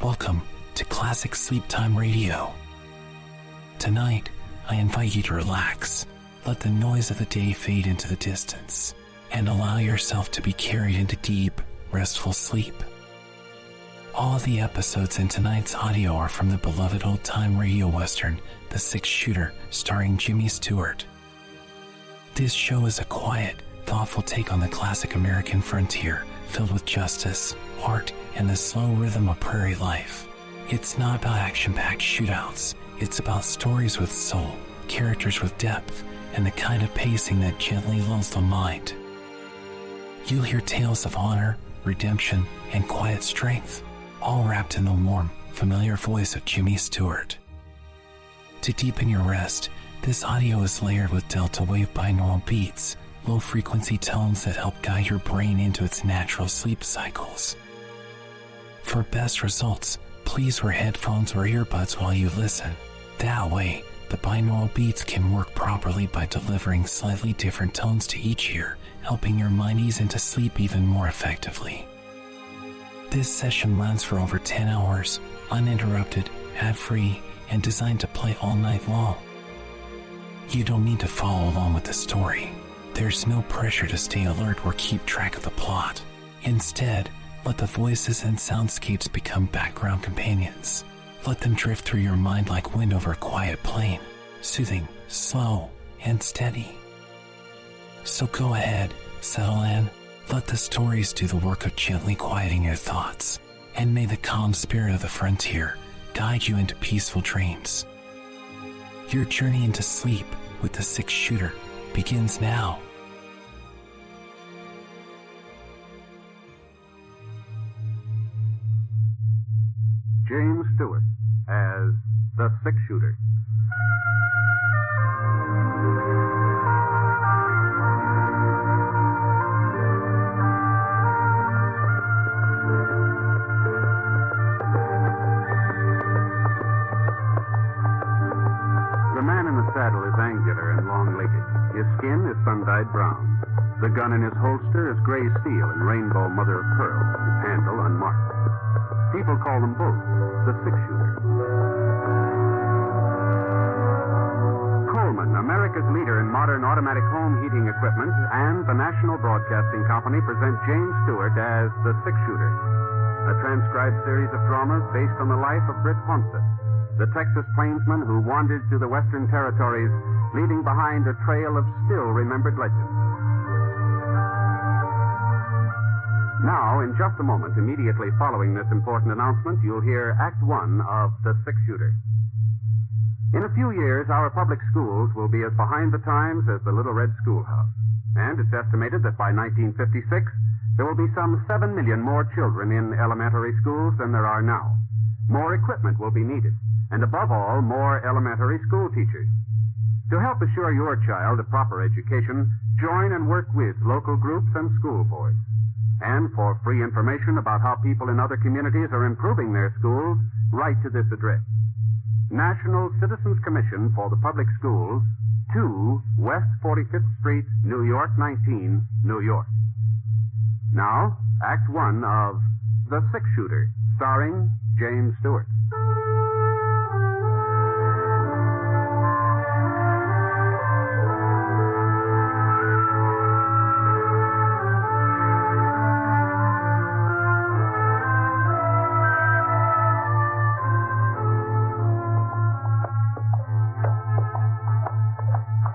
Welcome to Classic SleepTime Radio. Tonight, I invite you to relax, let the noise of the day fade into the distance, and allow yourself to be carried into deep, restful sleep. All the episodes in tonight's audio are from the beloved old-time radio western, The Six Shooter, starring James Stewart. This show is a quiet, thoughtful take on the classic American frontier, filled with justice, heart, and the slow rhythm of prairie life. It's not about action-packed shootouts. It's about stories with soul, characters with depth, and the kind of pacing that gently lulls the mind. You'll hear tales of honor, redemption, and quiet strength, all wrapped in the warm, familiar voice of James Stewart. To deepen your rest, this audio is layered with Delta Wave Binaural Beats, low-frequency tones that help guide your brain into its natural sleep cycles. For best results, please wear headphones or earbuds while you listen. That way, the binaural beats can work properly by delivering slightly different tones to each ear, helping your mind ease into sleep even more effectively. This session runs for over 10 hours, uninterrupted, ad-free, and designed to play all night long. You don't need to follow along with the story. There's no pressure to stay alert or keep track of the plot. Instead, let the voices and soundscapes become background companions. Let them drift through your mind like wind over a quiet plain, soothing, slow, and steady. So go ahead, settle in, let the stories do the work of gently quieting your thoughts, and may the calm spirit of the frontier guide you into peaceful dreams. Your journey into sleep with the Six Shooter begins now. James Stewart as the Six Shooter. The man in the saddle is angular and long-legged. His skin is sun-dyed brown. The gun in his holster is gray steel and rainbow mother of pearl, his handle unmarked. People call them both the Six Shooter. Coleman, America's leader in modern automatic home heating equipment, and the National Broadcasting Company present James Stewart as the Six Shooter, a transcribed series of dramas based on the life of Britt Ponset, the Texas plainsman who wandered through the Western Territories, leaving behind a trail of still-remembered legends. Now, in just a moment, immediately following this important announcement, you'll hear Act One of The Six Shooter. In a few years, our public schools will be as behind the times as the Little Red Schoolhouse. And it's estimated that by 1956, there will be some 7 million more children in elementary schools than there are now. More equipment will be needed, and above all, more elementary school teachers. To help assure your child a proper education, join and work with local groups and school boards. And for free information about how people in other communities are improving their schools, write to this address. National Citizens Commission for the Public Schools, 2 West 45th Street, New York 19, New York. Now, Act One of The Six Shooter, starring James Stewart.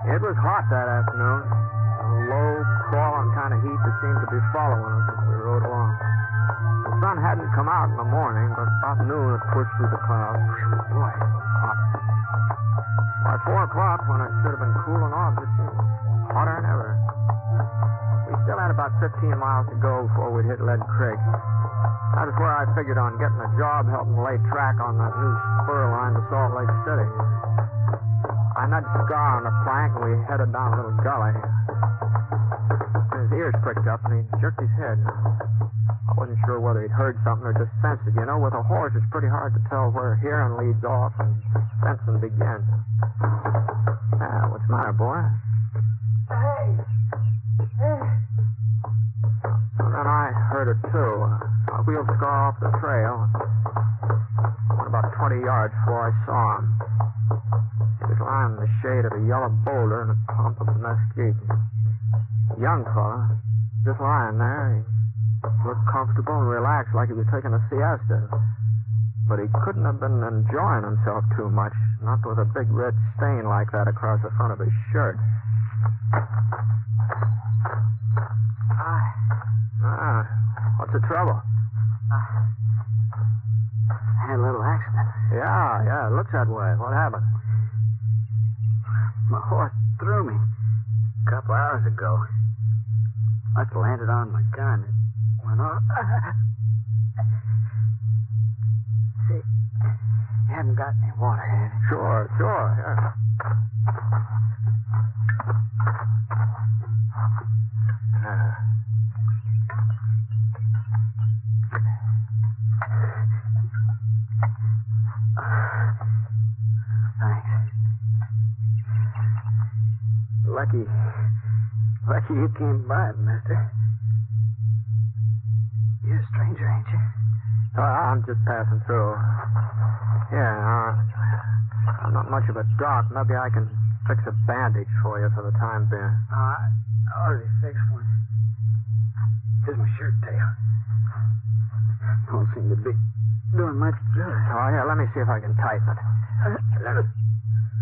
It was hot that afternoon. A low, crawling kind of heat that seemed to be following us as we rode along. The sun hadn't come out in the morning, but about noon it pushed through the clouds. Boy, it was hot. By 4 o'clock, when it should have been cooling off, it seemed hotter than ever. We still had about 15 miles to go before we'd hit Lead Creek. That was where I figured on getting a job helping lay track on that new spur line to Salt Lake City. I nudged Scar on the plank, and we headed down a little gully. His ears pricked up, and he jerked his head. I wasn't sure whether he'd heard something or just sensed it. You know, with a horse, it's pretty hard to tell where hearing leads off and sensing begins. What's the matter, boy? Hey! And then I heard it, too. I wheeled Scar off the trail. 20 yards before I saw him. He was lying in the shade of a yellow boulder in a clump of mesquite. A young fella, just lying there. He looked comfortable and relaxed like he was taking a siesta. But he couldn't have been enjoying himself too much, not with a big red stain like that across the front of his shirt. What's the trouble? I had a little accident. Yeah, it looks that way. What happened? My horse threw me a couple hours ago. Must have landed on my gun. It went off. See, you haven't got any water, have you? Sure, yeah. Thanks. Lucky you came by, mister. You're a stranger, ain't you? I'm just passing through. Yeah, I'm not much of a doc. Maybe I can fix a bandage for you for the time being. I already fixed one. Here's my shirt tail. Don't seem to be doing much good. Oh, yeah, let me see if I can tighten it.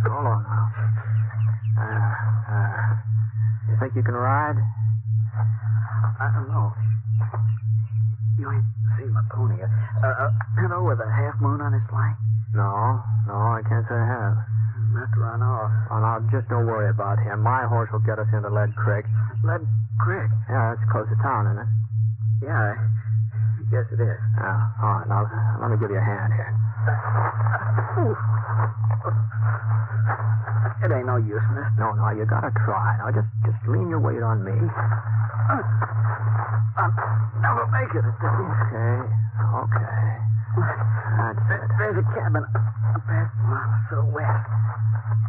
Hold on now. You think you can ride? I don't know. You ain't seen my pony yet. Hello, with a half moon on his flank? No, I can't say I have. Not to run off. Oh, now, just don't worry about him. My horse will get us into Lead Creek. Lead Creek? Yeah, it's close to town, isn't it? Yeah, I guess it is. All right, now, let me give you a hand here. It ain't no use, mister. No, you gotta try. Now, just lean your weight on me. I'll never make it at this. Okay. That's it. There's a cabin past a mile or so west.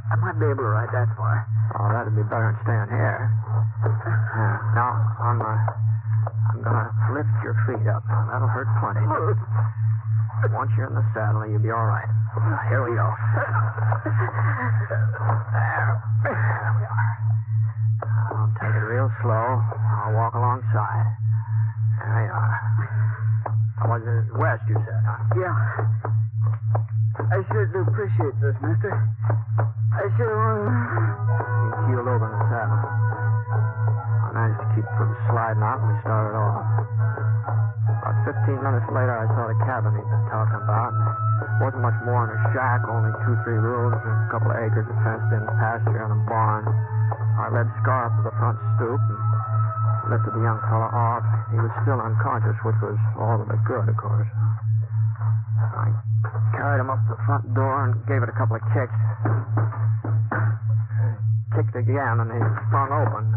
I might be able to ride that far. Oh, that'd be better than staying here. Now, I'm gonna lift your feet up. Now, that'll hurt plenty. Once you're in the saddle, you'll be all right. Here we go. There we are. I'll take it real slow. I'll walk alongside. There you are. Was it west, you said, huh? Yeah. I sure do appreciate this, mister. I sure... He keeled over in the saddle. I managed to keep from sliding out and we started off. About 15 minutes later, I saw the cabin he'd been talking about. It wasn't much more than a shack, only 2-3 rooms, and a couple of acres of fenced-in pasture and a barn. I led Scar up to the front stoop and lifted the young fella off. He was still unconscious, which was all of it good, of course. I carried him up to the front door and gave it a couple of kicks. Kicked again, and he sprung open.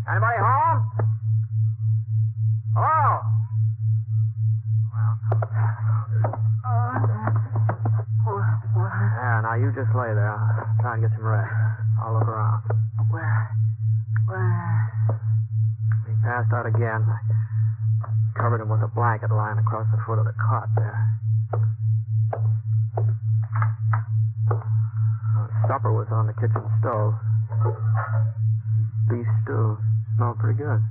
Anybody home? Hello? Yeah, now you just lay there. Try and get some rest. I'll look around. Where? He passed out again. I covered him with a blanket lying across the foot of the cot there. Supper was on the kitchen stove. Beef stew. Smelled pretty good.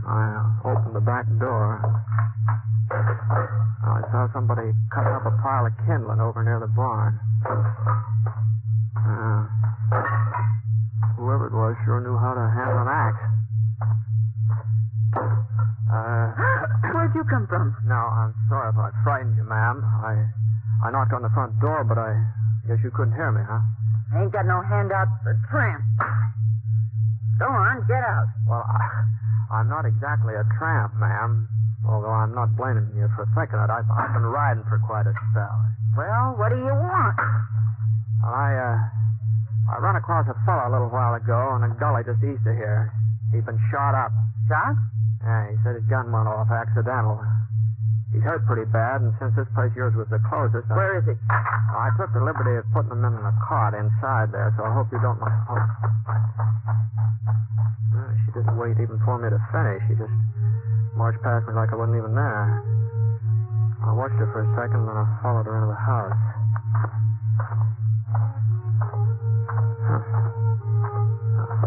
I opened the back door. I saw somebody cutting up a pile of kindling over near the barn. Whoever it was sure knew how to handle an axe. Where'd you come from? No, I'm sorry if I frightened you, ma'am. I knocked on the front door, but I guess you couldn't hear me, huh? I ain't got no handout for tramp. Go on, get out. Well, I'm not exactly a tramp, ma'am. Although I'm not blaming you for thinking it. I've been riding for quite a spell. Well, what do you want? Well, I ran across a fellow a little while ago in a gully just east of here. He'd been shot up. Shot? Yeah, he said his gun went off accidental. He's hurt pretty bad, and since this place of yours was the closest... Where is he? I took the liberty of putting him in a cot inside there, so I hope you don't mind. Oh. Well, she didn't wait even for me to finish. She just marched past me like I wasn't even there. watched her for a second, then I followed her into the house.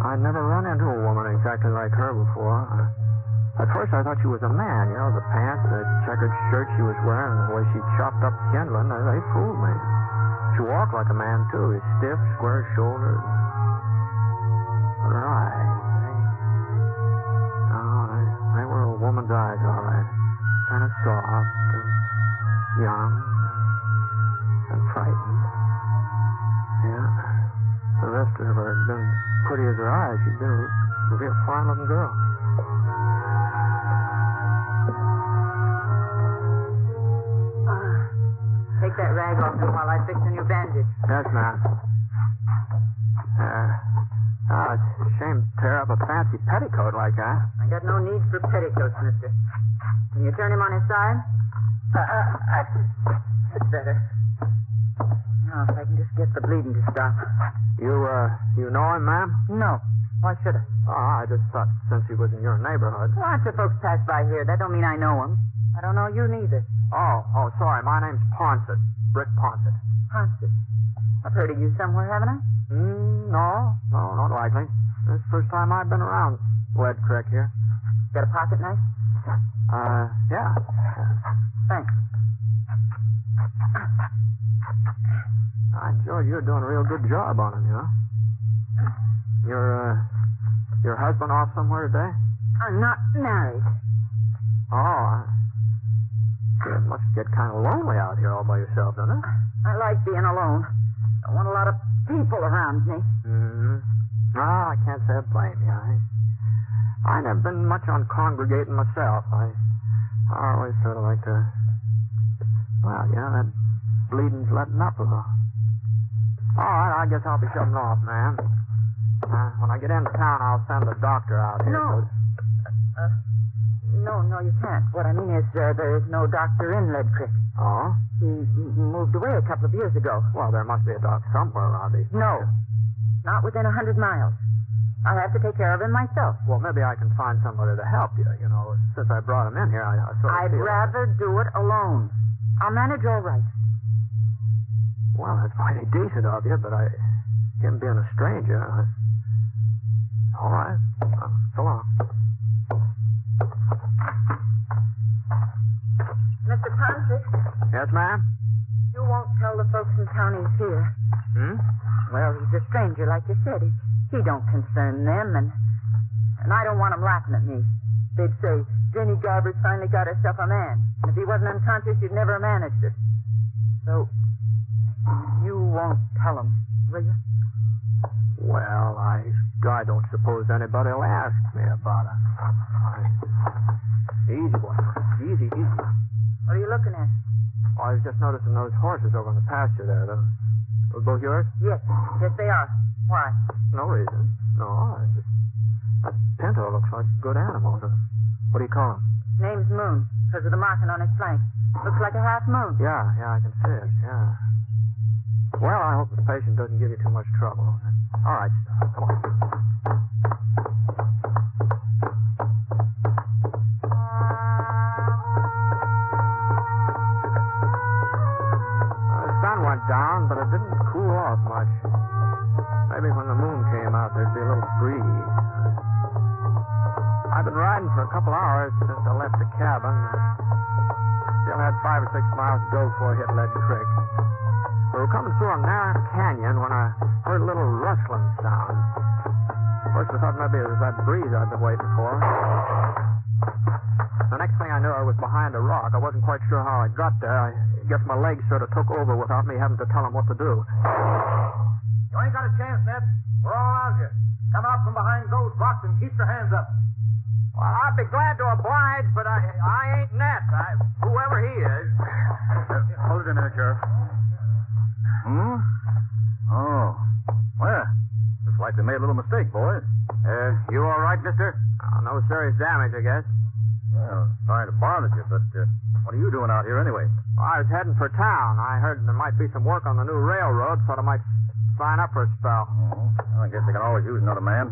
I'd never run into a woman exactly like her before. At first I thought she was a man. You know, the pants, the checkered shirt she was wearing, and the way she chopped up kindling, they fooled me. She walked like a man, too. Stiff, square-shouldered. But her eyes, they were a woman's eyes, all right. Kind of soft and young and frightened. Yeah. The rest of her had been pretty as her eyes. She'd been a real fine-looking girl. Take that rag off him while I fix a new bandage. Yes, ma'am. It's a shame to tear up a fancy petticoat like that. I got no need for petticoats, mister. Can you turn him on his side? That's better. Now, if I can just get the bleeding to stop. You know him, ma'am? No. Why should I? Oh, I just thought since he was in your neighborhood. Lots of folks pass by here. That don't mean I know him. I don't know you neither. Oh, sorry. My name's Ponset. Britt Ponset. Ponset. I've heard of you somewhere, haven't I? No, not likely. This is the first time I've been around Lead Creek here. Got a pocket knife? Yeah. Thanks. I enjoyed you doing a real good job on him, you know. Your husband off somewhere today? I'm not married. Oh, it must get kind of lonely out here all by yourself, doesn't it? I like being alone. I want a lot of people around me. No, I can't say I blame you. I never been much on congregating myself. I always sort of like to... Well, you know, that bleeding's letting up a little. All right, I guess I'll be shutting off, ma'am. When I get into town, I'll send the doctor out here. No, you can't. What I mean is, there is no doctor in Lead Creek. Oh? He moved away a couple of years ago. Well, there must be a doctor somewhere around these. No, not within 100 miles. I have to take care of him myself. Well, maybe I can find somebody to help you. You know, since I brought him in here, I sort of I'd feel rather do it alone. I'll manage all right. Well, that's mighty decent of you, but him being a stranger, all right. So long. Mr. Ponset? Yes, ma'am? You won't tell the folks in town he's here. Well, he's a stranger, like you said. He don't concern them, and I don't want them laughing at me. They'd say, Jenny Garber's finally got herself a man. And if he wasn't unconscious, you'd never have managed it. So, you won't tell them, will you? Well, I don't suppose anybody will ask me about it. Easy, boy. Easy. What are you looking at? Oh, I was just noticing those horses over in the pasture there. Those both yours? Yes, they are. Why? No reason. No, that pinto looks like a good animal. What do you call him? Name's Moon, because of the marking on his flank. Looks like a half moon. Yeah, I can see it, yeah. Well, I hope the patient doesn't give you too much trouble. All right, come on. The sun went down, but it didn't cool off much. Maybe when the moon came out, there'd be a little breeze. I've been riding for a couple hours since I left the cabin. Still had 5 or 6 miles to go before I hit Lead Creek. We were coming through a narrow canyon when I heard a little rustling sound. First I thought maybe it was that breeze I'd been waiting for. The next thing I knew, I was behind a rock. I wasn't quite sure how I got there. I guess my legs sort of took over without me having to tell them what to do. You ain't got a chance, Ned. We're all out here. Come out from behind those rocks and keep your hands up. Well, I'd be glad to oblige, but I ain't Ned. Whoever he is. Hold it in there, Sheriff. Oh. Well, looks like they made a little mistake, boys. You all right, mister? No serious damage, I guess. Well, sorry to bother you, but what are you doing out here anyway? Well, I was heading for town. I heard there might be some work on the new railroad. Thought I might sign up for a spell. Oh, well, I guess they can always use another man.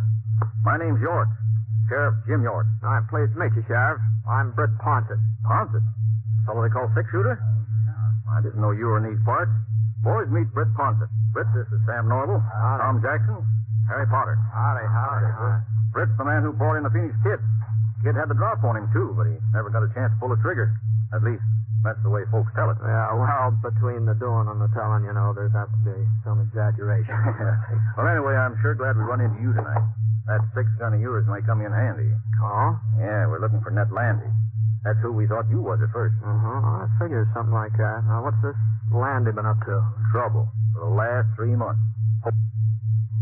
My name's York. Sheriff Jim York. I'm pleased to meet you, Sheriff. I'm Britt Ponset. Ponset? fellow they call six-shooter? I didn't know you were in these parts. Boys, meet Britt Ponset. Britt, this is Sam Norval, Tom Jackson, Harry Potter. Howdy. Britt's the man who brought in the Phoenix Kid. Kid had the drop on him, too, but he never got a chance to pull a trigger. At least, that's the way folks tell it. Yeah, well, between the doing and the telling, there's have to be some exaggeration. Well, anyway, I'm sure glad we run into you tonight. That 6-gun of yours may come in handy. Oh? Yeah, we're looking for Ned Landy. That's who we thought you was at first. I figured something like that. Now, what's this Landy been up to? Trouble for the last 3 months.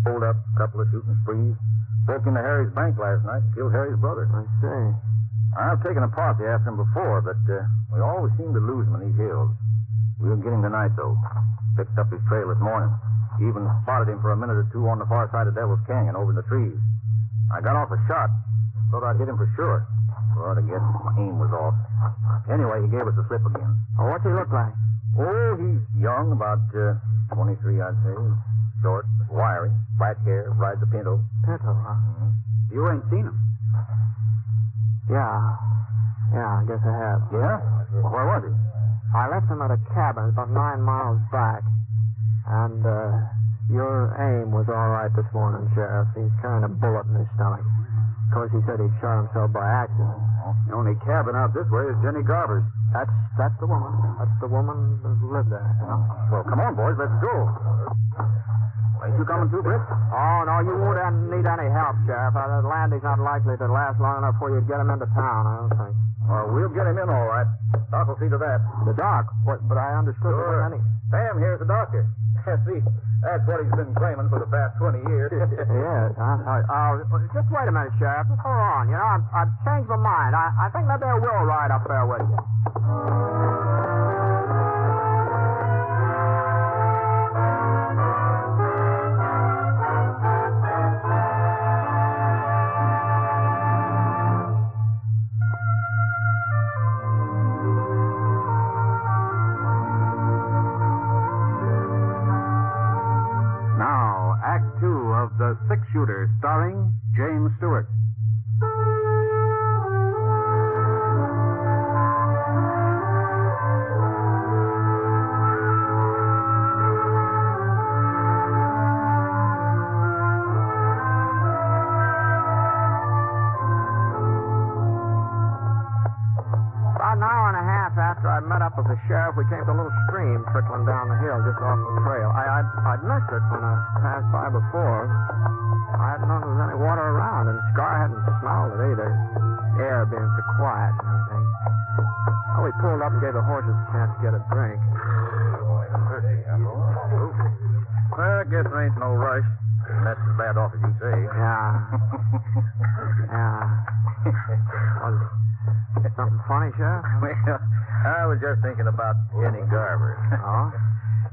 Hold up a couple of shooting sprees. Broke into Harry's bank last night and killed Harry's brother. I see. I've taken a posse after him before, but we always seem to lose him in these hills. We'll get him tonight, though. Picked up his trail this morning. Even spotted him for a minute or two on the far side of Devil's Canyon over in the trees. I got off a shot. Thought I'd hit him for sure. But I guess my aim was off. Anyway, he gave us the slip again. Oh, what's he look like? Oh, he's young, about 23, I'd say. Short, wiry, black hair, rides a Pinto. Pinto, huh? Mm-hmm. You ain't seen him. Yeah, I guess I have. Yeah? Well, where was he? I left him at a cabin about 9 miles back. And, your aim was all right this morning, Sheriff. He's carrying a bullet in his stomach. Of course, he said he'd shot himself by accident. The only cabin out this way is Jenny Garber's. That's the woman. That's the woman that lived there. Well, come on, boys, let's go. Ain't you coming too, Britt? Oh, no, you won't need any help, Sheriff. Landy's not likely to last long enough for you to get him into town, I don't think. Well, we'll get him in all right. Doc will see to that. The doc? What? But I understood there Sure. wasn't any... Sam here's the doctor. See, that's what he's been claiming for the past 20 years. Yes, huh? Just wait a minute, Sheriff. Just hold on. I've changed my mind. I think maybe I will ride up there with you. The Six-Shooter, starring James Stewart. About an hour and a half after I met up with the sheriff, we came to a little stream trickling down the hill just off the trail. I'd missed it when I passed by before. I hadn't known there was any water around, and Scar hadn't smelled it either. The air being so quiet and everything. Well, we pulled up and gave the horses a chance to get a drink. Well, I guess there ain't no rush. And that's as bad off as you say. Yeah. Was something funny, Sheriff? Well, I was just thinking about Jenny Garber. Oh?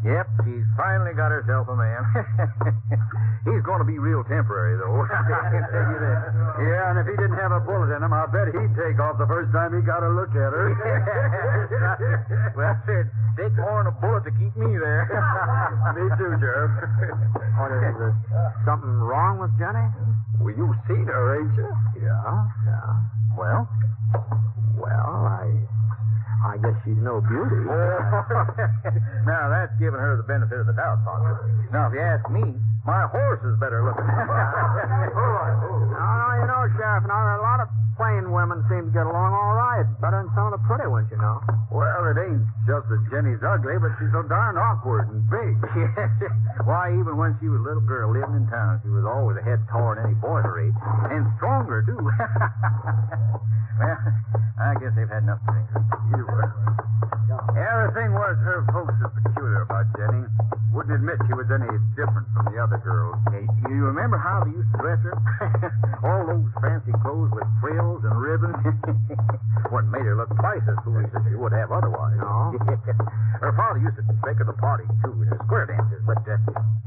Yep, she's finally got herself a man. He's going to be real temporary, though. I can tell you that. Yeah, and if he didn't have a bullet in him, I'll bet he'd take off the first time he got a look at her. Well, it takes more than a bullet to keep me there. Me too, Sheriff. What is there something wrong with Jenny? Well, you've seen her, ain't you? Yeah. Well, I guess she's no beauty. now that's giving her the benefit of the doubt, Ponset. Now, if you ask me, my horse is better looking. No, Sheriff, a lot of plain women seem to get along all right. Better than some of the pretty ones, Well, it ain't just that Jenny's ugly, but she's so darn awkward and big. Why, even when she was a little girl living in town, she was always a head taller than any boy her age. And stronger, too. Well, I guess they've had enough to drink. Yeah, the thing was, her folks are peculiar about Jenny. Wouldn't admit she was any different from the other girls. You remember how they used to dress her? All those fancy clothes with frills and ribbons. What made her look twice as foolish as she would have otherwise. No? Her father used to take her to parties, too, in square dances, but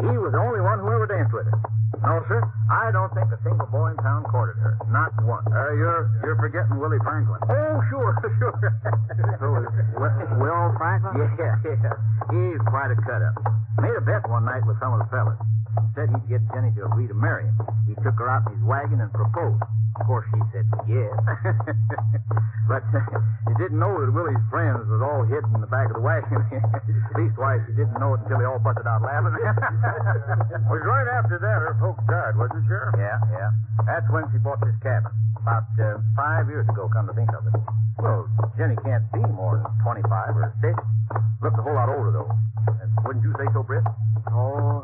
he was the only one who ever danced with her. No, sir, I don't think a single boy in town courted her. Not one. You're forgetting Willie Franklin. Oh, sure. Will Franklin? Yeah. He's quite a cut-up. Made a bet one night with some of the fellas. Said he'd get Jenny to agree to marry him. He took her out in his wagon and proposed. Of course, she said yes. But she didn't know that Willie's friends was all hidden in the back of the wagon. Leastwise, she didn't know it until they all busted out laughing. Was right after that her folks died, wasn't it, Sheriff? Yeah. That's when she bought this cabin. About 5 years ago, come to think of it. Well, Jenny can't be more than 25 or 6. Looks a whole lot older, though. Wouldn't you say so, Britt? Oh,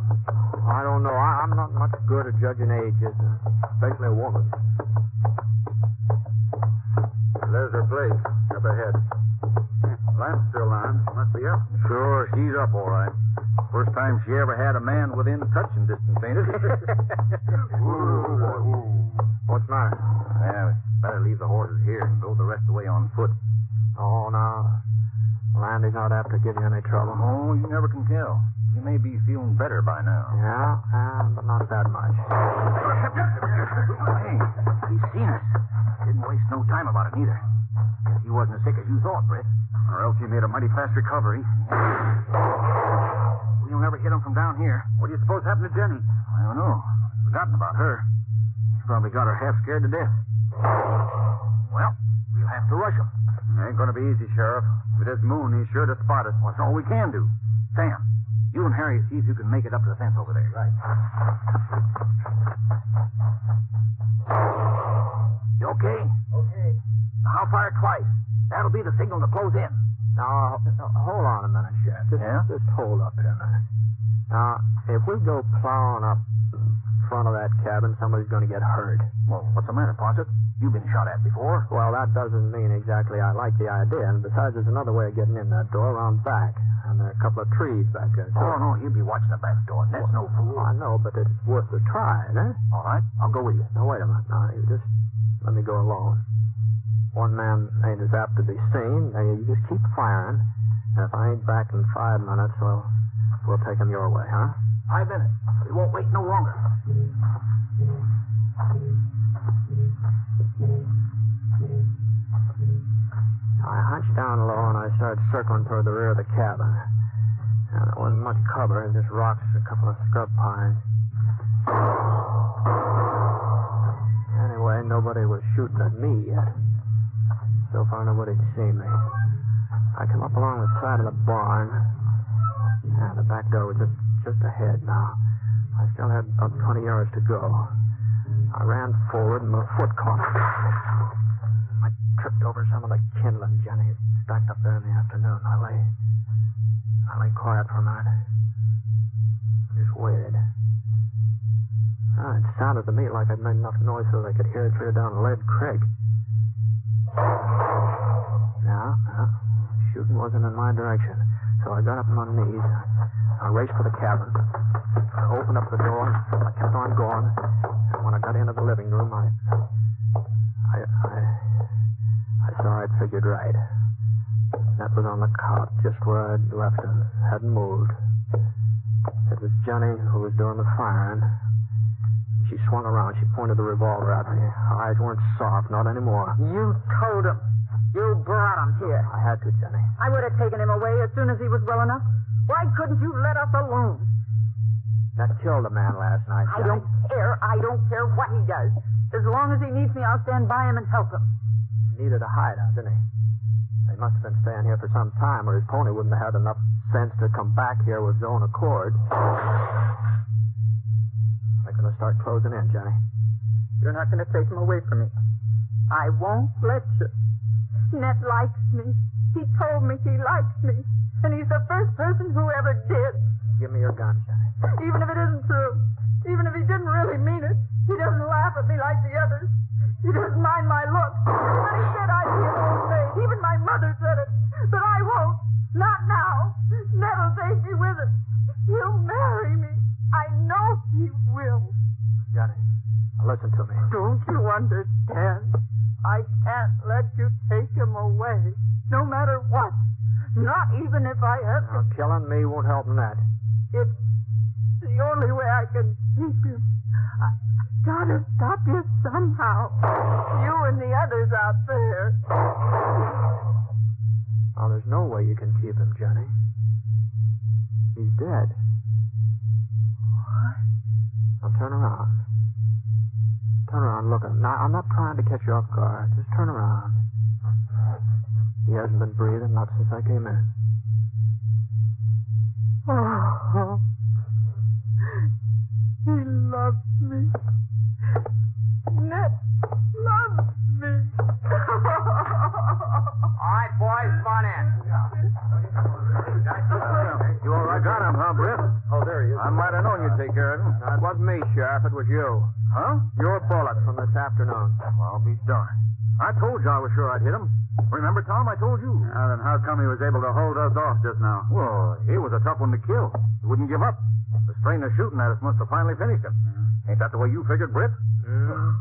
I don't know. I'm not much good at judging ages, especially a woman. There's her place, up ahead. Lamp's still on. She must be up. Sure, she's up all right. First time she ever had a man within touching distance, ain't it? What's the matter? Yeah, we better leave the horses here and go the rest of the way on foot. Oh, no. Landy's not apt to give you any trouble. Oh, you never can tell. You may be feeling better by now. Yeah, but not that much. Hey, he's seen us. Didn't waste no time about it, neither. Guess he wasn't as sick as you thought, Britt. Or else he made a mighty fast recovery. We'll never hit him from down here. What do you suppose happened to Jenny? I don't know. Forgotten about her. He's probably got her half scared to death. Well, we'll have to rush him. Ain't gonna be easy, Sheriff. With this moon, he's sure to spot us. Well, that's all we can do. Sam, you and Harry see if you can make it up to the fence over there. Right. You okay? Okay. Now, I'll fire twice. That'll be the signal to close in. Now, hold on a minute, Sheriff. Just hold up here a minute. Now, if we go plowing up in front of that cabin, somebody's going to get hurt. Well, what's the matter, Ponset? You've been shot at before. Well, that doesn't mean exactly I like the idea. And besides, there's another way of getting in that door around back. And there are a couple of trees back there, too. Oh, no, he'll be watching the back door. That's no fool. I know, but it's worth a try, eh? All right, I'll go with you. Now, wait a minute. Now, you just let me go alone. One man ain't as apt to be seen. Now, you just keep firing. And if I ain't back in 5 minutes, well, we'll take him your way, huh? 5 minutes. We won't wait no longer. I hunched down low and I started circling toward the rear of the cabin. And there wasn't much cover, just rocks, a couple of scrub pines. Anyway, nobody was shooting at me yet. So far, nobody'd seen me. I come up along the side of the barn, and the back door was just ahead now. I still had about 20 yards to go. I ran forward, and my foot caught. I tripped over some of the kindling Jenny had stacked up there in the afternoon. I lay quiet for a minute. Just waited. It sounded to me like I'd made enough noise so they could hear it clear down Lead Creek. No, shooting wasn't in my direction. So I got up on my knees. I raced for the cabin. I opened up the door. I kept on going. And when I got into the living room, I saw I'd figured right. That was on the cot, just where I'd left him. Hadn't moved. It was Jenny who was doing the firing. She swung around. She pointed the revolver at me. Her eyes weren't soft, not anymore. You told him. You brought him here. I had to, Jenny. I would have taken him away as soon as he was well enough. Why couldn't you let us alone? That killed a man last night, I Jenny. don't care. I don't care what he does. As long as he needs me, I'll stand by him and help him. He needed a hideout, didn't he? He must have been staying here for some time, or his pony wouldn't have had enough sense to come back here with his own accord. They're going to start closing in, Jenny. You're not going to take him away from me. I won't let you. Ned likes me. He told me he likes me. And he's the first person who ever did. Give me your gun, Jenny. Even if it isn't true. Even if he didn't really mean it. He doesn't laugh at me like the others. He doesn't mind my looks. But he said I'd be an old maid. Even my mother said it. But I won't. Not now. Ned'll take me with him. He'll marry me. I know he will. Jenny, listen to me. Don't you understand? I can't let you take him away. No matter what. Not even if I have to. Now, killing me won't help in that. It's the only way I can keep him. I gotta stop you somehow. You and the others out there. Oh, there's no way you can keep him, Jenny. He's dead. What? Now turn around. Turn around, look. I'm not trying to catch you off guard. Just turn around. He hasn't been breathing, not since I came in. Oh, he loved me. Ned loves me. All right, boys, come on in. You all right? Got him, huh, Britt? Oh, there he is. I might have known you'd take care of him. No, it wasn't me, Sheriff. It was you. Huh? Your bullet from this afternoon. Well, I'll be darned. I told you I was sure I'd hit him. Remember, Tom? I told you. Now, then how come he was able to hold us off just now? Well, he was a tough one to kill. He wouldn't give up. The strain of shooting at us must have finally finished him. Ain't that the way you figured, Britt?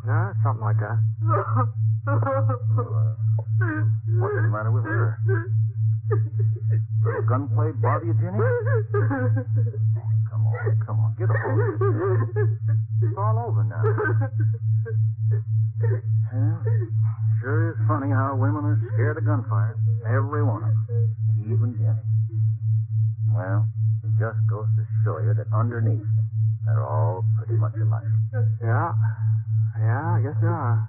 Yeah, something like that. What's the matter with her? Little gunplay bother you, Jenny? Come on, get a hold of it. It's all over now. Yeah, sure is funny how women are scared of gunfire. Every one of them. Even Jenny. Well, it just goes to show you that underneath, they're all pretty much alike. Yeah, I guess they are.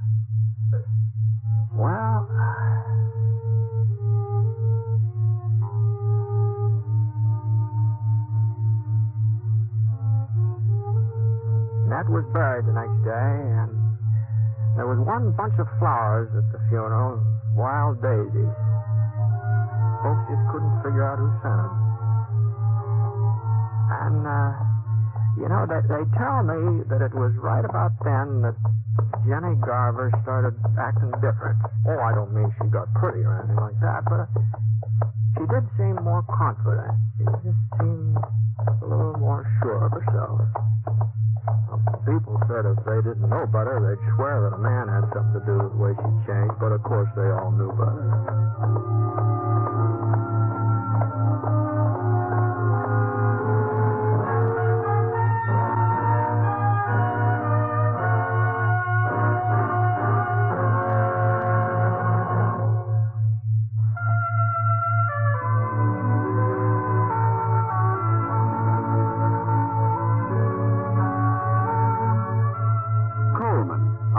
Well, Ned was buried the next day, and there was one bunch of flowers at the funeral, wild daisies. Folks just couldn't figure out who sent them. And, they tell me that it was right about then that Jenny Garver started acting different. Oh, I don't mean she got pretty or anything like that, but she did seem more confident. She just seemed a little more sure of herself. People said if they didn't know better, they'd swear that a man had something to do with the way she changed, but of course they all knew better.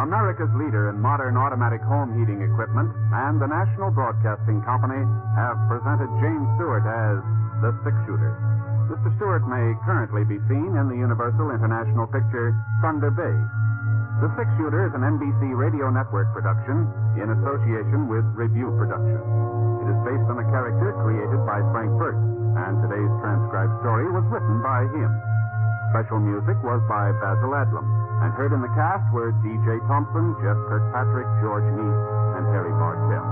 America's leader in modern automatic home heating equipment, and the National Broadcasting Company have presented James Stewart as the six-shooter. Mr. Stewart may currently be seen in the Universal International picture Thunder Bay. The six-shooter is an NBC Radio Network production in association with Review Productions. It is based on a character created by Frank Burt, and today's transcribed story was written by him. Special music was by Basil Adlam, and heard in the cast were D.J. Thompson, Jeff Kirkpatrick, George Neese, and Harry Bartell.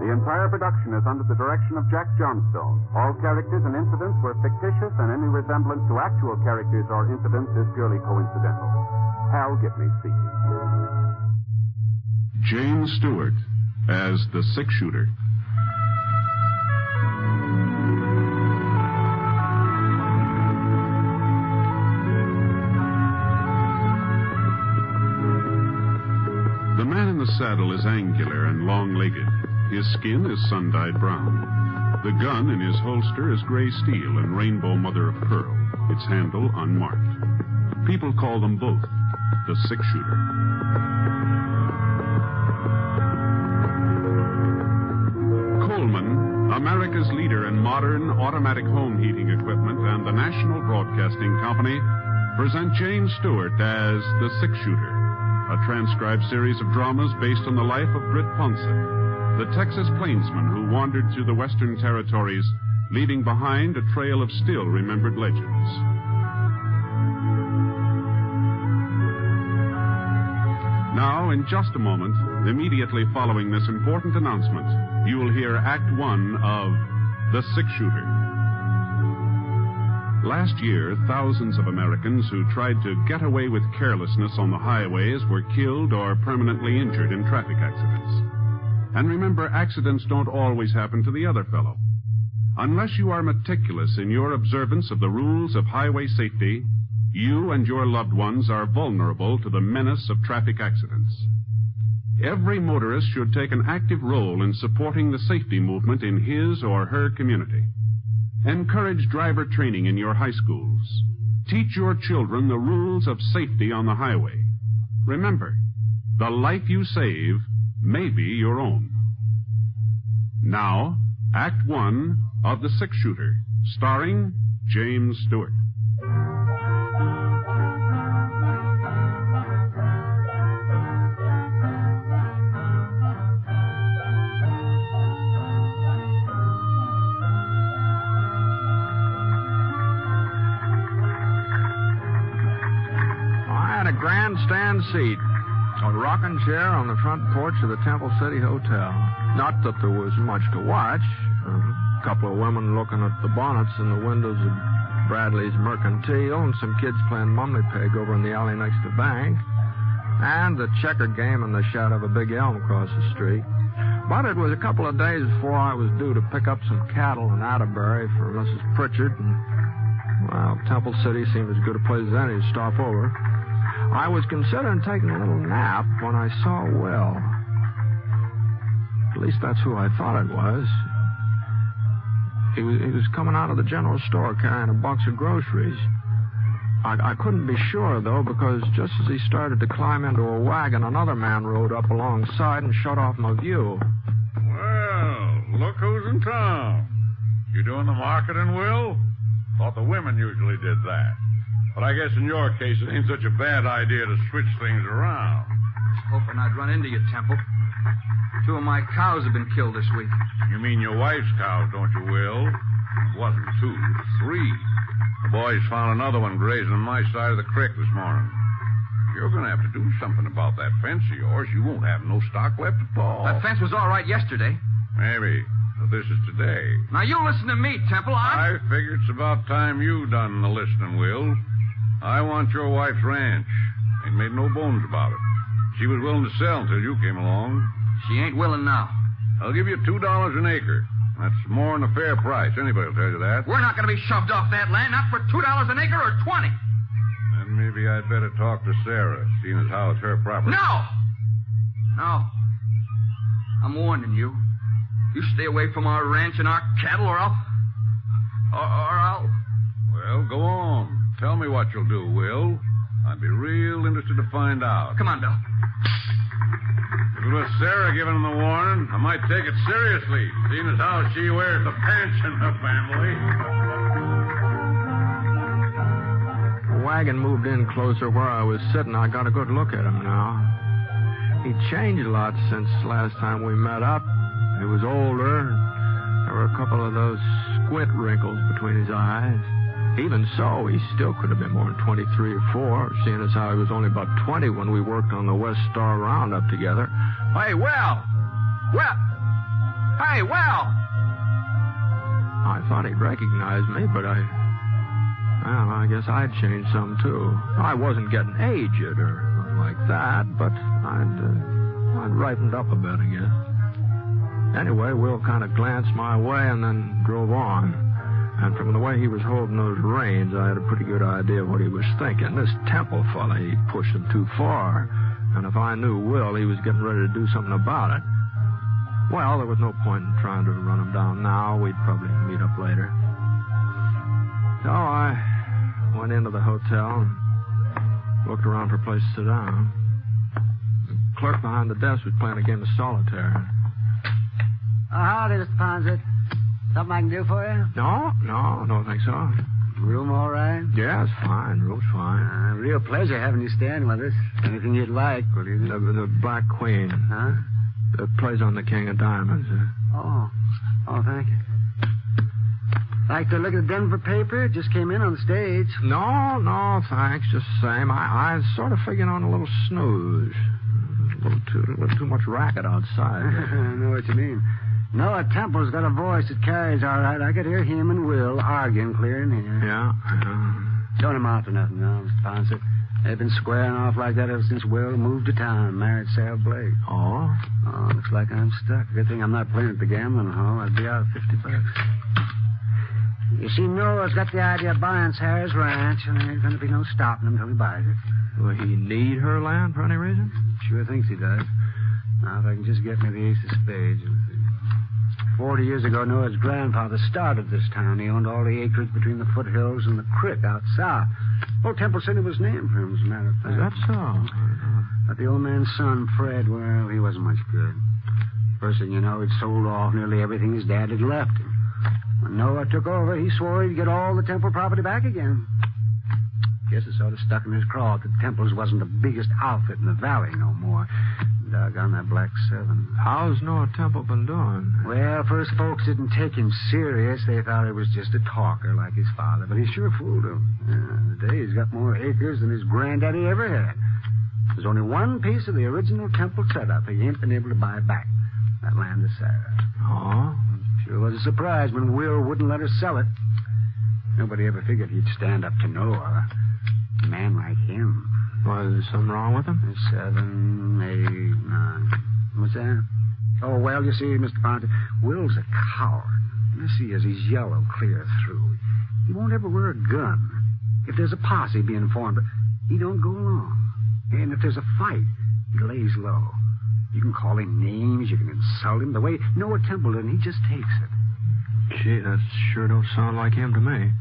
The entire production is under the direction of Jack Johnstone. All characters and incidents were fictitious, and any resemblance to actual characters or incidents is purely coincidental. Hal Gibney speaking. James Stewart as the six-shooter. The man in the saddle is angular and long-legged. His skin is sun-dyed brown. The gun in his holster is gray steel and rainbow mother-of-pearl, its handle unmarked. People call them both the six-shooter. Coleman, America's leader in modern automatic home heating equipment, and the National Broadcasting Company present James Stewart as the six-shooter, a transcribed series of dramas based on the life of Britt Ponset, the Texas plainsman who wandered through the Western Territories, leaving behind a trail of still-remembered legends. Now, in just a moment, immediately following this important announcement, you will hear Act One of The Six-Shooter. Last year, thousands of Americans who tried to get away with carelessness on the highways were killed or permanently injured in traffic accidents. And remember, accidents don't always happen to the other fellow. Unless you are meticulous in your observance of the rules of highway safety, you and your loved ones are vulnerable to the menace of traffic accidents. Every motorist should take an active role in supporting the safety movement in his or her community. Encourage driver training in your high schools. Teach your children the rules of safety on the highway. Remember, the life you save may be your own. Now, Act 1 of The Six-Shooter, starring James Stewart. Grandstand seat, a rocking chair on the front porch of the Temple City Hotel. Not that there was much to watch. A couple of women looking at the bonnets in the windows of Bradley's Mercantile, and some kids playing mummy peg over in the alley next to the bank, and the checker game in the shadow of a big elm across the street. But it was a couple of days before I was due to pick up some cattle in Atterbury for Mrs. Pritchard, and, well, Temple City seemed as good a place as any to stop over. I was considering taking a little nap when I saw Will. At least that's who I thought it was. He was coming out of the general store carrying a box of groceries. I couldn't be sure, though, because just as he started to climb into a wagon, another man rode up alongside and shut off my view. Well, look who's in town. You doing the marketing, Will? Thought the women usually did that. But I guess in your case, it ain't such a bad idea to switch things around. Hoping I'd run into you, Temple. 2 of my cows have been killed this week. You mean your wife's cows, don't you, Will? It wasn't 2, 3. The boys found another one grazing on my side of the creek this morning. You're going to have to do something about that fence of yours. You won't have no stock left at all. That fence was all right yesterday. Maybe. But this is today. Now, you listen to me, Temple. I figure it's about time you done the listening, Will. I want your wife's ranch. Ain't made no bones about it. She was willing to sell until you came along. She ain't willing now. I'll give you $2 an acre. That's more than a fair price. Anybody will tell you that. We're not going to be shoved off that land, not for $2 an acre or 20. Then maybe I'd better talk to Sarah, seeing as how it's her property. No. I'm warning you. You stay away from our ranch and our cattle, or I'll... Well, go on. Tell me what you'll do, Will. I'd be real interested to find out. Come on, Bill. If it was Sarah giving him the warning, I might take it seriously, seeing as how she wears the pants in her family. The wagon moved in closer where I was sitting. I got a good look at him now. He'd changed a lot since last time we met up. He was older. There were a couple of those squint wrinkles between his eyes. Even so, he still could have been more than 23 or 4, seeing as how he was only about 20 when we worked on the West Star Roundup together. Hey, Will! Hey, Will! I thought he'd recognize me, but I guess I'd changed some, too. I wasn't getting aged or nothing like that, but I'd ripened up a bit, I guess. Anyway, Will kind of glanced my way and then drove on. And from the way he was holding those reins, I had a pretty good idea of what he was thinking. This Temple fella, he pushed him too far. And if I knew Will, he was getting ready to do something about it. Well, there was no point in trying to run him down now. We'd probably meet up later. So I went into the hotel and looked around for a place to sit down. The clerk behind the desk was playing a game of solitaire. Howdy, Mr. Ponset. Something I can do for you? No, don't think so. Room all right? Yeah, it's fine. Room's fine. Real pleasure having you staying with us. Anything you'd like, what do you think? The Black Queen. Huh? It plays on the King of Diamonds. Oh, thank you. Like to look at the Denver paper? It just came in on the stage. No, thanks. Just the same. I was sort of figuring on a little snooze. A little too much racket outside. I know what you mean. Noah Temple's got a voice that carries all right. I could hear him and Will arguing clear in here. Yeah. Don't amount to nothing now, Mr. Ponset. They've been squaring off like that ever since Will moved to town and married Sarah Blake. Oh? Oh, looks like I'm stuck. Good thing I'm not playing at the gambling hall. I'd be out $50. You see, Noah's got the idea of buying Sarah's ranch, and there ain't going to be no stopping him until he buys it. Will he need her land for any reason? Sure thinks he does. Now, if I can just get me the ace of spades. 40 years ago, Noah's grandfather started this town. He owned all the acres between the foothills and the creek out south. Old Temple City was named for him, as a matter of fact. Is that so? But the old man's son, Fred, well, he wasn't much good. First thing you know, he'd sold off nearly everything his dad had left him. When Noah took over, he swore he'd get all the Temple property back again. Guess it sort of stuck in his craw that Temple's wasn't the biggest outfit in the valley no more. Doggone that Black Seven. How's Noah Temple been doing? Well, first folks didn't take him serious. They thought he was just a talker like his father, but he sure fooled them. Today he's got more acres than his granddaddy ever had. There's only one piece of the original Temple setup he ain't been able to buy back. That land of Sarah. Oh? Sure was a surprise when Will wouldn't let her sell it. Nobody ever figured he'd stand up to Noah. A man like him. Was there something wrong with him? 7, 8, 9. What's that? Oh, well, you see, Mr. Ponset, Will's a coward. You see, as he's yellow clear through. He won't ever wear a gun. If there's a posse being formed, but he don't go along. And if there's a fight, he lays low. You can call him names, you can insult him. The way Noah Temple did, he just takes it. Gee, that sure don't sound like him to me.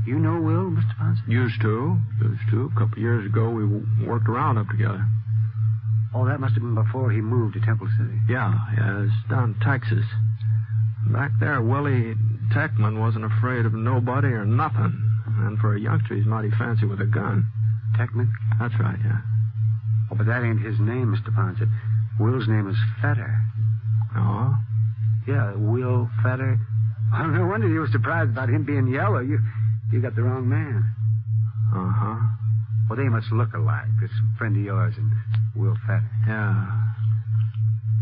You know Will, Mr. Ponset? Used to. A couple years ago, we worked around up together. Oh, that must have been before he moved to Temple City. Yeah, it's down in Texas. Back there, Willie Techman wasn't afraid of nobody or nothing. And for a youngster, he's mighty fancy with a gun. Techman? That's right, yeah. Oh, but that ain't his name, Mr. Ponset. Will's name is Fetter. Oh? Yeah, Will Fetter. Oh, no wonder you were surprised about him being yellow. You got the wrong man. Uh-huh. Well, they must look alike. This friend of yours and Will Fetter. Yeah.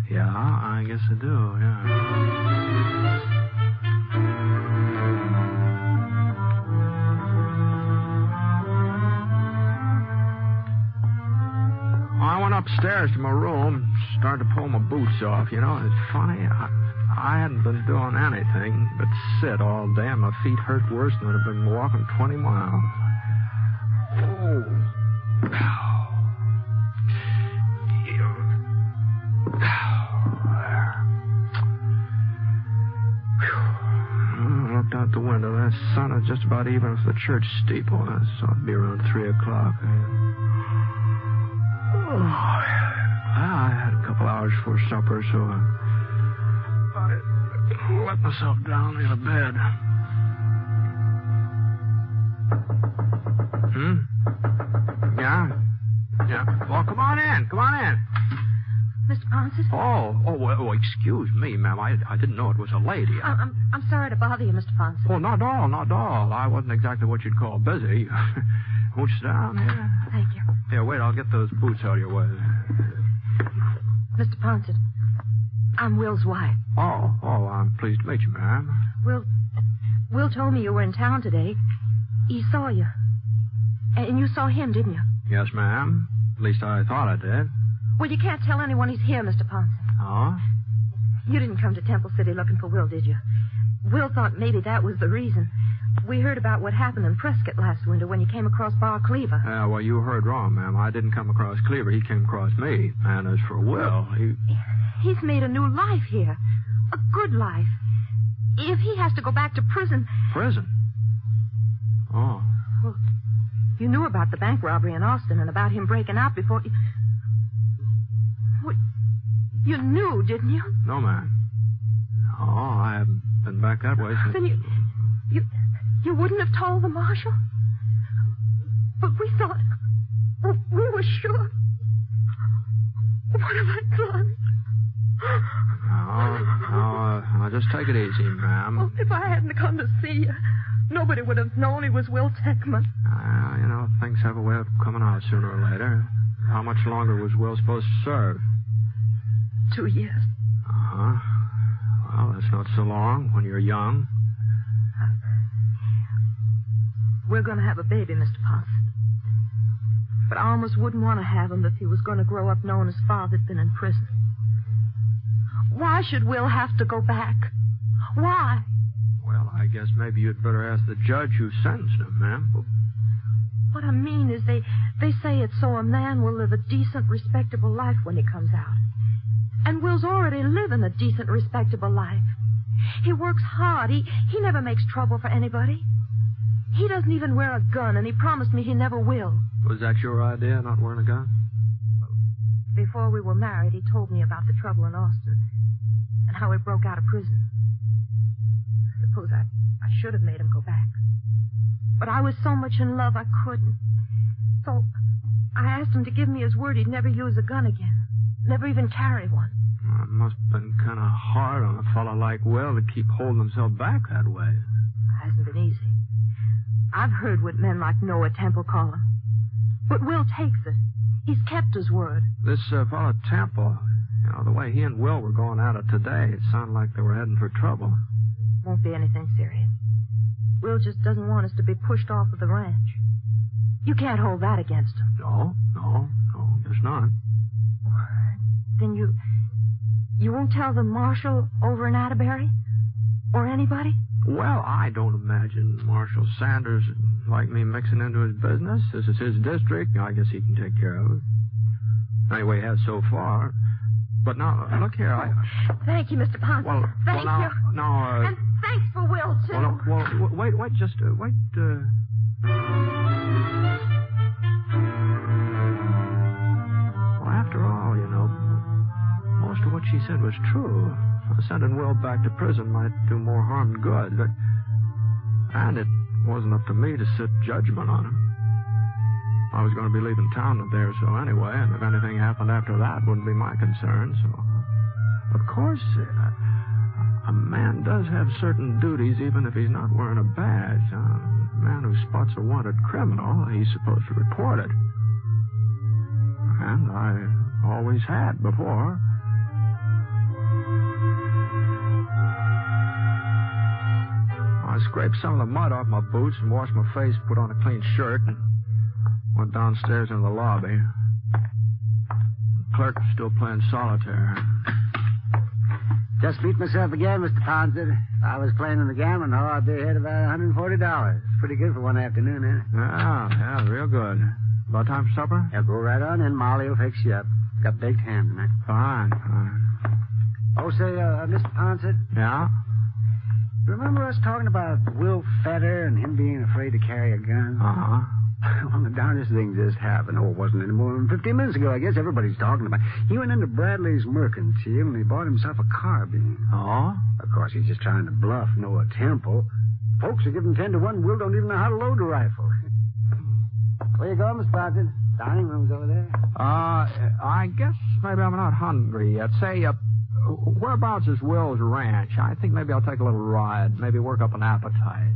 Yeah, I guess I do, yeah. I went upstairs to my room, started to pull my boots off, you know. It's funny, I hadn't been doing anything but sit all day, and my feet hurt worse than I'd been walking 20 miles. Oh. I looked out the window. The sun is just about even with the church steeple. So it'd be around 3 o'clock. I had a couple hours for supper, so I let myself down in a bed. Yeah. Well, come on in. Mr. Ponset? Oh, well, excuse me, ma'am. I didn't know it was a lady. I'm sorry to bother you, Mr. Ponset. Oh, not at all. I wasn't exactly what you'd call busy. Won't you sit down here? Thank you. Here, wait, I'll get those boots out of your way. Mr. Ponset, I'm Will's wife. Oh, I'm pleased to meet you, ma'am. Will told me you were in town today. He saw you. And you saw him, didn't you? Yes, ma'am. At least I thought I did. Well, you can't tell anyone he's here, Mr. Ponset. Oh? You didn't come to Temple City looking for Will, did you? Will thought maybe that was the reason. We heard about what happened in Prescott last winter when you came across Bar Cleaver. Well, you heard wrong, ma'am. I didn't come across Cleaver. He came across me. And as for Will, He's made a new life here. A good life. If he has to go back to prison... Prison? Oh. Well, you knew about the bank robbery in Austin and about him breaking out before... Well, you knew, didn't you? No, ma'am. No, I haven't been back that way since... Then you wouldn't have told the marshal? But we thought... We were sure... What have I done? No, just take it easy, ma'am. Well, if I hadn't come to see you, nobody would have known he was Will Techman. Things have a way of coming out sooner or later. How much longer was Will supposed to serve? 2 years. Uh-huh. Well, that's not so long when you're young. We're going to have a baby, Mr. Ponset. But I almost wouldn't want to have him if he was going to grow up knowing his father'd been in prison. Why should Will have to go back? Why? Well, I guess maybe you'd better ask the judge who sentenced him, ma'am. What I mean is they say it's so a man will live a decent, respectable life when he comes out. And Will's already living a decent, respectable life. He works hard. He never makes trouble for anybody. He doesn't even wear a gun, and he promised me he never will. Was that your idea, not wearing a gun? Before we were married, he told me about the trouble in Austin and how he broke out of prison. I suppose I should have made him go back. But I was so much in love I couldn't. So I asked him to give me his word he'd never use a gun again. Never even carry one. Well, it must have been kind of hard on a fellow like Will to keep holding himself back that way. It hasn't been easy. I've heard what men like Noah Temple call him. But Will takes it. He's kept his word. This fellow Temple, the way he and Will were going at it today, it sounded like they were heading for trouble. Won't be anything serious. Will just doesn't want us to be pushed off of the ranch. You can't hold that against him. No, there's not. Then you won't tell the marshal over in Atterbury? Or anybody? Well, I don't imagine Marshal Sanders would like me mixing into his business. This is his district. I guess he can take care of it. Anyway, he has so far. But now, look here, Thank you, Mr. Ponset. Thank you. Now, and thanks for Will, too. Wait, wait. Well, after all, most of what she said was true. Sending Will back to prison might do more harm than good, and it wasn't up to me to sit judgment on him. I was going to be leaving town a day or so anyway, and if anything happened after that, wouldn't be my concern. So, of course, a man does have certain duties even if he's not wearing a badge. A man who spots a wanted criminal, he's supposed to report it. And I always had before. I scraped some of the mud off my boots and washed my face, put on a clean shirt, and went downstairs into the lobby. The clerk was still playing solitaire. Just beat myself again, Mr. Ponset. If I was playing in the gambling hall, I'd be ahead about $140. Pretty good for one afternoon, eh? Yeah, real good. About time for supper? Yeah, go right on in. Molly will fix you up. Got baked ham tonight. Fine. Oh, say, Mr. Ponset. Yeah? Remember us talking about Will Fetter and him being afraid to carry a gun? Uh-huh. Well, the darndest thing just happened. Oh, it wasn't any more than 15 minutes ago. I guess everybody's talking about it. He went into Bradley's Mercantile and he bought himself a carbine. Oh? Of course, he's just trying to bluff Noah Temple. Folks are giving 10 to 1. Will don't even know how to load a rifle. Where you going, Miss Ponset? Dining room's over there. I guess maybe I'm not hungry yet. Say, whereabouts is Will's ranch? I think maybe I'll take a little ride. Maybe work up an appetite.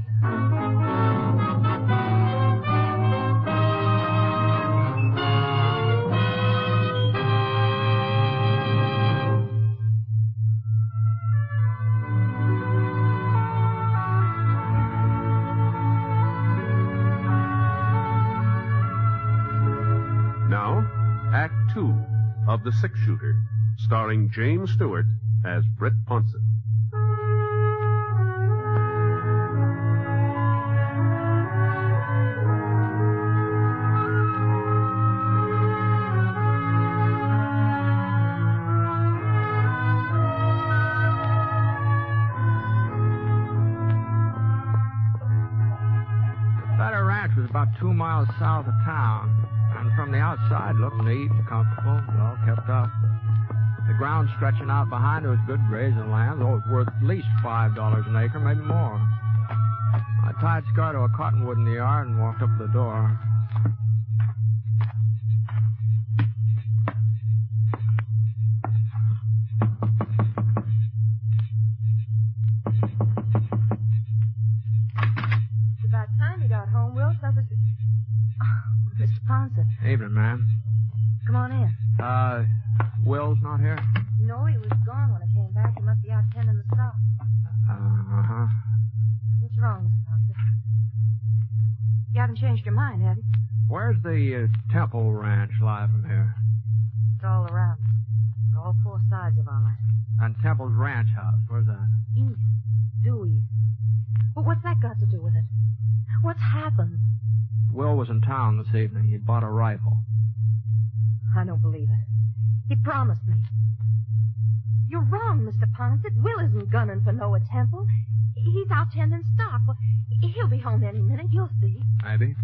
Now, Act 2 of The Six Shooter, starring James Stewart as Britt Ponset. Fetter Ranch was about 2 miles south of town, and from the outside looked neat and comfortable, well kept up. The ground stretching out behind it was good grazing land, though it was worth at least $5 an acre, maybe more. I tied Scar to a cottonwood in the yard and walked up to the door. It's about time you got home, Will. Supper's... Oh, Mr. Ponset. Evening, ma'am. Come on in. Will's not here? No, he was gone when I came back. He must be out tending the stock. Uh-huh. What's wrong, Mr. Ponset? You haven't changed your mind, have you? Where's the Temple Ranch lie from here? It's all around us. On all four sides of our land. And Temple's ranch house, where's that? East. Due east. But what's that got to do with it? What's happened? Will was in town this evening. He bought a rifle. I don't believe it. He promised me. You're wrong, Mr. Ponset. Will isn't gunning for Noah Temple. He's out tending stock. Well, he'll be home any minute. You'll see. Maybe.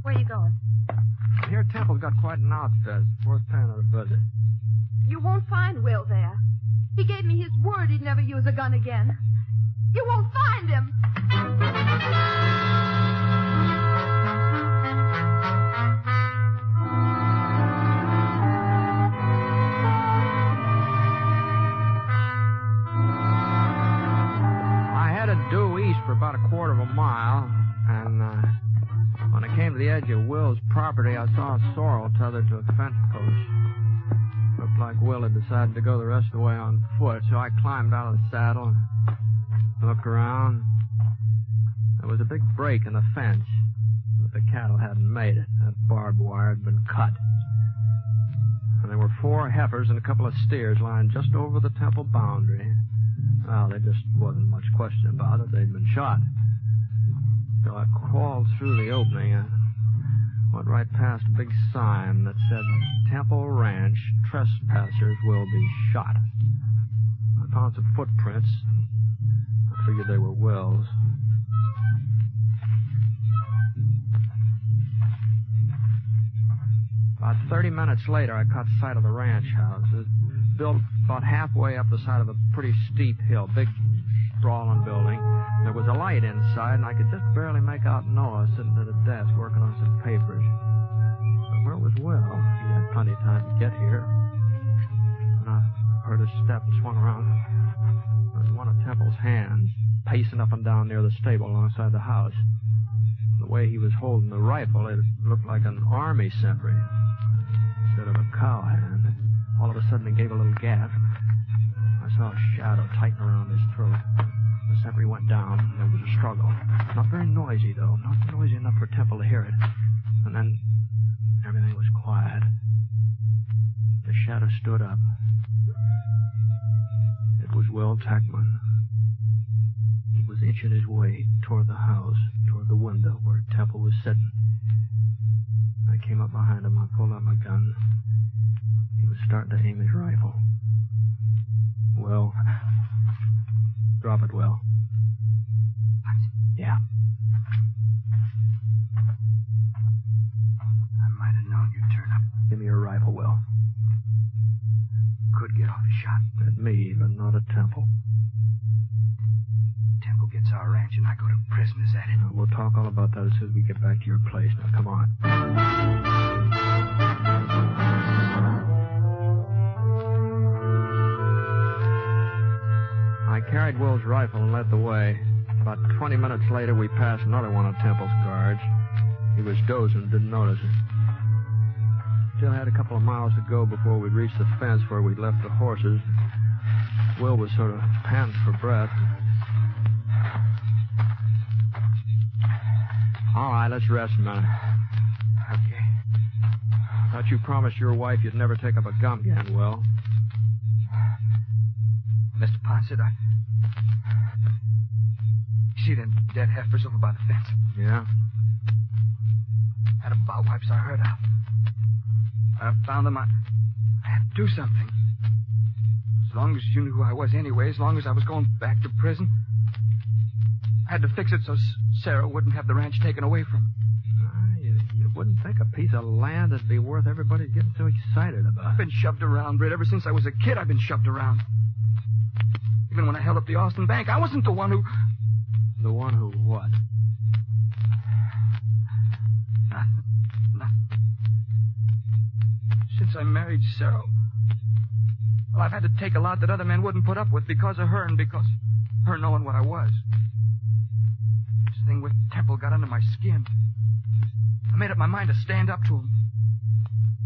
Where are you going? I hear Temple's got quite an outfit. Worth paying a visit. You won't find Will there. He gave me his word he'd never use a gun again. You won't find him. I headed due east for about a quarter of a mile, and when I came to the edge of Will's property, I saw a sorrel tethered to a fence post. Looked like Will had decided to go the rest of the way on foot, so I climbed out of the saddle and looked around. There was a big break in the fence, but the cattle hadn't made it. That barbed wire had been cut. And there were 4 heifers and a couple of steers lying just over the Temple boundary. Well, there just wasn't much question about it. They'd been shot. So I crawled through the opening and went right past a big sign that said, Temple Ranch, trespassers will be shot. I found some footprints. I figured they were Will's. About 30 minutes later, I caught sight of the ranch house. It was built about halfway up the side of a pretty steep hill, big, sprawling building. There was a light inside, and I could just barely make out Noah sitting at a desk working on some papers. But where was Will? He had plenty of time to get here. When I heard his step and swung around, there was one of Temple's hands pacing up and down near the stable alongside the house. The way he was holding the rifle, it looked like an army sentry instead of a cowhand. All of a sudden, he gave a little gasp. I saw a shadow tighten around his throat. The sentry went down, and there was a struggle. Not very noisy, though. Not noisy enough for Temple to hear it. And then everything was quiet. The shadow stood up. It was Will Tackman. He was inching his way toward the house, toward the window where Temple was sitting. I came up behind him. I pulled out my gun. He was starting to aim his rifle. Will. Drop it, Will. Yeah. I might have known you'd turn up. Give me your rifle, Will. Could get off a shot. At me, but not at Temple. Temple gets our ranch and I go to prison, is that it? We'll talk all about that as soon as we get back to your place. Now, come on. I carried Will's rifle and led the way. About 20 minutes later, we passed another one of Temple's guards. He was dozing and didn't notice it. Still had a couple of miles to go before we'd reached the fence where we'd left the horses. Will was sort of panting for breath. All right, let's rest a minute. Okay. Thought you promised your wife you'd never take up a gun again, Will. Mr. Ponset, see them dead heifers over by the fence? Yeah? Had a bout wipes I heard of. I found them. I had to do something. As long as you knew who I was anyway, as long as I was going back to prison, I had to fix it so Sarah wouldn't have the ranch taken away from her. You wouldn't think a piece of land would be worth everybody getting so excited about. I've been shoved around, Britt. Ever since I was a kid, I've been shoved around. Even when I held up the Austin Bank, I wasn't the one who... The one who what? Nothing. Since I married Sarah, well, I've had to take a lot that other men wouldn't put up with because of her and because of her knowing what I was. This thing with Temple got under my skin. I made up my mind to stand up to him.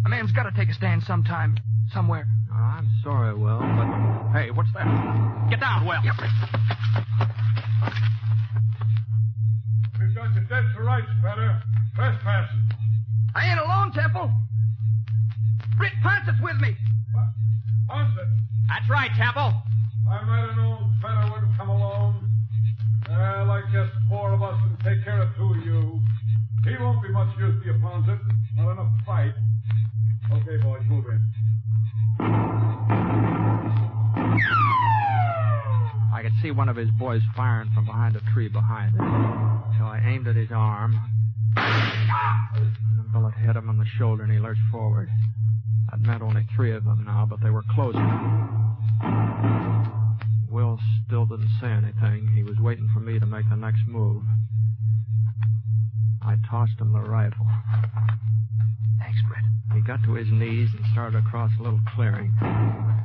A man's got to take a stand sometime, somewhere. Oh, I'm sorry, Will, but... Hey, what's that? Get down, Will. Yep. We've got you dead to rights, fella. Trespassing. I ain't alone, Temple. Britt Ponset's with me. Ponset? That's right, Temple. I might have known fella wouldn't come along. Well, I guess 4 of us can take care of 2 of you. He won't be much use to you, Ponset. Ponset. Not enough fight. Okay, boys, move in. I could see one of his boys firing from behind a tree behind him. So I aimed at his arm. And the bullet hit him on the shoulder, and he lurched forward. That meant only 3 of them now, but they were closing. Will still didn't say anything. He was waiting for me to make the next move. I tossed him the rifle. Thanks, Britt. He got to his knees and started across a little clearing.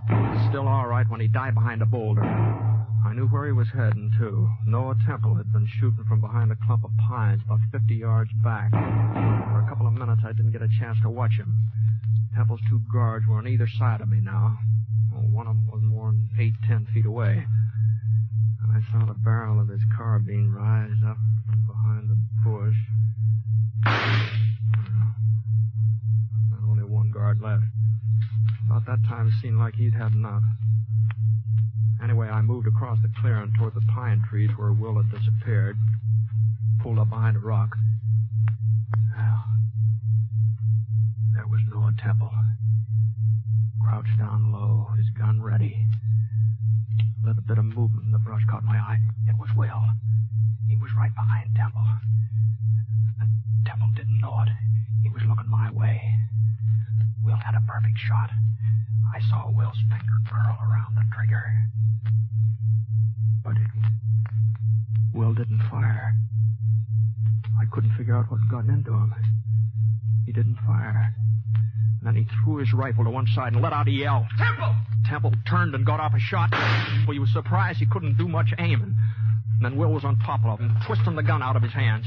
He was still all right when he died behind a boulder. I knew where he was heading, too. Noah Temple had been shooting from behind a clump of pines about 50 yards back. For a couple of minutes, I didn't get a chance to watch him. Temple's 2 guards were on either side of me now. One of them was more than 8-10 feet away. And I saw the barrel of his carbine rise up from behind the bush. Only 1 guard left. About that time, it seemed like he'd had enough. Anyway, I moved across the clearing toward the pine trees where Will had disappeared. Pulled up behind a rock. Well, there was Noah Temple. Crouched down low, his gun ready. A little bit of movement in the brush caught my eye. It was Will. He was right behind Temple. But Temple didn't know it. He was looking my way. Will had a perfect shot. I saw Will's finger curl around the trigger. But Will didn't fire. I couldn't figure out what had gotten into him. He didn't fire. And then he threw his rifle to one side and let out a yell. Temple! Temple turned and got off a shot. Well, he was surprised he couldn't do much aiming. And then Will was on top of him, twisting the gun out of his hands.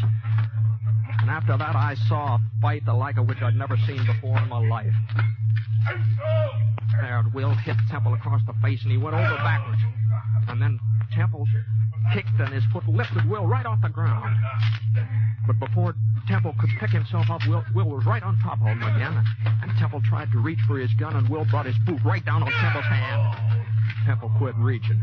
And after that, I saw a fight the like of which I'd never seen before in my life. There, Will hit Temple across the face, and he went over backwards. And then Temple kicked, and his foot lifted Will right off the ground. But before Temple could pick himself up, Will was right on top of him again. And Temple tried to reach for his gun, and Will brought his boot right down on Temple's hand. Temple quit reaching.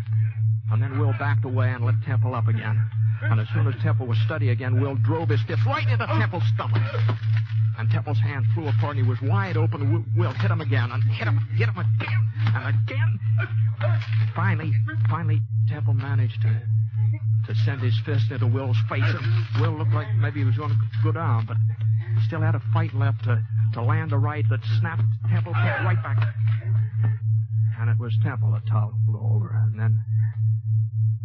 And then Will backed away and let Temple up again. And as soon as Temple was steady again, Will drove his fist right into Temple's stomach. And Temple's hand flew apart, and he was wide open. Will hit him again, and hit him again, and again. Finally, Temple managed to send his fist into Will's face. And Will looked like maybe he was going to go down, but he still had a fight left to land a right that snapped Temple's head right back. And it was Temple that toppled over, and then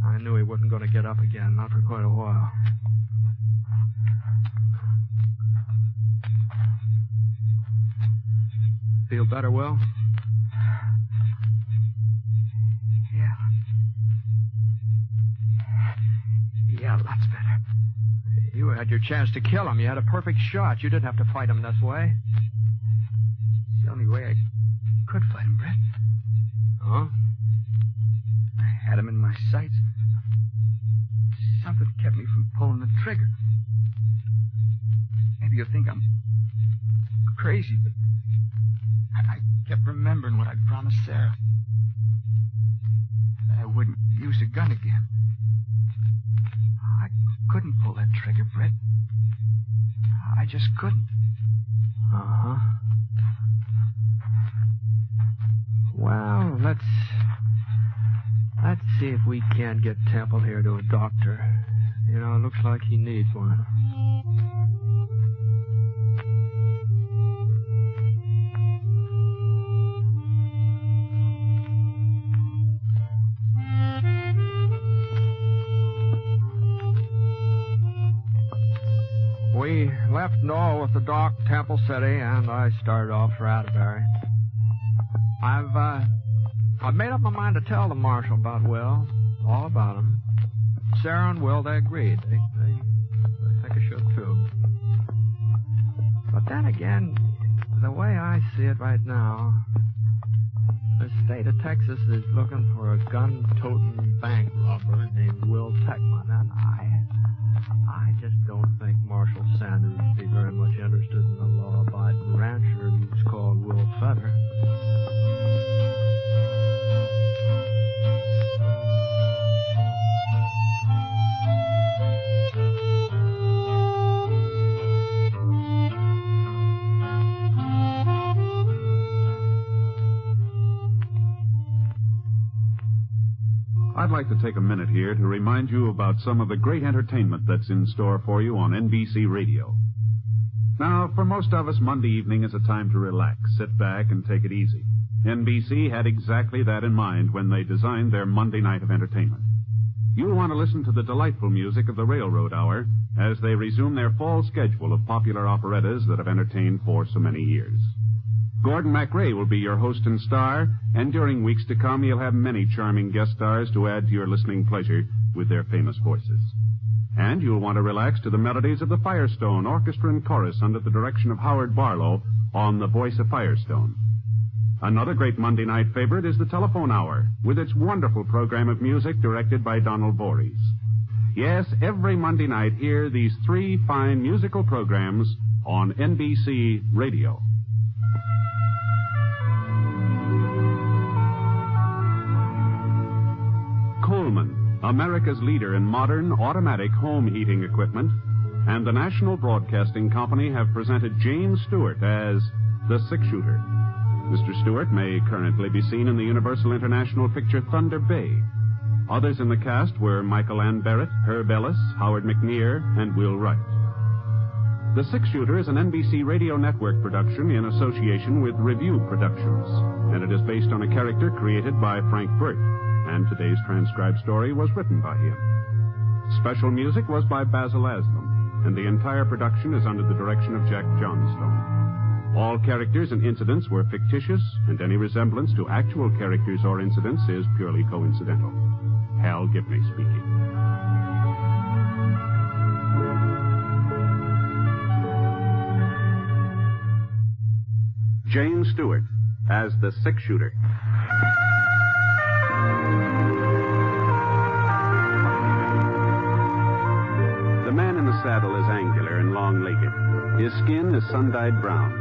I knew he wasn't going to get up again, not for quite a while. Feel better, Will? Yeah, lots better. You had your chance to kill him. You had a perfect shot. You didn't have to fight him this way. It's the only way I could fight him, Britt. Huh? I had him in my sights. Something kept me from pulling the trigger. Maybe you'll think I'm crazy, but I kept remembering what I'd promised Sarah. That I wouldn't use a gun again. I couldn't pull that trigger, Britt. I just couldn't. Uh-huh. Well, let's see if we can't get Temple here to a doctor. You know, it looks like he needs one. We left Noah with the doc, Temple City, and I started off for Atterbury. I've made up my mind to tell the marshal about Will, all about him. Sarah and Will, they agreed. They think I should, too. But then again, the way I see it right now, the state of Texas is looking for a gun-toting bank robber named Will Techman, and I just don't think Marshal Sanders would be very much interested in a law-abiding rancher who's called Will Feather. like to take a minute here to remind you about some of the great entertainment that's in store for you on NBC Radio. Now, for most of us, Monday evening is a time to relax, sit back, and take it easy. NBC had exactly that in mind when they designed their Monday night of entertainment. You'll want to listen to the delightful music of the Railroad Hour as they resume their fall schedule of popular operettas that have entertained for so many years. Gordon MacRae will be your host and star, and during weeks to come, you'll have many charming guest stars to add to your listening pleasure with their famous voices. And you'll want to relax to the melodies of the Firestone Orchestra and Chorus under the direction of Howard Barlow on The Voice of Firestone. Another great Monday night favorite is the Telephone Hour, with its wonderful program of music directed by Donald Voorhees. Yes, every Monday night, hear these three fine musical programs on NBC Radio. Coleman, America's leader in modern automatic home heating equipment, and the National Broadcasting Company have presented James Stewart as the Six-Shooter. Mr. Stewart may currently be seen in the Universal International picture Thunder Bay. Others in the cast were Michael Ann Barrett, Herb Ellis, Howard McNear, and Will Wright. The Six-Shooter is an NBC Radio Network production in association with Review Productions, and it is based on a character created by Frank Burt, and today's transcribed story was written by him. Special music was by Basil Aslam, and the entire production is under the direction of Jack Johnstone. All characters and incidents were fictitious, and any resemblance to actual characters or incidents is purely coincidental. Hal Gibney speaking. James Stewart as the Six-Shooter. The man in the saddle is angular and long-legged. His skin is sun-dyed brown.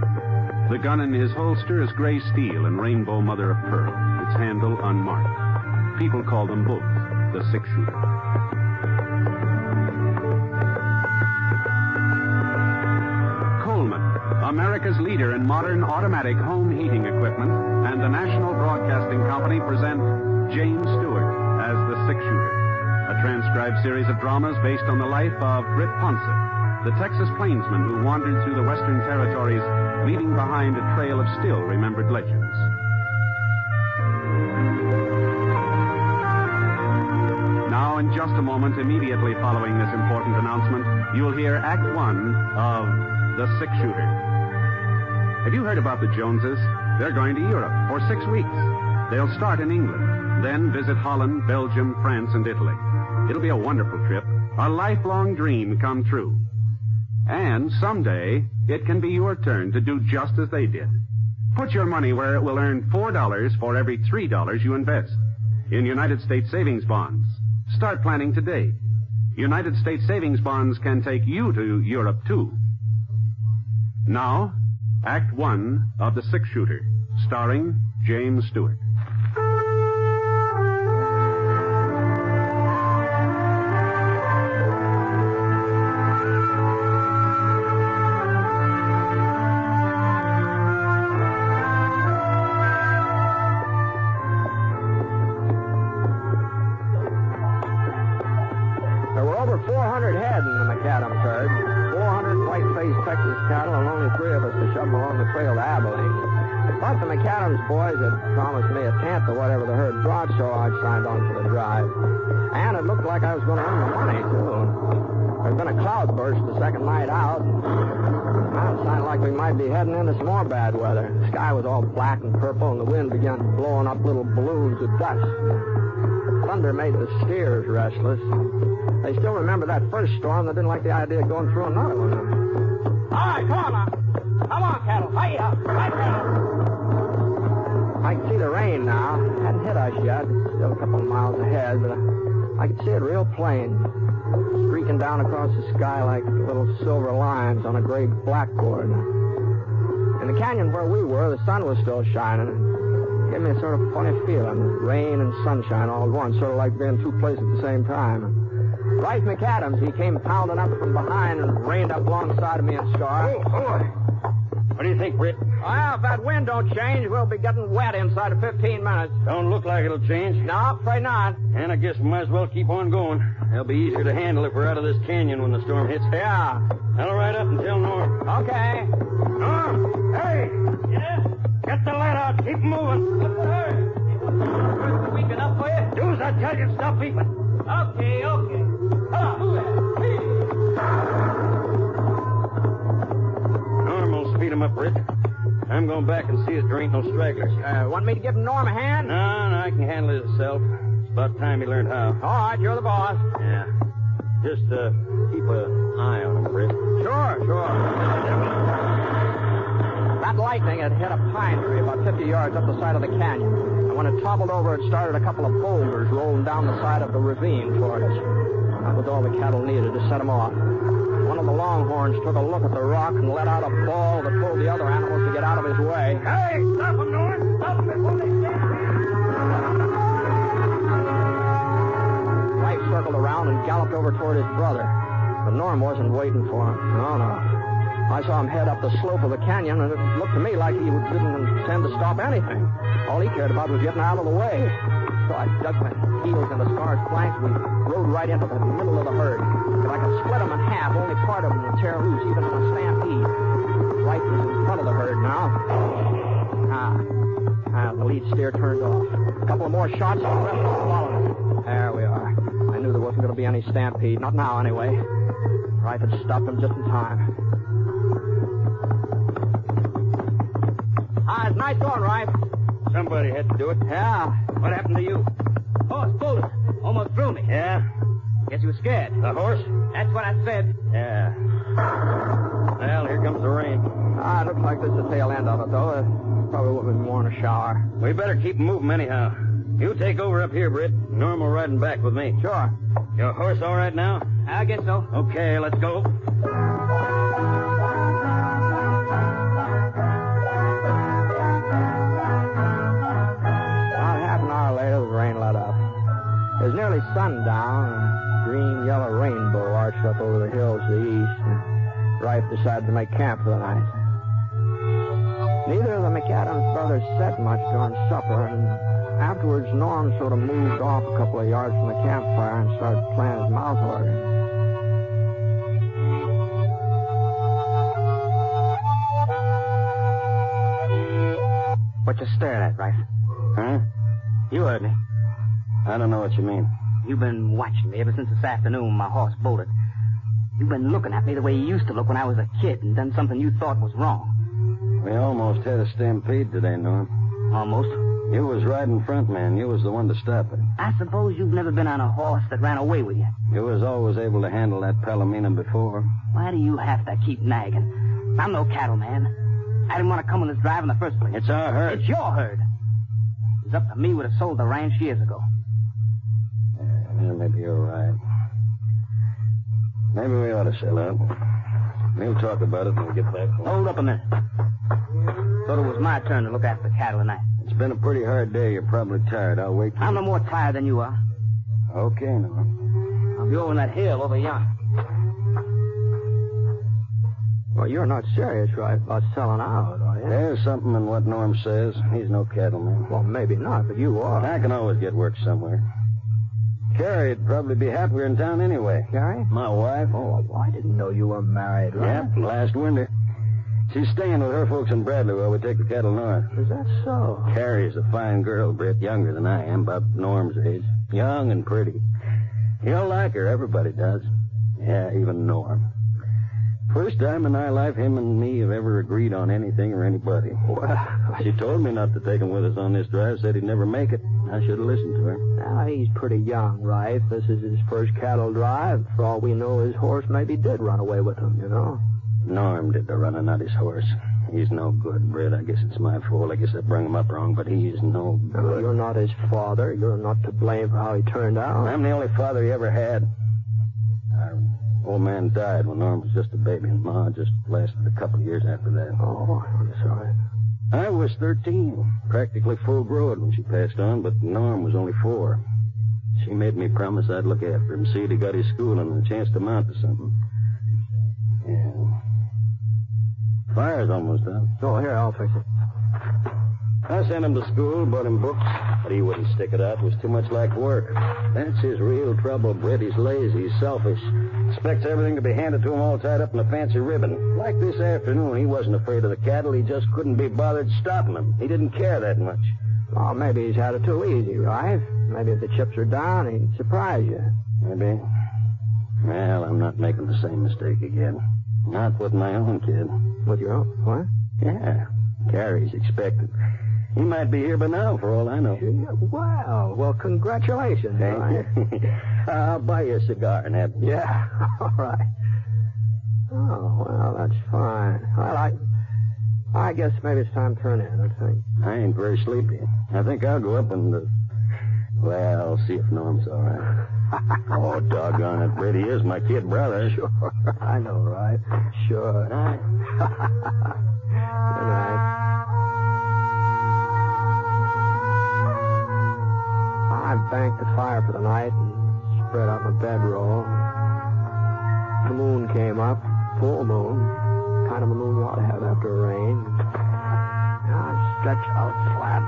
The gun in his holster is gray steel and rainbow mother of pearl, its handle unmarked. People call them both the Six-Shooter. Coleman, America's leader in modern automatic home heating equipment, and the National Broadcasting Company present James Stewart as the Six-Shooter, a transcribed series of dramas based on the life of Britt Ponset, the Texas plainsman who wandered through the Western Territories, leaving behind a trail of still-remembered legends. Now, in just a moment, immediately following this important announcement, you'll hear Act One of The Six-Shooter. Have you heard about the Joneses? They're going to Europe for 6 weeks. They'll start in England, then visit Holland, Belgium, France, and Italy. It'll be a wonderful trip, a lifelong dream come true. And someday, it can be your turn to do just as they did. Put your money where it will earn $4 for every $3 you invest in United States savings bonds. Start planning today. United States savings bonds can take you to Europe, too. Now, Act One of The Six-Shooter, starring James Stewart. There were over 400 head in the McAdams herd. 400 white-faced Texas cattle, and only 3 of us to shove them along the trail to Abilene. But the McAdams boys had promised me a tenth of whatever the herd brought, so I signed on for the drive. And it looked like I was going to earn the money, too. There'd been a cloudburst the second night out. Well, it sounded like we might be heading into some more bad weather. The sky was all black and purple, and the wind began blowing up little balloons of dust. Thunder made the steers restless. They still remember that first storm. They didn't like the idea of going through another one. All right, come on now. Come on, cattle. Hi-ya. Hi, cattle. I could see the rain now. It hadn't hit us yet. It's still a couple of miles ahead, but I could see it real plain. Streaking down across the sky like little silver lines on a gray blackboard. In the canyon where we were, the sun was still shining. It gave me a sort of funny feeling. Rain and sunshine all at once, sort of like being 2 places at the same time. Wright McAdams, he came pounding up from behind and reined up alongside of me and Scar. Oh, boy. What do you think, Britt? Well, if that wind don't change, we'll be getting wet inside of 15 minutes. Don't look like it'll change. No, afraid not. And I guess we might as well keep on going. It'll be easier to handle if we're out of this canyon when the storm hits. Yeah. I'll ride up and tell Norm. Okay. Norm! Hey! Yeah? Get the lead out. Keep moving. Yes, sir. Weak enough for you? Do as I tell you. Stop beeping. Okay. Come on, move it. Norm will speed him up, Britt. I'm going back and see that there ain't no stragglers. Want me to give Norm a hand? No, I can handle it myself. It's about time he learned how. All right, you're the boss. Yeah. Just keep an eye on him, Britt. Sure. That lightning had hit a pine tree about 50 yards up the side of the canyon. And when it toppled over, it started a couple of boulders rolling down the side of the ravine toward us. That was all the cattle needed to set them off. One of the longhorns took a look at the rock and let out a bawl that told the other animals to get out of his way. Hey, stop him, Norm! Stop him before they stand. Life circled around and galloped over toward his brother. But Norm wasn't waiting for him. No. I saw him head up the slope of the canyon, and it looked to me like he didn't intend to stop anything. All he cared about was getting out of the way. So I dug my heels into Scar's flanks. We rode right into the middle of the herd. If I could split them in half, only part of them would tear loose, even in a stampede. Right was in front of the herd now. The lead steer turned off. A couple of more shots, and the rest will follow it. There we are. I knew there wasn't going to be any stampede. Not now, anyway. Right had stopped him just in time. It's nice going, Rife. Somebody had to do it. Yeah. What happened to you? Horse bolted. Almost threw me. Yeah? Guess you were scared. The horse? That's what I said. Yeah. Well, here comes the rain. It looks like this is the tail end of it, though. Probably would have been more in a shower. We better keep moving anyhow. You take over up here, Britt. Norm will riding back with me. Sure. Your horse all right now? I guess so. Okay, let's go. About half an hour later, the rain let up. It was nearly sundown, and a green-yellow rainbow arched up over the hills to the east, and Rife decided to make camp for the night. Neither of the McAdams brothers said much during supper, and afterwards Norm sort of moved off a couple of yards from the campfire and started playing his mouth organ. What you staring at, Rife? Huh? You heard me. I don't know what you mean. You've been watching me ever since this afternoon when my horse bolted. You've been looking at me the way you used to look when I was a kid and done something you thought was wrong. We almost had a stampede today, Norm. Almost? You was riding front, man. You was the one to stop it. I suppose you've never been on a horse that ran away with you. You was always able to handle that Palomino before. Why do you have to keep nagging? I'm no cattleman. I didn't want to come on this drive in the first place. It's our herd. It's your herd. It was up to me, would have sold the ranch years ago. Yeah, maybe you're right. Maybe we ought to sell out. We'll talk about it when we get back home. Hold up a minute. Thought it was my turn to look after the cattle tonight. It's been a pretty hard day. You're probably tired. I'll wait till... I'm no more tired than you are. Okay, Norm. I'll be over on that hill over yonder. Well, you're not serious, right, about selling out, are you? There's something in what Norm says. He's no cattleman. Well, maybe not, but you are. I can always get work somewhere. Carrie'd probably be happier in town anyway. Carrie? My wife. Oh, well, I didn't know you were married, right? Yep, last winter. She's staying with her folks in Bradley while we take the cattle north. Is that so? Carrie's a fine girl, Britt, younger than I am, about Norm's age. Young and pretty. You'll like her, everybody does. Yeah, even Norm. First time in our life him and me have ever agreed on anything or anybody. Well, she told me not to take him with us on this drive, said he'd never make it. I should have listened to her. Now, he's pretty young, Rife. This is his first cattle drive. For all we know, his horse maybe did run away with him, you know. Norm did the running, not his horse. He's no good, Britt. I guess it's my fault. I guess I brung him up wrong, but he's no good. No, you're not his father. You're not to blame for how he turned out. I'm the only father he ever had. Our old man died when Norm was just a baby, and Ma just lasted a couple of years after that. Oh, I'm sorry. I was 13, practically full-grown when she passed on, but Norm was only 4. She made me promise I'd look after him, see that he got his schooling and a chance to mount to something. Yeah. Fire's almost out. Oh, here, I'll fix it. I sent him to school, bought him books, but he wouldn't stick it out. It was too much like work. That's his real trouble, Britt. He's lazy, he's selfish. Expects everything to be handed to him all tied up in a fancy ribbon. Like this afternoon, he wasn't afraid of the cattle. He just couldn't be bothered stopping them. He didn't care that much. Oh, maybe he's had it too easy, right? Maybe if the chips are down, he'd surprise you. Maybe. Well, I'm not making the same mistake again. Not with my own kid. With your own? What? Yeah. Carrie's expected. He might be here by now, for all I know. Wow. Well, congratulations. Thank you. I'll buy you a cigar and have... Yeah, all right. Oh, well, that's fine. Well, I guess maybe it's time to turn in, I think. I ain't very sleepy. I think I'll go up and... Well, see if Norm's all right. Oh, doggone it, Britt. He is my kid brother. Sure. I know, right? Sure. Good night. Good night. I banked the fire for the night and spread out my bedroll. The moon came up, full moon, kind of a moon you ought to have after a rain. I stretched out flat.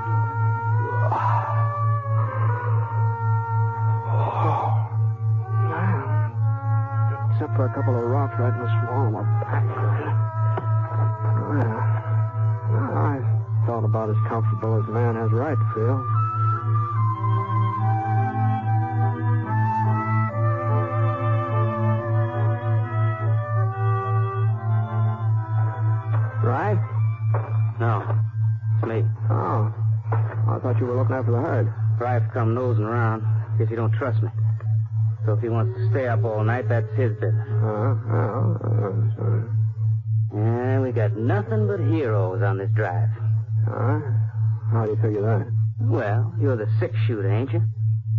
Except for a couple of rocks right in the small of my back. Well, I felt about as comfortable as a man has a right to feel. Right? No, it's me. Oh. I thought you were looking after the herd. Rife's come nosing around. Guess he don't trust me. So if he wants to stay up all night, that's his business. Yeah, we got nothing but heroes on this drive. How do you figure that? Well, you're the six-shooter, ain't you?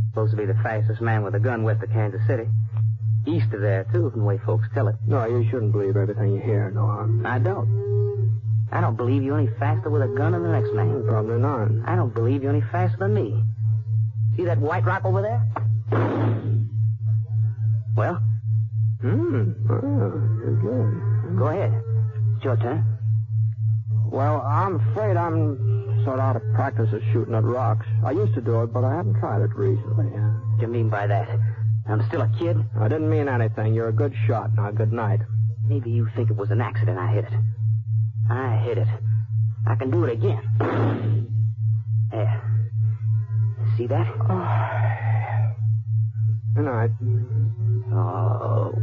Supposed to be the fastest man with a gun west of Kansas City. East of there, too, from the way folks tell it. No, you shouldn't believe everything you hear, Norm. I don't. I don't believe you're any faster with a gun than the next man. Probably not. I don't believe you're any faster than me. See that white rock over there? Well? You're good. Go ahead. It's your turn. Well, I'm afraid I'm sort of out of practice at shooting at rocks. I used to do it, but I haven't tried it recently. What do you mean by that? I'm still a kid? I didn't mean anything. You're a good shot. Now, good night. Maybe you think it was an accident I hit it. I hit it. I can do it again. There. See that? Good night. Oh.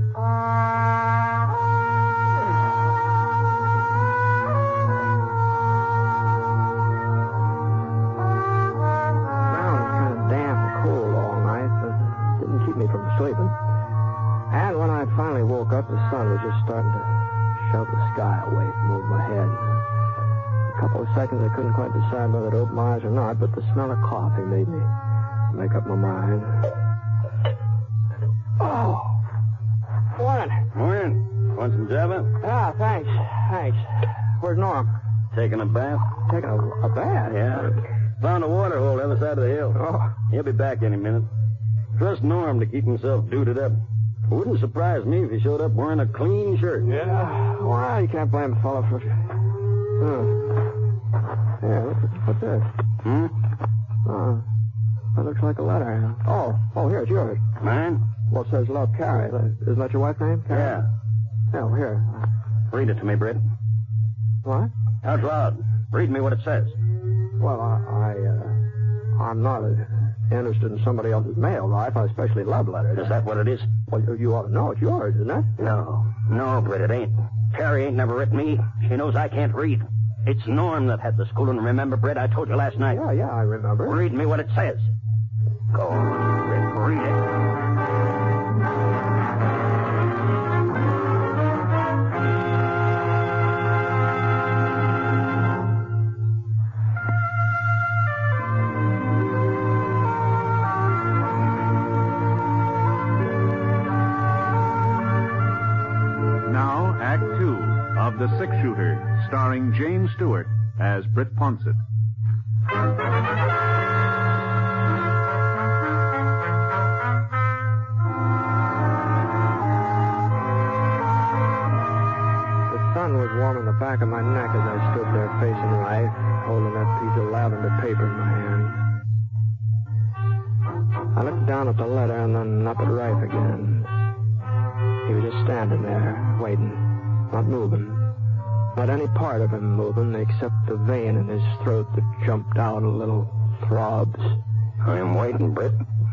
Sleeping. And when I finally woke up, the sun was just starting to shove the sky away from over my head. A couple of seconds, I couldn't quite decide whether to open my eyes or not, but the smell of coffee made me make up my mind. Oh! Morning. Want some Java? Ah, thanks. Where's Norm? Taking a bath? Taking a bath? Yeah. Found a water hole the other side of the hill. Oh. He'll be back any minute. Trust Norm to keep himself duded up. It wouldn't surprise me if he showed up wearing a clean shirt. Yeah. Well, you can't blame a fellow for... Yeah, what's this? That looks like a letter. Oh, here, it's yours. Mine? Well, it says Love, Carrie. Isn't that your wife's name? Carrie? Yeah. Yeah, well, here. Read it to me, Britt. What? Out loud. Read me what it says. Well, I'm not interested in somebody else's mail, Ralph. I especially love letters. Is that what it is? Well, you ought to know. It's yours, isn't it? No, Britt, it ain't. Carrie ain't never written me. She knows I can't read. It's Norm that had the schooling. Remember, Britt, I told you last night. Yeah, I remember. Read me what it says. Go on, Britt, read it. The Six-Shooter, starring James Stewart as Britt Ponset. The sun was warming the back of my neck as I stood there facing Rife, holding that piece of lavender paper in my hand. I looked down at the letter and then up at Rife again. He was just standing there, waiting, not moving. Not any part of him moving except the vein in his throat that jumped out a little throbs. I am waiting, Britt.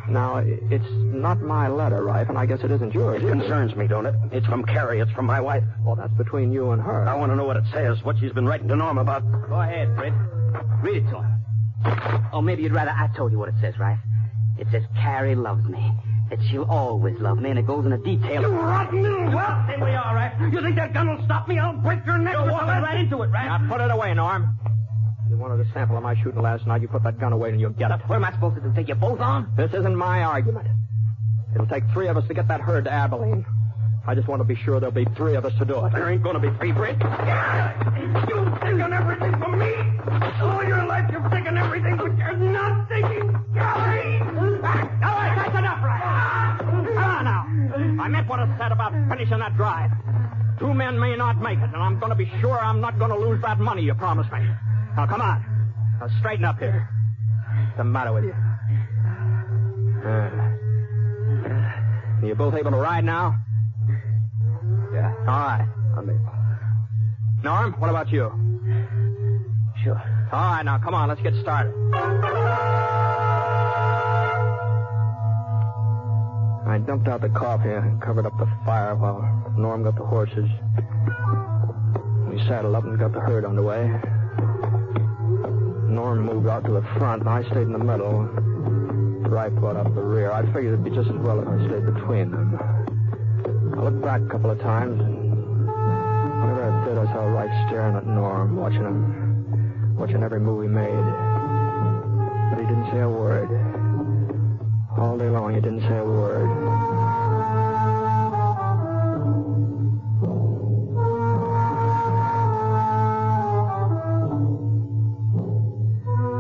Now, it's not my letter, Rife, and I guess it isn't yours. It concerns me, don't it? It's from Carrie. It's from my wife. Well, that's between you and her. I want to know what it says, what she's been writing to Norm about. Go ahead, Britt. Read it to him. Oh, maybe you'd rather I told you what it says, Rife. It says, Carrie loves me. That she'll always love me, and it goes into detail. You rotten little whelp! Then we are, Rife. You think that gun will stop me? I'll break your neck. You're walking right into it, Rife. Now, put it away, Norm. You wanted a sample of my shooting last night. You put that gun away and you'll get it. What am I supposed to do, take you both on? This isn't my argument. It'll take 3 of us to get that herd to Abilene. I just want to be sure there'll be 3 of us to do it. There ain't going to be 3, Britt. You've taken everything from me. All your life you've taken everything, but you're not taking Carrie. All right, that's enough, Rife. Come on now. I meant what I said about finishing that drive. 2 men may not make it, and I'm going to be sure I'm not going to lose that money you promised me. Now, come on. Now, straighten up here. What's the matter with you? You both able to ride now? Yeah. All right. I'm able. Norm, what about you? Sure. All right, now, come on. Let's get started. I dumped out the coffee and covered up the fire while Norm got the horses. We saddled up and got the herd underway. Norm moved out to the front, and I stayed in the middle. Rife brought up the rear. I figured it'd be just as well if I stayed between them. I looked back a couple of times, and whenever I did, I saw Rife staring at Norm, watching every move he made. But he didn't say a word. All day long, he didn't say a word.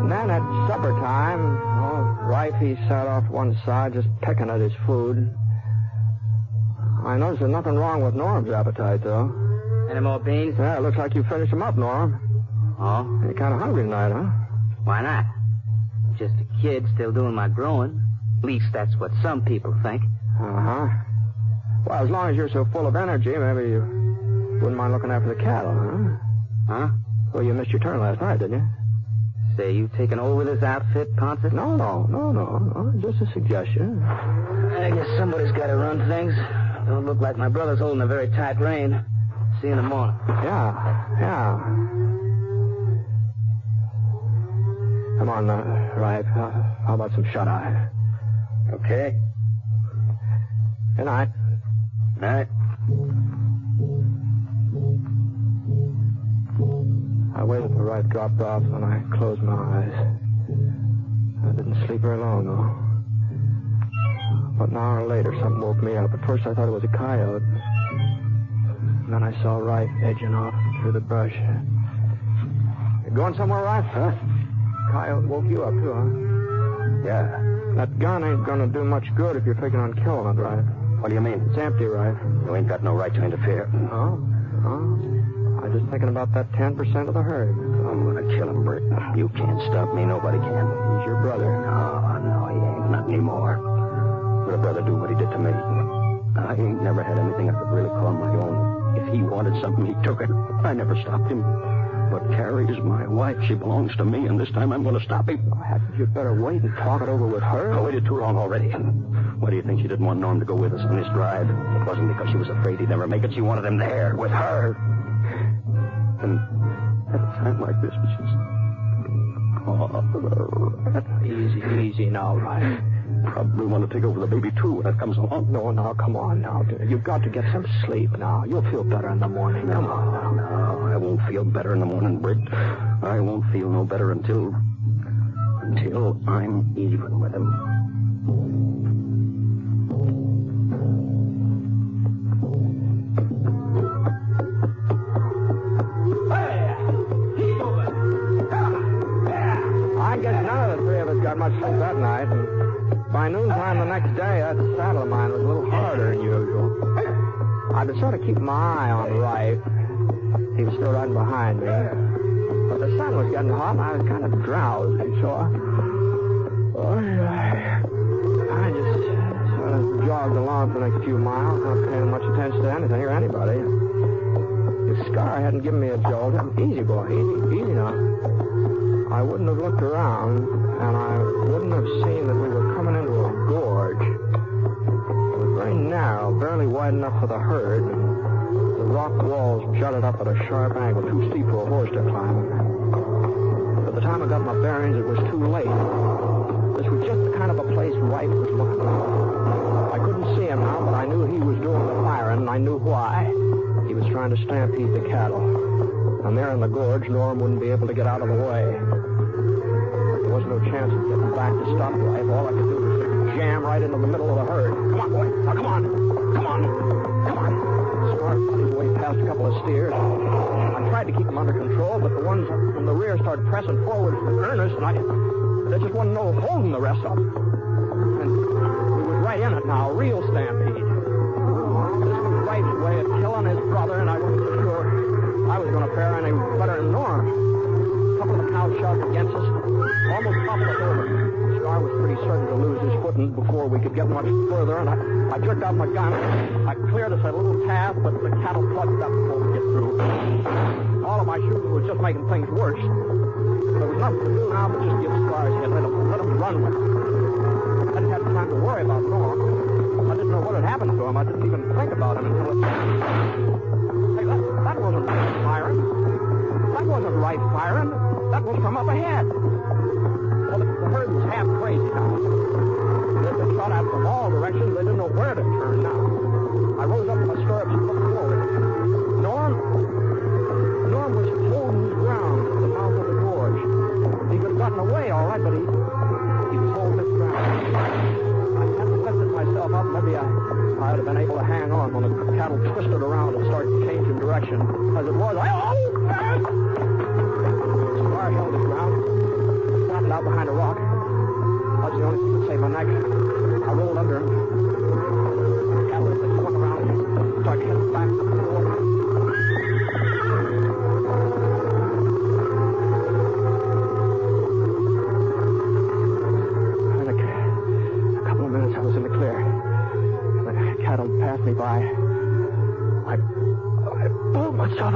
And then at supper time, Rife, he sat off one side just pecking at his food. I noticed there's nothing wrong with Norm's appetite, though. Any more beans? Yeah, it looks like you finished them up, Norm. Oh? You're kind of hungry tonight, huh? Why not? Just a kid still doing my growing. At least that's what some people think. Uh-huh. Well, as long as you're so full of energy, maybe you wouldn't mind looking after the cattle, huh? Huh? Well, you missed your turn last night, didn't you? Say, you taking over this outfit, Ponset? No. Just a suggestion. I guess somebody's got to run things. Don't look like my brother's holding a very tight rein. See you in the morning. Yeah. Come on, Rife. How about some shut-eye? Okay. Good night. Night. I waited till Rife dropped off, and I closed my eyes. I didn't sleep very long, though. But an hour later, something woke me up. At first, I thought it was a coyote. And then I saw Rife edging off through the brush. You going somewhere, Rife? Huh? Coyote woke you up, too, huh? Yeah. That gun ain't gonna do much good if you're figuring on killing it, Rife. What do you mean? It's empty, Rife. You ain't got no right to interfere. Oh? I'm just thinking about that 10% of the herd. I'm gonna kill him, Britt. You can't stop me. Nobody can. He's your brother. No, he ain't. Not anymore. Would a brother do what he did to me? I ain't never had anything I could really call my own. If he wanted something, he took it. I never stopped him. But Carrie's my wife. She belongs to me, and this time I'm going to stop him. You'd better wait and talk it over with her. I waited too long already. Why do you think she didn't want Norm to go with us on this drive? It wasn't because she was afraid he'd never make it. She wanted him there, with her. And at a time like this, she's... Easy now, Rife. Probably want to take over the baby, too, when it comes along. No, come on now. You've got to get some sleep now. You'll feel better in the morning. Come on now. No, I won't feel better in the morning, Britt. I won't feel no better until I'm even with him. I guess none of the 3 of us got much sleep that night. And by noontime the next day, that saddle of mine was a little harder than usual. I've been sort of keeping my eye on Rife. He was still riding behind me. But the sun was getting hot, and I was kind of drowsy, so I just sort of jogged along for the next few miles, not paying much attention to anything or anybody. The scar hadn't given me a jolt. Easy, boy, easy now. I wouldn't have looked around, and I wouldn't have seen that we were coming into a gorge. It was very narrow, barely wide enough for the herd, and the rock walls jutted up at a sharp angle, too steep for a horse to climb. By the time I got my bearings, it was too late. This was just the kind of a place Wright was looking for. I couldn't see him now, but I knew he was doing the firing, and I knew why. He was trying to stampede the cattle. And there in the gorge, Norm wouldn't be able to get out of the way. There was no chance of getting back to stop Wright. All I could do was jam right into the middle of the herd. Come on, boy. Now, come on. Come on. Come on. Scar fought his way past a couple of steers. I tried to keep them under control, but the ones from the rear started pressing forward in earnest, and there just wasn't no holding the rest of them. And we was right in it now, a real stampede. This was Wright's way of killing his brother, and I wasn't so sure I was going to fare any better than Norm. A couple of the cows shoved against us, almost toppled us over. Scar was pretty certain to lose his footing before we could get much further, and I jerked out my gun. I cleared us a little path, but the cattle plugged up before we get through. All of my shooting was just making things worse. There was nothing to do now but just give Scar's head, let him run with it. I didn't have time to worry about Norm. I didn't know what had happened to him. I didn't even think about him until it... Hey, that wasn't Wright firing. That wasn't Wright firing. That was from up ahead. Well, the herd was half crazy now. They shot at from all directions. They didn't know where to turn now. I rose up in my stirrups and looked forward. Norm was holding his ground at the mouth of the gorge. He could have gotten away, all right, but he was holding his ground. I hadn't lifted myself up. Maybe I'd have been able to hang on when the cattle twisted around and started changing direction. As it was, Scar held his ground, started out behind a rock. That was the only thing that saved my neck. I rolled under him. The cattle swung around and started heading back to the water. Passed me by. I pulled myself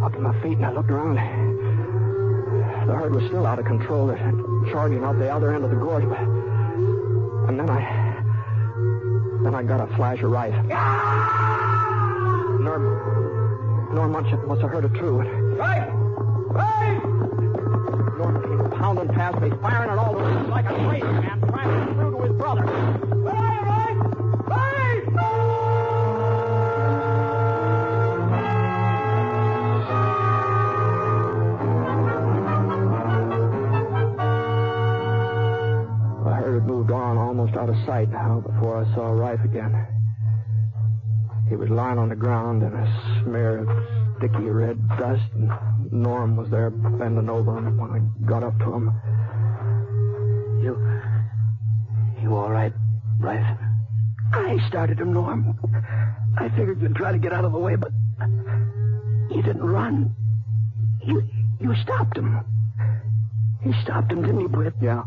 up to my feet, and I looked around. The herd was still out of control. They're charging out the other end of the gorge. And then I got a flash of Wright. Norm must have heard it too. Right! Norm came pounding past me, firing at all the way like a crazy man, trying to get through to his brother. Out of sight now before I saw Rife again. He was lying on the ground in a smear of sticky red dust, and Norm was there bending over him when I got up to him. You all right, Rife? I started him, Norm. I figured you'd try to get out of the way, but you didn't run. You stopped him. He stopped him, didn't he, Britt? Yeah.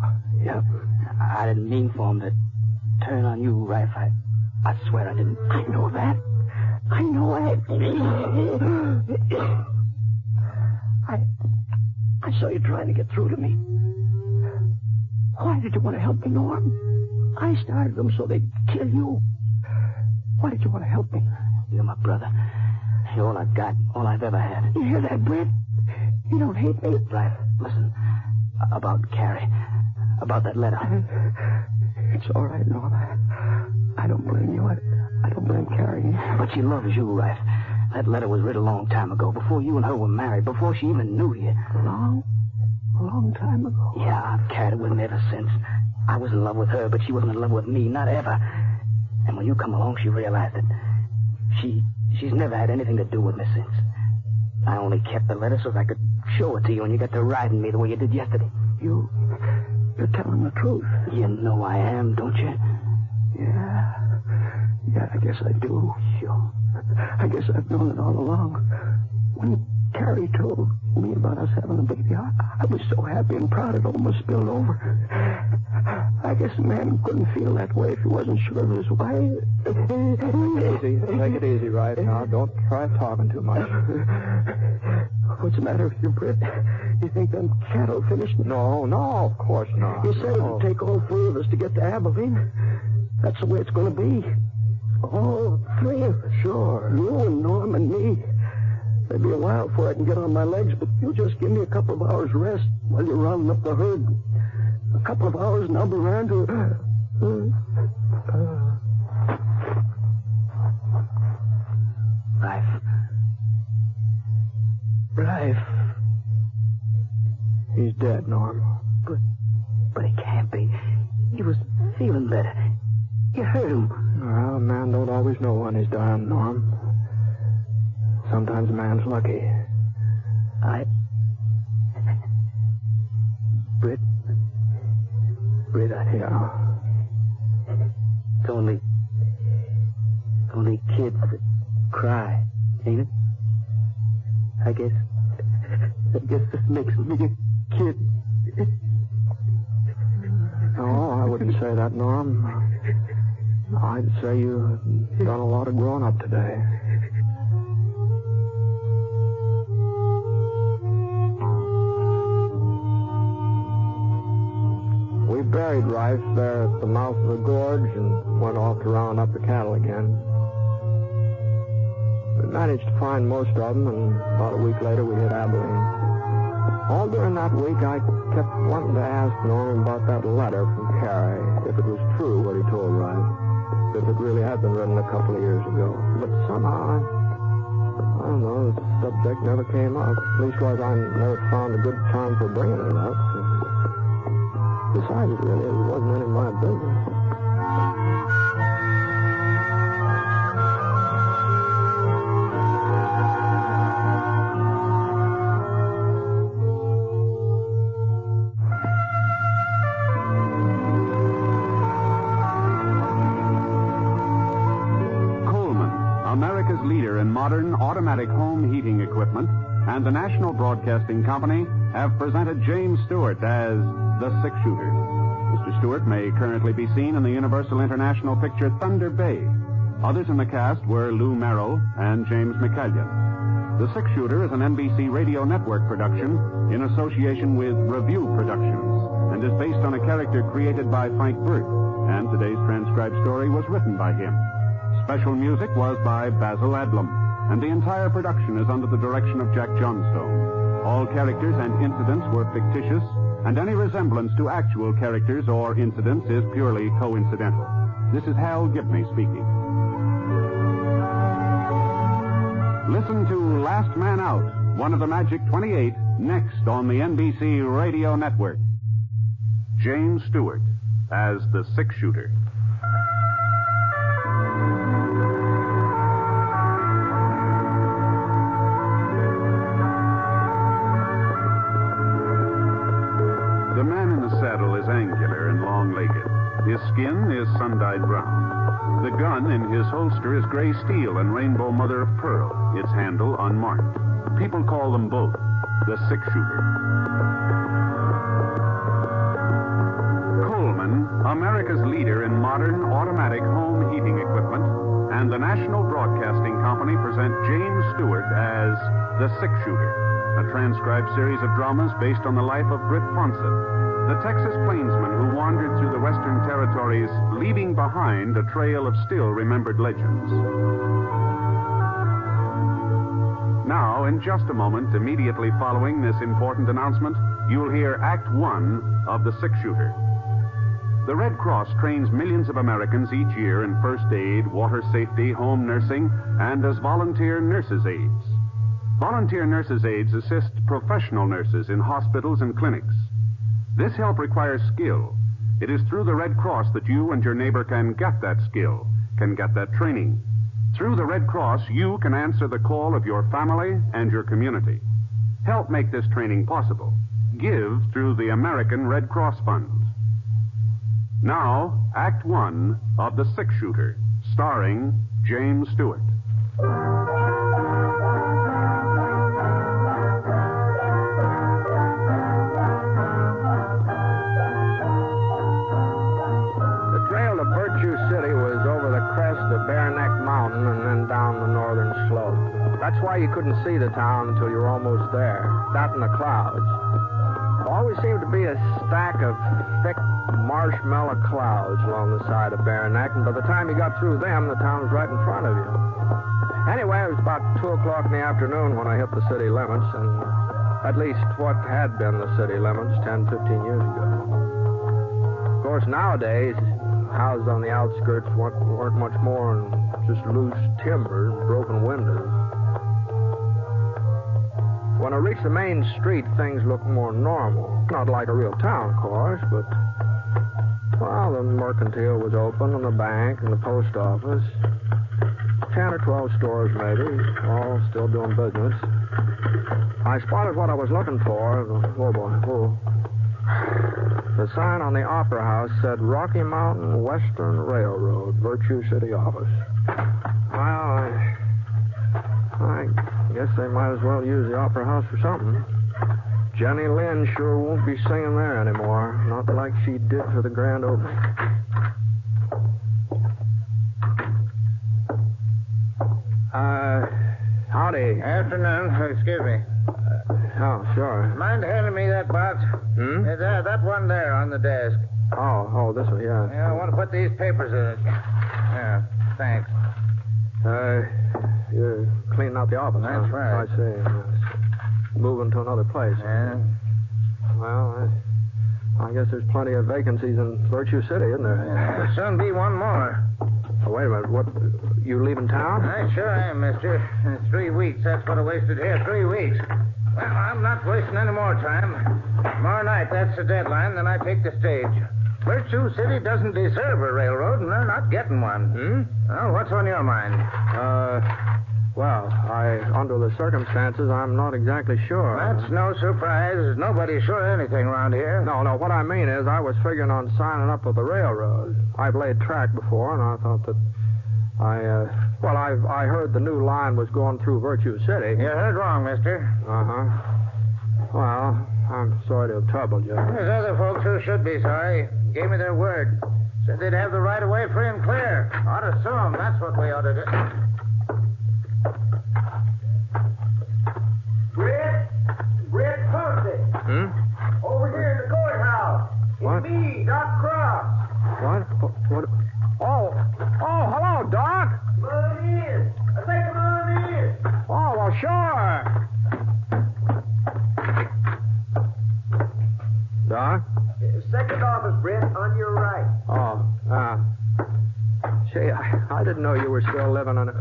I didn't mean for him to turn on you, Rife. I swear I didn't. I know that. I know it. I saw you trying to get through to me. Why did you want to help me, Norm? I started them so they'd kill you. Why did you want to help me? You're my brother. You're all I got, all I've ever had. You hear that, Britt? You don't hate me. Rife, listen. About Carrie. About that letter. It's all right, Norm. I don't blame you. I don't blame Carrie. But she loves you, Rife. That letter was written a long time ago, before you and her were married, before she even knew you. A long time ago? Yeah, I've carried it with me ever since. I was in love with her, but she wasn't in love with me, not ever. And when you come along, she realized that she's never had anything to do with me since. I only kept the letter so I could show it to you when you got to riding me the way you did yesterday. You're telling the truth. You know I am, don't you? Yeah, I guess I do. Sure. I guess I've known it all along. When Carrie told me about us having a baby, I was so happy and proud it almost spilled over. I guess a man couldn't feel that way if he wasn't sure of his wife. Easy. Take it easy, right? Now, don't try talking too much. What's the matter with you, Britt? You think them cattle finished me? No, of course not. You said it'd take all three of us to get to Abilene. That's the way it's going to be. All three of us. Sure. You and Norm and me. It'll be a while before I can get on my legs, but you just give me a couple of hours rest while you're rounding up the herd. A couple of hours and I'll be around to... Life. He's dead, Norm. But it can't be. He was feeling better. You heard him. Well, a man don't always know when he's dying, Norm. Sometimes a man's lucky. Britt, Yeah. It's only kids that cry, ain't it? I guess this makes me a kid. No, I wouldn't say that, Norm. I'd say you've done a lot of growing up today. We buried Rife there at the mouth of the gorge and went off to round up the cattle again. We managed to find most of them, and about a week later we hit Abilene. All during that week, I kept wanting to ask Norm about that letter from Carrie, if it was true what he told Rife, if it really had been written a couple of years ago. But somehow, I don't know, the subject never came up. Leastwise, I never found a good time for bringing it up. Besides, really, it wasn't any of my business. America's leader in modern automatic home heating equipment, and the National Broadcasting Company have presented James Stewart as the six-shooter. Mr. Stewart may currently be seen in the Universal International picture Thunder Bay. Others in the cast were Lou Merrill and James McCallion. The Six-Shooter is an NBC Radio Network production in association with Review Productions and is based on a character created by Frank Burt, and today's transcribed story was written by him. Special music was by Basil Adlam, and the entire production is under the direction of Jack Johnstone. All characters and incidents were fictitious, and any resemblance to actual characters or incidents is purely coincidental. This is Hal Gibney speaking. Listen to Last Man Out, one of the Magic 28, next on the NBC Radio Network. James Stewart as the Six-Shooter. The man in the saddle is angular and long-legged. His skin is sun-dyed brown. The gun in his holster is gray steel and rainbow mother of pearl, its handle unmarked. People call them both the Six-Shooter. Coleman, America's leader in modern automatic home heating equipment, and the National Broadcasting Company present James Stewart as the Six-Shooter, a transcribed series of dramas based on the life of Britt Ponset, the Texas plainsman who wandered through the Western Territories, leaving behind a trail of still-remembered legends. Now, in just a moment, immediately following this important announcement, you'll hear Act One of The Six-Shooter. The Red Cross trains millions of Americans each year in first aid, water safety, home nursing, and as volunteer nurses' aides. Volunteer nurses' aides assist professional nurses in hospitals and clinics. This help requires skill. It is through the Red Cross that you and your neighbor can get that skill, can get that training. Through the Red Cross, you can answer the call of your family and your community. Help make this training possible. Give through the American Red Cross Fund. Now, Act One of The Six-Shooter, starring James Stewart. The trail to Virtue City was over the crest of Bare Neck Mountain and then down the northern slope. That's why you couldn't see the town until you were almost there. That and the clouds. There always seemed to be a stack of thick marshmallow clouds along the side of Bare Neck, and by the time you got through them, the town was right in front of you. Anyway, it was about 2 o'clock in the afternoon when I hit the city limits, and at least what had been the city limits 10, 15 years ago. Of course, nowadays, houses on the outskirts weren't much more than just loose timbers, broken windows. When I reached the main street, things looked more normal. Not like a real town, of course, but, well, the mercantile was open, and the bank, and the post office. 10 or 12 stores, maybe, all still doing business. I spotted what I was looking for. Oh, boy. Oh. The sign on the Opera House said Rocky Mountain Western Railroad, Virtue City office. Well, I guess they might as well use the Opera House for something. Jenny Lind sure won't be singing there anymore. Not like she did for the grand opening. Howdy. Afternoon. Excuse me. Oh, sure. Mind handing me that box? That one there on the desk. Oh, this one, yeah. Yeah, I want to put these papers in it. Yeah, thanks. You're cleaning out the office, That's huh? right. I see. Moving to another place. Yeah. Well, I guess there's plenty of vacancies in Virtue City, isn't there? There'll soon be one more. Oh, wait a minute. What? You leaving town? I sure am, mister. In 3 weeks. That's what I wasted here. 3 weeks. Well, I'm not wasting any more time. Tomorrow night, that's the deadline, then I take the stage. Virtue City doesn't deserve a railroad, and they're not getting one. Well, what's on your mind? Well, under the circumstances, I'm not exactly sure. That's no surprise. Nobody's sure of anything around here. No, what I mean is I was figuring on signing up with the railroad. I've laid track before, and I thought that I heard the new line was going through Virtue City. You heard wrong, mister. Uh-huh. Well, I'm sorry to have troubled you. There's other folks who should be sorry. Gave me their word. Said they'd have the right of way free and clear. Ought to sue 'em. That's what we ought to do. Britt Ponset. Over here in the courthouse. What? It's me, Doc Cross. What? Oh, hello, Doc. Come on in. I say come on in. Oh, well, sure. Doc? Second office, Britt, on your right. Oh, say, I didn't know you were still living on a...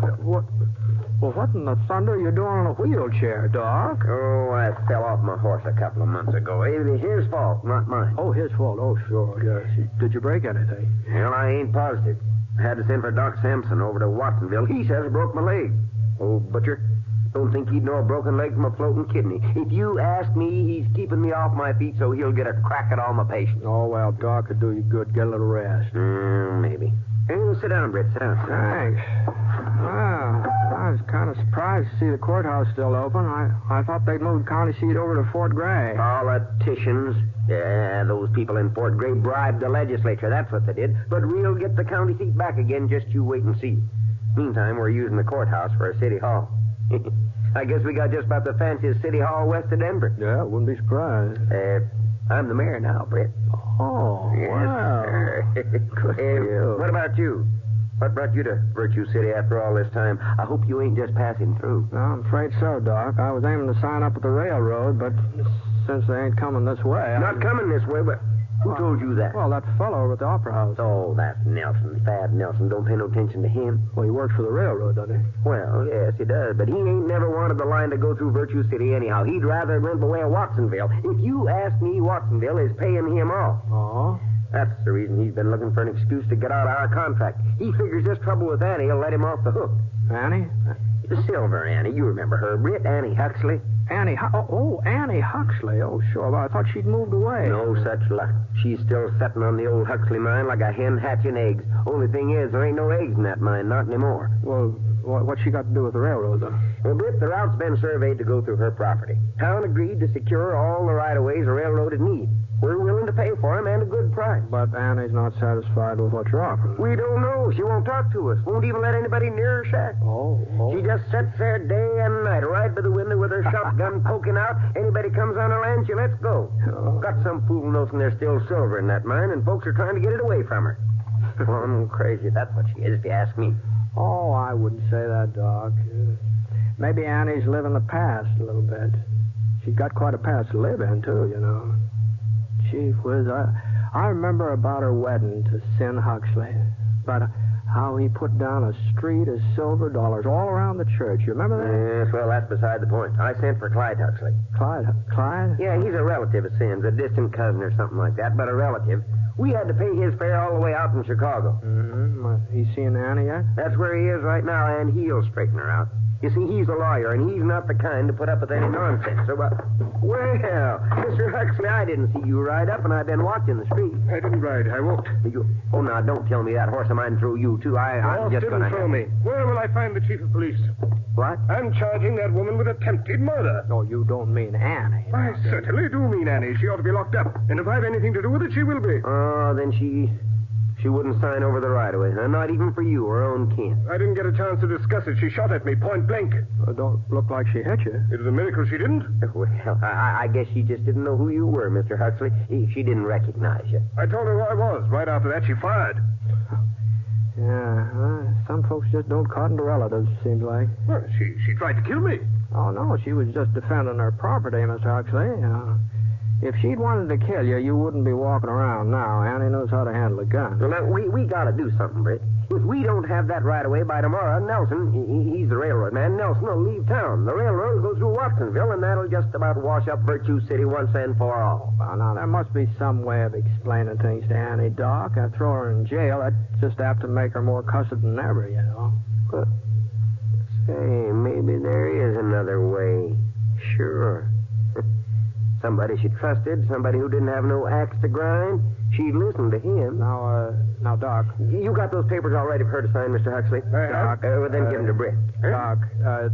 What in the thunder are you doing on a wheelchair, Doc? Oh, I fell off my horse a couple of months ago. It was his fault, not mine. Oh, his fault. Oh, sure, yes. Did you break anything? Well, I ain't positive. I had to send for Doc Sampson over to Watsonville. He says I broke my leg. Oh, butcher, don't think he'd know a broken leg from a floating kidney. If you ask me, he's keeping me off my feet so he'll get a crack at all my patients. Oh, well, Doc could do you good. Get a little rest. Maybe. Hey, sit down, Britt. Sit down. Thanks. Well, I was kind of surprised to see the courthouse still open. I thought they'd moved the county seat over to Fort Gray. Politicians. Yeah, those people in Fort Gray bribed the legislature. That's what they did. But we'll get the county seat back again. Just you wait and see. Meantime, we're using the courthouse for a city hall. I guess we got just about the fanciest city hall west of Denver. Yeah, wouldn't be surprised. I'm the mayor now, Britt. Oh, yes, wow. What about you? What brought you to Virtue City after all this time? I hope you ain't just passing through. No, I'm afraid so, Doc. I was aiming to sign up at the railroad, but since they ain't coming this way... Not coming this way, but who told you that? Well, that fellow over at the Opera House. Oh, that's Nelson, Thad Nelson. Don't pay no attention to him. Well, he works for the railroad, doesn't he? Well, yes, he does, but he ain't never wanted the line to go through Virtue City anyhow. He'd rather rent the way of Watsonville. If you ask me, Watsonville is paying him off. Oh? That's the reason he's been looking for an excuse to get out of our contract. He figures this trouble with Annie will let him off the hook. Annie? The Silver Annie. You remember her, Britt. Annie Huxley. Annie Huxley. Oh, sure. Well, I thought she'd moved away. No such luck. She's still setting on the old Huxley mine like a hen hatching eggs. Only thing is, there ain't no eggs in that mine, not anymore. Well, what's she got to do with the railroad, then? Well, Britt, the route's been surveyed to go through her property. Town agreed to secure all the right-of-ways the railroad would need. We're willing to pay for them and a good price. But Annie's not satisfied with what you're offering. We don't know. She won't talk to us. Won't even let anybody near her shack. Oh. She just sits there day and night, right by the window with her shotgun poking out. Anybody comes on her land, she lets go. Oh. Got some fool notion there's still silver in that mine, and folks are trying to get it away from her. Well, I'm crazy. That's what she is, if you ask me. Oh, I wouldn't say that, Doc. Maybe Annie's living the past a little bit. She's got quite a past to live in, too, you know. Gee whiz, I remember about her wedding to Sin Huxley. But how he put down a street of silver dollars all around the church. You remember that? Yes, well, that's beside the point. I sent for Clyde Huxley. Clyde? Yeah, he's a relative of Sin's, a distant cousin or something like that, but a relative. We had to pay his fare all the way out from Chicago. Mm-hmm. He seen Annie yet? That's where he is right now, and he'll straighten her out. You see, he's a lawyer, and he's not the kind to put up with any nonsense. So, well, Mr. Huxley, I didn't see you ride up, and I've been watching the street. I didn't ride. I walked. Oh, now, don't tell me that horse of mine threw you, too. I'm just didn't throw me. Where will I find the chief of police? What? I'm charging that woman with attempted murder. No, you don't mean Annie. I certainly do mean Annie. She ought to be locked up. And if I've anything to do with it, she will be. Oh, then she wouldn't sign over the right-of-way. Not even for you, her own kin. I didn't get a chance to discuss it. She shot at me, point blank. Don't look like she hit you. It was a miracle she didn't. Well, I guess she just didn't know who you were, Mr. Huxley. She didn't recognize you. I told her who I was. Right after that, she fired. Yeah, some folks just don't cotton to relatives, seems like. Well, she tried to kill me. Oh, no, she was just defending her property, Mr. Huxley. If she'd wanted to kill you, you wouldn't be walking around now. Annie knows how to handle a gun. Well, now, we gotta do something, Britt. If we don't have that right away by tomorrow, Nelson, he's the railroad man, Nelson will leave town. The railroad will go through Watsonville, and that'll just about wash up Virtue City once and for all. Well, now, there must be some way of explaining things to Annie, Doc. I throw her in jail. That's just apt to make her more cussed than ever, you know. But, say, maybe there is another way. Sure. Somebody she trusted, somebody who didn't have no axe to grind. She'd listen to him. Now, Doc. You got those papers all ready for her to sign, Mr. Huxley? Doc. Then give them to Britt. Doc,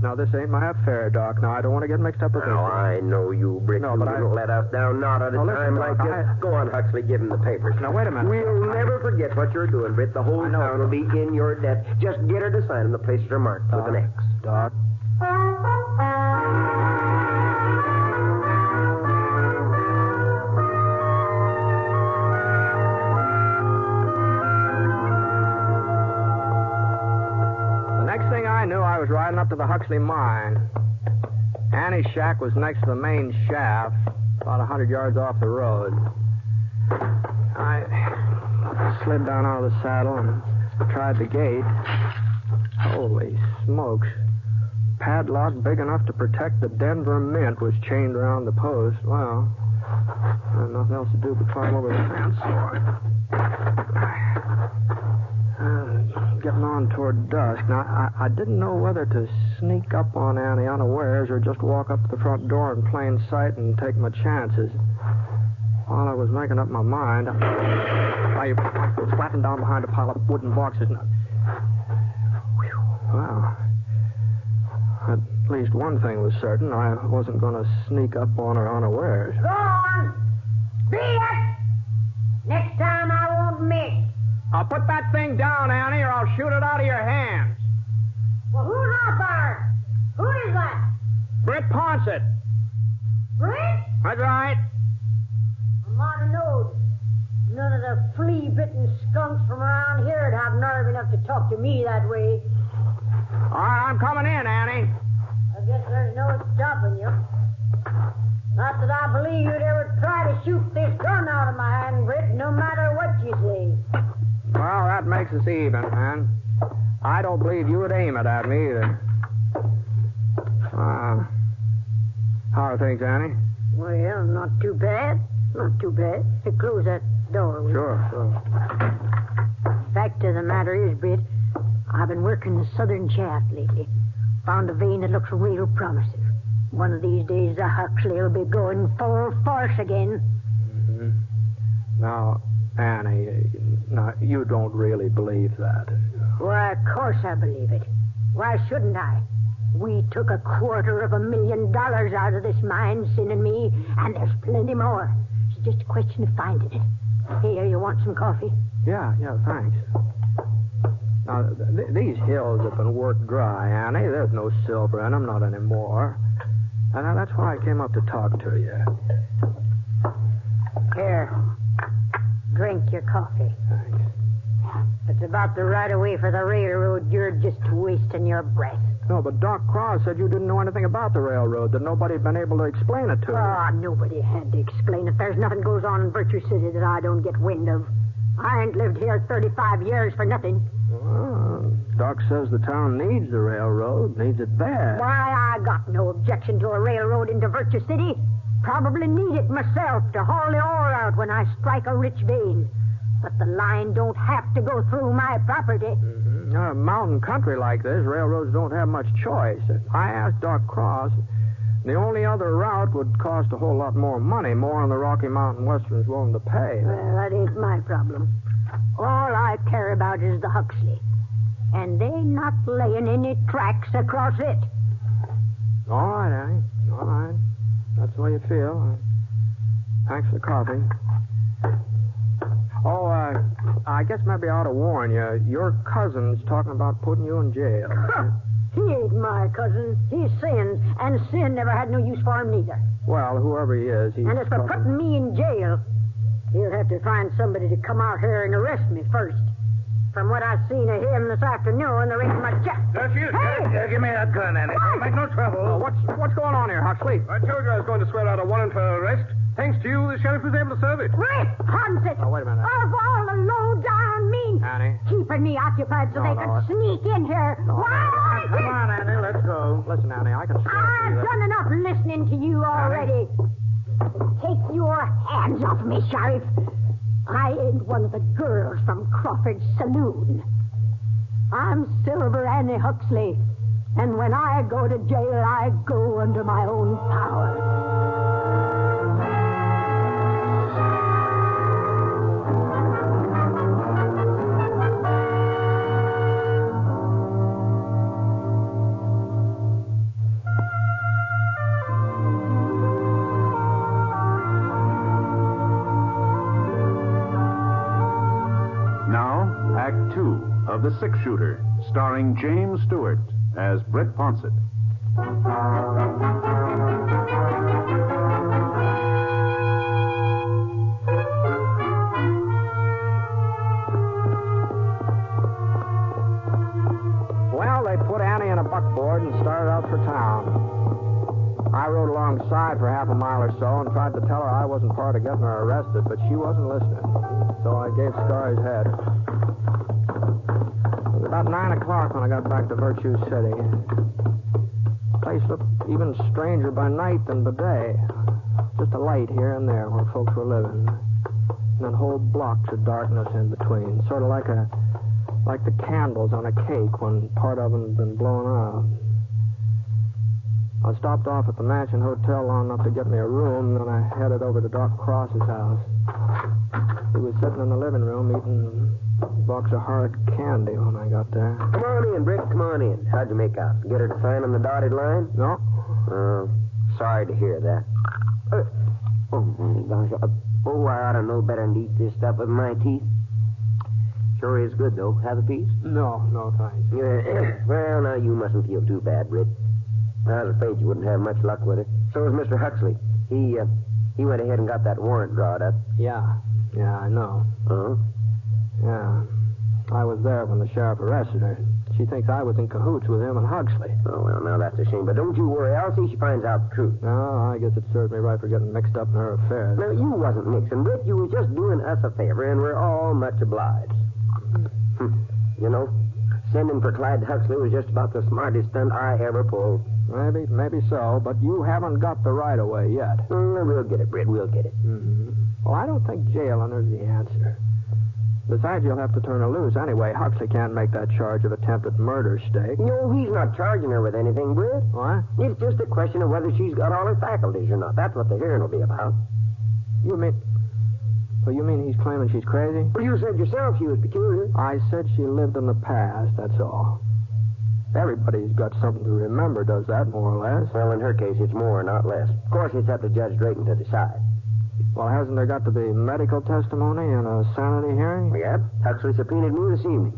now, this ain't my affair, Doc. Now, I don't want to get mixed up with this. Oh, I know you, Britt. No, you but don't let us down, not at a time like this. Go on, Huxley, give him the papers. Now, wait a minute. We'll never forget what you're doing, Britt. The whole town will be in your debt. Just get her to sign them. The places are marked with an X. Doc. I was riding up to the Huxley mine. Annie's shack was next to the main shaft, about 100 yards off the road. I slid down out of the saddle and tried the gate. Holy smokes. Padlock big enough to protect the Denver Mint was chained around the post. Well, I had nothing else to do but climb over the fence. Getting on toward dusk. Now, I didn't know whether to sneak up on Annie unawares or just walk up to the front door in plain sight and take my chances. While I was making up my mind, I was flattened down behind a pile of wooden boxes. Well, at least one thing was certain. I wasn't going to sneak up on her unawares. Go on! Beat it! Next time I won't miss. I'll put that thing down, Annie, or I'll shoot it out of your hands. Well, who's out there? Who is that? Britt Ponset. Britt? That's right. I'm on the nose. None of the flea-bitten skunks from around here would have nerve enough to talk to me that way. All right, I'm coming in, Annie. I guess there's no stopping you. Not that I believe you'd ever try to shoot this gun out of my hand, Britt, no matter what you say. Well, that makes us even, man. I don't believe you would aim it at me either. How are things, Annie? Well, not too bad. Not too bad. Close that door, will you? Sure. Fact of the matter is, Britt, I've been working the southern shaft lately. Found a vein that looks real promising. One of these days, the Huxley will be going full force again. Mm-hmm. Now, Annie, now, you don't really believe that. Why, of course I believe it. Why shouldn't I? We took $250,000 out of this mine, Sin and me, and there's plenty more. It's just a question of finding it. Here, you want some coffee? Yeah, thanks. Now, these hills have been worked dry, Annie. There's no silver in them, not anymore. And that's why I came up to talk to you. Here, drink your coffee. Thanks. If it's about the right-of-way for the railroad, you're just wasting your breath. No, but Doc Cross said you didn't know anything about the railroad, that nobody had been able to explain it to you. Oh, nobody had to explain it. There's nothing goes on in Virtue City that I don't get wind of. I ain't lived here 35 years for nothing. Well, Doc says the town needs the railroad, needs it bad. Why, I got no objection to a railroad into Virtue City. Probably need it myself to haul the ore out when I strike a rich vein. But the line don't have to go through my property. Mm-hmm. Now, a mountain country like this, railroads don't have much choice. I asked Doc Cross. The only other route would cost a whole lot more money, more than the Rocky Mountain Western's willing to pay. Well, that ain't my problem. All I care about is the Huxley. And they not laying any tracks across it. All right, Annie. All right. That's the way you feel. Thanks for the coffee. Oh, I guess maybe I ought to warn you. Your cousin's talking about putting you in jail. He ain't my cousin. He's Sin, and Sin never had no use for him neither. Well, whoever he is, he's And as for putting me in jail, he'll have to find somebody to come out here and arrest me first. From what I've seen of him this afternoon, there ain't much chance. There she is. Hey! Give me that gun, Annie. Don't make no trouble. What's going on here, Huxley? I told you I was going to swear out a warrant for arrest. Thanks to you, the sheriff was able to serve it. Britt Ponset! Oh, wait a minute. Of all the low-down means. Annie? Keeping me occupied so they could sneak in here. Why? Come on, Annie, let's go. Listen, Annie, I can swear to you I've done enough listening to you already. Take your hands off me, Sheriff. I ain't one of the girls from Crawford's saloon. I'm Silver Annie Huxley, and when I go to jail, I go under my own power. Now, Act 2 of The Six Shooter, starring James Stewart as Britt Ponset. Well, they put Annie in a buckboard and started out for town. I rode alongside for half a mile or so and tried to tell her I wasn't part of getting her arrested, but she wasn't listening. So I gave Scar his head. It was about 9 o'clock when I got back to Virtue City. The place looked even stranger by night than by day. Just a light here and there where folks were living. And then whole blocks of darkness in between. Sort of like the candles on a cake when part of them had been blown out. I stopped off at the Mansion Hotel long enough to get me a room, then I headed over to Doc Cross's house. He was sitting in the living room eating a box of horrid candy when I got there. Come on in, Britt. Come on in. How'd you make out? Get her to sign on the dotted line? No. Sorry to hear that. I ought to know better than to eat this stuff with my teeth. Sure is good, though. Have a piece? No, thanks. Well, now, you mustn't feel too bad, Britt. I was afraid you wouldn't have much luck with it. So was Mr. Huxley. He went ahead and got that warrant drawn up. Yeah, I know. Uh-huh. Yeah. I was there when the sheriff arrested her. She thinks I was in cahoots with him and Huxley. Oh, well, now that's a shame. But don't you worry. I'll see she finds out the truth. No, I guess it served me right for getting mixed up in her affairs. No, you wasn't mixing, Britt. You was just doing us a favor, and we're all much obliged. You know, sending for Clyde Huxley was just about the smartest stunt I ever pulled. Maybe so, but you haven't got the right-of-way yet. We'll get it, Britt. We'll get it. Mm-hmm. Well, I don't think jail is the answer. Besides, you'll have to turn her loose anyway. Huxley can't make that charge of attempted murder stake. No, he's not charging her with anything, Britt. What? It's just a question of whether she's got all her faculties or not. That's what the hearing will be about. You mean he's claiming she's crazy? Well, you said yourself she was peculiar. I said she lived in the past, that's all. Everybody's got something to remember, does that, more or less? Well, in her case, it's more, not less. Of course, it's up to Judge Drayton to decide. Well, hasn't there got to be medical testimony and a sanity hearing? Yeah, Huxley subpoenaed me this evening.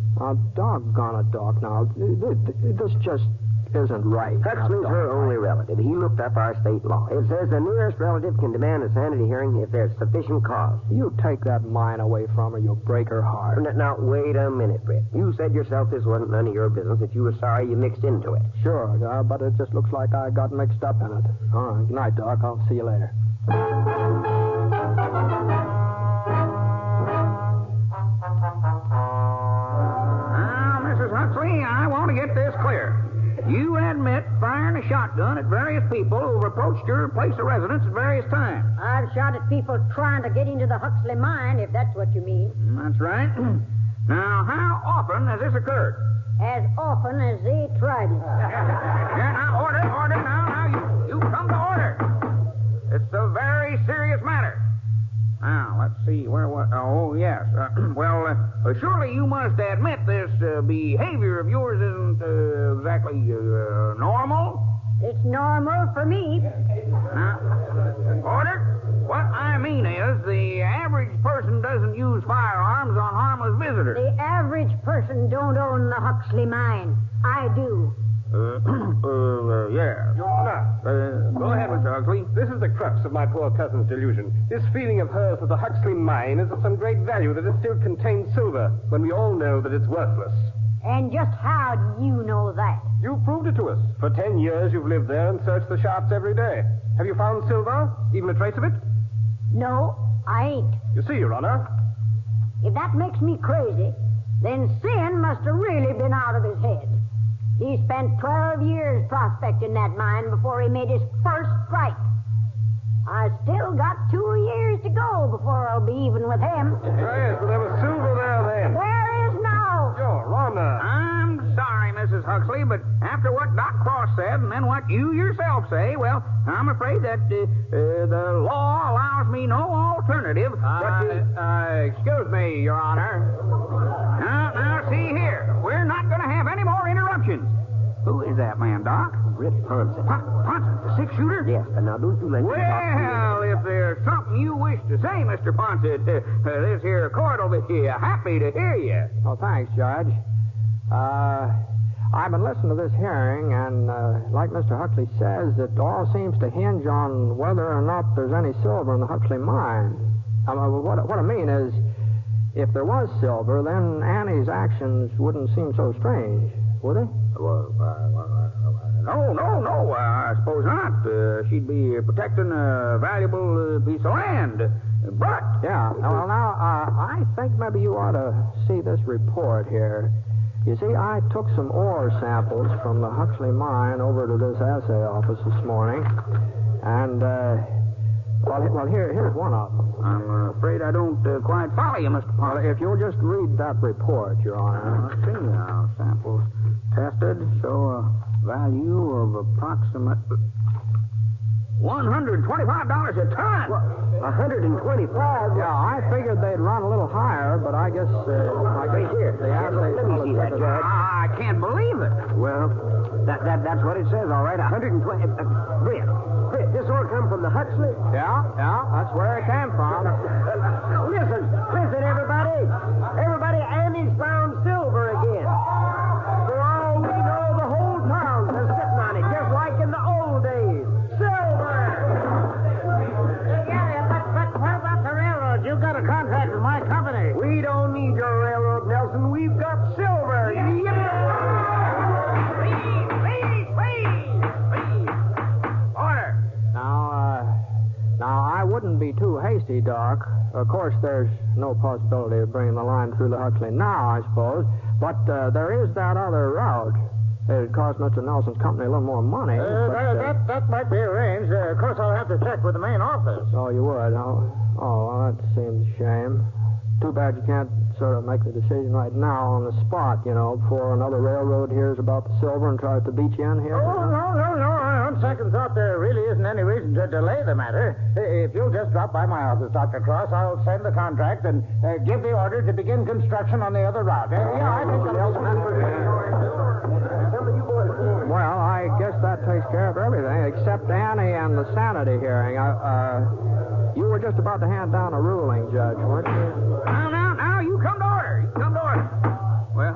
Doggone it, Doc, now. This just isn't right. Huxley's her only relative. He looked up our state law. It says the nearest relative can demand a sanity hearing if there's sufficient cause. You take that mine away from her, you'll break her heart. Now, wait a minute, Britt. You said yourself this wasn't none of your business, that you were sorry you mixed into it. Sure, but it just looks like I got mixed up in it. All right, good night, Doc. I'll see you later. Now, Mrs. Huxley, I want to get this clear. You admit firing a shotgun at various people who've approached your place of residence at various times. I've shot at people trying to get into the Huxley mine, if that's what you mean. That's right. Now, how often has this occurred? As often as they tried it. Yeah, now, order, now, you come to order. It's a very serious matter. Now, let's see, oh, yes. Surely you must admit this behavior of yours isn't exactly normal? It's normal for me. Now, order? What I mean is, the average person doesn't use firearms on harmless visitors. The average person don't own the Huxley mine. I do. Yeah. Go ahead, Mr. Huxley. This is the crux of my poor cousin's delusion. This feeling of hers that the Huxley mine is of some great value, that it still contains silver, when we all know that it's worthless. And just how do you know that? You proved it to us. For 10 years you've lived there and searched the shafts every day. Have you found silver? Even a trace of it? No, I ain't. You see, Your Honor. If that makes me crazy, then Sin must have really been out of his head. He spent 12 years prospecting that mine before he made his first strike. I still got 2 years to go before I'll be even with him. Yes, but there was silver there then. There is now. Your Honor. I'm sorry, Mrs. Huxley, but after what Doc Cross said and then what you yourself say, well, I'm afraid that the law allows me no alternative but to... Excuse me, Your Honor. Now, see here. We're not going to have any more interruptions. Who is that man, Doc? Britt Ponset. Ponset, the six-shooter? Yes, but now don't you let me talk to Well, if there's something you wish to say, Mr. Ponset, this here court will be happy to hear you. Oh, thanks, Judge. I've been listening to this hearing, and like Mr. Huxley says, it all seems to hinge on whether or not there's any silver in the Huxley mine. What I mean is, if there was silver, then Annie's actions wouldn't seem so strange, would they? Well, no, I suppose not. She'd be protecting a valuable piece of land. But... Yeah, well, now, I think maybe you ought to see this report here. You see, I took some ore samples from the Huxley mine over to this assay office this morning, and, well, here's one of them. I'm afraid I don't quite follow you, Mr. Ponset. Well, if you'll just read that report, Your Honor. Let's see now. Samples tested show a value of approximate $125 a ton. What? 125? Yeah, I figured they'd run a little higher, but I guess here. The assay Let me see that, Judge. I can't believe it. Well, that's what it says, all right. 120. Britt, this ore come from the Huxley? Yeah, that's where it came from. Listen, everybody. Everybody, Annie's found silver again. For all we know, the whole town's been sitting on it, just like in the old days. Silver! Yeah, but what about the railroad? You got a contract with my company. We don't need your railroad, Nelson. We've got silver. Please. Order. Now, I wouldn't be too hasty, Doc. Of course, there's no possibility of bringing the line through the Huxley now, I suppose. But there is that other route. It'd cost Mr. Nelson's company a little more money. That might be arranged. Of course, I'll have to check with the main office. Oh, you would? Oh, well, that seems a shame. Too bad you can't sort of make the decision right now on the spot, before another railroad hears about the silver and tries to beat you in here? Oh, no. On second thought, there really isn't any reason to delay the matter. If you'll just drop by my office, Dr. Cross, I'll send the contract and give the order to begin construction on the other route. I think Well, I guess that takes care of everything, except Annie and the sanity hearing. You were just about to hand down a ruling, Judge, weren't you? Now, you come to order. Well,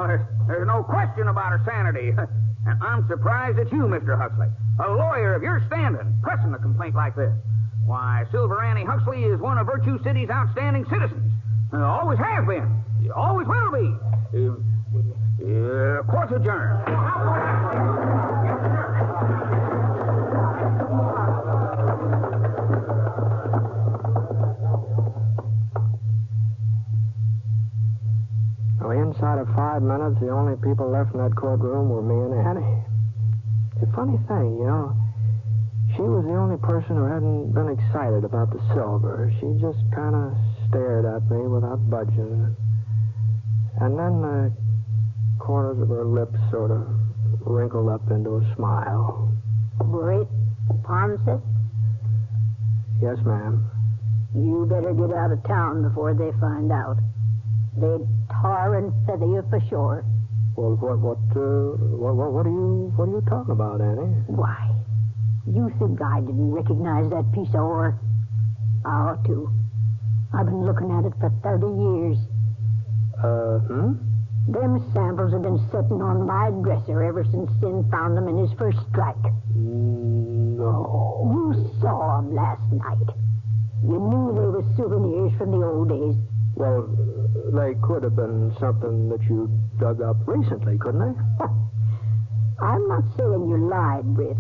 there's no question about her sanity. And I'm surprised at you, Mr. Huxley. A lawyer of your standing, pressing a complaint like this. Why, Silver Annie Huxley is one of Virtue City's outstanding citizens. Always has been. Always will be. Court's adjourned. Well, inside of 5 minutes, the only people left in that courtroom were me and Annie. It's a funny thing, She was the only person who hadn't been excited about the silver. She just kind of stared at me without budging. And then the corners of her lips sort of wrinkled up into a smile. Britt Ponset? Yes, ma'am. You better get out of town before they find out. They'd tar and feather you for sure. Well, what are you talking about, Annie? Why? You think I didn't recognize that piece of ore? I ought to. I've been looking at it for 30 years. Them samples have been sitting on my dresser ever since Sin found them in his first strike. No. You saw them last night. You knew they were souvenirs from the old days. Well, they could have been something that you dug up recently, couldn't they? I'm not saying you lied, Britt.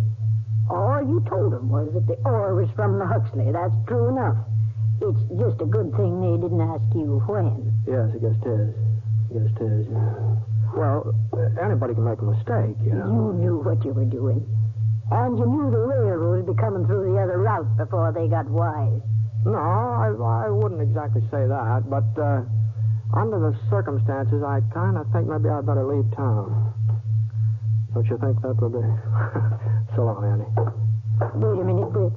All you told them was that the ore was from the Huxley. That's true enough. It's just a good thing they didn't ask you when. Yes, I guess it is. Well, anybody can make a mistake, You knew what you were doing. And you knew the railroad would be coming through the other route before they got wise. No, I wouldn't exactly say that, but under the circumstances, I kind of think maybe I'd better leave town. Don't you think that would be... So long, Annie. Wait a minute, Britt.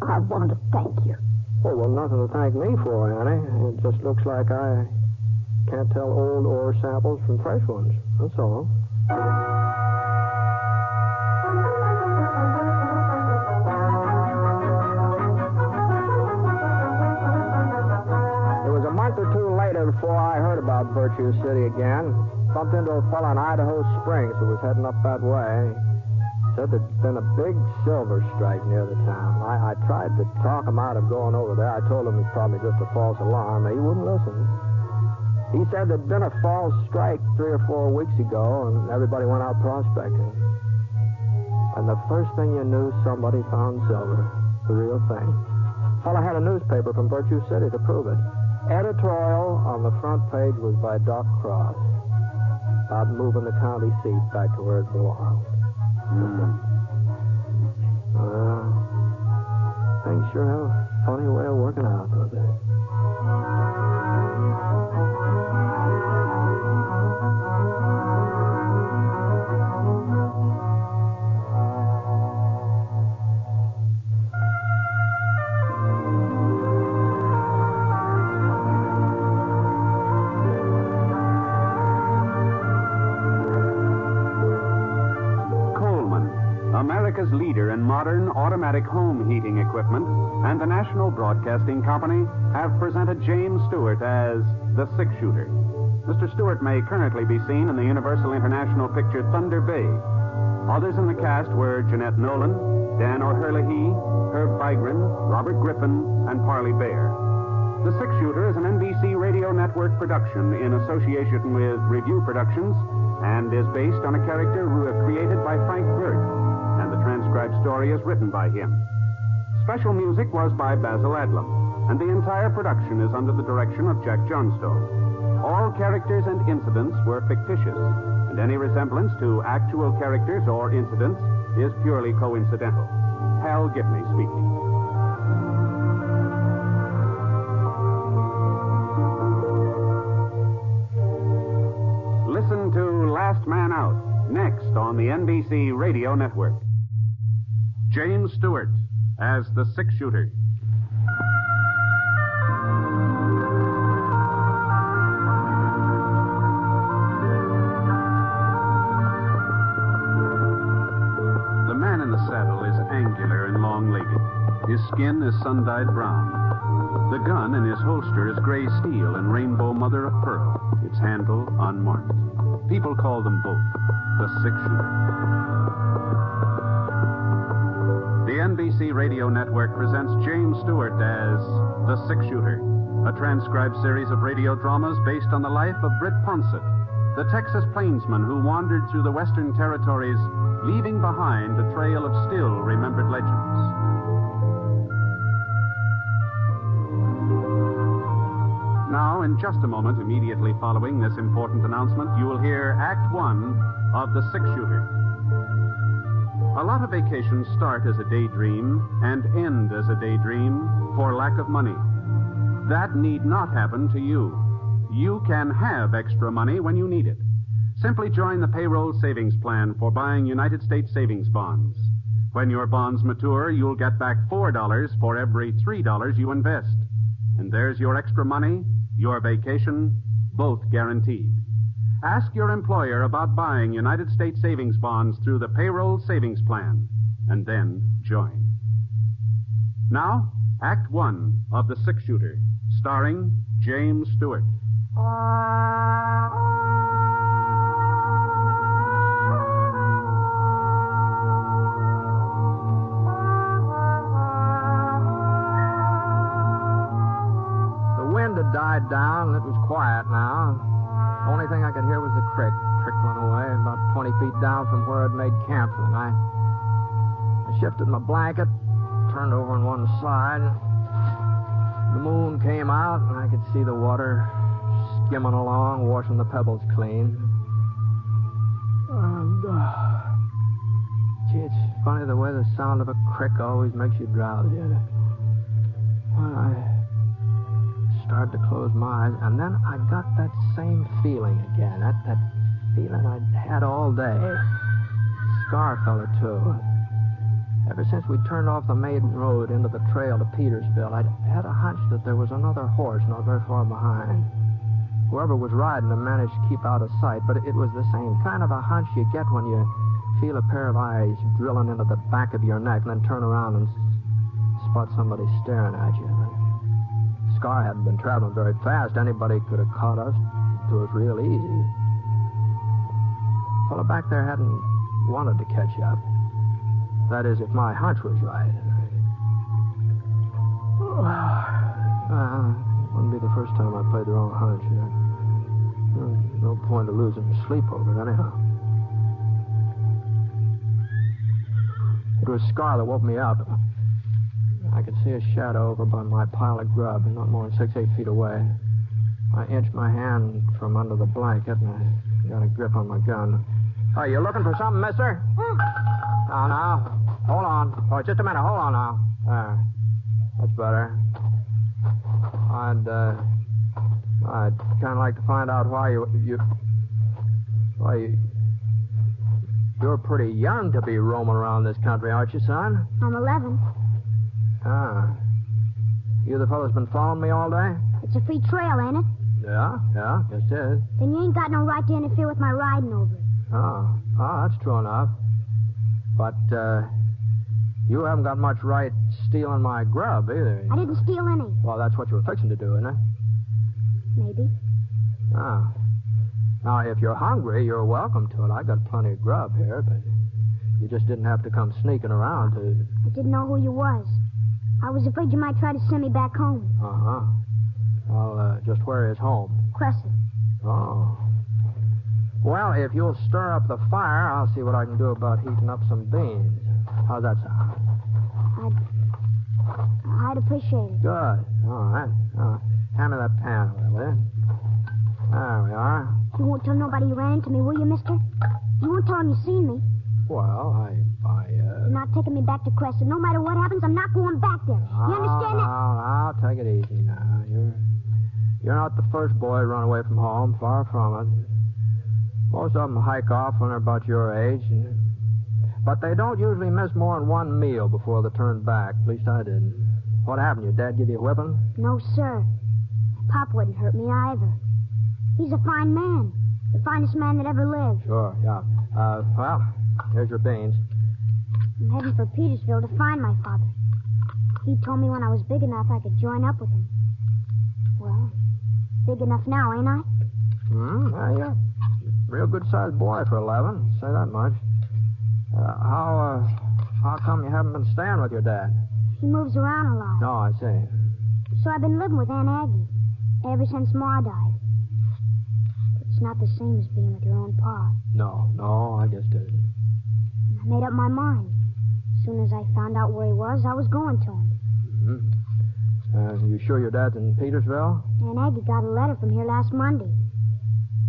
I want to thank you. Oh, well, nothing to thank me for, Annie. It just looks like I can't tell old ore samples from fresh ones. That's all. It was a month or two later before I heard about Virtue City again. Bumped into a fellow in Idaho Springs who was heading up that way. Said there'd been a big silver strike near the town. I tried to talk him out of going over there. I told him it was probably just a false alarm. He wouldn't listen. He said there'd been a false strike 3 or 4 weeks ago, and everybody went out prospecting. And the first thing you knew, somebody found silver. The real thing. Fellow had a newspaper from Virtue City to prove it. Editorial on the front page was by Doc Cross about moving the county seat back to where it belonged. Well, things sure have a funny way of working out, don't they? America's leader in modern automatic home heating equipment, and the National Broadcasting Company have presented James Stewart as the six-shooter. Mr. Stewart may currently be seen in the Universal International picture Thunder Bay. Others in the cast were Jeanette Nolan, Dan O'Herlihy, Herb Vigran, Robert Griffin, and Parley Bear. The Six-Shooter is an NBC Radio Network production in association with Review Productions and is based on a character created by Frank Burt, and the transcribed story is written by him. Special music was by Basil Adlam, and the entire production is under the direction of Jack Johnstone. All characters and incidents were fictitious, and any resemblance to actual characters or incidents is purely coincidental. Hal Gibney speaking. Last Man Out, next on the NBC Radio Network. James Stewart as the six-shooter. The man in the saddle is angular and long-legged. His skin is sun-dyed brown. The gun in his holster is gray steel and rainbow mother of pearl, its handle unmarked. People call them both the six-shooter. The NBC Radio Network presents James Stewart as the six-shooter, a transcribed series of radio dramas based on the life of Britt Ponset, the Texas plainsman who wandered through the Western Territories, leaving behind a trail of still-remembered legends. Now, in just a moment, immediately following this important announcement, you will hear Act One of The Six-Shooter. A lot of vacations start as a daydream and end as a daydream for lack of money. That need not happen to you. You can have extra money when you need it. Simply join the payroll savings plan for buying United States savings bonds. When your bonds mature, you'll get back $4 for every $3 you invest. And there's your extra money, your vacation, both guaranteed. Ask your employer about buying United States savings bonds through the payroll savings plan, and then join. Now, Act One of The Six-Shooter, starring James Stewart. Died down, and it was quiet now. The only thing I could hear was the creek trickling away about 20 feet down from where I'd made camp for the night. I shifted my blanket, turned over on one side. The moon came out, and I could see the water skimming along, washing the pebbles clean. And, gee, it's funny the way the sound of a creek always makes you drowsy. I started to close my eyes, and then I got that same feeling again. That feeling I'd had all day. Scar fella, too. Ever since we turned off the main road into the trail to Petersville, I'd had a hunch that there was another horse not very far behind. Whoever was riding him managed to keep out of sight, but it was the same kind of a hunch you get when you feel a pair of eyes drilling into the back of your neck and then turn around and spot somebody staring at you. Scar hadn't been traveling very fast. Anybody could have caught us to us real easy. The fellow back there hadn't wanted to catch up. That is, if my hunch was right. It wouldn't be the first time I played the wrong hunch. No point of losing sleep over it, anyhow. It was Scar that woke me up. I could see a shadow over by my pile of grub, not more than 6-8 feet away. I inched my hand from under the blanket, and I got a grip on my gun. Oh, you looking for something, mister? Now. Hold on. Oh, just a minute. Hold on now. There. That's better. I'd kind of like to find out why you're pretty young to be roaming around this country, aren't you, son? I'm 11. Ah. You the fellow's been following me all day? It's a free trail, ain't it? Yeah, yes it is. Then you ain't got no right to interfere with my riding over it. Oh, that's true enough. But, you haven't got much right stealing my grub, either. I didn't steal any. Well, that's what you were fixing to do, isn't it? Maybe. Ah. Now, if you're hungry, you're welcome to it. I got plenty of grub here, but you just didn't have to come sneaking around to... I didn't know who you was. I was afraid you might try to send me back home. Uh-huh. Well, just where is home? Crescent. Oh. Well, if you'll stir up the fire, I'll see what I can do about heating up some beans. How's that sound? I'd appreciate it. Good. All right. Hand me that pan, will you? There we are. You won't tell nobody you ran into me, will you, mister? You won't tell them you seen me. Well, You're not taking me back to Crescent. No matter what happens, I'm not going back there. You understand that? Now, take it easy now. You're not the first boy to run away from home. Far from it. Most of them hike off when they're about your age. But they don't usually miss more than one meal before they turn back. At least I didn't. What happened? Your dad give you a whipping? No, sir. Pop wouldn't hurt me either. He's a fine man. The finest man that ever lived. Sure, yeah. Well, here's your beans. I'm heading for Petersville to find my father. He told me when I was big enough I could join up with him. Well, big enough now, ain't I? Yeah, you're a real good-sized boy for 11. Say that much. How come you haven't been staying with your dad? He moves around a lot. Oh, I see. So I've been living with Aunt Aggie ever since Ma died. It's not the same as being with your own pa. No, I guess it isn't. I made up my mind. As soon as I found out where he was, I was going to him. You sure your dad's in Petersville? Aunt Aggie got a letter from here last Monday.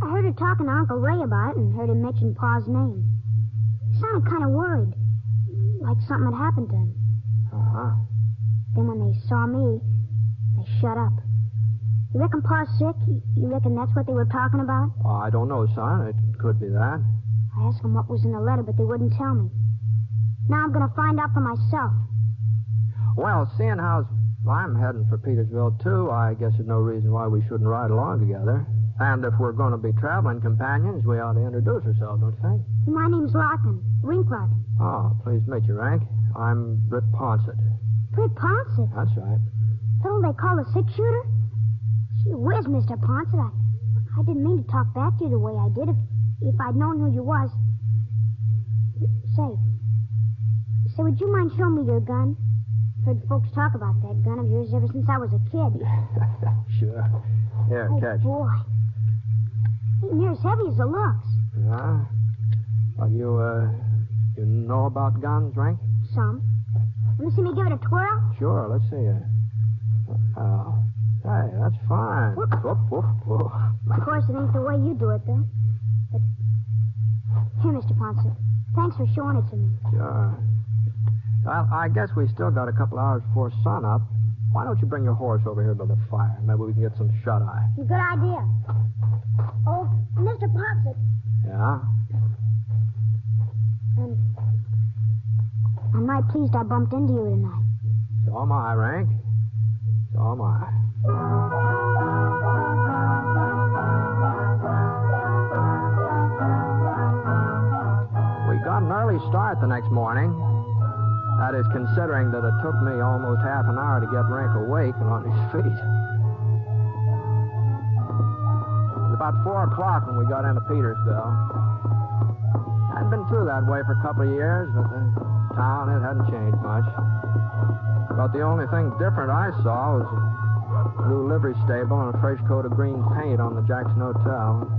I heard her talking to Uncle Ray about it and heard him mention Pa's name. He sounded kind of worried, like something had happened to him. Uh-huh. Then when they saw me, they shut up. You reckon Pa's sick? You reckon that's what they were talking about? Oh, I don't know, son. It could be that. I asked them what was in the letter, but they wouldn't tell me. Now I'm going to find out for myself. Well, seeing how I'm heading for Petersville, too, I guess there's no reason why we shouldn't ride along together. And if we're going to be traveling companions, we ought to introduce ourselves, don't you think? My name's Larkin. Rink Larkin. Oh, pleased to meet you, Rank. I'm Britt Ponset. Britt Ponset? That's right. That all they call a six-shooter? Gee whiz, Mr. Ponset. I didn't mean to talk back to you the way I did if I'd known who you was. Say, would you mind showing me your gun? Heard folks talk about that gun of yours ever since I was a kid. Sure. Here, catch. Boy. Ain't near as heavy as it looks. Yeah? Well, you know about guns, Rank? Some. Want to see me give it a twirl? Sure, let's see. Hey, that's fine. Whoop. Whoop, whoop, whoop. Of course, it ain't the way you do it, though. But here, Mr. Ponset. Thanks for showing it to me. Sure. Well, I guess we still got a couple hours before sunup. Why don't you bring your horse over here to the fire? Maybe we can get some shut-eye. Good idea. Oh, Mr. Ponset. Yeah? I'm right pleased I bumped into you tonight. So am I, Rank. So am I. We got an early start the next morning. That is, considering that it took me almost half an hour to get Rink awake and on his feet. It was about 4 o'clock when we got into Petersville. I'd been through that way for a couple of years, but the town, it hadn't changed much. About the only thing different I saw was a blue livery stable and a fresh coat of green paint on the Jackson Hotel.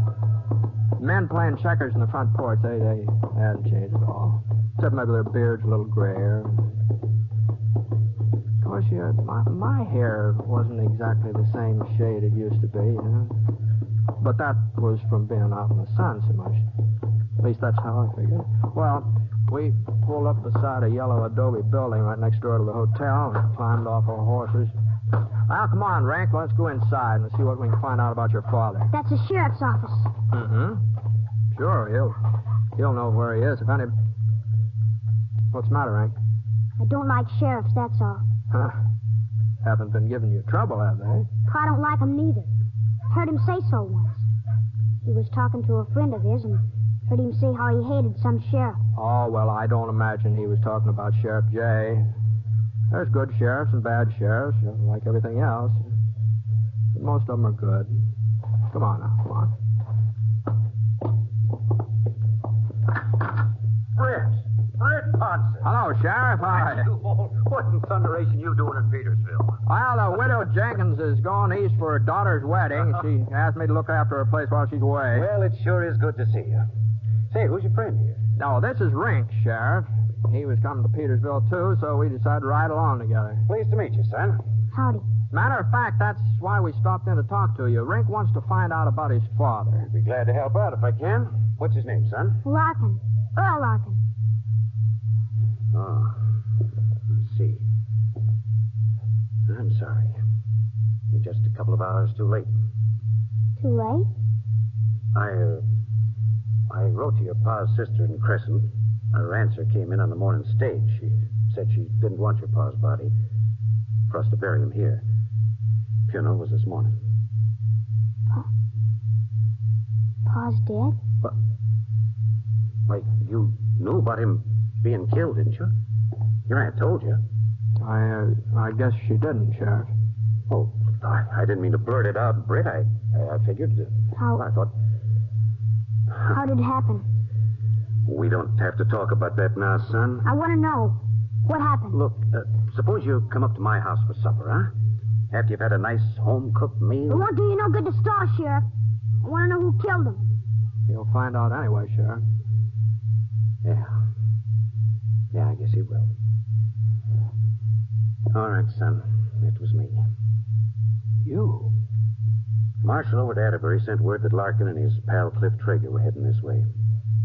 Men playing checkers in the front porch, they hadn't changed at all. Except maybe their beards a little grayer. Of course, my hair wasn't exactly the same shade it used to be, you know. But that was from being out in the sun so much. At least that's how I figured. Well, we pulled up beside a yellow adobe building right next door to the hotel and climbed off our horses. Now, come on, Rank, let's go inside and see what we can find out about your father. That's the sheriff's office. Mm-hmm. Sure, he'll know where he is. If any... What's the matter, Rank? I don't like sheriffs, that's all. Huh. Haven't been giving you trouble, have they? I don't like him neither. Heard him say so once. He was talking to a friend of his and heard him say how he hated some sheriff. Oh, well, I don't imagine he was talking about Sheriff J. There's good sheriffs and bad sheriffs, like everything else. But most of them are good. Come on now, come on. Britt Ponset. Hello, Sheriff. Hi. What in thunderation you doing in Petersville? Well, the widow Jenkins is going east for her daughter's wedding. She asked me to look after her place while she's away. Well, it sure is good to see you. Say, who's your friend here? No, this is Rink, Sheriff. He was coming to Petersville, too, so we decided to ride along together. Pleased to meet you, son. Howdy. Matter of fact, that's why we stopped in to talk to you. Rink wants to find out about his father. I'd be glad to help out if I can. What's his name, son? Larkin. Earl Larkin. Oh, let's see. I'm sorry. You're just a couple of hours too late. Too late? I wrote to your pa's sister in Crescent. Her answer came in on the morning stage. She said she didn't want your pa's body for us to bury him here. Funeral was this morning. Pa's dead? What? Why, you knew about him being killed, didn't you? Your aunt told you. I guess she didn't, Sheriff. Oh, I didn't mean to blurt it out, Britt. I figured... How? I thought... How did it happen? We don't have to talk about that now, son. I want to know. What happened? Look, suppose you come up to my house for supper, huh? After you've had a nice home-cooked meal. It won't do you no good to stall, Sheriff. I want to know who killed him. You'll find out anyway, Sheriff. Yeah, I guess he will. All right, son. It was me. You? Marshal over at Atterbury sent word that Larkin and his pal Cliff Traeger were heading this way.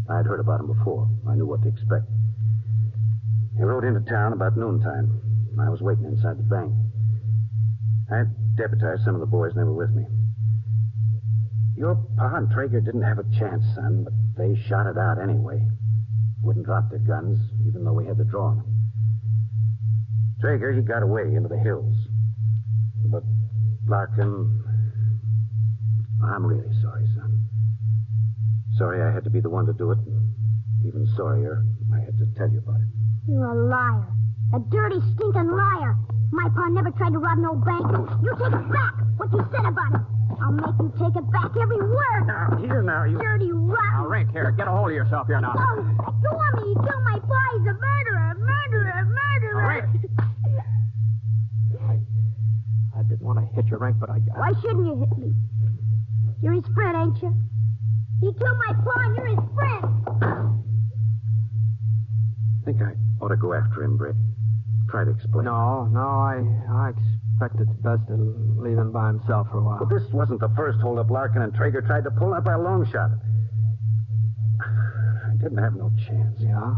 I'd heard about him before. I knew what to expect. He rode into town about noontime. I was waiting inside the bank. I had deputized some of the boys, and they were with me. Your pa and Traeger didn't have a chance, son, but they shot it out anyway. Wouldn't drop their guns, even though we had the draw on them. Traeger, he got away into the hills. But Larkin... I'm really sorry, son. Sorry I had to be the one to do it. And even sorrier, I had to tell you about it. You're a liar. A dirty, stinking liar. My pa never tried to rob no bank. You take it back, what you said about it. I'll make you take it back, every word. Now, you... Dirty, rotten... Now, Rink, here, get a hold of yourself here now. No, you want me to kill my pa? He's a murderer. Rink! I didn't want to hit you, Rink, but I... Why shouldn't you hit me? You're his friend, ain't you? He killed my pa and you're his friend. I think I ought to go after him, Britt. Try to explain. No, I expect it's best to leave him by himself for a while. But this wasn't the first holdup Larkin and Traeger tried to pull, not by a long shot. I didn't have no chance. Yeah.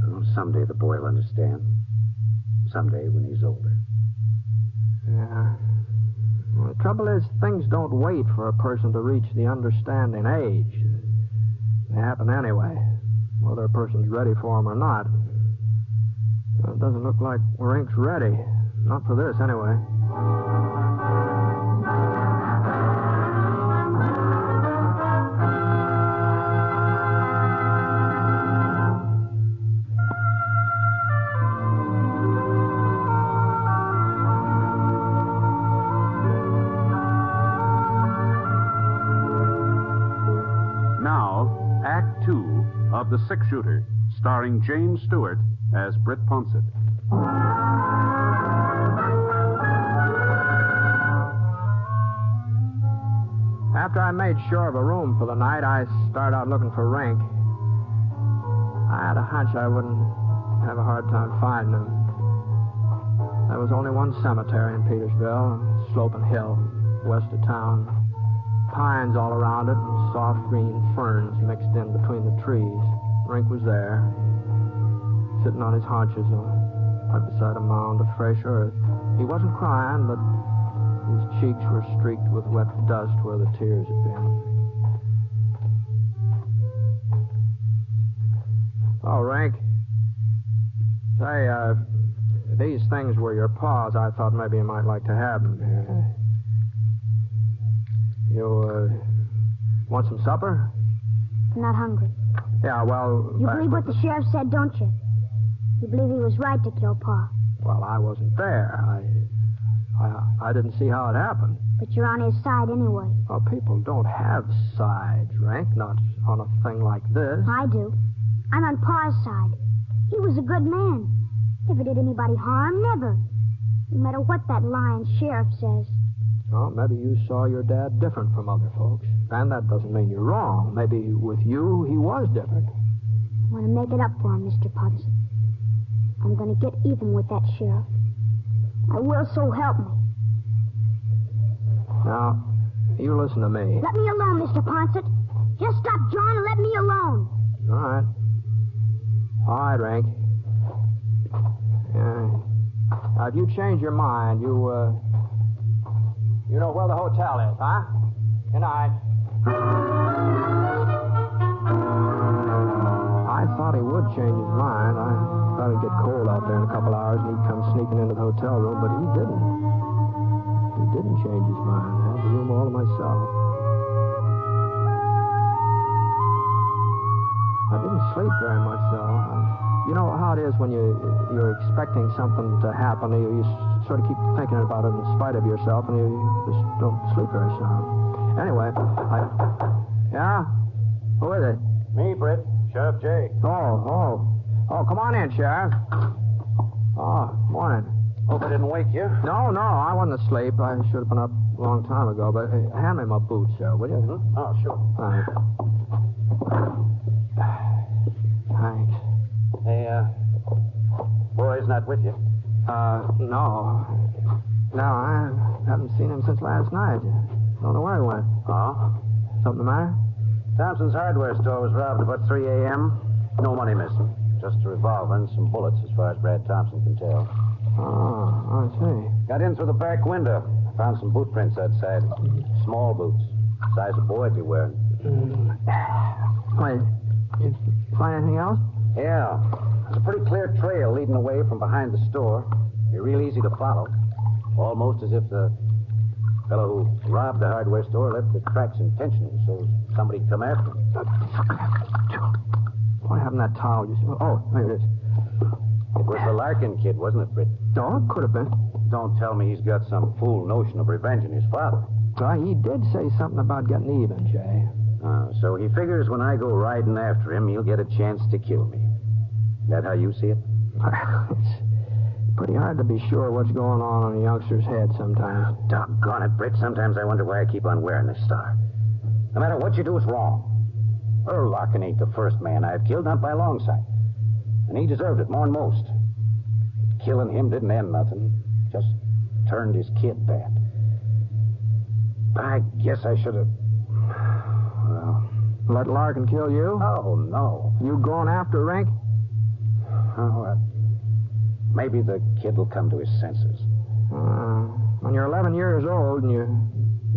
Well, someday the boy will understand. Someday when he's older. Yeah. Well, the trouble is, things don't wait for a person to reach the understanding age. They happen anyway, whether a person's ready for them or not. It doesn't look like Rink's ready. Not for this, anyway. Now, Act 2 of The Six Shooter, starring James Stewart as Britt Ponset. After I made sure of a room for the night, I started out looking for Rink. I had a hunch I wouldn't have a hard time finding him. There was only one cemetery in Petersville, sloping hill, west of town. Pines all around it and soft green ferns mixed in between the trees. Rink was there, sitting on his haunches right beside a mound of fresh earth. He wasn't crying, but his cheeks were streaked with wet dust where the tears had been. Oh, Rink. Say, these things were your paws. I thought maybe you might like to have them. You, want some supper? I'm not hungry. Yeah, well... You believe what the sheriff said, don't you? You believe he was right to kill Pa? Well, I wasn't there. I didn't see how it happened. But you're on his side anyway. Well, people don't have sides, Rink, not on a thing like this. I do. I'm on Pa's side. He was a good man. Never did anybody harm, never. No matter what that lying sheriff says. Well, maybe you saw your dad different from other folks. And that doesn't mean you're wrong. Maybe with you, he was different. I want to make it up for him, Mr. Ponset. I'm going to get even with that sheriff. I will, so help me. Now, you listen to me. Let me alone, Mr. Ponset. Just stop jawing and let me alone. All right. All right, Rink. Now, if you change your mind, you know where the hotel is, huh? Good night. I thought he would change his mind. I thought it'd get cold out there in a couple hours and he'd come sneaking into the hotel room, but he didn't. He didn't change his mind. I had the room all to myself. I didn't sleep very much, though. You know how it is when you're expecting something to happen, you sort of keep thinking about it in spite of yourself, and you just don't sleep very sound. Anyway, Yeah? Who is it? Me, Britt. Sheriff J. Oh, come on in, Sheriff. Oh, morning. Hope I didn't wake you. No, I wasn't asleep. I should have been up a long time ago, but hand me my boots, sir, will you? Mm-hmm. Oh, sure. Thanks. Thanks. Hey, boy's not with you? No. No, I haven't seen him since last night. Don't know where he went. Oh? Something the matter? Thompson's hardware store was robbed about 3 a.m. No money missing. Just a revolver and some bullets, as far as Brad Thompson can tell. Oh, I see. Got in through the back window. Found some boot prints outside. Small boots. Size a boy'd be wearing. Wait, you find anything else? Yeah. There's a pretty clear trail leading away from behind the store. Be real easy to follow. Almost as if the fellow who robbed the hardware store left the tracks intentionally, so somebody'd come after him. What happened to that towel? Oh, there it is. It was the Larkin kid, wasn't it, Britt? No, it could have been. Don't tell me he's got some fool notion of revenging his father. Well, he did say something about getting even, Jay. So he figures when I go riding after him, he'll get a chance to kill me. That how you see it? It's pretty hard to be sure what's going on in a youngster's head sometimes. Doggone it, Britt. Sometimes I wonder why I keep on wearing this star. No matter what you do, it's wrong. Earl Larkin ain't the first man I've killed, not by a long sight. And he deserved it more than most. Killing him didn't end nothing. Just turned his kid bad. I guess I should have... Well... Let Larkin kill you? Oh, no. You going after Rink? Oh, maybe the kid will come to his senses. When you're 11 years old and you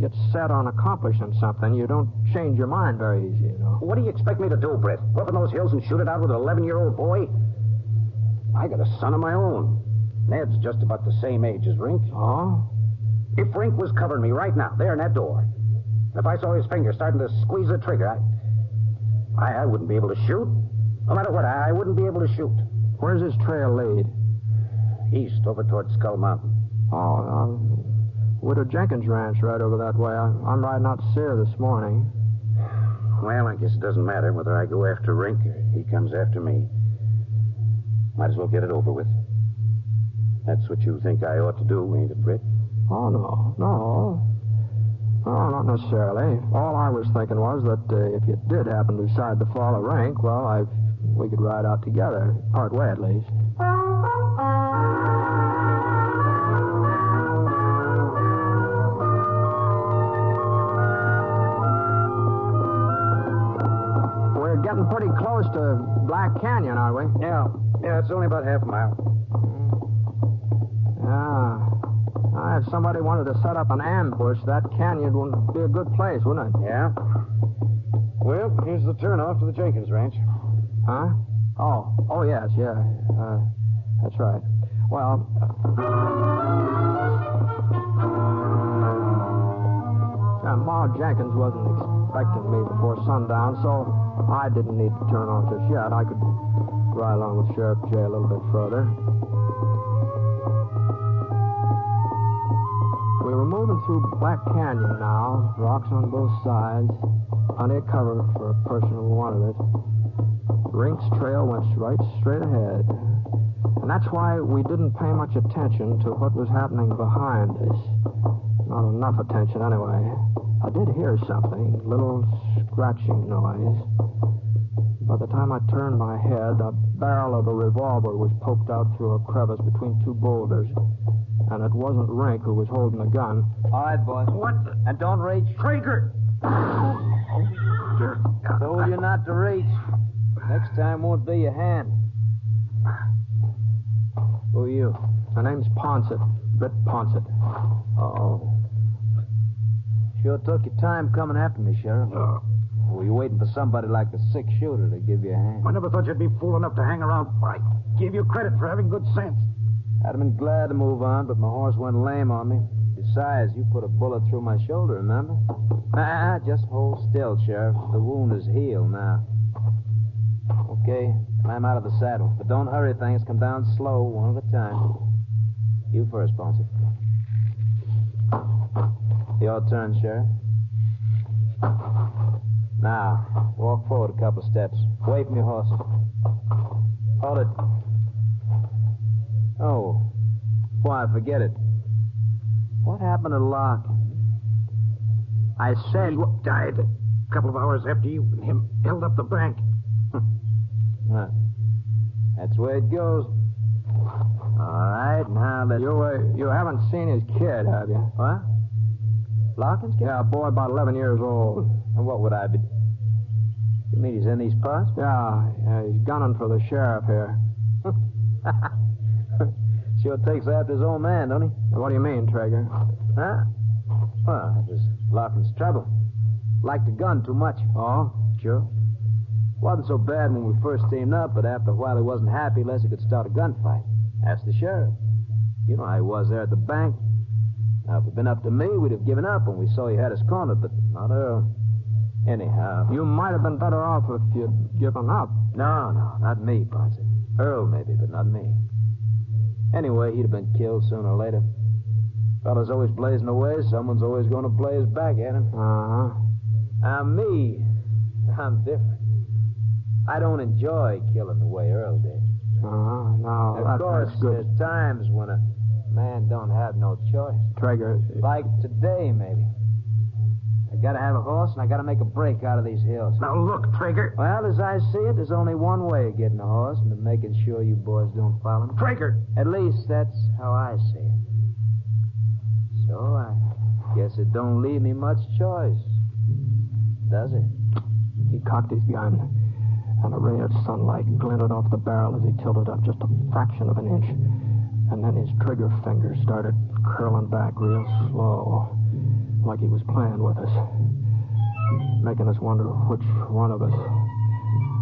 get set on accomplishing something, you don't change your mind very easy, you know. What do you expect me to do, Britt? Go up in those hills and shoot it out with an 11-year-old boy? I got a son of my own. Ned's just about the same age as Rink. Oh? If Rink was covering me right now, there in that door, if I saw his finger starting to squeeze the trigger, I wouldn't be able to shoot. No matter what, I wouldn't be able to shoot. Where's this trail lead? East, over toward Skull Mountain. Oh, Widow Jenkins' ranch right over that way. I'm riding out to see her this morning. Well, I guess it doesn't matter whether I go after Rink or he comes after me. Might as well get it over with. That's what you think I ought to do, ain't it, Britt? Oh, no. No, not necessarily. All I was thinking was that if you did happen to decide to follow Rink, well, we could ride out together, part way at least. We're getting pretty close to Black Canyon, aren't we? Yeah, it's only about half a mile. Yeah. If somebody wanted to set up an ambush, that canyon would be a good place, wouldn't it? Yeah. Well, here's the turnoff to the Jenkins ranch. Huh? Oh, yes, yeah. That's right. Well, Ma Jenkins wasn't expecting me before sundown, so I didn't need to turn off just yet. I could ride along with Sheriff J a little bit further. We were moving through Black Canyon now, rocks on both sides, plenty of cover for a person who wanted it. Rink's trail went right straight ahead, and that's why we didn't pay much attention to what was happening behind us. Not enough attention, anyway. I did hear something, a little scratching noise. By the time I turned my head, the barrel of a revolver was poked out through a crevice between two boulders. And it wasn't Rink who was holding the gun. All right, boys. What? And don't reach. Trigger! Told you not to reach. Next time won't be your hand. Who are you? My name's Ponset. Britt Ponset. Oh. Sure took your time coming after me, Sheriff. Were you waiting for somebody like the 6-shooter to give you a hand? I never thought you'd be fool enough to hang around. I give you credit for having good sense. I'd have been glad to move on, but my horse went lame on me. Besides, you put a bullet through my shoulder, remember? Just hold still, Sheriff. The wound is healed now. Okay, climb out of the saddle. But don't hurry things. Come down slow, one at a time. You first, Ponset. Your turn, Sheriff. Now, walk forward a couple of steps. Away from your horse. Hold it. Oh. Why, forget it. What happened to Larkin? I said... He died a couple of hours after you and him held up the bank. That's the way it goes. All right, now let's... You haven't seen his kid, have you? What? Larkin's kid? Yeah, a boy about 11 years old. And what would I be... You mean he's in these parts? Yeah, he's gunning for the sheriff here. Sure takes after his old man, don't he? What do you mean, Traeger? Huh? Well, it was Larkin's trouble. Liked the gun too much. Oh? Sure. Wasn't so bad when we first teamed up, but after a while he wasn't happy unless he could start a gunfight. Ask the sheriff. You know how he was there at the bank. Now, if it had been up to me, we'd have given up when we saw he had us cornered, but not Earl. Anyhow... You might have been better off if you'd given up. No, not me, Ponset. Earl, maybe, but not me. Anyway, he'd have been killed sooner or later. Fella's always blazing away. Someone's always going to blaze back at him. Uh-huh. Now, me, I'm different. I don't enjoy killing the way Earl did. Uh-huh. No, of course, that's good. There's times when a man don't have no choice. Traeger... Like today, maybe. I gotta have a horse, and I gotta make a break out of these hills. Now, look, Traeger. Well, as I see it, there's only one way of getting a horse, and to making sure you boys don't follow me. Traeger! At least that's how I see it. So I guess it don't leave me much choice, does it? He cocked his gun, and a ray of sunlight glinted off the barrel as he tilted up just a fraction of an inch. And then his trigger finger started curling back real slow, like he was playing with us, making us wonder which one of us.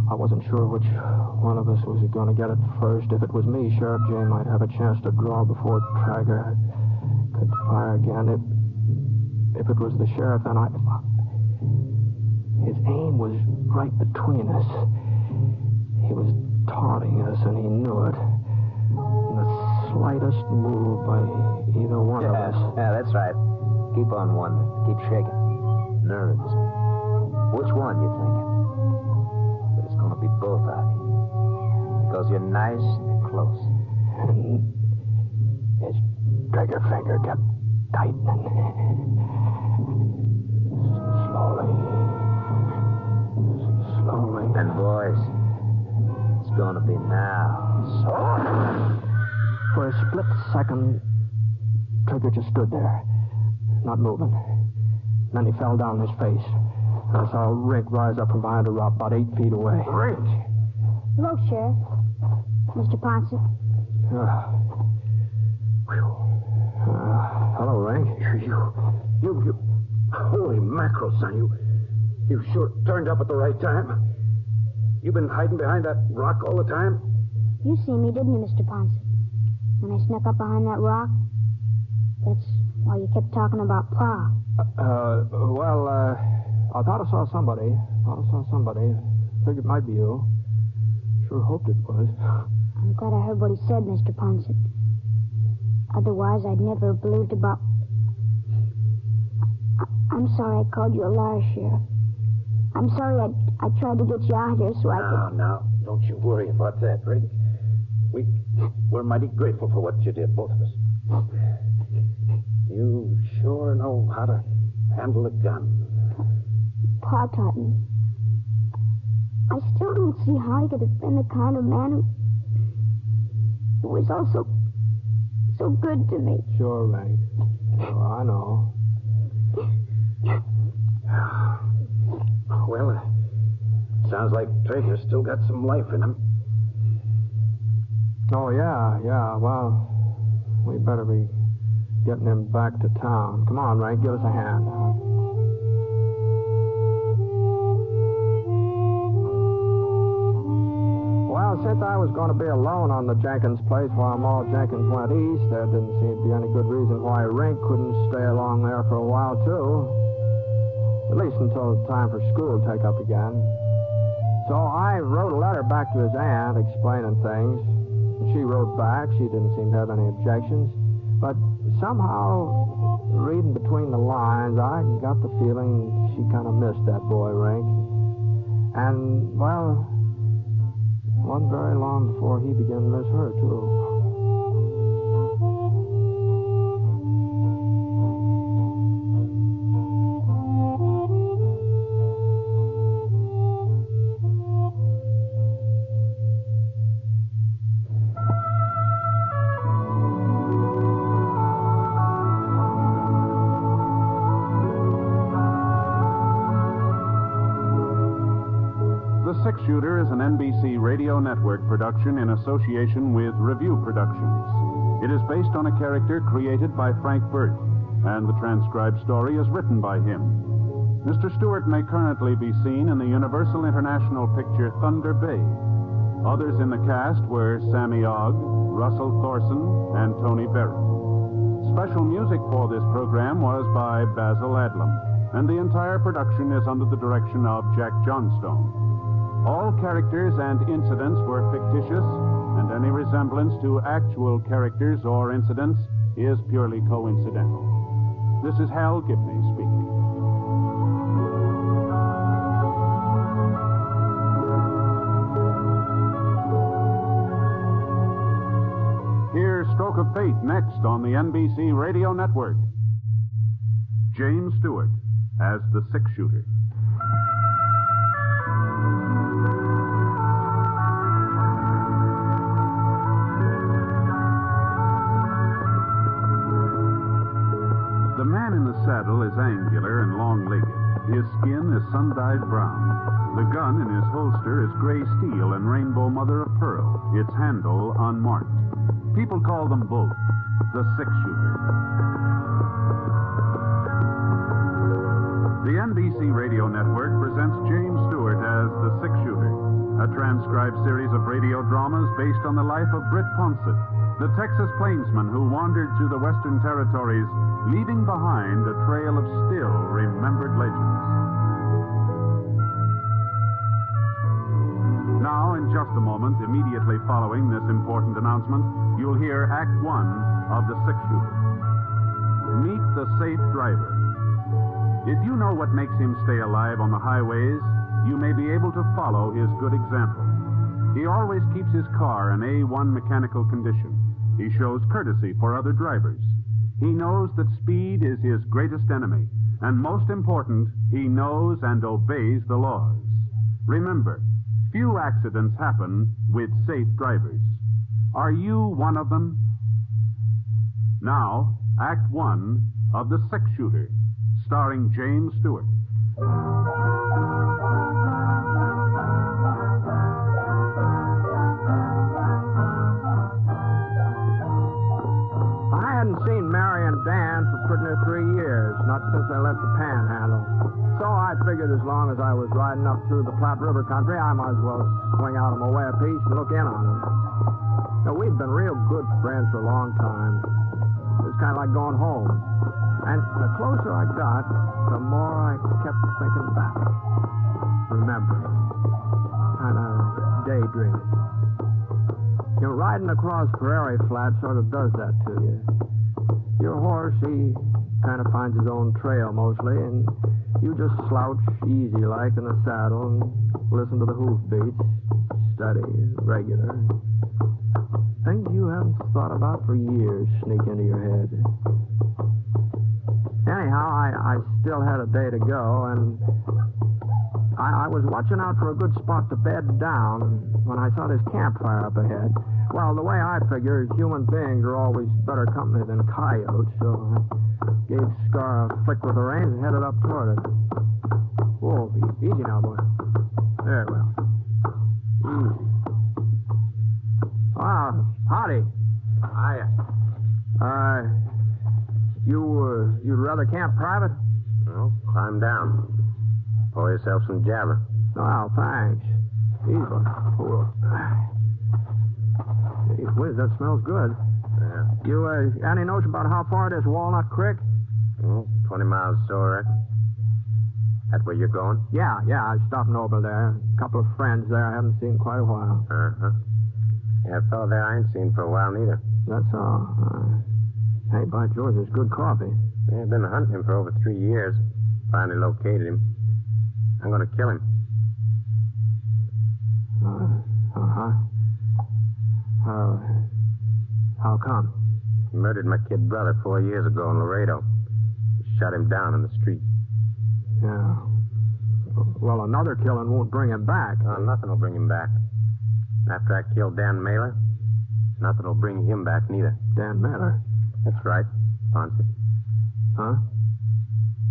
I wasn't sure which one of us was going to get it first. If it was me, Sheriff J might have a chance to draw before Traeger could fire again. If it was the sheriff, then his aim was right between us. He was taunting us, and he knew it. And the slightest move by either one of us. Yeah, that's right. Keep on wondering. Keep shaking. Nerves. Which one you thinking? But it's going to be both of you. Because you're nice and close. And his trigger finger kept tightening. Slowly. And boys, it's going to be now. So... For a split second, Trigger just stood there, not moving. Then he fell down on his face. And I saw Rink rise up from behind a rock about 8 feet away. Rink! Hello, Sheriff. Mr. Ponset. Hello, Rink. You... Holy mackerel, son. You sure turned up at the right time. You been hiding behind that rock all the time? You seen me, didn't you, Mr. Ponset? When I snuck up behind that rock? That's why you kept talking about Pa. I thought I saw somebody. Figured it might be you. Sure hoped it was. I'm glad I heard what he said, Mr. Ponset. Otherwise, I'd never have believed about... I'm sorry I called you a liar, Sheriff. I'm sorry I tried to get you out here so I could... No, don't you worry about that, Rink. We're mighty grateful for what you did, both of us. You sure know how to handle a gun. Pa taught me. I still don't see how he could have been the kind of man who was also so good to me. Sure, Rink. Oh, I know. Well, sounds like Traeger's still got some life in him. Oh, yeah. Well, we better be getting him back to town. Come on, Rink, give us a hand. Well, since I was going to be alone on the Jenkins place while Ma Jenkins went east, there didn't seem to be any good reason why Rink couldn't stay along there for a while, too. At least until time for school to take up again. So I wrote a letter back to his aunt explaining things. She wrote back. She didn't seem to have any objections. But somehow, reading between the lines, I got the feeling she kind of missed that boy, Rink. And, well, it wasn't very long before he began to miss her, too. Shooter is an NBC Radio Network production in association with Review Productions. It is based on a character created by Frank Burt, and the transcribed story is written by him. Mr. Stewart may currently be seen in the Universal International picture Thunder Bay. Others in the cast were Sammy Ogg, Russell Thorson, and Tony Barrett. Special music for this program was by Basil Adlam, and the entire production is under the direction of Jack Johnstone. All characters and incidents were fictitious, and any resemblance to actual characters or incidents is purely coincidental. This is Hal Gibney speaking. Here's Stroke of Fate next on the NBC Radio Network. James Stewart as the six-shooter. Saddle is angular and long-legged. His skin is sun-dyed brown. The gun in his holster is gray steel and rainbow mother of pearl, its handle unmarked. People call them both the six-shooter. The NBC Radio Network presents James Stewart as the six-shooter, a transcribed series of radio dramas based on the life of Britt Ponset, the Texas plainsman who wandered through the Western Territories, leaving behind a trail of still remembered legends. Now, in just a moment, immediately following this important announcement, you'll hear Act One of The Six-Shooter. Meet the safe driver. If you know what makes him stay alive on the highways, you may be able to follow his good example. He always keeps his car in A1 mechanical condition. He shows courtesy for other drivers. He knows that speed is his greatest enemy. And most important, he knows and obeys the laws. Remember, few accidents happen with safe drivers. Are you one of them? Now, Act One of The Six-Shooter, starring James Stewart. I hadn't seen Mary and Dan for pretty near 3 years, not since they left the Panhandle. So I figured as long as I was riding up through the Platte River country, I might as well swing out on my way a piece and look in on them. Now, we'd been real good friends for a long time. It was kind of like going home. And the closer I got, the more I kept thinking back, remembering, kind of daydreaming. You know, riding across prairie flat sort of does that to you. Your horse, he kind of finds his own trail mostly, and you just slouch easy-like in the saddle and listen to the hoofbeats, steady, regular. Things you haven't thought about for years sneak into your head. Anyhow, I still had a day to go, and I was watching out for a good spot to bed down when I saw this campfire up ahead. Well, the way I figure, human beings are always better company than coyotes, so I gave Scar a flick with the reins and headed up toward it. Whoa, easy now, boy. There, well. Easy. Ah, howdy. Hiya. You'd rather camp private? Well, climb down. Pour yourself some java. Oh, thanks. Easy, boy. That smells good. Yeah. You, any notion about how far it is Walnut Creek? 20 miles so, I reckon. That where you're going? Yeah, I was stopping over there. A couple of friends there I haven't seen in quite a while. Uh-huh. Yeah, a fellow there I ain't seen for a while, neither. That's all. Hey, by George, there's good coffee. Yeah, I've been hunting him for over 3 years. Finally located him. I'm going to kill him. Uh-huh. How come? He murdered my kid brother 4 years ago in Laredo. Shot him down in the street. Yeah. Well, another killing won't bring him back. Oh, nothing will bring him back. And after I killed Dan Mailer, nothing will bring him back neither. Dan Mailer? That's right, Ponset. Huh?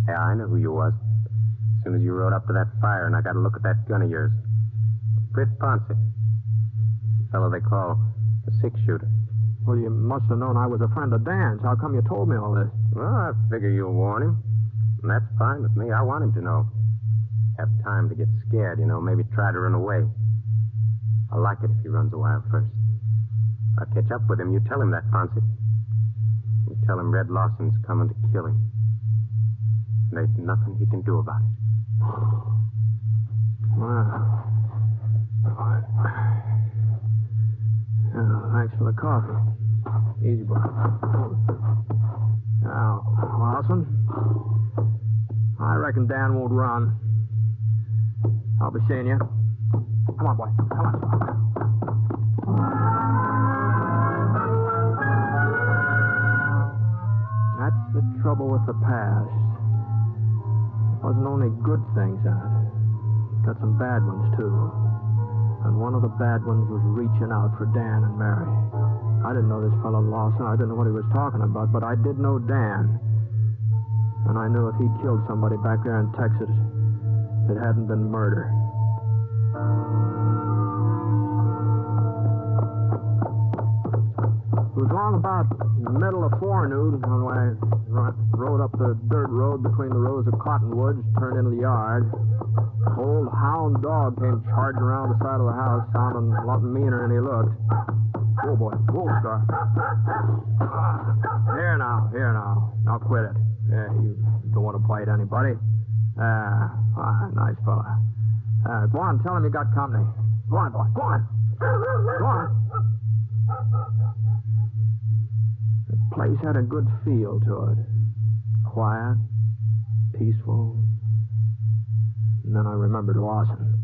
Yeah, I know who you was. As soon as you rode up to that fire and I got a look at that gun of yours. Britt Ponset. The fellow they call the six-shooter. Well, you must have known I was a friend of Dan's. How come you told me all this? Well, I figure you'll warn him. And that's fine with me. I want him to know. Have time to get scared, maybe try to run away. I'll like it if he runs a while first. I'll catch up with him. You tell him that, Ponset. You tell him Red Lawson's coming to kill him. And there's nothing he can do about it. Well, thanks for the coffee. Easy, boy. Now, Lawson, I reckon Dan won't run. I'll be seeing you. Come on, boy. Come on. That's the trouble with the past. It wasn't only good things in it. Got some bad ones, too. And one of the bad ones was reaching out for Dan and Mary. I didn't know this fellow Lawson. I didn't know what he was talking about, but I did know Dan. And I knew if he'd killed somebody back there in Texas, it hadn't been murder. It was long about the middle of forenoon when I rode up the dirt road between the rows of cottonwoods, turned into the yard. An old hound dog came charging around the side of the house, sounding a lot meaner than he looked. Whoa, boy. Whoa, Scar. Here now. Now quit it. Yeah, you don't want to bite anybody. Nice fella. Go on, tell him you got company. Go on, boy. Go on. Go on. The place had a good feel to it. Quiet, peaceful. And then I remembered Lawson.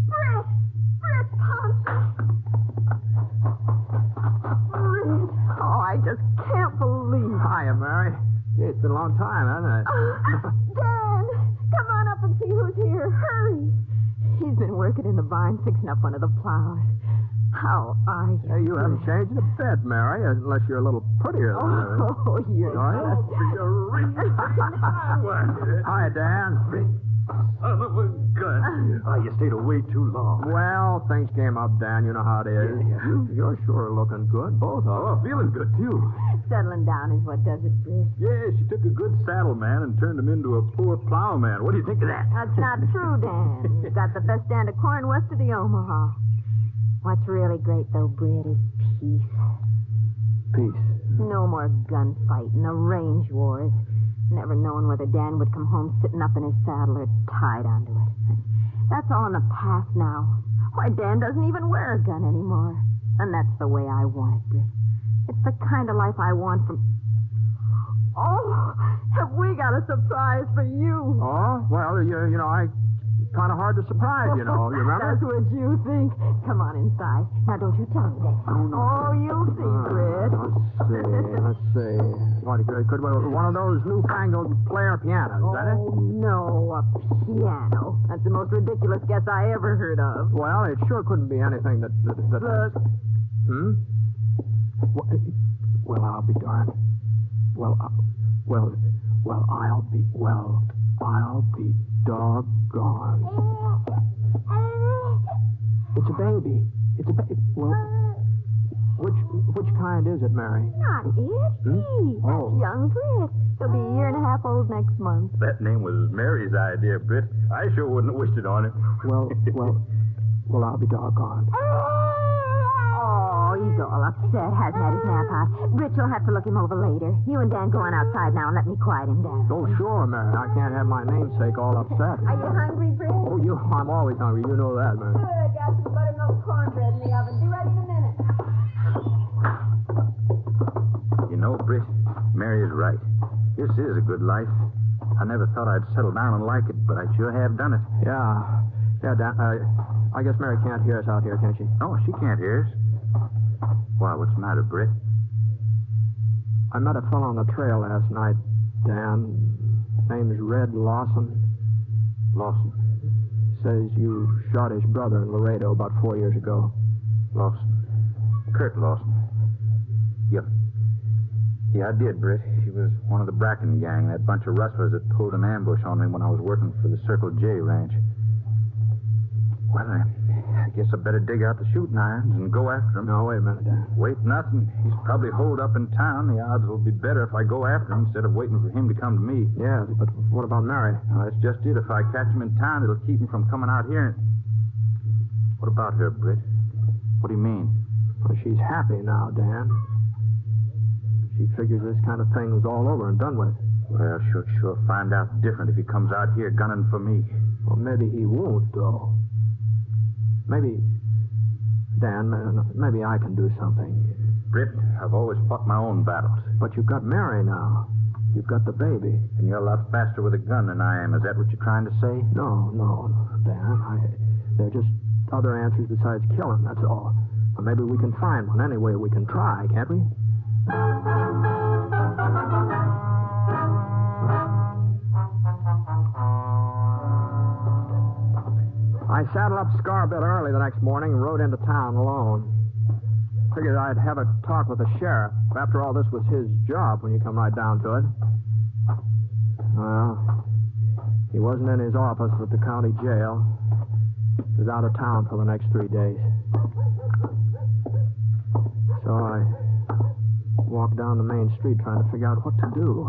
Britt Ponset. Britt. Oh, I just can't believe it. Hiya, Mary. Yeah, it's been a long time, hasn't it? Dan, come on up and see who's here. Hurry. He's been working in the barn fixing up one of the plows. How are you? Hey, you haven't changed a bit, Mary, unless you're a little prettier than me. Oh, you're Hi, Dan. Son of a gun. Oh, you stayed away too long. Well, things came up, Dan. You know how it is. Yeah. You're sure looking good, both of you. Oh, feeling good, too. Settling down is what does it, Britt. Yeah, she took a good saddle man and turned him into a poor plowman. What do you think of that? That's not true, Dan. You've got the best stand of corn west of the Omaha. What's really great, though, Britt, is peace. Peace? No more gunfighting, no range wars. Never knowing whether Dan would come home sitting up in his saddle or tied onto it. That's all in the past now. Why, Dan doesn't even wear a gun anymore. And that's the way I want it, Britt. It's the kind of life I want from... Oh, have we got a surprise for you? Oh, well, you know, kind of hard to surprise, you know. You remember? That's what you think. Come on inside. Now, don't you tell me that. Oh, you'll see, Britt. Let's see. What, could one of those newfangled player pianos, is that it? Oh, no, a piano. That's the most ridiculous guess I ever heard of. Well, it sure couldn't be anything that... Well, I'll be darned. I'll be doggone. It's a baby. Well, which kind is it, Mary? Not it. He. That's young Britt. He'll be a year and a half old next month. That name was Mary's idea, Britt. I sure wouldn't have wished it on him. Well, I'll be doggone. Oh, upset, hasn't had his nap out. Britt, you'll have to look him over later. You and Dan go on outside now and let me quiet him down. Oh, sure, Mary. I can't have my namesake all upset. Are you hungry, Britt? Oh, I'm always hungry. You know that, Mary. Good. Got some buttermilk cornbread in the oven. Be ready in a minute. You know, Britt, Mary is right. This is a good life. I never thought I'd settle down and like it, but I sure have done it. Yeah. Yeah, Dan, I guess Mary can't hear us out here, can she? No, she can't hear us. Why, what's the matter, Britt? I met a fellow on the trail last night, Dan. Name's Red Lawson. Lawson? Says you shot his brother in Laredo about 4 years ago. Lawson. Kurt Lawson. Yep. Yeah, I did, Britt. He was one of the Bracken gang, that bunch of rustlers that pulled an ambush on me when I was working for the Circle J ranch. Well, I guess I better dig out the shooting irons and go after him. No, wait a minute, Dan. Wait nothing. He's probably holed up in town. The odds will be better if I go after him instead of waiting for him to come to me. Yeah, but what about Mary? Well, that's just it. If I catch him in town, it'll keep him from coming out here. What about her, Britt? What do you mean? Well, she's happy now, Dan. She figures this kind of thing was all over and done with. Well, she'll sure find out different if he comes out here gunning for me. Well, maybe he won't, though. Maybe, Dan, maybe I can do something. Britt, I've always fought my own battles. But you've got Mary now. You've got the baby. And you're a lot faster with a gun than I am. Is that what you're trying to say? No, Dan. There are just other answers besides killing, that's all. Or maybe we can find one. Anyway, we can try, can't we? I saddled up Scar a bit early the next morning and rode into town alone. Figured I'd have a talk with the sheriff. After all, this was his job when you come right down to it. Well, he wasn't in his office at the county jail. He was out of town for the next 3 days. So I walked down the main street trying to figure out what to do.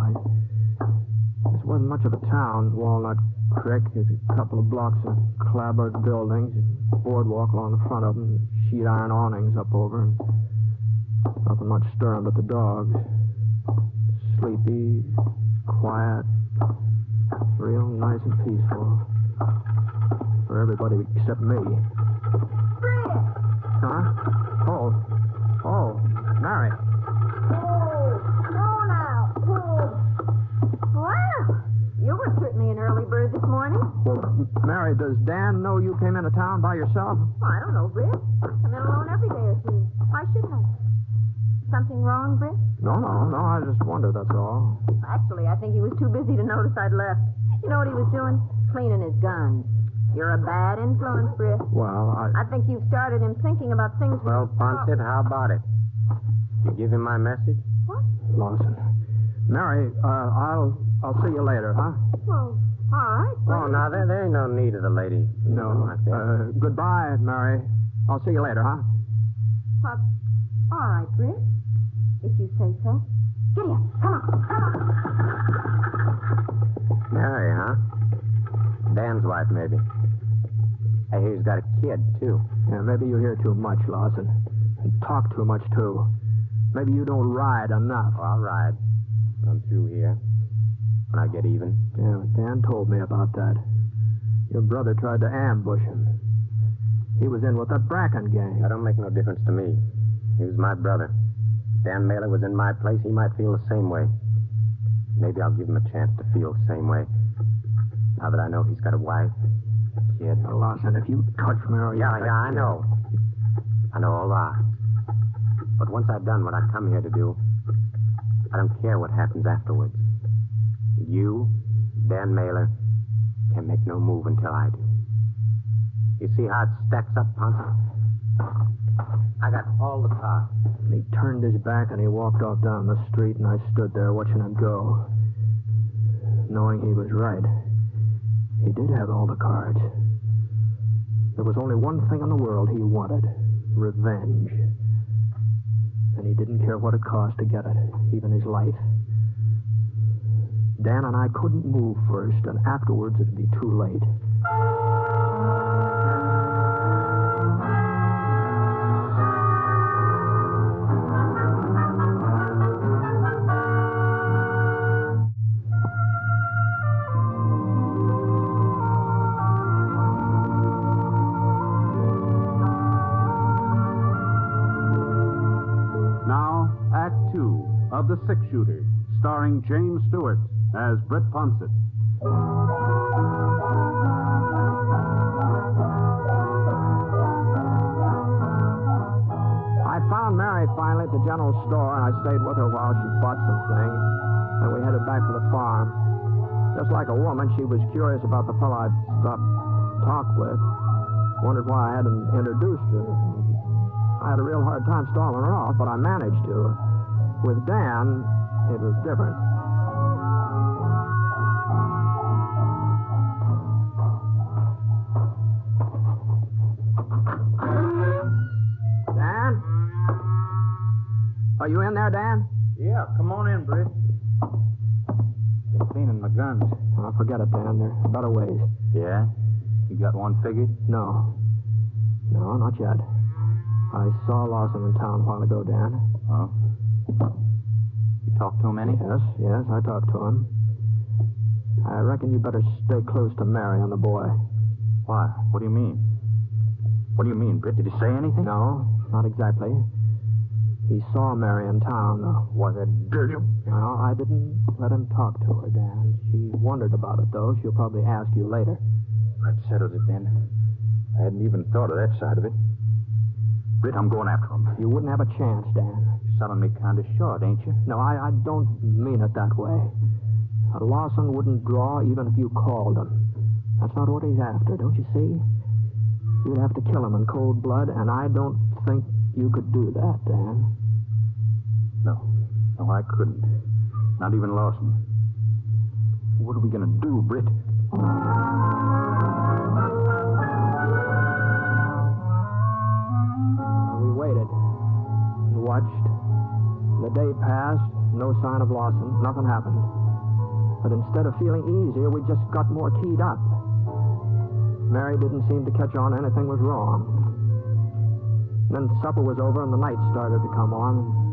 This wasn't much of a town. Walnut Creek is a couple of blocks of clapboard buildings, a boardwalk along the front of them, sheet iron awnings up over, and nothing much stirring but the dogs. Sleepy, quiet, real nice and peaceful. For everybody except me. Britt! Huh? Oh, Mary. You were certainly an early bird this morning. Well, Mary, does Dan know you came into town by yourself? Oh, I don't know, Britt. I come in alone every day or two. Why shouldn't I? Something wrong, Britt? No. I just wondered, that's all. Actually, I think he was too busy to notice I'd left. You know what he was doing? Cleaning his guns. You're a bad influence, Britt. Well, I think you've started him thinking about things... Well, Ponset, how about it? You give him my message? What? Lawson. Mary, I'll see you later, huh? Well, all right. Oh, now, there ain't no need of the lady. No. Goodbye, Mary. I'll see you later, huh? Well, all right, Britt. If you say so. Get here. Come on. Mary, huh? Dan's wife, maybe. I hear he's got a kid, too. Yeah, maybe you hear too much, Lawson. And talk too much, too. Maybe you don't ride enough. Oh, I'll ride. I'm through here. When I get even. Yeah, Dan told me about that. Your brother tried to ambush him. He was in with the Bracken gang. That don't make no difference to me. He was my brother. Dan Mailer was in my place. He might feel the same way. Maybe I'll give him a chance to feel the same way. Now that I know he's got a wife, a kid. Now, Lawson, if you touch Mary... Yeah, I know. I know all that. But once I've done what I come here to do, I don't care what happens afterwards. You, Dan Mailer, can make no move until I do. You see how it stacks up, Ponset? I got all the cards. He turned his back and he walked off down the street, and I stood there watching him go, knowing he was right. He did have all the cards. There was only one thing in the world he wanted: revenge. And he didn't care what it cost to get it, even his life. Dan and I couldn't move first, and afterwards it'd be too late. Act Two of The Six Shooter, starring James Stewart as Britt Ponset. I found Mary finally at the general store, and I stayed with her while she bought some things. Then we headed back to the farm. Just like a woman, she was curious about the fellow I'd stopped talk with. Wondered why I hadn't introduced her. I had a real hard time stalling her off, but I managed to. With Dan, it was different. Dan? Are you in there, Dan? Yeah, come on in, Britt. Been cleaning my guns. Oh, forget it, Dan. There are better ways. Yeah? You got one figured? No. No, not yet. I saw Lawson in town a while ago, Dan. Oh? You talked to him any? Yes, I talked to him. I reckon you better stay close to Mary and the boy. Why? What do you mean? What do you mean, Britt? Did he say anything? No, not exactly. He saw Mary in town. Was it dirty? No, I didn't let him talk to her, Dan. She wondered about it, though. She'll probably ask you later. That settles it, then. I hadn't even thought of that side of it. Britt, I'm going after him. You wouldn't have a chance, Dan. You're selling me kind of short, ain't you? No, I don't mean it that way. Lawson wouldn't draw even if you called him. That's not what he's after, don't you see? You'd have to kill him in cold blood, and I don't think you could do that, Dan. No, I couldn't. Not even Lawson. What are we going to do, Britt? We waited. We watched. The day passed. No sign of Lawson. Nothing happened. But instead of feeling easier, we just got more keyed up. Mary didn't seem to catch on anything was wrong. Then supper was over and the night started to come on.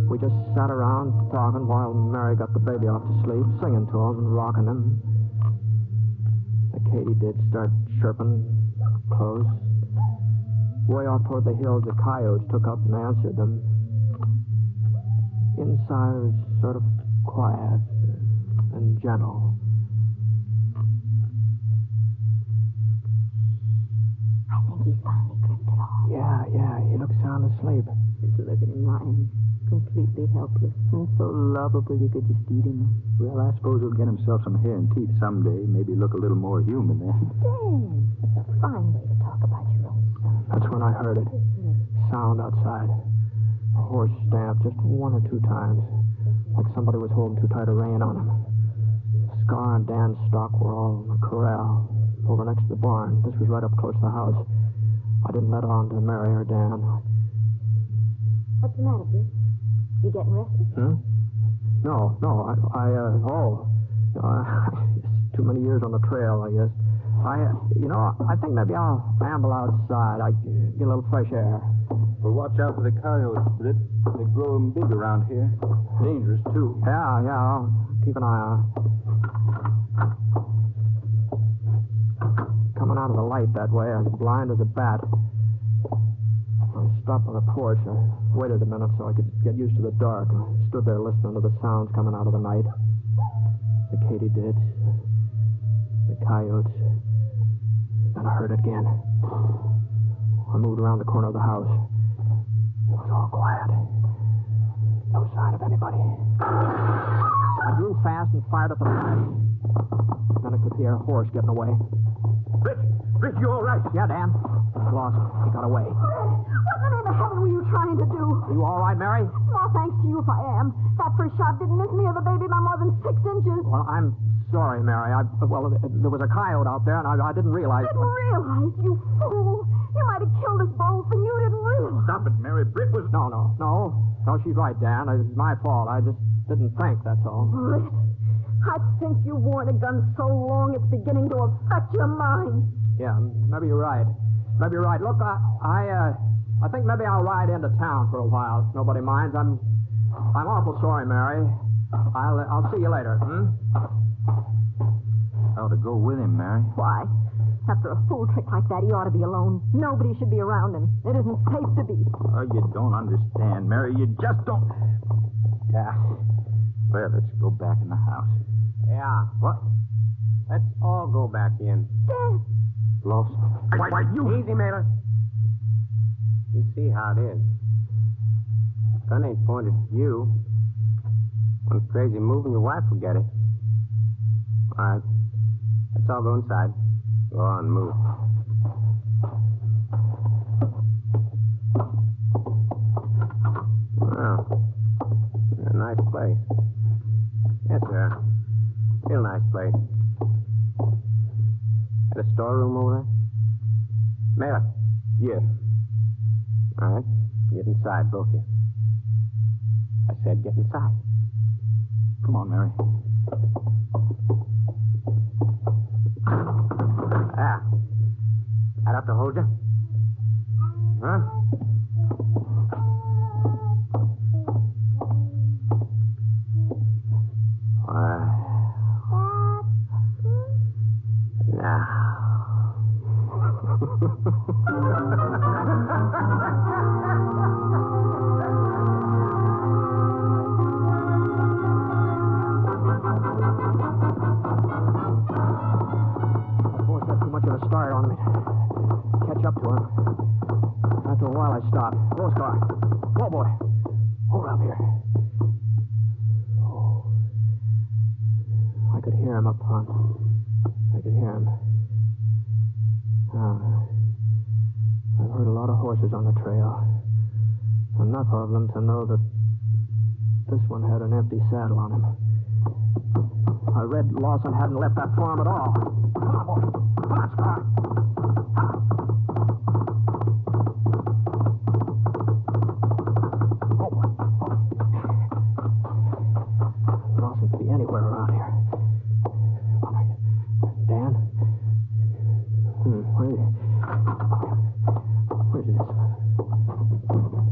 We just sat around talking while Mary got the baby off to sleep, singing to him and rocking him. The katydid started chirping close. Way off toward the hills, the coyotes took up and answered them. Inside it was sort of quiet and gentle. I think he's finally drifted off. Yeah, he looks sound asleep. Just look at him lying, completely helpless, and so lovable you could just eat him. Well, I suppose he'll get himself some hair and teeth someday. Maybe look a little more human then. Dan, that's a fine way to talk about your own son. That's when I heard it. Sound outside. A horse stamped just one or two times, like somebody was holding too tight a rein on him. Scar and Dan's stock were all in the corral, over next to the barn. This was right up close to the house. I didn't let on to Mary or Dan. What's the matter, Britt? You getting restless? No, it's too many years on the trail, I guess. I think maybe I'll amble outside. I get a little fresh air. Well, watch out for the coyotes, Britt. They grow them big around here. Dangerous, too. Yeah, I'll keep an eye on it. Coming out of the light that way, I was blind as a bat. I stopped on the porch. I waited a minute so I could get used to the dark. I stood there listening to the sounds coming out of the night. The katydids, the coyotes. Then I heard it again. I moved around the corner of the house. It was all quiet. No sign of anybody. I drew fast and fired at the flash. Then I could hear a horse getting away. Britt, you all right? Yeah, Dan. Lawson, he got away. What in the name of heaven were you trying to do? You all right, Mary? Well, thanks to you if I am. That first shot didn't miss me or the baby by more than 6 inches. Well, I'm sorry, Mary. There was a coyote out there, and I didn't realize... Didn't realize, you fool. You might have killed us both, and you didn't realize. Stop it, Mary. Britt was... No, she's right, Dan. It's my fault. I just didn't think, that's all. Britt, I think you've worn a gun so long it's beginning to affect your mind. Yeah, maybe you're right. Look, I think maybe I'll ride into town for a while, if nobody minds. I'm awful sorry, Mary. I'll see you later, I ought to go with him, Mary. Why? After a fool trick like that, he ought to be alone. Nobody should be around him. It isn't safe to be. Oh, you don't understand, Mary. You just don't. Yeah. Well, let's go back in the house. Yeah. What? Let's all go back in. Dad. Lawson. Why, you... Easy, Mailer. You see how it is. Gun ain't pointed at you. One crazy move and your wife will get it. All right. Let's all go inside. Go on, move. Wow. A nice place. Yes, sir. Real nice place. Got a storeroom over there? Mailer. Yes. All right. Get inside, both of you. I said get inside. Come on, Mary. Ah. That have to hold you? Huh? Start on me. Catch up to him. After a while, I stopped. Close car. Whoa, boy. Hold up here. Oh. I could hear him up front. I could hear him. I've heard a lot of horses on the trail. Enough of them to know that this one had an empty saddle on him. I read Lawson hadn't left that farm at all. Come on, boy. Come on, Scott. Lawson could be anywhere around here. Dan? Where's this?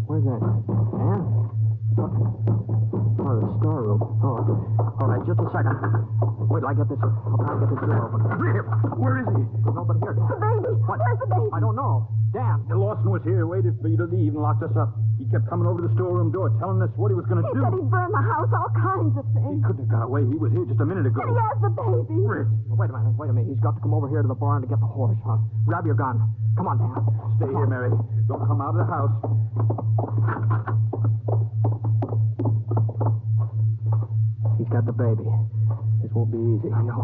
Where's that? Dan? Oh, the storeroom. Oh, all right, just a second. Wait till I get this. I'll try to get this door open. Where is he? There's nobody here. The baby. What? Where's the baby? I don't know. Dan. Lawson was here, waited for you to leave, and locked us up. He kept coming over to the storeroom door, telling us what he was going to He do. said he'd burn the house, all kinds of things. He couldn't have got away. He was here just a minute ago. And he has the baby. Britt. Wait a minute. He's got to come over here to the barn to get the horse, huh? Grab your gun. Come on, Dan. Stay here, Mary. Don't come out of the house. He's got the baby. This won't be easy. I know.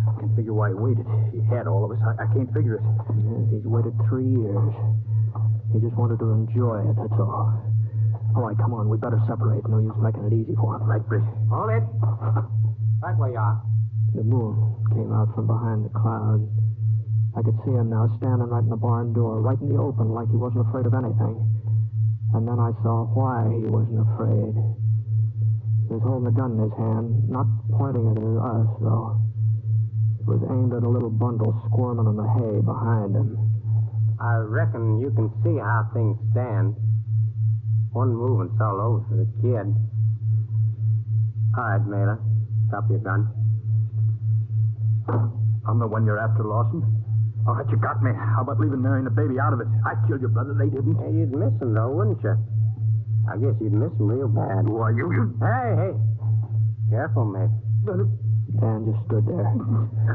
I can't figure why he waited. He had all of us. I can't figure it. Yes, he's waited 3 years. He just wanted to enjoy it, that's all. All right, come on. We better separate. No use making it easy for him. Right, Britt. Hold it. Right where you are. The moon came out from behind the cloud. I could see him now standing right in the barn door, right in the open, like he wasn't afraid of anything. And then I saw why he wasn't afraid. He was holding a gun in his hand, not pointing it at us, though. It was aimed at a little bundle squirming in the hay behind him. I reckon you can see how things stand. One movement's all over for the kid. All right, Mailer. Drop your gun. I'm the one you're after, Lawson. All right, you got me. How about leaving Mary and the baby out of it? I killed your brother. They didn't. Hey, you'd miss him, though, wouldn't you? I guess you'd miss him real bad. Why, you... Hey. Careful, mate. Dan just stood there,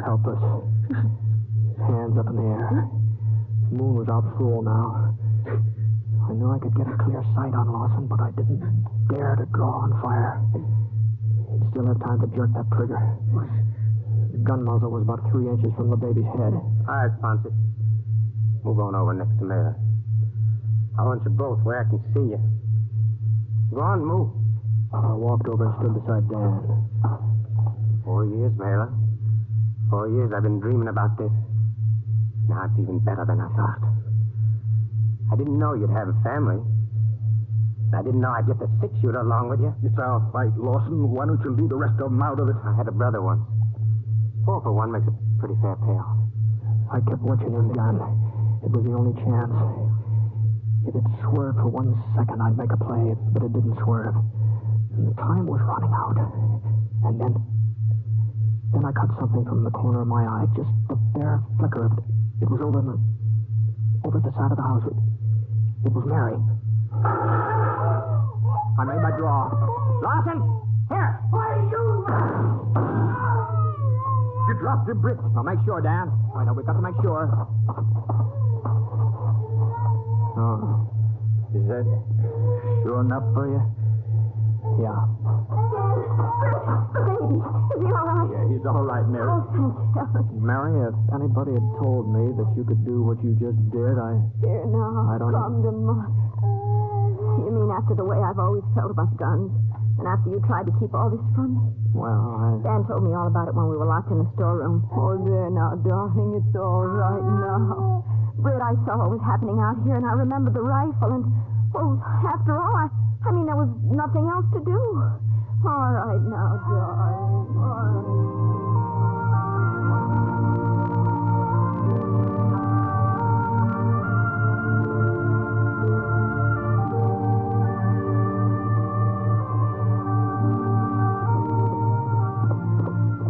helpless, his hands up in the air. The moon was out full now. I knew I could get a clear sight on Lawson, but I didn't dare to draw on fire. He'd still have time to jerk that trigger. The gun muzzle was about 3 inches from the baby's head. All right, Ponset. Move on over next to Mailer. I want you both where I can see you. Go on, move. I walked over and stood beside Dan. 4 years, Mailer. 4 years I've been dreaming about this. Now it's even better than I thought. I didn't know you'd have a family. I didn't know I'd get the 6-shooter along with you. It's all right, Lawson. Why don't you leave the rest of them out of it? I had a brother once. 4 for 1 makes a pretty fair payoff. I kept watching his gun. It was the only chance. If it swerved for 1 second, I'd make a play, but it didn't swerve. And the time was running out. And then I caught something from the corner of my eye, just the bare flicker of it. It was over at the side of the house. It was Mary. I made my draw. Lawson! Here! You dropped your Britt. I'll make sure, Dan. I know, we've got to make sure. Oh. Is that sure enough for you? Yeah. Baby, is he all right? Yeah, he's all right, Mary. Oh, thank heaven. Mary, if anybody had told me that you could do what you just did, Here now, I don't calm know. them. You mean after the way I've always felt about guns? And after you tried to keep all this from me? Well, Dan told me all about it when we were locked in the storeroom. Oh, there now, darling, it's all right now. Britt, I saw what was happening out here, and I remembered the rifle, and, well, after all, I mean, there was nothing else to do. All right now, darling. All right.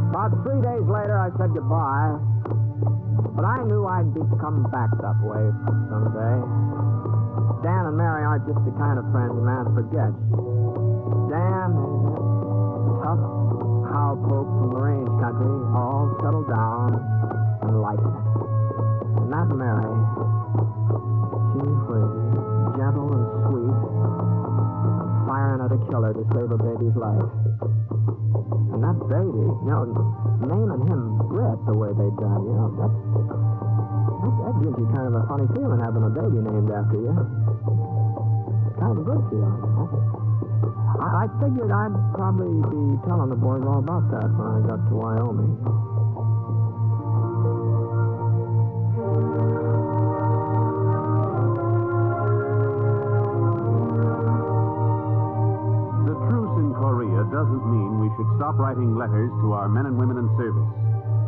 About 3 days later, I said goodbye. But I knew I'd be coming back that way someday. Dan and Mary aren't just the kind of friends a man forgets. Dan is a tough cowpoke from the range country, all settled down and liking it. And that Mary, she was gentle and sweet, firing at a killer to save a baby's life. And that baby, naming him Britt the way they done, that gives you kind of a funny feeling having a baby named after you. Kind of a good feeling. I figured I'd probably be telling the boys all about that when I got to Wyoming. The truce in Korea doesn't mean we should stop writing letters to our men and women in service.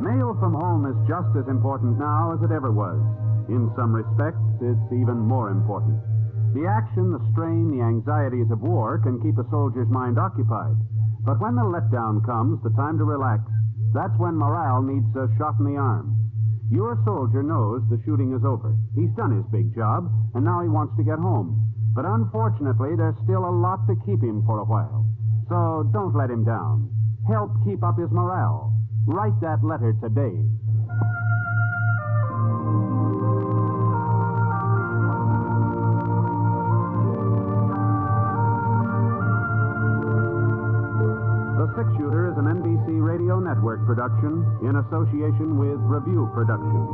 Mail from home is just as important now as it ever was. In some respects, it's even more important. The action, the strain, the anxieties of war can keep a soldier's mind occupied. But when the letdown comes, the time to relax, that's when morale needs a shot in the arm. Your soldier knows the shooting is over. He's done his big job, and now he wants to get home. But unfortunately, there's still a lot to keep him for a while. So don't let him down. Help keep up his morale. Write that letter today. The Six Shooter is an NBC Radio Network production in association with Review Productions.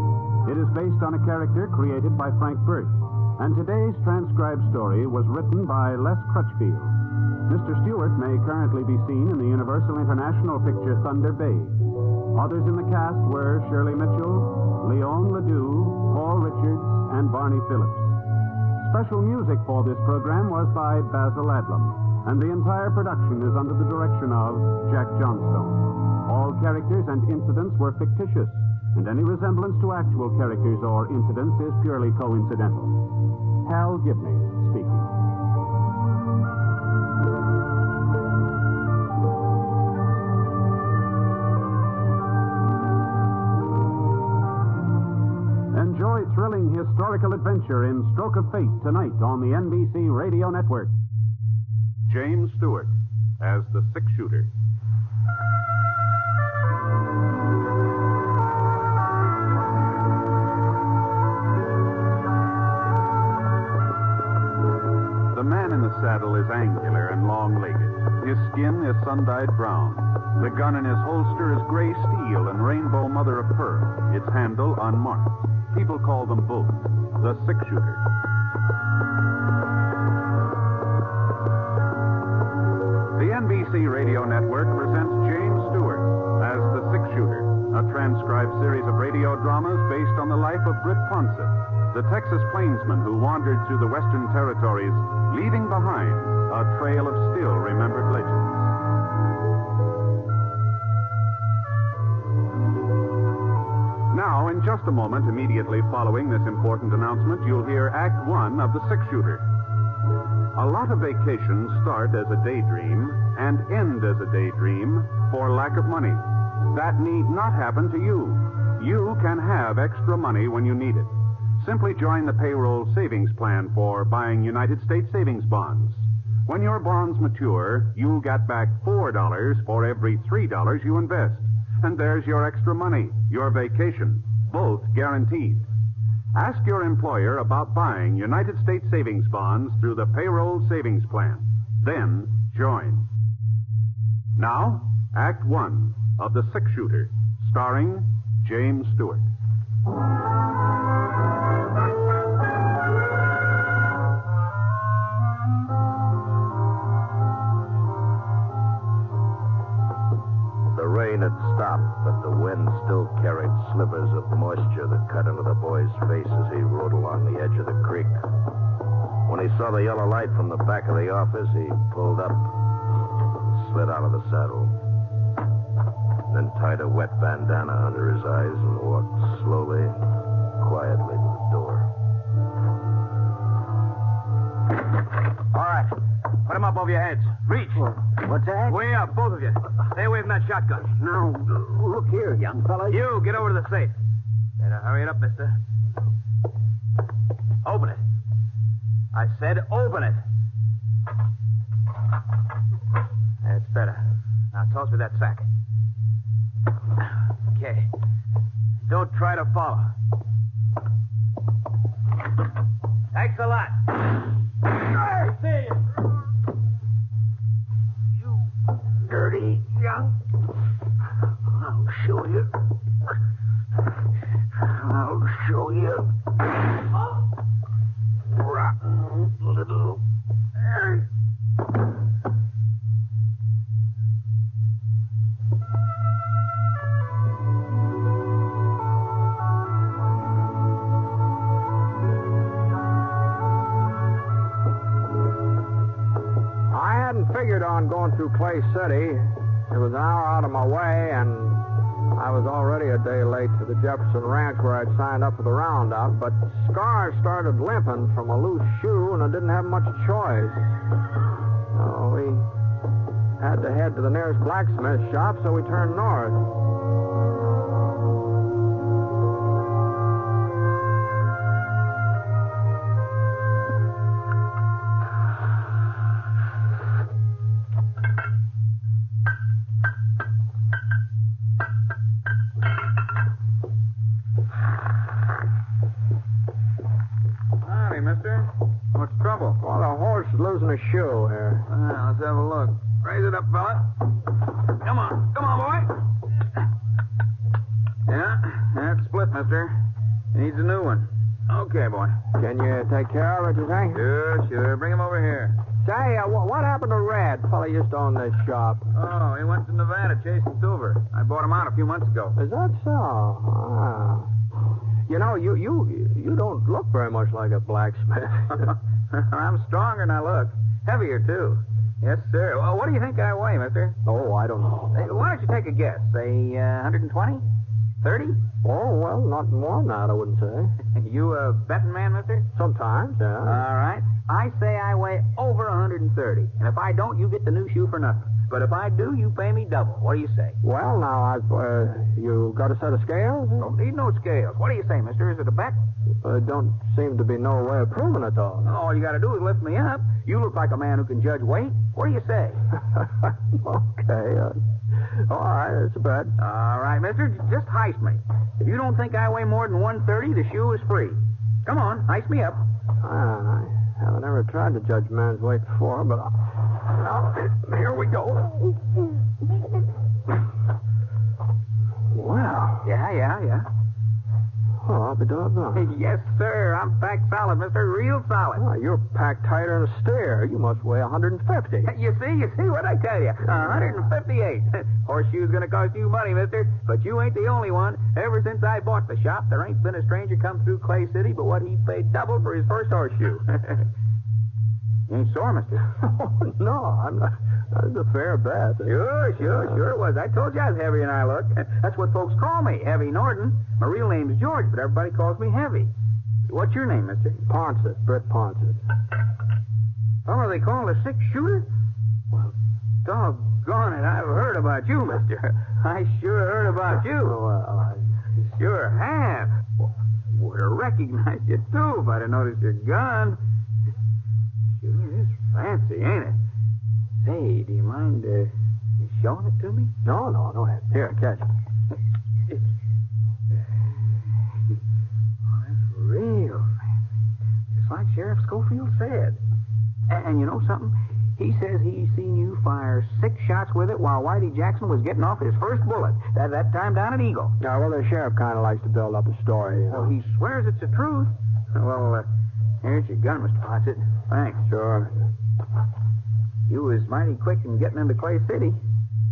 It is based on a character created by Frank Burt, and today's transcribed story was written by Les Crutchfield. Mr. Stewart may currently be seen in the Universal International picture Thunder Bay. Others in the cast were Shirley Mitchell, Leon Ledoux, Paul Richards, and Barney Phillips. Special music for this program was by Basil Adlam, and the entire production is under the direction of Jack Johnstone. All characters and incidents were fictitious, and any resemblance to actual characters or incidents is purely coincidental. Hal Gibney speaking. Enjoy thrilling historical adventure in Stroke of Fate tonight on the NBC Radio Network. James Stewart as the Six Shooter. The man in the saddle is angular and long-legged. His skin is sun-dyed brown. The gun in his holster is gray steel and rainbow mother of pearl, its handle unmarked. People call them both the Six Shooter. The NBC Radio Network presents James Stewart as the Six Shooter, a transcribed series of radio dramas based on the life of Britt Ponset, the Texas plainsman who wandered through the Western Territories, leaving behind a trail of still-remembered legends. Now, in just a moment, immediately following this important announcement, you'll hear Act One of The Six Shooter. A lot of vacations start as a daydream and end as a daydream for lack of money. That need not happen to you. you can have extra money when you need it. Simply join the payroll savings plan for buying United States savings bonds. When your bonds mature, you'll get back $4 for every $3 you invest. And there's your extra money, your vacation, both guaranteed. Ask your employer about buying United States savings bonds through the payroll savings plan. Then join. Now, Act 1 of The Six Shooter, starring James Stewart. The rain had stopped, but the wind still carried slivers of moisture that cut into the boy's face as he rode along the edge of the creek. When he saw the yellow light from the back of the office, he pulled up, slid out of the saddle, then tied a wet bandana under his eyes and walked slowly, quietly to the door. All right. Put him up over your heads. Reach. What's that? Way up, both of you. Stay away from that shotgun. Now, look here, young fella. You, get over to the safe. Better hurry it up, mister. Open it. I said open it. That's better. Now, toss me that sack. Okay. Don't try to follow. Thanks a lot. See you. Dirty young. I'll show you. I'll show you. Rotten little. Figured on going through Clay City. It was an hour out of my way, and I was already a day late to the Jefferson Ranch where I'd signed up for the roundup, but scars started limping from a loose shoe, and I didn't have much choice. So we had to head to the nearest blacksmith shop, so we turned north. Losing a shoe here. Let's have a look. Raise it up, fella. Come on, boy. Yeah, that's split, mister. Needs a new one. Okay, boy. Can you take care of it, you think? Sure. Bring him over here. Say, what happened to Red? Fella used to own this shop. Oh, he went to Nevada chasing silver. I bought him out a few months ago. Is that so? Ah. You know, you don't look very much like a blacksmith. I'm stronger than I look. Heavier, too. Yes, sir. Well, what do you think I weigh, mister? Oh, I don't know. Hey, why don't you take a guess? Say, 120? 30? Oh, well, not more than that, I wouldn't say. You a betting man, mister? Sometimes, yeah. All right. I say I weigh over 130. And if I don't, you get the new shoe for nothing. But if I do, you pay me double. What do you say? Well, now, you got a set of scales? Don't need no scales. What do you say, mister? Is it a bet? Don't seem to be no way of proving it, though. All you got to do is lift me up. You look like a man who can judge weight. What do you say? Okay. All right, it's a bet. All right, mister. Just heist me. If you don't think I weigh more than 130, the shoe is free. Come on, heist me up. I haven't ever tried to judge a man's weight before, but here we go. Wow. Yeah. Oh, I'll be doggone. Yes, sir. I'm packed solid, mister. Real solid. Oh, you're packed tighter than a steer. You must weigh 150. You see what I tell you? 158. Horseshoe's gonna cost you money, mister. But you ain't the only one. Ever since I bought the shop, there ain't been a stranger come through Clay City but what he paid double for his first horseshoe. You ain't sore, mister? Oh, no, I'm not. That's a fair bet. Sure it was. I told you I was heavier than I look. That's what folks call me, Heavy Norton. My real name's George, but everybody calls me Heavy. What's your name, mister? Ponset, Britt Ponset. Oh, they call the Six Shooter? Well, doggone it, I've heard about you, mister. I sure heard about you. Well, Sure have. Would have recognized you, too, if I'd have noticed your gun. Sure is fancy, ain't it? Say, do you mind showing it to me? No, go ahead. Here, catch it. Oh, that's real fancy. Just like Sheriff Scofield said. And you know something? He says he seen you fire 6 shots with it while Whitey Jackson was getting off his first bullet. That time down at Eagle. Yeah, well, the sheriff kind of likes to build up a story. Well, he swears it's the truth. Well, here's your gun, Mr. Ponset. Thanks. Sure. You was mighty quick in getting into Clay City.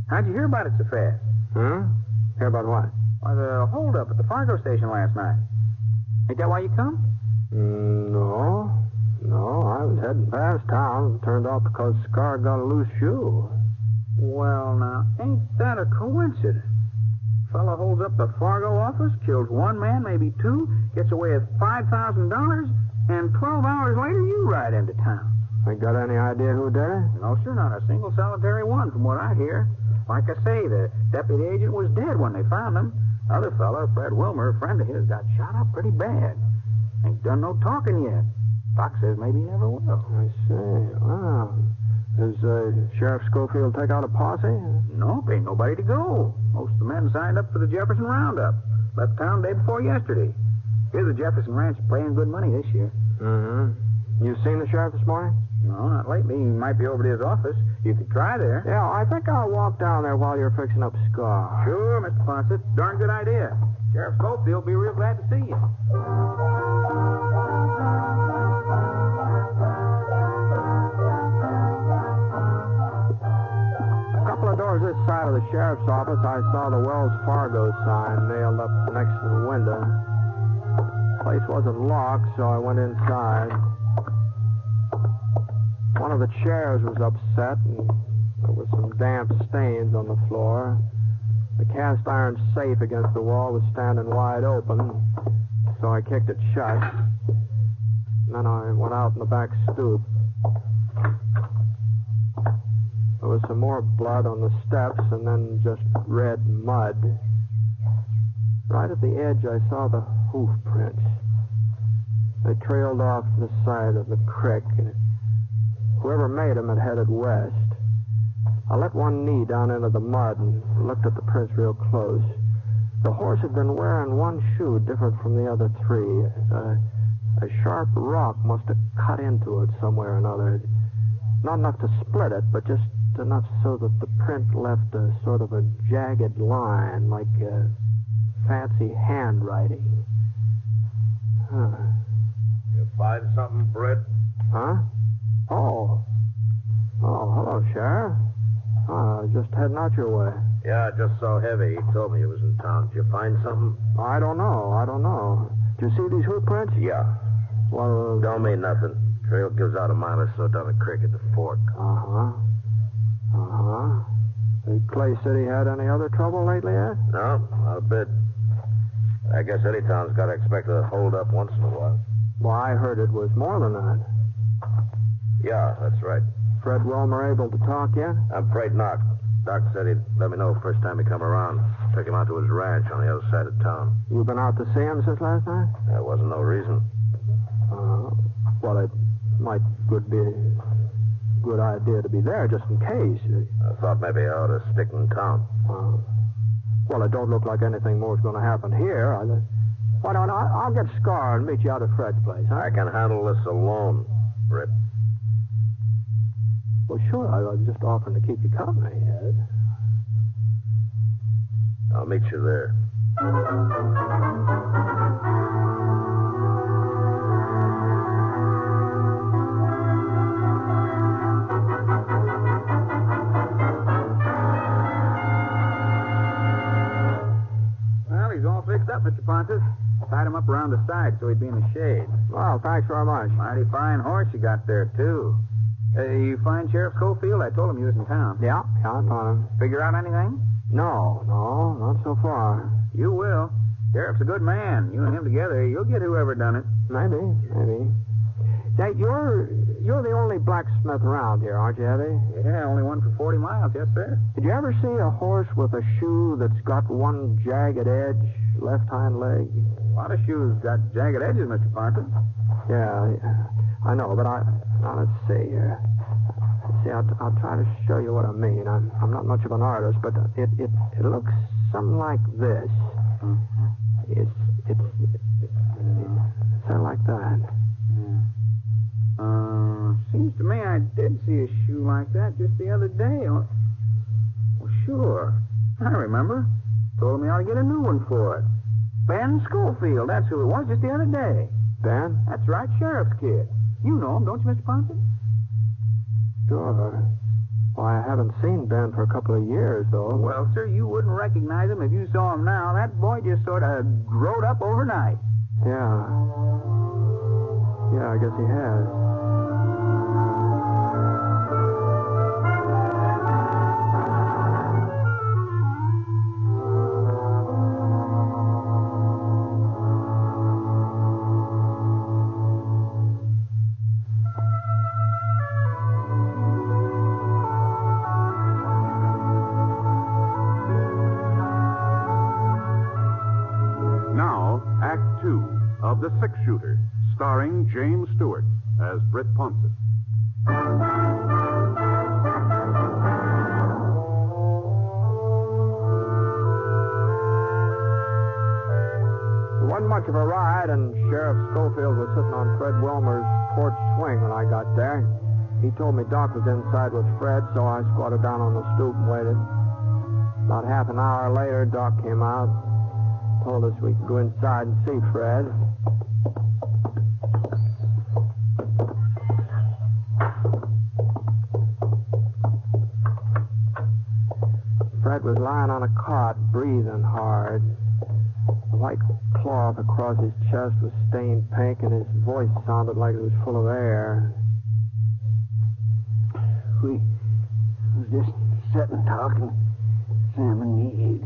How'd you hear about it so fast? Huh? Hear about what? Why, the holdup at the Fargo station last night. Ain't that why you come? No, I was heading past town. It turned out because Scar got a loose shoe. Well, now, ain't that a coincidence? Fellow holds up the Fargo office, kills 1 man, maybe 2, gets away with $5,000, and 12 hours later you ride into town. Ain't got any idea who did it? No, sir, not a single solitary one from what I hear. Like I say, the deputy agent was dead when they found him. Other fellow, Fred Wilmer, a friend of his, got shot up pretty bad. Ain't done no talking yet. Doc says maybe he never will. I see. Wow. Does Sheriff Scofield take out a posse? Nope, ain't nobody to go. Most of the men signed up for the Jefferson Roundup. Left town day before yesterday. Here's the Jefferson Ranch paying good money this year. Mm-hmm. You seen the sheriff this morning? No, not lately. He might be over to his office. You could try there. Yeah, I think I'll walk down there while you're fixing up Scar. Sure, Mr. Ponset. Darn good idea. Sheriff Scofield will be real glad to see you. A couple of doors this side of the sheriff's office, I saw the Wells Fargo sign nailed up next to the window. The place wasn't locked, so I went inside. One of the chairs was upset, and there were some damp stains on the floor. The cast iron safe against the wall was standing wide open, so I kicked it shut. And then I went out in the back stoop. There was some more blood on the steps, and then just red mud. Right at the edge, I saw the hoof prints. They trailed off the side of the creek, and whoever made them had headed west. I let one knee down into the mud and looked at the prints real close. The horse had been wearing one shoe different from the other 3. A sharp rock must have cut into it somewhere or another. Not enough to split it, but just enough so that the print left a sort of a jagged line, like fancy handwriting. Huh. You find something, Britt? Huh? Oh, hello, Sheriff. Just heading out your way. Yeah, just so heavy. He told me he was in town. Did you find something? I don't know. Did you see these hoof prints? Yeah. Well, don't mean nothing. Trail gives out a mile or so down the creek at the fork. Has Clay City had any other trouble lately, Ed? No, not a bit. I guess any town's got to expect a hold up once in a while. Well, I heard it was more than that. Yeah, that's right. Fred Wilmer able to talk yet? I'm afraid not. Doc said he'd let me know first time he come around. Took him out to his ranch on the other side of town. You been out to see him since last night? There wasn't no reason. Well, it might be a good idea to be there just in case. I thought maybe I ought to stick in town. Well, it don't look like anything more's going to happen here. Why don't I'll get Scar and meet you out at Fred's place, huh? I can handle this alone, Britt. Well, sure. I was just offering to keep you company, Ed. I'll meet you there. Well, he's all fixed up, Mr. Ponset. Tied him up around the side so he'd be in the shade. Well, thanks very much. Mighty fine horse you got there, too. You find Sheriff Scofield? I told him he was in town. Yeah, I found him. Figure out anything? No, not so far. You will. Sheriff's a good man. You and him together, you'll get whoever done it. Maybe. Say, you're the only blacksmith around here, aren't you, Eddie? Yeah, only one for 40 miles, yes, sir. Did you ever see a horse with a shoe that's got one jagged edge, left hind leg? A lot of shoes got jagged edges, Mr. Ponset. Yeah, I know, but now let's see here. See, I'll try to show you what I mean. I'm not much of an artist, but it looks something like this. It's something like that. Seems to me I did see a shoe like that just the other day. Well, sure. I remember. Told me I ought to get a new one for it. Ben Scofield, that's who it was just the other day. Ben? That's right, sheriff's kid. You know him, don't you, Mr. Ponset? Sure. Well, I haven't seen Ben for a couple of years, though. Well, sir, you wouldn't recognize him if you saw him now. That boy just sort of growed up overnight. Yeah. Yeah, I guess he has. Now, Act 2 of The Six Shooter, starring James Stewart as Britt Ponset. Wasn't much of a ride, and Sheriff Scofield was sitting on Fred Wilmer's porch swing when I got there. He told me Doc was inside with Fred, so I squatted down on the stoop and waited. About half an hour later, Doc came out, told us we could go inside and see Fred. Fred was lying on a cot, breathing hard. The white cloth across his chest was stained pink, and his voice sounded like it was full of air. We was just sitting talking, Sam and me.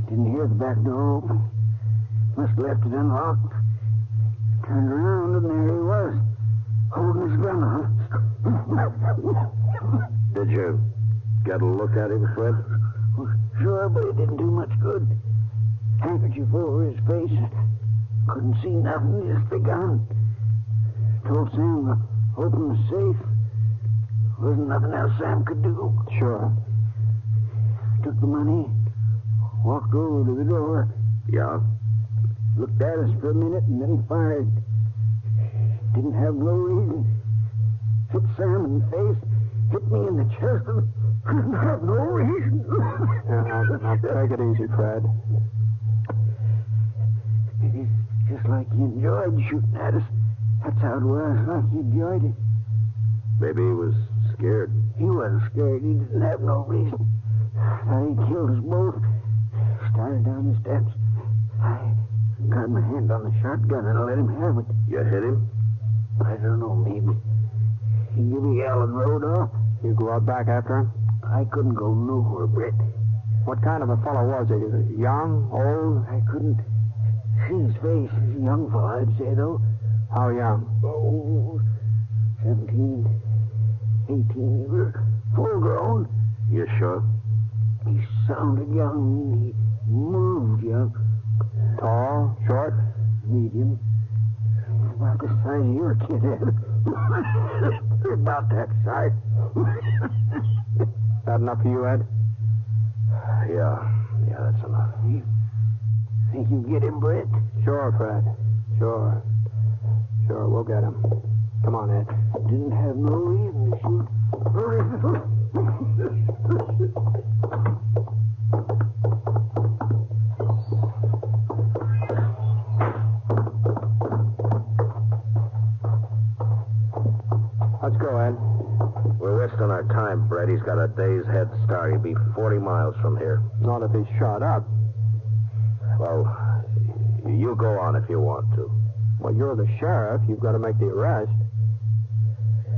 Didn't hear the back door open. Must have left it unlocked. Turned around, and there he was, holding his gun on. Did you get a look at him, Fred? Well, sure, but it didn't do much good. Handkerchief over his face. Couldn't see nothing, just the gun. Told Sam to open the safe. Wasn't nothing else Sam could do. Sure. Took the money, walked over to the door. Yeah? Looked at us for a minute and then fired. Didn't have no reason. Hit Sam in the face, hit me in the chest, and didn't have no reason. Yeah, now take it easy, Fred. It's just like he enjoyed shooting at us. That's how it was, like he enjoyed it. Maybe he was scared. He wasn't scared. He didn't have no reason. Thought he killed us both. Started down the steps. I got my hand on the shotgun and I let him have it. You hit him? I don't know, maybe. He gave a yell and rode off. You go out back after him? I couldn't go nowhere, Britt. What kind of a fellow was he? Young? Old? I couldn't see his face. He's a young fellow, I'd say, though. How young? Oh, 17, 18. He was full grown. You sure? He sounded young. He moved young. Tall? Short? Medium. About the size of your kid, Ed. About that size. That enough for you, Ed? Yeah, that's enough. You think you get him, Britt? Sure, Fred. Sure, we'll get him. Come on, Ed. Didn't have no reason to shoot. Let's go, Ed. We're wasting our time, Brett. He's got a day's head start. He'll be 40 miles from here. Not if he's shot up. Well, you go on if you want to. Well, you're the sheriff. You've got to make the arrest.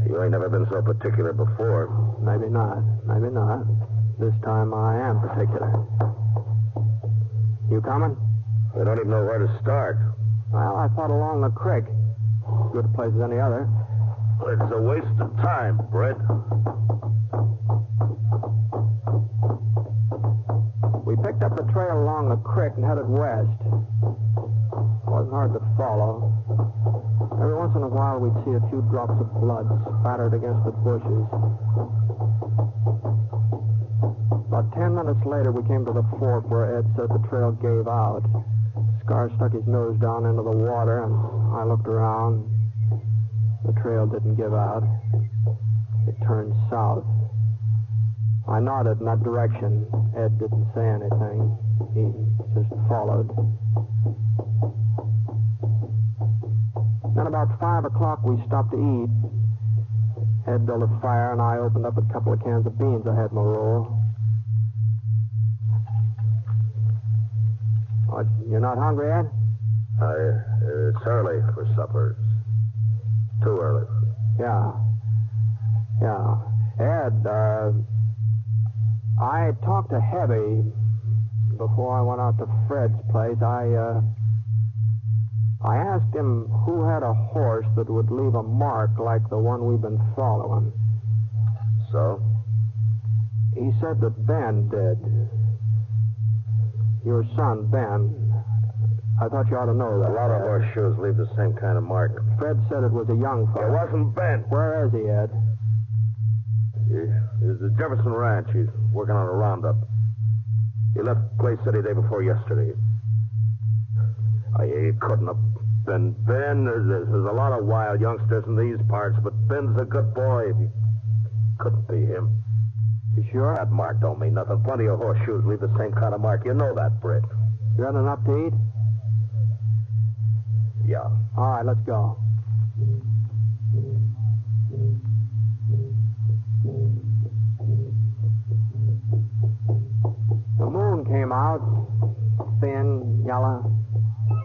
You ain't never been so particular before. Maybe not. This time I am particular. You coming? We don't even know where to start. Well, I thought along the creek. Good a place as any other. It's a waste of time, Britt. We picked up the trail along the creek and headed west. It wasn't hard to follow. Every once in a while, we'd see a few drops of blood spattered against the bushes. About 10 minutes later, we came to the fork where Ed said the trail gave out. Scar stuck his nose down into the water, and I looked around. The trail didn't give out. It turned south. I nodded in that direction. Ed didn't say anything. He just followed. Then about 5 o'clock, we stopped to eat. Ed built a fire, and I opened up a couple of cans of beans I had in my roll. Oh, you're not hungry, Ed? It's early for supper. It's too early. Yeah. Ed, I talked to Heavy before I went out to Fred's place. I asked him who had a horse that would leave a mark like the one we've been following. So? He said that Ben did. Your son, Ben. I thought you ought to know that. A lot of horseshoes leave the same kind of mark. Fred said it was a young fellow. It wasn't Ben. Where is he, Ed? He's at Jefferson Ranch. He's working on a roundup. He left Clay City day before yesterday. He couldn't have been Ben. There's a lot of wild youngsters in these parts, but Ben's a good boy. He couldn't be him. You sure? That mark don't mean nothing. Plenty of horseshoes leave the same kind of mark. You know that, Britt. You got enough to eat? Yeah. All right, let's go. The moon came out, thin, yellow.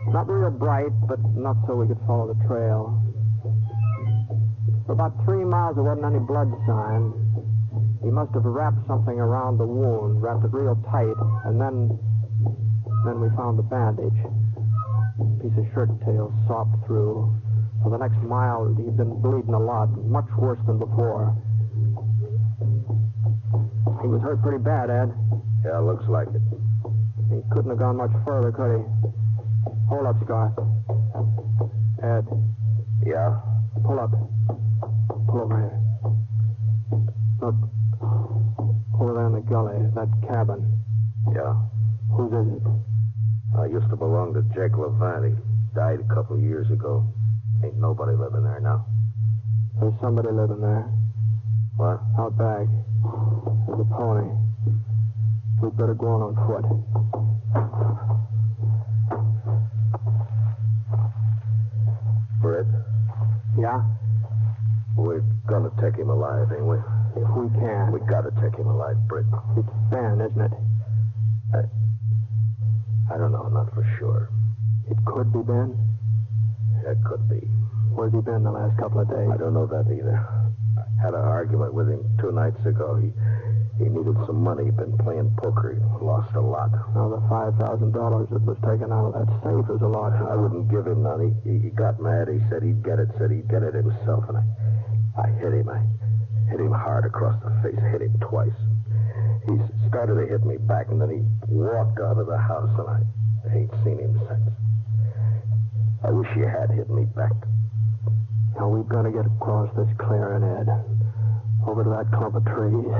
Not real bright, but enough so we could follow the trail. For about 3 miles, there wasn't any blood sign. He must have wrapped something around the wound, wrapped it real tight, and then we found the bandage. A piece of shirt tail sopped through. For the next mile, he'd been bleeding a lot, much worse than before. He was hurt pretty bad, Ed. Yeah, looks like it. He couldn't have gone much further, could he? Hold up, Scar. Ed. Yeah? Pull up. Pull over here. Look. Over there in the gully, that cabin. Yeah? Whose is it? I used to belong to Jake Levant. He died a couple of years ago. Ain't nobody living there now. There's somebody living there. What? Out back. There's a pony. We'd better go on foot. Britt? Yeah? We're gonna take him alive, ain't we? If we can. We gotta take him alive, Britt. It's Ben, isn't it? I don't know, not for sure. It could be Ben? It could be. Where's he been the last couple of days? I don't know that either. I had an argument with him 2 nights ago. He needed some money. He'd been playing poker. He lost a lot. Now, the $5,000 that was taken out of that safe is a lot. I wouldn't give him none. He got mad. He said he'd get it himself. And I hit him. I hit him hard across the face. Hit him twice. He started to hit me back, and then he walked out of the house, and I ain't seen him since. I wish he had hit me back. Now, we've got to get across this clearing, Ed. Over to that clump of trees.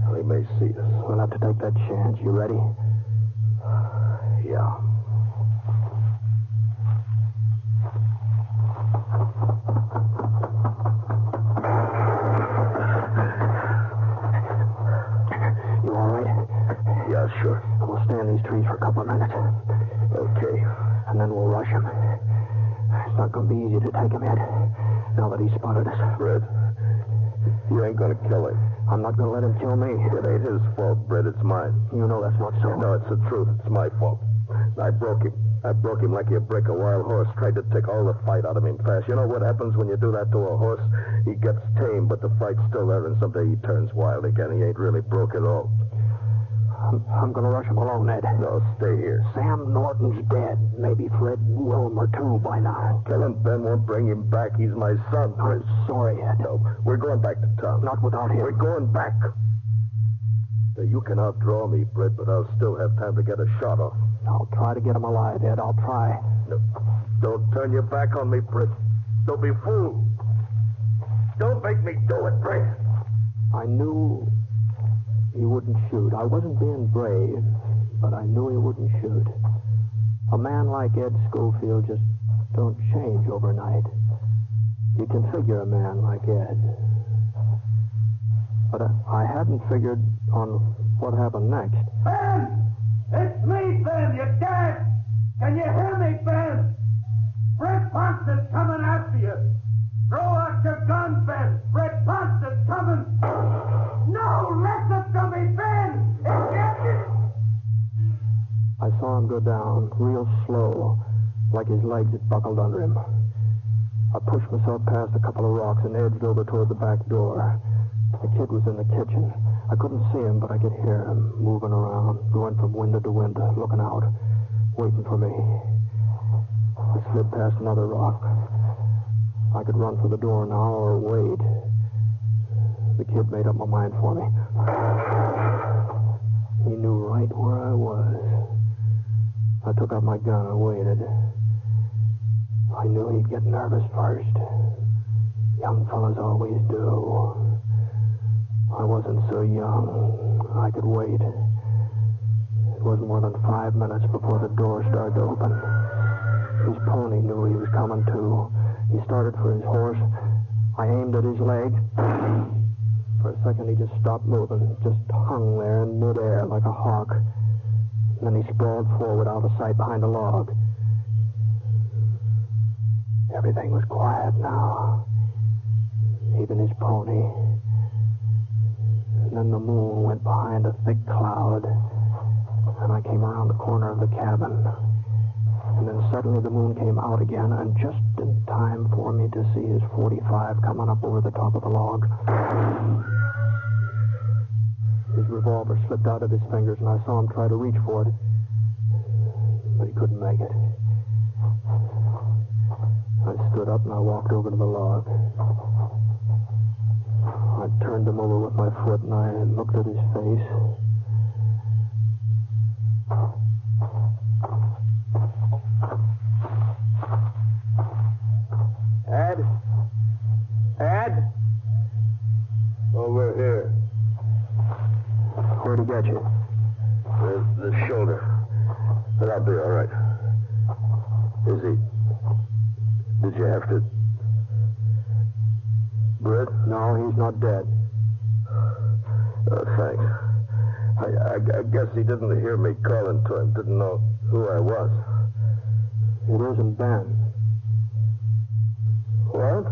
Well, he may see us. We'll have to take that chance. You ready? Yeah. You all right? Yeah, sure. We'll stay in these trees for a couple of minutes. Okay. And then we'll rush him. It's not going to be easy to take him, Ed. Now that he's spotted us. Britt, you ain't going to kill him. I'm not going to let him kill me. It ain't his fault, Britt. It's mine. You know that's not so. No, it's the truth. It's my fault. I broke him. I broke him like you break a wild horse. Tried to take all the fight out of him fast. You know what happens when you do that to a horse? He gets tame, but the fight's still there, and someday he turns wild again. He ain't really broke at all. I'm going to rush him alone, Ed. No, stay here. Sam Norton's dead. Maybe Fred Wilmer, too, by now. Tell him Ben won't bring him back. He's my son. I'm sorry, Ed. No, we're going back to town. Not without him. We're going back. Now, you can outdraw me, Britt, but I'll still have time to get a shot off. I'll try to get him alive, Ed. I'll try. No, don't turn your back on me, Britt. Don't be fooled. Don't make me do it, Britt. I knew he wouldn't shoot. I wasn't being brave, but I knew he wouldn't shoot. A man like Ed Scofield just don't change overnight. You can figure a man like Ed. But I hadn't figured on what happened next. Ben! It's me, Ben! You're dead! Can you hear me, Ben? Britt Ponset's coming after you! Throw out your gun, Ben! Britt Ponset's coming! No! Listen to me, Ben! I saw him go down, real slow, like his legs had buckled under him. I pushed myself past a couple of rocks and edged over toward the back door. The kid was in the kitchen. I couldn't see him, but I could hear him moving around, going from window to window, looking out, waiting for me. I slid past another rock. I could run for the door now or wait. The kid made up my mind for me. He knew right where I was. I took out my gun and waited. I knew he'd get nervous first. Young fellas always do. I wasn't so young. I could wait. It wasn't more than 5 minutes before the door started to open. His pony knew he was coming too. He started for his horse. I aimed at his leg. For a second, he just stopped moving, just hung there in midair like a hawk. And then he sprawled forward out of sight behind a log. Everything was quiet now. Even his pony. And then the moon went behind a thick cloud. And I came around the corner of the cabin. And then suddenly the moon came out again, and just in time for me to see his .45 coming up over the top of the log. His revolver slipped out of his fingers, and I saw him try to reach for it. But he couldn't make it. I stood up and I walked over to the log. I turned him over with my foot and I looked at his face. Ed? Ed? Over here. Where'd he get you? The shoulder. But I'll be all right. Is he... Did you have to... Britt? No, he's not dead. Oh, thanks. I guess he didn't hear me calling to him, didn't know who I was. It isn't Ben. What?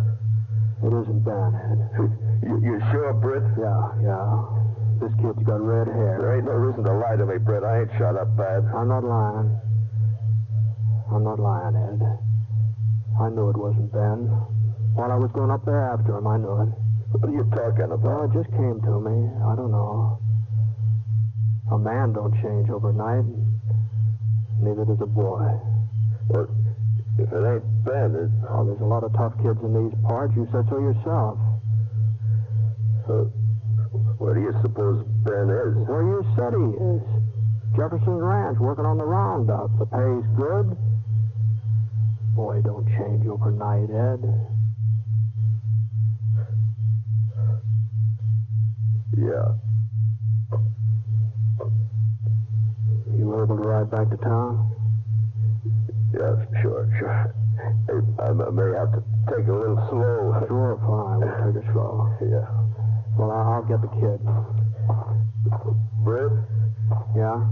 It isn't Ben, Ed. You sure, Britt? Yeah. This kid's got red hair. There ain't no reason to lie to me, Britt. I ain't shot up bad. I'm not lying. Ed. I knew it wasn't Ben. While I was going up there after him, I knew it. What are you talking about? Well, it just came to me. I don't know. A man don't change overnight. Neither does a boy. Well, if it ain't Ben, it's... Oh, there's a lot of tough kids in these parts. You said so yourself. Where do you suppose Ben is? Where you said he is. Jefferson's Ranch, working on the roundup. The pay's good. Boy, don't change overnight, Ed. Yeah. You were able to ride back to town? Yeah, sure. Hey, I may have to take a little slow. Sure, fine. We'll take it slow. Yeah. Well, I'll get the kid. Britt? Yeah?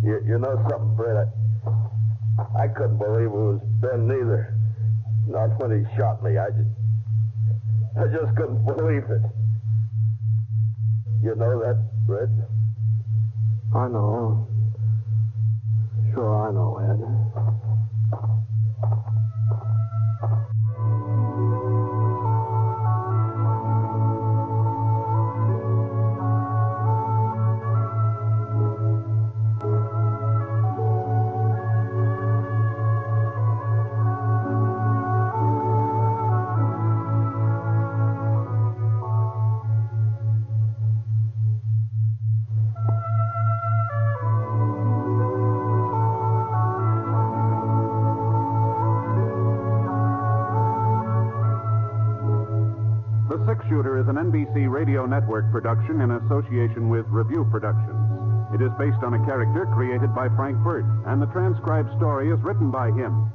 You know something, Britt? I couldn't believe it was Ben neither. Not when he shot me. I just couldn't believe it. You know that, Britt? I know. Sure, I know, Ed. NBC Radio Network production in association with Review Productions. It is based on a character created by Frank Burt, and the transcribed story is written by him.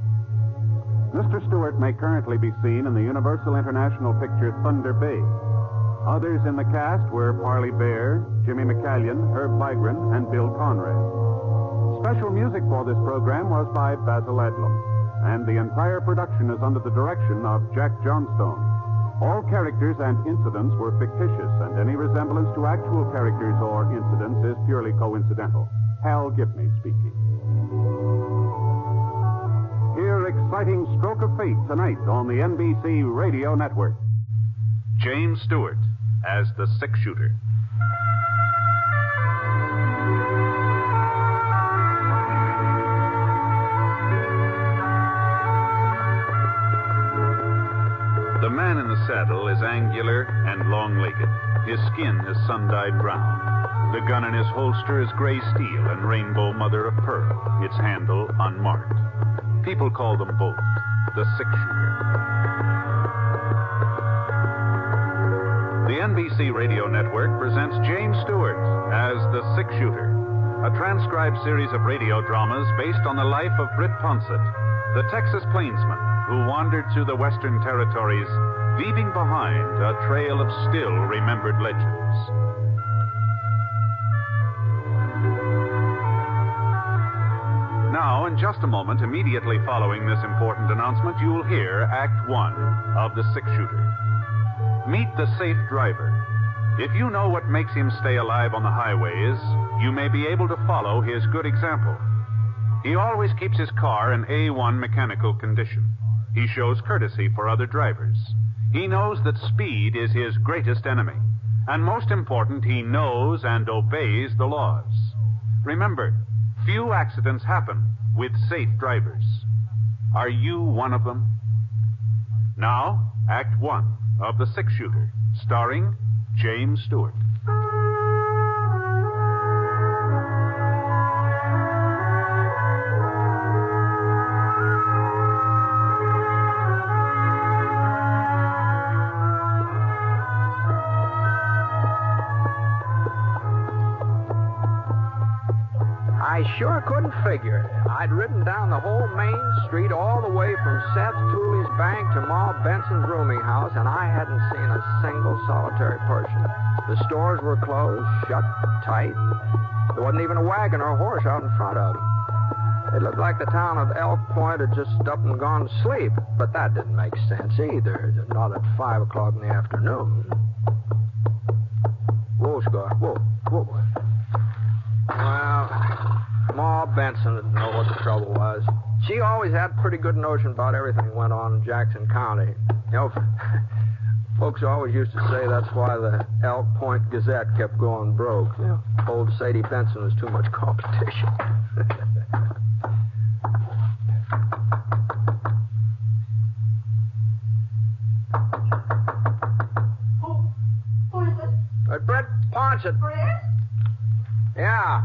Mr. Stewart may currently be seen in the Universal International picture Thunder Bay. Others in the cast were Parley Bear, Jimmy McCallion, Herb Vigran, and Bill Conrad. Special music for this program was by Basil Adlam, and the entire production is under the direction of Jack Johnstone. All characters and incidents were fictitious, and any resemblance to actual characters or incidents is purely coincidental. Hal Gibney speaking. Hear Exciting Stroke of Fate tonight on the NBC Radio Network. James Stewart as the six-shooter. The man in the saddle is angular and long-legged. His skin is sun-dyed brown. The gun in his holster is gray steel and rainbow mother of pearl, its handle unmarked. People call them both the six-shooter. The NBC Radio Network presents James Stewart as the six-shooter, a transcribed series of radio dramas based on the life of Britt Ponset, the Texas plainsman who wandered through the Western Territories, leaving behind a trail of still-remembered legends. Now, in just a moment, immediately following this important announcement, you'll hear Act One of The Six-Shooter. Meet the safe driver. If you know what makes him stay alive on the highways, you may be able to follow his good example. He always keeps his car in A1 mechanical condition. He shows courtesy for other drivers. He knows that speed is his greatest enemy. And most important, he knows and obeys the laws. Remember, few accidents happen with safe drivers. Are you one of them? Now, Act One of The Six-Shooter, starring James Stewart. I sure couldn't figure it. I'd ridden down the whole main street all the way from Seth Tooley's bank to Ma Benson's rooming house, and I hadn't seen a single solitary person. The stores were closed, shut tight. There wasn't even a wagon or a horse out in front of them. It looked like the town of Elk Point had just up and gone to sleep, but that didn't make sense either, not at 5 o'clock in the afternoon. Whoa, Scott, whoa. Well, Ma Benson didn't know what the trouble was. She always had a pretty good notion about everything that went on in Jackson County. You know, folks always used to say that's why the Elk Point Gazette kept going broke. You know, old Sadie Benson was too much competition. Who is it? Britt Ponset. Britt? Yeah.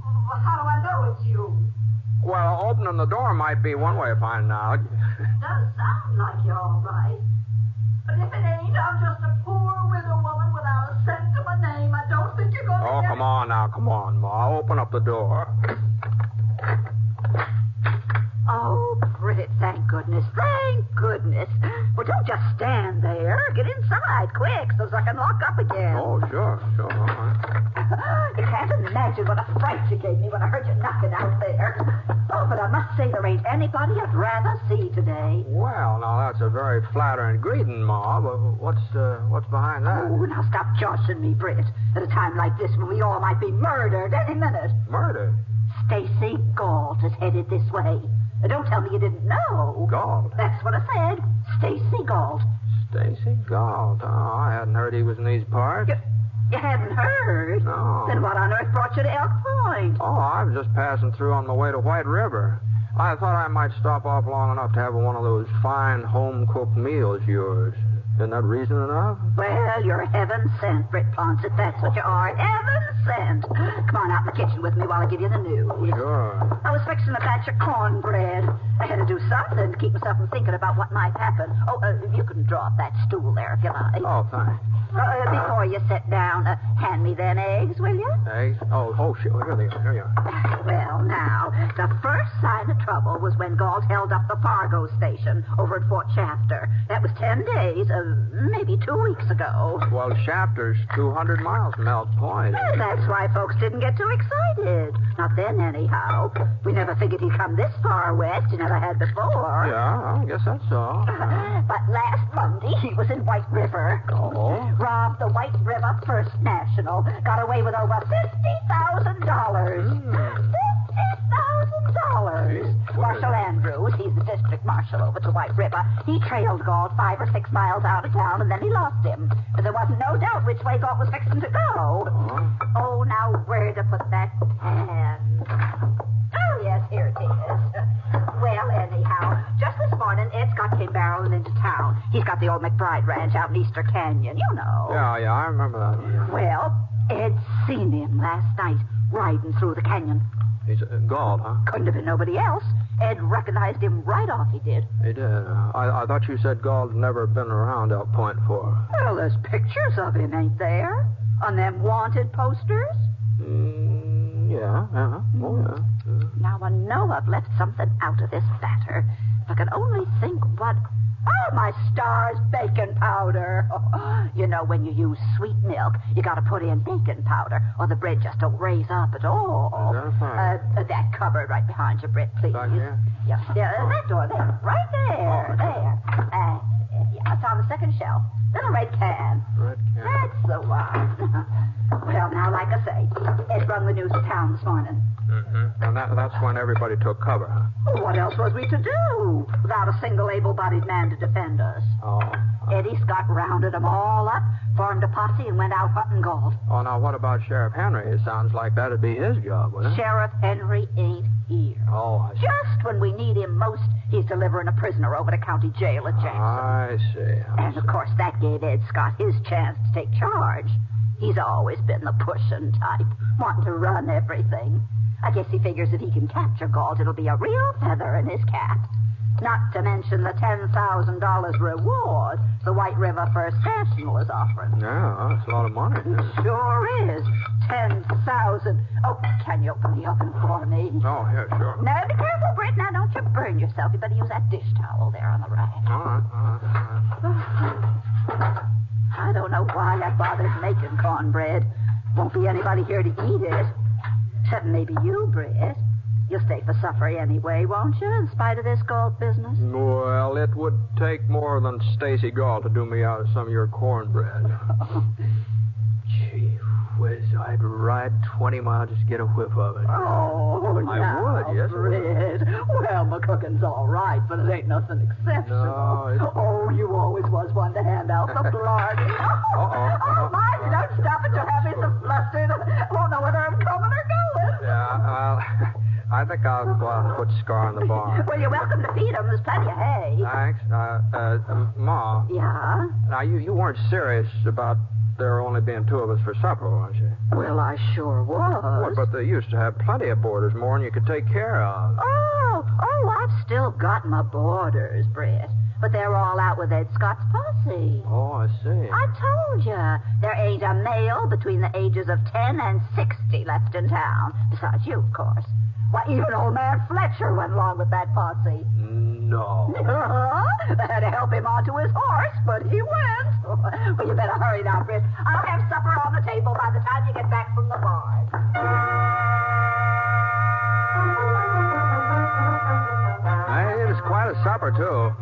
Well, how do I know it's you? Well, opening the door might be one way of finding out. Does sound like you're all right. But if it ain't, I'm just a poor widow woman without a cent to my name. I don't think you're going to Oh, come on now, come on, Ma. Open up the door. Oh, Britt, thank goodness. Thank goodness. Well, don't just stand there. Get inside, quick, so I can lock up again. Oh, sure. All right. You can't imagine what a fright you gave me when I heard you knocking out there. Oh, but I must say there ain't anybody I'd rather see today. Well, now that's a very flattering greeting, Ma, but what's behind that? Oh, now stop joshing me, Britt. At a time like this when we all might be murdered any minute. Murdered? Stacy Gault is headed this way. Don't tell me you didn't know. Gault? That's what I said. Stacy Gault. Stacy Gault? Oh, I hadn't heard he was in these parts. You hadn't heard? No. Then what on earth brought you to Elk Point? Oh, I was just passing through on my way to White River. I thought I might stop off long enough to have one of those fine home-cooked meals of yours. Isn't that reason enough? Well, you're heaven sent, Britt Ponset. That's what you are. Heaven sent. Come on out in the kitchen with me while I give you the news. Sure. I was fixing a batch of cornbread. I had to do something to keep myself from thinking about what might happen. Oh, you can draw up that stool there if you like. Oh, thanks. Before you sit down, hand me them eggs, will you? Eggs? Oh, sure. Here they are. Here you are. Well, now, the first sign of trouble was when Gault held up the Fargo station over at Fort Shafter. That was 10 days, maybe 2 weeks ago. Well, Shafter's 200 miles from Elk Point. That's why folks didn't get too excited. Not then, anyhow. We never figured he'd come this far west. He never had before. Yeah, I guess that's so. But last Monday, he was in White River. Oh? Robbed the White River First National. Got away with over $50,000. $50,000. Marshal Andrews, he's the district marshal over to White River. He trailed Gault 5 or 6 miles out of town, and then he lost him. But there wasn't no doubt which way Gault was fixing to go. Oh, now where to put that pen? Oh, yes, here it is. Well, anyhow, just this morning, Ed Scott came barreling into town. He's got the old McBride Ranch out in Easter Canyon, you know. Yeah, I remember that. Well, Ed seen him last night riding through the canyon. He's Gault, huh? Couldn't have been nobody else. Ed recognized him right off, he did. He did. I thought you said Gault had never been around Elk Point before. Well, there's pictures of him, ain't there? On them wanted posters? Yeah. Oh, yeah. Now, I know I've left something out of this batter. If I could only think what... Oh, my stars, bacon powder. You know, when you use sweet milk, you got to put in baking powder, or the bread just don't raise up at all. That cupboard right behind you, Britt, please. Back here? Yeah, that door there. Right there. There. Yeah, it's on the second shelf. Little red can. Red can. That's the one. Well, now, like I say, Ed rung the news to town this morning. Mm-hmm. And that's when everybody took cover, huh? Well, what else was we to do without a single able-bodied man to defend us? Oh. Eddie Scott rounded them all up, formed a posse, and went out hunting Gault. Oh, now what about Sheriff Henry? It sounds like that'd be his job, wouldn't it? Sheriff Henry ain't here. Oh, I see. Just when we need him most, he's delivering a prisoner over to county jail at Jackson. I see. And, of course, that gave Ed Scott his chance to take charge. He's always been the pushing type, wanting to run everything. I guess he figures if he can capture Gault, it'll be a real feather in his cap. Not to mention the $10,000 reward the White River First National is offering. Yeah, that's a lot of money. It sure is. 10,000. Oh, can you open the oven for me? Oh, yeah, sure. Now, be careful, Britt. Now, don't you burn yourself. You better use that dish towel there on the rack. All right. I don't know why I bothered making cornbread. Won't be anybody here to eat it. Except maybe you, Britt. You'll stay for supper anyway, won't you, in spite of this Gault business? Well, it would take more than Stacy Gault to do me out of some of your cornbread. Gee whiz, I'd ride 20 miles just to get a whiff of it. Oh, I would, yes. Britt. Well, my cooking's all right, but it ain't nothing exceptional. No, Oh, you always was one to hand out the blood. Oh, mind you, don't stop it. You'll have me so flustered. I won't know whether I'm coming or going. Yeah, well, I think I'll go out and put Scar in the barn. Well, you're welcome to feed him. There's plenty of hay. Thanks. Ma. Yeah? Now, you weren't serious about there only being 2 of us for supper, weren't you? Well, I sure was. Well, but they used to have plenty of boarders, more than you could take care of. Oh, I've still got my boarders, Britt. But they're all out with Ed Scott's posse. Oh, I see. I told you. There ain't a male between the ages of 10 and 60 left in town. Besides you, of course. Why, even old man Fletcher went along with that posse. No. They had to help him onto his horse, but he went. Well, you better hurry now, Britt. I'll have supper on the table by the time you get back from the barn. Hey, it was quite a supper, too.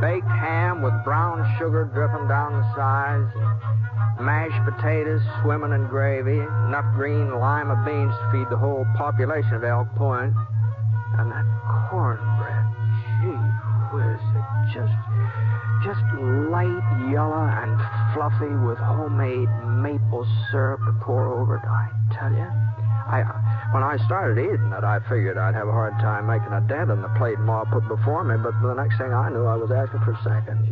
Baked ham with brown sugar dripping down the sides. Mashed potatoes swimming in gravy. Enough green lima beans to feed the whole population of Elk Point. And that cornbread, gee whiz, it just light yellow and fluffy with homemade maple syrup to pour over it. I tell you, when I started eating it, I figured I'd have a hard time making a dent in the plate Ma put before me, but the next thing I knew, I was asking for seconds.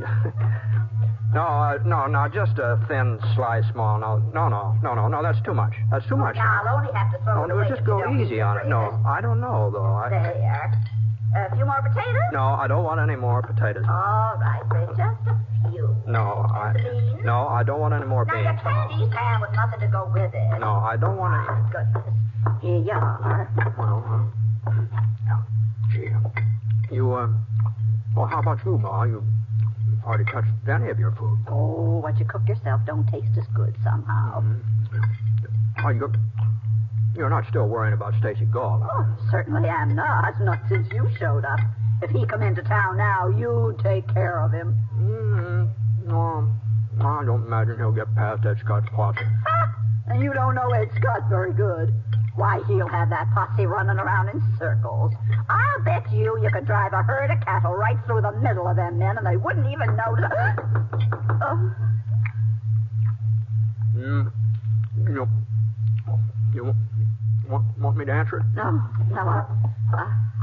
No, just a thin slice, Ma. No, that's too much. That's too much. Now, I'll only have to throw it away. Just go easy on it. No, I don't know, though. There. A few more potatoes? No, I don't want any more potatoes. All right, Britt, just a few. No, I don't want any more Now, beans. you can't eat ham with nothing to go with it. No, I don't want any. Goodness. Here you are. Well, gee, well, how about you, Ma? You've hardly touched any of your food. Oh, what you cook yourself don't taste as good somehow. Oh, you're not still worrying about Stacy Gault, Oh, certainly am not. Not since you showed up. If he come into town now, you take care of him. No, I don't imagine he'll get past that Scott's posse. And you don't know Ed Scott very good. Why, he'll have that posse running around in circles. I'll bet you could drive a herd of cattle right through the middle of them men, and they wouldn't even notice. You want me to answer it? No,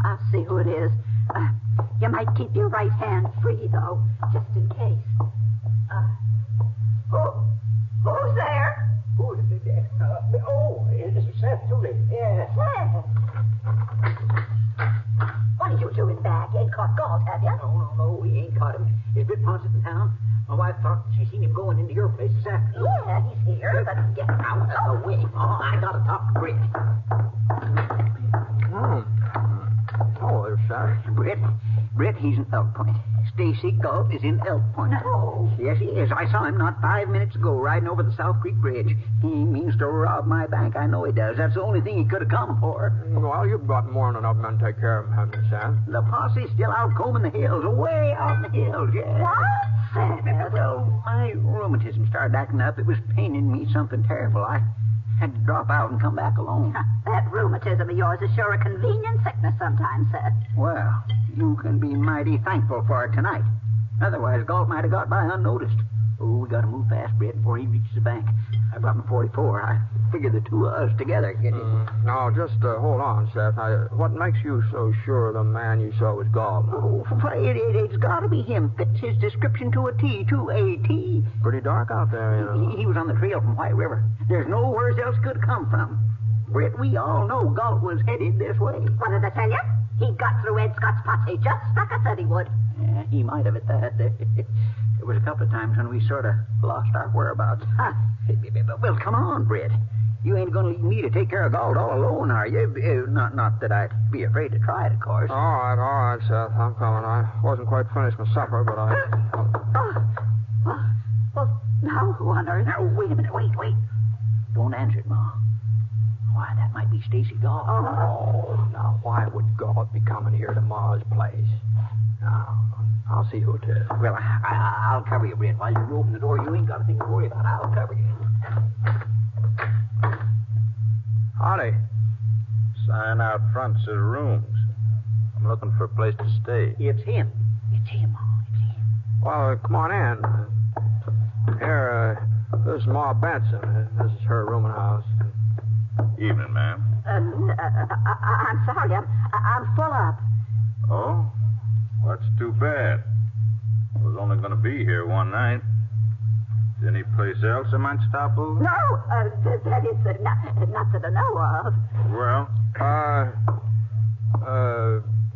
I'll see who it is. You might keep your right hand free, though, just in case. Who's there? Who's there? It's Seth Tooley. Yeah. Seth. What are you doing back? You ain't caught Gault, have you? No, we ain't caught him. Is Britt Ponset in town? My wife thought she seen him going into your place this afternoon. Yeah, he's here, but get out of the way. Oh, I gotta talk to Britt. Oh, there's Seth. Britt, he's in Elk Point. Stacy Gault is in Elk Point. No. Yes, he is. I saw him not 5 minutes ago riding over the South Creek Bridge. He means to rob my bank. I know he does. That's the only thing he could have come for. Well, you've got more than enough men to take care of him, haven't you, Sam? The posse's still out combing the hills, way out in the hills, yeah. What? Well, my rheumatism started acting up. It was paining me something terrible. I had to drop out and come back alone. That rheumatism of yours is sure a convenient sickness sometimes, Seth. Well, you can be mighty thankful for it tonight. Otherwise, Gault might have got by unnoticed. Oh, we got to move fast, Britt, before he reaches the bank. I brought him 44. I figured the two of us together get him. Now, just hold on, Seth. What makes you so sure the man you saw was Gault? Oh, it's got to be him. Fits his description to a T, to a T. Pretty dark out there, you know. He was on the trail from White River. There's nowhere else could come from. Britt, we all know Gault was headed this way. What did I tell you? He got through Ed Scott's posse just like I said he would. Yeah, he might have at that. There was a couple of times when we sort of lost our whereabouts. Well, come on, Britt. You ain't going to leave me to take care of Gault all alone, are you? Not that I'd be afraid to try it, of course. All right, Seth. I'm coming. I wasn't quite finished my supper, but Well, now who on earth? Now, wait a minute. Wait. Don't answer it, Ma. Why, that might be Stacy Gault. Oh, now, why would Gault be coming here to Ma's place? Now, I'll see who it is. Well, I'll cover you, Britt. While you open the door, you ain't got a thing to worry about. I'll cover you. Howdy. Sign out front says rooms. I'm looking for a place to stay. It's him. Ma. Well, come on in. Here, this is Ma Benson. This is her room and house. Evening, ma'am. I'm sorry. I'm full up. Oh? Well, that's too bad. I was only going to be here one night. Is there any place else I might stop over? No, that is not that I know of. Well?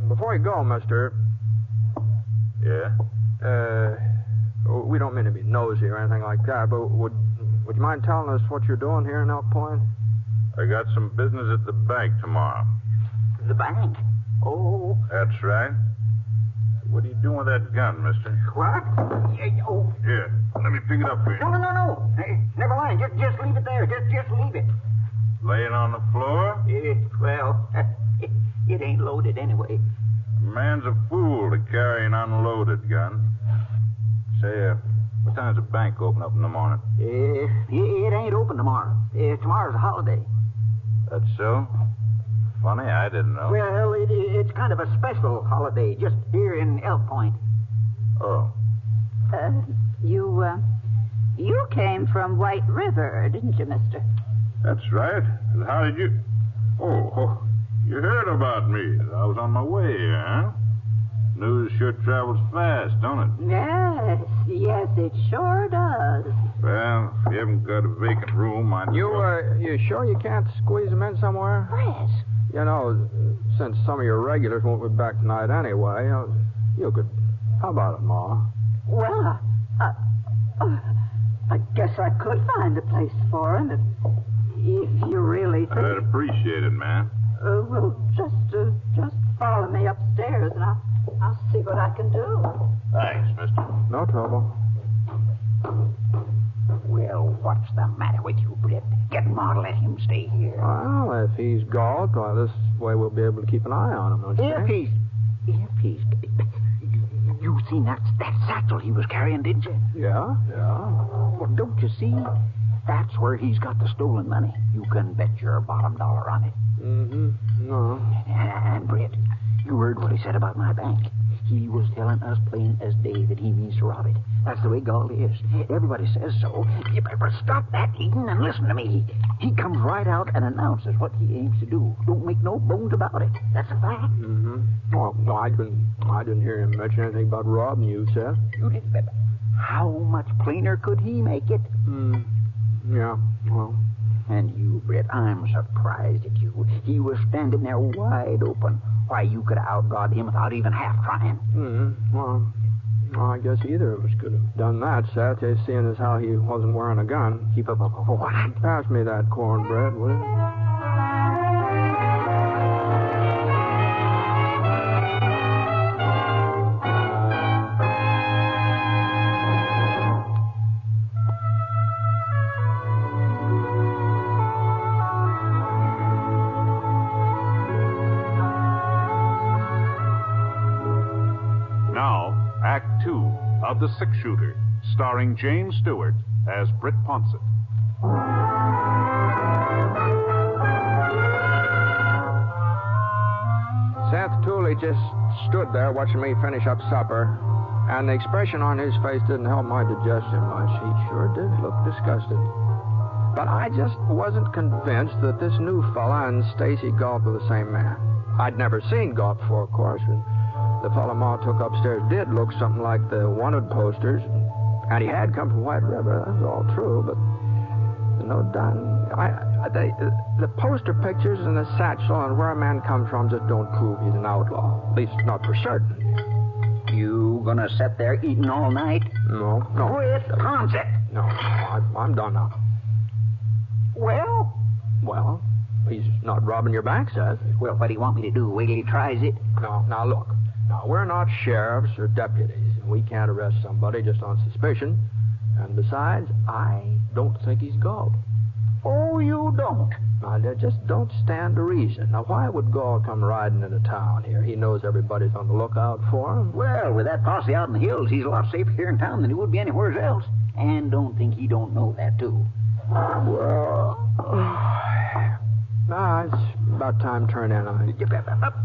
Before you go, mister. Yeah? We don't mean to be nosy or anything like that, but would you mind telling us what you're doing here in Elk Point? I got some business at the bank tomorrow. The bank? Oh. That's right. What are you doing with that gun, mister? What? Here, let me pick it up for you. No. Hey, never mind. Just leave it there. Just leave it. Laying on the floor? Well, it ain't loaded anyway. A man's a fool to carry an unloaded gun. Say, what time's the bank open up in the morning? It ain't open tomorrow. Tomorrow's a holiday. That's so? Funny, I didn't know. Well, it's kind of a special holiday, just here in Elk Point. Oh. You came from White River, didn't you, mister? That's right. How did you... Oh, you heard about me. I was on my way here, huh? News sure travels fast, don't it? Yes, it sure does. Well, if you haven't got a vacant room, You sure you can't squeeze them in somewhere? Chris, You know, since some of your regulars won't be back tonight anyway, you could... How about it, Ma? Well, I guess I could find a place for him if you really think... I'd appreciate it, man. Well, just follow me upstairs and I'll see what I can do. Thanks, mister. No trouble. Well, what's the matter with you, Britt? Get Ma to let him stay here. Well, if he's Gault, why, this way we'll be able to keep an eye on him, don't you think? You seen that satchel he was carrying, didn't you? Yeah. Well, don't you see? That's where he's got the stolen money. You can bet your bottom dollar on it. Mm-hmm. No. And, Britt, you heard what he said about my bank. He was telling us plain as day that he means to rob it. That's the way Gault is. Everybody says so. You better stop that eating and listen to me. He comes right out and announces what he aims to do. Don't make no bones about it. That's a fact. Mm-hmm. Well, no, I didn't hear him mention anything about robbing you, Seth. You didn't. How much plainer could he make it? Yeah, well. And you, Britt, I'm surprised at you. He was standing there wide open. Why, you could have outgawed him without even half trying. Well, I guess either of us could have done that, Seth, seeing as how he wasn't wearing a gun. Keep up. What? Pass me that cornbread, will you? Act 2 of The Six Shooter, starring James Stewart as Britt Ponset. Seth Tooley just stood there watching me finish up supper, and the expression on his face didn't help my digestion much. He sure did look disgusted. But I just wasn't convinced that this new fella and Stacy Gault were the same man. I'd never seen Gault before, of course, and the fellow Ma took upstairs did look something like the wanted posters, and he had come from White River. That was all true, but no done. The poster pictures and the satchel and where a man comes from just don't prove he's an outlaw. At least not for certain. You gonna sit there eating all night? No. Britt Ponset. No, I'm done now. Well, he's not robbing your bank, Seth. Well, what do you want me to do? Wait till he tries it? No, now look. Now, we're not sheriffs or deputies, and we can't arrest somebody just on suspicion. And besides, I don't think he's Gault. Oh, you don't? Now, they just don't stand to reason. Now, why would Gault come riding into town here? He knows everybody's on the lookout for him. Well, with that posse out in the hills, he's a lot safer here in town than he would be anywhere else. And don't think he don't know that, too. Well, it's about time to turn in on it.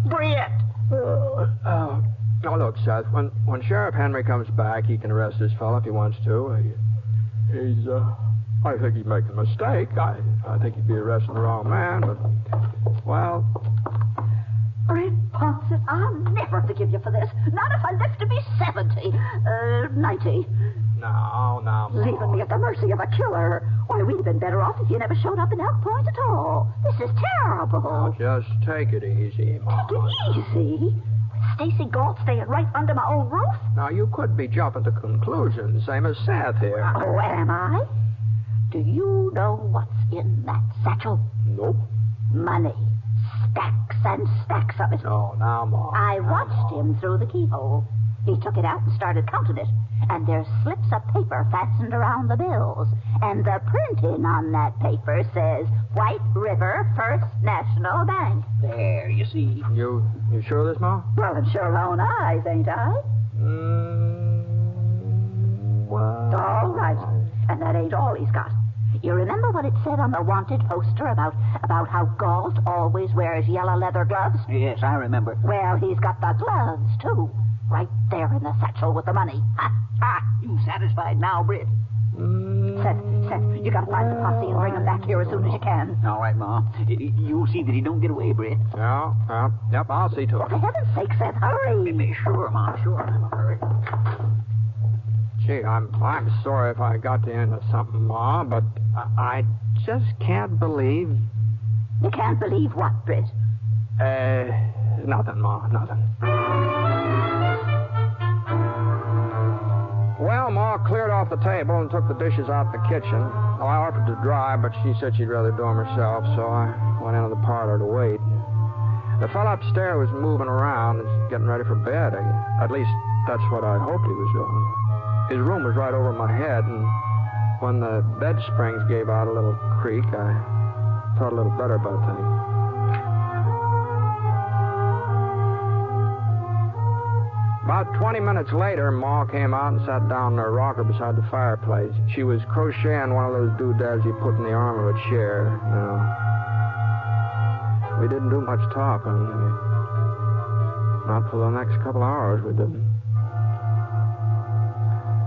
Britt! Now, look, Seth, when Sheriff Henry comes back, he can arrest this fellow if he wants to. I think he's making a mistake. I think he'd be arresting the wrong man, but, well... Britt Ponset, I'll never forgive you for this. Not if I live to be 70. 90. No. Leaving me at the mercy of a killer. Why, we'd have been better off if you never showed up in Elk Point at all. This is terrible. Now, just take it easy, Ma. Take it easy? Stacy Gault staying right under my own roof? Now, you could be jumping to conclusions, same as Seth here. Oh, am I? Do you know what's in that satchel? Nope. Money. Stacks and stacks of it. Oh, now, Ma. I watched him through the keyhole. He took it out and started counting it. And there's slips of paper fastened around the bills. And the printing on that paper says White River First National Bank. There, you see. You sure of this, Ma? Well, I'm sure own eyes, ain't I? Well... All right. And that ain't all he's got. You remember what it said on the wanted poster about how Gault always wears yellow leather gloves? Yes, I remember. Well, he's got the gloves, too. Right there in the satchel with the money. You satisfied now, Britt? Seth, you gotta find the posse and bring them back here as soon as you can. All right, Ma. You'll see that he don't get away, Britt. Yep, I'll see to it. For heaven's sake, Seth, hurry. Sure, Ma, sure. I'm a hurry. Gee, I'm sorry if I got you into something, Ma, but I just can't believe... You can't believe what, Britt? Nothing, Ma, nothing. Well, Ma cleared off the table and took the dishes out the kitchen. Well, I offered to dry, but she said she'd rather do them herself, so I went into the parlor to wait. The fellow upstairs was moving around and getting ready for bed. At least, that's what I hoped he was doing. His room was right over my head, and when the bed springs gave out a little creak, I thought a little better about things. About 20 minutes later, Ma came out and sat down in her rocker beside the fireplace. She was crocheting one of those doodads you put in the arm of a chair, you know. We didn't do much talking. Not for the next couple hours, we didn't.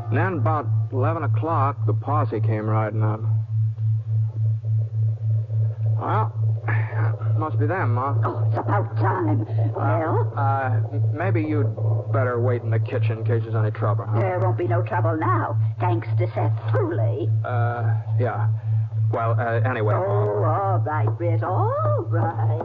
And then about 11 o'clock, the posse came riding up. Well, must be them, Ma. Oh, it's about time. Well? Maybe you'd better wait in the kitchen in case there's any trouble, huh? There won't be no trouble now, thanks to Seth Foley. Yeah. Well, anyway. Oh, all right, Britt, all right.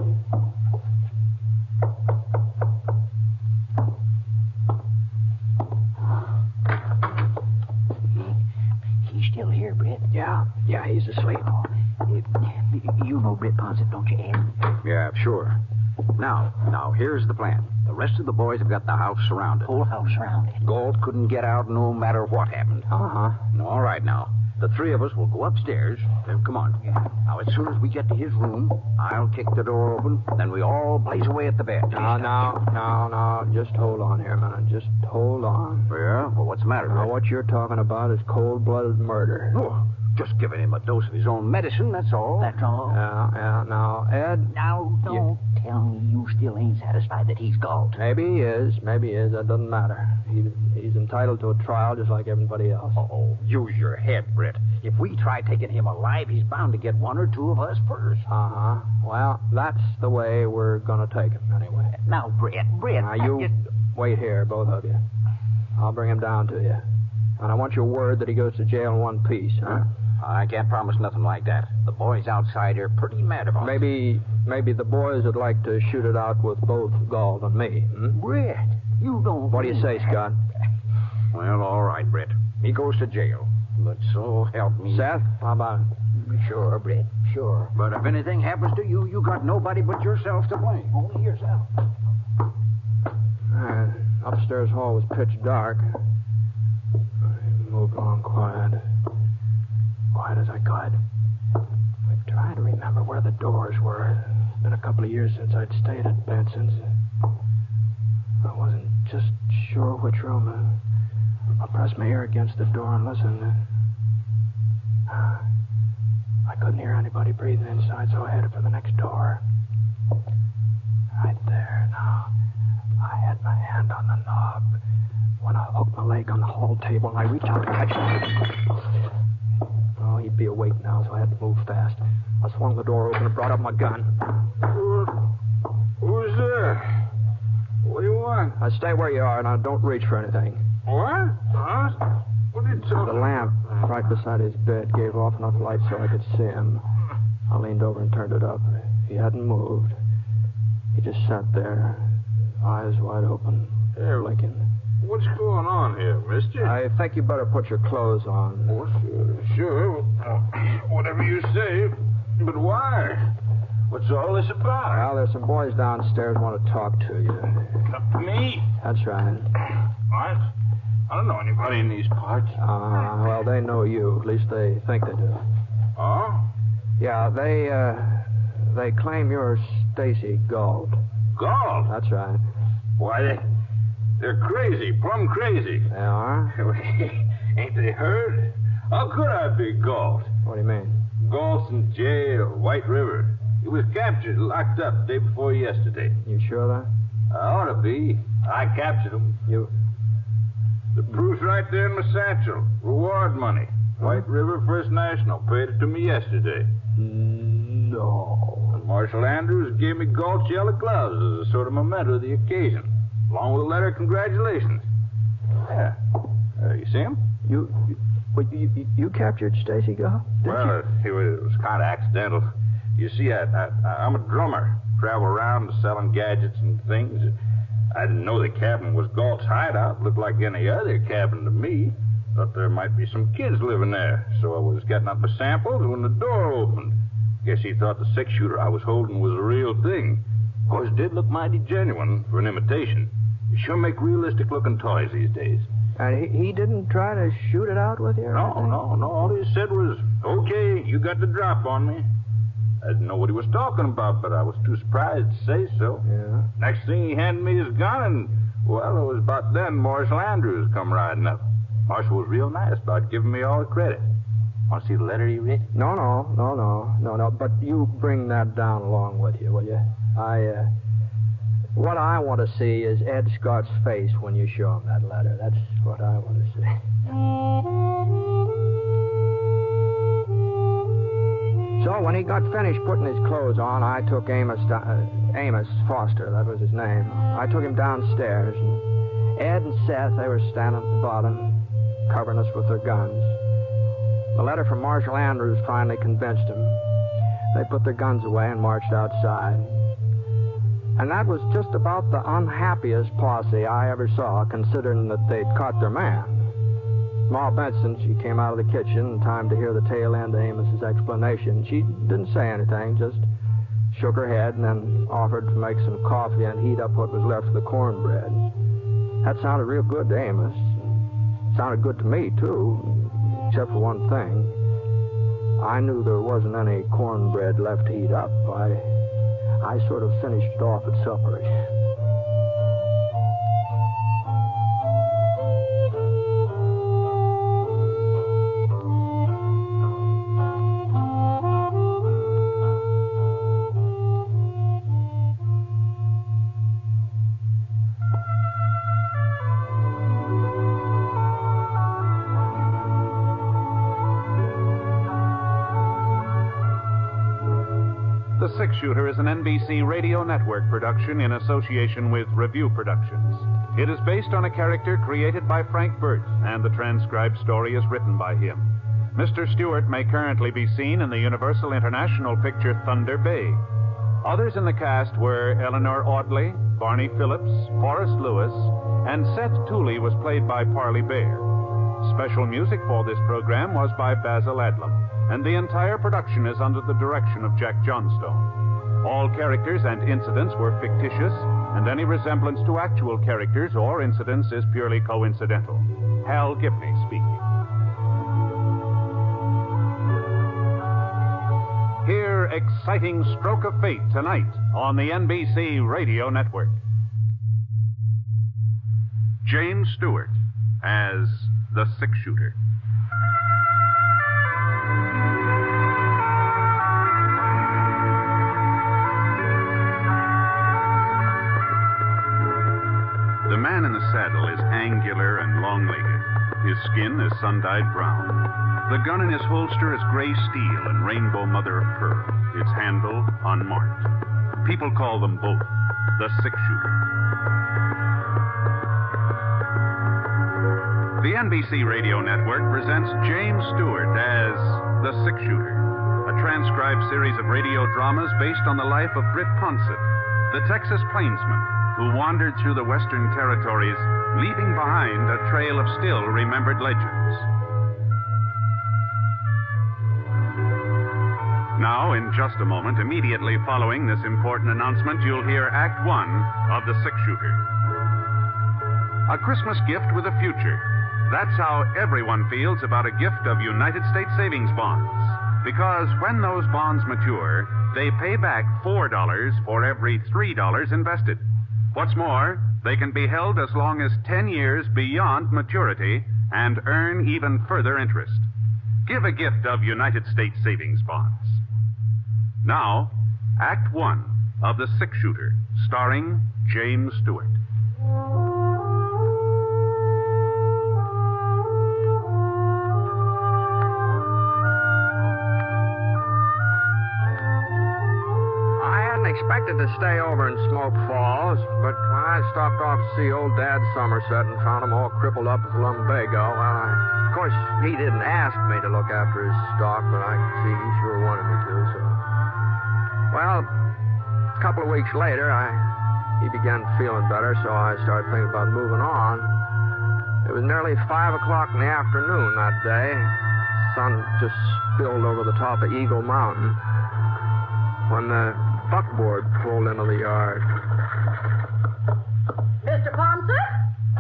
He's still here, Britt? Yeah, he's asleep. You know Britt Ponset, don't you, Ed? Yeah, sure. Now, here's the plan. The rest of the boys have got the house surrounded. Whole house surrounded. Gault couldn't get out no matter what happened. Uh-huh. All right, now. The three of us will go upstairs. Come on. Now, as soon as we get to his room, I'll kick the door open, then we all blaze away at the bed. No. Just hold on here, man. Just hold on. Yeah? Well, what's the matter? Now, what you're talking about is cold-blooded murder. Oh, just giving him a dose of his own medicine, that's all. That's all? Yeah. Now, Ed... Now, don't tell me you still ain't satisfied that he's Gault. Maybe he is. That doesn't matter. He's entitled to a trial just like everybody else. Oh, use your head, Britt. If we try taking him alive, he's bound to get one or two of us first. Uh-huh. Well, that's the way we're gonna take him, anyway. Now, Britt. Now, you wait here, both of you. I'll bring him down to you. And I want your word that he goes to jail in one piece, huh? I can't promise nothing like that. The boys outside are pretty mad about it. Maybe the boys would like to shoot it out with both Gault and me. Britt, you don't... What do you say, Scott? Well, all right, Britt. He goes to jail. But so help me. Seth, how about it? Sure, Britt, sure. But if anything happens to you, you got nobody but yourself to blame. Only yourself. Upstairs hall was pitch dark. I moved along quiet as I could. I'm trying to remember where the doors were. It's been a couple of years since I'd stayed at Benson's. I wasn't just sure which room. I pressed my ear against the door and listened. I couldn't hear anybody breathing inside, so I headed for the next door. Right there now. I had my hand on the knob when I hooked my leg on the hall table and I reached out to catch him. Oh, he'd be awake now, so I had to move fast. I swung the door open and brought up my gun. Who's there? What do you want? Stay where you are, and don't reach for anything. What? Huh? What are you talking The lamp right beside his bed gave off enough light so I could see him. I leaned over and turned it up. He hadn't moved. He just sat there, eyes wide open, blinking. What's going on here, mister? I think you better put your clothes on. Oh, sure. Whatever you say. But why? What's all this about? Well, there's some boys downstairs want to talk to you. Me? That's right. I don't know anybody in these parts. Well, they know you. At least they think they do. Oh? Yeah, they claim you're Stacy Gault. Gault? That's right. Why, they're crazy, plumb crazy. They are? Ain't they heard? How could I be Gault? What do you mean? Gault's in jail, White River. He was captured, locked up the day before yesterday. You sure of that? I ought to be. I captured him. You... The proof's right there in my satchel. Reward money. White River First National paid it to me yesterday. No. And Marshal Andrews gave me Gault's yellow gloves as a sort of memento of the occasion, along with a letter of congratulations. Yeah. You see him? You captured Stacy Gault? Well, it was kind of accidental. You see, I'm a drummer. travel around selling gadgets and things. I didn't know the cabin was Gault's hideout. Looked like any other cabin to me. Thought there might be some kids living there, so I was getting up my samples when the door opened. Guess he thought the six-shooter I was holding was a real thing. Of course, it did look mighty genuine for an imitation. You sure make realistic-looking toys these days. And he didn't try to shoot it out with you? No. All he said was, okay, you got the drop on me. I didn't know what he was talking about, but I was too surprised to say so. Yeah. Next thing, he handed me his gun, and, well, it was about then Marshal Andrews come riding up. Marshal was real nice about giving me all the credit. Want to see the letter he wrote? No. But you bring that down along with you, will you? What I want to see is Ed Scott's face when you show him that letter. That's what I want to see. So when he got finished putting his clothes on, I took Amos Foster, that was his name. I took him downstairs, and Ed and Seth, they were standing at the bottom, covering us with their guns. The letter from Marshal Andrews finally convinced them. They put their guns away and marched outside. And that was just about the unhappiest posse I ever saw, considering that they'd caught their man. Ma Benson, she came out of the kitchen in time to hear the tail end of Amos's explanation. She didn't say anything, just shook her head and then offered to make some coffee and heat up what was left of the cornbread. That sounded real good to Amos. Sounded good to me, too, except for one thing. I knew there wasn't any cornbread left to heat up. I sort of finished it off at supper. The Six-Shooter is an NBC radio network production in association with Review Productions. It is based on a character created by Frank Burt, and the transcribed story is written by him. Mr. Stewart may currently be seen in the Universal International picture Thunder Bay. Others in the cast were Eleanor Audley, Barney Phillips, Forrest Lewis, and Seth Tooley was played by Parley Bear. Special music for this program was by Basil Adlam, and the entire production is under the direction of Jack Johnstone. All characters and incidents were fictitious, and any resemblance to actual characters or incidents is purely coincidental. Hal Gibney speaking. Hear Exciting Stroke of Fate tonight on the NBC Radio Network. James Stewart as the Six-Shooter. The man in the saddle is angular and long-legged. His skin is sun-dyed brown. The gun in his holster is gray steel and rainbow mother of pearl, its handle unmarked. People call them both the Six-Shooter. The NBC Radio Network presents James Stewart as the Six-Shooter, a transcribed series of radio dramas based on the life of Britt Ponset, the Texas plainsman who wandered through the Western Territories, leaving behind a trail of still-remembered legends. Now, in just a moment, immediately following this important announcement, you'll hear Act One of The Six-Shooter. A Christmas gift with a future. That's how everyone feels about a gift of United States savings bonds. Because when those bonds mature, they pay back $4 for every $3 invested. What's more, they can be held as long as 10 years beyond maturity and earn even further interest. Give a gift of United States savings bonds. Now, Act One of The Six-Shooter, starring James Stewart. Expected to stay over in Smoke Falls, but when I stopped off to see old Dad Somerset and found him all crippled up with lumbago, well, of course, he didn't ask me to look after his stock, but I could see he sure wanted me to, so. Well, it's couple of weeks later, he began feeling better, so I started thinking about moving on. It was nearly 5 o'clock in the afternoon that day. The sun just spilled over the top of Eagle Mountain when the buckboard pulled into the yard. Mr. Ponset?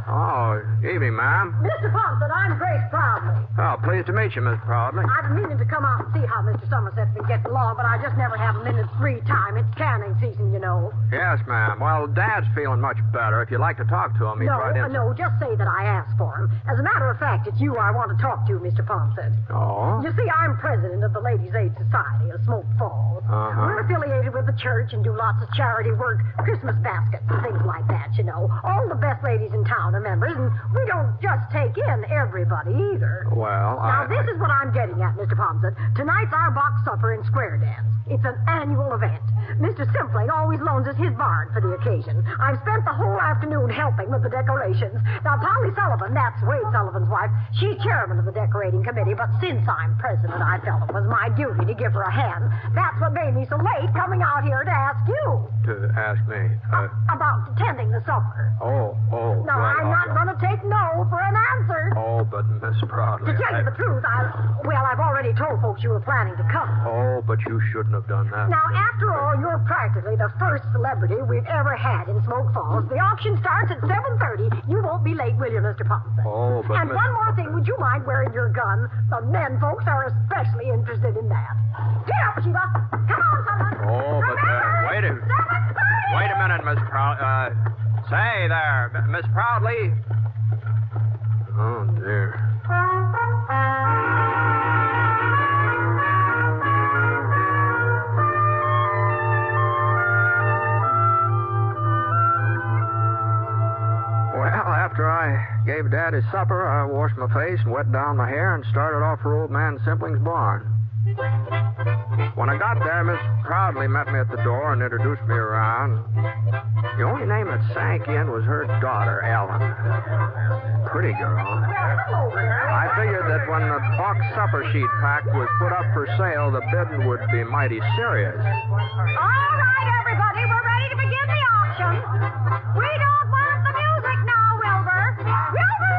Oh, evening, ma'am. Mr. Ponset, I'm Grace Proudly. Oh, pleased to meet you, Miss Proudly. I've been meaning to come out and see how Mr. Somerset's been getting along, but I just never have a minute's free time. It's canning season, you know. Yes, ma'am. Well, Dad's feeling much better. If you'd like to talk to him, he's right in. No, just say that I asked for him. As a matter of fact, it's you I want to talk to, Mr. Ponset. Oh? You see, I'm president of the Ladies' Aid Society of Smoke Falls. We're affiliated with the church and do lots of charity work, Christmas baskets and things like that, you know. All the best ladies in town are members, and we don't just take in everybody either. Well, Now, this is what I'm getting at, Mr. Ponset. Tonight's our box supper and square dance. It's an annual event. Mr. Simpling always loans us his barn for the occasion. I've spent the whole afternoon helping with the decorations. Now, Polly Sullivan, that's Wade Sullivan's wife, she's chairman of the decorating committee, but since I'm president, I felt it was my duty to give her a hand. That's what made me so late coming out here to ask you. To ask me? About attending the supper. Oh. Now, well, I'm not going to take no for an answer. Oh, but Miss Proudly... To tell you the truth, I've already told folks you were planning to come. Oh, but you shouldn't have done that. Now, after all, you're practically the first celebrity we've ever had in Smoke Falls. The auction starts at 7:30. You won't be late, will you, Mr. Ponset? Oh, but... And one more thing, would you mind wearing your gun? The men folks are especially interested in that. Get up, Sheba. Come on, someone. Oh, but, wait a minute, Miss Proudly. Say there, Miss Proudly. Oh, dear. Well, after I gave Dad his supper, I washed my face and wet down my hair and started off for old man Simpling's barn. When I got there, Miss Proudly met me at the door and introduced me around. The only name that sank in was her daughter, Ellen. Pretty girl. I figured that when the box supper sheet pack was put up for sale, the bidding would be mighty serious. All right, everybody, we're ready to begin the auction. We don't want the music now, Wilbur. Wilbur!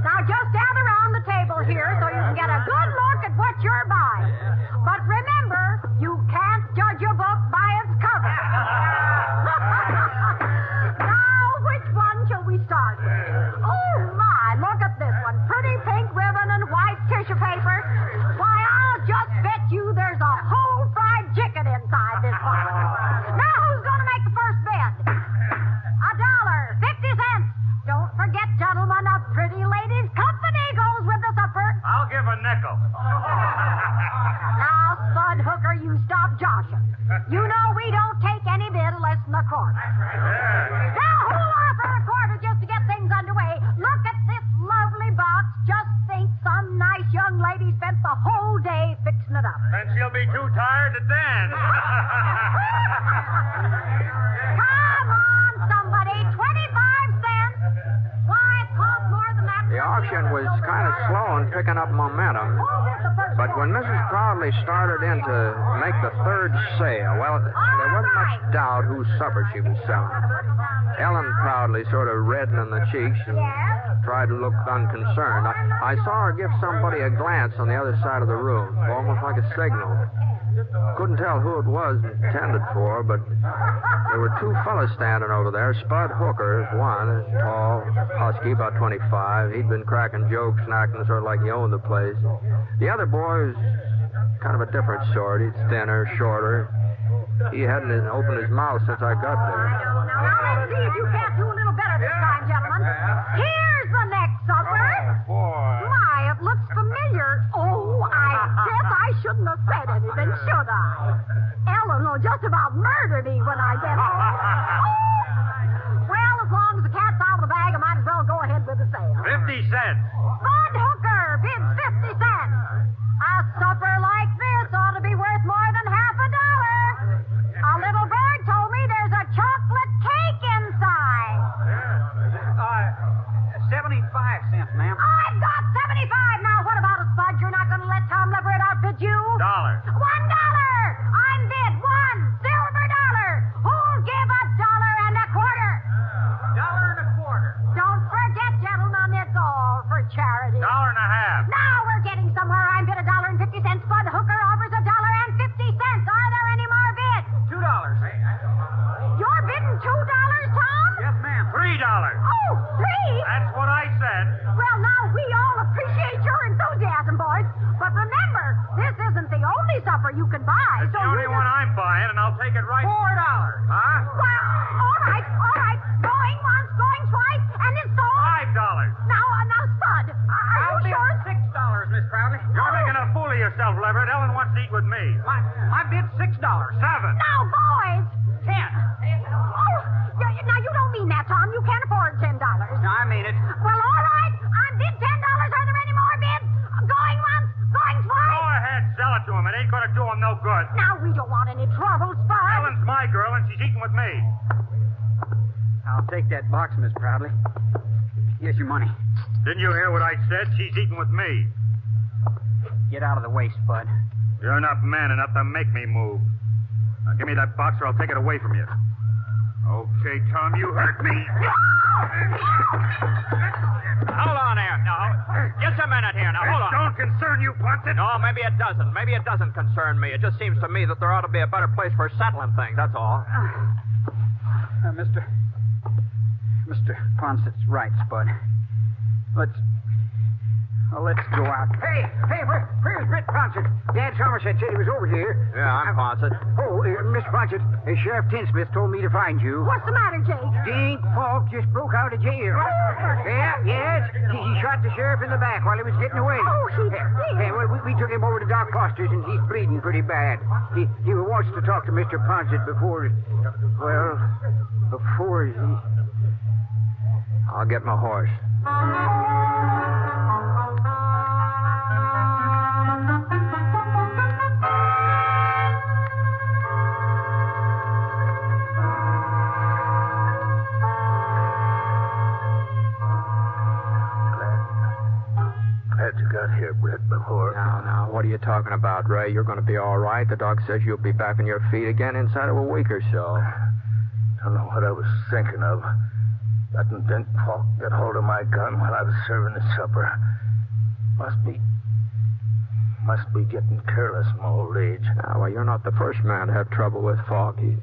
Now, just gather around the table here so you can get a good look at what you're buying. But remember, you can't judge a book by its cover. Now, which one shall we start with? Oh, my, look at this one. Pretty pink ribbon and white tissue paper. Why, I'll just bet you there's a whole fried chicken inside this bottle. Now, who's going to make the first bid? $1.50. Don't forget, gentlemen, a pretty lady's company goes with the supper. I'll give a nickel. Now, Spud Hooker, you stop joshing. You know we don't take any bid less than a quarter. Now, who'll offer a quarter just to get things underway? Look at this lovely box. Just think some nice young lady spent the whole day fixing it up. Then she'll be too tired to dance. Come on, somebody. 25 cents. Why, it costs more than that. The auction was kind of slow in picking up momentum. But when Mrs. Proudly started in to make the third sale, well, there wasn't much doubt whose supper she was selling. Ellen Proudly sort of reddened in the cheeks and tried to look unconcerned. I saw her give somebody a glance on the other side of the room, almost like a signal. Couldn't tell who it was intended for, but there were two fellas standing over there. Spud Hooker, one, tall, husky, about 25. He'd been cracking jokes and acting sort of like he owned the place. The other boy was kind of a different sort. He's thinner, shorter. He hadn't opened his mouth since I got there. Now, let's see if you can't do a little better this time, gentlemen. Here's the next supper. My, it looks familiar. Oh, I guess I shouldn't have said anything, should I? Ellen will just about murder me when I get home. Oh. Well, as long as the cat's out of the bag, I might as well go ahead with the sale. 50 cents. Bud Hooker bids 50 cents. A supper like this ought to be worth more than $50. A little bird told me there's a chocolate cake inside. 75 cents, ma'am. I've got 75. Now, what about it, Spud? You're not going to let Tom Leverett outbid you? $1. $1. I'm bid. $1. Silver. buy. It's the only one I'm buying, and I'll take it right. $4. Huh? Well, all right. Going once, going twice, and it's sold. $5. Now, Spud, are you sure? $6, Miss Crowley. You're making a fool of yourself, Leverett. Ellen wants to eat with me. My bid's $6. $7. Now, boys. 10. Oh, now you don't mean that, Tom. You can't afford $10. No, I mean it. Well, all right. I bid $10. Are there any more bids? Going once, going twice. Go ahead, sell it to him. It ain't gonna do him no good. Now, we don't want any trouble, Spud. Ellen's my girl, and she's eating with me. I'll take that box, Miss Proudly. Here's your money. Didn't you hear what I said? She's eating with me. Get out of the way, Spud. You're not man enough to make me move. Now, give me that box or I'll take it away from you. Okay, Tom, you hurt me. Hold on there. Now, just a minute here. Now, hold on. Don't concern you, Ponset. No, maybe it doesn't. Maybe it doesn't concern me. It just seems to me that there ought to be a better place for settling things, that's all. Mr. Ponset's right, Spud. Let's go out. Hey, where's Britt Ponset? Dad Somerset said he was over here. Yeah, I'm Ponset. Oh, Mr. Ponset, Sheriff Tinsmith told me to find you. What's the matter, Jake? Dink Falk just broke out of jail. Yes. He shot the sheriff in the back while he was getting away. Oh, he did? Yeah, well, we took him over to Doc Foster's, and he's bleeding pretty bad. He wants to talk to Mr. Ponset before he... I'll get my horse. Glad you got here, Britt, before. Now, what are you talking about, Ray? You're going to be all right. The doc says you'll be back on your feet again inside of a week or so. Don't know what I was thinking of. Letting Dink Falk get hold of my gun while I was serving his supper. Must be getting careless in my old age. Well, you're not the first man to have trouble with Falk. He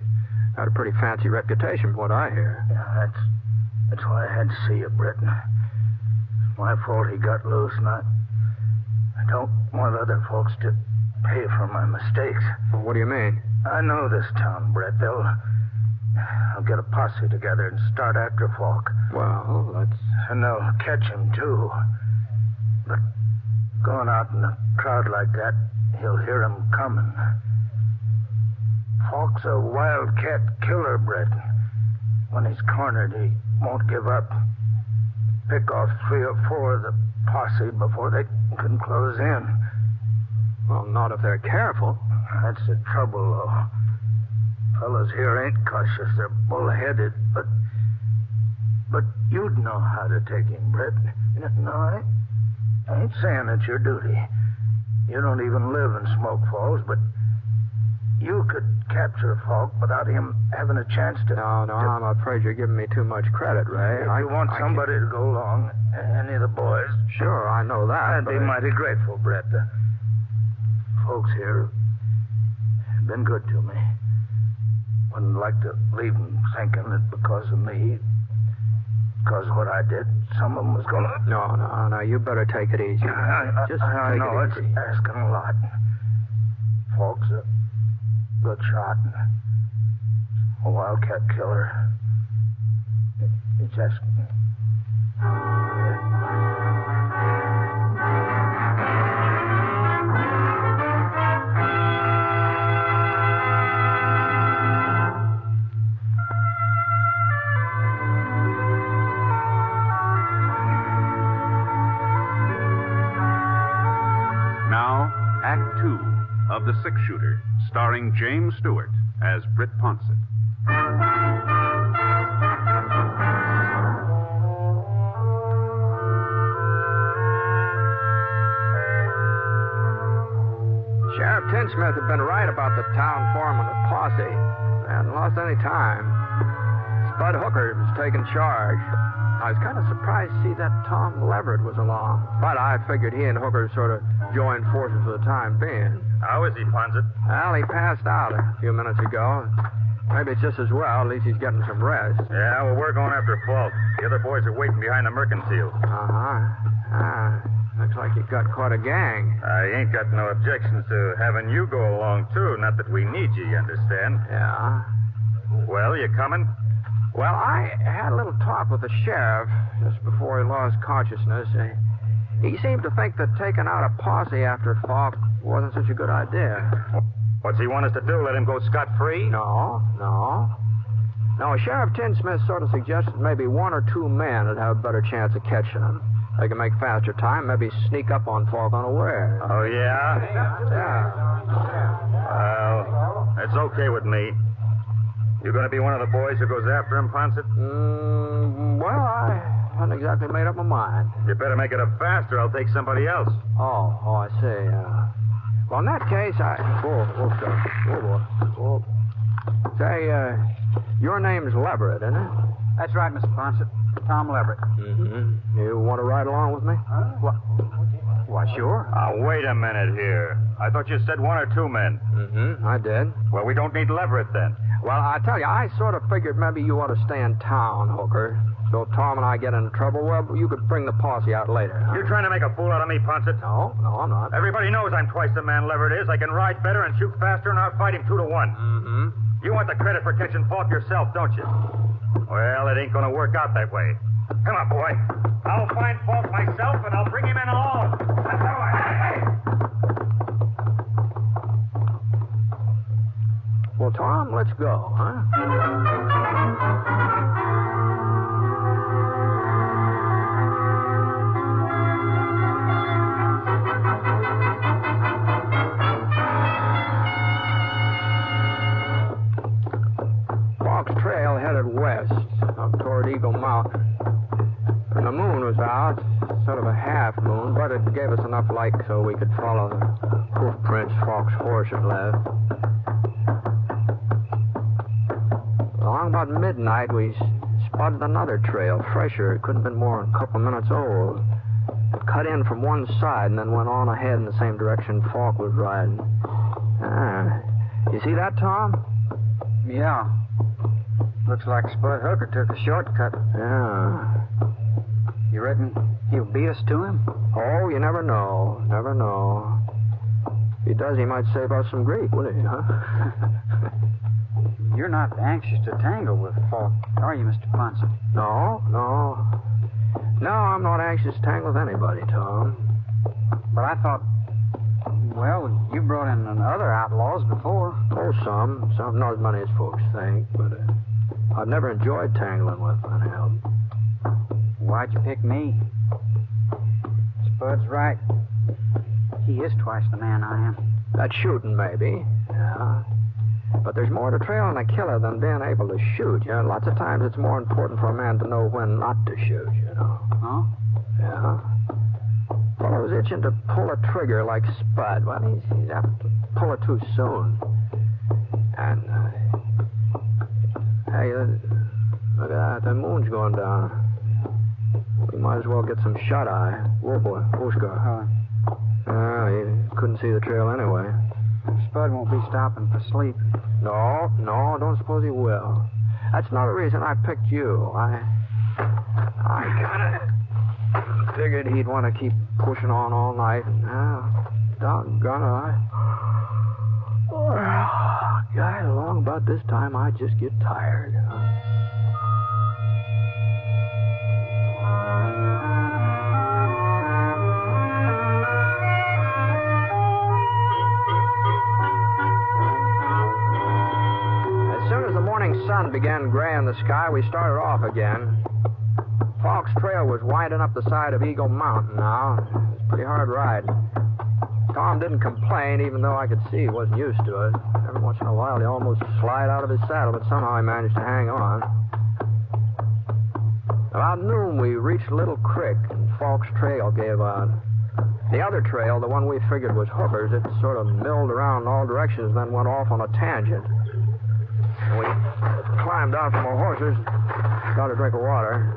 had a pretty fancy reputation, from what I hear. Yeah, that's why I had to see you, Britt. My fault he got loose, and I don't want other folks to pay for my mistakes. Well, what do you mean? I know this town, Britt. I'll get a posse together and start after Falk. Well, And they'll catch him, too. But going out in a crowd like that, he'll hear him coming. Falk's a wildcat killer, Britt. When he's cornered, he won't give up. Pick off 3 or 4 of the posse before they can close in. Well, not if they're careful. That's the trouble, though. Fellas here ain't cautious. They're bullheaded, but you'd know how to take him, Britt. No, I ain't saying it's your duty. You don't even live in Smoke Falls, but you could capture Falk without him having a chance to... No, I'm afraid you're giving me too much credit, Ray. If you want somebody to go along, any of the boys... Sure, I know that, I'd be mighty grateful, Britt. The folks here have been good to me. Wouldn't like to leave them thinking that because of me, because of what I did, some of them was going to... No, you better take it easy. I know it's asking a lot. Falk's a good shot and a wildcat killer. It's asking... Act 2 of The Six Shooter, starring James Stewart as Britt Ponset. Sheriff Tinsmith had been right about the town foreman of Posse. They hadn't lost any time. Spud Hooker was taking charge. I was kind of surprised to see that Tom Leverett was along. But I figured he and Hooker sort of joined forces for the time being. How is he, Ponset? Well, he passed out a few minutes ago. Maybe it's just as well. At least he's getting some rest. Yeah, well, we're going after Falk. The other boys are waiting behind the mercantile. Looks like you got quite a gang. I ain't got no objections to having you go along, too. Not that we need you understand? Yeah. Well, you coming? Well, I had a little talk with the sheriff just before he lost consciousness. He seemed to think that taking out a posse after Falk wasn't such a good idea. What's he want us to do? Let him go scot-free? No. Sheriff Tinsmith sort of suggested maybe one or two men would have a better chance of catching him. They can make faster time, maybe sneak up on Falk unaware. Oh, yeah? Yeah. Well, it's okay with me. You going to be one of the boys who goes after him, Ponset? Well, I hadn't exactly made up my mind. You better make it up faster. I'll take somebody else. Oh, I see. Well, in that case, Whoa. Say, your name's Leverett, isn't it? That's right, Mr. Ponset. Tom Leverett. Mm-hmm. You want to ride along with me? What? Why, sure. Wait a minute here. I thought you said one or two men. Mm-hmm, I did. Well, we don't need Leverett then. Well, I tell you, I sort of figured maybe you ought to stay in town, Hooker. So if Tom and I get into trouble, well, you could bring the posse out later. Huh? You're trying to make a fool out of me, Ponset? No, I'm not. Everybody knows I'm twice the man Leverett is. I can ride better and shoot faster, and I'll fight him 2 to 1. Mm-hmm. You want the credit for catching Falk yourself, don't you? Well, it ain't going to work out that way. Come on, boy. I'll find Falk myself, and I'll bring him in alone. That's how I... Well, Tom, let's go, huh? Falk's trail headed west, up toward Eagle Mountain. And the moon was out, sort of a half moon, but it gave us enough light so we could follow the hoof prints Falk's horse had left. Along about midnight, we spotted another trail, fresher. It couldn't have been more than a couple minutes old. It cut in from one side and then went on ahead in the same direction Falk was riding. You see that, Tom? Yeah. Looks like Spud Hooker took a shortcut. Yeah. You reckon he'll beat us to him? Oh, you never know. Never know. If he does, he might save us some grief, wouldn't he, huh? You're not anxious to tangle with Falk, are you, Mr. Ponset? No, I'm not anxious to tangle with anybody, Tom. But I thought, well, you brought in other outlaws before. Oh, some. Not as many as folks think, but I've never enjoyed tangling with any of them. Why'd you pick me? Spud's right. He is twice the man I am. That's shooting, maybe. Yeah. But there's more to trailing a killer than being able to shoot. You know, lots of times it's more important for a man to know when not to shoot, you know. Huh? Yeah. Fellow's itching to pull a trigger like Spud. Well, he's apt to pull it too soon. And, hey, look at that. The moon's going down. We might as well get some shut-eye. Whoa, boy. Oscar. You couldn't see the trail anyway. Spud won't be stopping for sleep. No, don't suppose he will. That's another reason I picked you. I kind of figured he'd want to keep pushing on all night. Doggone it, God, along about this time, I just get tired. Sun began graying the sky, we started off again. Falk's trail was winding up the side of Eagle Mountain now. It was pretty hard riding. Tom didn't complain, even though I could see he wasn't used to it. Every once in a while, he almost slide out of his saddle, but somehow he managed to hang on. About noon, we reached a little creek, and Falk's trail gave out. The other trail, the one we figured was Hooker's, it sort of milled around in all directions, then went off on a tangent. We climbed out from our horses, got a drink of water.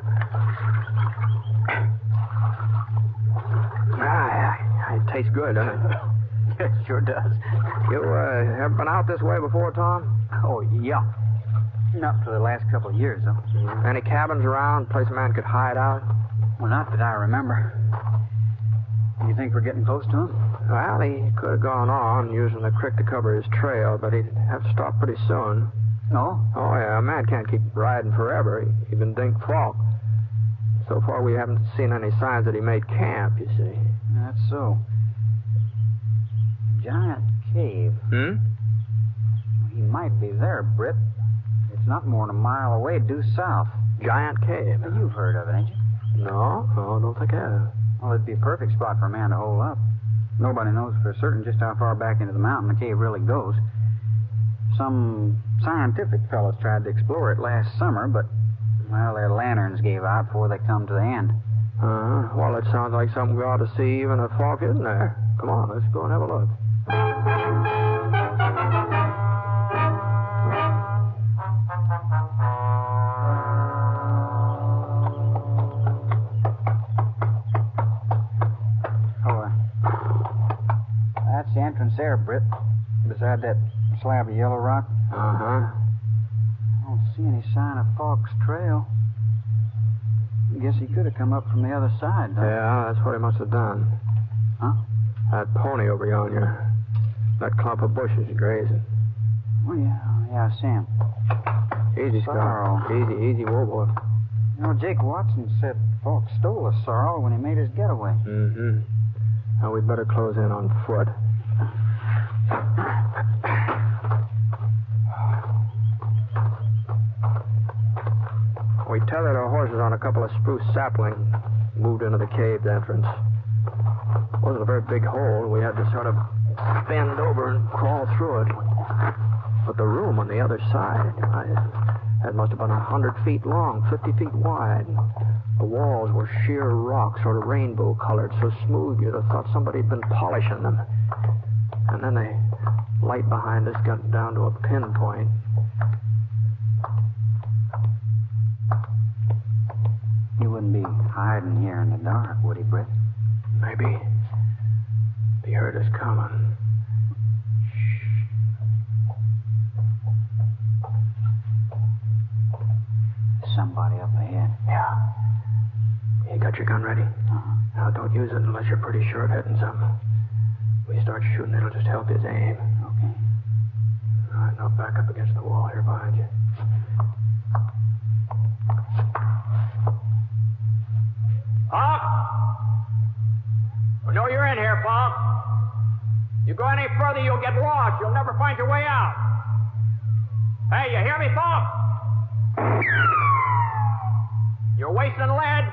It tastes good, doesn't it? It sure does. You ever been out this way before, Tom? Oh, yeah. Not for the last couple of years, though. Any cabins around, place a man could hide out? Well, not that I remember. You think we're getting close to him? Well, he could have gone on using the creek to cover his trail, but he'd have to stop pretty soon. No? Oh, yeah, a man can't keep riding forever. Even Dink Falk. So far, we haven't seen any signs that he made camp, you see. That's so. Giant cave. He might be there, Britt. It's not more than a mile away due south. Giant cave? Now, you've heard of it, ain't you? No, I don't think I have. Well, it'd be a perfect spot for a man to hole up. Nobody knows for certain just how far back into the mountain the cave really goes. Some scientific fellows tried to explore it last summer, but, well, their lanterns gave out before they come to the end. Well, it sounds like something we ought to see even if Falk isn't there. Come on, let's go and have a look. That's the entrance there, Britt. Beside that slab of yellow rock. Uh-huh. I don't see any sign of Falk's trail. I guess he could have come up from the other side, though. Yeah, that's what he must have done. Huh? That pony over yonder. That clump of bushes grazing. Oh, yeah, I see him. Easy, Sorrel. Scar. Easy, whoa, boy. You know, Jake Watson said Falk stole a sorrel when he made his getaway. Mm-hmm. Now, we'd better close in on foot. We tethered our horses on a couple of spruce saplings, moved into the cave entrance. It wasn't a very big hole. We had to sort of bend over and crawl through it. But the room on the other side, that must have been 100 feet long, 50 feet wide. The walls were sheer rock, sort of rainbow-colored, so smooth you'd have thought somebody had been polishing them. And then the light behind us got down to a pinpoint. He wouldn't be hiding here in the dark, would he, Britt? Maybe. He heard us coming. Somebody up ahead. Yeah. You got your gun ready? Now, don't use it unless you're pretty sure of hitting something. If we start shooting, it'll just help his aim. Okay. All right, now back up against the wall here behind you. Falk! We know you're in here, Falk. You go any further, you'll get lost. You'll never find your way out. Hey, you hear me, Falk? You're wasting lead.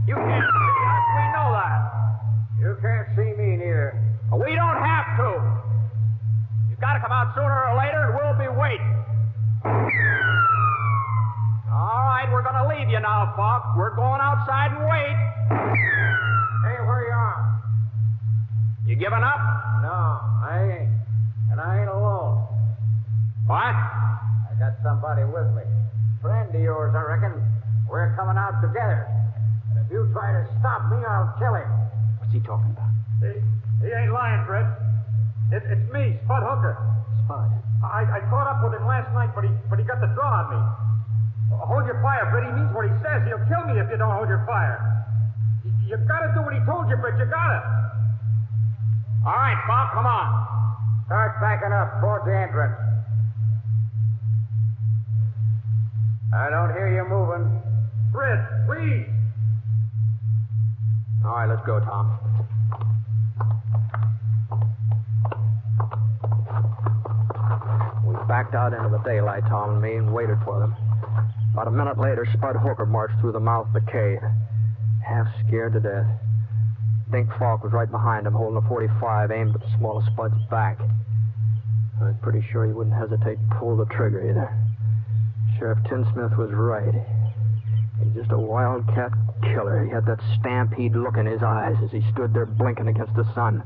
You can't see us. We know that. You can't see me neither. We don't have to. You've got to come out sooner or later, and we'll be waiting. All right, we're going to leave you now, Falk. We're going outside and wait. Hey, where you are? You giving up? No, I ain't. And I ain't alone. What? I got somebody with me. Friend of yours, I reckon. We're coming out together. And if you try to stop me, I'll kill him. What's he talking about? He ain't lying, Britt. It's me, Spud Hooker. Spud? I caught up with him last night, but he got the draw on me. Hold your fire, Britt. He means what he says. He'll kill me if you don't hold your fire. You gotta do what he told you, Britt. You gotta. All right, Falk, come on. Start backing up towards the entrance. I don't hear you moving. Britt, please. All right, let's go, Tom. We backed out into the daylight, Tom and me, and waited for them. About a minute later, Spud Hooker marched through the mouth of the cave, half scared to death. Dink Falk was right behind him, holding a .45 aimed at the smallest Spud's back. I was pretty sure he wouldn't hesitate to pull the trigger either. Sheriff Tinsmith was right. He's just a wildcat killer. He had that stampede look in his eyes as he stood there blinking against the sun.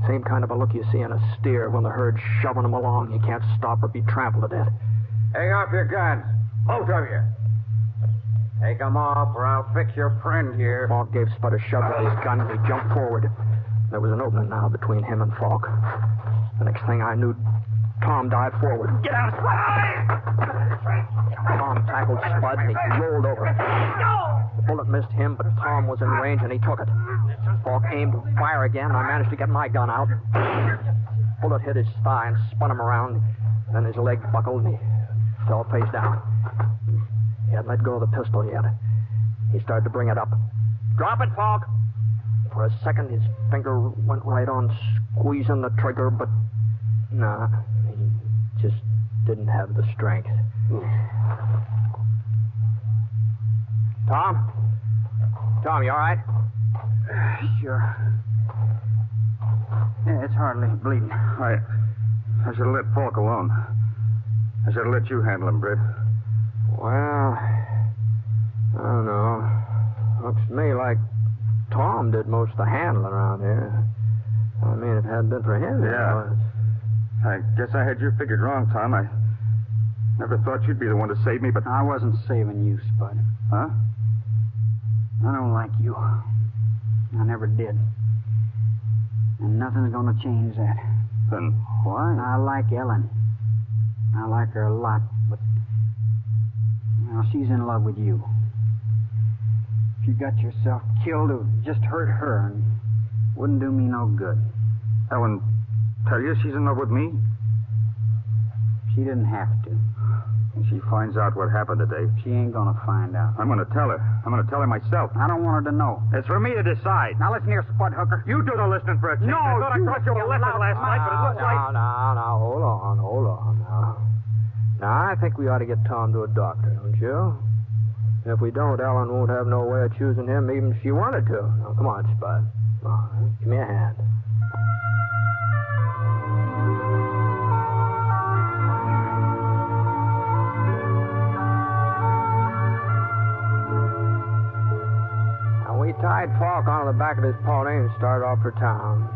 Same kind of a look you see in a steer when the herd's shoving him along. You can't stop or be trampled to death. Hang off your guns. Both of you. Take them off or I'll fix your friend here. Falk gave Spud a shove with his gun and he jumped forward. There was an opening now between him and Falk. The next thing I knew, Tom dived forward. Get out, Spud! Tom tackled Spud and he rolled over. The bullet missed him, but Tom was in range and he took it. Falk aimed to fire again. I managed to get my gun out. Bullet hit his thigh and spun him around. Then his leg buckled and he fell face down. He hadn't let go of the pistol yet. He started to bring it up. Drop it, Falk! For a second, his finger went right on squeezing the trigger, but nah, he just didn't have the strength. Tom? Tom, you all right? Sure. Yeah, it's hardly bleeding. I should have let Falk alone. I should have let you handle him, Britt. Well, I don't know. Looks to me like Tom did most of the handling around here. I mean, if it hadn't been for him, Yeah. I guess I had you figured wrong, Tom. I never thought you'd be the one to save me, but... I wasn't saving you, Spud. Huh? I don't like you. I never did. And nothing's gonna change that. Then why? I like Ellen. I like her a lot, but... Well, she's in love with you. If you got yourself killed, it would just hurt her and wouldn't do me no good. Ellen, tell you she's in love with me? She didn't have to. When she finds out what happened today... She ain't gonna find out. I'm gonna tell her. I'm gonna tell her myself. I don't want her to know. It's for me to decide. Now listen here, Spud Hooker. You do the listening for a change. No, I thought I caught you a lesson last night, but it looks like... Now, hold on now. Now, I think we ought to get Tom to a doctor, don't you? If we don't, Ellen won't have no way of choosing him even if she wanted to. Now, come on, Spud. Come on, give me a hand. Now, we tied Falk onto the back of his pony and started off for town.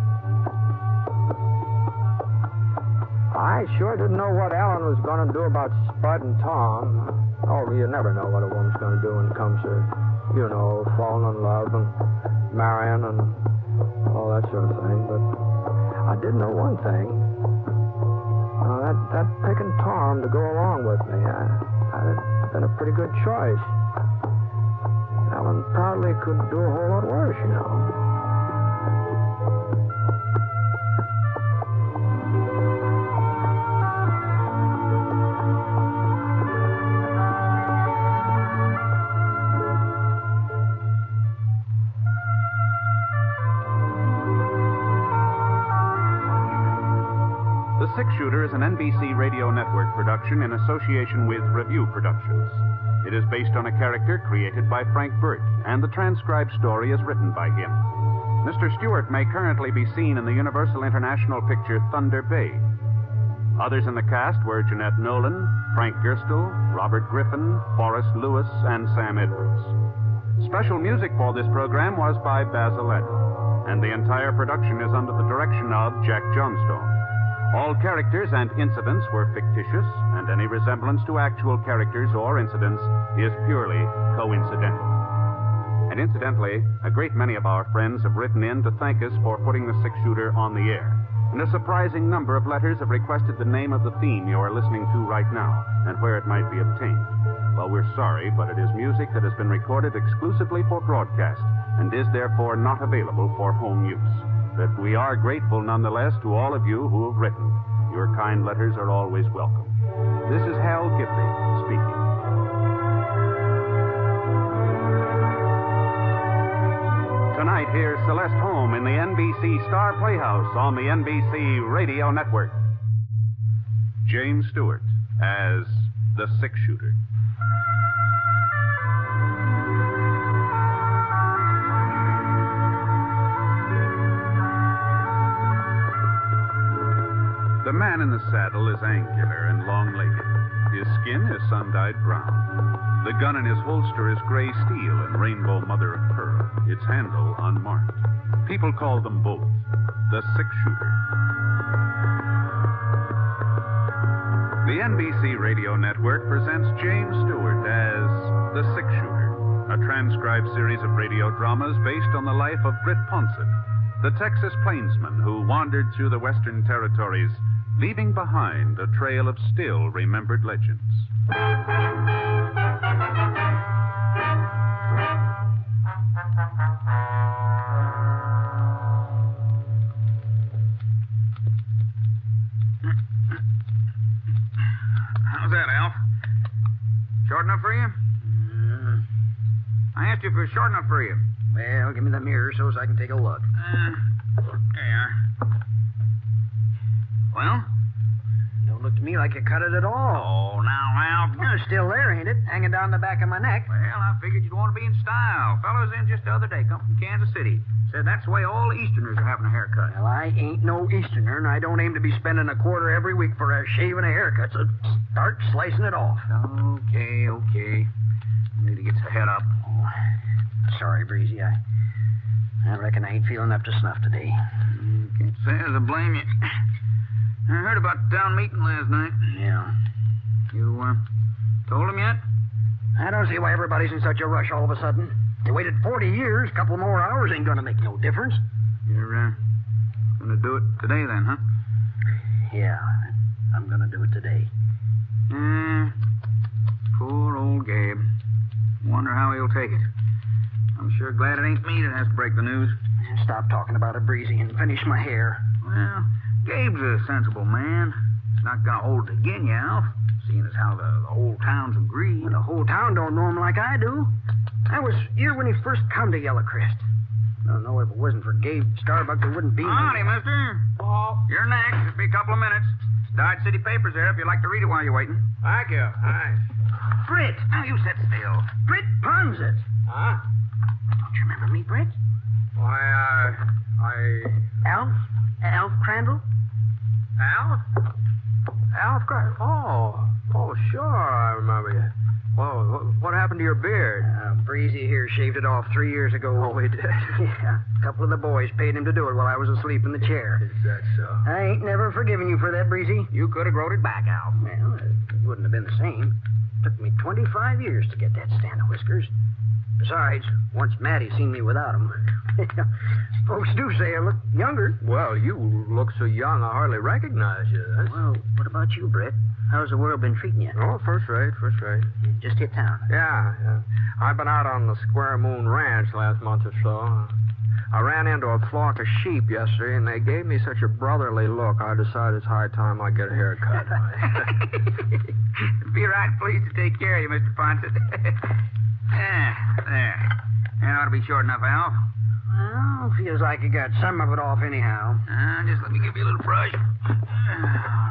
I sure didn't know what Ellen was going to do about Spud and Tom. Oh, you never know what a woman's going to do when it comes to, you know, falling in love and marrying and all that sort of thing. But I did know one thing. That picking Tom to go along with me, that'd been a pretty good choice. Ellen probably could do a whole lot worse, you know. The Six Shooter is an NBC Radio Network production in association with Review Productions. It is based on a character created by Frank Burt, and the transcribed story is written by him. Mr. Stewart may currently be seen in the Universal International picture Thunder Bay. Others in the cast were Jeanette Nolan, Frank Gerstle, Robert Griffin, Forrest Lewis, and Sam Edwards. Special music for this program was by Basil Edwin, and the entire production is under the direction of Jack Johnstone. All characters and incidents were fictitious, and any resemblance to actual characters or incidents is purely coincidental. And incidentally, a great many of our friends have written in to thank us for putting the Six Shooter on the air. And a surprising number of letters have requested the name of the theme you are listening to right now, and where it might be obtained. Well, we're sorry, but it is music that has been recorded exclusively for broadcast, and is therefore not available for home use. But we are grateful nonetheless to all of you who have written. Your kind letters are always welcome. This is Hal Gibley speaking. Tonight, here's Celeste Holm in the NBC Star Playhouse on the NBC Radio Network. James Stewart as the Six Shooter. The man in the saddle is angular and long-legged. His skin is sun-dyed brown. The gun in his holster is gray steel and rainbow mother-of-pearl, its handle unmarked. People call them both the Six Shooter. The NBC Radio Network presents James Stewart as the Six Shooter, a transcribed series of radio dramas based on the life of Britt Ponset, the Texas plainsman who wandered through the Western Territories, leaving behind a trail of still remembered legends. short enough for you? I asked you if it was short enough for you. Well, give me the mirror so I can take a look. There you are. Well? Don't look to me like you cut it at all. Oh, now, Al. It's still there, ain't it? Hanging down the back of my neck. Well, I figured you'd want to be in style. Fellow was in just the other day, come from Kansas City. Said that's the way all the Easterners are having a haircut. Well, I ain't no Easterner, and I don't aim to be spending a quarter every week for a shave and a haircut, so start slicing it off. Okay. I need to get the head up. Oh, sorry, Breezy. I reckon I ain't feeling up to snuff today. Can't say as I blame you. I heard about the town meeting last night. Yeah. You, told him yet? I don't see why everybody's in such a rush all of a sudden. They waited 40 years. A couple more hours ain't gonna make no difference. You're, gonna do it today then, huh? Yeah, I'm gonna do it today. Poor old Gabe. Wonder how he'll take it. I'm sure glad it ain't me that has to break the news. Stop talking about it, Breezy, and finish my hair. Well, Gabe's a sensible man. He's not gonna hold it again you, Alf. Seeing as how the whole town's agreed. Well, the whole town don't know him like I do. I was here when he first come to Yellow Crest. I don't know if it wasn't for Gabe Starbuck, there wouldn't be Howdy, mister. Oh. You're next. It'll be a couple of minutes. Dodge City papers there if you'd like to read it while you're waiting. Thank you. Hi. Britt, now you sit still. Britt Ponset. Huh? Don't you remember me, Britt? Why, Alf Crandall? Alf Crandall? Oh, sure, I remember you. Well, what happened to your beard? Breezy here shaved it off 3 years ago. Oh, he did? Yeah. A couple of the boys paid him to do it while I was asleep in the chair. Is that so? I ain't never forgiven you for that, Breezy. You could have growed it back, Al. Well, it wouldn't have been the same. Took me 25 years to get that stand of whiskers. Besides, once Maddie seen me without 'em. Folks do say I look younger. Well, you look so young, I hardly recognize you. Well, what about you, Britt? How's the world been treating you? Oh, first rate. Just hit town. Yeah. I've been out on the Square Moon Ranch last month or so. I ran into a flock of sheep yesterday, and they gave me such a brotherly look, I decided it's high time I get a haircut. Be right pleased to take care of you, Mr. Ponset. There. That ought to be short enough, Alf. Well, feels like you got some of it off anyhow. Just let me give you a little brush. All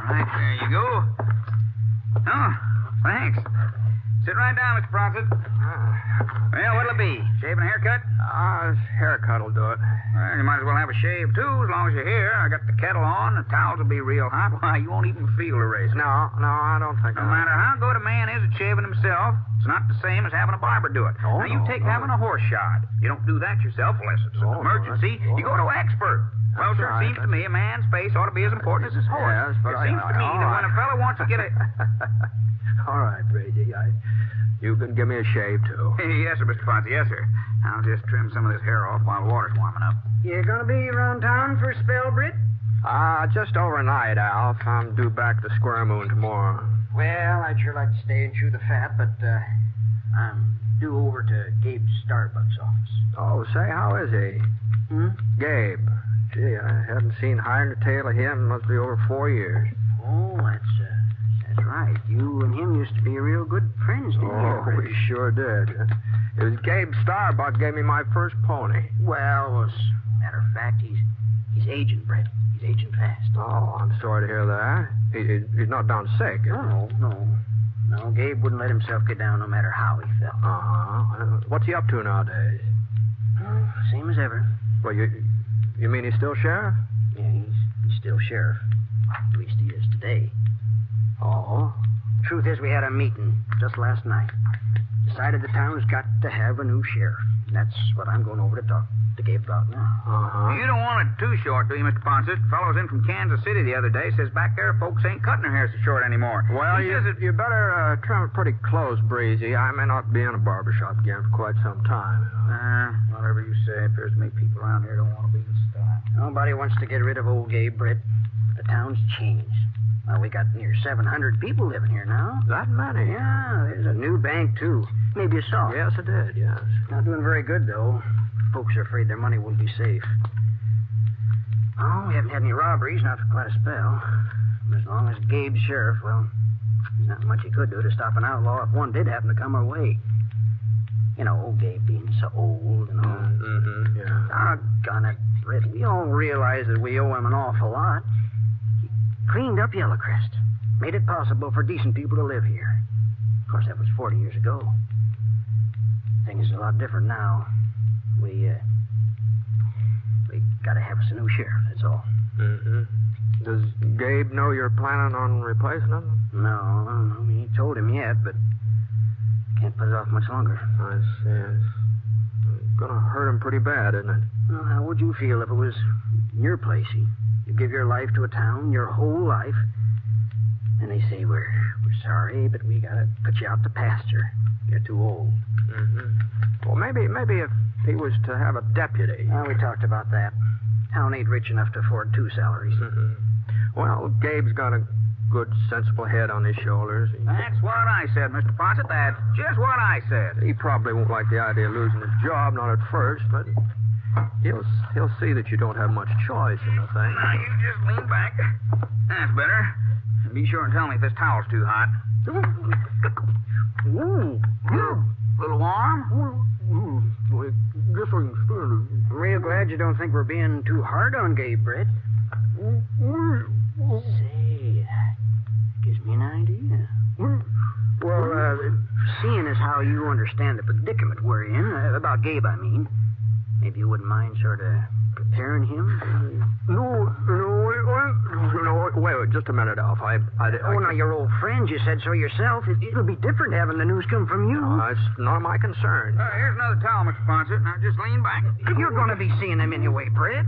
right, there you go. Oh, thanks. Sit right down, Mr. Ponset. Well, what'll it be? Shave and a haircut? Haircut will do it. Well, you might as well have a shave, too, as long as you're here. I got the kettle on. The towels will be real hot. Why, you won't even feel the razor. No, I don't think No matter how good a man is at shaving himself, it's not the same as having a barber do it. Now, you take having a horse shod. You don't do that yourself unless it's an emergency. You go to an expert. Well, sure, it seems to me a man's face ought to be as important as his horse. Yes, but it seems to me that when a fella wants to get a... All right, Brady. You can give me a shave, too. Yes, sir, Mr. Ponset. Yes, sir. I'll just trim some of this hair off while the water's warming up. You gonna be around town for a spell, Britt? Just overnight, Alf. I'm due back to Square Moon tomorrow. Well, I'd sure like to stay and chew the fat, but, I'm due over to Gabe Starbuck's office. Oh, say, how is he? Gabe. Gee, I haven't seen hide nor tail of him. Must be over 4 years. Oh, that's right. You and him used to be real good friends, didn't you? Oh, we sure did. It was Gabe Starbuck gave me my first pony. Well, as a matter of fact, he's aging, Brett. He's aging fast. Oh, I'm sorry to hear that. He's not down sick, is he? No, Gabe wouldn't let himself get down no matter how he felt. What's he up to nowadays? Same as ever. Well, you mean he's still sheriff? Yeah, he's still sheriff. At least he is today. Oh? Truth is, we had a meeting just last night. Decided the town's got to have a new sheriff. And that's what I'm going over to talk to Gabe about now. You don't want it too short, do you, Mr. Ponset? Fellow's in from Kansas City the other day. Says back there folks ain't cutting their hair so short anymore. Well, He says you better trim it pretty close, Breezy. I may not be in a barbershop again for quite some time. Whatever you say. Appears to me people around here don't want to be in style. Nobody wants to get rid of old Gabe, Britt. The town's changed. Well, we got near 700 people living here now. That many? Yeah, there's a new bank, too. Maybe you saw it. Yes, I did, yes. Not doing very good, though. Folks are afraid their money won't be safe. Oh, we haven't had any robberies, not for quite a spell. As long as Gabe's sheriff, well, There's not much he could do to stop an outlaw if one did happen to come our way. You know, old Gabe being so old and all. Mm-hmm, yeah. Doggone it, Britt. We all realize that we owe him an awful lot. He cleaned up Yellowcrest. Made it possible for decent people to live here. Of course, that was 40 years ago. Things are a lot different now. We gotta have us a new sheriff, that's all. Mm-hmm. Does Gabe know you're planning on replacing him? No, he ain't told him yet, but can't put it off much longer. I see. It's gonna hurt him pretty bad, isn't it? Well, how would you feel if it was in your place? You give your life to a town, your whole life, and they say, we're sorry, but we gotta put you out to pasture. You're too old. Mm-hmm. Well, maybe if he was to have a deputy. Well, we talked about that. Town ain't rich enough to afford 2 salaries. Mm-hmm. Well, Gabe's got a good, sensible head on his shoulders. That's what I said, Mr. Ponset. That's just what I said. He probably won't like the idea of losing his job, not at first, but he'll see that you don't have much choice in the thing. Now, you just lean back. That's better. And be sure and tell me if this towel's too hot. Little warm? I guess I can stand it. Real glad you don't think we're being too hard on Gabe, Britt. Say, that gives me an idea. Well, seeing as how you understand the predicament we're in, about Gabe, I mean, maybe you wouldn't mind sort of preparing him? No, wait, just a minute, Alf. Now, you're old friends. You said so yourself. It'll be different having the news come from you. It's none of my concern. Here's another towel, Mr. Ponset. Now, just lean back. You're going to be seeing him anyway, Britt.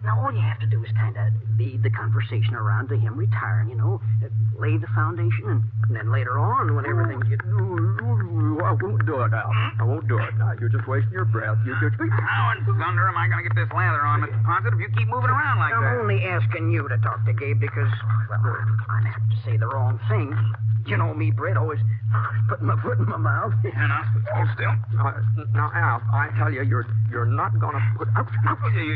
Now, all you have to do is kind of lead the conversation around to him retiring, lay the foundation, and then later on, when everything gets... I won't do it, Al. I won't do it. Now, you're just wasting your breath. You just... How in thunder am I going to get this lather on, Mr. Ponset, if you keep moving around like that? I'm only asking you to talk to Gabe because, well, I'm apt to say the wrong thing. You know me, Britt, always putting my foot in my mouth. And I'll hold still. Now, Al, I tell you, you're not going to put...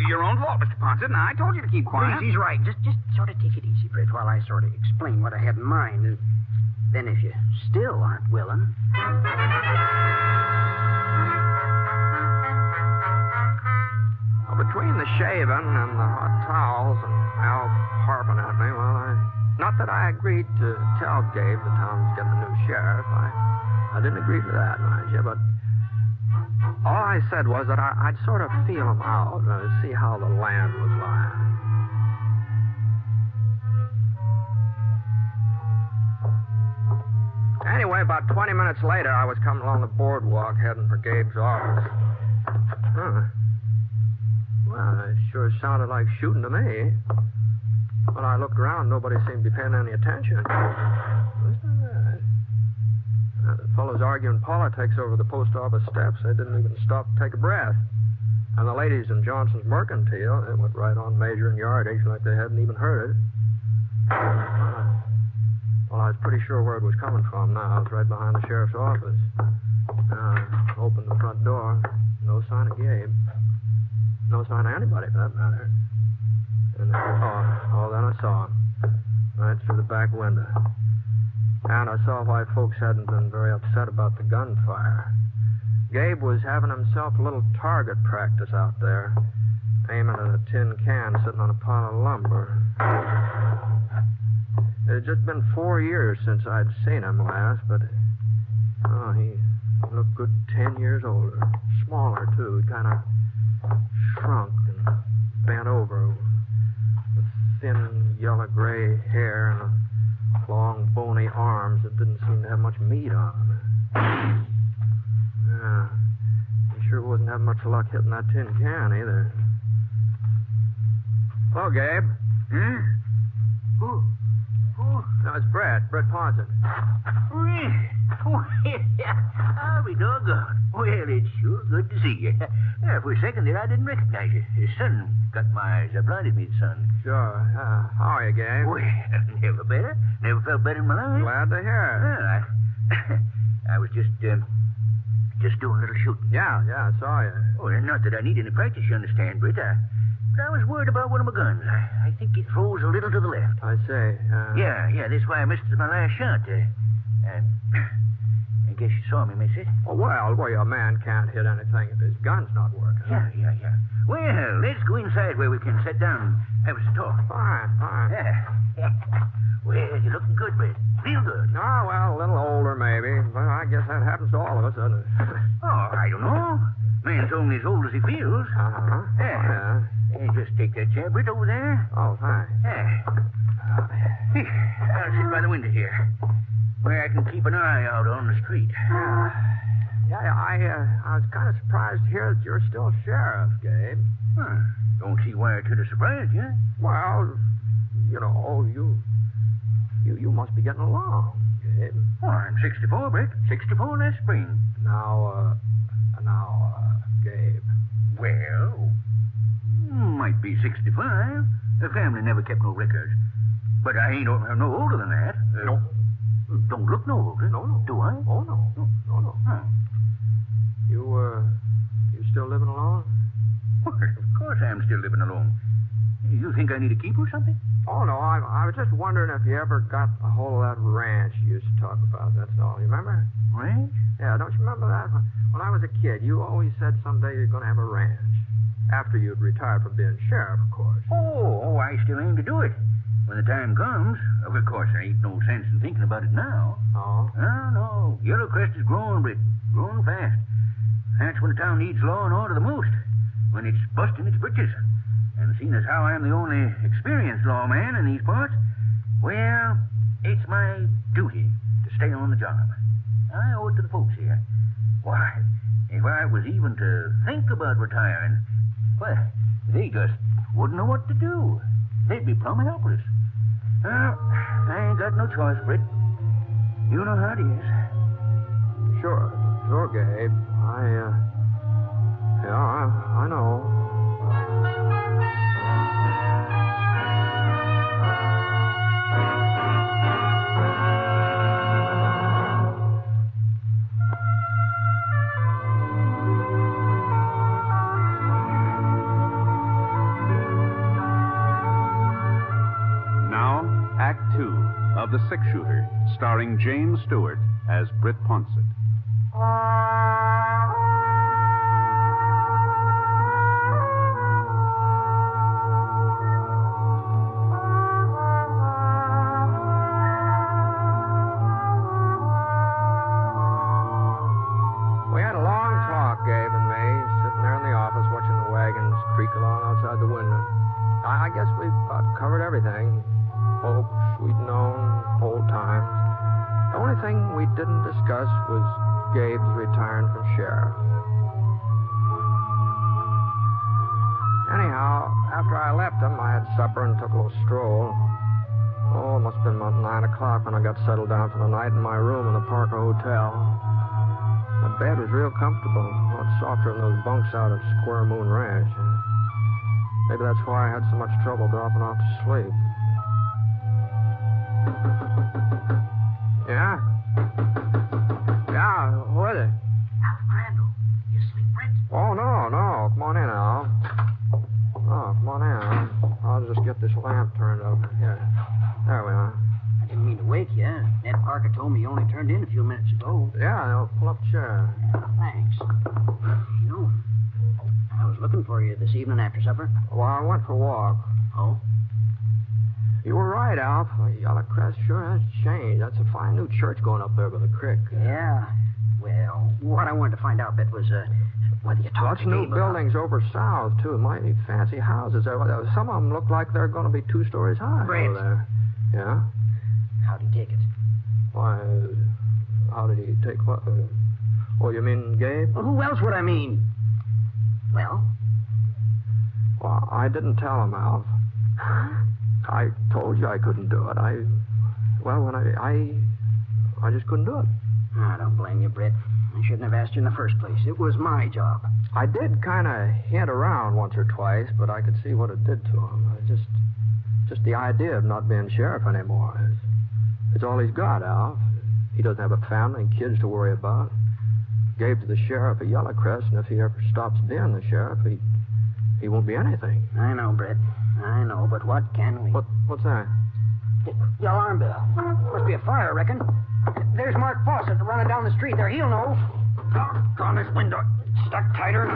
Your own fault, Mr. Ponset. Now, I told you to keep quiet. Please, he's right. Just sort of take it easy, Britt, while I sort of explain what I have in mind. And then if you still aren't willing... Well, between the shaving and the hot towels and Al harping at me, not that I agreed to tell Gabe the town's getting a new sheriff. I didn't agree to that, mind you, but all I said was that I'd sort of feel him out, see how the land was lying. Anyway, about 20 minutes later, I was coming along the boardwalk heading for Gabe's office. Well, it sure sounded like shooting to me. When I looked around, nobody seemed to be paying any attention. What's that? The fellows arguing politics over the post office steps. They didn't even stop to take a breath. And the ladies in Johnson's Mercantile, they went right on measuring yardage like they hadn't even heard it. Well, I was pretty sure where it was coming from now. It was right behind the sheriff's office. I opened the front door. No sign of Gabe. No sign of anybody, for that matter. And then I saw him. Right through the back window. And I saw why folks hadn't been very upset about the gunfire. Gabe was having himself a little target practice out there, aiming at a tin can sitting on a pile of lumber. It had just been 4 years since I'd seen him last, but he looked good 10 years older. Smaller, too. Kind of shrunk and bent over with thin yellow-gray hair and long, bony arms that didn't seem to have much meat on them. Yeah, he sure wasn't having much luck hitting that tin can, either. Hello, Gabe. Who? No, it's Britt Ponset. I'll be doggone. Well, it's sure good to see you. For a second there, I didn't recognize you. The sun got my eyes. I blinded me, the sun. Sure. How are you, Gabe? Well, never better. Never felt better in my life. Glad to hear it. I was just doing a little shooting. Yeah, I saw you. Oh, not that I need any practice, you understand, Britt. But I was worried about one of my guns. I think it throws a little to the left. I say. Yeah, that's why I missed my last shot. I guess you saw me miss it. Oh, well, a man can't hit anything if his gun's not working. Yeah. Well, let's go inside where we can sit down and have us a talk. Fine. Yeah. Well, you're looking good, Britt. Real good. Oh, well, a little older, maybe. But I guess that happens to all of us, doesn't it? Oh, I don't know. Man's only as old as he feels. Uh-huh. Yeah. Just take that chair, Britt, over there. Oh, thanks. Yeah. I'll sit by the window here, where I can keep an eye out on the street. I was kind of surprised to hear that you're still sheriff, Gabe. Don't see why it should have surprised you. Well, you must be getting along, Gabe. Oh, I'm 64, Britt. 64 last spring. Now, Gabe. Well, might be 65. The family never kept no records. But I ain't no older than that. No. Don't look no older. No. Do I? Oh, no. No. Huh. You still living alone? Well, of course I'm still living alone. You think I need a keeper or something? Oh, no. I was just wondering if you ever got a hold of that ranch you used to talk about. That's all. You remember? Ranch? Yeah, don't you remember that? When I was a kid, you always said someday you're going to have a ranch. After you'd retired from being sheriff, of course. Oh, I still aim to do it. When the time comes. Of course, there ain't no sense in thinking about it now. Oh? No. Yellowcrest is growing, Britt. Growing fast. That's when the town needs law and order the most. When it's busting its britches. And seeing as how I'm the only experienced lawman in these parts, well, it's my duty to stay on the job. I owe it to the folks here. Why, if I was even to think about retiring, well, they just wouldn't know what to do. They'd be plumb helpless. Well, I ain't got no choice, Britt. You know how it is. Sure, Gabe. I know. Now, Act 2 of The Six Shooter, starring James Stewart as Britt Ponset. We had a long talk, Gabe and me, sitting there in the office watching the wagons creak along outside the window. I guess we about covered everything. Folks we'd known, old times. The only thing we didn't discuss was Gabe's retiring from sheriff. Anyhow, after I left him, I had supper and took a little stroll. Oh, it must have been about 9 o'clock when I got settled down for the night in my room in the Parker Hotel. The bed was real comfortable, a lot softer than those bunks out at Square Moon Ranch. Maybe that's why I had so much trouble dropping off to sleep. Yeah? Yeah, who is it? Randall, you sleep, Britt? Oh, no. Come on in, Al. Oh, come on in. I'll just get this lamp turned up. Here. There we are. I didn't mean to wake you. Ned Parker told me you only turned in a few minutes ago. Yeah, I'll pull up a chair. Thanks. You know, I was looking for you this evening after supper. Well, I went for a walk. Oh? You were right, Alf. Yellowcrest sure has changed. That's a fine new church going up there by the creek. Yeah. Well, what I wanted to find out, Bit, was whether you talked Lots of new buildings over south, too. Mighty fancy houses there. Some of them look like they're going to be 2 stories high over there. Yeah? How'd he take it? Why, how did he take what? Oh, you mean Gabe? Well, who else would I mean? Well, I didn't tell him, Alf. I told you I couldn't do it. I just couldn't do it. I don't blame you, Britt. I shouldn't have asked you in the first place. It was my job. I did kind of hint around once or twice, but I could see what it did to him. Just the idea of not being sheriff anymore. It's all he's got, Alf. He doesn't have a family and kids to worry about. Gabe's the sheriff of Yellowcrest, and if he ever stops being the sheriff, he won't be anything. I know, Britt. I know, but what can we... What's that? The alarm bell. Must be a fire, I reckon. There's Mark Fawcett running down the street there. He'll know. On this window. Stuck tighter.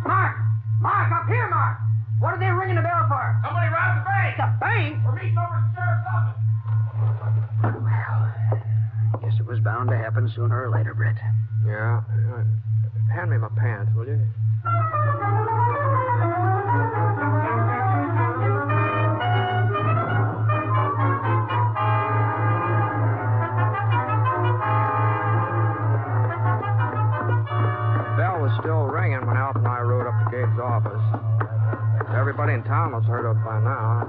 Mark! Mark, up here, Mark! What are they ringing the bell for? Somebody robbed the bank. The bank? We're meeting over at the sheriff's office. Well, guess it was bound to happen sooner or later, Britt. Yeah. Hand me my pants, will you? Still ringing when Alf and I rode up to Gabe's office. Everybody in town must have heard of it by now.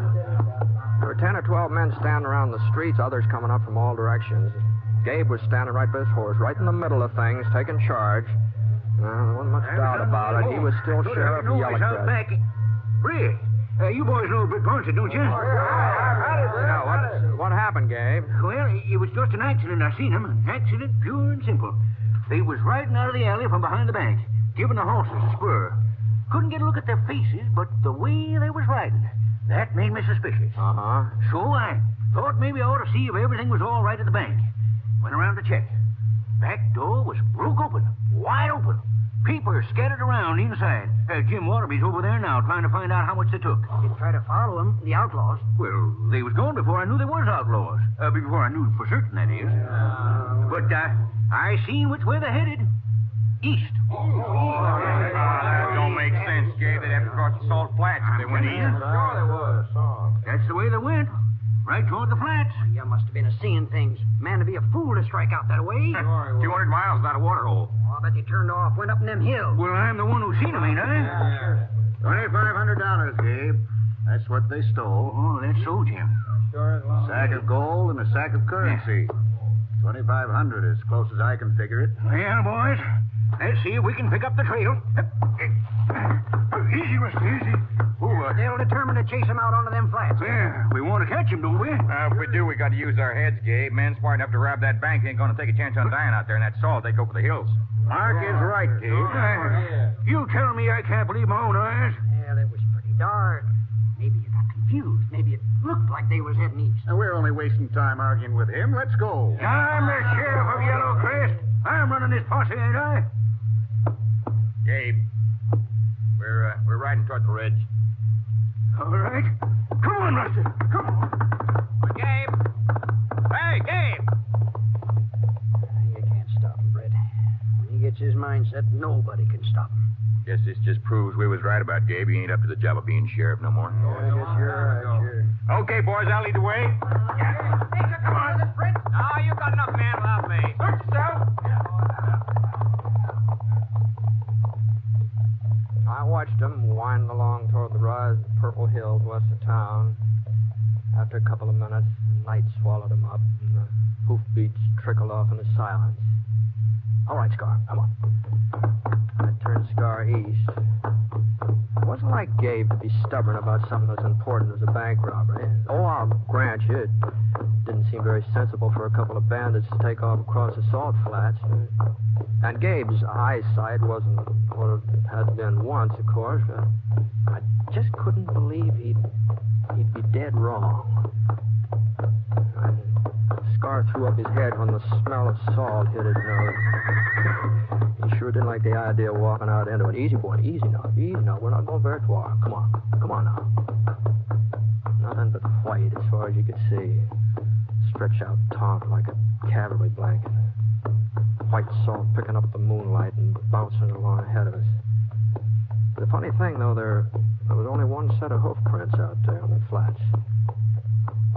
There were 10 or 12 men standing around the streets, others coming up from all directions. Gabe was standing right by his horse, right in the middle of things, taking charge. There wasn't much doubt about it. He was still sheriff of Yellowcrest. Britt, you boys know Britt Ponset, don't you? Now, what happened, Gabe? Well, it was just an accident. I seen him. An accident, pure and simple. They was riding out of the alley from behind the bank, giving the horses a spur. Couldn't get a look at their faces, but the way they was riding, that made me suspicious. Uh-huh. So I thought maybe I ought to see if everything was all right at the bank. Went around to check. Back door was broke open, wide open. People scattered around inside. Jim Waterby's over there now trying to find out how much they took. You try to follow them, the outlaws. Well, they was gone before I knew they was outlaws. Before I knew for certain, that is. But I seen which way they headed. East. That don't make sense, Gabe. They'd have to cross the Salt Flats if they went east. Sure they was. That's the way they went. Right toward the flats. You must have been seeing things. Man, to be a fool to strike out that way. 200 miles without a water hole. Oh, I bet they turned off, went up in them hills. Well, I'm the one who seen them, ain't I? $2,500, Gabe. That's what they stole. Oh, that's so, Jim. Sack of gold and a sack of currency. 2,500 as close as I can figure it. Well, boys, let's see if we can pick up the trail. Easy, Rusty, easy. They'll determine to chase him out onto them flats. Yeah, we want to catch him, don't we? If we do, we got to use our heads, Gabe. Men smart enough to rob that bank ain't going to take a chance on dying out there in that salt. They go for the hills. Mark is right, Gabe. You tell me I can't believe my own eyes. Well, it was pretty dark. Maybe you got confused. Maybe it looked like they was heading east. Now, we're only wasting time arguing with him. Let's go. I'm the sheriff of Yellowcrest. I'm running this posse, ain't I? Gabe, we're riding toward the ridge. All right. Come on, Rusty. Come on. Gabe! Hey, Gabe! You can't stop him, Britt. When he gets his mind set, nobody can stop him. Guess this just proves we was right about Gabe. He ain't up to the job of being sheriff no more. I guess you're right, sure. Okay, boys, I'll lead the way. Come on, this Britt. Oh, you got enough man without me. Search yourself. I watched them winding along toward the rise of purple hills west of town. After a couple of minutes, the night swallowed them up, and the hoofbeats trickled off into silence. All right, Scar, come on. I turned Scar east. It wasn't like Gabe to be stubborn about something as important as a bank robbery. Oh, I'll grant you, it didn't seem very sensible for a couple of bandits to take off across the salt flats. And Gabe's eyesight wasn't what it had been once, of course. I just couldn't believe he'd be dead wrong. Scar threw up his head when the smell of salt hit his nose. He sure didn't like the idea of walking out into it. Easy, boy, easy now. We're not going very far. Come on now. Nothing but white as far as you could see. Stretched out taut like a cavalry blanket. White salt picking up the moonlight and bouncing along ahead of us. The funny thing, though, there was only one set of hoof prints out there on the flats.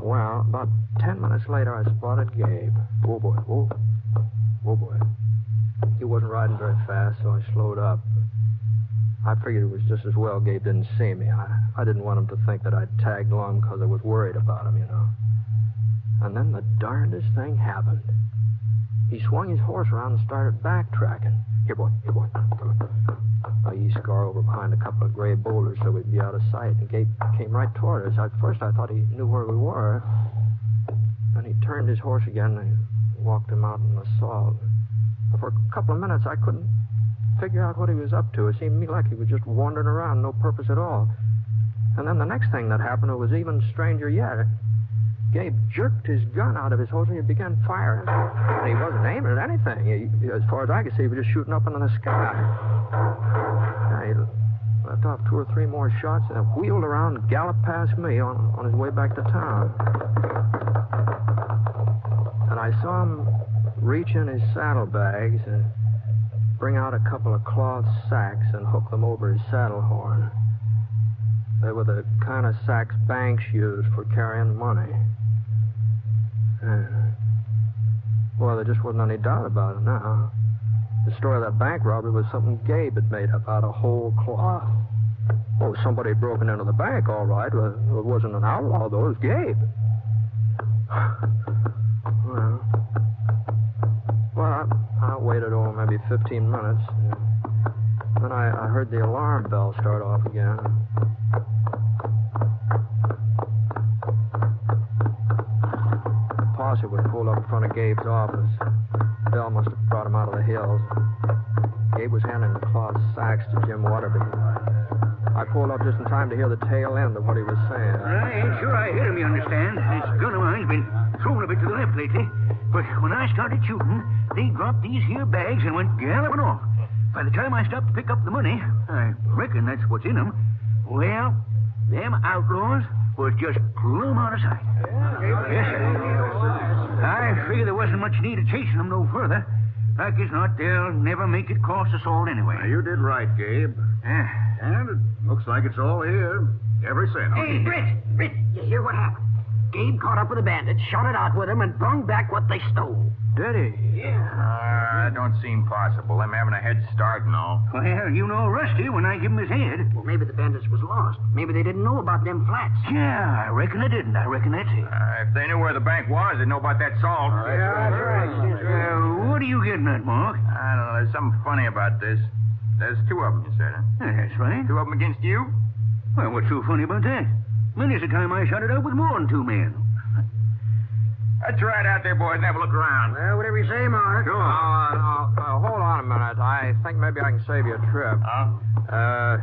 Well, about 10 minutes later, I spotted Gabe. Oh, boy. Oh, boy. He wasn't riding very fast, so I slowed up. I figured it was just as well Gabe didn't see me. I didn't want him to think that I'd tagged along because I was worried about him, you know. And then the darndest thing happened. He swung his horse around and started backtracking. Here, boy. I eased Scar over behind a couple of gray boulders so we'd be out of sight, and Gabe came right toward us. At first, I thought he knew where we were. Then he turned his horse again and walked him out in the salt. For a couple of minutes, I couldn't figure out what he was up to. It seemed to me like he was just wandering around, no purpose at all. And then the next thing that happened was even stranger yet. Gabe jerked his gun out of his holster and he began firing. And he wasn't aiming at anything. As far as I could see, he was just shooting up into the sky. He left off 2 or 3 more shots and wheeled around and galloped past me on his way back to town. And I saw him reach in his saddlebags and bring out a couple of cloth sacks and hook them over his saddle horn. They were the kind of sacks banks used for carrying money. Well, there just wasn't any doubt about it now. The story of that bank robbery was something Gabe had made up out of whole cloth. Oh, somebody had broken into the bank, all right. Well, it wasn't an outlaw, though. It was Gabe. Well, I waited, maybe 15 minutes. Then I heard the alarm bell start off again. The posse would pull up in front of Gabe's office. Bell must have brought him out of the hills. Gabe was handing the cloth sacks to Jim Waterby. I pulled up just in time to hear the tail end of what he was saying. I ain't sure I hit him, you understand. This gun of mine's been thrown a bit to the left lately. But when I started shooting, they dropped these here bags and went galloping off. By the time I stopped to pick up the money, I reckon that's what's in them. Well, them outlaws was just plumb out of sight. Yes, sir. I figure there wasn't much need of chasing them no further. Like as not, they'll never make it cross us all anyway. You did right, Gabe. And it looks like it's all here. Every cent. Hey, Britt, you hear what happened? Gabe caught up with the bandits, shot it out with them, and brung back what they stole. Did he? Yeah. That don't seem possible. Them having a head start and all. Well, you know Rusty when I give him his head. Well, maybe the bandits was lost. Maybe they didn't know about them flats. Yeah, I reckon they didn't. I reckon that's it. If they knew where the bank was, they'd know about that salt. Yeah, that's right. What are you getting at, Mark? I don't know. There's something funny about this. There's 2 of them, you said, huh? That's right. 2 of them against you? Well, what's so funny about that? Many's the time I shot it out with more than 2 men. Let's ride out there, boys, and have a look around. Well, whatever you say, Mark. Sure. Hold on a minute. I think maybe I can save you a trip. Huh?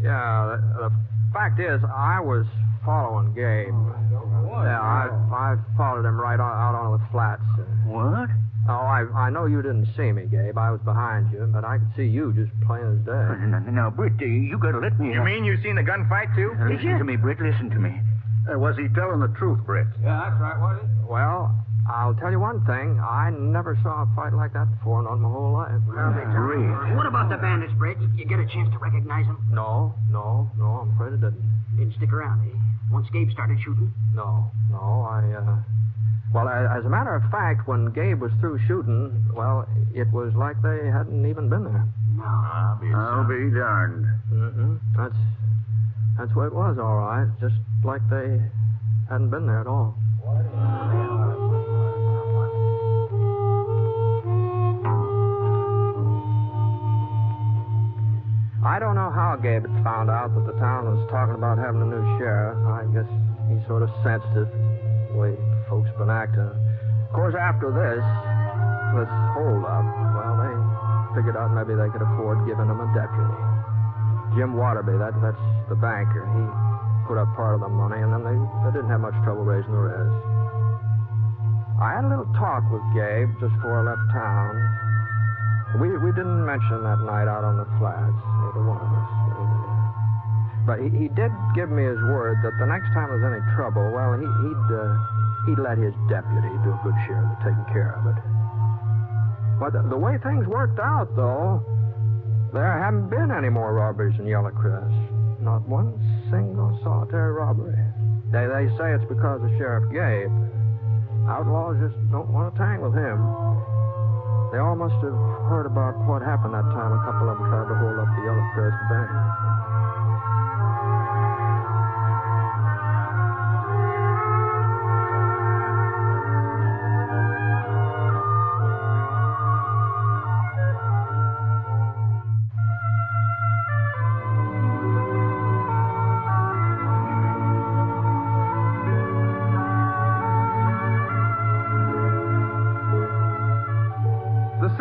The fact is, I was following Gabe. Yeah, I followed him right out on the flats. What? Oh, I know you didn't see me, Gabe. I was behind you, but I could see you just plain as day. Now, Britt, you gotta let me... You mean you seen the gunfight, too? Listen to me, Britt, listen to me. Was he telling the truth, Britt? Yeah, that's right, was it? Well, I'll tell you one thing. I never saw a fight like that before, not in my whole life. What about the bandits, Britt? You get a chance to recognize them? No, I'm afraid I didn't. Didn't stick around, eh? Once Gabe started shooting? No, Well, as a matter of fact, when Gabe was through shooting, well, it was like they hadn't even been there. No. I'll be darned. Mm-hmm. That's what it was, all right. Just like they hadn't been there at all. I don't know how Gabe had found out that the town was talking about having a new sheriff. I guess he sort of sensed it, the way folks been acting. Of course, after this hold-up, well, they figured out maybe they could afford giving him a deputy. Jim Waterby, that's the banker. He put up part of the money, and then they didn't have much trouble raising the rest. I had a little talk with Gabe just before I left town. We didn't mention that night out on the flats, neither one of us. But he did give me his word that the next time there's any trouble, well, he'd let his deputy do a good share of the taking care of it. But the way things worked out, though, there haven't been any more robberies in Yellow Crest. Not one single solitary robbery. They say it's because of Sheriff Gabe. Outlaws just don't want to tangle with him. They all must have heard about what happened that time a couple of them tried to hold up the Yellow Crest Bank.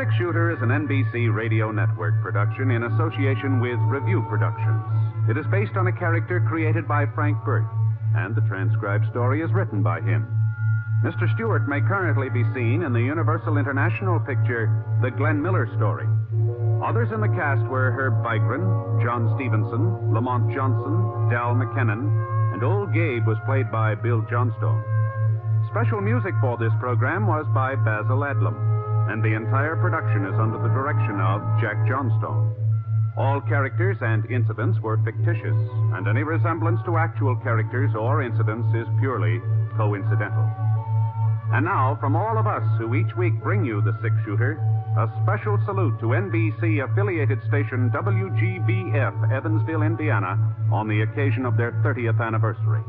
Six-Shooter is an NBC radio network production in association with Review Productions. It is based on a character created by Frank Burt, and the transcribed story is written by him. Mr. Stewart may currently be seen in the Universal International picture, The Glenn Miller Story. Others in the cast were Herb Vigran, John Stevenson, Lamont Johnson, Dal McKinnon, and Old Gabe was played by Bill Johnstone. Special music for this program was by Basil Adlam, and the entire production is under the direction of Jack Johnstone. All characters and incidents were fictitious, and any resemblance to actual characters or incidents is purely coincidental. And now, from all of us who each week bring you the Six-Shooter, a special salute to NBC-affiliated station WGBF, Evansville, Indiana, on the occasion of their 30th anniversary.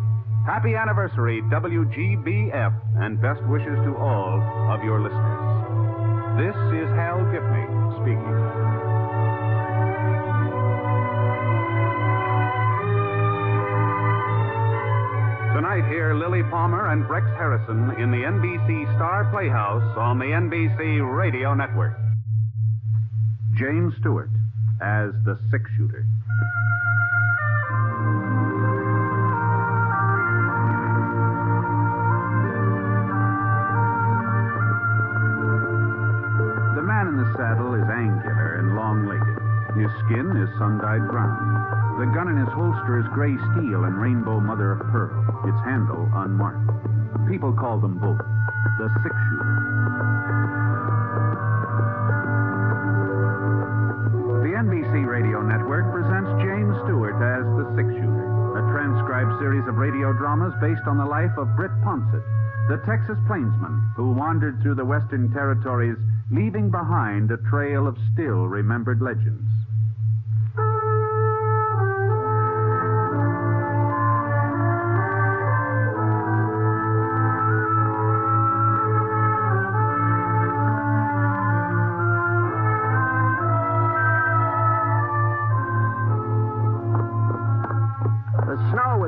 Happy anniversary, WGBF, and best wishes to all of your listeners. This is Hal Gibney speaking. Tonight, hear Lily Palmer and Brex Harrison in the NBC Star Playhouse on the NBC Radio Network. James Stewart as the Six-Shooter. The man in the saddle is angular and long-legged. His skin is sun-dyed brown. The gun in his holster is gray steel and rainbow mother of pearl, its handle unmarked. People call them both the Six-Shooter. The NBC Radio Network presents James Stewart as the Six-Shooter, a transcribed series of radio dramas based on the life of Britt Ponset, the Texas plainsman who wandered through the Western Territories, leaving behind a trail of still-remembered legends.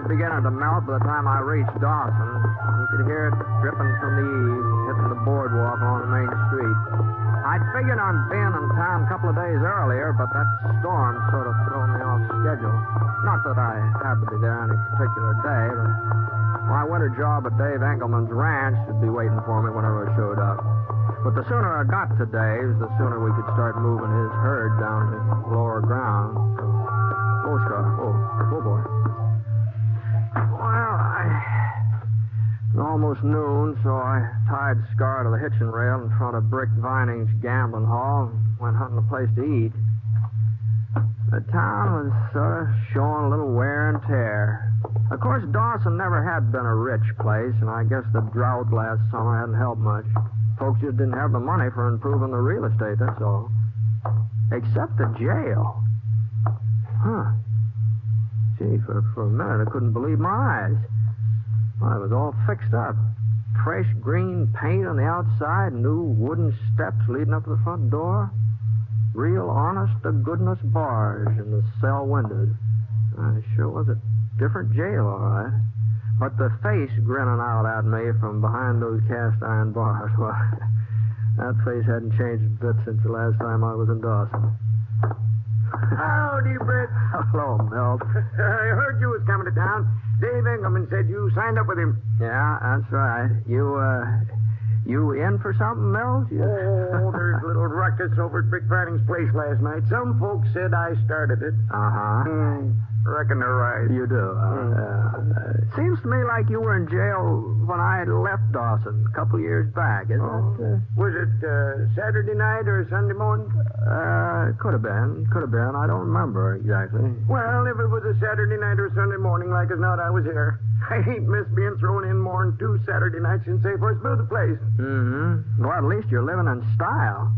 Beginning to melt by the time I reached Dawson. You could hear it dripping from the eaves, hitting the boardwalk along the main street. I'd figured on being in town a couple of days earlier, but that storm sort of threw me off schedule. Not that I had to be there any particular day, but my winter job at Dave Engelman's ranch would be waiting for me whenever I showed up. But the sooner I got to Dave's, the sooner we could start moving his herd down to lower ground. Oh, Scott. Oh, boy. It was almost noon, so I tied Scar to the hitching rail in front of Brick Vining's gambling hall and went hunting a place to eat. The town was sort of showing a little wear and tear. Of course, Dawson never had been a rich place, and I guess the drought last summer hadn't helped much. Folks just didn't have the money for improving the real estate, that's all. Except the jail. Huh. Gee, for a minute I couldn't believe my eyes. Well, it was all fixed up. Fresh green paint on the outside, new wooden steps leading up to the front door. Real honest-to-goodness bars in the cell windows. It sure was a different jail, all right. But the face grinning out at me from behind those cast-iron bars, well, that face hadn't changed a bit since the last time I was in Dawson. Howdy, Britt. Hello, Milt. I heard you was coming to town. Dave Engelman said you signed up with him. Yeah, that's right. You in for something, Milt? Oh, there's a little ruckus over at Brick Vining's place last night. Some folks said I started it. Uh-huh. Reckon they're right. You do. It seems to me like you were in jail when I left Dawson a couple years back, isn't it? Was it Saturday night or Sunday morning? Could have been. I don't remember exactly. Well, if it was a Saturday night or Sunday morning, like as not, I was here. I ain't missed being thrown in more than 2 Saturday nights since they first built the place. Mm-hmm. Well, at least you're living in style.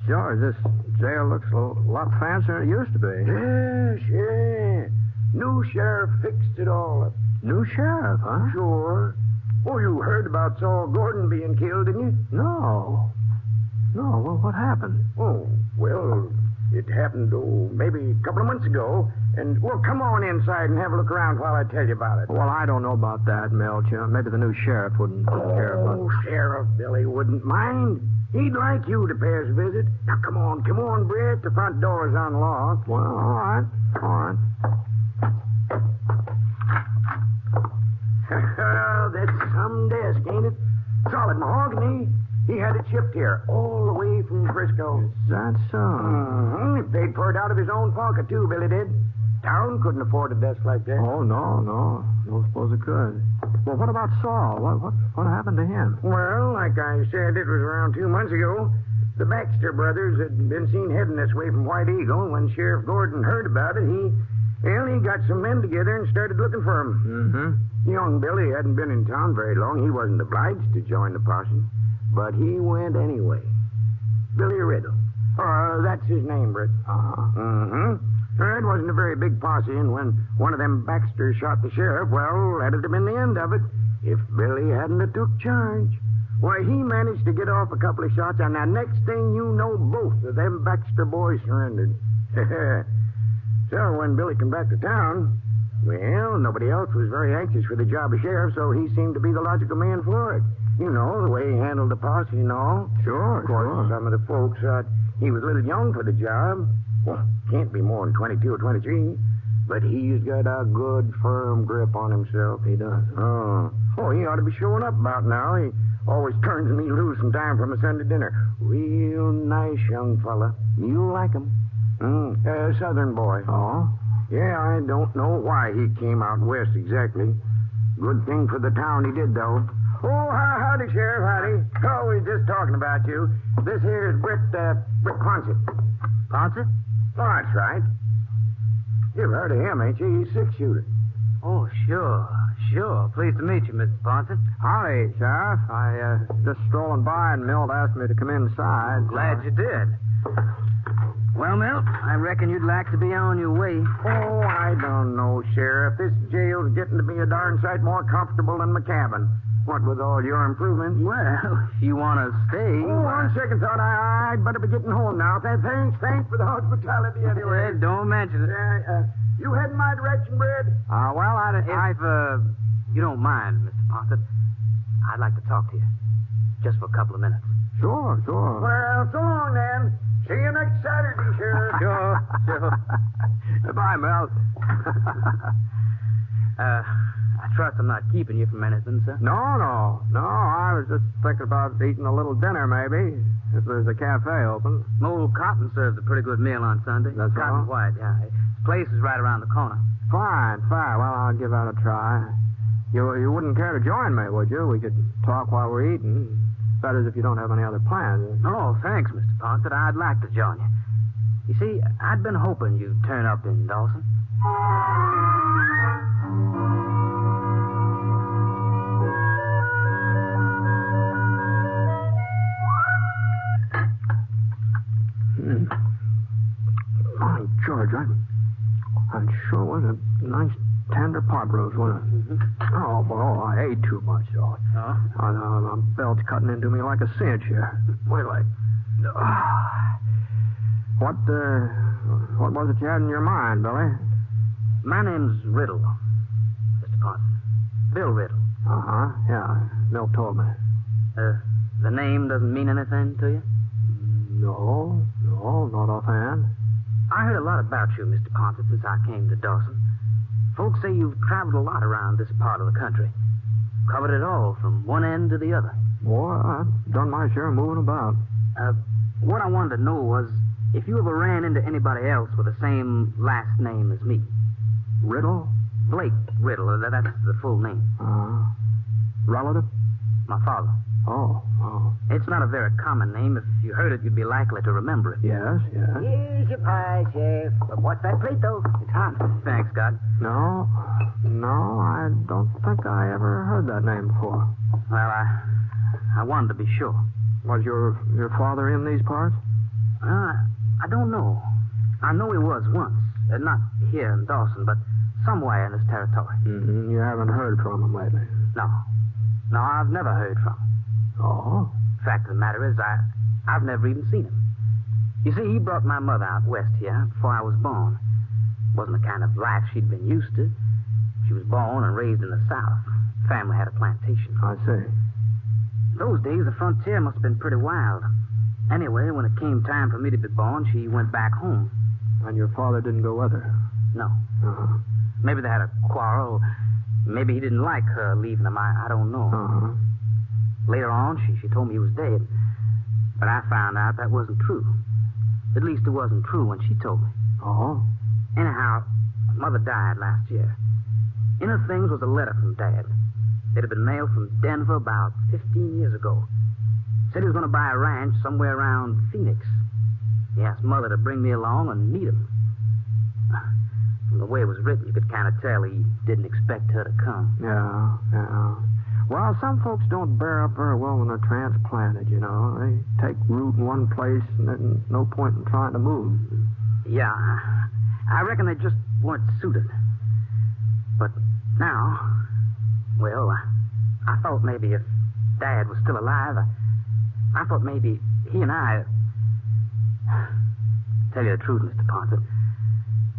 George, this jail looks a lot fancier than it used to be. Yes, yeah. New sheriff fixed it all up. New sheriff, huh? Sure. Oh, you heard about Saul Gordon being killed, didn't you? No. Well, what happened? Oh, well, it happened, maybe a couple of months ago. And, well, come on inside and have a look around while I tell you about it. Well, I don't know about that, Milt. Maybe the new sheriff wouldn't care about it. Oh, Sheriff Billy wouldn't mind. He'd like you to pay us a visit. Now, come on, Britt. The front door's unlocked. Well, all right. That's some desk, ain't it? Solid mahogany. He had it shipped here, all the way from Frisco. Is that so? Mm-hmm. He paid for it out of his own pocket, too, Billy did. Town couldn't afford a desk like that. Oh, no. Don't suppose it could. Well, what about Sorrel? What happened to him? Well, like I said, it was around 2 months ago. The Baxter brothers had been seen heading this way from White Eagle. When Sheriff Gordon heard about it, he got some men together and started looking for him. Mm-hmm. Young Billy hadn't been in town very long. He wasn't obliged to join the posse, but he went anyway. Billy Riddle. That's his name, Britt. Uh-huh. It wasn't a very big posse, and when one of them Baxters shot the sheriff, well, that'd have been the end of it if Billy hadn't have took charge. Why, he managed to get off a couple of shots, and the next thing you know, both of them Baxter boys surrendered. So when Billy come back to town, well, nobody else was very anxious for the job of sheriff, so he seemed to be the logical man for it. You know, the way he handled the posse and all. Sure, Of course, some of the folks thought he was a little young for the job. Well, can't be more than 22 or 23. But he's got a good, firm grip on himself. He does. Oh, he ought to be showing up about now. He always turns me loose some time from a Sunday dinner. Real nice young fella. You'll like him. Southern boy. Oh? Yeah, I don't know why he came out west exactly. Good thing for the town he did, though. Oh, howdy, Sheriff, howdy. Oh, we were just talking about you. This here is Britt Ponset. Ponset? Oh, that's right. You've heard of him, ain't you? He's six-shooter. Oh, sure. Pleased to meet you, Mr. Ponset. Howdy, Sheriff. I just strolling by and Milt asked me to come inside. Glad you did. Well, Milt, I reckon you'd like to be on your way. Oh, I don't know, Sheriff. This jail's getting to be a darn sight more comfortable than my cabin. What with all your improvements? Well, if you want to stay... Oh, on second thought, I'd better be getting home now. Thanks for the hospitality anyway. Well, don't mention it. You heading my direction, Britt? Well, if you don't mind, Mr. Ponset, I'd like to talk to you. Just for a couple of minutes. Sure. Well, so long, then. See you next Saturday, Sheriff. Sure. Goodbye, Milt. I trust I'm not keeping you from anything, sir. No. I was just thinking about eating a little dinner, maybe, if there's a cafe open. Old Cotton serves a pretty good meal on Sunday. That's Cotton all? White, yeah. His place is right around the corner. Fine. Well, I'll give that a try. You wouldn't care to join me, would you? We could talk while we're eating. That is, if you don't have any other plans. Oh, thanks, Mr. Ponset. I'd like to join you. You see, I'd been hoping you'd turn up in Dawson. My George, that sure was a nice tender pot roast, wasn't it? Mm-hmm. Oh, boy, I ate too much, though. Oh? My belt's cutting into me like a cinch here. Wait, What was it you had in your mind, Billy? My name's Riddle, Mr. Ponset. Bill Riddle. Uh-huh, yeah. Milt told me. The name doesn't mean anything to you? No, not offhand. I heard a lot about you, Mr. Ponset, since I came to Dawson. Folks say you've traveled a lot around this part of the country. Covered it all from one end to the other. Boy, I've done my share of moving about. What I wanted to know was if you ever ran into anybody else with the same last name as me. Riddle? Blake Riddle. That's the full name. Relative? My father. Oh. It's not a very common name. If you heard it, you'd be likely to remember it. Yes. Here's your pie, Sheriff. But what's that plate, though? It's hot. Thanks, God. No, I don't think I ever heard that name before. Well, I wanted to be sure. Was your father in these parts? I don't know. I know he was once. Not here in Dawson, but somewhere in this territory. Mm-hmm. You haven't heard from him lately? No, I've never heard from him. Oh? Fact of the matter is, I've never even seen him. You see, he brought my mother out west here before I was born. Wasn't the kind of life she'd been used to. She was born and raised in the South. Family had a plantation. I see. Those days, the frontier must have been pretty wild. Anyway, when it came time for me to be born, she went back home. And your father didn't go with her? No. Uh-huh. Maybe they had a quarrel. Maybe he didn't like her leaving him. I don't know. Uh-huh. Later on, she told me he was dead. But I found out that wasn't true. At least it wasn't true when she told me. Oh? Anyhow, Mother died last year. In her things was a letter from Dad. It had been mailed from Denver about 15 years ago. Said he was going to buy a ranch somewhere around Phoenix. He asked Mother to bring me along and meet him. From the way it was written, you could kind of tell he didn't expect her to come. Yeah. Well, some folks don't bear up very well when they're transplanted, you know. They take root in one place and then no point in trying to move. Yeah, I reckon they just weren't suited. But now, well, I thought maybe if Dad was still alive, I thought maybe he and I... Tell you the truth, Mr. Ponset,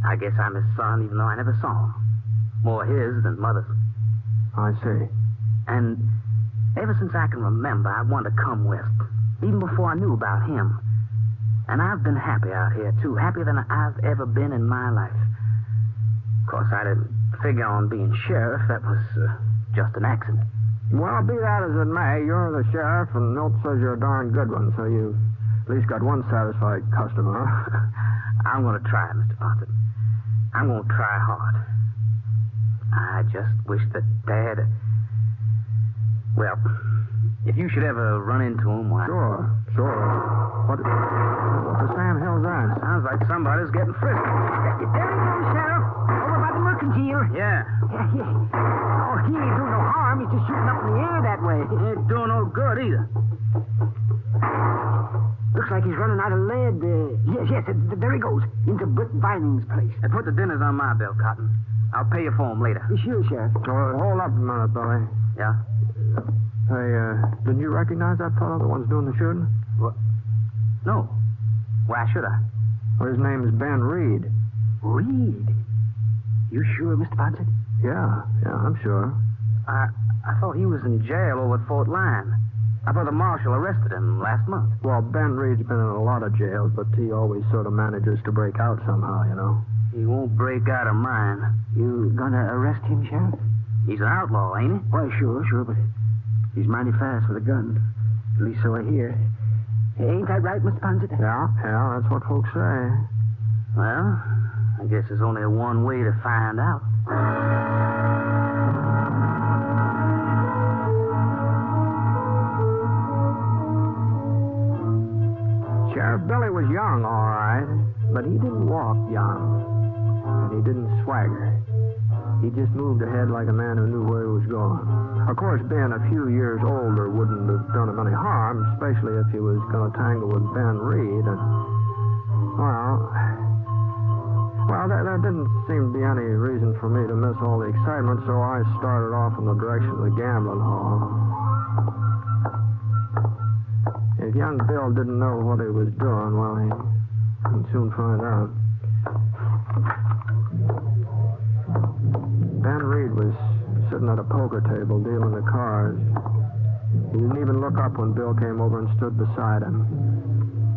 I guess I'm his son, even though I never saw him. More his than Mother's. I see. And ever since I can remember, I wanted to come west, even before I knew about him. And I've been happy out here, too, happier than I've ever been in my life. Of course, I didn't figure on being sheriff. That was just an accident. Well, be that as it may, you're the sheriff, and Milt says you're a darn good one, so you've at least got one satisfied customer. I'm going to try, Mr. Ponset. I'm going to try hard. I just wish that Dad... Well, if you should ever run into him, why... Sure. What the Sam hell's that? Sounds like somebody's getting frisky. There he goes, Sheriff. Over by the mercantile. Yeah. Oh, he ain't doing no harm. He's just shooting up in the air that way. He ain't doing no good either. Looks like he's running out of lead. Yes, there he goes. Into Britt Vining's place. Hey, put the dinners on my bill, Cotton. I'll pay you for them later. Sure, Sheriff. Hold up a minute, Billy. Yeah? Hey, didn't you recognize that fellow, the one's doing the shooting? What? No. Why should I? Well, his name is Ben Reed. Reed? You sure, Mr. Ponset? Yeah, I'm sure. I thought he was in jail over at Fort Lyon. I thought the marshal arrested him last month. Well, Ben Reed's been in a lot of jails, but he always sort of manages to break out somehow, you know. He won't break out of mine. You gonna arrest him, Sheriff? He's an outlaw, ain't he? Why, sure, but he's mighty fast with a gun. At least so I hear. Ain't that right, Mr. Ponset? Yeah, that's what folks say. Well, I guess there's only one way to find out. Sheriff Billy was young, all right, but he didn't walk young, and he didn't swagger. He just moved ahead like a man who knew where he was going. Of course, being a few years older wouldn't have done him any harm, especially if he was going to tangle with Ben Reed. And, well, there didn't seem to be any reason for me to miss all the excitement, so I started off in the direction of the gambling hall. If young Bill didn't know what he was doing, well, he'd soon find out. Ben Reed was sitting at a poker table dealing the cards. He didn't even look up when Bill came over and stood beside him.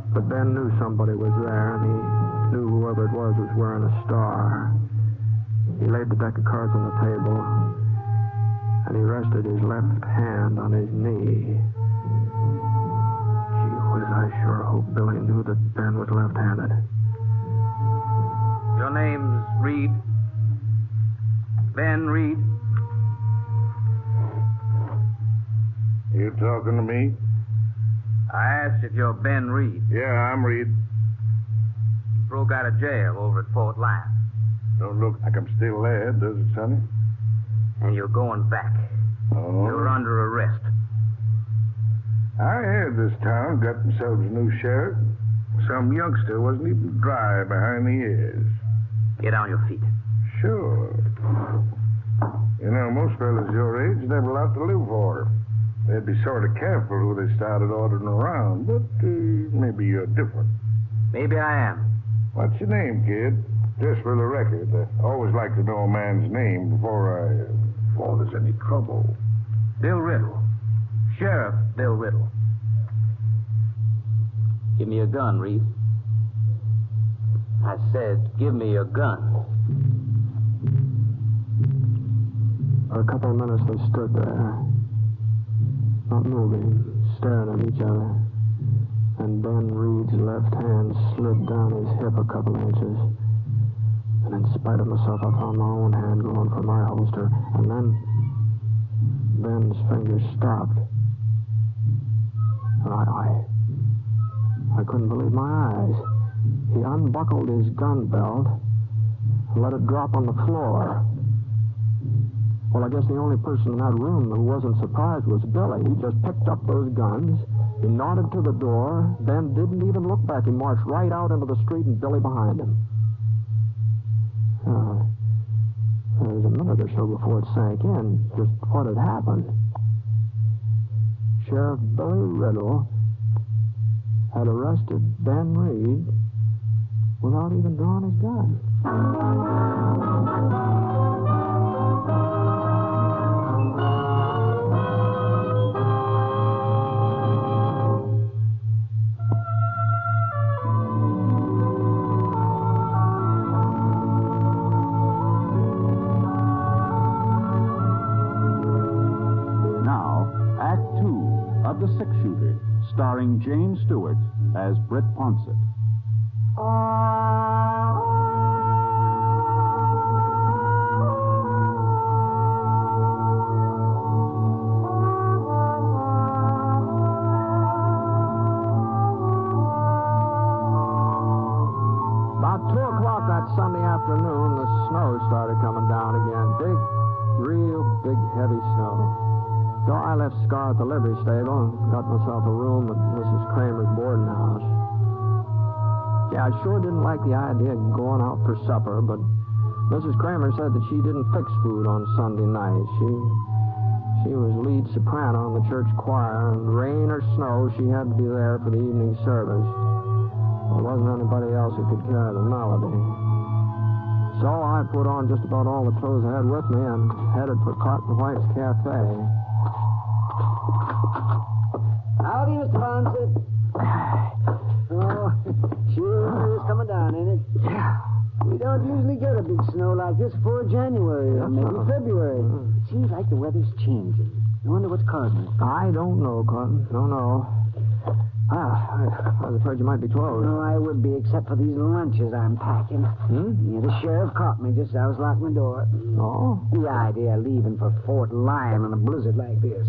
But Ben knew somebody was there, and he knew whoever it was wearing a star. He laid the deck of cards on the table, and he rested his left hand on his knee. Gee whiz, I sure hope Billy knew that Ben was left-handed. Your name's Reed? Ben Reed? You talking to me? I asked if you're Ben Reed. Yeah, I'm Reed. You broke out of jail over at Fort Lyon. Don't look like I'm still there, does it, Sonny? And you're going back. Oh. You're under arrest. I heard this town got themselves a new sheriff. Some youngster wasn't even dry behind the ears. Get on your feet. Sure. You know, most fellas your age never a lot to live for. They'd be sort of careful who they started ordering around, but maybe you're different. Maybe I am. What's your name, kid? Just for the record, I always like to know a man's name before there's any trouble. Bill Riddle. Sheriff Bill Riddle. Give me a gun, Reed. I said, give me your gun. For a couple of minutes they stood there, not moving, staring at each other. And Ben Reed's left hand slid down his hip a couple inches. And in spite of myself, I found my own hand going for my holster. And then Ben's fingers stopped. And I couldn't believe my eyes. He unbuckled his gun belt and let it drop on the floor. Well, I guess the only person in that room who wasn't surprised was Billy. He just picked up those guns. He nodded to the door. Ben didn't even look back. He marched right out into the street and Billy behind him. There was a minute or so before it sank in just what had happened. Sheriff Billy Riddle had arrested Ben Reed without even drawing his gun. The Six-Shooter, starring James Stewart as Britt Ponset. About 2 o'clock that Sunday afternoon, the snow started coming down again. Big, real big, heavy snow. So I left Scar at the livery stable and got myself a room at Mrs. Kramer's boarding house. Yeah, I sure didn't like the idea of going out for supper, but Mrs. Kramer said that she didn't fix food on Sunday nights. She was lead soprano in the church choir, and rain or snow, she had to be there for the evening service. There wasn't anybody else who could carry the melody. So I put on just about all the clothes I had with me and headed for Cotton White's Cafe. Howdy, Mr. Ponset. Oh, sure is coming down, ain't it? Yeah. We don't usually get a big snow like this before January or maybe February. It seems like the weather's changing. I wonder what's causing it. I don't know, Cotton. Don't know. I was afraid you might be closed. No, I would be, except for these lunches I'm packing. Yeah, the sheriff caught me just as I was locking the door. Oh? The idea of leaving for Fort Lyon in a blizzard like this.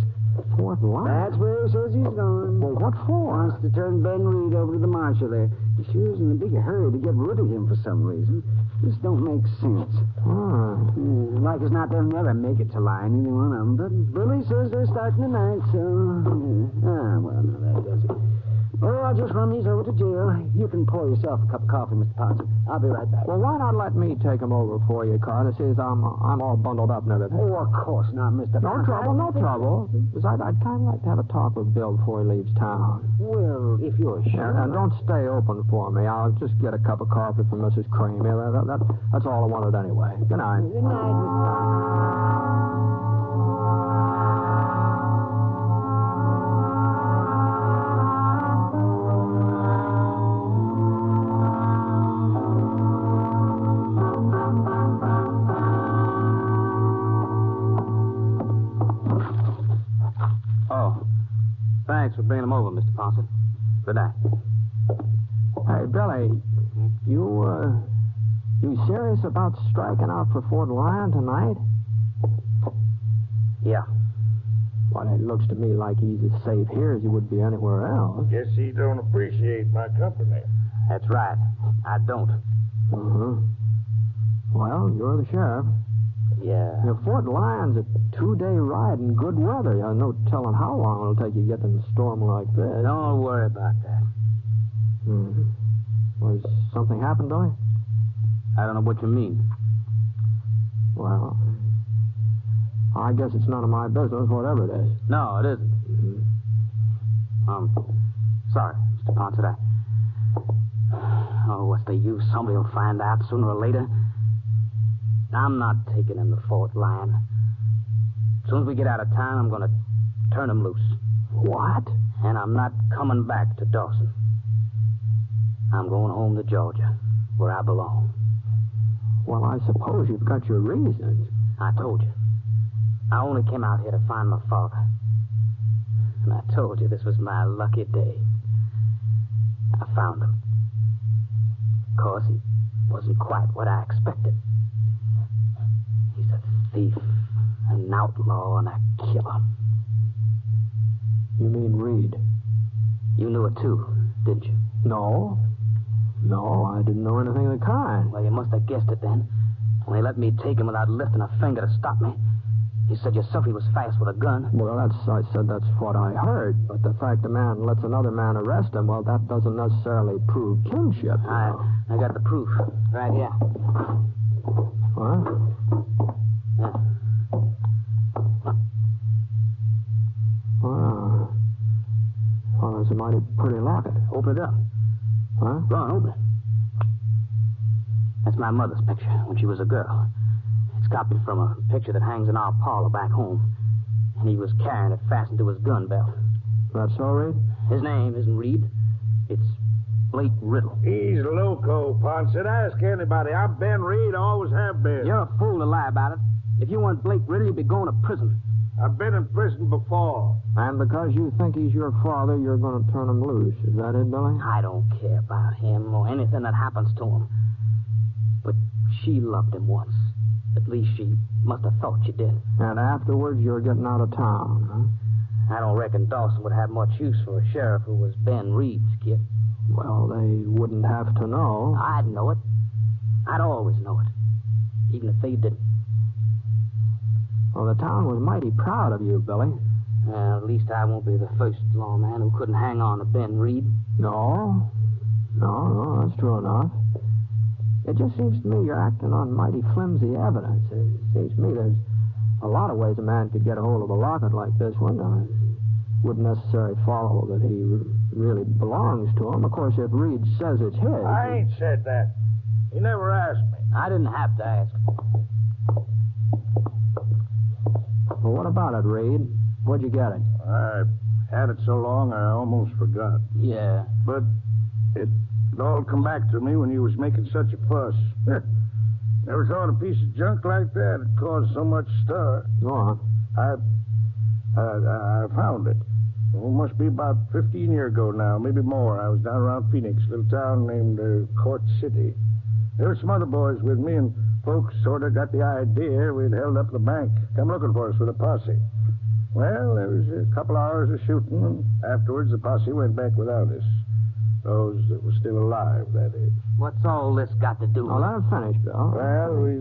Fort Lyon? That's where he says he's going. Well, what for? Wants to turn Ben Reed over to the marshal there. He sure is in a big hurry to get rid of him for some reason. This don't make sense. Like as not, they'll never make it to Lyon, either one of them. But Billy says they're starting tonight, so... well, no, that does it. Oh, I'll just run these over to jail. You can pour yourself a cup of coffee, Mr. Ponset. I'll be right back. Well, why not let me take them over for you, Carter? See, I'm all bundled up and everything. Oh, of course not, Mr. No Ponset. trouble. Because I'd kind of like to have a talk with Bill before he leaves town. Well, if you're sure. And don't stay open for me. I'll just get a cup of coffee from Mrs. Kramer. That's all I wanted anyway. Good night. Good night, Mr. Ponset. Thanks for bringing them over, Mr. Ponset. Good night. Hey, Billy, you serious about striking out for Fort Lyon tonight? Yeah. Well, it looks to me like he's as safe here as he would be anywhere else. Guess he don't appreciate my company. That's right. I don't. Well, you're the sheriff. Yeah. Fort Lyon's a 2-day ride in good weather. No telling how long it'll take you to get in a storm like this. Don't worry about that. Was something happened, Billy? I don't know what you mean. Well, I guess it's none of my business, whatever it is. No, it isn't. Sorry, Mr. Ponset. What's the use? Somebody will find out sooner or later. I'm not taking him to Fort Lyon. As soon as we get out of town, I'm going to turn him loose. What? And I'm not coming back to Dawson. I'm going home to Georgia, where I belong. Well, I suppose you've got your reasons. I told you. I only came out here to find my father. And I told you this was my lucky day. I found him. Of course, he wasn't quite what I expected. He's a thief, an outlaw, and a killer. You mean Reed? You knew it too, didn't you? No. No, I didn't know anything of the kind. Well, you must have guessed it then. When they let me take him without lifting a finger to stop me. You said yourself he was fast with a gun. Well, I said that's what I heard. But the fact a man lets another man arrest him, well, that doesn't necessarily prove kinship. I got the proof right here. What? Yeah. Well, it's a mighty pretty locket. Open it up. Huh? Go on, open it. That's my mother's picture when she was a girl. It's copied from a picture that hangs in our parlor back home. And he was carrying it fastened to his gun belt. That's all, Reed? His name isn't Reed. It's Blake Riddle. He's loco, Ponset. Ask anybody. I'm Ben Reed. I always have been. You're a fool to lie about it. If you weren't Blake Riddle, you'd be going to prison. I've been in prison before. And because you think he's your father, you're going to turn him loose. Is that it, Billy? I don't care about him or anything that happens to him. But she loved him once. At least she must have thought she did. And afterwards, you're getting out of town, huh? I don't reckon Dawson would have much use for a sheriff who was Ben Reed's kid. Well, they wouldn't have to know. I'd know it. I'd always know it. Even if they didn't. Well, the town was mighty proud of you, Billy. Well, at least I won't be the first lawman who couldn't hang on to Ben Reed. No, that's true enough. It just seems to me you're acting on mighty flimsy evidence. It seems to me there's a lot of ways a man could get a hold of a locket like this one. Wouldn't necessarily follow that he really belongs to him. Of course, if Reed says it's his... I ain't said that. He never asked me. I didn't have to ask. Well, what about it, Reed? Where'd you get it? I had it so long I almost forgot. Yeah. But it all come back to me when you was making such a fuss. Never thought a piece of junk like that would cause so much stir. Go on. I found it. It must be about 15 years ago now, maybe more. I was down around Phoenix, a little town named Court City. There were some other boys with me, and folks sort of got the idea we'd held up the bank, come looking for us with a posse. Well, there was a couple hours of shooting, and afterwards the posse went back without us. Those that were still alive, that is. What's all this got to do with... Well, let him finish, Bill. Well, we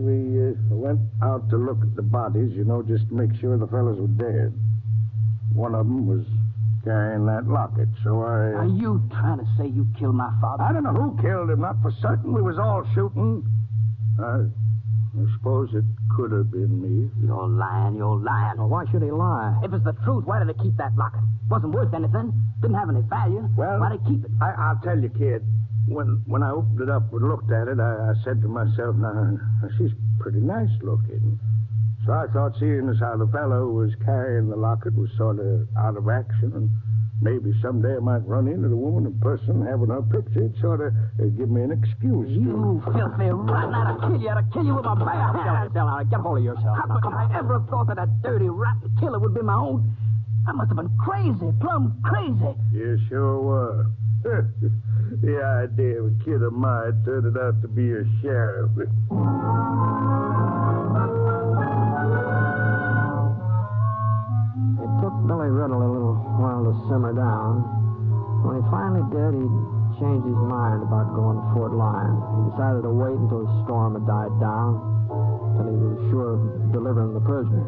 went out to look at the bodies, just to make sure the fellas were dead. One of them was carrying that locket, so I... Are you trying to say you killed my father? I don't know who killed him, not for certain. We was all shooting. I suppose it could have been me. You're lying. Well, why should he lie? If it's the truth, why did they keep that locket? Wasn't worth anything. Didn't have any value. Well, why'd they keep it? I'll tell you, kid. When I opened it up and looked at it, I said to myself, now, she's pretty nice looking. So I thought, seeing as how the fellow who was carrying the locket was sort of out of action, and maybe someday I might run into the woman in person having her picture, it'd sort of give me an excuse. You filthy rotten! I'd kill you with my bare hands. Now, get hold of yourself. How could I ever have thought that a dirty, rotten killer would be my own? I must have been crazy, plumb crazy. You sure were. The idea of a kid of mine turning out to be a sheriff. It took Billy Riddle a little while to simmer down. When he finally did, he changed his mind about going to Fort Lyon. He decided to wait until the storm had died down, until he was sure of delivering the prisoner.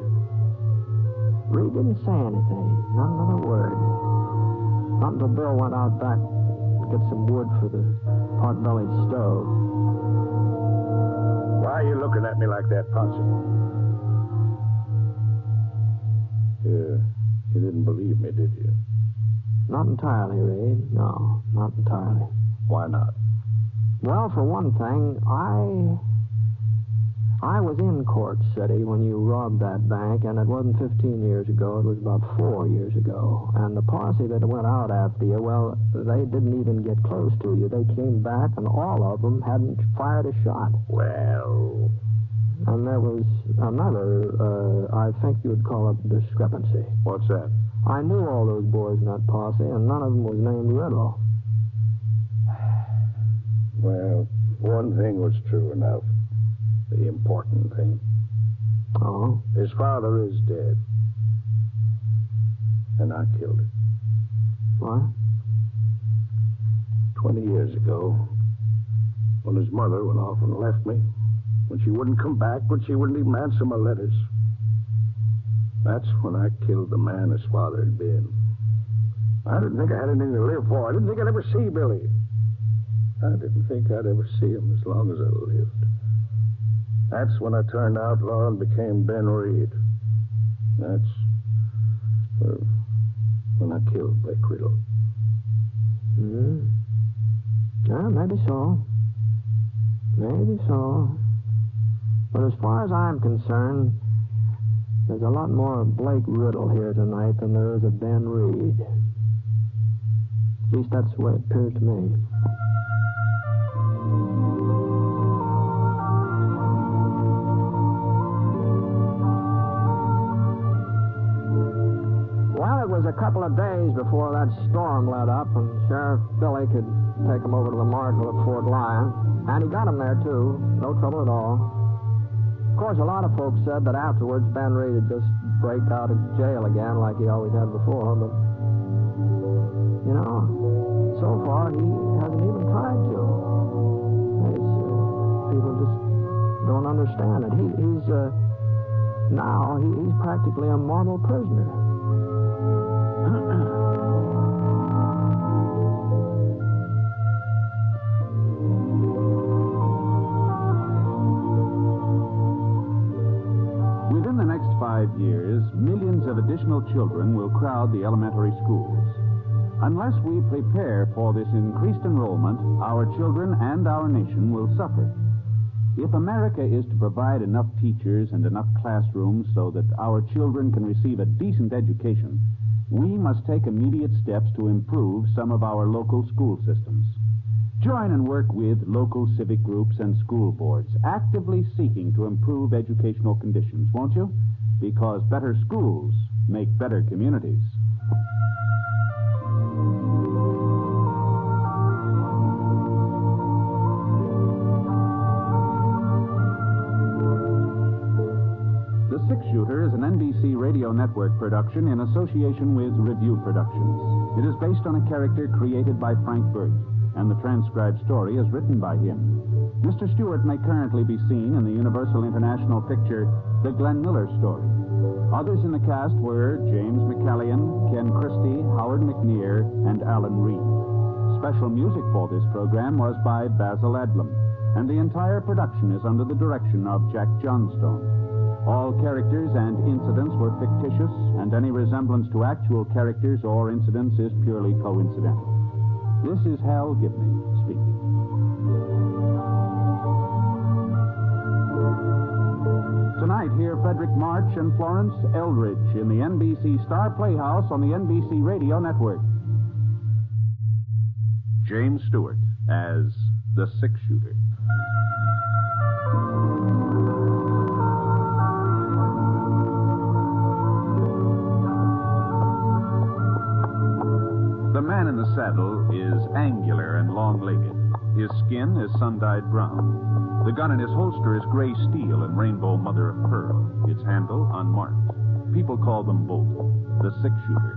Reed didn't say anything, not another word. Not until Bill went out back to get some wood for the pot-bellied stove. Why are you looking at me like that, Ponset? You didn't believe me, did you? Not entirely, Reed. No, not entirely. Why not? Well, for one thing, I was in Court City when you robbed that bank, and it wasn't 15 years ago. It was about 4 years ago. And the posse that went out after you, well, they didn't even get close to you. They came back, and all of them hadn't fired a shot. Well... And there was another, I think you would call it discrepancy. What's that? I knew all those boys in that posse, and none of them was named Riddle. Well, one thing was true enough. The important thing. Oh? His father is dead. And I killed him. What? 20 years ago, when his mother went off and left me, when she wouldn't come back, when she wouldn't even answer my letters. That's when I killed the man his father had been. I didn't think I had anything to live for. I didn't think I'd ever see Billy. I didn't think I'd ever see him as long as I lived. That's when I turned outlaw and became Ben Reed. That's when I killed Blake Riddle. Yeah, maybe so. Maybe so. But as far as I'm concerned, there's a lot more of Blake Riddle here tonight than there is of Ben Reed. At least that's the way it appeared to me. Well, it was a couple of days before that storm let up, and Sheriff Billy could take him over to the marshal at Fort Lyon. And he got him there, too. No trouble at all. Of course, a lot of folks said that afterwards Ben Reed would just break out of jail again like he always had before, but, you know, so far he hasn't even tried to. People just don't understand it. He's practically a model prisoner. Within the next 5 years, millions of additional children will crowd the elementary schools. Unless we prepare for this increased enrollment, our children and our nation will suffer. If America is to provide enough teachers and enough classrooms so that our children can receive a decent education, we must take immediate steps to improve some of our local school systems. Join and work with local civic groups and school boards, actively seeking to improve educational conditions, won't you? Because better schools make better communities. The Six Shooter is an NBC Radio Network production in association with Review Productions. It is based on a character created by Frank Burt, and the transcribed story is written by him. Mr. Stewart may currently be seen in the Universal International picture The Glenn Miller Story. Others in the cast were James McCallion, Ken Christie, Howard McNear, and Alan Reed. Special music for this program was by Basil Adlam, and the entire production is under the direction of Jack Johnstone. All characters and incidents were fictitious, and any resemblance to actual characters or incidents is purely coincidental. This is Hal Gibney speaking. Tonight, hear Frederick March and Florence Eldridge in the NBC Star Playhouse on the NBC Radio Network. James Stewart as the Six Shooter. The man in the saddle is angular and long-legged. His skin is sun-dyed brown. The gun in his holster is gray steel and rainbow mother of pearl. Its handle unmarked. People call them both the Six Shooter.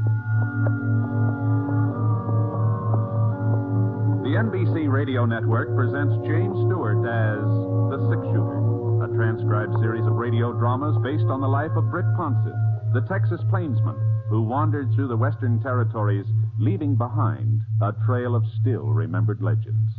The NBC Radio Network presents James Stewart as the Six Shooter, a transcribed series of radio dramas based on the life of Britt Ponset, the Texas plainsman who wandered through the Western Territories, leaving behind a trail of still-remembered legends.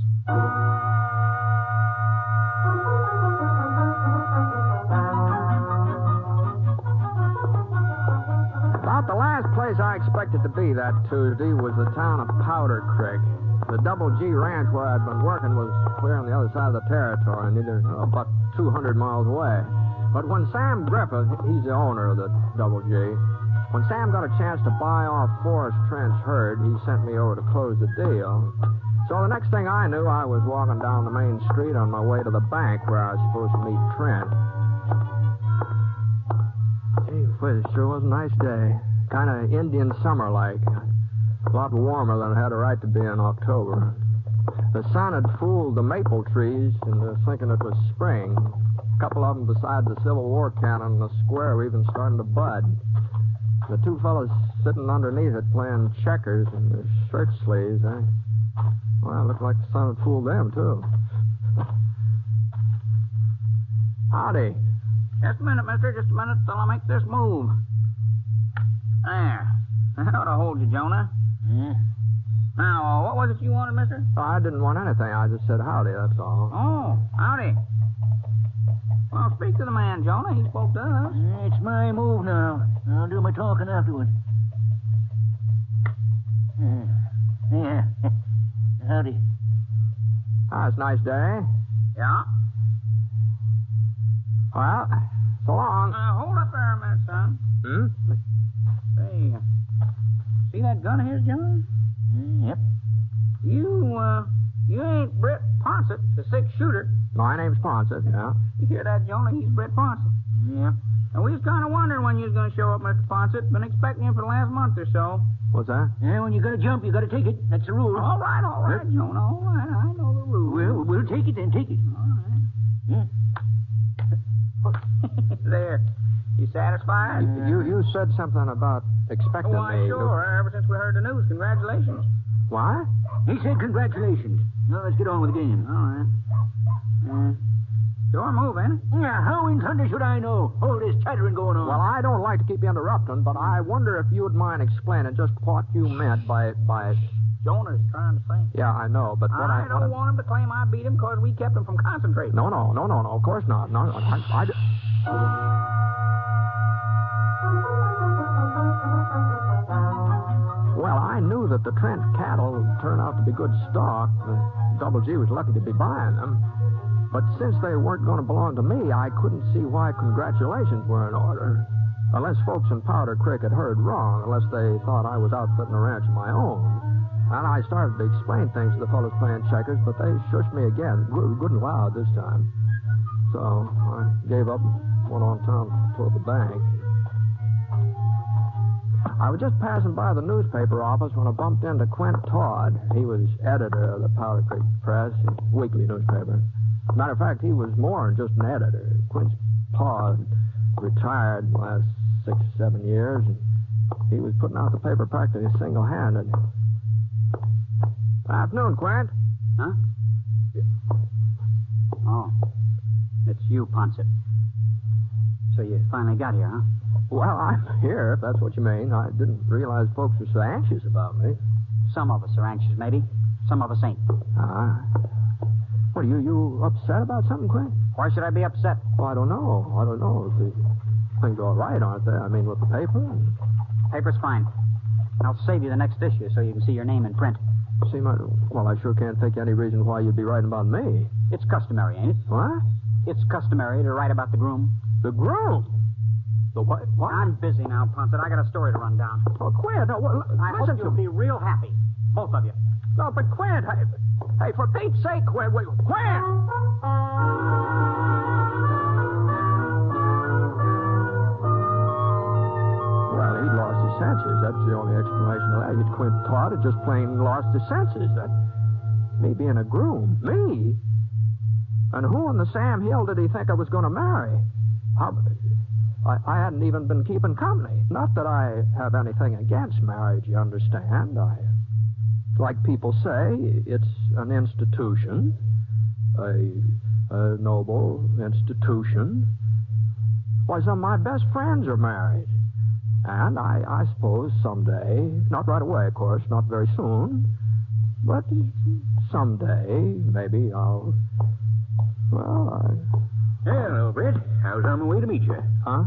About the last place I expected to be that Tuesday was the town of Powder Creek. The Double G ranch where I'd been working was clear on the other side of the territory, about 200 miles away. But when Sam Griffith, he's the owner of the Double G, when Sam got a chance to buy off Forrest Trent's herd, he sent me over to close the deal. So the next thing I knew, I was walking down the main street on my way to the bank where I was supposed to meet Trent. Gee whiz, it sure was a nice day. Kind of Indian summer-like. A lot warmer than it had a right to be in October. The sun had fooled the maple trees into thinking it was spring. A couple of them beside the Civil War cannon in the square were even starting to bud. The two fellas sitting underneath it playing checkers in their shirt sleeves, well, it looked like the sun had fooled them, too. Howdy. Just a minute, mister. Just a minute till I make this move. There. That ought to hold you, Jonah. Yeah. Now, what was it you wanted, mister? Oh, I didn't want anything. I just said howdy, that's all. Oh, howdy. Well, speak to the man, Jonah. He spoke to us. It's my move now. I'll do my talking afterward. Yeah. Howdy. It's a nice day. Yeah? Well, so long. Hold up there a minute, son. Say, see that gun of his, John? Yep. You ain't Britt Ponset, the six-shooter. My name's Ponset, yeah. You hear that, Jonah? He's Britt Ponset. Yeah. And we was kind of wondering when you was going to show up, Mr. Ponset. Been expecting you for the last month or so. What's that? Yeah, when you got to jump, you got to take it. That's the rule. All right, Jonah. All right, I know the rules. Well, we'll take it then. Take it. All right. Yeah. There. You satisfied? You said something about expecting why, me. Sure. Ever since we heard the news. Congratulations. What? He said congratulations. Now, let's get on with the game. All right. Sure move, ain't it? Yeah, how in thunder should I know? All this chattering going on. Well, I don't like to keep you interrupting, but I wonder if you would mind explaining just what you meant by... Jonah's trying to say. Yeah, I know, but what I don't want him to claim I beat him because we kept him from concentrating. No, of course not. No, Well, I knew that the Trent cattle would turn out to be good stock. The Double G was lucky to be buying them. But since they weren't going to belong to me, I couldn't see why congratulations were in order. Unless folks in Powder Creek had heard wrong, unless they thought I was outfitting a ranch of my own. And I started to explain things to the fellows playing checkers, but they shushed me again, good and loud this time. So I gave up and went on town toward the bank. I was just passing by the newspaper office when I bumped into Quint Todd. He was editor of the Powder Creek Press, a weekly newspaper. Matter of fact, he was more than just an editor. Quint's pa retired the last 6 or 7 years, and he was putting out the paper practically single-handed. Afternoon, Quint. Huh? Oh. It's you, Ponset. So you finally got here, huh? Well, I'm here, if that's what you mean. I didn't realize folks were so anxious about me. Some of us are anxious, maybe. Some of us ain't. What, are you upset about something, Quint? Why should I be upset? Well, I don't know. Things are all right, aren't they? I mean, with the paper? Paper's fine. I'll save you the next issue so you can see your name in print. Well, I sure can't think of any reason why you'd be writing about me. It's customary, ain't it? What? It's customary to write about the groom. The groom? The what? I'm busy now, Ponset. I got a story to run down. Oh, Quint, I hope you'll be real happy. Both of you. No, but Quint, hey, for Pete's sake, Quint, Quint! Well, he'd lost his senses. That's the only explanation of that. Quint Todd had just plain lost his senses. That me being a groom. Me? And who in the Sam Hill did he think I was going to marry? I hadn't even been keeping company. Not that I have anything against marriage, you understand. Like people say, it's an institution, a noble institution. Why, some of my best friends are married. And I suppose someday, not right away, of course, not very soon, but someday, maybe I'll... Hello, Britt. I was on my way to meet you. Huh?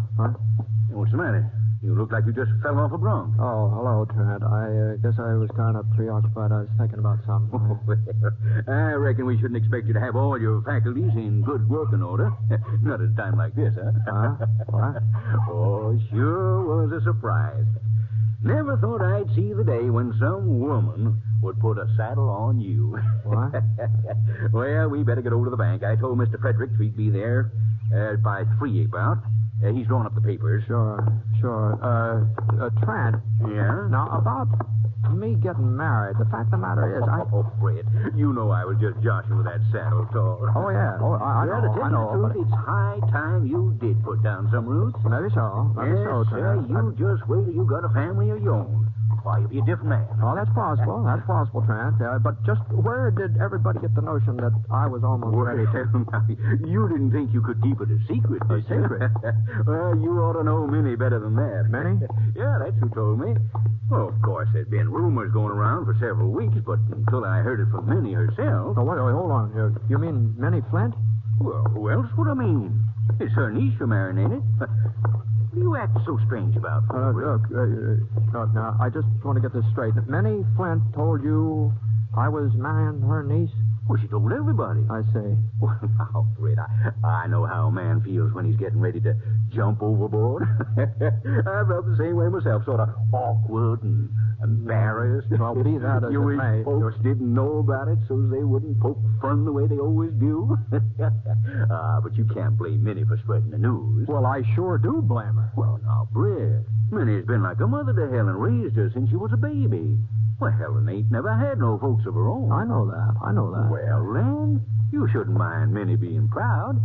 What's the matter? You look like you just fell off a bronc. Oh, hello, Trent. I guess I was kind of preoccupied. I was thinking about something. I reckon we shouldn't expect you to have all your faculties in good working order. Not at a time like this, huh? What? Oh, sure was a surprise. Never thought I'd see the day when some woman would put a saddle on you. What? Well, we better get over to the bank. I told Mr. Frederick he'd be there by 3 about. He's drawn up the papers. Sure. Trent. Yeah? Now, about me getting married, the fact of the matter is, Oh, Fred, you know I was just joshing with that saddle talk. Oh, yeah. Oh, I know. To tell you the truth, it's high time you did put down some roots. Maybe so. Maybe so, Trent. You just wait till you got a family of your own. Why, you'll be a different man. Oh, that's possible. That's possible, Trent. But just where did everybody get the notion that I was almost ready to... You didn't think you could keep it a secret, did you? Secret? Well, you ought to know Minnie better than that. Minnie? Yeah, that's who told me. Well, of course, there'd been rumors going around for several weeks, but until I heard it from Minnie herself... Oh, wait, hold on. You mean Minnie Flint? Well, who else would I mean? It's her niece you're marrying, ain't it? What are you acting so strange about? Look, now, I just want to get this straight. Minnie Flint told you I was marrying her niece? Well, she told everybody. I see. Well, now, Britt, I know how a man feels when he's getting ready to jump overboard. I felt the same way myself, sort of awkward and embarrassed. Well, be that as you it wish may. folks didn't know about it so they wouldn't poke fun the way they always do. But you can't blame Minnie for spreading the news. Well, I sure do blame her. Well, now, Britt, Minnie's been like a mother to Helen, raised her since she was a baby. Well, Helen ain't never had no folks of her own. I know that. Well, then, you shouldn't mind Minnie being proud.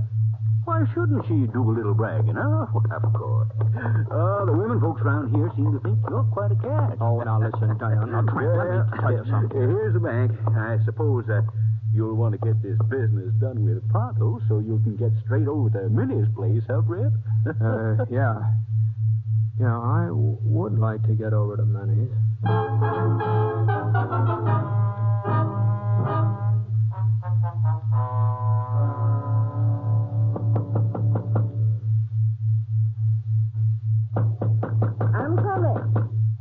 Why shouldn't she do a little bragging, huh? Well, of course. The women folks around here seem to think you're quite a catch. Oh, now listen, Diane. Now, Trent, let me tell you something. Here's the bank. I suppose you'll want to get this business done with pronto so you can get straight over to Minnie's place, huh, Britt? Yeah. Yeah, I would like to get over to Minnie's. I'm coming.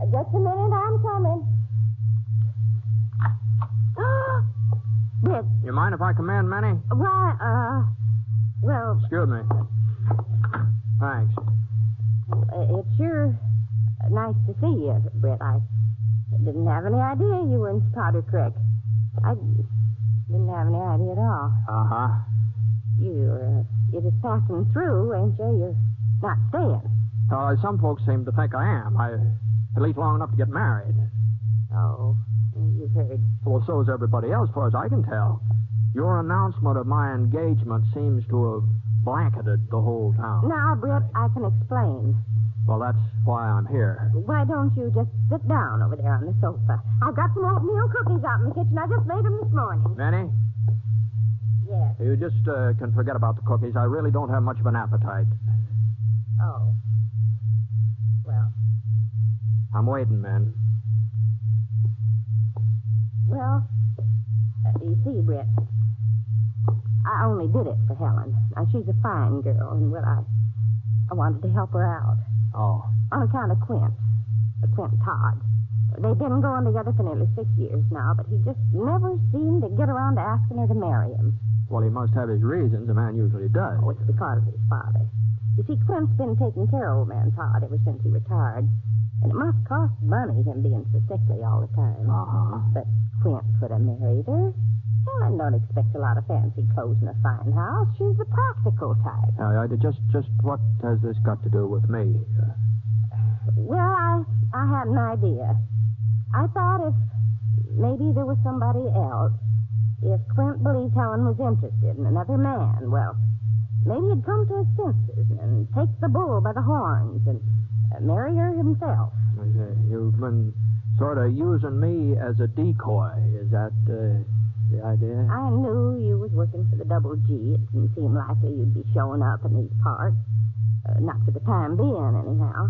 Just a minute, I'm coming. Britt. You mind if I come in, Minnie? Why, well... Excuse me. Thanks. It's sure nice to see you, Britt. I didn't have any idea you were in Powder Creek. I didn't have any idea at all. Uh-huh. You're just passing through, ain't you? You're not staying. Some folks seem to think I am. At least long enough to get married. Oh, you've heard. Well, so is everybody else, as far as I can tell. Your announcement of my engagement seems to have blanketed the whole town. Now, Britt, I can explain. Well, that's why I'm here. Why don't you just sit down over there on the sofa? I've got some oatmeal cookies out in the kitchen. I just made them this morning. Minnie? Yes. You just can forget about the cookies. I really don't have much of an appetite. Oh. Well. I'm waiting, man. Well, you see, Britt, I only did it for Helen. Now, she's a fine girl, and, well, I wanted to help her out. Oh. On account of Quint Todd. They've been going together for nearly 6 years now, but he just never seemed to get around to asking her to marry him. Well, he must have his reasons. A man usually does. Oh, it's because of his father. You see, Quint's been taking care of old man Todd ever since he retired. And it must cost money, him being so sickly all the time. Uh-huh. But Quint could have married her. Helen don't expect a lot of fancy clothes and a fine house. She's the practical type. Just what has this got to do with me? Well, I had an idea. I thought if maybe there was somebody else, if Quint believed Helen was interested in another man, well, maybe he'd come to his senses and take the bull by the horns and marry her himself. You've been sort of using me as a decoy. Is that the idea? I knew you was working for the Double G. It didn't seem likely you'd be showing up in these parts. Not for the time being, anyhow.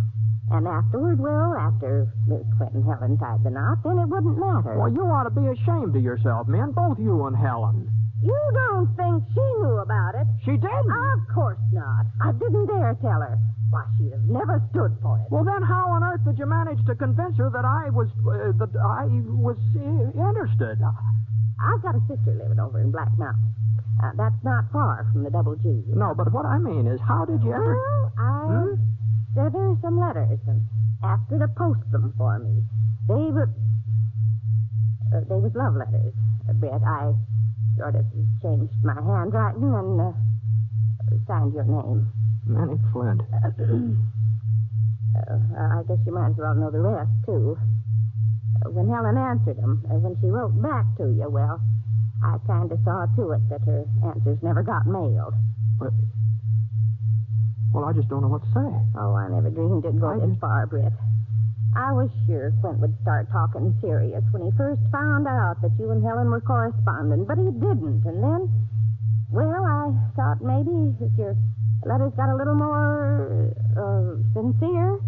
And afterward, well, after Quint and Helen tied the knot, then it wouldn't matter. Well, you ought to be ashamed of yourself, man. Both you and Helen. You don't think she knew about it? She didn't? Of course not. I didn't dare tell her. Why, she'd have never stood for it. Well, then how on earth did you manage to convince her that I was interested? I've got a sister living over in Black Mountain. That's not far from the Double G. No, but what I mean is, how did you ever... Well, I sent her some letters and asked her to post them for me. They was love letters, Britt. I sort of changed my handwriting and signed your name. Manny Flint. I guess you might as well know the rest, too. When Helen answered them, when she wrote back to you, well, I kind of saw to it that her answers never got mailed. Well, I just don't know what to say. Oh, I never dreamed it'd go this far, Britt. I was sure Quint would start talking serious when he first found out that you and Helen were corresponding, but he didn't. And then, well, I thought maybe if your letters got a little more sincere,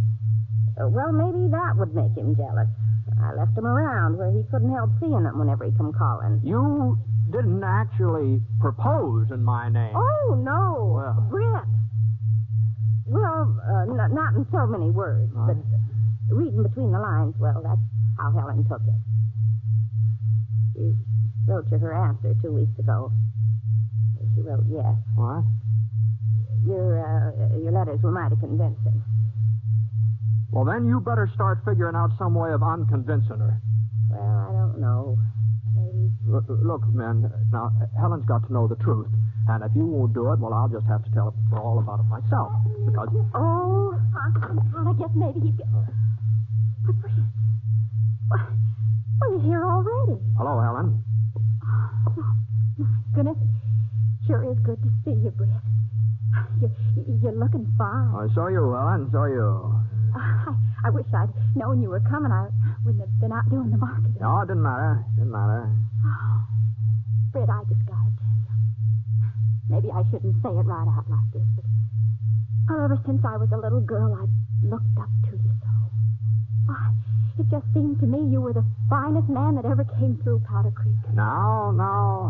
well, maybe that would make him jealous. I left him around where he couldn't help seeing them whenever he come calling. You didn't actually propose in my name. Oh, no. Well. Britt. Well, not in so many words, but reading between the lines, well, that's how Helen took it. She wrote you her answer 2 weeks ago. She wrote yes. What? Your letters were mighty convincing. Well, then you better start figuring out some way of unconvincing her. Well, I don't know. Maybe. Look, man, now, Helen's got to know the truth. And if you won't do it, well, I'll just have to tell her all about it myself. Because... Oh, I guess maybe he's... But, Britt, well, you're here already. Hello, Helen. Oh, my goodness. Sure is good to see you, Britt. You're looking fine. Oh, so you, Helen, so you. I wish I'd known you were coming. I wouldn't have been out doing the marketing. No, it didn't matter. Didn't matter. Oh, Britt, I just gotta tell you. Maybe I shouldn't say it right out like this, but ever since I was a little girl, I've looked up to you so. Why, it just seemed to me you were the finest man that ever came through Powder Creek. No,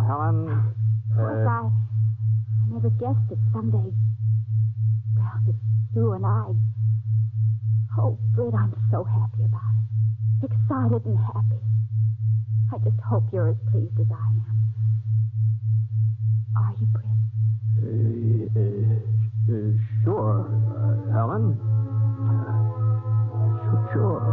Helen. Of course, I never guessed that someday, well, that you and I... Oh, Britt, I'm so happy about it. Excited and happy. I just hope you're as pleased as I am. Are you, Britt? Sure, Helen. Sure.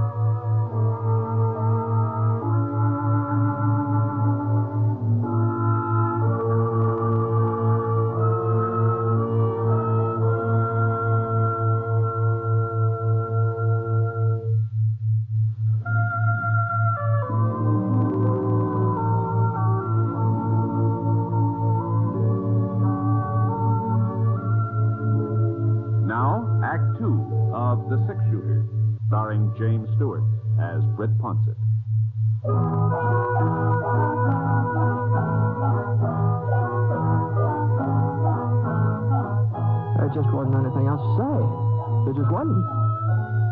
The Six-Shooter, starring James Stewart as Britt Ponset. There just wasn't anything else to say. There just wasn't.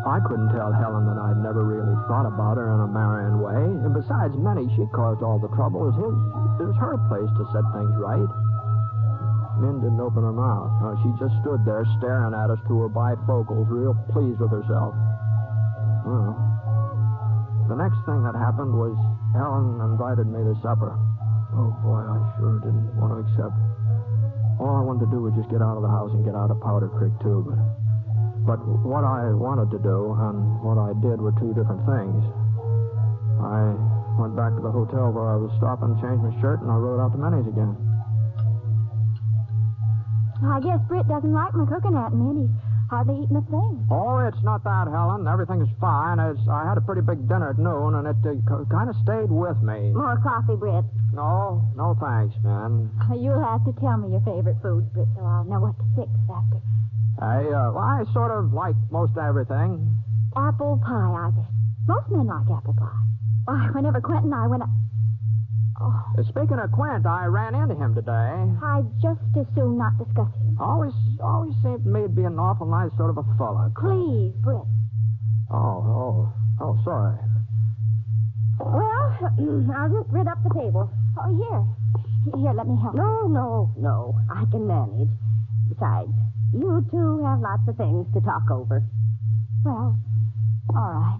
I couldn't tell Helen that I'd never really thought about her in a marrying way. And besides, Minnie, she caused all the trouble. It was her place to set things right. Min didn't open her mouth. She just stood there staring at us through her bifocals, real pleased with herself. Well, the next thing that happened was Helen invited me to supper. Oh, boy, I sure didn't want to accept. All I wanted to do was just get out of the house and get out of Powder Creek, too. But what I wanted to do and what I did were two different things. I went back to the hotel where I was stopping, changed my shirt, and I rode out to Minnie's again. I guess Britt doesn't like my cooking at him, and he's hardly eaten a thing. Oh, it's not that, Helen. Everything is fine. I had a pretty big dinner at noon, and it kind of stayed with me. More coffee, Britt? No thanks, man. You'll have to tell me your favorite foods, Britt, so I'll know what to fix after. I sort of like most everything. Apple pie, I bet. Most men like apple pie. Why, whenever Quint and I went up... Oh. Speaking of Quint, I ran into him today. I'd just as soon not discuss him. Always seemed to me to be an awful nice sort of a fella. Please, Britt. Oh, sorry. Well, I'll just rid up the table. Oh, here, let me help. No. I can manage. Besides, You two have lots of things to talk over. Well, all right.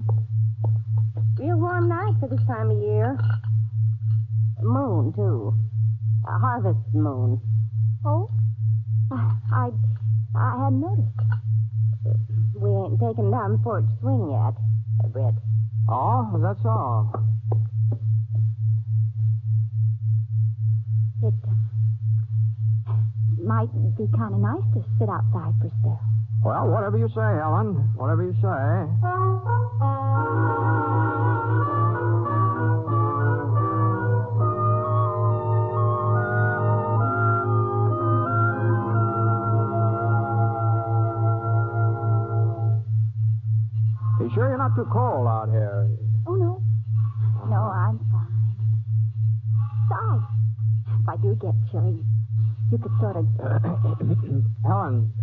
Real warm night for this time of year. Moon, too. A harvest moon. Oh? I hadn't noticed. We ain't taken down the porch swing yet, Britt. Oh, that's all. It might be kind of nice to sit outside for a spell. Well, whatever you say, Helen. Whatever you say. You sure you're not too cold out here? Oh, no. No, I'm fine. Besides, if I do get chilly, you could sort of... Helen.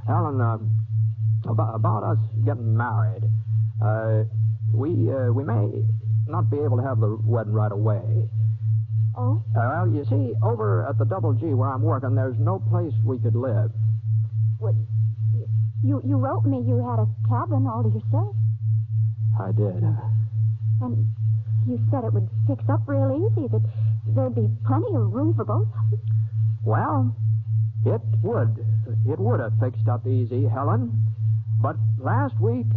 Helen, about us getting married. We may not be able to have the wedding right away. Oh? Well, you see, over at the Double G where I'm working, there's no place we could live. What? You wrote me you had a cabin all to yourself. I did. And you said it would fix up real easy, that there'd be plenty of room for both of us. Well, it would. It would have fixed up easy, Helen. But last week,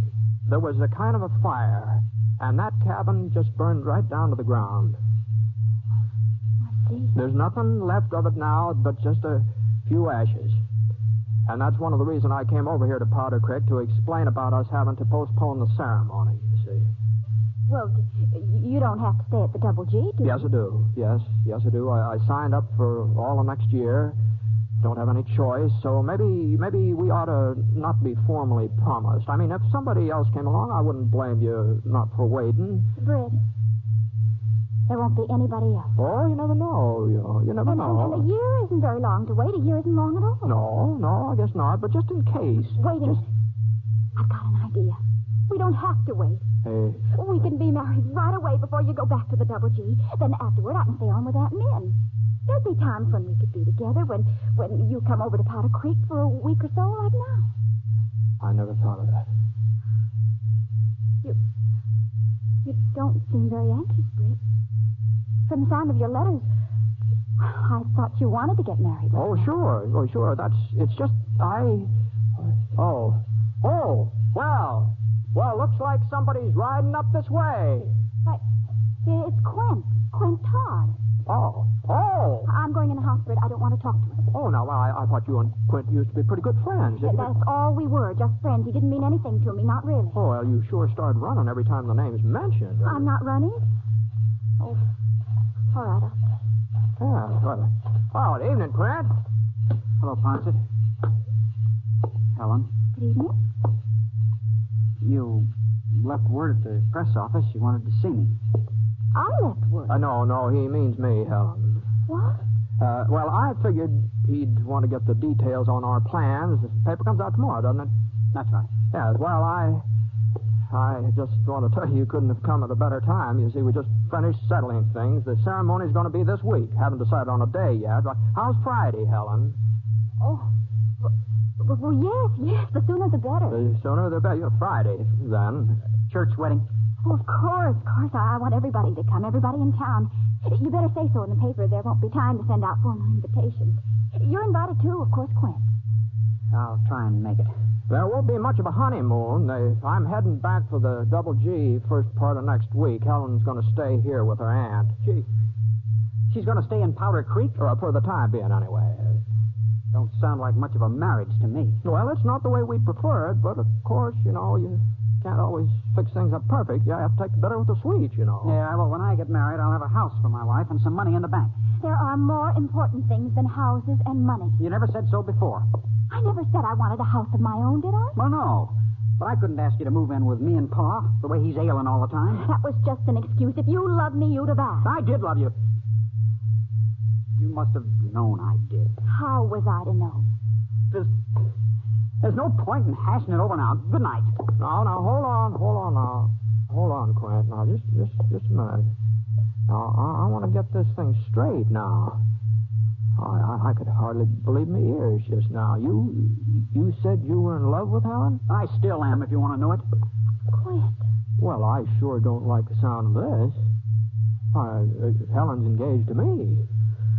there was a kind of a fire, and that cabin just burned right down to the ground. I see. There's nothing left of it now but just a few ashes. And that's one of the reasons I came over here to Powder Creek to explain about us having to postpone the ceremony, you see. Well, you don't have to stay at the Double G, do you? Yes, I do. Yes, I do. I signed up for all of next year. Don't have any choice, so maybe we ought to not be formally promised. I mean, if somebody else came along, I wouldn't blame you not for waiting. Britt, there won't be anybody else. Oh, you never know. You never know. And a year isn't very long to wait. A year isn't long at all. No, I guess not, but just in case. Wait a minute. I've got an idea. We don't have to wait. Hey. We can be married right away before you go back to the Double G. Then afterward, I can stay on with Aunt Min. There'd be times when we could be together, when you come over to Powder Creek for a week or so, like now. I never thought of that. You don't seem very anxious, Britt. From the sound of your letters, I thought you wanted to get married. Oh, sure. It's just, Well, looks like somebody's riding up this way. It's Quint Todd. Oh. I'm going in the house, Britt. I don't want to talk to him. Oh, now, I thought you and Quint used to be pretty good friends. That's all we were, just friends. He didn't mean anything to me, not really. Oh, well, you sure start running every time the name's mentioned. I'm not running. Oh, all right. Yeah, well, good evening, Quint. Hello, Ponset. Helen. Good evening. You left word at the press office you wanted to see me. I left word? No, he means me, Helen. What? Well, I figured he'd want to get the details on our plans. The paper comes out tomorrow, doesn't it? That's right. Yeah, well, I just want to tell you couldn't have come at a better time. You see, we just finished settling things. The ceremony's going to be this week. Haven't decided on a day yet. How's Friday, Helen? Oh, well, yes. The sooner the better. The sooner the better. Friday, then. Church wedding? Oh, of course. I want everybody to come, everybody in town. You better say so in the paper. There won't be time to send out formal invitations. You're invited, too, of course, Quint. I'll try and make it. There won't be much of a honeymoon. I'm heading back for the Double G first part of next week. Helen's going to stay here with her aunt. She's going to stay in Powder Creek? For the time being, anyway. Don't sound like much of a marriage to me. Well, it's not the way we prefer it, but of course, you can't always fix things up perfect. You have to take the bitter with the sweet, Yeah, well, when I get married, I'll have a house for my wife and some money in the bank. There are more important things than houses and money. You never said so before. I never said I wanted a house of my own, did I? Well, no. But I couldn't ask you to move in with me and Pa, the way he's ailing all the time. That was just an excuse. If you loved me, you'd have asked. I did love you. You must have known I did. How was I to know? There's no point in hashing it over now. Good night. No, hold on now. Hold on, Quint. Now, just a minute. Now, I want to get this thing straight now. I could hardly believe my ears just now. You said you were in love with Helen? I still am, if you want to know it. Quint. Well, I sure don't like the sound of this. Helen's engaged to me.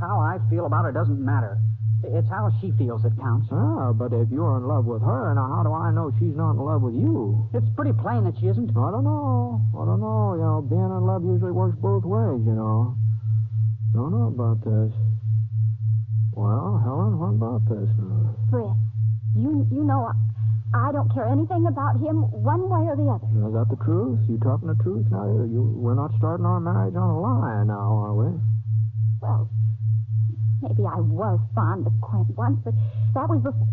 How I feel about her doesn't matter. It's how she feels that counts. Ah, but if you're in love with her, now how do I know she's not in love with you? It's pretty plain that she isn't. I don't know. You know, being in love usually works both ways, you know. Don't know about this. Well, Helen, what about this now? Britt, you know I don't care anything about him one way or the other. Is that the truth? You talking the truth now? We're not starting our marriage on a lie now, are we? Well, maybe I was fond of Quint once, but that was before...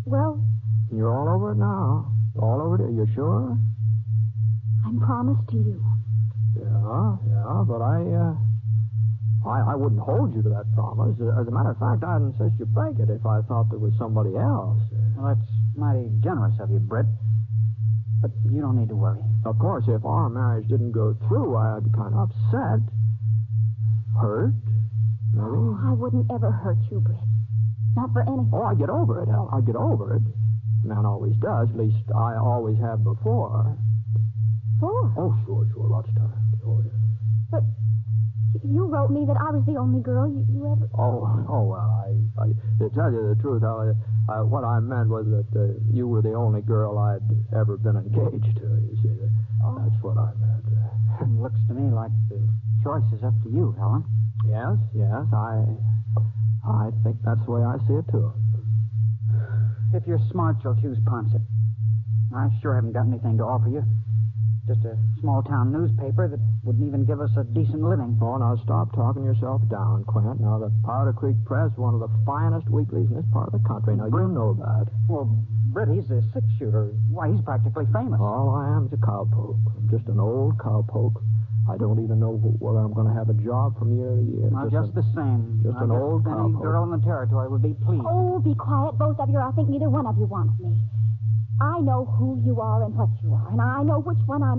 Well... You're all over it now. All over it. Are you sure? I'm promised to you. Yeah, but I wouldn't hold you to that promise. As a matter of fact, I'd insist you break it if I thought there was somebody else. Well, that's mighty generous of you, Britt. But you don't need to worry. Of course, if our marriage didn't go through, I'd be kind of upset. Hurt, maybe. Oh, I wouldn't ever hurt you, Britt. Not for anything. Oh, I'd get over it, Helen. I'd get over it. Man always does. At least I always have before. Before? Oh, sure. Lots of times. Oh, yeah. But you wrote me that I was the only girl you ever... Oh, well, I to tell you the truth, what I meant was that you were the only girl I'd ever been engaged to, you see. That's what I meant. It looks to me like the choice is up to you, Helen. Yes, I think that's the way I see it, too. If you're smart, you'll choose Ponset. I sure haven't got anything to offer you. Just a small-town newspaper that wouldn't even give us a decent living. Oh, now stop talking yourself down, Quint. Now, the Powder Creek Press, one of the finest weeklies in this part of the country. Now, you know that. Well, Britt, he's a six-shooter. Why, he's practically famous. All I am is a cowpoke. I'm just an old cowpoke. I don't even know whether I'm going to have a job from year to year. Now, just the same. Just an old any cowpoke. girl in the territory would be pleased. Oh, be quiet, both of you. I think neither one of you wants me. I know who you are and what you are, and I know which one I...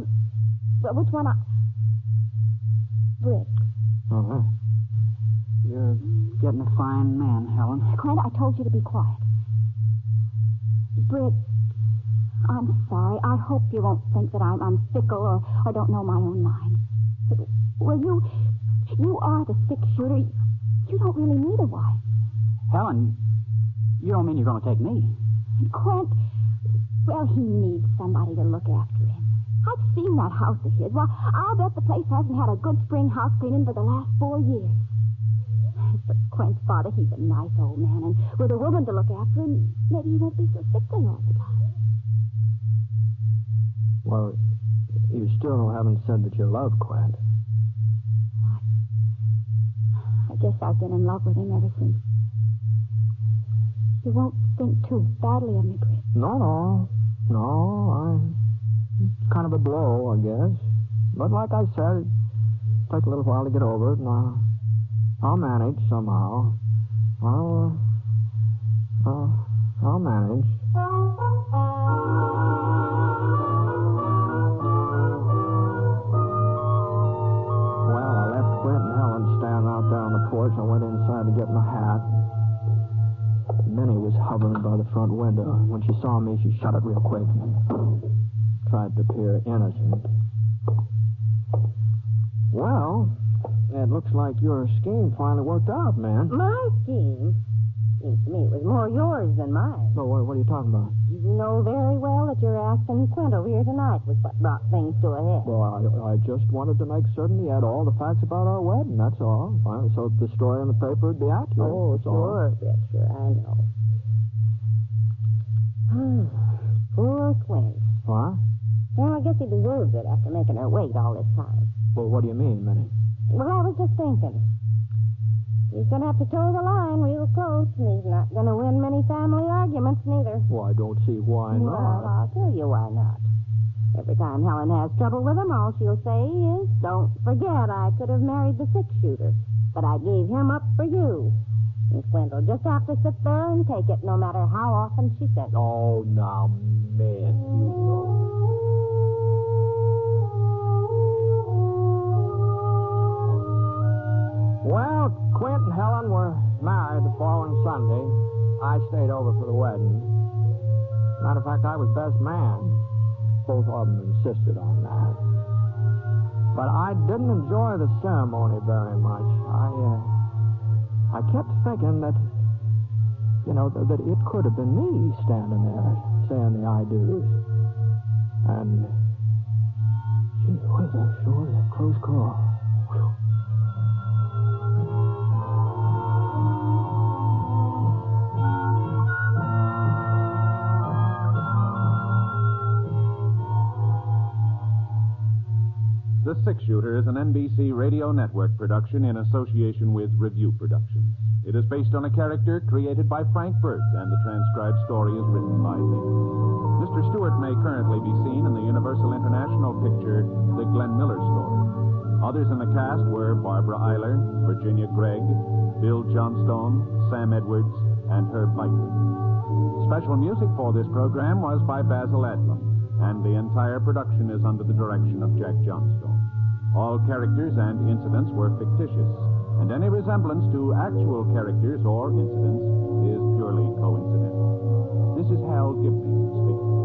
Britt. Uh-huh. You're getting a fine man, Helen. Quint, I told you to be quiet. Britt, I'm sorry. I hope you won't think that I'm fickle or don't know my own mind. But, well, you are the six-shooter. You don't really need a wife. Helen, you don't mean you're going to take me? Quint, well, he needs somebody to look after him. I've seen that house of his. Well, I'll bet the place hasn't had a good spring house cleaning for the last 4 years. But Quint's father, he's a nice old man, and with a woman to look after him, maybe he won't be so sickly all the time. Well, you still haven't said that you love Quint. I guess I've been in love with him ever since. You won't think too badly of me, Britt. No, it's kind of a blow, I guess. But like I said, it'll take a little while to get over it, and I'll manage somehow. I'll manage. Well, I left Quint and Helen standing out there on the porch. I went inside to get my hat. Minnie was hovering by the front window. When she saw me, she shut it real quick and tried to appear innocent. Well, it looks like your scheme finally worked out, man. My scheme? Seems to me it was more yours than mine. So what are you talking about? You know very well that your asking Quint over here tonight was what brought things to a head. Well, I just wanted to make certain he had all the facts about our wedding, that's all. So the story in the paper would be accurate. Oh, sure, Britt, sure, I know. Poor Quint. What? Well, I guess he deserves it after making her wait all this time. Well, what do you mean, Minnie? Well, I was just thinking. He's going to have to toe the line real close, and he's not going to win many family arguments, neither. Well, I don't see why not. Well, I'll tell you why not. Every time Helen has trouble with him, all she'll say is, "Don't forget I could have married the six-shooter, but I gave him up for you." And Quint will just have to sit there and take it, no matter how often she says it. Oh, now, man, you know. Well, Quint and Helen, Helen were married the following Sunday, I stayed over for the wedding. Matter of fact, I was best man. Both of them insisted on that. But I didn't enjoy the ceremony very much. I kept thinking that, that it could have been me standing there saying the I do's. And, gee whiz, that sure was a close call. Whew. The Six Shooter is an NBC Radio Network production in association with Review Productions. It is based on a character created by Frank Burt, and the transcribed story is written by him. Mr. Stewart may currently be seen in the Universal International picture, The Glenn Miller Story. Others in the cast were Barbara Eiler, Virginia Gregg, Bill Johnstone, Sam Edwards, and Herb Beitler. Special music for this program was by Basil Adlam, and the entire production is under the direction of Jack Johnstone. All characters and incidents were fictitious, and any resemblance to actual characters or incidents is purely coincidental. This is Hal Gibney speaking.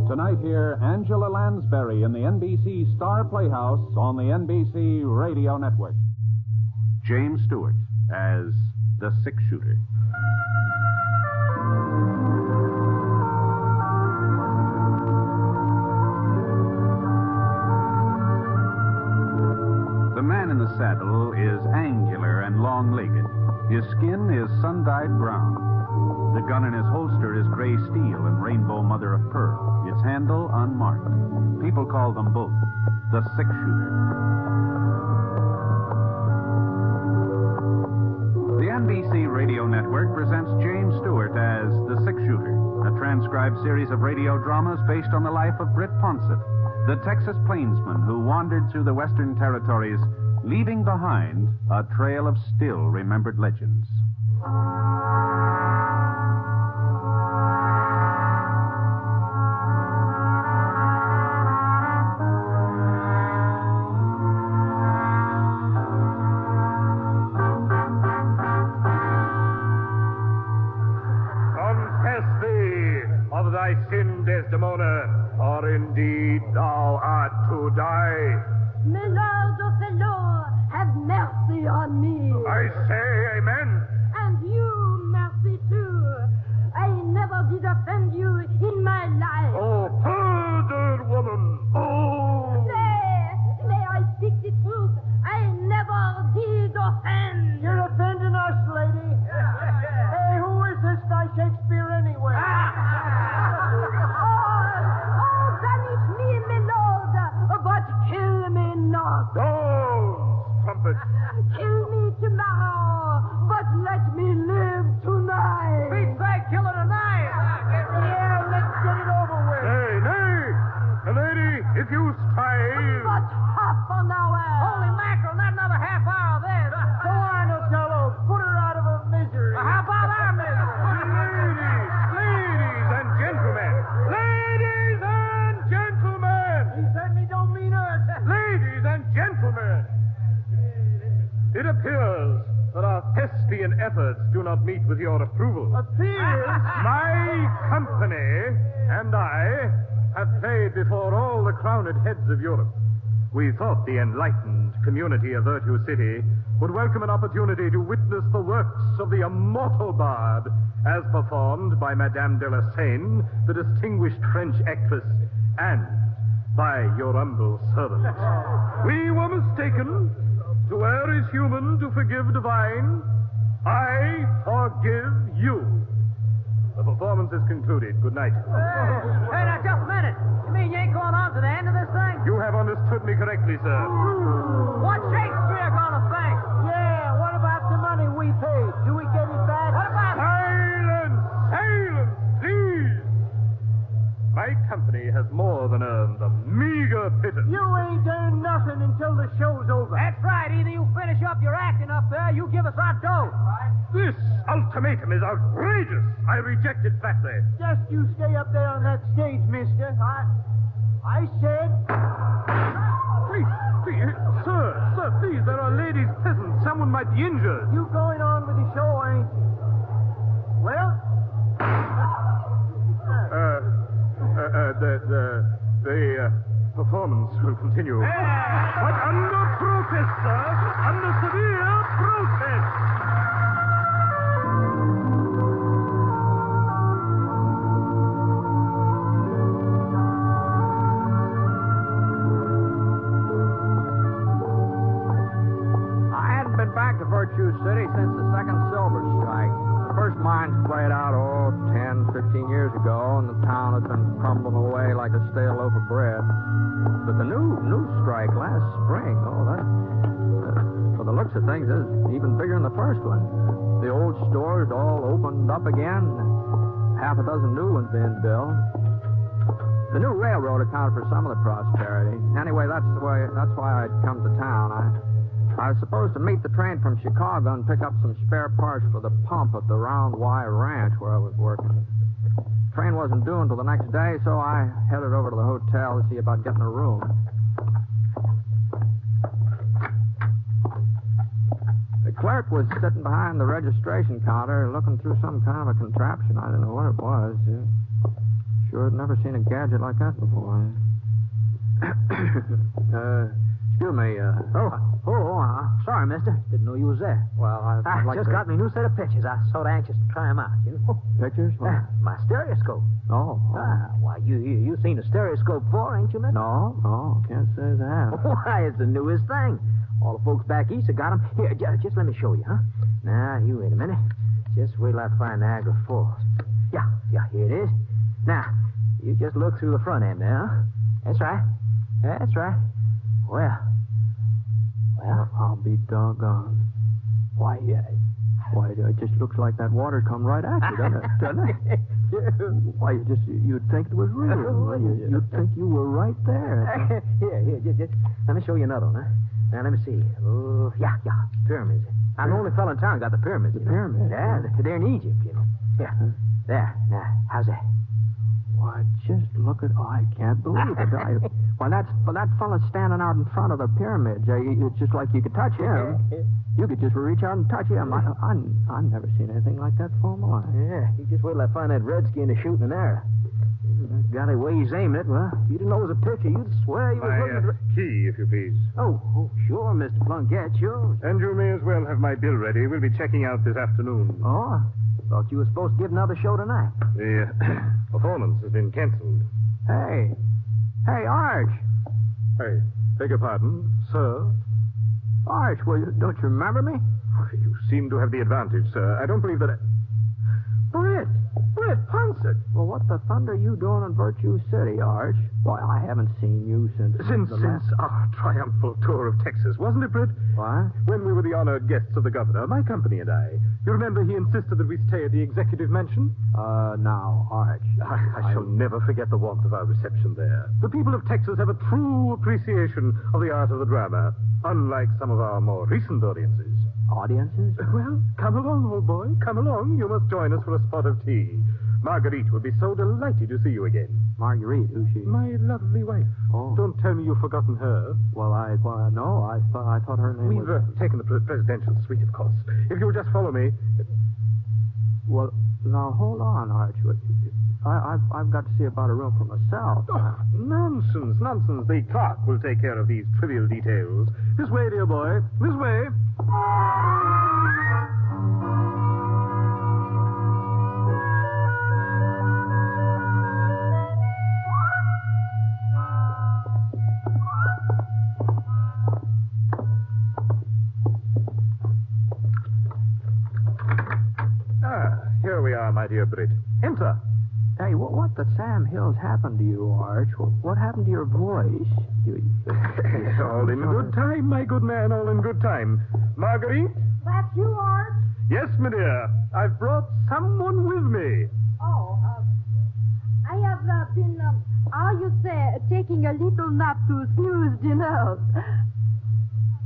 Tonight hear Angela Lansbury in the NBC Star Playhouse on the NBC Radio Network. James Stewart as the Six Shooter. The man in the saddle is angular and long-legged. His skin is sun-dyed brown. The gun in his holster is gray steel and rainbow mother of pearl. Its handle unmarked. People call them both the Six Shooter. The NBC Radio Network presents James Stewart as the Six Shooter, a transcribed series of radio dramas based on the life of Britt Ponset, the Texas plainsman who wandered through the Western Territories, leaving behind a trail of still-remembered legends. Sin, Desdemona, or indeed thou art to die. My Lord Othello, have mercy on me. I say amen. And you, mercy too. I never did offend you in my life. Oh, perjured woman. Oh. Nay, I speak the truth. I never did offend. You're offending us, lady. Hey, who is this guy Shakespeare anyway? Don't, trumpet. Kill me tomorrow, but let me live tonight. Please say kill her tonight. Yeah, let's get it over with. Nay. Lady, if you strive. But half an hour. Holy mackerel, not another half hour of this. Go on, Othello. Put her out of her misery. How about our misery? Ladies and gentlemen. Ladies and gentlemen. He certainly don't mean us. Ladies and gentlemen, it appears that our thespian efforts do not meet with your approval. Appears? My company and I have played before all the crowned heads of Europe. We thought the enlightened community of Virtue City would welcome an opportunity to witness the works of the immortal bard as performed by Madame de la Seine, the distinguished French actress, and by your humble servant. We were mistaken. To err is human, to forgive divine. I forgive you. The performance is concluded. Good night. Hey, now, just a minute. You mean you ain't going on to the end of this thing? You have understood me correctly, sir. What's Shakespeare gonna think? Yeah, what about the money we paid? Do we get it back? What about... Silence! Silence, please! My company has more than earned a meager pittance. You ain't earned nothing until the show's over. That's right. Either you finish up your acting up there, you give us our dough. This ultimatum ultimatum is outrageous. I reject it flatly. Just you stay up there on that stage, mister. I said... Please, sir, please, there are ladies present. Someone might be injured. You going on with the show, ain't you? Well? The performance will continue. But under protest, sir. Under severe protest. Back to Virtue City since the second silver strike. The first mines played out, 10, 15 years ago, and the town has been crumbling away like a stale loaf of bread. But the new strike last spring, that, for the looks of things, is even bigger than the first one. The old stores all opened up again, half a dozen new ones being built. The new railroad accounted for some of the prosperity. Anyway, that's why I'd come to town. I was supposed to meet the train from Chicago and pick up some spare parts for the pump at the Round Y Ranch where I was working. The train wasn't due until the next day, so I headed over to the hotel to see about getting a room. The clerk was sitting behind the registration counter looking through some kind of a contraption. I didn't know what it was. Sure had never seen a gadget like that before. Excuse me, sorry, mister. Didn't know you was there. Well, I'd like just to... got me a new set of pictures. I was sort of anxious to try them out, you know. Pictures? My stereoscope. Oh. Why, you seen a stereoscope before, ain't you, mister? No, can't say that. Why, it's the newest thing. All the folks back east have got them. Here, just let me show you, huh? Now, you wait a minute. Just wait till I find Niagara Falls. Yeah, here it is. Now, you just look through the front end there, huh? That's right. Well, I'll be doggone. Why, it just looks like that water come right at you, doesn't it? Why, you'd think it was real. You'd think you were right there. Here, just let me show you another one, huh? Now, let me see. Oh, yeah, pyramids. I'm the only fellow in town got the pyramids. The pyramids? Yeah, they're in Egypt, you know. Yeah, there. Now, how's that? Why, just look at... I can't believe it. That fella's standing out in front of the pyramids. It's just like you could touch him. You could just reach out and touch him. I've never seen anything like that before in my life. Yeah, you just wait till I find that redskin to shooting an arrow. Got the way he's aiming it. Well, if you didn't know it was a picture, you'd swear you was looking at... Key, if you please. Oh, sure, Mr. Plunkett, sure. And you may as well have my bill ready. We'll be checking out this afternoon. Oh, thought you were supposed to give another show tonight. The performance has been canceled. Hey, Arch. Hey, beg your pardon, sir? Arch, well, don't you remember me? You seem to have the advantage, sir. I don't believe that Britt Ponset. Well, what the thunder are you doing in Virtue City, Arch? Why, I haven't seen you since our triumphal tour of Texas, wasn't it, Britt? What? When we were the honored guests of the governor, my company and I. You remember he insisted that we stay at the executive mansion? Now, Arch. I shall never forget the warmth of our reception there. The people of Texas have a true appreciation of the art of the drama, unlike some of our more recent audiences. Audiences? Well, come along, old boy. Come along. You must join us for a spot of tea. Marguerite will be so delighted to see you again. Marguerite? Who's she? My lovely wife. Oh. Don't tell me you've forgotten her. Well, no. I thought her name was... We've taken the presidential suite, of course. If you'll just follow me... Well, now, hold on, Arch. I've got to see about a room for myself. Oh, nonsense. The clerk will take care of these trivial details. This way, dear boy. This way. Here we are, my dear Britt. Enter. Hey, what the Sam Hills happened to you, Arch? What happened to your voice? All in good time, my good man, all in good time. Marguerite? That's you, Arch? Yes, my dear. I've brought someone with me. I have been, how you say, taking a little nap to snooze the nerves.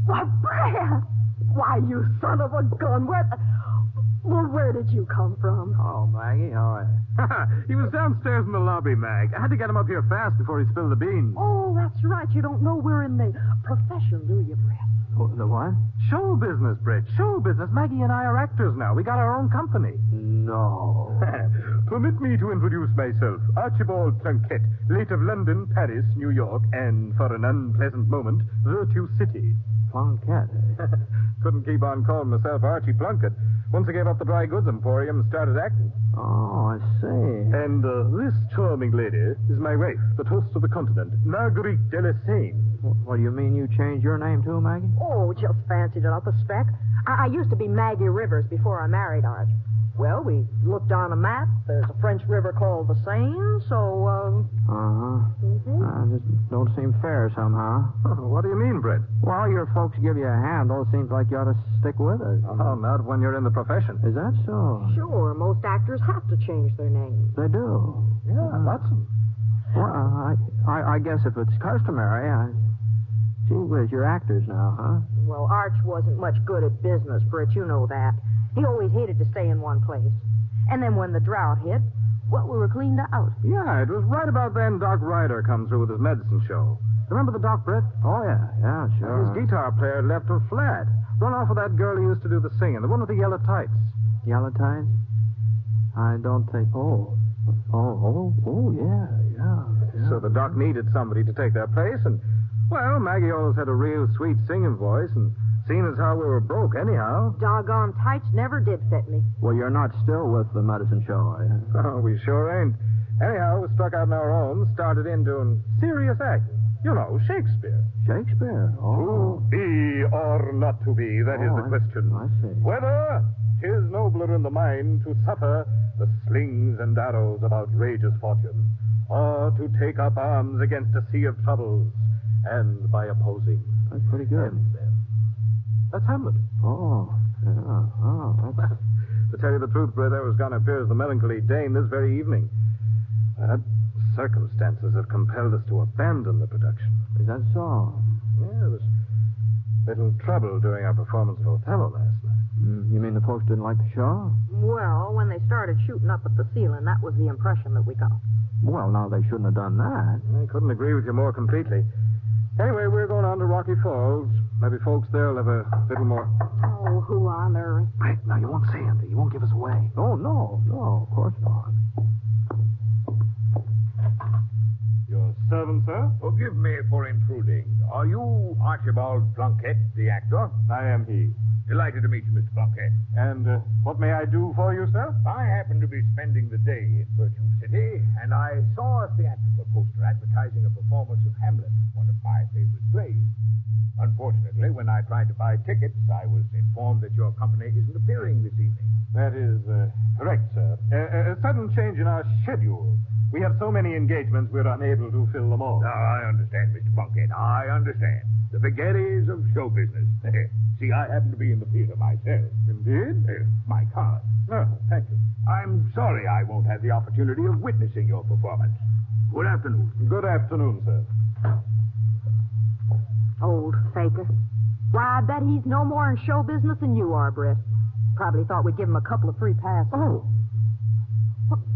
Why, Brad! Why, you son of a gun, Well, where did you come from? Oh, Maggie, how are you? He was downstairs in the lobby, Mag. I had to get him up here fast before he spilled the beans. Oh, that's right. You don't know we're in the profession, do you, Brett? Oh, the what? Show business, Britt. Show business. Maggie and I are actors now. We got our own company. No. Permit me to introduce myself. Archibald Plunkett, late of London, Paris, New York, and, for an unpleasant moment, Virtue City. Plunkett, eh? Couldn't keep on calling myself Archie Plunkett. Once I gave up the dry goods emporium and started acting. Oh, I see. And this charming lady is my wife, the toast of the continent, Marguerite Delassane. What do you mean you changed your name too, Maggie? Oh, just fancied it up a speck. I used to be Maggie Rivers before I married Arch. Well, we looked on a map. There's a French river called the Seine, so, Just don't seem fair somehow. What do you mean, Britt? Well, your folks give you a handle. It seems like you ought to stick with it. Oh, not when you're in the profession. Is that so? Sure, most actors have to change their names. They do. Yeah, lots of them. Well, I guess if it's customary, Gee whiz, you're actors now, huh? Well, Arch wasn't much good at business, Britt. You know that. He always hated to stay in one place. And then when the drought hit, well, we were cleaned out. Yeah, it was right about then Doc Ryder come through with his medicine show. Remember the Doc, Britt? Oh, yeah, sure. His guitar player left him flat. Run off with that girl who used to do the singing, the one with the yellow tights. Yellow tights? I don't think... yeah. So the Doc needed somebody to take their place, and, well, Maggie always had a real sweet singing voice, and seeing as how we were broke anyhow. Doggone tights never did fit me. Well, you're not still with the medicine show, are you? Oh, we sure ain't. Anyhow, we struck out on our own, started in doing serious acting. You know, Shakespeare. Shakespeare? Oh. To be or not to be, that is the question. I see. Whether 'tis nobler in the mind to suffer the slings and arrows of outrageous fortune, or to take up arms against a sea of troubles, and by opposing. That's pretty good. That's Hamlet. Oh, yeah. Oh, that's... To tell you the truth, Britt, I was going to appear as the melancholy Dane this very evening. But circumstances have compelled us to abandon the production. Is that so? Yeah, there was little trouble during our performance of Othello last night. You mean the folks didn't like the show? Well, when they started shooting up at the ceiling, that was the impression that we got. Well, now, they shouldn't have done that. I couldn't agree with you more completely. Anyway, we're going on to Rocky Falls. Maybe folks there will have a little more... Oh, who on earth? Right, now, you won't say anything. You won't give us away. Oh, no, of course not. Your servant, sir? Forgive me for intruding. Are you Archibald Plunkett, the actor? I am he. Delighted to meet you, Mr. Plunkett. And what may I do for you, sir? I happen to be spending the day in Virtue City, and I saw a theatrical poster advertising a performance of Hamlet, one of my favorite plays. Unfortunately, when I tried to buy tickets, I was informed that your company isn't appearing this evening. That is correct, sir. A sudden change in our schedule. We have so many engagements, we're unable to fill them all. Now, I understand, Mr. Plunkett. I understand. The vagaries of show business. See, I happen to be in the theater myself. Indeed? My card. Oh, thank you. I'm sorry I won't have the opportunity of witnessing your performance. Good afternoon. Good afternoon, sir. Old faker. Why, I bet he's no more in show business than you are, Britt. Probably thought we'd give him a couple of free passes. Oh.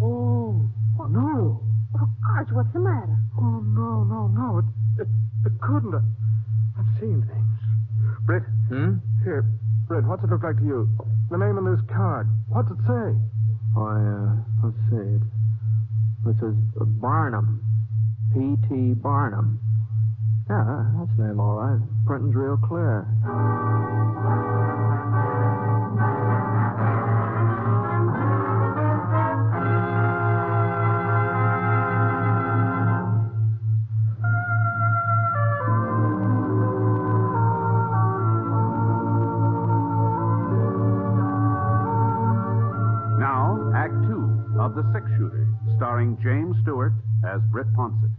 Oh, no. Oh, Arch, what's the matter? Oh, no. It couldn't. I've seen things. Britt? Here, Britt, what's it look like to you? The name on this card. What's it say? Let's see. It says Barnum. P.T. Barnum. Yeah, that's the name, all right. Printing's real clear. Now, Act 2 of The Six-Shooter, starring James Stewart as Britt Ponset.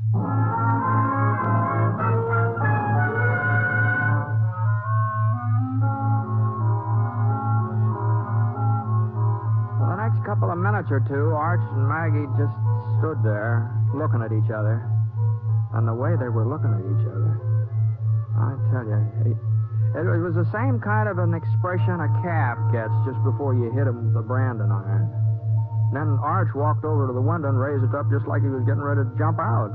For the next couple of minutes or two, Arch and Maggie just stood there, looking at each other. And the way they were looking at each other, I tell you, It was the same kind of an expression a calf gets just before you hit him with the branding iron. Then Arch walked over to the window and raised it up just like he was getting ready to jump out.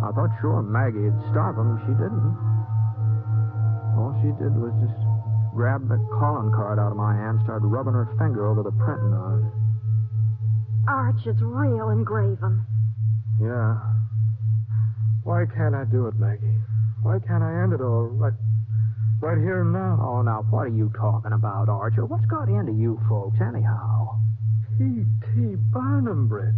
I thought sure Maggie'd stop him. She didn't. All she did was just grab the calling card out of my hand, started rubbing her finger over the printing on it. Arch, it's real engraven. Yeah. Why can't I do it, Maggie? Why can't I end it all right here and now? Oh, now, what are you talking about, Archer? What's got into you folks, anyhow? P.T. Barnum, Britt.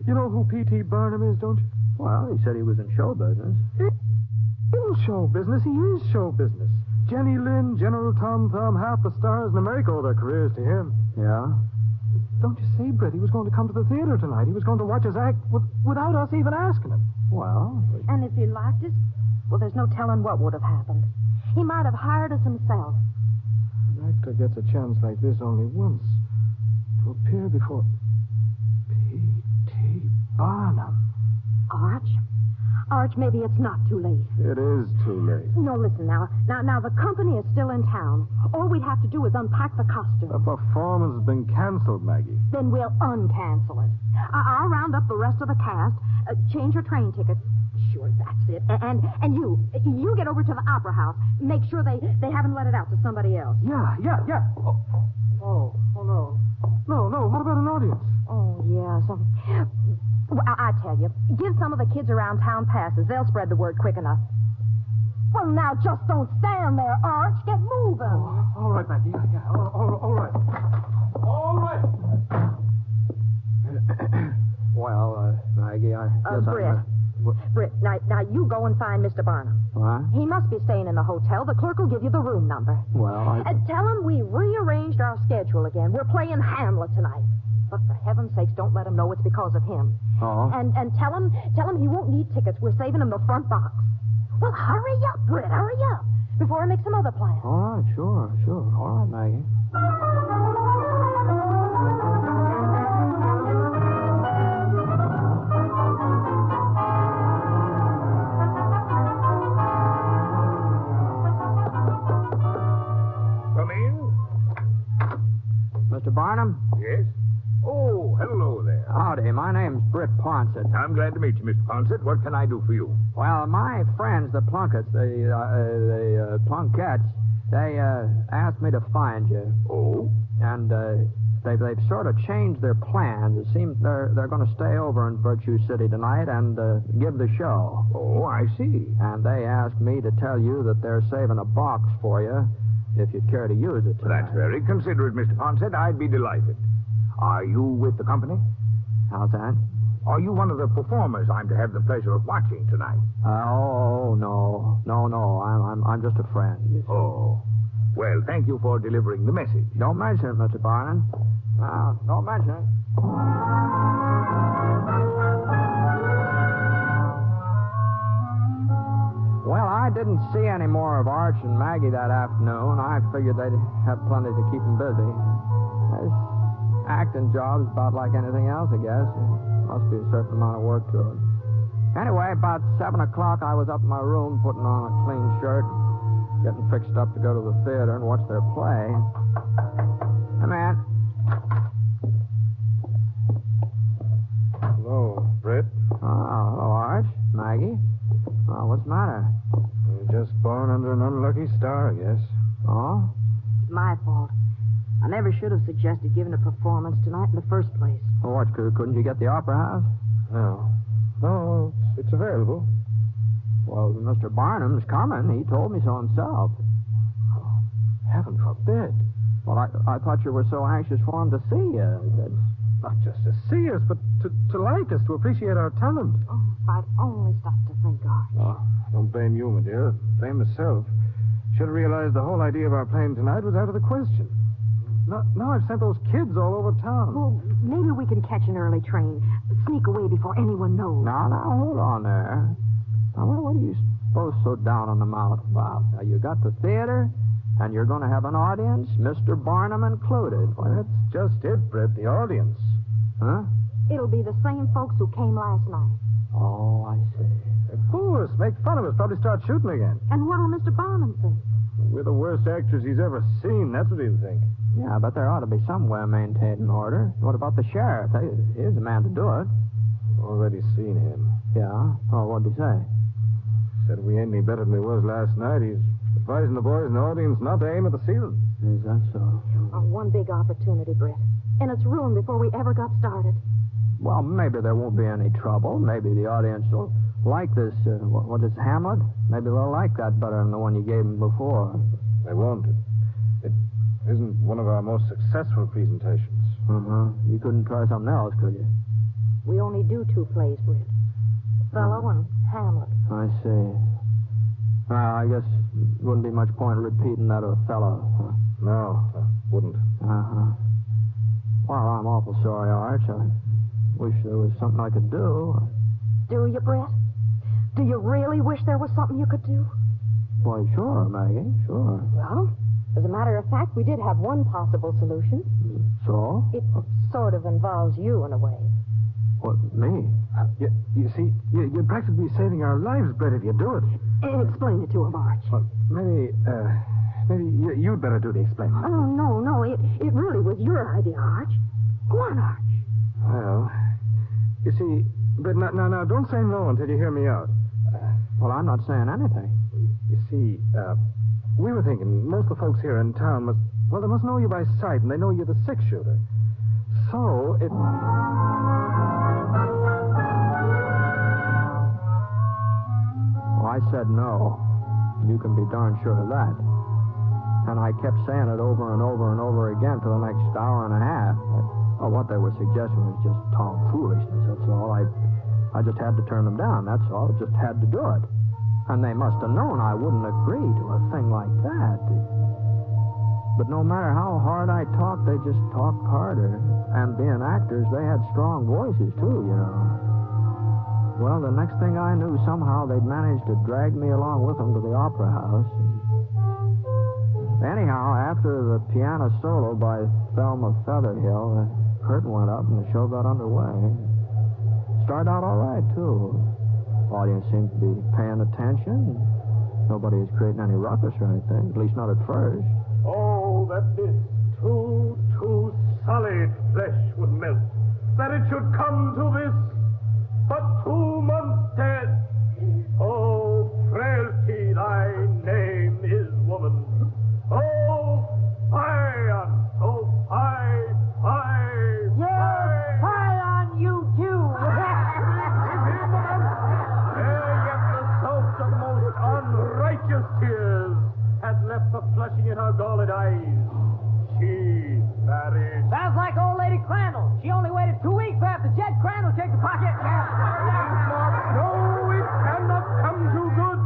You know who P.T. Barnum is, don't you? Well, he said he was in show business. In show business? He is show business. Jenny Lind, General Tom Thumb, half the stars in America owe their careers to him. Yeah? Don't you see, Britt? He was going to come to the theater tonight. He was going to watch us act without us even asking him. Well... And if he liked us, well, there's no telling what would have happened. He might have hired us himself. An actor gets a chance like this only once. To appear before P.T. Barnum. Arch, maybe it's not too late. It is too late. No, listen now. Now, the company is still in town. All we'd have to do is unpack the costume. The performance has been canceled, Maggie. Then we'll uncancel it. I'll round up the rest of the cast, change your train ticket. Sure, that's it. And you get over to the Opera House. Make sure they haven't let it out to somebody else. Yeah. Oh, no. No, what about an audience? Oh, yeah, Well, I tell you, give some of the kids around town passes. They'll spread the word quick enough. Well, now, just don't stand there, Arch. Get moving. Oh, all right, Maggie. Yeah. All right. All right. Well, Maggie, I guess Britt, now you go and find Mr. Barnum. What? He must be staying in the hotel. The clerk will give you the room number. Well, Tell him we rearranged our schedule again. We're playing Hamlet tonight. But for heaven's sakes, don't let him know it's because of him. Oh? And tell him he won't need tickets. We're saving him the front box. Well, hurry up, Britt, hurry up. Before I make some other plans. All right, sure. All right, Maggie. Come in. Mr. Barnum? Yes? Oh, hello there. Howdy, my name's Britt Ponset. I'm glad to meet you, Mr. Ponset. What can I do for you? Well, my friends, the Plunkets, the Plunkettes, they asked me to find you. Oh? And they've sort of changed their plans. It seems they're going to stay over in Virtue City tonight and give the show. Oh, I see. And they asked me to tell you that they're saving a box for you if you'd care to use it tonight. That's very considerate, Mr. Ponset. I'd be delighted. Are you with the company? How's that? Are you one of the performers I'm to have the pleasure of watching tonight? No. I'm just a friend. Oh. Well, thank you for delivering the message. Don't mention it, Mr. Barnum. Don't mention it. Well, I didn't see any more of Arch and Maggie that afternoon. I figured they'd have plenty to keep them busy. This acting job's about like anything else, I guess. There must be a certain amount of work to it. Anyway, about 7 o'clock, I was up in my room putting on a clean shirt, getting fixed up to go to the theater and watch their play. Hey, man. Hello, Britt. Oh, hello, Arch. Maggie. Oh, what's the matter? You're just born under an unlucky star, I guess. Oh? It's my fault. I never should have suggested giving a performance tonight in the first place. Well, what, couldn't you get the Opera House? No, it's available. Well, Mr. Barnum's coming. He told me so himself. Oh, heaven forbid. Well, I thought you were so anxious for him to see you. Not just to see us, but to like us, to appreciate our talent. Oh, if I'd only stopped to think, Arch. Oh, don't blame you, my dear. Blame myself. Should have realized the whole idea of our playing tonight was out of the question. Now I've sent those kids all over town. Well, maybe we can catch an early train. Sneak away before anyone knows. Now, hold on there. Now, what are you both so down on the mouth about? Now, you got the theater, and you're going to have an audience, Mr. Barnum included. Well, that's just it, Britt, the audience. Huh? It'll be the same folks who came last night. Oh, I see. Of course. Make fun of us. Probably start shooting again. And what'll Mr. Barnum think? We're the worst actors he's ever seen. That's what he'll think. Yeah, but there ought to be somewhere maintained in order. What about the sheriff? He's the man to do it. Already seen him. Yeah? Oh, what'd he say? Said we ain't any better than we was last night. He's advising the boys in the audience not to aim at the ceiling. Is that so? One big opportunity, Britt. And it's ruined before we ever got started. Well, maybe there won't be any trouble. Maybe the audience will like this, what is Hamlet? Maybe they'll like that better than the one you gave them before. They won't. It isn't one of our most successful presentations. You couldn't try something else, could you? We only do 2 plays, Britt. Othello and Hamlet. I see. Well, I guess wouldn't be much point in repeating that Othello. Huh? No, wouldn't. Well, I'm awful sorry, Arch. I wish there was something I could do. Do you, Britt? Do you really wish there was something you could do? Why, sure, Maggie, sure. Well, as a matter of fact, we did have one possible solution. So? It sort of involves you in a way. What, me? You see, you'd practically be saving our lives, Brett, if you do it. Explain it to him, Arch. Well, maybe you'd better do the explaining. Oh, no. It really was your idea, Arch. Go on, Arch. Well, you see, but now, don't say no until you hear me out. Well, I'm not saying anything. You see, we were thinking most of the folks here in town they must know you by sight, and they know you're the 6-shooter. So, it... Well, I said no. You can be darn sure of that. And I kept saying it over and over and over again for the next hour and a half. Well, what they were suggesting was just tomfoolishness, that's all. I just had to turn them down, that's all. Just had to do it. And they must have known I wouldn't agree to a thing like that. But no matter how hard I talked, they just talked harder. And being actors, they had strong voices, too, you know. Well, the next thing I knew, somehow they'd managed to drag me along with them to the opera house. Anyhow, after the piano solo by Thelma Featherhill, the curtain went up and the show got underway. Started out all right, too. Audience seemed to be paying attention. Nobody was creating any ruckus or anything, at least not at first. Oh, that this too solid flesh would melt. That it should come to this, but 2 months dead. Oh, frailty, thy name is woman. Oh, Iron! Oh, I! Yes, on you too! Yet the source of most unrighteous tears has left the flushing in her galled eyes. She married. Sounds like old Lady Crandall. She only waited 2 weeks after Jed Crandall kicked the pocket. No, it cannot come too good.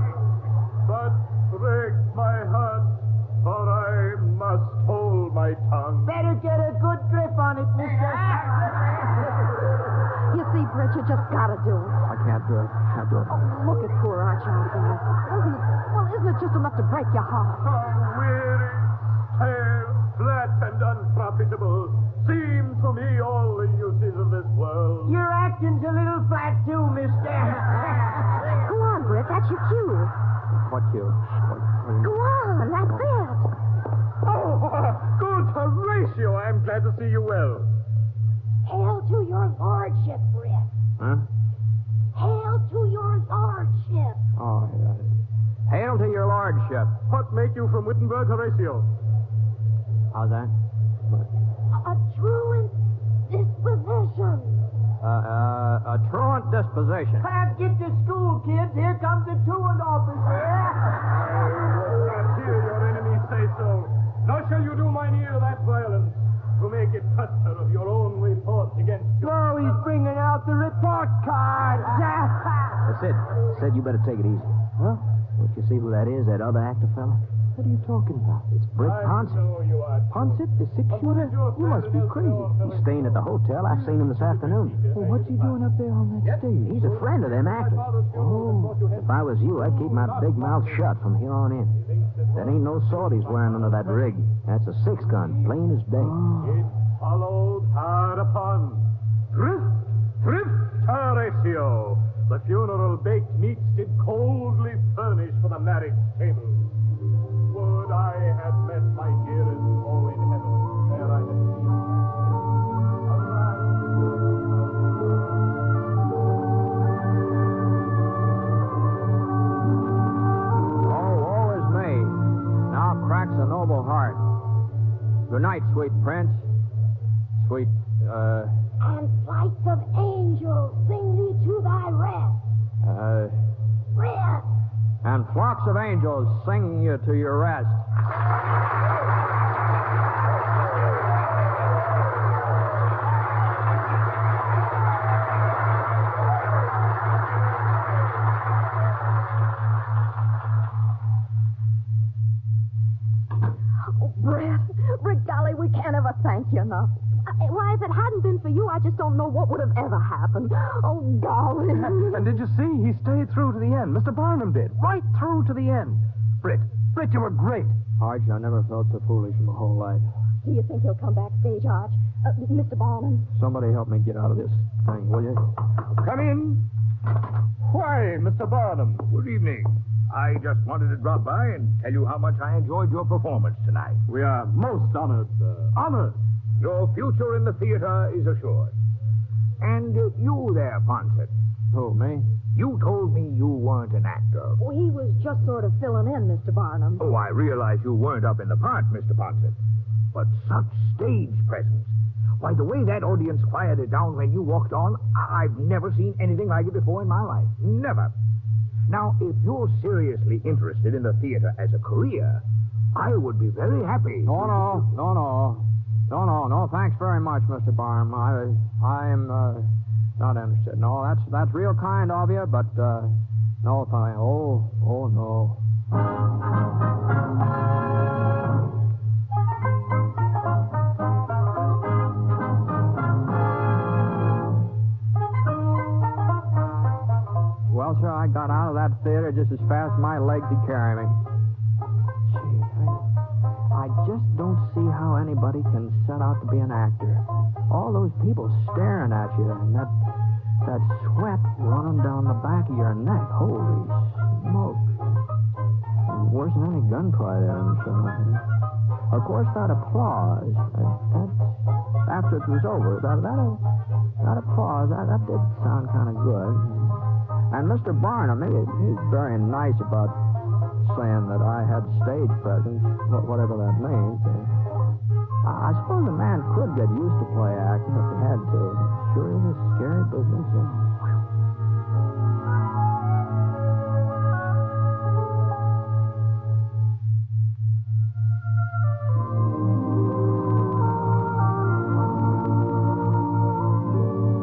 But break my heart, for I must hold my tongue. Better get a good grip on it, mister. You see, Britt, you just gotta do it. I can't do it. Oh, look at poor Arch out there. Isn't it just enough to break your heart? Weary, stale, flat, and unprofitable seem to me all the uses of this world. Your acting's a little flat, too, mister. Go on, Britt, that's your cue. What cue? Go on, that's it. Oh, good Horatio, I'm glad to see you well. Hail to your lordship, Britt. Huh? Hail to your lordship. Oh, yeah. Hail to your lordship. What make you from Wittenberg, Horatio? How's that? A truant disposition. A truant disposition. Clap, get to school, kids. Here comes the truant officer. Not hear your enemies say so. Nor shall you do mine ear that violence to make it cluster of your own report against you. Oh, he's bringing out the report card. Sid, you better take it easy. Huh? Don't you see who that is, that other actor fella? What are you talking about? It's Britt Ponset. Ponset, the 6-shooter? You must be crazy. He's staying at the hotel. I've seen him this afternoon. Well, what's he doing up there on that stage? He's a friend of them actors. Oh. If I was you, I'd keep my big mouth shut from here on in. That ain't no sword he's wearing under that rig. That's a 6-gun, plain as day. It followed hard upon. Thrift, Horatio. The funeral baked meats did coldly furnish for the marriage table. Would I Good night, sweet prince. Sweet, And flights of angels sing thee to thy rest. Rest. And flocks of angels sing you to your rest. Oh, Britt, golly, we can't ever thank you enough. Why, if it hadn't been for you, I just don't know what would have ever happened. Oh, golly. And did you see? He stayed through to the end. Mr. Barnum did. Right through to the end. Britt, you were great. Arch, I never felt so foolish in my whole life. Do you think he'll come backstage, Arch? Mr. Barnum? Somebody help me get out of this thing, will you? Come in. Why, Mr. Barnum, good evening. I just wanted to drop by and tell you how much I enjoyed your performance tonight. We are most honored, sir. Honored. Your future in the theater is assured. And you there, Ponset. Who, me? You told me you weren't an actor. Oh, he was just sort of filling in, Mr. Barnum. Oh, I realize you weren't up in the part, Mr. Ponset. But such stage presence. Why, the way that audience quieted down when you walked on, I've never seen anything like it before in my life. Never. Now, if you're seriously interested in the theater as a career, I would be very happy. No, thanks very much, Mr. Barnum. I am not interested. No, that's real kind of you, but no, thank. Oh, no. Well, sir, I got out of that theater just as fast as my legs could carry me. Gee, I just don't see how anybody can set out to be an actor. All those people staring at you and that sweat running down the back of your neck. Holy smoke. Worse than any gunfight ever saw. Of course, that applause, after it was over, that applause, that did sound kind of good. And Mr. Barnum, he's very nice about saying that I had stage presence, whatever that means. I suppose a man could get used to play acting if he had to. Sure is a scary business.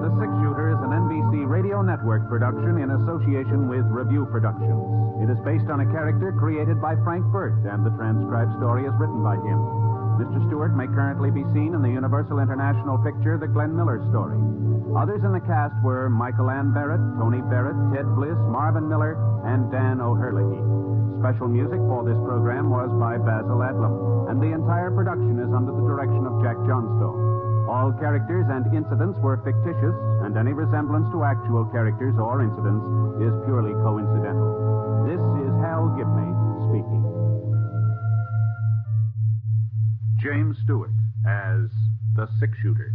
The Six Shooter is an NBC Radio Network production in association with Review Productions. It is based on a character created by Frank Burt, and the transcribed story is written by him. Mr. Stewart may currently be seen in the Universal International picture The Glenn Miller Story. Others in the cast were Michael Ann Barrett, Tony Barrett, Ted Bliss, Marvin Miller, and Dan O'Herlihy. Special music for this program was by Basil Adlam, and the entire production is under the direction of Jack Johnstone. All characters and incidents were fictitious, and any resemblance to actual characters or incidents is purely coincidental. This is Hal Gibney speaking. James Stewart as the Six Shooter.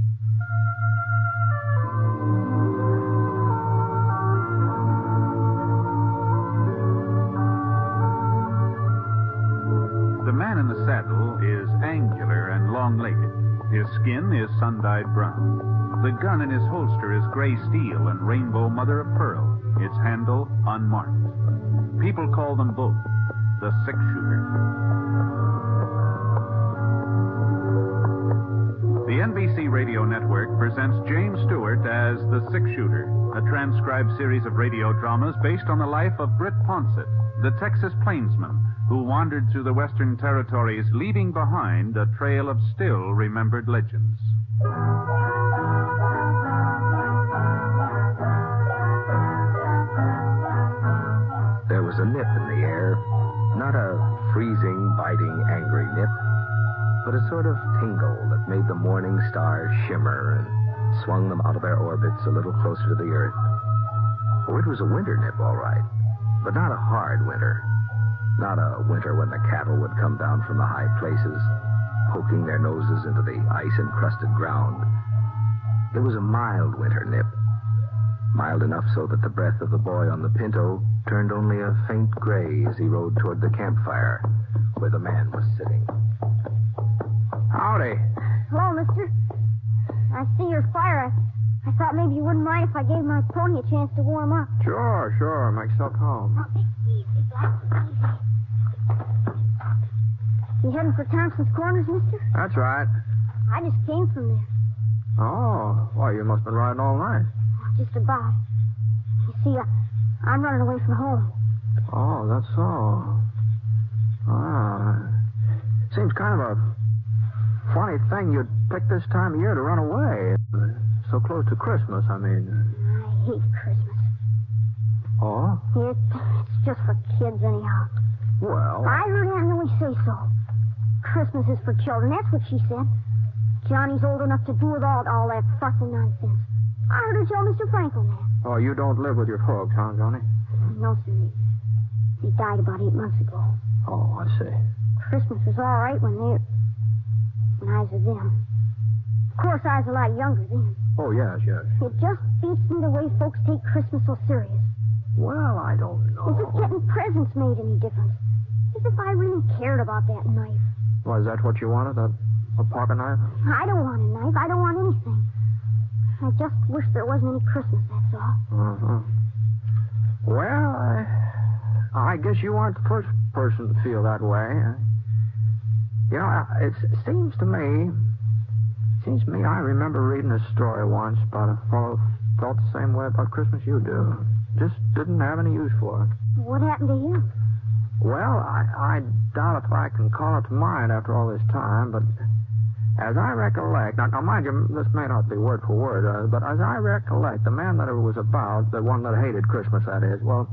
The man in the saddle is angular and long-legged. His skin is sun-dyed brown. The gun in his holster is gray steel and rainbow mother of pearl, its handle unmarked. People call them both the Six Shooter. The NBC Radio Network presents James Stewart as the Six Shooter, a transcribed series of radio dramas based on the life of Britt Ponset, the Texas plainsman who wandered through the Western Territories, leaving behind a trail of still remembered legends. There was a nip in the air, not a freezing, biting, angry nip, but a sort of tingle that made the morning stars shimmer and swung them out of their orbits a little closer to the earth. Oh, it was a winter nip, all right, but not a hard winter. Not a winter when the cattle would come down from the high places, poking their noses into the ice-encrusted ground. It was a mild winter nip, mild enough so that the breath of the boy on the pinto turned only a faint gray as he rode toward the campfire where the man was sitting. Howdy. Hello, mister. I see your fire. I thought maybe you wouldn't mind if I gave my pony a chance to warm up. Sure. Make yourself home. You heading for Thompson's Corners, mister? That's right. I just came from there. Oh, well, you must have been riding all night. Just about. You see, I'm running away from home. Oh, that's so. Seems kind of a funny thing you'd pick this time of year to run away. So close to Christmas, I mean. I hate Christmas. Oh? It's just for kids, anyhow. Well... I heard Aunt Millie say so. Christmas is for children. That's what she said. Johnny's old enough to do without all that fuss and nonsense. I heard her tell Mr. Franklin that. Oh, you don't live with your folks, huh, Johnny? No, sir. He died about 8 months ago. Oh, I see. Christmas was all right when I was with them. Of course, I was a lot younger then. Oh, yes. It just beats me the way folks take Christmas so serious. Well, I don't know. As if getting presents made any difference. As if I really cared about that knife. Well, is that what you wanted, a pocket knife? I don't want a knife. I don't want anything. I just wish there wasn't any Christmas, that's all. Uh-huh. Well, I guess you aren't the first person to feel that way. You know, it seems to me, I remember reading a story once about a fellow who felt the same way about Christmas you do. Just didn't have any use for it. What happened to him? Well, I doubt if I can call it to mind after all this time, but as I recollect, now mind you, this may not be word for word, but as I recollect, the man that it was about, the one that hated Christmas, that is, well,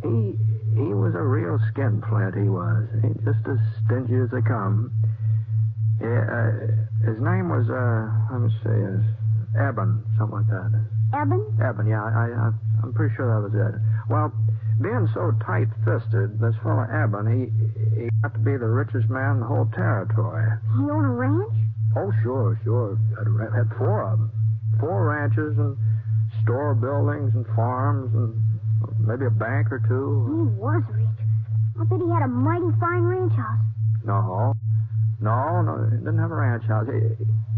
he was a real skinflint, he was. He just as stingy as they come. His name was, let me see, Eben, something like that. Eben? Eben, yeah, I'm pretty sure that was it. Well, being so tight-fisted, this fellow Eben, he got to be the richest man in the whole territory. He owned a ranch? Oh, sure. Had 4 of them. 4 ranches and store buildings and farms and maybe a bank or 2. He was rich. I bet he had a mighty fine ranch house. No, he didn't have a ranch house.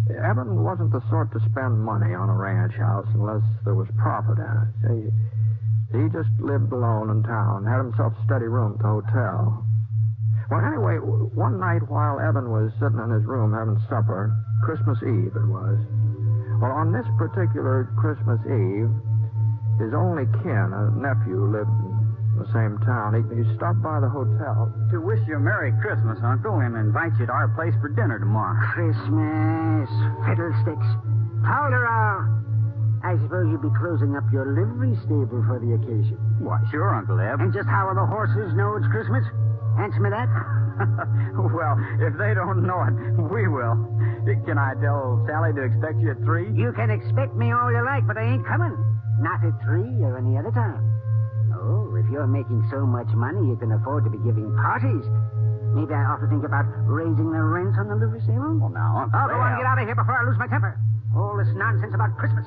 Eben wasn't the sort to spend money on a ranch house unless there was profit in it. He just lived alone in town, had himself a steady room at the hotel. Well, anyway, one night while Eben was sitting in his room having supper, Christmas Eve it was. Well, on this particular Christmas Eve, his only kin, a nephew, lived in the same town. He stopped by the hotel. To wish you a Merry Christmas, Uncle, and invite you to our place for dinner tomorrow. Christmas, fiddlesticks. Powder. I suppose you'll be closing up your livery stable for the occasion. Why, sure, Uncle Eb. And just how will the horses know it's Christmas? Answer me that. Well, if they don't know it, we will. Can I tell Sally to expect you at 3? You can expect me all you like, but I ain't coming. Not at 3 or any other time. Oh, if you're making so much money, you can afford to be giving parties. Maybe I ought to think about raising the rent on the livery stable? Well, now, Uncle Go on, get out of here before I lose my temper. All this nonsense about Christmas.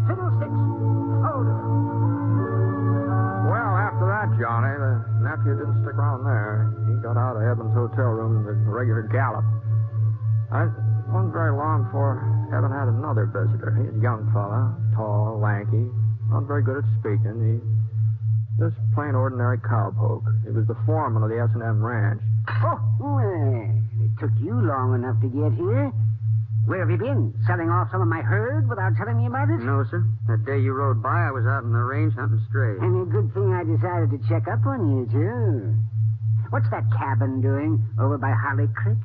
Fiddlesticks. Hold on. Well, after that, Johnny, the nephew didn't stick around there. He got out of Eben's hotel room in the regular gallop. It wasn't very long before Eben had another visitor. He was a young fella, tall, lanky, not very good at speaking. He just plain ordinary cowpoke. He was the foreman of the S&M ranch. Oh, well, it took you long enough to get here. Where have you been? Selling off some of my herd without telling me about it? No, sir. That day you rode by, I was out in the range hunting strays. And a good thing I decided to check up on you, too. What's that cabin doing over by Holly Creek?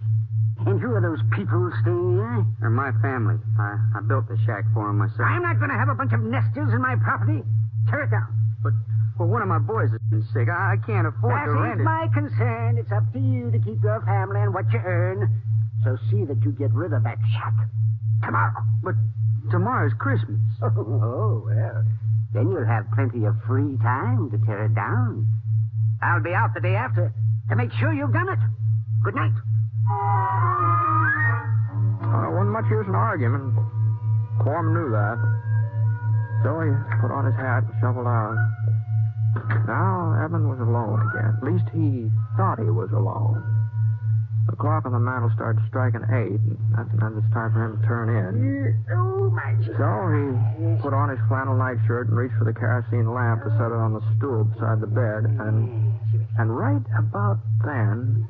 And who are those people staying there? They're my family. I built the shack for them myself. I'm not going to have a bunch of nesters in my property. Tear it down. But, well, one of my boys has been sick. I can't afford to rent it. That ain't my concern. It's up to you to keep your family and what you earn. So see that you get rid of that shack tomorrow. But tomorrow's Christmas. Oh, well, then you'll have plenty of free time to tear it down. I'll be out the day after to make sure you've done it. Good night. Wasn't much use in arguing. Foreman knew that. So he put on his hat and shuffled out. Now Eben was alone again. At least he thought he was alone. The clock on the mantel started striking 8, and then it's time for him to turn in. So he put on his flannel nightshirt and reached for the kerosene lamp to set it on the stool beside the bed, and right about then,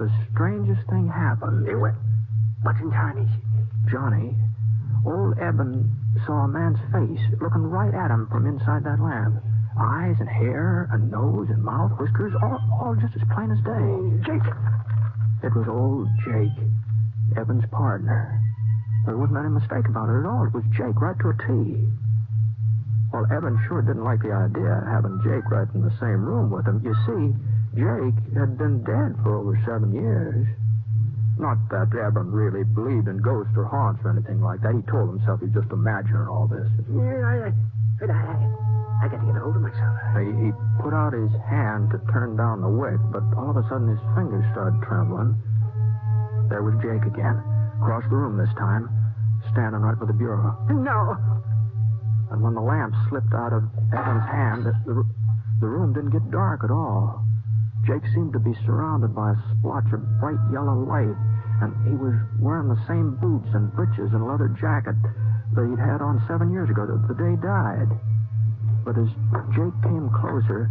the strangest thing happened. What's in tarnation? Johnny, old Eben saw a man's face looking right at him from inside that lamp. Eyes and hair and nose and mouth, whiskers, all just as plain as day. Jake! It was old Jake, Eben's partner. There wasn't any mistake about it at all. It was Jake, right to a T. Well, Eben sure didn't like the idea of having Jake right in the same room with him. You see, Jake had been dead for over 7 years. Not that Eben really believed in ghosts or haunts or anything like that. He told himself he'd just imagining all this. Yeah, I got to get a hold of myself. He put out his hand to turn down the wick, but all of a sudden his fingers started trembling. There was Jake again, across the room this time, standing right by the bureau. No. And when the lamp slipped out of Eben's hand, the room didn't get dark at all. Jake seemed to be surrounded by a splotch of bright yellow light, and he was wearing the same boots and breeches and leather jacket that he'd had on 7 years ago, the day he died. But as Jake came closer,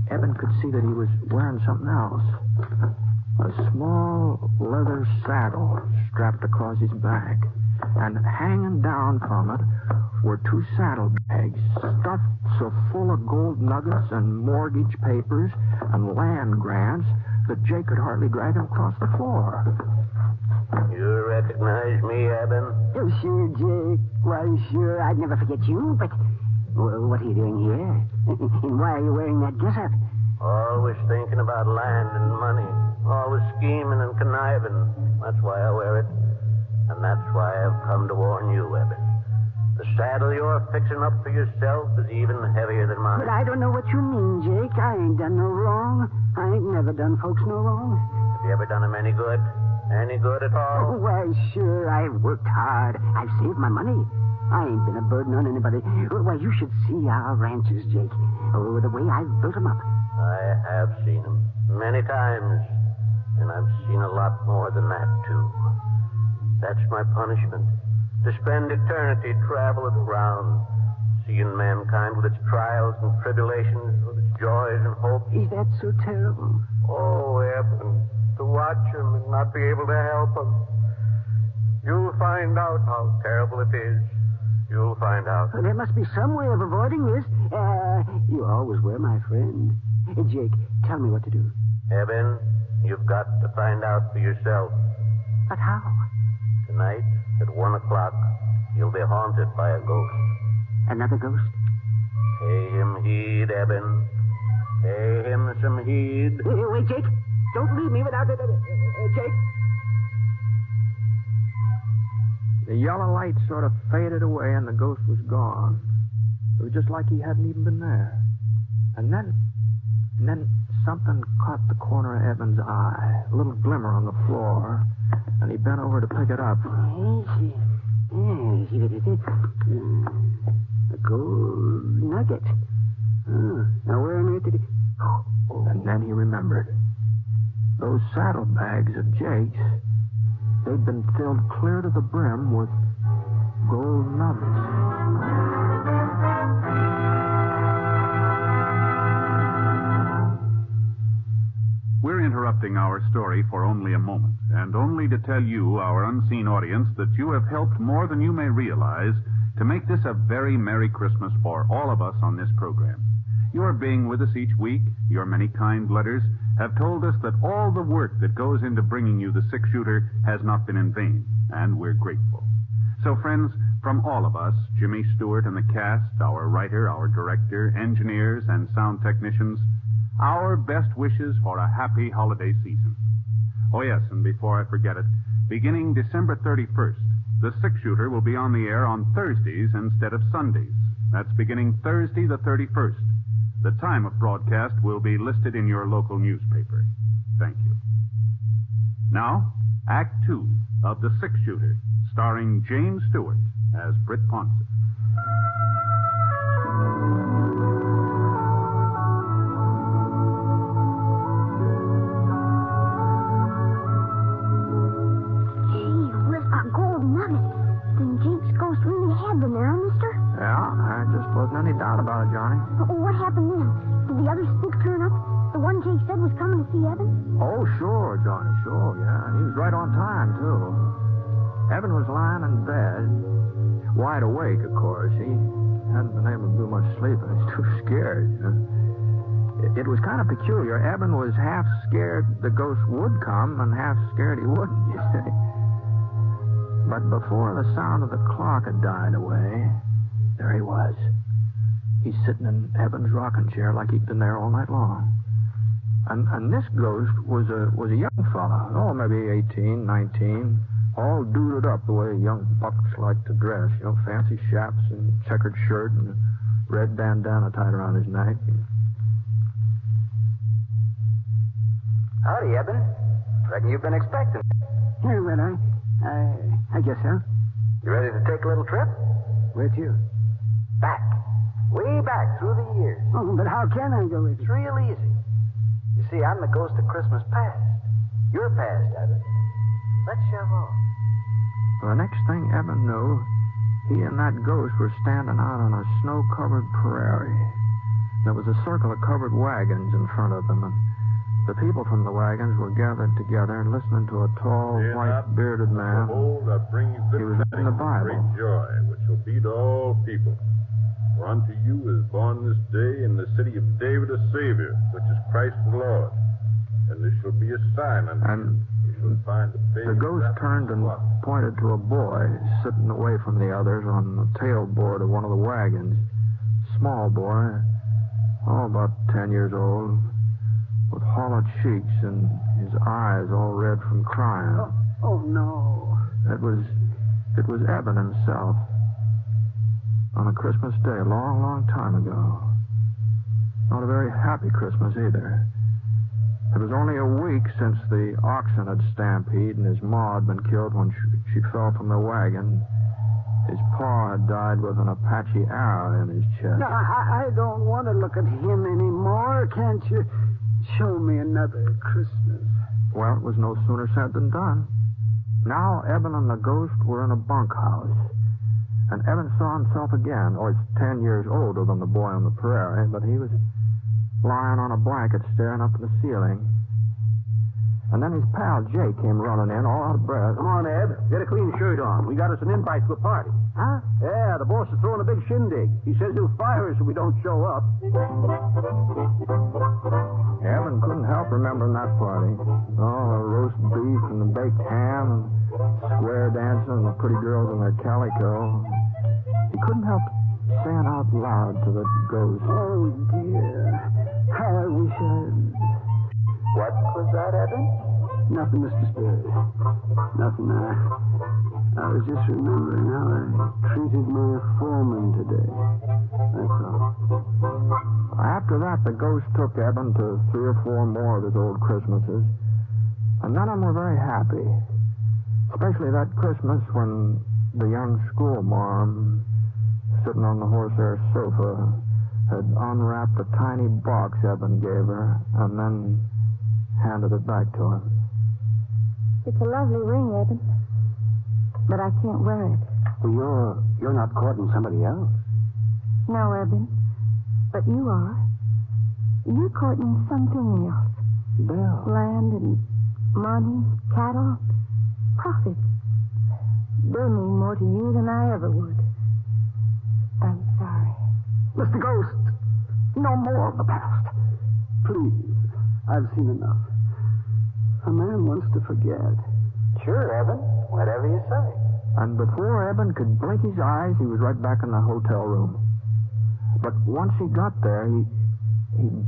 Eben could see that he was wearing something else. A small leather saddle strapped across his back, and hanging down from it were 2 saddlebags stuffed so full of gold nuggets and mortgage papers and land grants that Jake could hardly drag him across the floor. You recognize me, Eben? Oh, sure, Jake. Why, sure, I'd never forget you, but what are you doing here? And why are you wearing that getup? Always thinking about land and money. Always scheming and conniving. That's why I wear it. And that's why I've come to warn you, Eben. The saddle you're fixing up for yourself is even heavier than mine. But I don't know what you mean, Jake. I ain't done no wrong. I ain't never done folks no wrong. Have you ever done them any good? Any good at all? Oh, why, sure, I've worked hard. I've saved my money. I ain't been a burden on anybody. Why, you should see our ranches, Jake. Oh, the way I've built them up. I have seen them many times, and I've seen a lot more than that, too. That's my punishment. To spend eternity traveling around, seeing mankind with its trials and tribulations, with its joys and hopes. Is that so terrible? Oh, Eben, to watch him and not be able to help him. You'll find out how terrible it is. You'll find out. Well, there must be some way of avoiding this. You always were my friend. Jake, tell me what to do. Eben, you've got to find out for yourself. But how? Tonight, at 1 o'clock, you'll be haunted by a ghost. Another ghost? Pay him heed, Eben. Pay him some heed. Wait, Jake. Don't leave me without it. Jake. The yellow light sort of faded away, and the ghost was gone. It was just like he hadn't even been there. And then something caught the corner of Eben's eye, a little glimmer on the floor, and he bent over to pick it up. A gold nugget. Now where on earth did it... And then he remembered. Those saddlebags of Jake's, they'd been filled clear to the brim with gold nuggets. We're interrupting our story for only a moment, and only to tell you, our unseen audience, that you have helped more than you may realize to make this a very Merry Christmas for all of us on this program. Your being with us each week, your many kind letters, have told us that all the work that goes into bringing you the six-shooter has not been in vain, and we're grateful. So, friends, from all of us, Jimmy Stewart and the cast, our writer, our director, engineers, and sound technicians, our best wishes for a happy holiday season. Oh, yes, and before I forget it, beginning December 31st, the six-shooter will be on the air on Thursdays instead of Sundays. That's beginning Thursday the 31st. The time of broadcast will be listed in your local newspaper. Thank you. Now, Act 2 of The Six-Shooter, starring James Stewart as Britt Ponset. had been there, mister? Yeah, there just wasn't any doubt about it, Johnny. What happened then? Did the other spook turn up? The one Jake said was coming to see Evan? Oh, sure, Johnny, sure, yeah. He was right on time, too. Evan was lying in bed, wide awake, of course. He hadn't been able to do much sleeping. He's too scared. It was kind of peculiar. Evan was half scared the ghost would come and half scared he wouldn't, you see. But before the sound of the clock had died away, there he was. He's sitting in Evan's rocking chair like he'd been there all night long. And this ghost was a young fella. Oh, maybe 18, 19. All duded up the way young bucks like to dress. You know, fancy chaps and checkered shirt and a red bandana tied around his neck. Howdy, Eben. Reckon you've been expecting. Here, Red Eye. I guess so. You ready to take a little trip? Where to? Back. Way back through the years. Oh, but how can I go with you? It's real easy. You see, I'm the ghost of Christmas past. You're past, Eben. Let's shove off. Well, the next thing Evan knew, he and that ghost were standing out on a snow-covered prairie. There was a circle of covered wagons in front of them, and the people from the wagons were gathered together and listening to a tall, white-bearded man. Behold, I bring you good He was reading the Bible. great joy, which shall be to all people. For unto you is born this day in the city of David a Savior, which is Christ the Lord. And there shall be a sign unto you. You shall find a baby. The ghost turned and pointed to a boy sitting away from the others on the tailboard of one of the wagons. Small boy, about 10 years old, with hollow cheeks and his eyes all red from crying. Oh, no. It was Evan himself on a Christmas day a long, long time ago. Not a very happy Christmas either. It was only a week since the oxen had stampede and his ma had been killed when she fell from the wagon. His pa had died with an Apache arrow in his chest. No, I don't want to look at him anymore. Can't you show me another Christmas? Well, it was no sooner said than done. Now Evan and the ghost were in a bunkhouse. And Evan saw himself again. Oh, he's 10 years older than the boy on the prairie, but he was lying on a blanket staring up at the ceiling. And then his pal Jake came running in, all out of breath. Come on, Eb. Get a clean shirt on. We got us an invite to a party. Huh? Yeah, the boss is throwing a big shindig. He says he'll fire us if we don't show up. Evan couldn't help remembering that party. Oh, the roast beef and the baked ham and square dancing and the pretty girls in their calico. He couldn't help saying out loud to the ghost, "Oh, dear. How I wish I'd..." What was that, Evan? Nothing, Mr. Spirit. Nothing. I was just remembering how I treated my foreman today. That's all. After that, the ghost took Evan to 3 or 4 more of his old Christmases, and none of them were very happy. Especially that Christmas when the young schoolmarm, sitting on the horsehair sofa, had unwrapped a tiny box Evan gave her, and then handed it back to him. It's a lovely ring, Evan, but I can't wear it. Well, you're not courting somebody else. No, Evan, but you are. You're courting something else. Bill. Land and money, cattle, profit. They mean more to you than I ever would. I'm sorry. Mr. Ghost, no more of the past. Please, I've seen enough. A man wants to forget. Sure, Evan. Whatever you say. And before Evan could blink his eyes, he was right back in the hotel room. But once he got there, he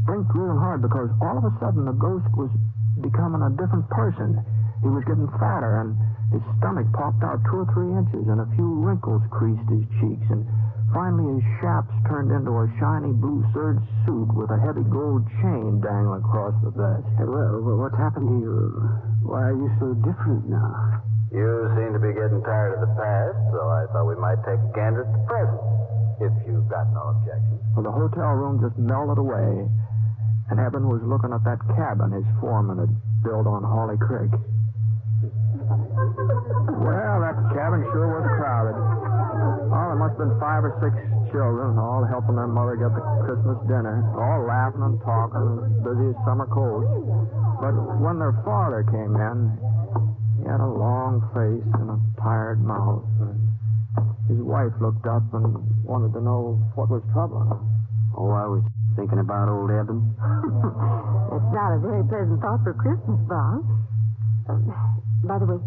blinked real hard because all of a sudden the ghost was becoming a different person. He was getting fatter, and his stomach popped out 2 or 3 inches, and a few wrinkles creased his cheeks, and finally his chaps turned into a shiny blue serge suit with a heavy gold chain dangling across the vest. Well, what's happened to you? Why are you so different now? You seem to be getting tired of the past, so I thought we might take a gander at the present, if you've got no objection. Well, the hotel room just melted away, and Evan was looking at that cabin his foreman had built on Holly Creek. Well, that cabin sure was crowded. Oh, there must have been 5 or 6 children, all helping their mother get the Christmas dinner, all laughing and talking, as busy as summer coats. But when their father came in, he had a long face and a tired mouth. His wife looked up and wanted to know what was troubling him. Oh, I was thinking about old Eben. It's not a very pleasant thought for Christmas, Bob. By the way,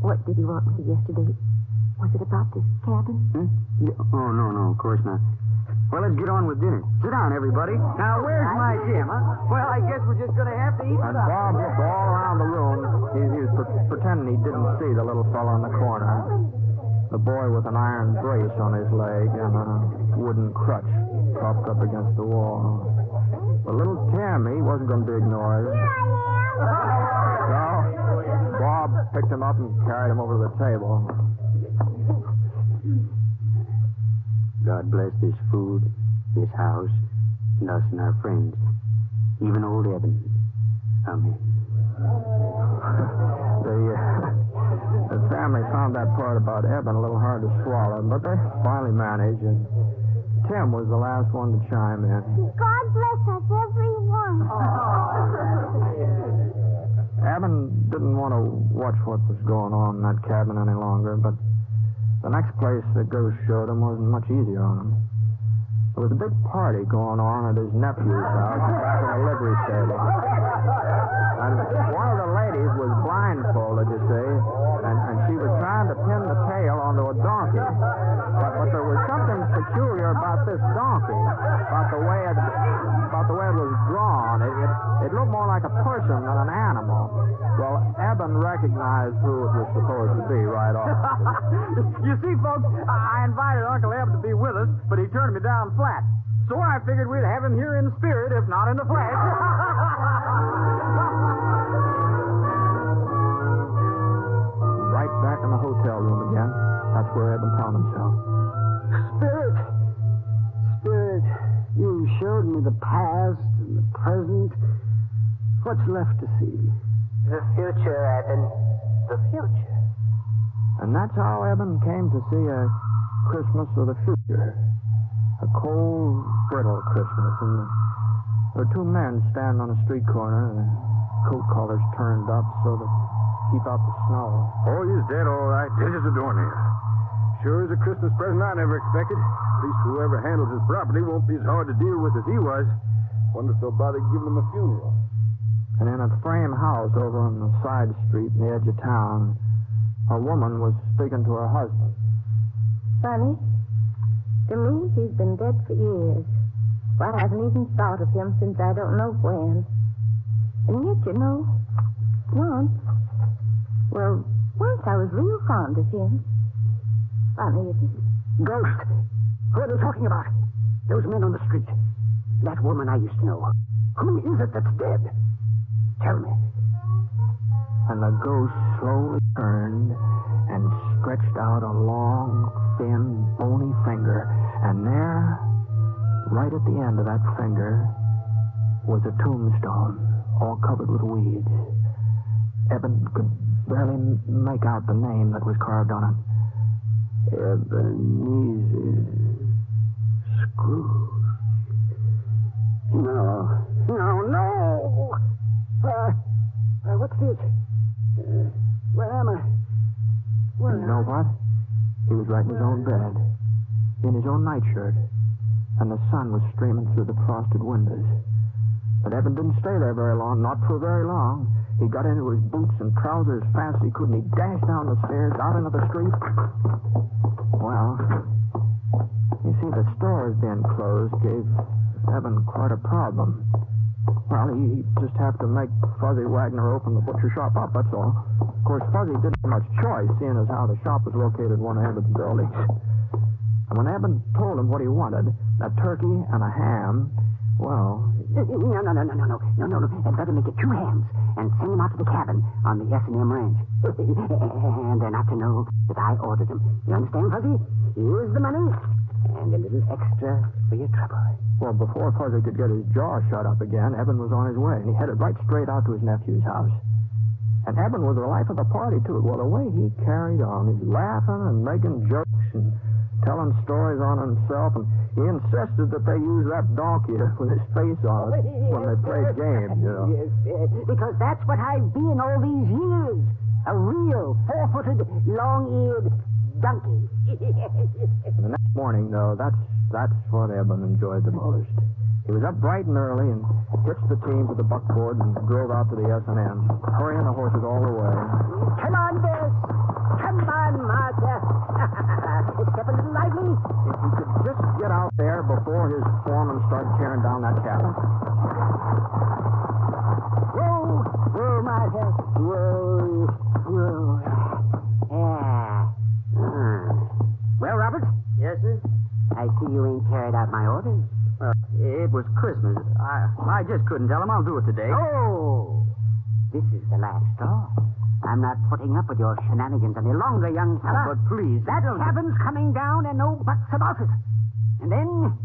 what did you want with you yesterday? Was it about this cabin? Yeah. Oh, no, of course not. Well, let's get on with dinner. Sit down, everybody. Now, where's my Jim, huh? Well, I guess we're just going to have to eat And Bob looked all around the room. He was pretending he didn't see the little fellow in the corner. The boy with an iron brace on his leg and a wooden crutch propped up against the wall. But little Tim, he wasn't going to be ignored. So Bob picked him up and carried him over to the table. God bless this food, this house, and us and our friends. Even old Eben. Amen. The family found that part about Eben a little hard to swallow, but they finally managed, and Tim was the last one to chime in. God bless us, everyone. Eben didn't want to watch what was going on in that cabin any longer, but the next place the ghost showed him wasn't much easier on him. There was a big party going on at his nephew's house back in the livery stable. And one of the ladies was blindfolded, you see, and she was trying to pin the tail onto a donkey. But there was something peculiar about this donkey, about the way it was drawn. It looked more like a person than an animal. Well, Eben recognized who it was supposed to be right off. You see, folks, I invited Uncle Eb to be with us, but he turned me down flat. So I figured we'd have him here in spirit, if not in the flesh. Right back in the hotel room again. That's where Eben found himself. Spirit, you showed me the past and the present. What's left to see? The future, Eben. The future. And that's how Eben came to see a Christmas of the future. A cold, brittle Christmas. And there were 2 men standing on a street corner, their coat collars turned up so to keep out the snow. Oh, he's dead, all right. Dead as a doornail. Sure is a Christmas present I never expected. At least whoever handles his property won't be as hard to deal with as he was. Wonder if they'll bother giving him a funeral. And in a frame house over on the side street in the edge of town, a woman was speaking to her husband. Funny. To me, he's been dead for years. Well, I haven't even thought of him since I don't know when. And yet, you know, once I was real fond of him. Funny, isn't it? Ghost. Who are they talking about? Those men on the street. That woman I used to know. Who is it that's dead? Tell me. And the ghost slowly turned and stretched out a long, thin, bony finger. And there, right at the end of that finger, was a tombstone, all covered with weeds. Eben could barely make out the name that was carved on it. Ebenezer Scrooge. No. What's this? Where am I? You know what? He was right in his own bed, in his own nightshirt, and the sun was streaming through the frosted windows. But Eben didn't stay there very long, not for very long. He got into his boots and trousers as fast as he could, and he dashed down the stairs, out into the street. Well, you see, the stores being closed gave Eben quite a problem. Well, he'd just have to make Fuzzy Wagner open the butcher shop up, that's all. Of course, Fuzzy didn't have much choice, seeing as how the shop was located one end of the building. And when Eben told him what he wanted, a turkey and a ham, well... No. I'd better make it 2 hams and send them out to the cabin on the S&M ranch. And they're not to know that I ordered them. You understand, Fuzzy? Here's the money and a little extra for your trouble. Well, before Fuzzy could get his jaw shut up again, Eben was on his way, and he headed right straight out to his nephew's house. And Eben was the life of the party, too. Well, the way he carried on, he's laughing and making jokes and telling stories on himself, and he insisted that they use that donkey with his face on it when they played games, you know. Yes, because that's what I've been all these years. A real 4-footed, long-eared donkey. The next morning, though, that's what Eben enjoyed the most. He was up bright and early and hitched the team to the buckboard and drove out to the S&M, hurrying the horses all the way. Come on, Bess. Come on, Martha. Step a little lively. If he could just get out there before his foreman started tearing down that cabin. Whoa, Martha. Whoa. Yeah. Well, Robert? Yes, sir? I see you ain't carried out my orders. It was Christmas. I just couldn't tell him I'll do it today. Oh! This is the last straw. I'm not putting up with your shenanigans any longer, young fella. But please... That cabin's coming down and no buts about it. And then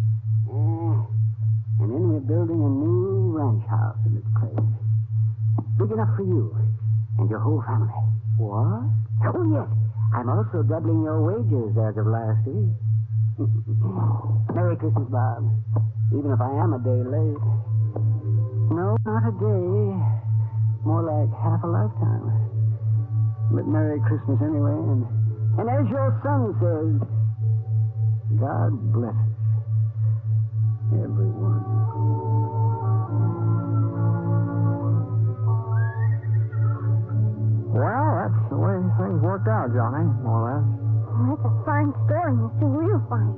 we're building a new ranch house in its place. Big enough for you and your whole family. What? Oh, yes. I'm also doubling your wages as of last week. Merry Christmas, Bob. Even if I am a day late. No, not a day. More like half a lifetime. But Merry Christmas anyway. And as your son says, God bless everyone. Well, that's the way things worked out, Johnny, more or less. Well, that's a fine story, Mister. Real fine.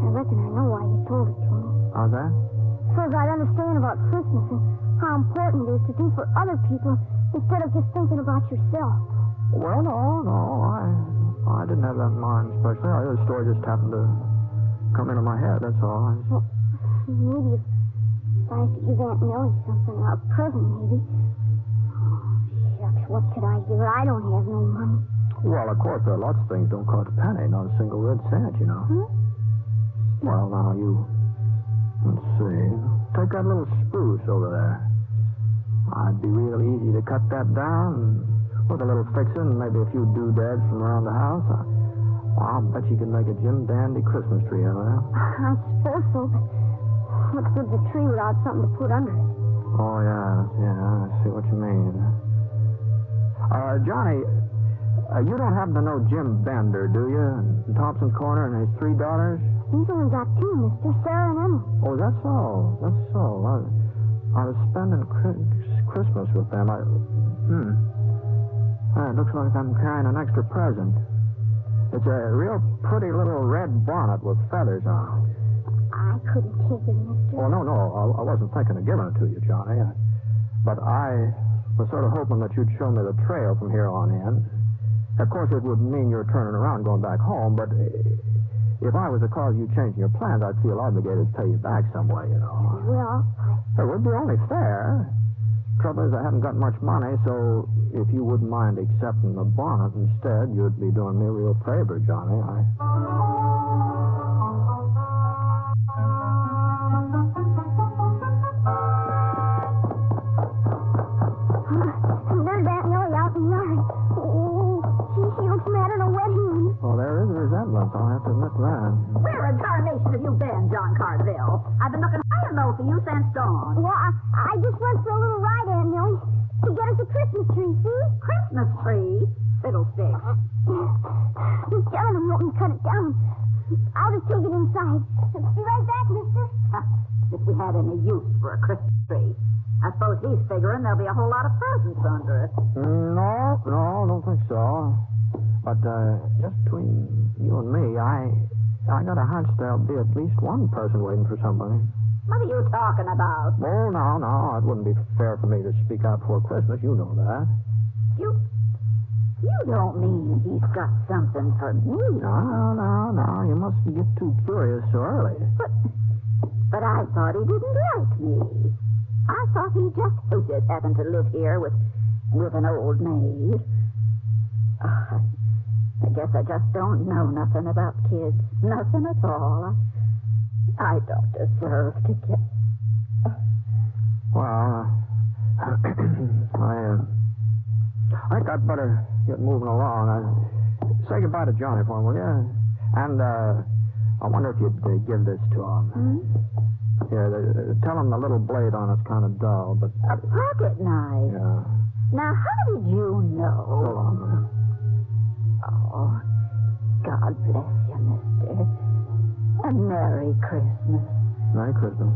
I reckon I know why you told it to me. How's that? So I'd understand about Christmas and how important it is to do for other people instead of just thinking about yourself. Well, no. I didn't have that in mind especially. The story just happened to come into my head, that's all. Well, maybe if I could give Aunt Millie something, a present, maybe. Shucks, what could I give her? I don't have no money. Well, of course, there are lots of things don't cost a penny, not a single red cent, you know. Well, now, let's see. Take that little spruce over there. It'd be real easy to cut that down with a little fixing and maybe a few doodads from around the house. I'll bet you can make a Jim Dandy Christmas tree out of that. I suppose so, but what's good's a tree without something to put under it? Oh, yeah, I see what you mean. Johnny, you don't happen to know Jim Bender, do you? In Thompson's Corner and his 3 daughters? He's only got 2, Mister. Sarah and Emma. Oh, that's all. I was spending Christmas with them. It looks like I'm carrying an extra present. It's a real pretty little red bonnet with feathers on it. I couldn't take it, Mister. Oh, no. I wasn't thinking of giving it to you, Johnny. But I was sort of hoping that you'd show me the trail from here on in. Of course, it would mean you're turning around going back home, but if I was to cause you changing your plans, I'd feel obligated to pay you back some way, you know. Well, it would be only fair. Trouble is, I haven't got much money, so if you wouldn't mind accepting the bonnet instead, you'd be doing me a real favor, Johnny. There's Aunt Millie out in the yard. She looks madder than a wet hen. Well, there is a resemblance, I'll have to admit that. Where in tarnation have you been, John Cartville? I've been looking high and low for you since dawn. Well, I just went for a little ride, Aunt Millie, to get us a Christmas tree, see? Christmas tree? Fiddlesticks. Miss Gentleman won't cut it down. I'll just take it inside. Be right back, mister. If we had any use for a Christmas tree. I suppose he's figuring there'll be a whole lot of presents under it. No, don't think so. But just between you and me, I got a hunch there'll be at least one person waiting for somebody. What are you talking about? Oh, no. It wouldn't be fair for me to speak out before Christmas. You know that. You don't mean he's got something for me? No. You mustn't get too curious so early. But I thought he didn't like me. I thought he just hated having to live here with an old maid. I guess I just don't know nothing about kids. Nothing at all. I don't deserve to get... Well, I think I'd better get moving along. Say goodbye to Johnny for him, will you? And, I wonder if you'd give this to him. Here, tell him the little blade on it's kind of dull, but... A pocket knife? Yeah. Now, how did you know? So long. Oh, God bless you, mister. And Merry Christmas. Merry Christmas.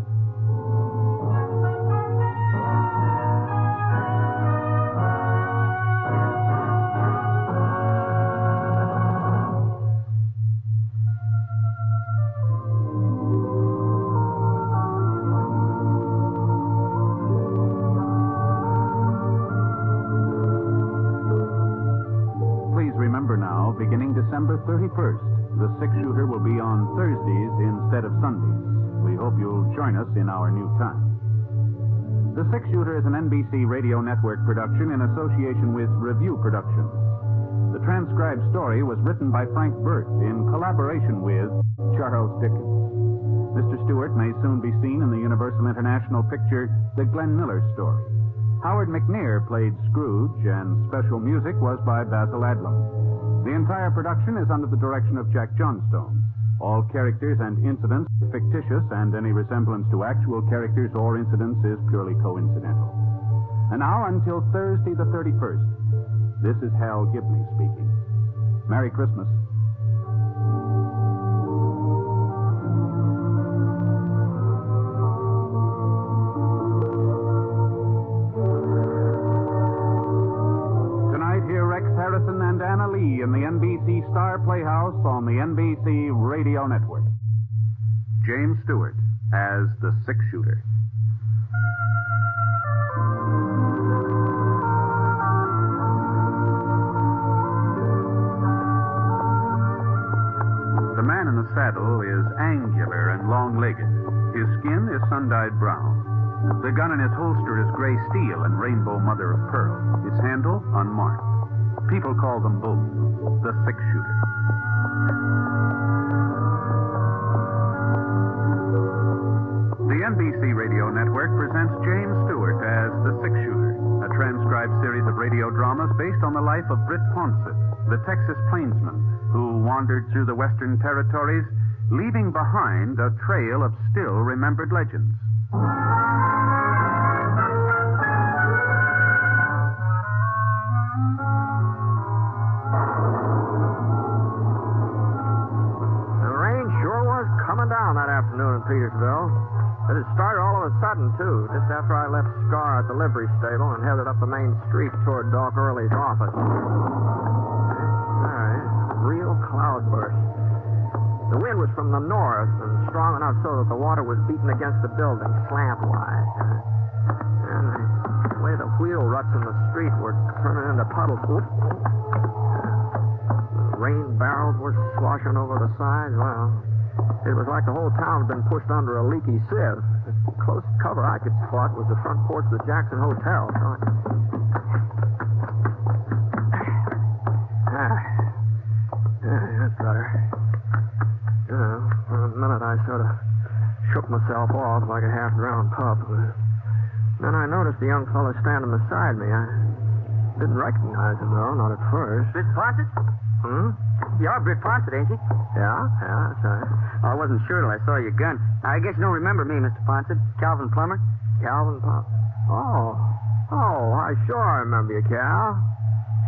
Beginning December 31st, the six-shooter will be on Thursdays instead of Sundays. We hope you'll join us in our new time. The Six-Shooter is an NBC Radio Network production in association with Review Productions. The transcribed story was written by Frank Burt in collaboration with Charles Dickens. Mr. Stewart may soon be seen in the Universal International picture The Glenn Miller Story. Howard McNear played Scrooge, and special music was by Basil Adlam. The entire production is under the direction of Jack Johnstone. All characters and incidents are fictitious, and any resemblance to actual characters or incidents is purely coincidental. And now, until Thursday the 31st, this is Hal Gibney speaking. Merry Christmas. Harrison and Anna Lee in the NBC Star Playhouse on the NBC Radio Network. James Stewart as the Six-Shooter. The man in the saddle is angular and long-legged. His skin is sun-dyed brown. The gun in his holster is gray steel and rainbow mother of pearl. Its handle unmarked. People call them both the Six-Shooter. The NBC Radio Network presents James Stewart as the Six-Shooter, a transcribed series of radio dramas based on the life of Britt Ponset, the Texas plainsman who wandered through the Western Territories, leaving behind a trail of still remembered legends. That afternoon in Petersville. It had started all of a sudden, too, just after I left Scar at the livery stable and headed up the main street toward Doc Early's office. All right, real cloudburst. The wind was from the north and strong enough so that the water was beating against the building slantwise. And the way the wheel ruts in the street were turning into puddles. The rain barrels were sloshing over the sides. Well, it was like the whole town had been pushed under a leaky sieve. The closest cover I could spot was the front porch of the Jackson Hotel. That's better. You know, for a minute I sort of shook myself off like a half-drowned pup. Then I noticed the young fellow standing beside me. I didn't recognize him, though, not at first. Britt Ponset? You're Britt Ponset, ain't you? Yeah, that's right. I wasn't sure till I saw your gun. I guess you don't remember me, Mr. Ponset. Calvin Plummer. Calvin Plummer? Oh, I sure remember you, Cal.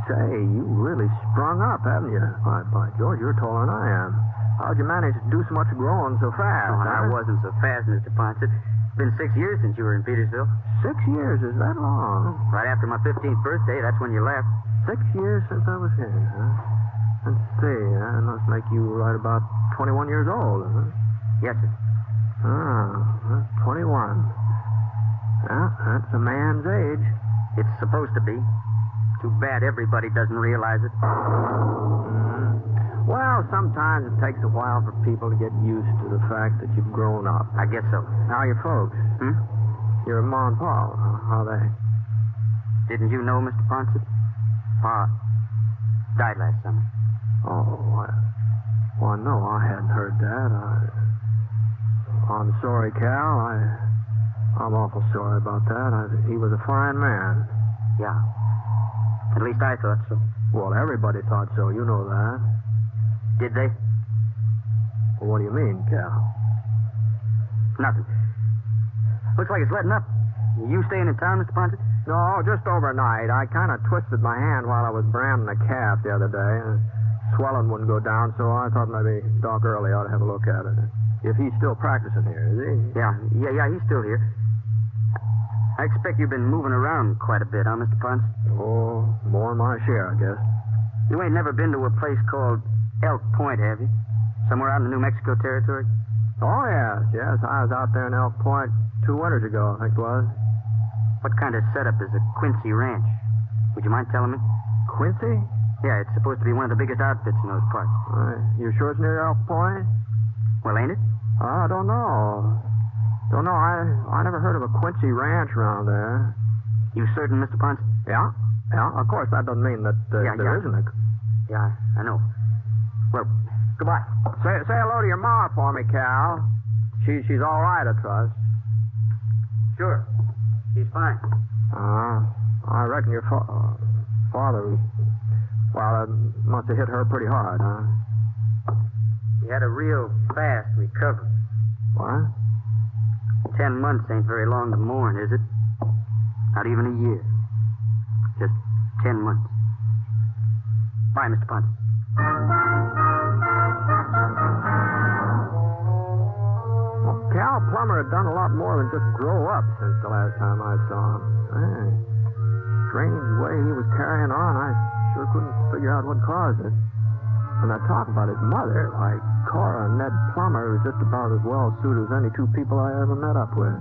Say, you really sprung up, haven't you? By George, you're taller than I am. How'd you manage to do so much growing so fast? Oh, I wasn't so fast, Mr. Ponset. It's been 6 years since you were in Petersville. 6 years? Is that long? Right after my 15th birthday, that's when you left. 6 years since I was here, huh? Let's see, that must make you right about 21 years old, huh? Yes, sir. 21. Yeah, that's a man's age. It's supposed to be. Too bad everybody doesn't realize it. Well, sometimes it takes a while for people to get used to the fact that you've grown up. I guess so. How are your folks? Your Ma and Pa, how are they? Didn't you know, Mr. Ponset? Pa died last summer. Oh, well, no, I hadn't heard that. I'm sorry, Cal. I'm awful sorry about that. He was a fine man. Yeah. At least I thought so. Well, everybody thought so. You know that. Did they? Well, what do you mean, Cal? Nothing. Looks like it's letting up. You staying in town, Mr. Ponset? No, just overnight. I kind of twisted my hand while I was branding a calf the other day. Swelling wouldn't go down, so I thought maybe Doc Early ought to have a look at it. If he's still practicing here, is he? Yeah, he's still here. I expect you've been moving around quite a bit, huh, Mr. Ponset? Oh, more than my share, I guess. You ain't never been to a place called Elk Point, have you? Somewhere out in the New Mexico territory? Oh, yes. I was out there in Elk Point 2 winters ago, I think it was. What kind of setup is a Quincy ranch? Would you mind telling me? Quincy? Yeah, it's supposed to be one of the biggest outfits in those parts. You sure it's near Elk Point? Well, ain't it? I don't know. I never heard of a Quincy ranch around there. You certain, Mr. Ponset? Yeah. Of course, that doesn't mean that there isn't a... Yeah, I know. Well, goodbye. Say hello to your ma for me, Cal. She's all right, I trust. Sure. She's fine. I reckon your father... Well, it must have hit her pretty hard, huh? He had a real fast recovery. What? 10 months ain't very long to mourn, is it? Not even a year. Just 10 months. Bye, Mr. Ponset. Well, Cal Plummer had done a lot more than just grow up since the last time I saw him. Strange way he was carrying on. I sure couldn't figure out what caused it. When I talk about his mother, like Cora and Ned Plummer, was just about as well suited as any two people I ever met up with.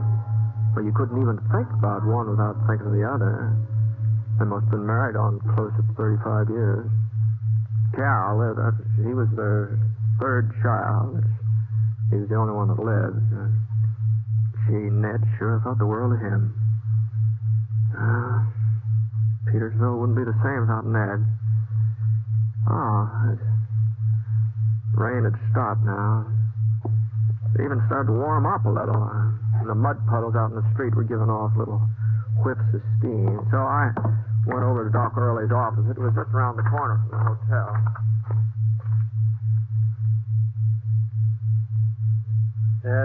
But you couldn't even think about one without thinking of the other. They must have been married on close to 35 years. Cal, he was their third child. He was the only one that lived. Gee, Ned sure thought the world of him. Petersville wouldn't be the same without Ned. Rain had stopped now. It even started to warm up a little. And the mud puddles out in the street were giving off little whiffs of steam. So I went over to Doc Early's office. It was just around the corner from the hotel.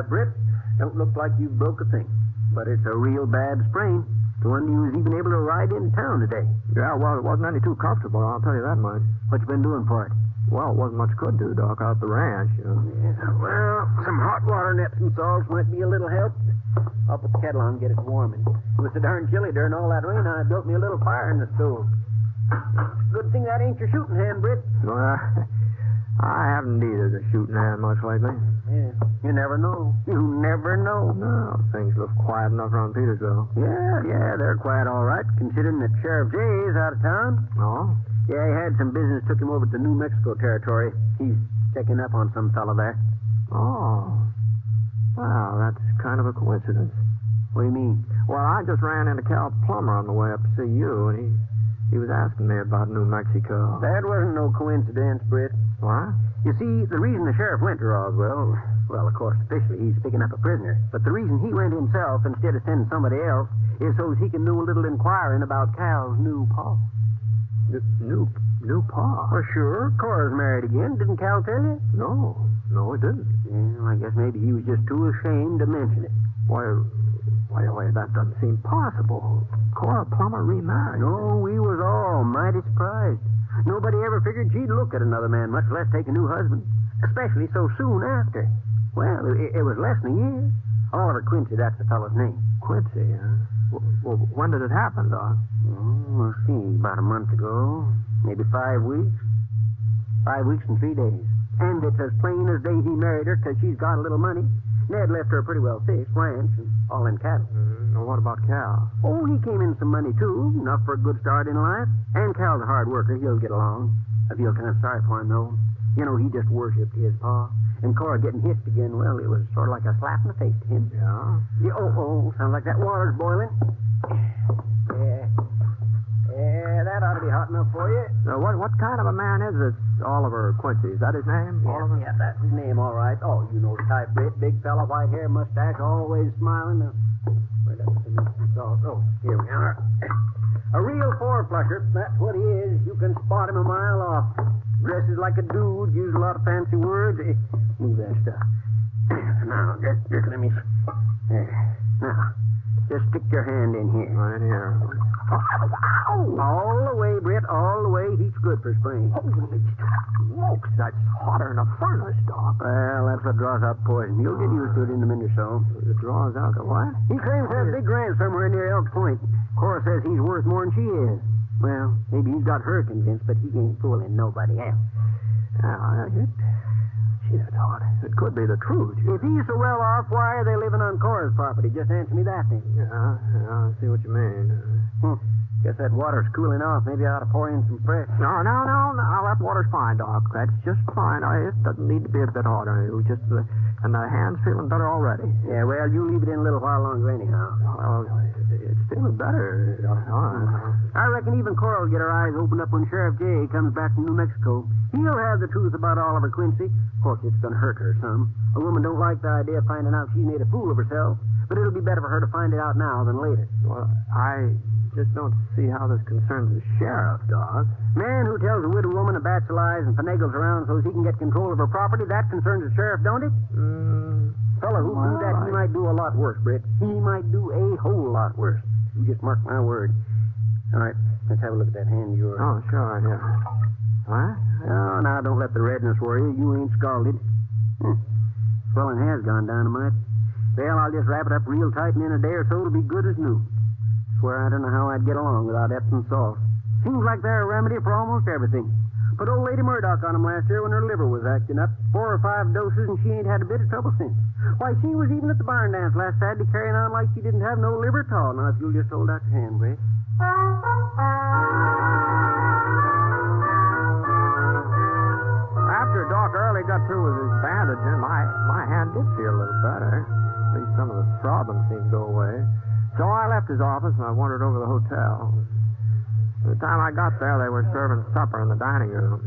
Britt, don't look like you've broke a thing. But it's a real bad sprain. The one you was even able to ride into town today. Yeah, well, it wasn't any too comfortable, I'll tell you that much. What you been doing for it? Well, it wasn't much good to, Doc, out at the ranch, you know. Yeah, well, some hot water and Epsom salts might be a little help. I'll put the kettle on and get it warming. It was so darn chilly during all that rain, I built me a little fire in the stove. Good thing that ain't your shooting hand, Britt. Well, I haven't needed a shooting hand much lately. Yeah, you never know. You never know. No, things look quiet enough around Petersville. Yeah, they're quiet all right, considering that Sheriff Jay is out of town. Oh? Yeah, he had some business, took him over to the New Mexico territory. He's checking up on some fella there. Oh. Wow, that's kind of a coincidence. What do you mean? Well, I just ran into Cal Plummer on the way up to see you, and he was asking me about New Mexico. That wasn't no coincidence, Britt. What? You see, the reason the sheriff went to Roswell, well, of course, officially he's picking up a prisoner, but the reason he went himself instead of sending somebody else is so he can do a little inquiring about Cal's new pa. New pa? Well, sure. Cora's married again. Didn't Cal tell you? No, he didn't. Well, I guess maybe he was just too ashamed to mention it. Why, that doesn't seem possible. Cora Plummer remarried. No, we was all mighty surprised. Nobody ever figured she'd look at another man, much less take a new husband, especially so soon after. Well, it was less than a year. Oliver Quincy, that's the fellow's name. Quincy, huh? Well, when did it happen, Doc? Oh, let's see, about a month ago. Maybe 5 weeks. 5 weeks and 3 days. And it's as plain as day he married her because she's got a little money. Ned left her a pretty well fixed ranch and all in cattle. Well, what about Cal? Oh, he came in some money, too. Enough for a good start in life. And Cal's a hard worker. He'll get along. I feel kind of sorry for him, though. You know, he just worshipped his pa. And Cora getting hitched again, well, it was sort of like a slap in the face to him. Yeah? Sounds like that water's boiling. Yeah, that ought to be hot enough for you. Now, what kind of a man is this Oliver Quincy? Is that his name? Yeah, Oliver? Yeah, that's his name, all right. Oh, you know the type, Britt. Big fella, white hair, mustache, always smiling. Where'd that salt? Oh, here we are. A real four-flusher, that's what he is. You can spot him a mile off. Dresses like a dude, uses a lot of fancy words. move that stuff. Now, just let me... There. Now, just stick your hand in here. Right here. Ow! All the way, Britt, all the way. Heat's good for spring. Holy smokes, that's hotter than a furnace, Doc. Well, that's what draws out poison. You'll get used to it in a minute or so. It draws out the what? He claims to have a big ranch somewhere near Elk Point. Cora says he's worth more than she is. Well, maybe he's got her convinced, but he ain't fooling nobody else. Gee, that's hot. It could be the truth. If he's so well off, why are they living on Cora's property? Just answer me that, then. Yeah, I see what you mean. Guess that water's cooling off. Maybe I ought to pour in some fresh. No. That water's fine, Doc. That's just fine. It doesn't need to be a bit hotter. And the hand's feeling better already. Yeah, well, you leave it in a little while longer anyhow. Well, it's feeling better. I reckon even Cora will get her eyes opened up when Sheriff Jay comes back from New Mexico. He'll have the truth about Oliver Quincy. Of course, it's going to hurt her some. A woman don't like the idea of finding out she made a fool of herself, but it'll be better for her to find it out now than later. Well, I just don't see how this concerns the sheriff, Doc. Man who tells a widow woman a batch of lies and finagles around so he can get control of her property, that concerns the sheriff, don't it? Fella who do that, he might do a lot worse, Britt. He might do a whole lot worse. You just mark my word. All right, let's have a look at that hand of yours. Oh, sure, yeah. What? Oh, now, don't let the redness worry you. You ain't scalded. Swelling has gone dynamite. Well, I'll just wrap it up real tight, and in a day or so it'll be good as new. Swear I don't know how I'd get along without Epsom salt. Seems like they're a remedy for almost everything. Put old Lady Murdoch on them last year when her liver was acting up. 4 or 5 doses, and she ain't had a bit of trouble since. Why, she was even at the barn dance last Saturday carrying on like she didn't have no liver at all. Now, if you'll just hold out your hand, Britt. After Doc Early got through with his bandaging, my hand did feel a little better. At least some of the throbbing seemed to go away. So I left his office and I wandered over to the hotel. By the time I got there, they were serving supper in the dining room.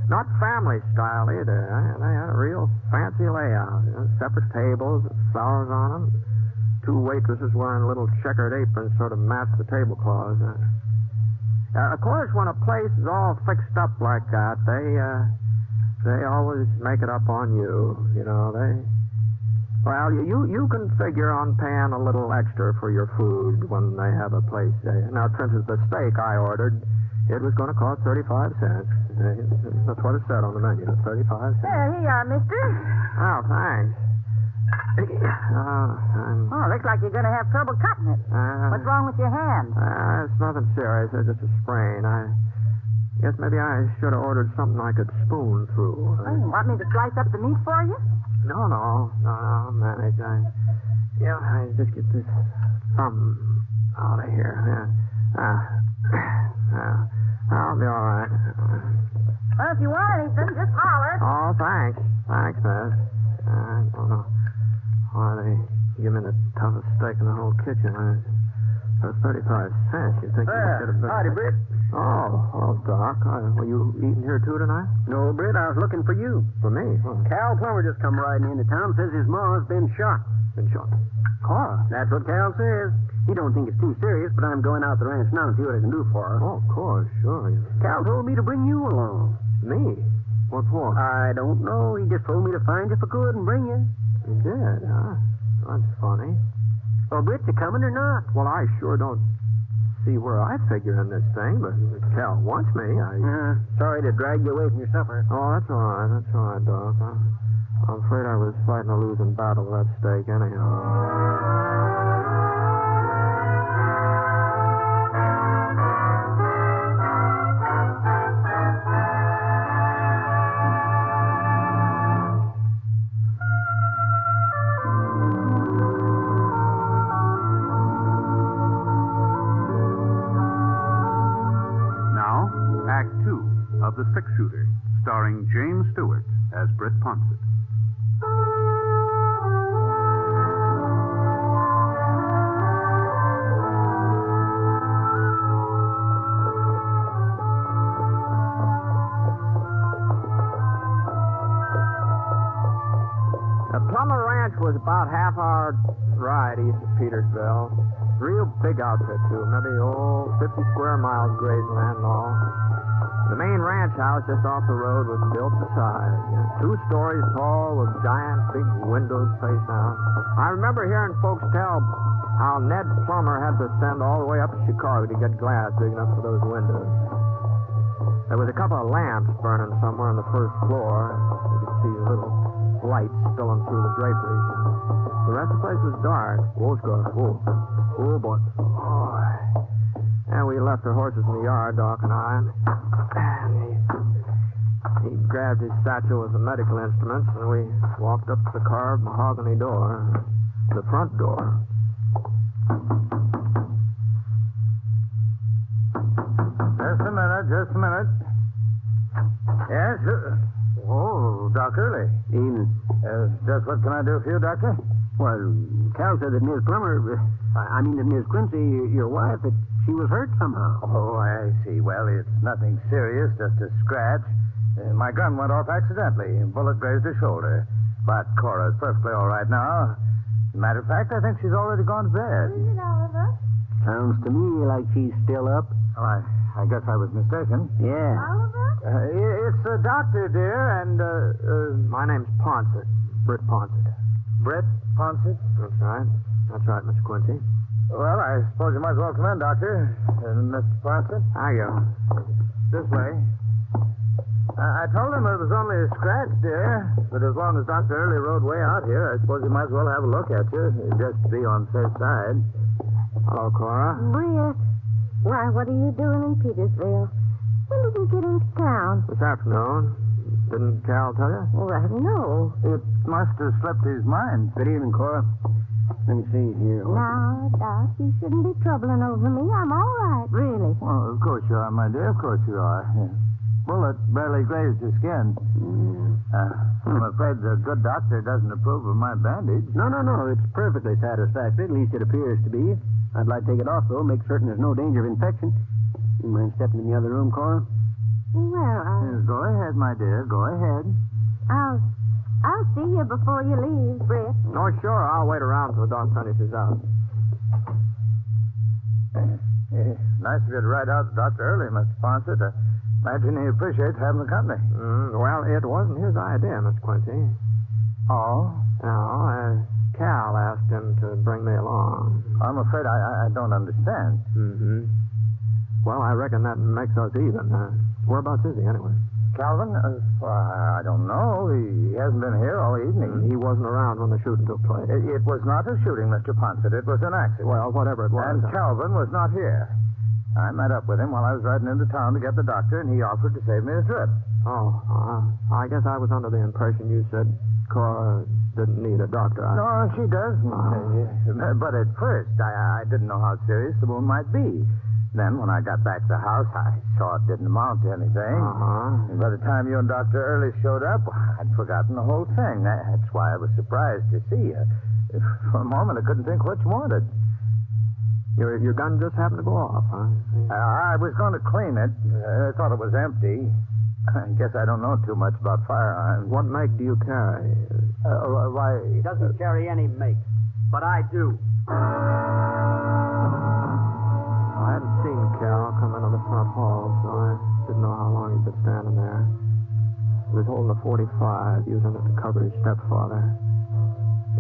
Not family style either. They had a real fancy layout. Separate tables with flowers on them. 2 waitresses wearing little checkered aprons sort of matched the tablecloths. Of course, when a place is all fixed up like that, they always make it up on you. You know, Well, you can figure on paying a little extra for your food when they have a place. Now, for instance, the steak I ordered, it was going to cost 35 cents. That's what it said on the menu, 35 cents. There you are, mister. Oh, thanks. Looks like you're going to have trouble cutting it. What's wrong with your hand? It's nothing serious. It's just a sprain. I guess maybe I should have ordered something I could spoon through. Want me to slice up the meat for you? No, I'll manage. I just get this thumb out of here. I'll be all right. Well, if you want anything, just holler. Oh, thanks. Thanks, miss. I don't know why they give me the toughest steak in the whole kitchen. For 35 cents, you think you could have been... Howdy, Britt. Oh, Doc. Were you eating here, too, tonight? No, Britt, I was looking for you. For me? Cal Plummer just come riding into town, says his ma's been shot. Been shot? Cora? That's what Cal says. He don't think it's too serious, but I'm going out the ranch now and see what I can do for her. Oh, of course, sure. Cal told me to bring you along. Me? What for? I don't know. He just told me to find you if I could and bring you. He did, huh? That's funny. Well, Britt, you coming or not? Well, I sure don't see where I figure in this thing, but if Cal wants me, sorry to drag you away from your supper. Oh, that's all right, Doc. I'm afraid I was fighting a losing battle with that steak anyhow. Of The Six Shooter, starring James Stewart as Britt Ponset. The Plummer Ranch was about half-hour ride east of Petersville. Real big outfit, too. Maybe, 50 square miles grazing land and all. The main ranch house just off the road was built to size. 2 stories tall with giant big windows face out. I remember hearing folks tell how Ned Plummer had to send all the way up to Chicago to get glass big enough for those windows. There was a couple of lamps burning somewhere on the first floor. You could see little lights spilling through the draperies. The rest of the place was dark. Whoa, Scott. Whoa. Oh, boy. Oh. And we left our horses in the yard, Doc and I. He grabbed his satchel with the medical instruments, and we walked up to the carved mahogany door, the front door. Just a minute. Yes? Oh, Doc Early. Evening. Just what can I do for you, Doctor? Well, Cal said that Miss Plummer, that Miss Quincy, your wife, that she was hurt somehow. Oh, I see. Well, it's nothing serious, just a scratch. My gun went off accidentally. A bullet grazed her shoulder. But Cora's perfectly all right now. Matter of fact, I think she's already gone to bed. Is it, Oliver? Sounds to me like she's still up. Oh, I guess I was mistaken. Yeah. Oliver? It's the doctor, dear, and, My name's Ponset. Britt Ponset. Britt Ponset? That's right. That's right, Mr. Quincy. Well, I suppose you might as well come in, Doctor. Mr. Ponset? How you? This way. I told him it was only a scratch, dear. But as long as Dr. Early rode way out here, I suppose he might as well have a look at you, just to be on the safe side. Hello, Cora. Britt, why, what are you doing in Petersville? When did you get into town? This afternoon. Didn't Cal tell you? Well, I don't know. It must have slipped his mind. Good evening, Cora. Let me see here. Now, Doc, you shouldn't be troubling over me. I'm all right, really. Well, of course you are, my dear. Of course you are. Bullet barely grazed your skin. I'm afraid the good doctor doesn't approve of my bandage. No. It's perfectly satisfactory. At least it appears to be. I'd like to take it off, though. Make certain there's no danger of infection. You mind stepping in the other room, Cora? Well, Go ahead, my dear. Go ahead. I'll see you before you leave, Britt. No, sure. I'll wait around till the doc finishes out. Nice of you to ride out to Dr. Early, Mr. Ponset. I imagine he appreciates having the company. Well, it wasn't his idea, Mr. Quincy. Oh? No, Cal asked him to bring me along. I'm afraid I don't understand. Mm-hmm. Well, I reckon that makes us even. Whereabouts is he, anyway? Calvin? I don't know. He hasn't been here all evening. He wasn't around when the shooting took place. It was not a shooting, Mr. Ponset. It was an accident. Well, whatever it was. And Calvin was not here. I met up with him while I was riding into town to get the doctor, and he offered to save me a trip. Oh, I guess I was under the impression you said Cora didn't need a doctor. No, she doesn't. But at first, I didn't know how serious the wound might be. Then, when I got back to the house, I saw it didn't amount to anything. And by the time you and Dr. Early showed up, I'd forgotten the whole thing. That's why I was surprised to see you. For a moment, I couldn't think what you wanted. Your gun just happened to go off, huh? I was going to clean it. I thought it was empty. I guess I don't know too much about firearms. What make do you carry? Why... He doesn't carry any make, but I do. I hadn't seen Cal come into the front hall, so I didn't know how long he'd been standing there. He was holding a .45, using it to cover his stepfather.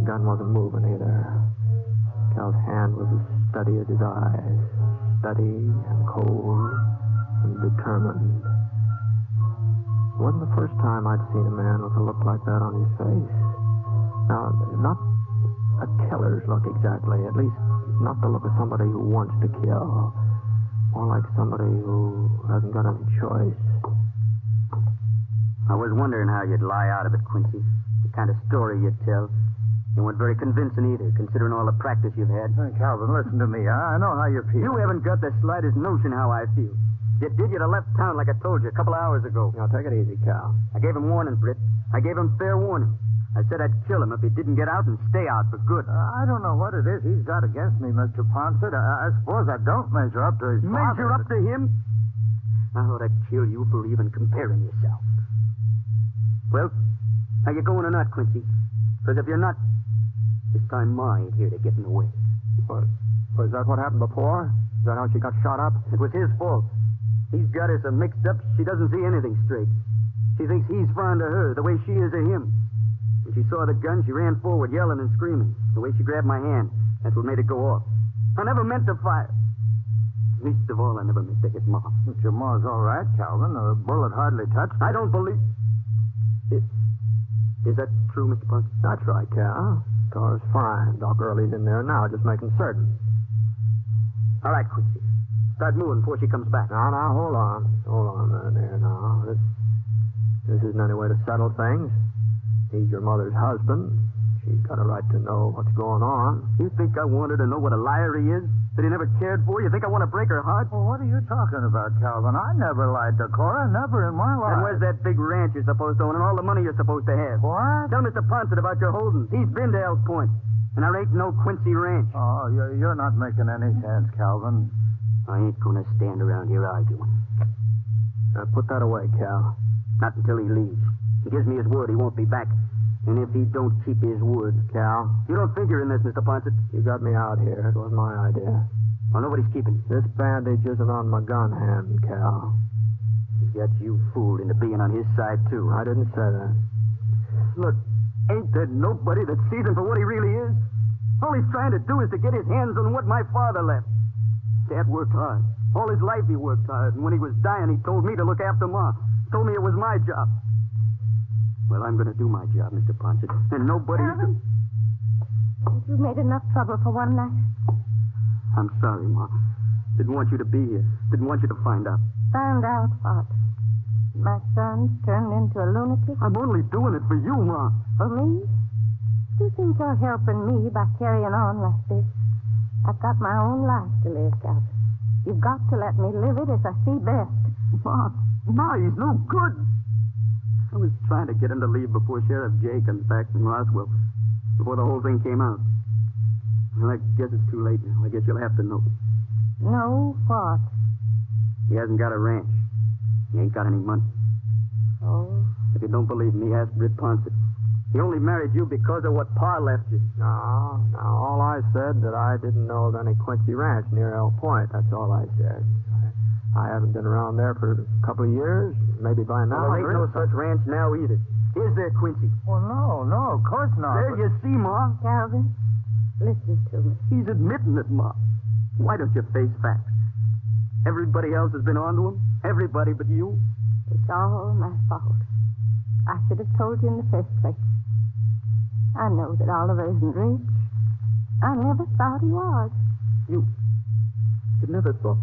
The gun wasn't moving either. Cal's hand was as steady as his eyes. Steady and cold and determined. It wasn't the first time I'd seen a man with a look like that on his face. Now, not a killer's look exactly, at least not the look of somebody who wants to kill. More like somebody who hasn't got any choice. I was wondering how you'd lie out of it, Quincy. The kind of story you'd tell. You weren't very convincing either, considering all the practice you've had. Calvin, listen to me. I know how you feel. You haven't got the slightest notion how I feel. If you'd have left town like I told you a couple of hours ago. Now, take it easy, Cal. I gave him warning, Britt. I gave him fair warning. I said I'd kill him if he didn't get out and stay out for good. I don't know what it is he's got against me, Mr. Ponset. I suppose I don't measure up to his father. Measure up to him? I thought I'd kill you for even comparing yourself. Well, are you going or not, Quincy? Because if you're not, this time Ma ain't here to get in the way. Was that what happened before? Is that how she got shot up? It was his fault. He's got her so mixed up she doesn't see anything straight. She thinks he's fond of her the way she is of him. When she saw the gun, she ran forward, yelling and screaming. The way she grabbed my hand, that's what made it go off. I never meant to fire. Least of all, I never meant to hit Ma. But your ma's all right, Calvin. A bullet hardly touched her. I don't believe... Is that true, Mr. Ponset? That's right, Cal. Cora's fine. Doc Early's in there now, just making certain. All right, Quincy. Start moving before she comes back. Now, hold on. Hold on there now. This isn't any way to settle things. He's your mother's husband. She's got a right to know what's going on. You think I want her to know what a liar he is? That he never cared for? You think I want to break her heart? Well, what are you talking about, Calvin? I never lied to Cora. Never in my life. And where's that big ranch you're supposed to own and all the money you're supposed to have? What? Tell Mr. Ponset about your holdings. He's been to Elk Point. And there ain't no Quincy ranch. Oh, you're not making any sense, Calvin. I ain't going to stand around here arguing. Now, put that away, Cal. Not until he leaves. He gives me his word he won't be back. And if he don't keep his word... Cal? You don't figure in this, Mr. Ponset. You got me out here. It was my idea. Well, nobody's keeping. This bandage isn't on my gun hand, Cal. He's got you fooled into being on his side, too. I didn't say that. Look, ain't there nobody that sees him for what he really is? All he's trying to do is to get his hands on what my father left. Dad worked hard. All his life he worked hard. And when he was dying, he told me to look after Ma. Told me it was my job. Well, I'm going to do my job, Mr. Ponset. And nobody... You've made enough trouble for one night. I'm sorry, Ma. Didn't want you to be here. Didn't want you to find out. Found out what? My son's turned into a lunatic? I'm only doing it for you, Ma. For me? You think you're helping me by carrying on like this? I've got my own life to live, Calvin. You've got to let me live it as I see best. Ma, he's no good. I was trying to get him to leave before Sheriff Jay comes back from Roswell. Before the whole thing came out. Well, I guess it's too late now. I guess you'll have to know. Know what? He hasn't got a ranch. He ain't got any money. Oh? If you don't believe me, ask Britt Ponset. He only married you because of what Pa left you. No. All I said that I didn't know of any Quincy ranch near Elk Point. That's all I said. I haven't been around there for a couple of years. Maybe by now. Well, there ain't no such ranch now either. Is there, Quincy? Well, no, of course not. There you see, Ma. Calvin, listen to me. He's admitting it, Ma. Why don't you face facts? Everybody else has been on to him. Everybody but you. It's all my fault. I should have told you in the first place. I know that Oliver isn't rich. I never thought he was. You never thought...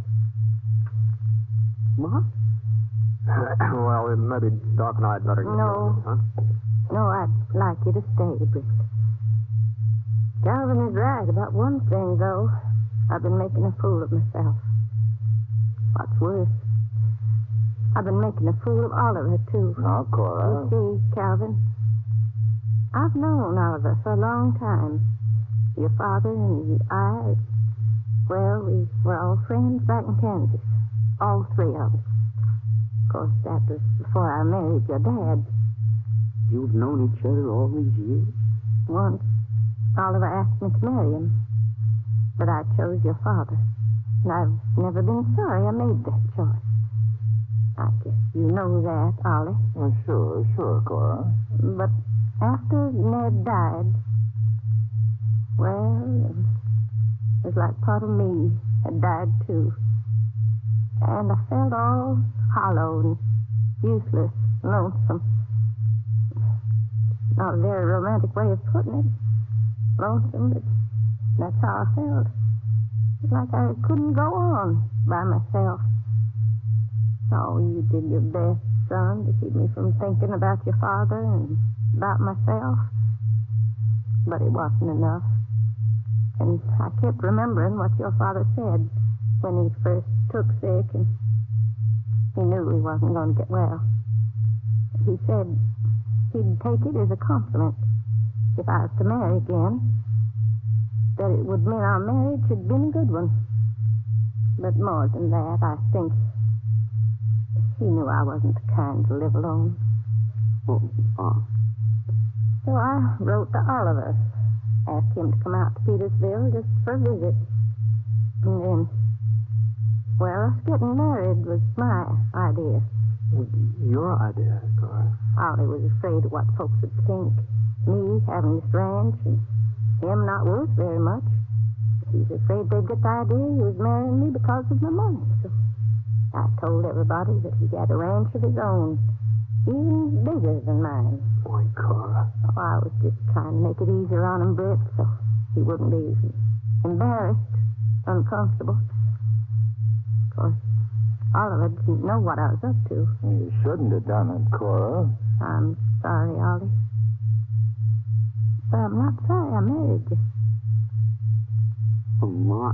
Ma? Well, maybe Doc and I'd better get No. going, huh? No, I'd like you to stay, Britt. Calvin is right about one thing, though. I've been making a fool of myself. What's worse, I've been making a fool of Oliver, too. Now, Cora. You see, Calvin, I've known Oliver for a long time. Your father and I, well, we were all friends back in Kansas. All three of us. Of course, that was before I married your dad. You've known each other all these years? Once, Oliver asked me to marry him. But I chose your father. And I've never been sorry I made that choice. I guess you know that, Ollie. Well, sure, Cora. But after Ned died, well, it was like part of me had died, too. And I felt all hollow and useless, lonesome. Not a very romantic way of putting it. Lonesome, but that's how I felt. It's like I couldn't go on by myself. Oh, you did your best, son, to keep me from thinking about your father and about myself. But it wasn't enough. And I kept remembering what your father said when he first took sick and he knew he wasn't going to get well. He said he'd take it as a compliment if I was to marry again, that it would mean our marriage had been a good one. But more than that, I think he knew I wasn't the kind to live alone. So I wrote to Oliver, asked him to come out to Petersville just for a visit. And then Well, getting married was my idea. Your idea, Cora. Ollie was afraid of what folks would think. Me having this ranch and him not worth very much. He's afraid they'd get the idea he was marrying me because of my money. So I told everybody that he had a ranch of his own, even bigger than mine. Why, Cora. Oh, I was just trying to make it easier on him, Britt, so he wouldn't be embarrassed, uncomfortable. Of course, Oliver didn't know what I was up to. You shouldn't have done it, Cora. I'm sorry, Ollie. But I'm not sorry I married you. Oh, my.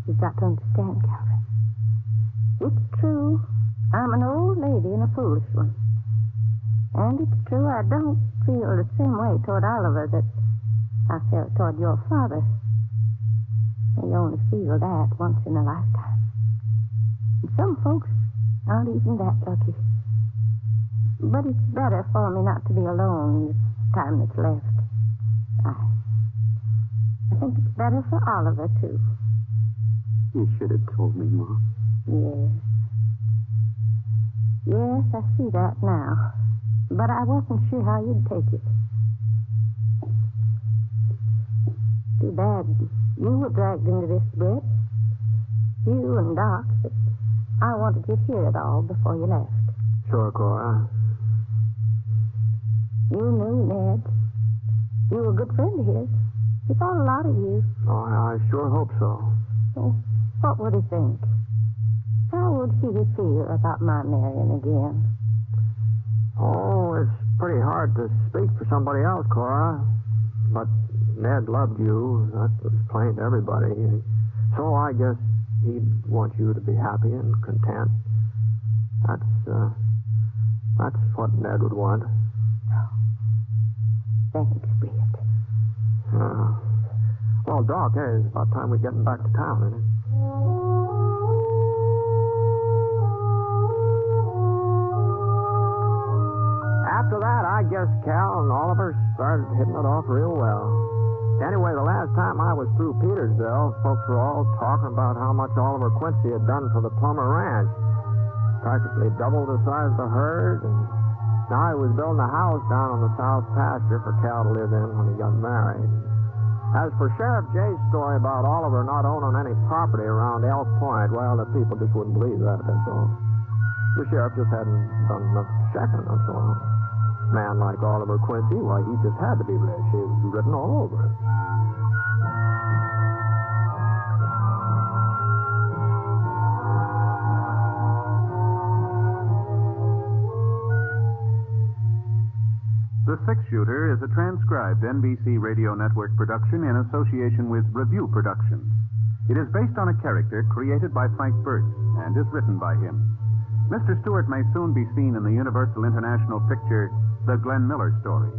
You've got to understand, Calvin. It's true, I'm an old lady and a foolish one. And it's true I don't feel the same way toward Oliver that I felt toward your father. You only feel that once in a lifetime. And some folks aren't even that lucky. But it's better for me not to be alone this time that's left. I think it's better for Oliver, too. You should have told me, Ma. Yes. Yes, I see that now. But I wasn't sure how you'd take it. Too bad you were dragged into this, Britt. You and Doc. But I wanted you to hear it all before you left. Sure, Cora. You knew Ned. You were a good friend of his. He thought a lot of you. Oh, I sure hope so. Oh, what would he think? How would he feel about my marrying again? Oh, it's pretty hard to speak for somebody else, Cora. But Ned loved you. That was plain to everybody. So I guess he'd want you to be happy and content. That's what Ned would want. Thanks, Britt. Well, Doc, hey, it's about time we're getting back to town, isn't it? After that, I guess Cal and Oliver started hitting it off real well. Anyway, the last time I was through Petersville, folks were all talking about how much Oliver Quincy had done for the Plummer ranch. Practically doubled the size of the herd, and now he was building a house down on the south pasture for Cal to live in when he got married. As for Sheriff Jay's story about Oliver not owning any property around Elk Point, well, the people just wouldn't believe that, that's all. The sheriff just hadn't done enough checking, that's all. A man like Oliver Quincy, why, he just had to be rich. He was written all over it. The Six Shooter is a transcribed NBC Radio Network production in association with Review Productions. It is based on a character created by Frank Birch and is written by him. Mr. Stewart may soon be seen in the Universal International picture The Glenn Miller Story.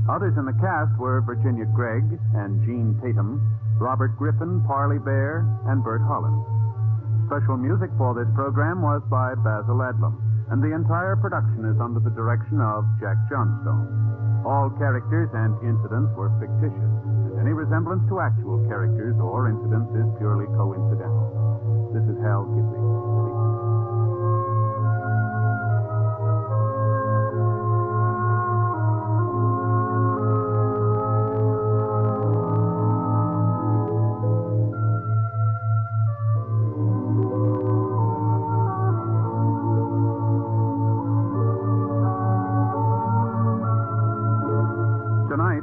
Others in the cast were Virginia Gregg and Jean Tatum, Robert Griffin, Parley Bear, and Bert Holland. Special music for this program was by Basil Adlam, and the entire production is under the direction of Jack Johnstone. All characters and incidents were fictitious, and any resemblance to actual characters or incidents is purely coincidental. This is Hal Gidley speaking.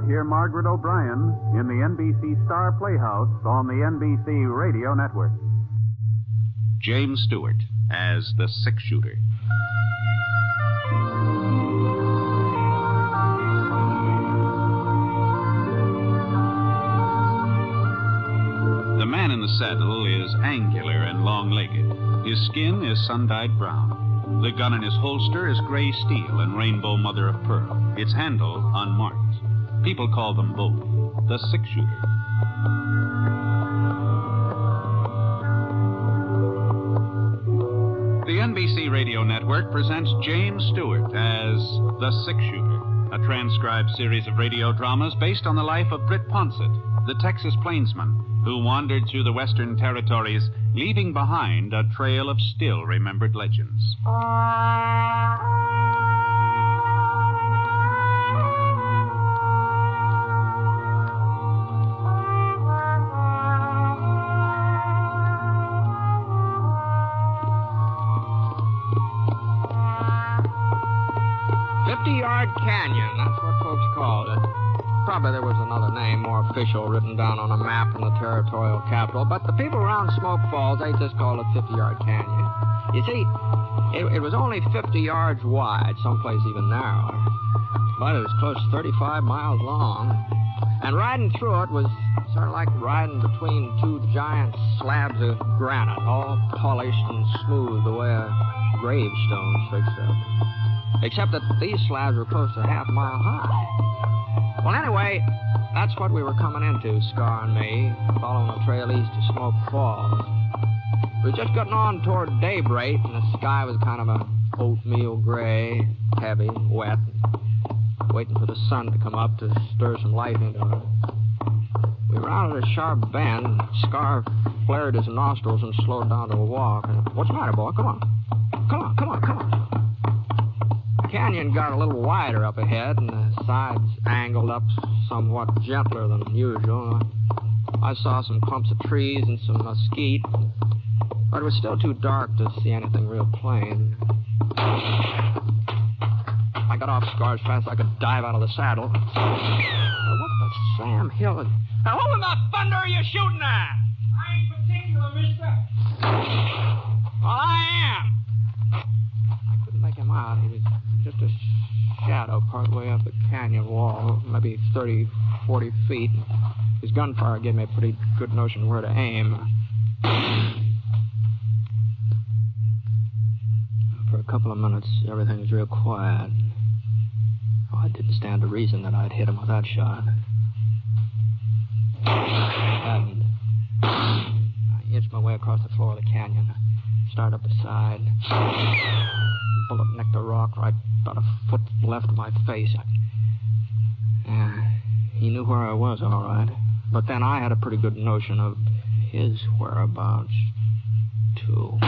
Hear Margaret O'Brien in the NBC Star Playhouse on the NBC Radio Network. James Stewart as the Six Shooter. The man in the saddle is angular and long-legged. His skin is sun-dyed brown. The gun in his holster is gray steel and rainbow mother of pearl. Its handle unmarked. People call them both the Six Shooter. The NBC Radio Network presents James Stewart as the Six Shooter. a transcribed series of radio dramas based on the life of Britt Ponset, the Texas plainsman who wandered through the western territories, leaving behind a trail of still-remembered legends. Canyon, that's what folks called it. Probably there was another name, more official, written down on a map in the territorial capital, but the people around Smoke Falls, they just called it 50-Yard Canyon. You see, it was only 50 yards wide, someplace even narrower, but it was close to 35 miles long, and riding through it was sort of like riding between two giant slabs of granite, all polished and smooth the way a gravestone's fixed up. Except that these slabs were close to half a mile high. Well, anyway, that's what we were coming into, Scar and me, following a trail east to Smoke Falls. We were just getting on toward daybreak, and the sky was kind of a oatmeal gray, heavy, wet, waiting for the sun to come up to stir some light into it. We rounded a sharp bend, and Scar flared his nostrils and slowed down to a walk. What's the matter, boy? Come on. Come on. The canyon got a little wider up ahead, and the sides angled up somewhat gentler than usual. I saw some clumps of trees and some mesquite, but it was still too dark to see anything real plain. I got off Scar as fast as I could dive out of the saddle. What the Sam Hill? Now, who in the thunder are you shooting at? I ain't particular, mister. Well, I am. I couldn't make him out. He was just a shadow partway up the canyon wall, maybe 30, 40 feet. His gunfire gave me a pretty good notion where to aim. For a couple of minutes, everything was real quiet. Oh, I didn't stand to reason that I'd hit him with that shot. I hadn't. I inched my way across the floor of the canyon. Started up the side. The bullet nicked a rock right about a foot left of my face. He knew where I was, all right. But then I had a pretty good notion of his whereabouts, too.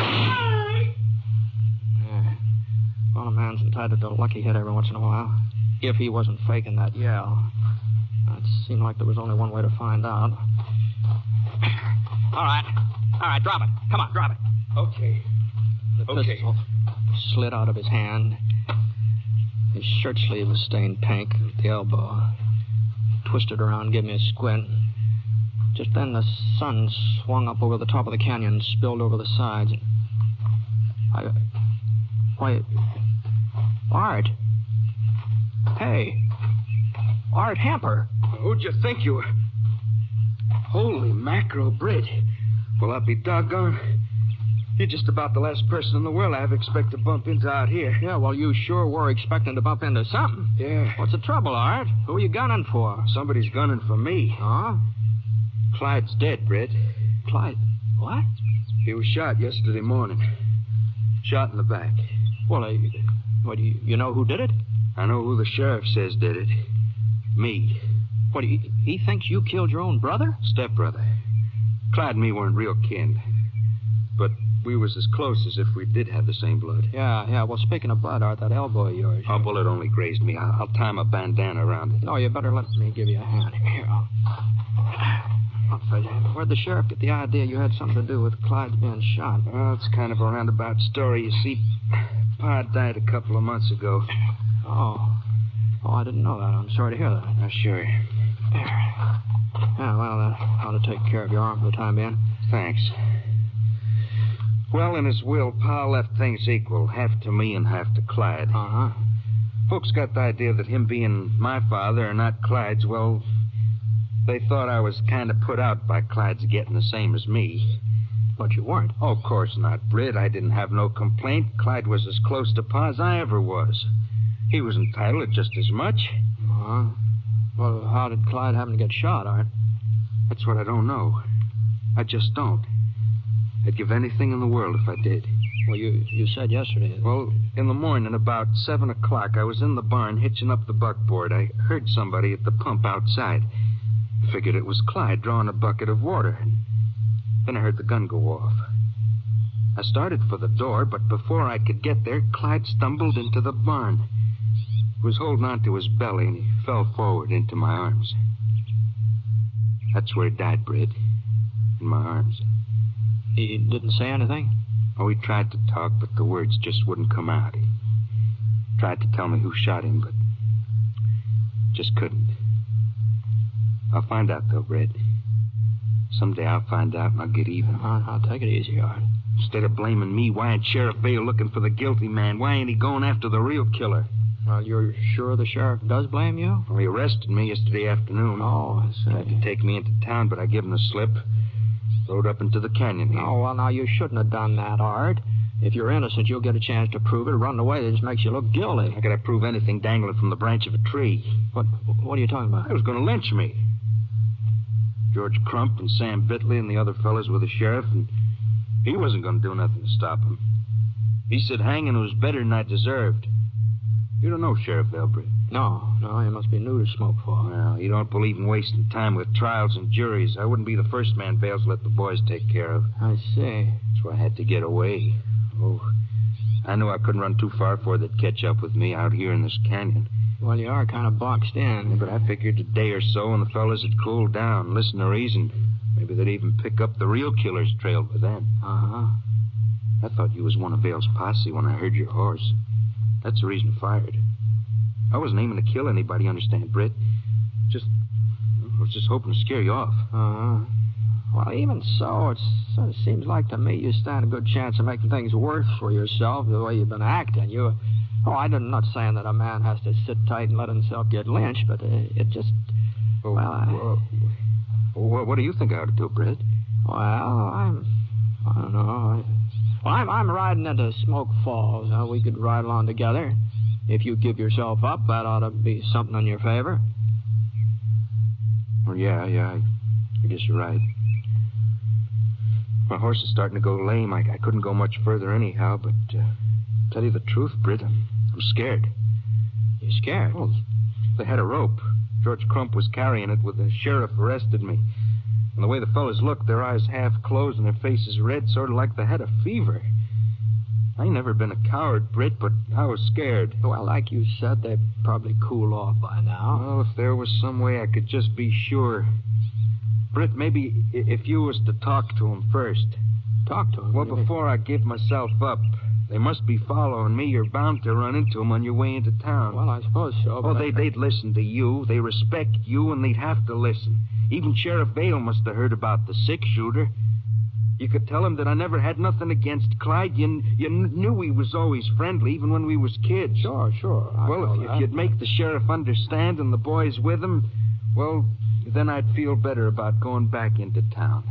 Well, a man's entitled to a lucky hit every once in a while, if he wasn't faking that yell. It seemed like there was only one way to find out. All right, drop it. Come on, drop it. Okay. The pistol slid out of his hand. His shirt sleeve was stained pink at the elbow. Twisted around, gave me a squint. Just then the sun swung up over the top of the canyon and spilled over the sides. Why, Art. Hey, Art Hamper. Who'd you think you were? Holy mackerel, Britt. Well, I'll be doggone. You're just about the last person in the world I ever expect to bump into out here. Yeah, well, you sure were expecting to bump into something. Yeah. What's the trouble, Art? Who are you gunning for? Somebody's gunning for me. Huh? Clyde's dead, Britt. Clyde? What? He was shot yesterday morning. Shot in the back. Well, what, you know who did it? I know who the sheriff says did it. Me. What, he thinks you killed your own brother? Stepbrother. Clyde and me weren't real kin. But we was as close as if we did have the same blood. Yeah. Well, speaking of blood, Art, that elbow of yours. A bullet only grazed me. I'll tie my bandana around it. No, you better let me give you a hand. Here, where'd the sheriff get the idea you had something to do with Clyde's being shot? Well, it's kind of a roundabout story. You see, Pa died a couple of months ago. Oh, I didn't know that. I'm sorry to hear that. Sure. Yeah, well, that ought to take care of your arm for the time being. Thanks. Well, in his will, Pa left things equal, half to me and half to Clyde. Uh-huh. Folks got the idea that him being my father and not Clyde's, well, they thought I was kind of put out by Clyde's getting the same as me. But you weren't. Oh, of course not, Britt. I didn't have no complaint. Clyde was as close to Pa as I ever was. He was entitled just as much. Uh-huh. Well, how did Clyde happen to get shot, Art? That's what I don't know. I just don't. I'd give anything in the world if I did. Well, you said yesterday. Well, in the morning, about 7 o'clock, I was in the barn hitching up the buckboard. I heard somebody at the pump outside. I figured it was Clyde drawing a bucket of water. Then I heard the gun go off. I started for the door, but before I could get there, Clyde stumbled into the barn. He was holding on to his belly, and he fell forward into my arms. That's where he died, Britt. In my arms. He didn't say anything? Oh, he tried to talk, but the words just wouldn't come out. He tried to tell me who shot him, but just couldn't. I'll find out, though, Britt. Someday I'll find out, and I'll get even. I'll take it easy, Art. Instead of blaming me, why ain't Sheriff Vale looking for the guilty man? Why ain't he going after the real killer? Well, you're sure the sheriff does blame you? Well, he arrested me yesterday afternoon. Oh, I see. Tried to take me into town, but I gave him the slip. Rode up into the canyon here. Oh, well, now, you shouldn't have done that, Art. If you're innocent, you'll get a chance to prove it. Running away, that just makes you look guilty. I gotta prove anything dangling from the branch of a tree. What are you talking about? They was gonna lynch me. George Crump and Sam Bitley and the other fellas were the sheriff, and he wasn't gonna do nothing to stop him. He said hanging was better than I deserved. You don't know Sheriff Elbritt? No, you must be new to Smoke Falls. Well, he don't believe in wasting time with trials and juries. I wouldn't be the first man Vale's let the boys take care of. I see. That's why I had to get away. Oh, I knew I couldn't run too far before they'd catch up with me out here in this canyon. Well, you are kind of boxed in. Yeah, but I figured a day or so and the fellas had cooled down, listen to reason. Maybe they'd even pick up the real killer's trail by then. Uh-huh. I thought you was one of Vale's posse when I heard your horse. That's the reason I fired. I wasn't aiming to kill anybody, understand, Britt? I was just hoping to scare you off. Uh-huh. Well, even so, it sort of seems like to me you stand a good chance of making things worse for yourself the way you've been acting. I'm not saying that a man has to sit tight and let himself get lynched, but it just... What do you think I ought to do, Britt? Well, I don't know. I'm riding into Smoke Falls. We could ride along together. If you give yourself up, that ought to be something in your favor. Well, yeah, I guess you're right. My horse is starting to go lame. I couldn't go much further anyhow, but tell you the truth, Britt, I'm scared. You scared? Well, they had a rope. George Crump was carrying it when the sheriff arrested me. And the way the fellas looked, their eyes half closed and their faces red, sort of like they had a fever. I ain't never been a coward, Britt, but I was scared. Well, like you said, they'd probably cool off by now. Well, if there was some way I could just be sure. Britt, maybe if you was to talk to him first. Talk to him? Well, before I give myself up. They must be following me. You're bound to run into them on your way into town. Well, I suppose so. Well, they'd listen to you. They respect you, and they'd have to listen. Even Sheriff Vale must have heard about the six-shooter. You could tell him that I never had nothing against Clyde. You knew he was always friendly, even when we was kids. Sure. Well, if you'd make the sheriff understand and the boys with him, well, then I'd feel better about going back into town.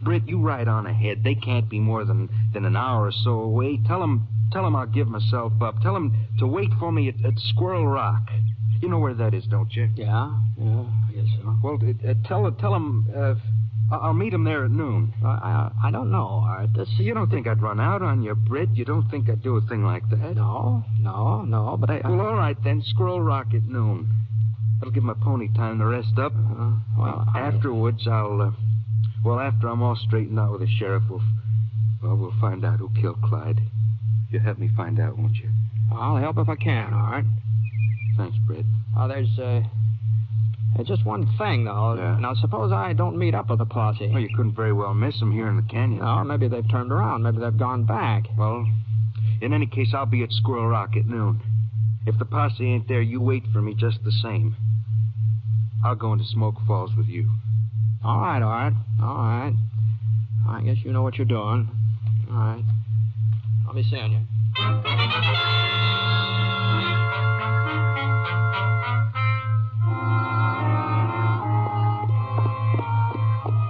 Britt, you ride on ahead. They can't be more than an hour or so away. Tell them I'll give myself up. Tell them to wait for me at Squirrel Rock. You know where that is, don't you? Yeah, I guess so. Well, tell them I'll meet them there at noon. I don't know, Art. You don't think I'd run out on you, Britt? You don't think I'd do a thing like that? No, but I... Well, all right, then. Squirrel Rock at noon. That'll give my pony time to rest up. Afterwards, after I'm all straightened out with the sheriff, we'll find out who killed Clyde. You'll help me find out, won't you? I'll help if I can, Art. Thanks, Britt. There's just one thing, though. Yeah. Now, suppose I don't meet up with the posse. Well, you couldn't very well miss them here in the canyon. No, maybe they've turned around. Maybe they've gone back. Well, in any case, I'll be at Squirrel Rock at noon. If the posse ain't there, you wait for me just the same. I'll go into Smoke Falls with you. All right, Art. All right. I guess you know what you're doing. All right. I'll be seeing you.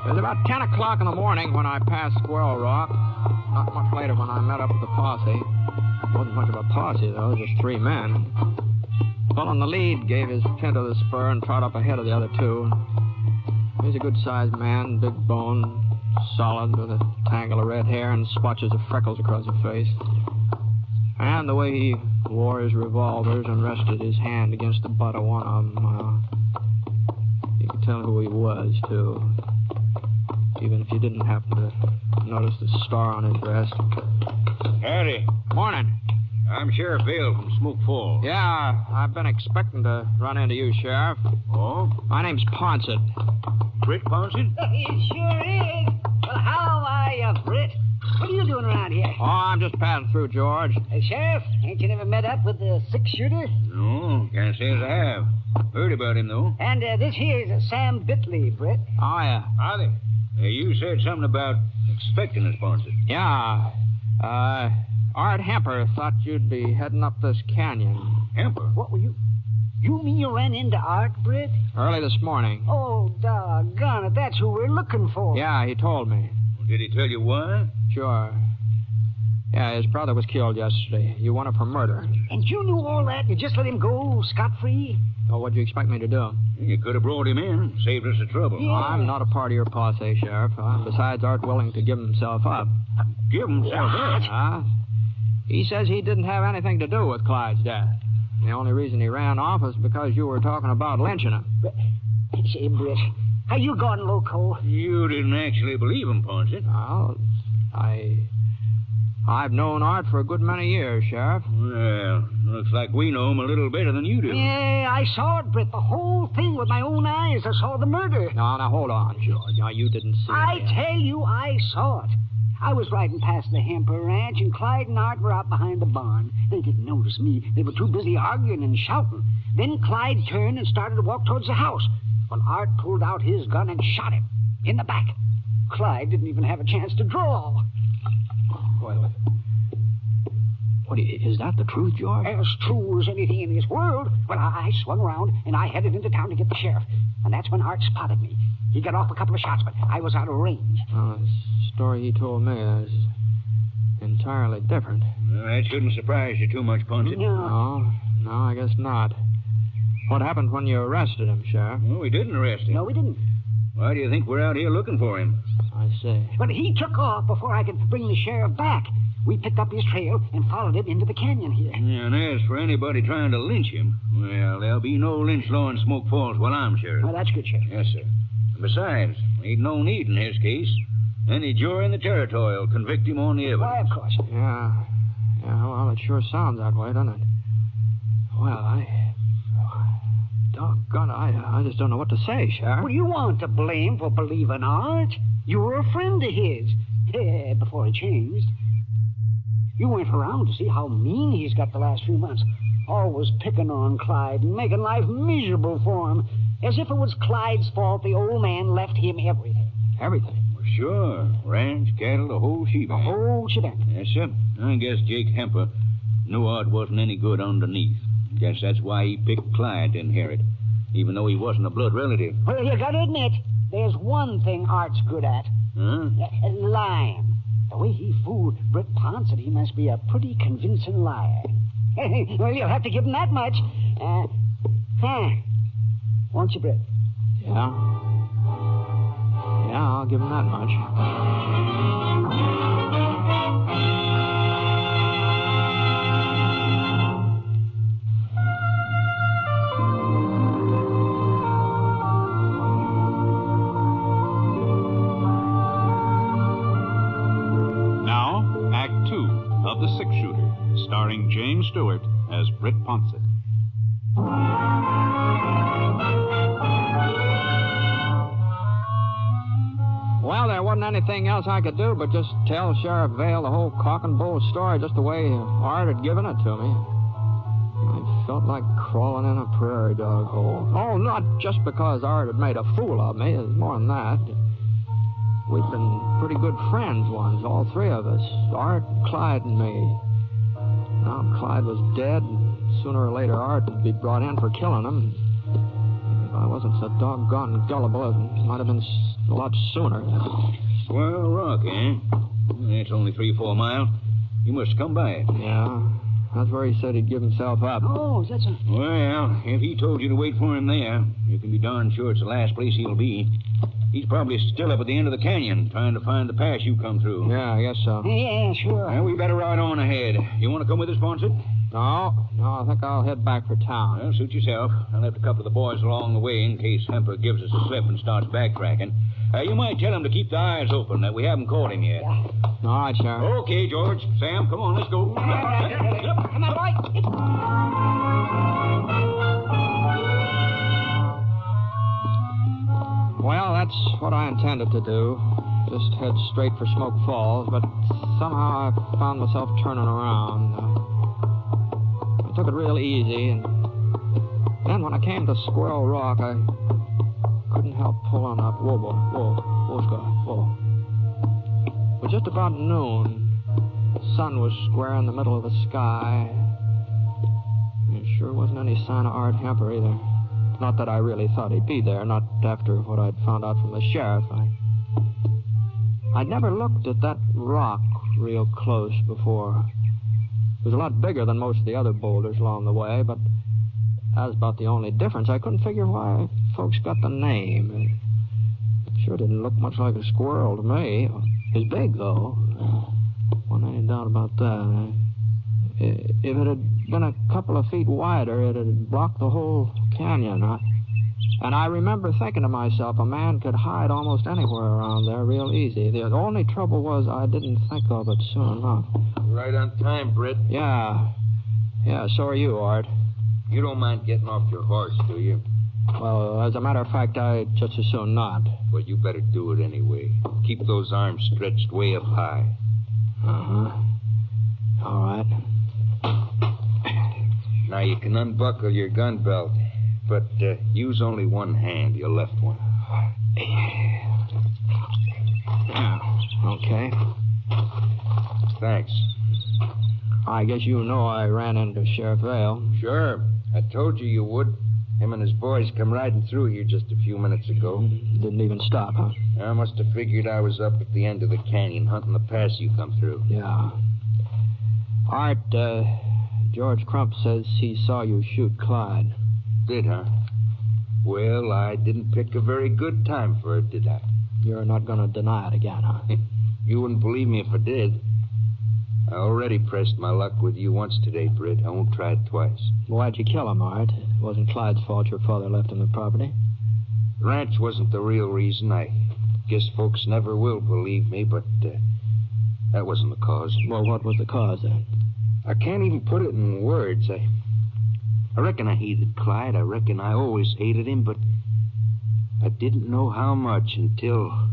It was about 10 o'clock in the morning when I passed Squirrel Rock. Not much later when I met up with the posse. It wasn't much of a posse, though. Just 3 men. The fellow in the lead gave his pinto the spur and trot up ahead of the other 2. He's a good-sized man, big bone, solid, with a tangle of red hair and swatches of freckles across his face. And the way he wore his revolvers and rested his hand against the butt of one of them, you could tell who he was, too. Even if you didn't happen to notice the star on his breast. Howdy. Morning. I'm Sheriff Vale from Smoke Falls. Yeah, I've been expecting to run into you, Sheriff. Oh? My name's Ponset. Britt Ponset? It sure is. Well, how are you, Britt? What are you doing around here? Oh, I'm just passing through, George. Sheriff, ain't you never met up with the six-shooter? No, can't say as I have. Heard about him, though. And this here's Sam Bitley, Britt. Oh, yeah. Howdy. You said something about expecting us, Ponset. Yeah. Art Hemper thought you'd be heading up this canyon. Hemper? What were you... You mean you ran into Art, Britt? Early this morning. Oh, doggone it. That's who we're looking for. Yeah, he told me. Did he tell you why? Sure. Yeah, his brother was killed yesterday. You want him for murder. And you knew all that? You just let him go scot-free? Oh, what'd you expect me to do? You could have brought him in, saved us the trouble. Yeah. I'm not a part of your posse, Sheriff. Besides, Art willing to give himself up. Give himself up? He says he didn't have anything to do with Clyde's death. The only reason he ran off was because you were talking about lynching him. Say, Britt, are you gone loco? You didn't actually believe him, Ponset. Well, I've known Art for a good many years, Sheriff. Well, looks like we know him a little better than you do. Yeah, I saw it, Britt. The whole thing with my own eyes. I saw the murder. Now, hold on, George. Now, you didn't see it. I tell you, I saw it. I was riding past the Hemper Ranch, and Clyde and Art were out behind the barn. They didn't notice me. They were too busy arguing and shouting. Then Clyde turned and started to walk towards the house. Well, Art pulled out his gun and shot him in the back. Clyde didn't even have a chance to draw. Well, is that the truth, George? As true as anything in this world. Well, I swung around, and I headed into town to get the sheriff. And that's when Art spotted me. He got off a couple of shots, but I was out of range. The story he told me is entirely different. Well, that shouldn't surprise you too much, Ponset. No, I guess not. What happened when you arrested him, Sheriff? Well, we didn't arrest him. No, we didn't. Why do you think we're out here looking for him? I see. But he took off before I could bring the sheriff back. We picked up his trail and followed him into the canyon here. Yeah, and as for anybody trying to lynch him, well, there'll be no lynch law in Smoke Falls while I'm sheriff. Well, that's good, Sheriff. Yes, sir. And besides, ain't no need in his case. Any jury in the territory will convict him on the evidence. Why, of course. Yeah, well, it sure sounds that way, doesn't it? Well, doggone, I just don't know what to say, Sheriff. Well, you aren't to blame for believing Art. You were a friend of his. Before he changed. You went around to see how mean he's got the last few months. Always picking on Clyde and making life miserable for him. As if it was Clyde's fault the old man left him everything. Everything? Well, sure. Ranch, cattle, the whole shebang. The whole shebang. Yes, sir. I guess Jake Hemper knew Art wasn't any good underneath. Guess that's why he picked Clyde to inherit, even though he wasn't a blood relative. Well, you gotta admit, there's one thing Art's good at. Huh? Lying. The way he fooled Britt Ponset, he must be a pretty convincing liar. Well, you'll have to give him that much. Won't you, Britt? Yeah, I'll give him that much. The Six-Shooter, starring James Stewart as Britt Ponset. Well, there wasn't anything else I could do but just tell Sheriff Vale the whole cock and bull story just the way Art had given it to me. I felt like crawling in a prairie dog hole. Oh, not just because Art had made a fool of me. It was more than that. We'd been pretty good friends once, all three of us. Art, Clyde, and me. Now Clyde was dead, and sooner or later Art would be brought in for killing him. If I wasn't so doggone gullible, it might have been a lot sooner. Swell rock, eh? It's only 3-4 miles. You must come by it. Yeah, that's where he said he'd give himself up. Oh, that's a... Well, if he told you to wait for him there, you can be darn sure it's the last place he'll be. He's probably still up at the end of the canyon trying to find the pass you come through. Yeah, I guess so. Yeah, sure. Well, we better ride on ahead. You want to come with us, Ponset? No, I think I'll head back for town. Well, suit yourself. I left a couple of the boys along the way in case Hemper gives us a slip and starts backtracking. You might tell him to keep the eyes open, that we haven't caught him yet. All right, Sheriff. Okay, George. Sam, come on, let's go. Come on, boy. Well, that's what I intended to do. Just head straight for Smoke Falls, but somehow I found myself turning around. I took it real easy, and then when I came to Squirrel Rock, I couldn't help pulling up. Whoa. It was just about noon. The sun was square in the middle of the sky. There sure wasn't any sign of Art Hemper either. Not that I really thought he'd be there, not after what I'd found out from the sheriff. I'd never looked at that rock real close before. It was a lot bigger than most of the other boulders along the way, but that was about the only difference. I couldn't figure why folks got the name. It sure didn't look much like a squirrel to me. It's big, though. Wasn't any doubt about that. If it had been a couple of feet wider, it had blocked the whole canyon. And I remember thinking to myself, a man could hide almost anywhere around there real easy. The only trouble was I didn't think of it soon enough. Right on time, Britt. Yeah, so are you, Art. You don't mind getting off your horse, do you? Well, as a matter of fact, I'd just as soon not. Well, you better do it anyway. Keep those arms stretched way up high. Uh-huh. All right. Now, you can unbuckle your gun belt, but use only one hand, your left one. Yeah, okay. Thanks. I guess you know I ran into Sheriff Vale. Sure. I told you you would. Him and his boys come riding through here just a few minutes ago. Didn't even stop, huh? I must have figured I was up at the end of the canyon hunting the pass you come through. Yeah. Art, George Crump says he saw you shoot Clyde. Did, huh? Well, I didn't pick a very good time for it, did I? You're not going to deny it again, huh? You wouldn't believe me if I did. I already pressed my luck with you once today, Britt. I won't try it twice. Why'd you kill him, Art? It wasn't Clyde's fault your father left him the property. The ranch wasn't the real reason. I guess folks never will believe me, but that wasn't the cause. Well, what was the cause, then? I can't even put it in words. I reckon I hated Clyde. I reckon I always hated him, but I didn't know how much until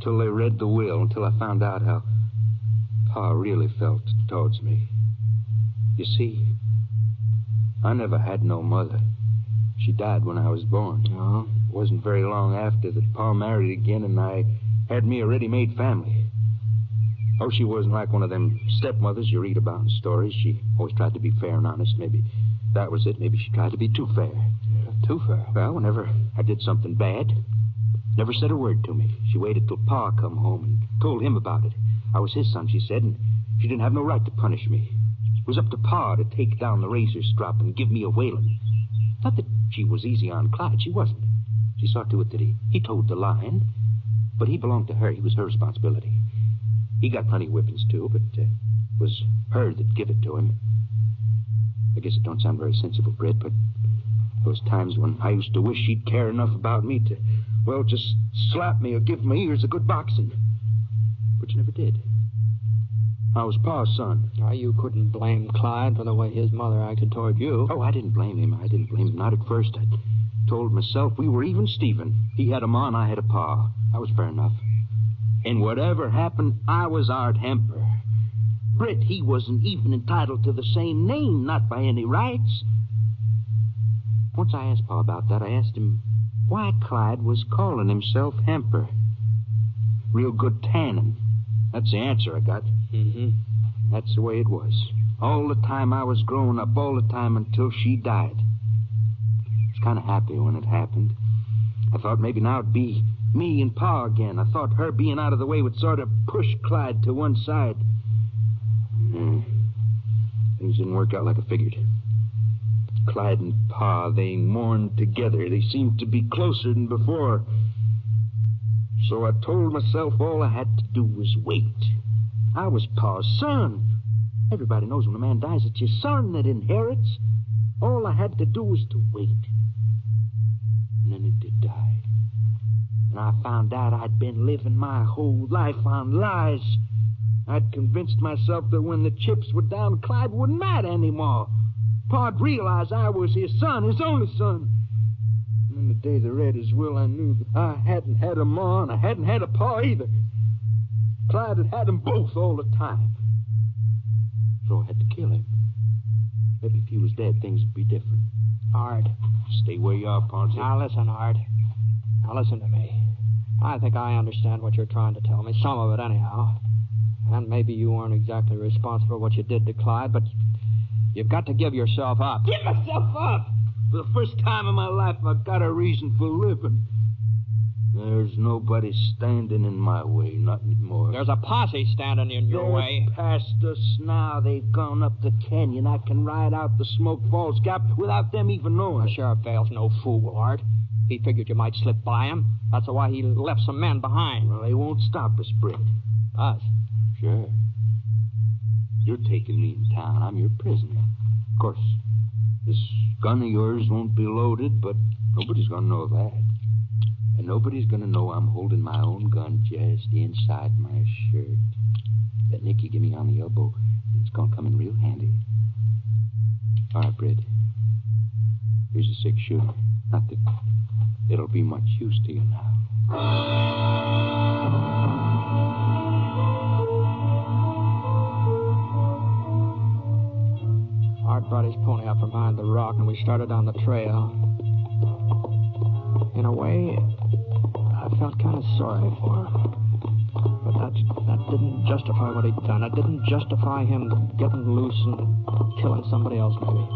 they read the will, until I found out how Pa really felt towards me. You see, I never had no mother. She died when I was born. Oh? It wasn't very long after that Pa married again, and I had me a ready-made family. Oh, she wasn't like one of them stepmothers you read about in stories. She always tried to be fair and honest. Maybe that was it. Maybe she tried to be too fair. Yeah, too fair? Well, whenever I did something bad, never said a word to me. She waited till Pa come home and told him about it. I was his son, she said, and she didn't have no right to punish me. It was up to Pa to take down the razor strop and give me a whaling. Not that she was easy on Clyde. She wasn't. She saw to it that he told the line, but he belonged to her. He was her responsibility. He got plenty of whippings, too, but it was her that give it to him. I guess it don't sound very sensible, Britt, but those times when I used to wish she'd care enough about me to, well, just slap me or give my ears a good boxing. But she never did. I was Pa's son. Now, you couldn't blame Clyde for the way his mother acted toward you. Oh, I didn't blame him. Not at first. I told myself we were even Stephen. He had a ma and I had a pa. I was fair enough. And whatever happened, I was Art Hemper. Britt, he wasn't even entitled to the same name, not by any rights. Once I asked Pa about that, I asked him why Clyde was calling himself Hemper. Real good tannin'. That's the answer I got. Mm-hmm. That's the way it was. All the time I was growing up, all the time until she died. I was kind of happy when it happened. I thought maybe now it'd be me and Pa again. I thought her being out of the way would sort of push Clyde to one side. Things didn't work out like I figured. Clyde and Pa, they mourned together. They seemed to be closer than before. So I told myself all I had to do was wait. I was Pa's son. Everybody knows when a man dies, it's your son that inherits. All I had to do was to wait. And then it did die. And I found out I'd been living my whole life on lies. I'd convinced myself that when the chips were down, Clyde wouldn't matter anymore. Pa'd realize I was his son, his only son. And then the day they read his will, I knew that I hadn't had a ma, and I hadn't had a pa either. Clyde had had them both all the time. So I had to kill him. Maybe if he was dead, things would be different. Art. Stay where you are, Ponset. Now listen, Art. Now listen to me. I think I understand what you're trying to tell me. Some of it, anyhow. And maybe you weren't exactly responsible for what you did to Clyde, but you've got to give yourself up. Give myself up! For the first time in my life, I've got a reason for living. There's nobody standing in my way, not anymore. There's a posse standing in your way. They're past us now. They've gone up the canyon. I can ride out the Smoke Falls Gap without them even knowing. Sheriff Vale's no fool, Art. He figured you might slip by him. That's why he left some men behind. Well, they won't stop us, Britt. Us? Sure. You're taking me in town. I'm your prisoner. Of course, this gun of yours won't be loaded, but nobody's going to know that. And nobody's going to know I'm holding my own gun just inside my shirt. That nick you give me on the elbow, it's going to come in real handy. All right, Britt. Here's a 6-shooter. Not that it'll be much use to you now. Art brought his pony up from behind the rock, and we started down the trail. In a way, I felt kind of sorry for him. But that didn't justify what he'd done. It didn't justify him getting loose and killing somebody else, maybe.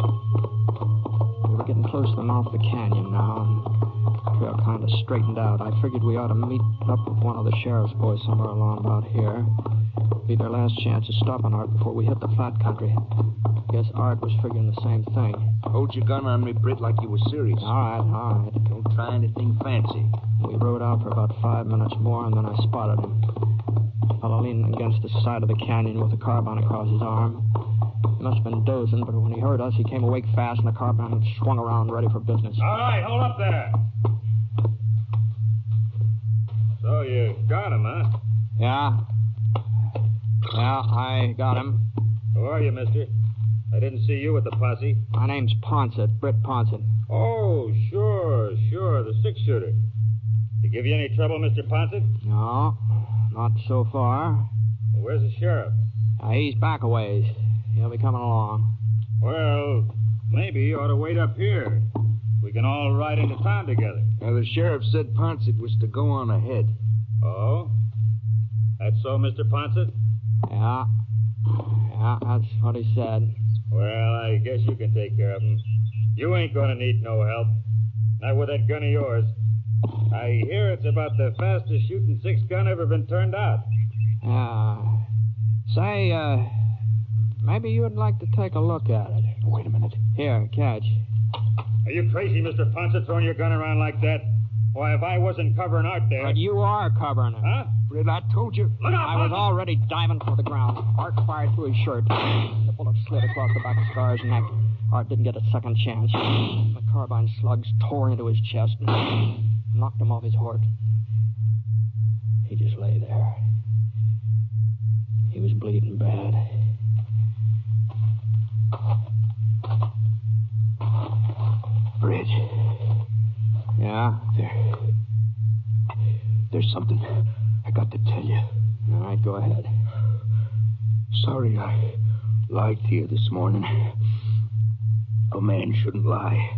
We were getting close to the mouth of the canyon now, and the trail kind of straightened out. I figured we ought to meet up with one of the sheriff's boys somewhere along about here. Be their last chance of stopping Art before we hit the flat country. Guess Art was figuring the same thing. Hold your gun on me, Britt, like you were serious. All right. Don't try anything fancy. We rode out for about 5 minutes more, and then I spotted him. A fellow leaning against the side of the canyon with a carbine across his arm. He must have been dozing, but when he heard us, he came awake fast, and the carbine swung around ready for business. All right, hold up there. So you got him, huh? Yeah, I got him. Who are you, mister? I didn't see you with the posse. My name's Ponset, Britt Ponset. Oh, sure, the 6-shooter. Did he give you any trouble, Mr. Ponset? No, not so far. Well, where's the sheriff? He's back a ways. He'll be coming along. Well, maybe you ought to wait up here. We can all ride into town together. Now, the sheriff said Ponset was to go on ahead. Oh? That's so, Mr. Ponset? Yeah, that's what he said. Well, I guess you can take care of him. You ain't gonna need no help. Not with that gun of yours. I hear it's about the fastest shooting 6-gun ever been turned out. Say, maybe you'd like to take a look at it. Wait a minute. Here, catch. Are you crazy, Mr. Ponset, throwing your gun around like that? Why, if I wasn't covering Art there... But you are covering him. Huh? Britt, I told you. Look out, I was already diving for the ground. Art fired through his shirt. The bullet slid across the back of Scar's neck. Art didn't get a second chance. The carbine slugs tore into his chest and knocked him off his horse. He just lay there. He was bleeding bad. Britt. Yeah? There's something I got to tell you. All right, go ahead. Sorry I lied to you this morning. A man shouldn't lie.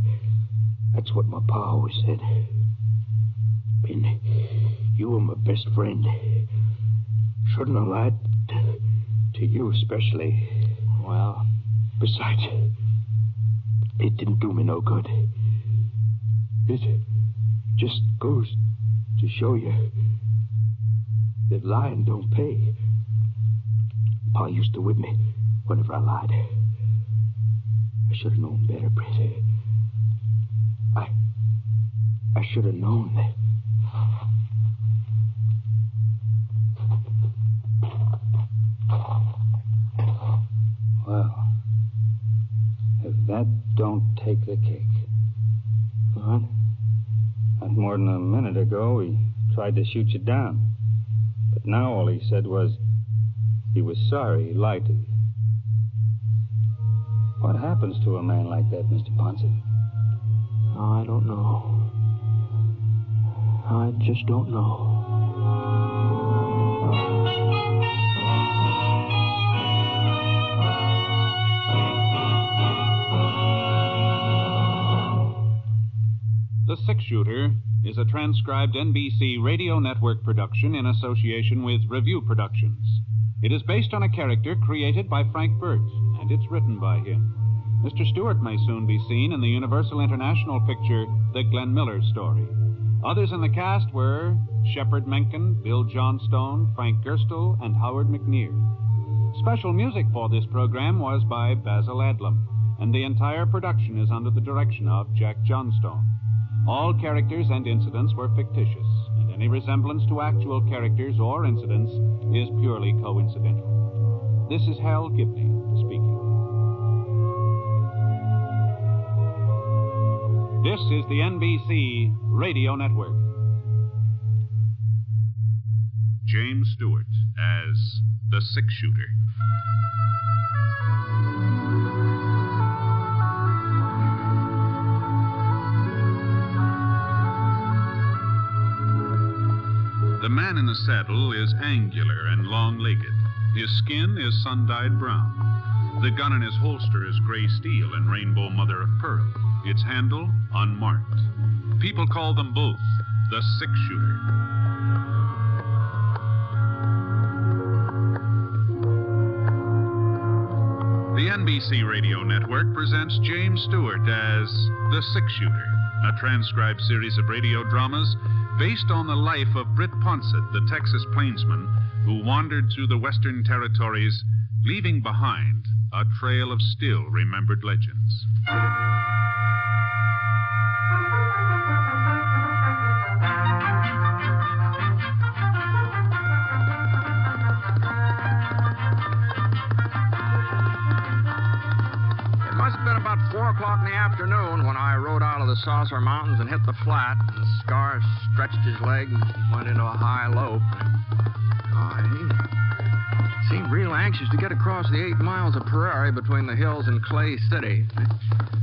That's what my pa always said. And you were my best friend. Shouldn't have lied to you especially. Well, besides, it didn't do me no good. It just goes to show you that lying don't pay. Pa used to whip me whenever I lied. I should have known better, Britt. I should have known that. Well, if that don't take the cake. What? Not more than a minute ago, he tried to shoot you down. But now all he said was he was sorry he lied to you. What happens to a man like that, Mr. Ponset? I don't know. I just don't know. The Six Shooter is a transcribed NBC radio network production in association with Review Productions. It is based on a character created by Frank Burt, and it's written by him. Mr. Stewart may soon be seen in the Universal International picture, The Glenn Miller Story. Others in the cast were Shepard Mencken, Bill Johnstone, Frank Gerstle, and Howard McNear. Special music for this program was by Basil Adlam, and the entire production is under the direction of Jack Johnstone. All characters and incidents were fictitious, and any resemblance to actual characters or incidents is purely coincidental. This is Hal Gibney speaking. This is the NBC Radio Network. James Stewart as the Six Shooter. The man in the saddle is angular and long-legged. His skin is sun-dyed brown. The gun in his holster is gray steel and rainbow mother of pearl. Its handle, unmarked. People call them both the Six Shooter. The NBC Radio Network presents James Stewart as the Six Shooter, a transcribed series of radio dramas based on the life of Britt Ponset, the Texas plainsman who wandered through the Western Territories, leaving behind a trail of still-remembered legends. It must have been about 4 o'clock in the afternoon when I rode out of the Saucer Mountains and hit the flat, and Scar stretched his legs and went into a high lope. He seemed real anxious to get across the 8 miles of prairie between the hills and Clay City.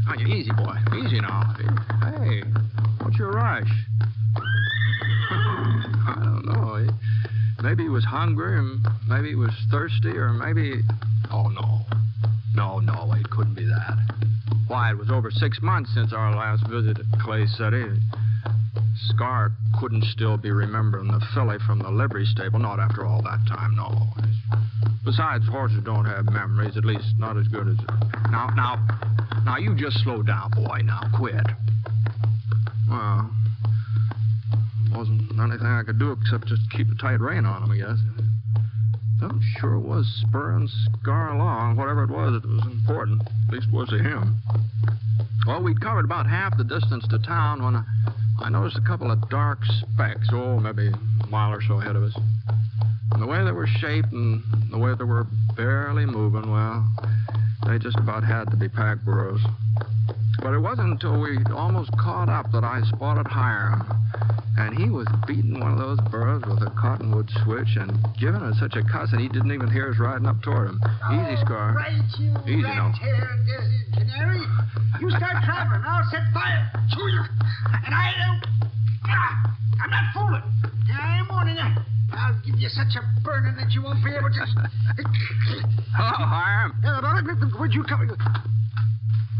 Oh, easy, boy. Easy now. Hey, what's your rush? I don't know. Maybe he was hungry, and maybe he was thirsty, or maybe... Oh, no. No, it couldn't be that. Why, it was over 6 months since our last visit at Clay City. Scar couldn't still be remembering the filly from the livery stable, not after all that time, no. Besides, horses don't have memories, at least not as good as... Now, you just slow down, boy. Now, quit. Well, wasn't anything I could do except just keep a tight rein on him, I guess. That sure was spurring Scar along. Whatever it was important. At least it was to him. Well, we'd covered about half the distance to town when I noticed a couple of dark specks, maybe a mile or so ahead of us. And the way they were shaped and the way they were barely moving, well, they just about had to be pack burros. But it wasn't until we'd almost caught up that I spotted Hiram. And he was beating one of those burros with a cottonwood switch and giving us such a cuss that he didn't even hear us riding up toward him. Easy, Scar. Right, you easy now. rat-haired desert canary. You start traveling, I'll set fire to you. And I'm not fooling. I'm warning you. I'll give you such a burning that you won't be able to... Oh, Hiram. Where'd you come?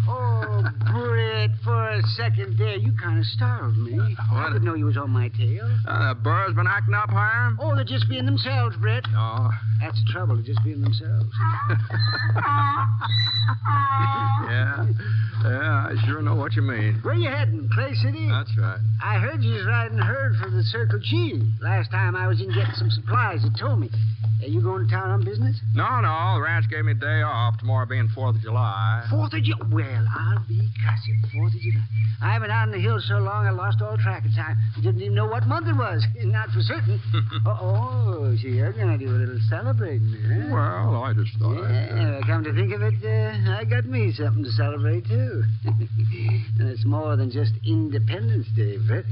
Oh, Britt. Britt, for a second there, you kind of startled me. I didn't know you was on my tail. The burros been acting up, Hiram? Oh, they're just being themselves, Britt. Oh. That's the trouble, they're just being themselves. Yeah, I sure know what you mean. Where you heading, Clay City? That's right. I heard you was riding herd for the Circle G. Last time I was in getting some supplies, you told me. You going to town on business? No, the ranch gave me a day off, tomorrow being 4th of July. 4th of July? Well, I'll be cussed. 4th of July. I've been out on the hills so long I lost all track of time. I didn't even know what month it was. Not for certain. So you're going to do a little celebrating, huh? Well, I just thought Come to think of it, I got me something to celebrate, too. And it's more than just Independence Day, Britt.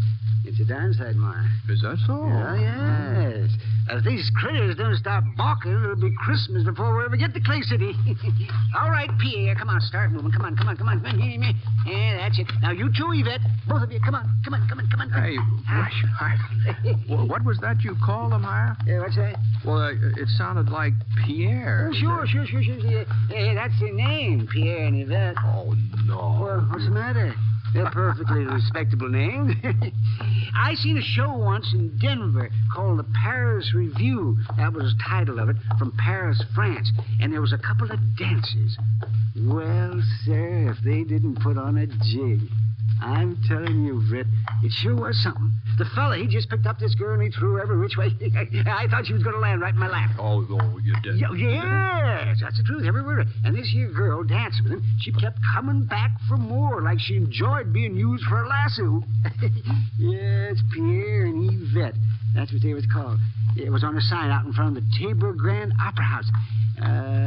It's a darn sight more. Is that so? Oh, yes. If these critters don't stop balking, it'll be Christmas before we ever get to Clay City. All right, Pierre, come on, start moving. Come on. Yeah, that's it. Now, you too, Yvette. Both of you, come on. Hey, what was that you called them, Hiram? What's that? Well, it sounded like Pierre. Oh, sure. Yeah, that's their name, Pierre and Yvette. Oh, no. Well, what's the matter? They're perfectly respectable names. I seen a show once in Denver called the Paris Review. That was the title of it, from Paris, France. And there was a couple of dancers. Well, sir, if they didn't put on a jig. I'm telling you, Britt, it sure was something. The fella, he just picked up this girl and he threw her every which way. I thought she was going to land right in my lap. Oh, you did? Yes, that's the truth, every word. And this here girl danced with him. She kept coming back for more, like she enjoyed being used for a lasso. Yes, Pierre and Yvette. That's what they was called. It was on a sign out in front of the Tabor Grand Opera House.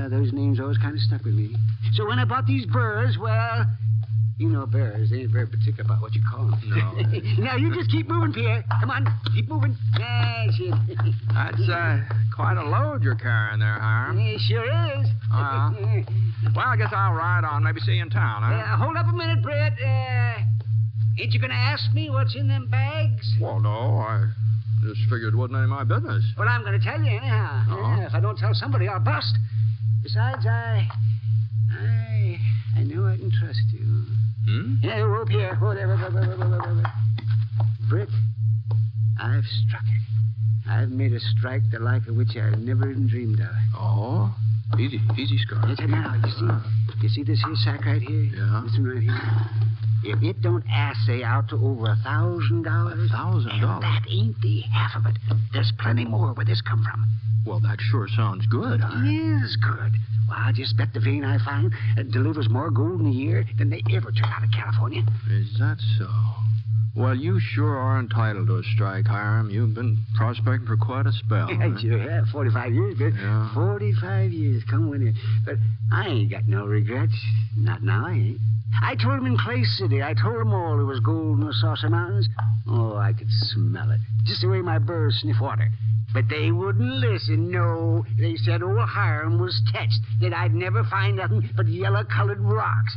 Those names always kind of stuck with me. So when I bought these burrs, well... You know bears, they ain't very particular about what you call them. No. Now, you just keep moving, Pierre. Come on, keep moving. That's That's quite a load you're carrying there, Hiram. It sure is. Well, I guess I'll ride on. Maybe see you in town, huh? Hold up a minute, Britt. Ain't you going to ask me what's in them bags? Well, no, I just figured it wasn't any of my business. Well, I'm going to tell you anyhow. Uh-huh. If I don't tell somebody, I'll bust. Besides, I know I can trust you. Yeah, rope here. Whoa there. Britt, I've struck it. I've made a strike the like of which I never even dreamed of. Oh? Easy, Scar. Now, you see this here sack right here? Yeah. This one right here? If it don't assay out to over $1,000... $1,000? That ain't the half of it. There's plenty more where this come from. Well, that sure sounds good. It is good. Well, I just bet the vein I find delivers more gold in a year than they ever took out of California. Is that so? Well, you sure are entitled to a strike, Hiram. You've been prospecting for quite a spell. I sure have. 45 years, but Yeah. 45 years. Come winter. But I ain't got no regrets. Not now, I ain't. I told them in Clay City. I told them all there was gold in the Saucer Mountains. Oh, I could smell it. Just the way my birds sniff water. But they wouldn't listen, no. They said old Hiram was touched, that I'd never find nothing but yellow-colored rocks.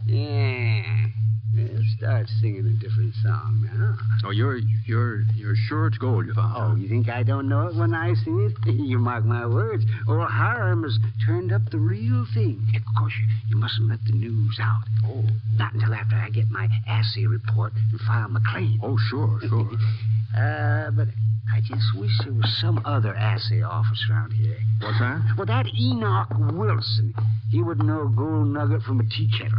Yeah. Well, start singing a different song now. Oh, you're sure it's gold you found? Oh, you think I don't know it when I see it? You mark my words. Old Hiram has turned up the real thing. Of course, you mustn't let the news out. Oh. Not until after I get my assay report and file my claim. Oh, sure. But I just wish there was some other assay office around here. What's that? Well, that Enoch Wilson, he wouldn't know a gold nugget from a tea kettle.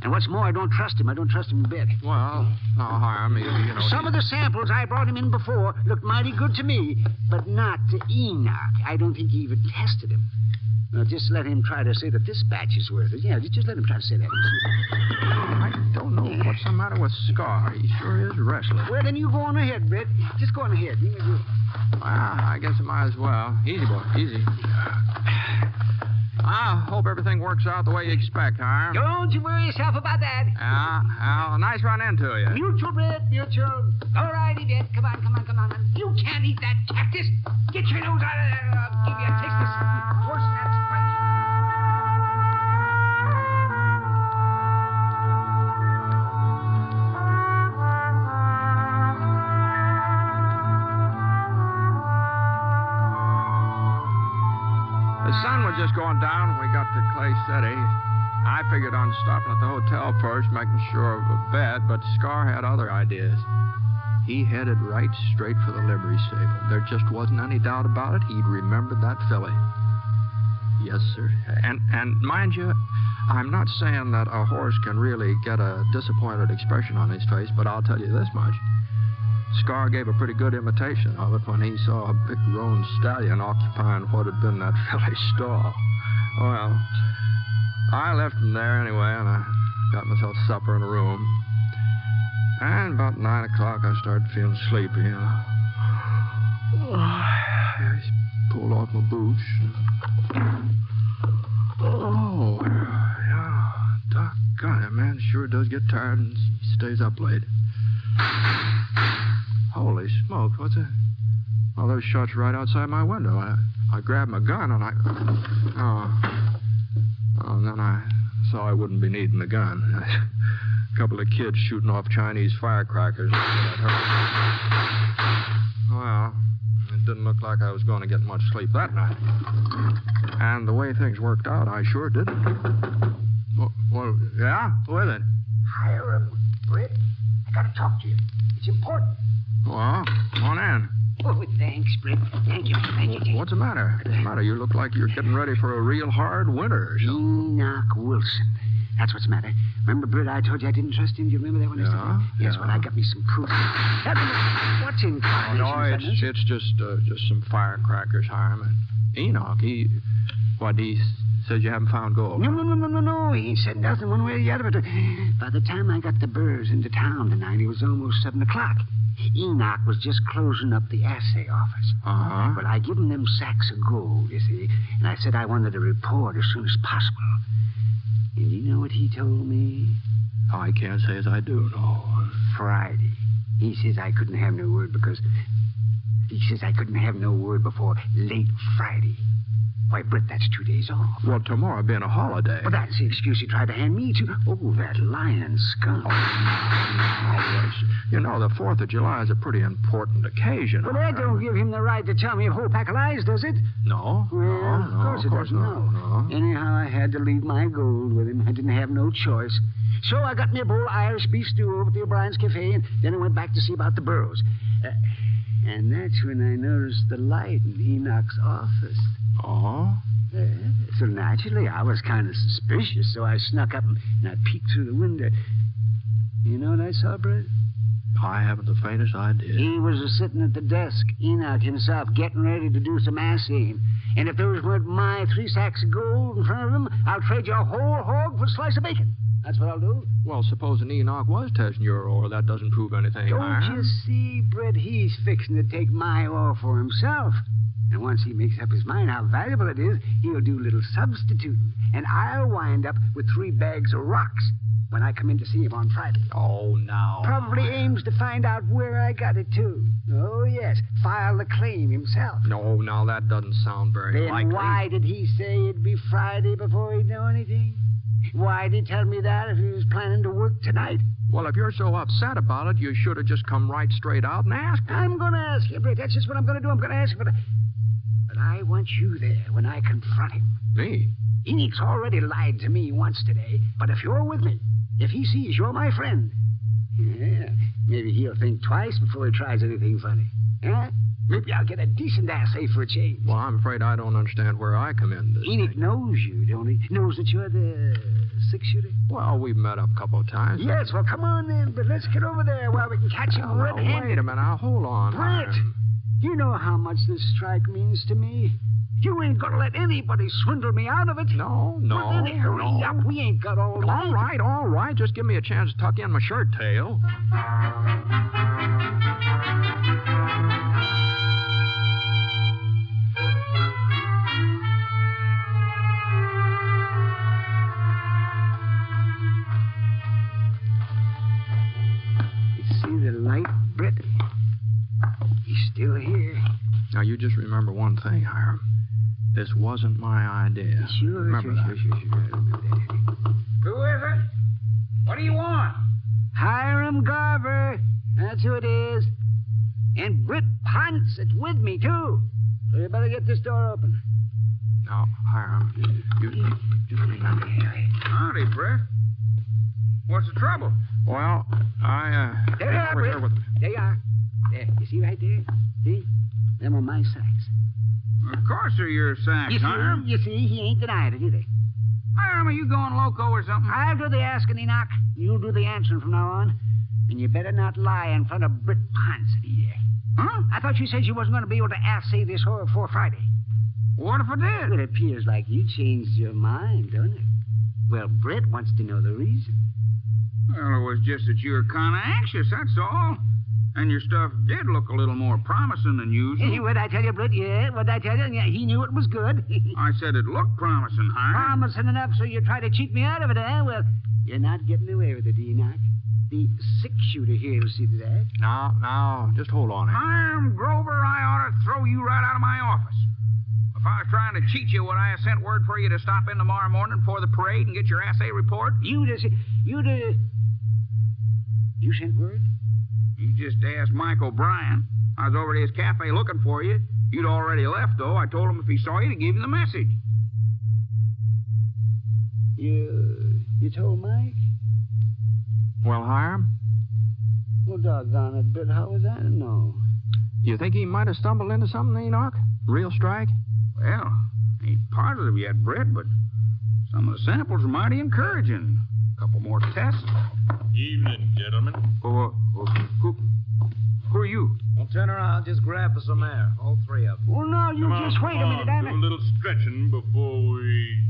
And what's more, I don't trust him. I don't trust him a bit. Well, now, Hiram, you know... Some of the samples I brought him in before looked mighty good to me, but not to Enoch. I don't think he even tested him. Just let him try to say that this batch is worth it. Yeah, just let him try to say that. I don't know what's the matter with Scar. He sure is restless. Well, then you go on ahead, Britt. Just go on ahead. Well, I guess I might as well. Easy, boy. Easy. I hope everything works out the way you expect, Hiram. Don't you worry yourself about that. Nice run into you. Mutual, Britt, mutual. All righty, Britt. Come on. You can't eat that cactus. Get your nose out of there. I'll give you a taste of something worse than that spice. The sun was just going down when we got to Clay City. I figured on stopping at the hotel first, making sure of a bed, but Scar had other ideas. He headed right straight for the livery stable. There just wasn't any doubt about it. He'd remembered that filly. Yes, sir. And mind you, I'm not saying that a horse can really get a disappointed expression on his face, but I'll tell you this much. Scar gave a pretty good imitation of it when he saw a big roan stallion occupying what had been that filly's stall. Well, I left him there anyway, and I got myself supper in a room. And about 9 o'clock, I started feeling sleepy, I pulled off my boots. Oh, yeah. Doggone it, man. Sure does get tired and stays up late. Holy smokes, what's that? Well, there's shots right outside my window. I grabbed my gun and and then I saw I wouldn't be needing the gun. A couple of kids shooting off Chinese firecrackers. Well, it didn't look like I was going to get much sleep that night. And the way things worked out, I sure didn't. Well, yeah? Who is it? Hiram, Britt, I gotta talk to you. It's important. Well, come on in. Oh, thanks, Britt. Thank you. What's the matter? What's the matter? You look like you're getting ready for a real hard winter or something. Enoch Wilson. That's what's the matter. Remember, Britt, I told you I didn't trust him? Do you remember that one? Yeah. Yes, well, I got me some proof. What's in carnation? No, it's just some firecrackers, Hiram. And Enoch, he says you haven't found gold. No. He ain't said nothing one way or the other. But by the time I got the burrs into town tonight, it was almost 7 o'clock. Enoch was just closing up the assay office. Uh-huh. Well, I give him them sacks of gold, you see, and I said I wanted a report as soon as possible. And you know what he told me? I can't say as I do, no. Friday. He says I couldn't have no word before late Friday. Why, Britt, that's 2 days off. Well, tomorrow being a holiday. Well, that's the excuse he tried to hand me to. Oh, that lying skunk. You know, the 4th of July is a pretty important occasion. Well, that don't give him the right to tell me a whole pack of lies, does it? No. Well, of course it doesn't. No. Anyhow, I had to leave my gold with him. I didn't have no choice. So I got me a bowl of Irish beef stew over at the O'Brien's Cafe, and then I went back to see about the burros. And that's when I noticed the light in Enoch's office. Oh? So naturally, I was kind of suspicious, so I snuck up and I peeked through the window. You know what I saw, Britt? I haven't the faintest idea. He was sitting at the desk, Enoch himself, getting ready to do some assaying. And if those weren't my 3 sacks of gold in front of him, I'll trade you a whole hog for a slice of bacon. That's what I'll do. Well, supposing Enoch was testing your ore, that doesn't prove anything. Don't you see, Britt? He's fixing to take my ore for himself. And once he makes up his mind how valuable it is, he'll do a little substituting. And I'll wind up with 3 bags of rocks when I come in to see him on Friday. Oh, no. Probably aims to find out where I got it, too. Oh, yes. File the claim himself. No, now that doesn't sound very likely. Then why did he say it'd be Friday before he'd know anything? Why'd he tell me that if he was planning to work tonight? Well, if you're so upset about it, you should have just come right straight out and asked him. I'm going to ask you, Britt. That's just what I'm going to do. I'm going to ask you, but I want you there when I confront him. Me? Enoch's already lied to me once today, but if you're with me, if he sees you're my friend, yeah, maybe he'll think twice before he tries anything funny. Huh? Maybe I'll get a decent assay for a change. Well, I'm afraid I don't understand where I come in. Enoch knows you, don't he? Knows that you're the 6-shooter? Well, we've met up a couple of times. Yes, well, come on then, but let's get over there while we can catch him red-handed. Wait a minute, now, hold on. Britt, you know how much this strike means to me. You ain't gonna let anybody swindle me out of it. No. Well, then hurry up. We ain't got all night. All right. Just give me a chance to tuck in my shirt tail. You see the light, Britt? He's still here. Now, you just remember one thing, Hiram. This wasn't my idea. Sure. Remember that. Sure. I remember that. Who is it? What do you want? Hiram Garver. That's who it is. And Britt Ponset with me, too. So you better get this door open. Now, Hiram, you remember. Howdy, Britt. What's the trouble? Well, There you are, over here Britt. with... There you are. There, you see right there? See? Them are my sacks. Of course they're your sacks, Hiram. You see, he ain't denied it either. Hiram, are you going loco or something? I'll do the asking, Enoch. You'll do the answering from now on. And you better not lie in front of Britt Ponset either. Huh? I thought you said you wasn't going to be able to assay this whore before Friday. What if I did? Well, it appears like you changed your mind, don't it? Well, Britt wants to know the reason. Well, it was just that you were kind of anxious, that's all. And your stuff did look a little more promising than usual. What'd I tell you, Britt? Yeah, what'd I tell you? Yeah, he knew it was good. I said it looked promising, Hiram. Promising enough so you try to cheat me out of it, eh? Well, you're not getting away with it, Enoch. The six-shooter here will see to that. Now, just hold on. Hiram Grover, I ought to throw you right out of my office. If I was trying to cheat you, would I have sent word for you to stop in tomorrow morning before the parade and get your assay report? You sent word? You just asked Mike O'Brien. I was over at his cafe looking for you. You'd already left, though. I told him if he saw you to give him the message. You told Mike? Well, Hiram? Well, doggone it, Britt, how was I to know? You think he might have stumbled into something, Enoch? Real strike? Well, ain't positive yet, Britt, but some of the samples are mighty encouraging. A couple more tests. Evening, gentlemen. Who are you? Don't turn around. Just grab for some air. All three of them. Well, no, you just wait a minute, damn it. Do a little stretching before we...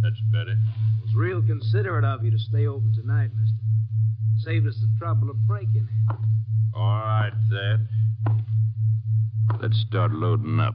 That's better. It was real considerate of you to stay open tonight, mister. Saved us the trouble of breaking in. All right, Thad. Let's start loading up.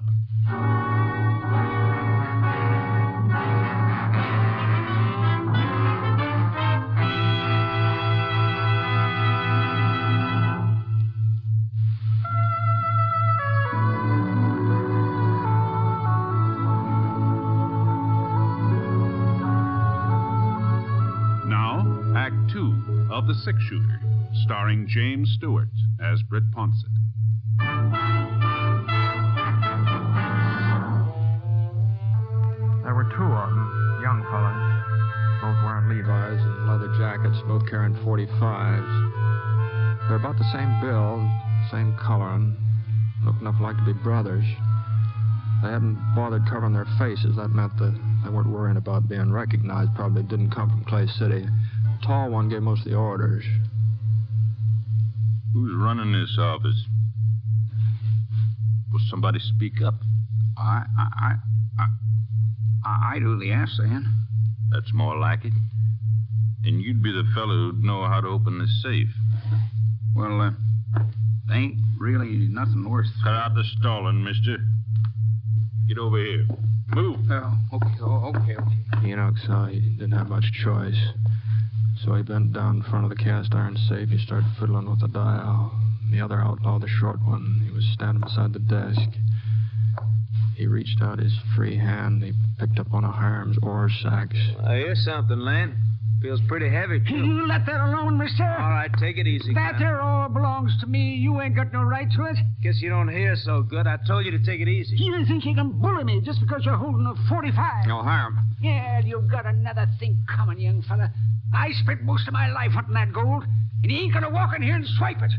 Now, Act 2 of The Six-Shooter, starring James Stewart as Britt Ponset. There were two of them, young fellas, both wearing Levi's and leather jackets, both carrying .45s. They're about the same build, same coloring, looked enough like to be brothers. They hadn't bothered covering their faces. That meant that they weren't worrying about being recognized. Probably didn't come from Clay City. The tall one gave most of the orders. Who's running this office? Will somebody speak up? I do the assaying. That's more like it. And you'd be the fellow who'd know how to open this safe. Well, there ain't really nothing worth... Cut out the stalling, mister. Get over here. Move. Okay. Enoch saw he didn't have much choice. So he bent down in front of the cast iron safe. He started fiddling with the dial. The other outlaw, the short one, he was standing beside the desk. He reached out his free hand. He picked up one of Hiram's ore sacks. I hear something, Len. Feels pretty heavy, too. You let that alone, mister. All right, take it easy. That there all belongs to me. You ain't got no right to it. Guess you don't hear so good. I told you to take it easy. You think you can bully me just because you're holding a 45? No, Hiram. Yeah, you've got another thing coming, young fella. I spent most of my life hunting that gold, and you ain't gonna walk in here and swipe it.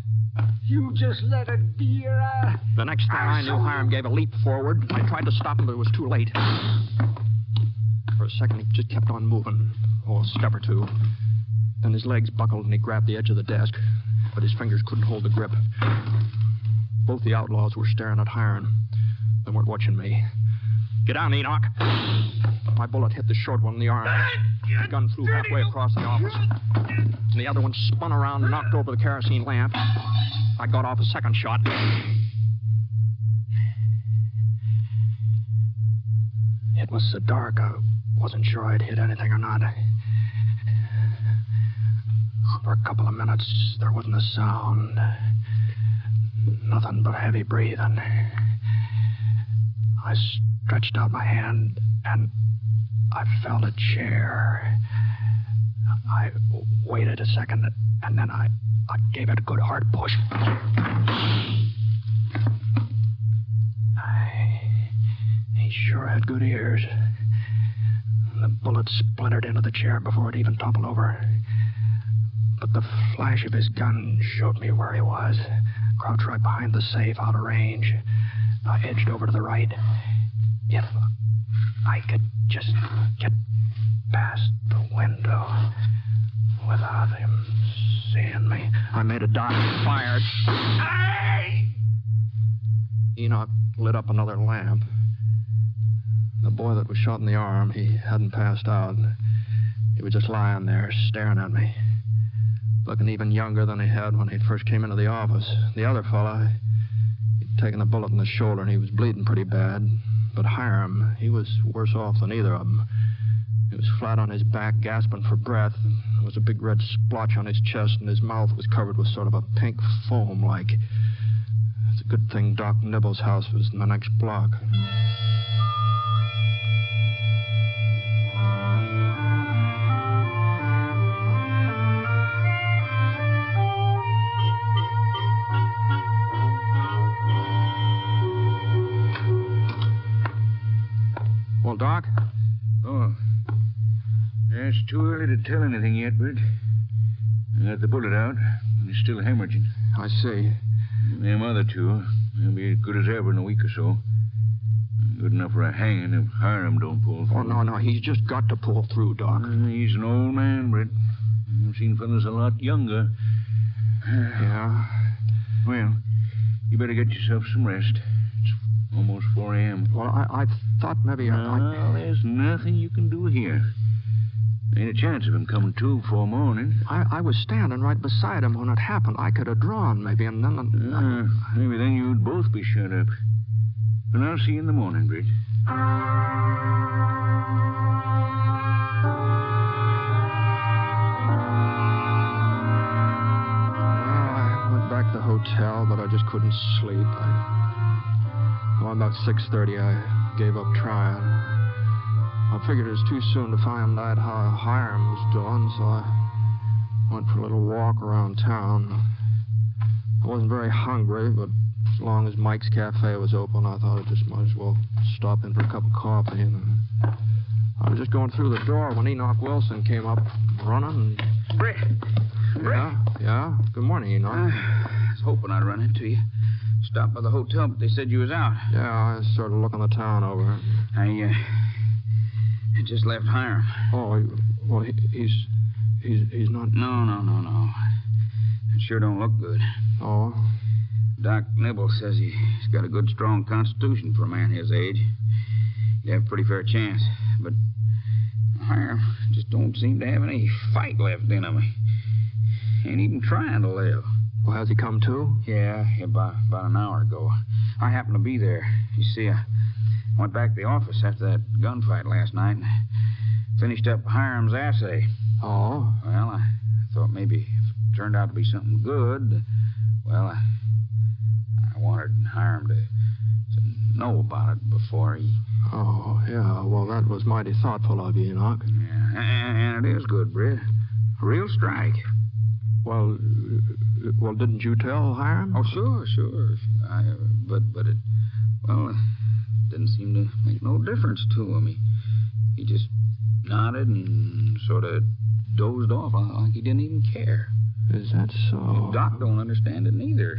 You just let it be your... The next thing I knew, Hiram gave a leap forward. I tried to stop him, but it was too late. For a second, he just kept on moving. A step or two. Then his legs buckled, and he grabbed the edge of the desk. But his fingers couldn't hold the grip. Both the outlaws were staring at Hiram. They weren't watching me. Get down, Enoch. My bullet hit the short one in the arm. The gun flew halfway across the office. And the other one spun around and knocked over the kerosene lamp. I got off a second shot. It was so dark, I wasn't sure I'd hit anything or not. For a couple of minutes, there wasn't a sound. Nothing but heavy breathing. I stretched out my hand, and I felt a chair. I waited a second, and then I gave it a good hard push. He sure had good ears. The bullet splintered into the chair before it even toppled over. But the flash of his gun showed me where he was. Crouched right behind the safe, out of range. I edged over to the right. If I could just get past the window without him seeing me. I made a dive and fired. Hey! Enoch lit up another lamp. The boy that was shot in the arm, he hadn't passed out. He was just lying there, staring at me. Looking even younger than he had when he first came into the office. The other fella, he'd taken a bullet in the shoulder and he was bleeding pretty bad. But Hiram, he was worse off than either of them. He was flat on his back, gasping for breath. There was a big red splotch on his chest, and his mouth was covered with sort of a pink foam like. It's a good thing Doc Nibble's house was in the next block. Well, Doc? Oh. It's too early to tell anything yet, Britt. I got the bullet out, and he's still hemorrhaging. I see. Them other two, they'll be as good as ever in a week or so. Good enough for a hanging if Hiram don't pull through. Oh, no, he's just got to pull through, Doc. He's an old man, Britt. I've seen fellas a lot younger. Yeah? Well, you better get yourself some rest. It's almost 4 a.m. Well, I thought maybe No, there's nothing you can do here. Ain't a chance of him coming to before morning. I was standing right beside him when it happened. I could have drawn, maybe, and then... Maybe then you'd both be shut up. But I'll see you in the morning, Britt. I went back to the hotel, but I just couldn't sleep. About 6:30, I gave up trying. I figured it was too soon to find out how Hiram was doing, so I went for a little walk around town. I wasn't very hungry, but as long as Mike's Cafe was open, I thought I just might as well stop in for a cup of coffee. And I was just going through the door when Enoch Wilson came up running. Britt. Yeah? Good morning, Enoch. I was hoping I'd run into you. Stopped by the hotel, but they said you was out. Yeah, I was sort of looking the town over. I just left Hiram. Oh, well, he's not... No. It sure don't look good. Oh? Doc Nibble says he's got a good, strong constitution for a man his age. He'd have a pretty fair chance. But Hiram just don't seem to have any fight left in him. Ain't even trying to live. Well, has he come to? Yeah, about an hour ago. I happened to be there. You see, I went back to the office after that gunfight last night and finished up Hiram's assay. Oh? Well, I thought maybe if it turned out to be something good, well, I wanted Hiram to know about it before he... Oh, yeah. Well, that was mighty thoughtful of you, Enoch. Yeah, and it is good, Britt. A real strike. Well, didn't you tell Hiram? Oh, sure. But it didn't seem to make no difference to him. He just nodded and sort of dozed off like he didn't even care. Is that so? Doc don't understand it neither.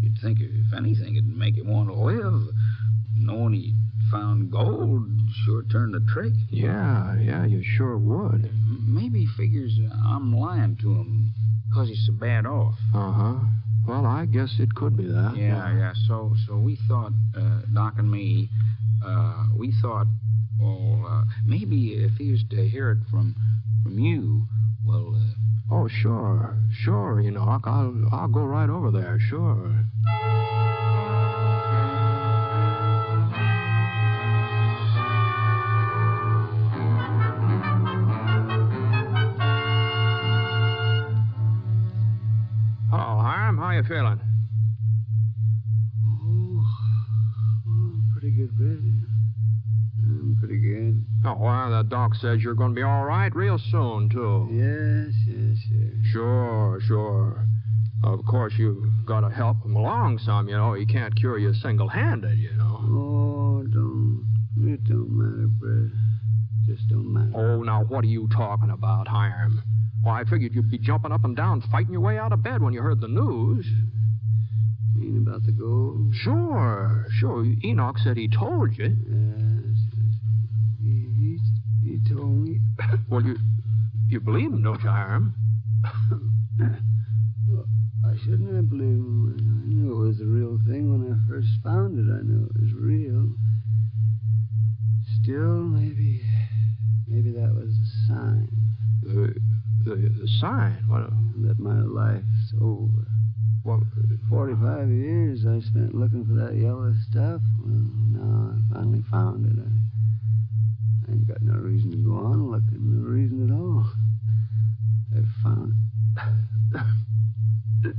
You'd think, if anything, it'd make him want to live. Knowing he found gold sure turned the trick. Yeah, you sure would. Maybe he figures I'm lying to him because he's so bad off. Uh-huh. Well, I guess it could be that. Yeah. So we thought, Doc and me, we thought, maybe if he was to hear it from you, well... Oh, sure, Enoch. I'll go right over there, sure. Hello, Hiram. How you feeling? Pretty good, Britt. Pretty good. Oh, well, the doc says you're going to be all right real soon, too. Yes. Sure. Of course, you've got to help him along some, you know. He can't cure you single-handed, you know. Oh, don't It don't matter, Brett. Just don't matter. Oh, now, what are you talking about, Hiram? Well, I figured you'd be jumping up and down, fighting your way out of bed when you heard the news. Mean about the gold? Sure. Enoch said he told you. Yes. He told me. Well, you believe him, don't you, Hiram? Well, I shouldn't have believed him. I knew it was the real thing when I first found it. I knew it was real. Still, maybe that was the sign. The sign? What? That my life's over. Well, 45 years I spent looking for that yellow stuff. Well, now I finally found it. I ain't got no reason to go on looking, no reason at all. I found it.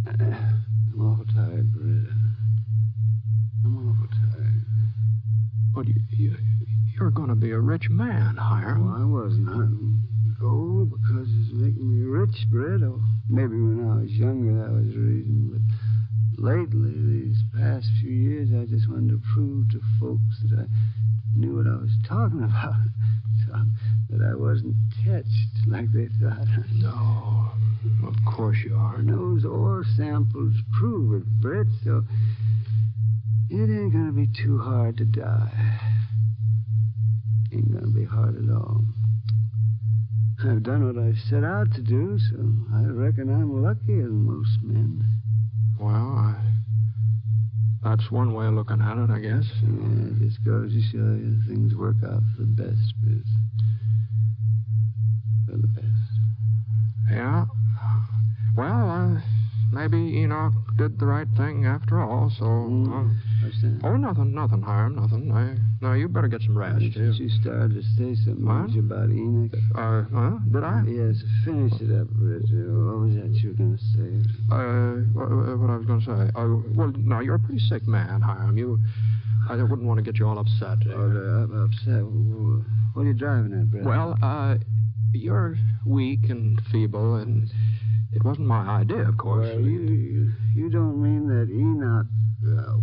I'm awful tired, Britt. I'm awful tired. But you're going to be a rich man, Hiram. Well, I wasn't hunting gold because it's making me rich, Britt. Or maybe when I was younger that was the reason. But lately, these past few years, I just wanted to prove to folks that I knew what I was talking about. So that I wasn't touched like they thought. No, of course you are. Those ore samples prove it, Britt, so it ain't gonna be too hard to die. Ain't gonna be hard at all. I've done what I set out to do, so I reckon I'm luckier than most men. Well, that's one way of looking at it, I guess. Yeah, it just goes to show you things work out for the best, Britt. For the best. Yeah. Well, maybe Enoch did the right thing after all, so... What's that? Oh, nothing, Hiram, nothing. Now, you better get some rest. You started to say something about Enoch. Did I? Yes, finish it up, Britt. What was that you were going to say? What I was going to say? Well, now, you're a pretty sick man, Hiram. I wouldn't want to get you all upset. Upset? What are you driving at, Britt? Well, you're weak and feeble, and it wasn't my idea, of course. Well, you don't mean that Enoch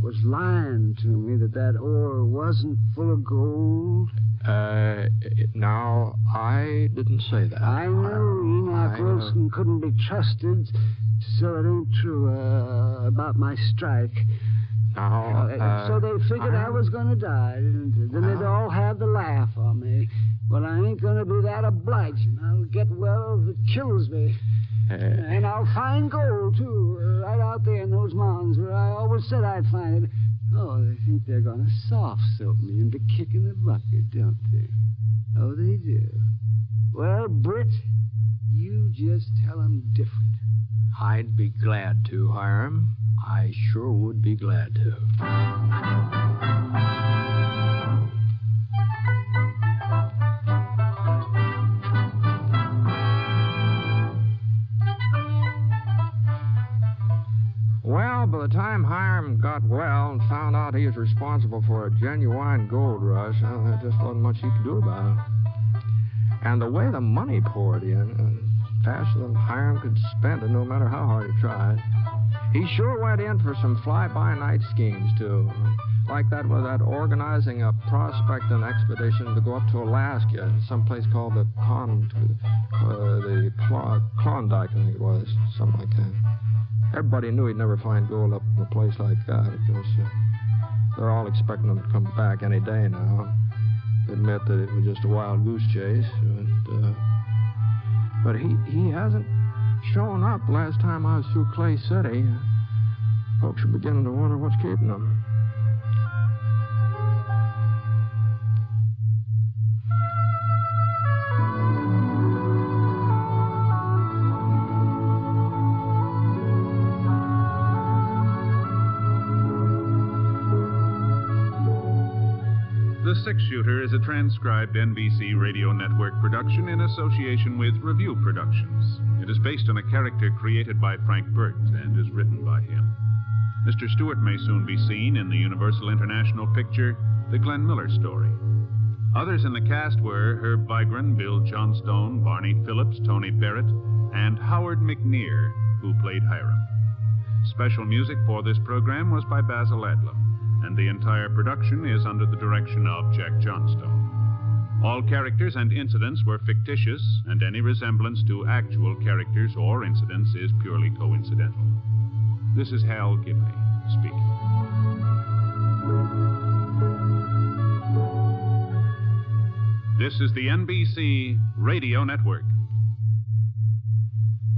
was lying to me, that ore wasn't full of gold? Now, I didn't say that. I know Enoch Wilson couldn't be trusted, so it ain't true about my strike. Now, so they figured I was going to die, didn't they? Then they'd all have the laugh on me. Well, I ain't going to be that obliging. I'll get well if it kills me. And I'll find gold, too, right out there in those mountains where I always said I'd find it. Oh, they think they're going to soft-soap me into kicking the bucket, don't they? Oh, they do. Well, Britt, you just tell them different. I'd be glad to, Hiram. I sure would be glad to. Well, by the time Hiram got well and found out he was responsible for a genuine gold rush, there just wasn't much he could do about it. And the way the money poured in, faster than Hiram could spend it, no matter how hard he tried. He sure went in for some fly-by-night schemes, too. Like that with that organizing a prospecting expedition to go up to Alaska, someplace called the Klondike, I think it was, something like that. Everybody knew he'd never find gold up in a place like that, because they're all expecting him to come back any day now. Admit that it was just a wild goose chase, but he hasn't shown up. Last time I was through Clay City, folks are beginning to wonder what's keeping him. The Six Shooter is a transcribed NBC Radio Network production in association with Review Productions. It is based on a character created by Frank Burt and is written by him. Mr. Stewart may soon be seen in the Universal International picture, The Glenn Miller Story. Others in the cast were Herb Vigran, Bill Johnstone, Barney Phillips, Tony Barrett, and Howard McNear, who played Hiram. Special music for this program was by Basil Adlam. and the entire production is under the direction of Jack Johnstone. All characters and incidents were fictitious, and any resemblance to actual characters or incidents is purely coincidental. This is Hal Gibney speaking. This is the NBC Radio Network.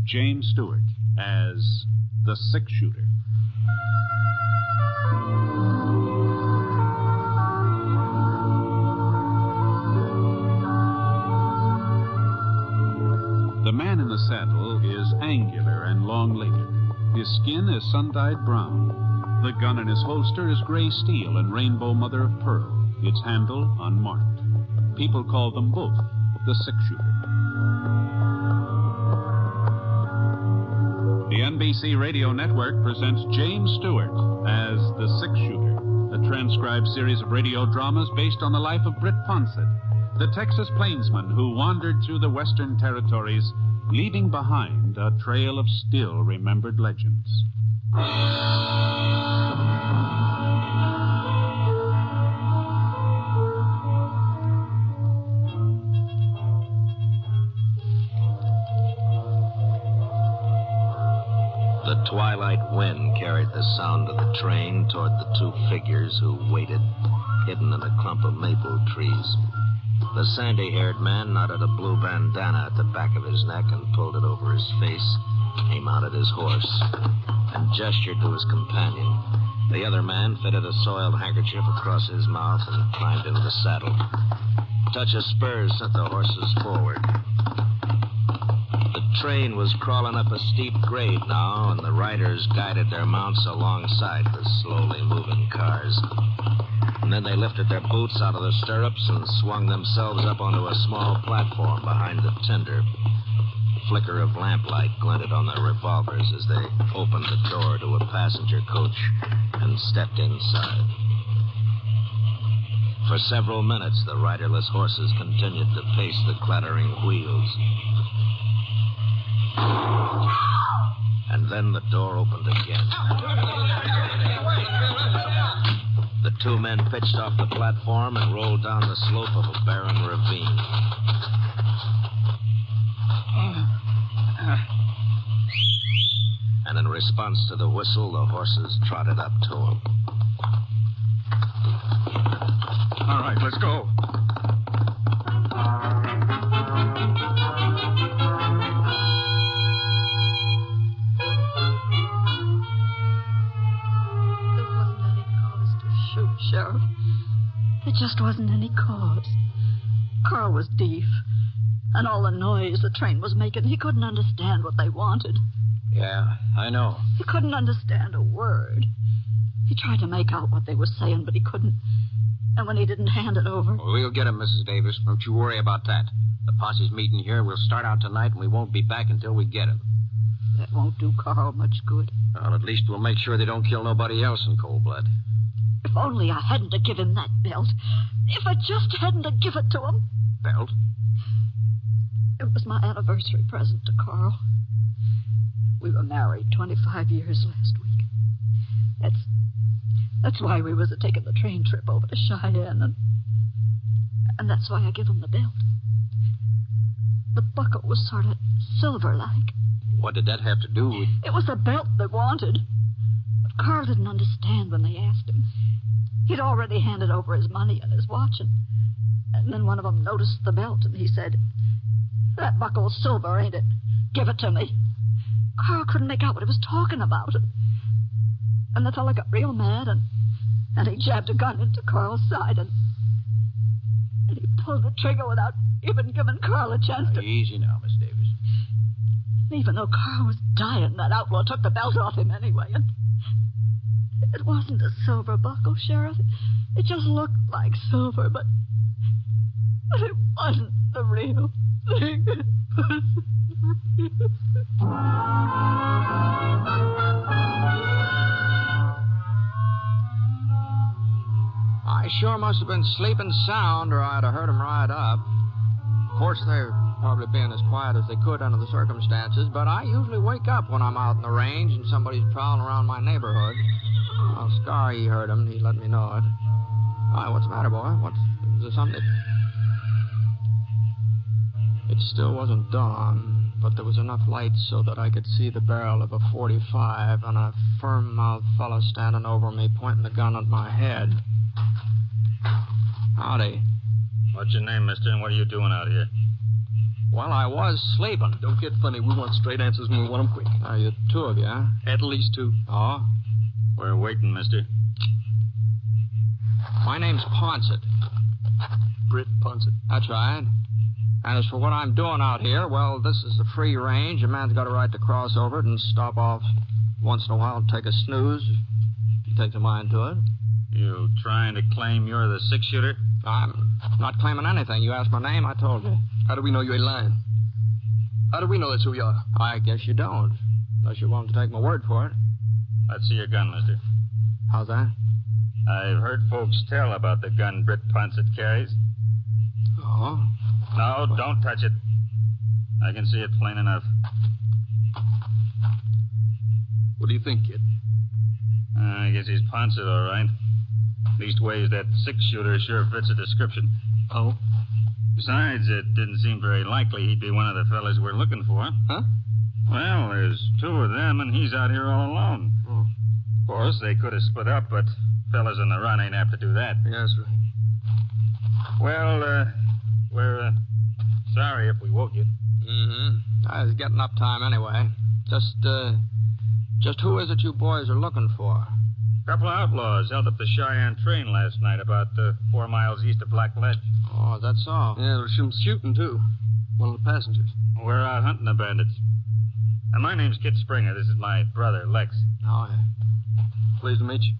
James Stewart as the six-shooter. The man in the saddle is angular and long-legged. His skin is sun-dyed brown. The gun in his holster is gray steel and rainbow mother of pearl, its handle unmarked. People call them both the six-shooter. The NBC Radio Network presents James Stewart as the six-shooter, a transcribed series of radio dramas based on the life of Britt Ponset, the Texas plainsman who wandered through the western territories, leaving behind a trail of still-remembered legends. The twilight wind carried the sound of the train toward the two figures who waited, hidden in a clump of maple trees. The sandy-haired man knotted a blue bandana at the back of his neck and pulled it over his face. He mounted his horse and gestured to his companion. The other man fitted a soiled handkerchief across his mouth and climbed into the saddle. A touch of spurs sent the horses forward. The train was crawling up a steep grade now, and the riders guided their mounts alongside the slowly moving cars. And then they lifted their boots out of the stirrups and swung themselves up onto a small platform behind the tender. A flicker of lamplight glinted on their revolvers as they opened the door to a passenger coach and stepped inside. For several minutes, the riderless horses continued to pace the clattering wheels. And then the door opened again. The two men pitched off the platform and rolled down the slope of a barren ravine. And in response to the whistle, the horses trotted up to him. All right, let's go. Sheriff. There just wasn't any cause. Carl was deaf, and all the noise the train was making, he couldn't understand what they wanted. Yeah, I know. He couldn't understand a word. He tried to make out what they were saying, but he couldn't. And when he didn't hand it over... Well, we'll get him, Mrs. Davis. Don't you worry about that. The posse's meeting here. We'll start out tonight, and we won't be back until we get him. That won't do Carl much good. Well, at least we'll make sure they don't kill nobody else in cold blood. If only I hadn't have given him that belt. If I just hadn't have given it to him. Belt? It was my anniversary present to Carl. We were married 25 years last week. That's why we was taking the train trip over to Cheyenne, and that's why I give him the belt. The buckle was sort of silver-like. What did that have to do with... It was the belt they wanted. But Carl didn't understand when they asked him. He'd already handed over his money and his watch, and then one of them noticed the belt, and he said, "That buckle's silver, ain't it? Give it to me." Carl couldn't make out what he was talking about. And the fella got real mad, and he jabbed a gun into Carl's side, and he pulled the trigger without even giving Carl a chance to... Easy now, Miss Davis. Even though Carl was dying, that outlaw took the belt off him anyway, and it wasn't a silver buckle, Sheriff. It just looked like silver, but it wasn't the real thing. I sure must have been sleeping sound, or I'd have heard him ride up. Of course, they're probably being as quiet as they could under the circumstances, but I usually wake up when I'm out in the range and somebody's prowling around my neighborhood. Well, Scar, he heard him. He let me know it. Why, what's the matter, boy? Is there something? It still wasn't dawn, but there was enough light so that I could see the barrel of a .45 and a firm-mouthed fellow standing over me pointing the gun at my head. Howdy. What's your name, mister, and what are you doing out here? Well, I was sleeping. Don't get funny. We want straight answers and we want them quick. Are you two of you, huh? At least two. Oh? We're waiting, mister. My name's Ponset. Britt Ponset. That's right. And as for what I'm doing out here, well, this is a free range. A man's got a right to cross over it and stop off once in a while and take a snooze if he takes a mind to it. You trying to claim you're the six-shooter? I'm not claiming anything. You asked my name, I told you. How do we know you ain't lying? How do we know that's who you are? I guess you don't, unless you're willing to take my word for it. Let's see your gun, mister. How's that? I've heard folks tell about the gun Britt Ponset carries. Oh? No, don't touch it. I can see it plain enough. What do you think, kid? I guess he's Ponset, all right. Leastways, that six-shooter sure fits the description. Oh? Besides, it didn't seem very likely he'd be one of the fellas we're looking for. Huh? Well, there's two of them, and he's out here all alone. Oh. Of course, they could have split up, but fellas on the run ain't apt to do that. Yes, sir. Well, we're sorry if we woke you. Mm-hmm. I was getting up time anyway. Just who is it you boys are looking for? A couple of outlaws held up the Cheyenne train last night about 4 miles east of Black Ledge. Oh, is that so? Yeah, there was some shooting, too. One of the passengers. We're out hunting the bandits. And my name's Kit Springer. This is my brother, Lex. Oh, yeah. Pleased to meet you.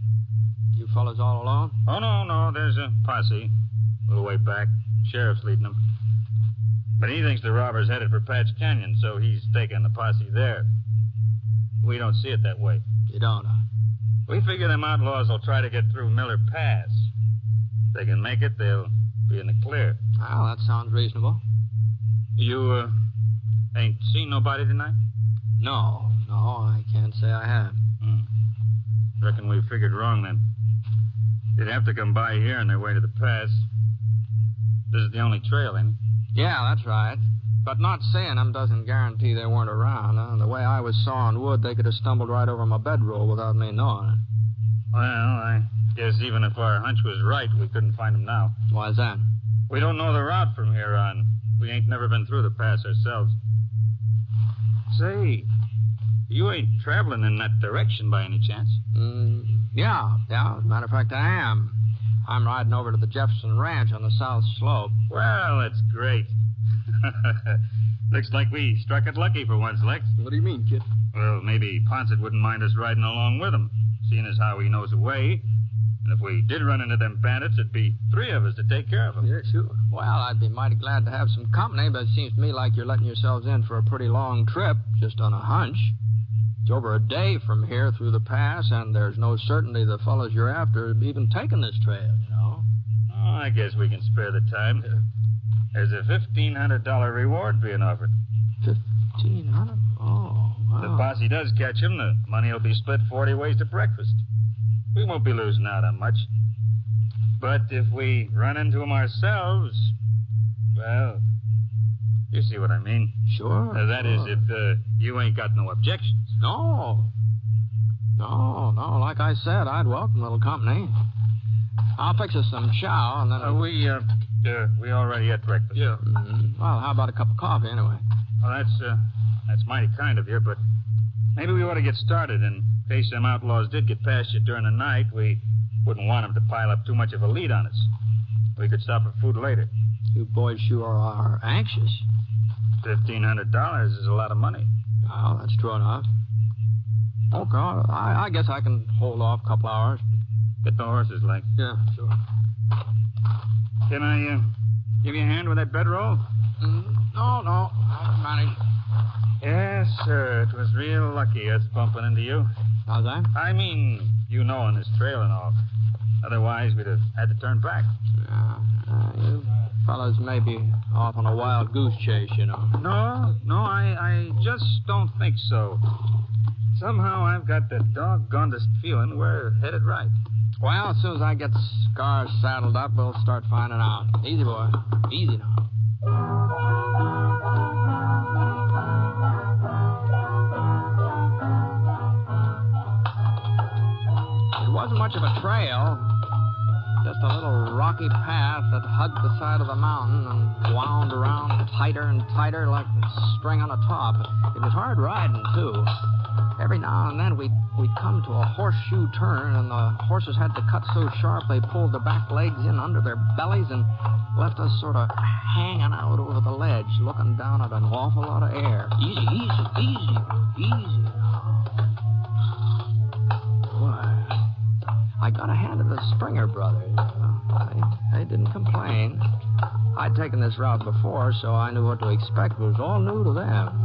You fellas all alone? Oh, no. There's a posse. A little way back. Sheriff's leading them. But he thinks the robbers headed for Patch Canyon, so he's taking the posse there. We don't see it that way. You don't, huh? We figure them outlaws will try to get through Miller Pass. If they can make it, they'll be in the clear. Well, that sounds reasonable. You, ain't seen nobody tonight? No, I can't say I have. Reckon we figured wrong, then. They'd have to come by here on their way to the pass. This is the only trail, ain't it? Yeah, that's right. But not seeing them doesn't guarantee they weren't around. Huh? The way I was sawing wood, they could have stumbled right over my bedroll without me knowing it. Well, I guess even if our hunch was right, we couldn't find them now. Why's that? We don't know the route from here on. We ain't never been through the pass ourselves. Say, you ain't traveling in that direction by any chance? Yeah. As a matter of fact, I am. I'm riding over to the Jefferson Ranch on the south slope. Well, that's great. Looks like we struck it lucky for once, Lex. What do you mean, kid? Well, maybe Ponset wouldn't mind us riding along with him, seeing as how he knows the way. And if we did run into them bandits, it'd be 3 of us to take care of them. Yeah, sure. Well, I'd be mighty glad to have some company, but it seems to me like you're letting yourselves in for a pretty long trip, just on a hunch. It's over a day from here through the pass, and there's no certainty the fellows you're after have even taken this trail, you know. Oh, I guess we can spare the time. There's a $1,500 reward being offered. $1,500? Oh, wow. If the posse does catch him, the money will be split 40 ways to breakfast. We won't be losing out on much. But if we run into him ourselves, well, you see what I mean. Sure. That is, if you ain't got no objections. No. Like I said, I'd welcome a little company. I'll fix us some chow, and then... we already had breakfast. Yeah. Mm-hmm. Well, how about a cup of coffee, anyway? Well, that's mighty kind of you, but maybe we ought to get started. In case them outlaws did get past you during the night, we wouldn't want them to pile up too much of a lead on us. We could stop for food later. You boys sure are anxious. $1,500 is a lot of money. Well, that's true enough. Okay, I guess I can hold off a couple hours. Get the horses, Lex. Yeah, sure. Can I give you a hand with that bedroll? No. I'll manage. Yes, sir. It was real lucky us bumping into you. How's that? I mean, you knowing this trail and all. Otherwise, we'd have had to turn back. You fellas may be off on a wild goose chase, you know. No, I just don't think so. Somehow I've got the doggonedest feeling we're headed right. Well, as soon as I get Scars saddled up, we'll start finding out. Easy, boy. Easy now. It wasn't much of a trail. Just a little rocky path that hugged the side of the mountain and wound around tighter and tighter like the string on a top. It was hard riding, too. Every now and then we'd come to a horseshoe turn, and the horses had to cut so sharp they pulled the back legs in under their bellies and left us sort of hanging out over the ledge, looking down at an awful lot of air. Easy now. Boy, I got a hand of the Springer brothers. They didn't complain. I'd taken this route before, so I knew what to expect. It was all new to them.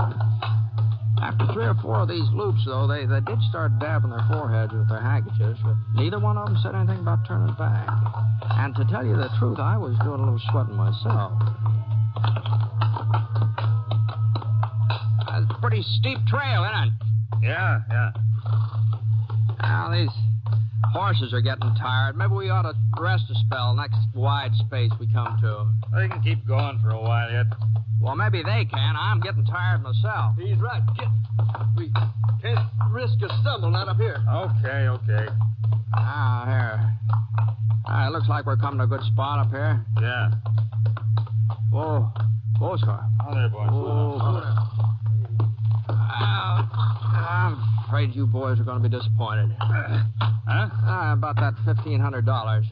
After 3 or 4 of these loops, though, they did start dabbing their foreheads with their handkerchiefs, but neither one of them said anything about turning back. And to tell you the truth, I was doing a little sweating myself. That's a pretty steep trail, isn't it? Yeah. Now, these horses are getting tired. Maybe we ought to rest a spell next wide space we come to. They can keep going for a while yet. Well, maybe they can. I'm getting tired myself. He's right, Kit. We can't risk a stumble not up here. Okay. Here. It looks like we're coming to a good spot up here. Yeah. Whoa, Scar. Oh, there, boys. Whoa. I'm afraid you boys are going to be disappointed. Huh? About that $1,500.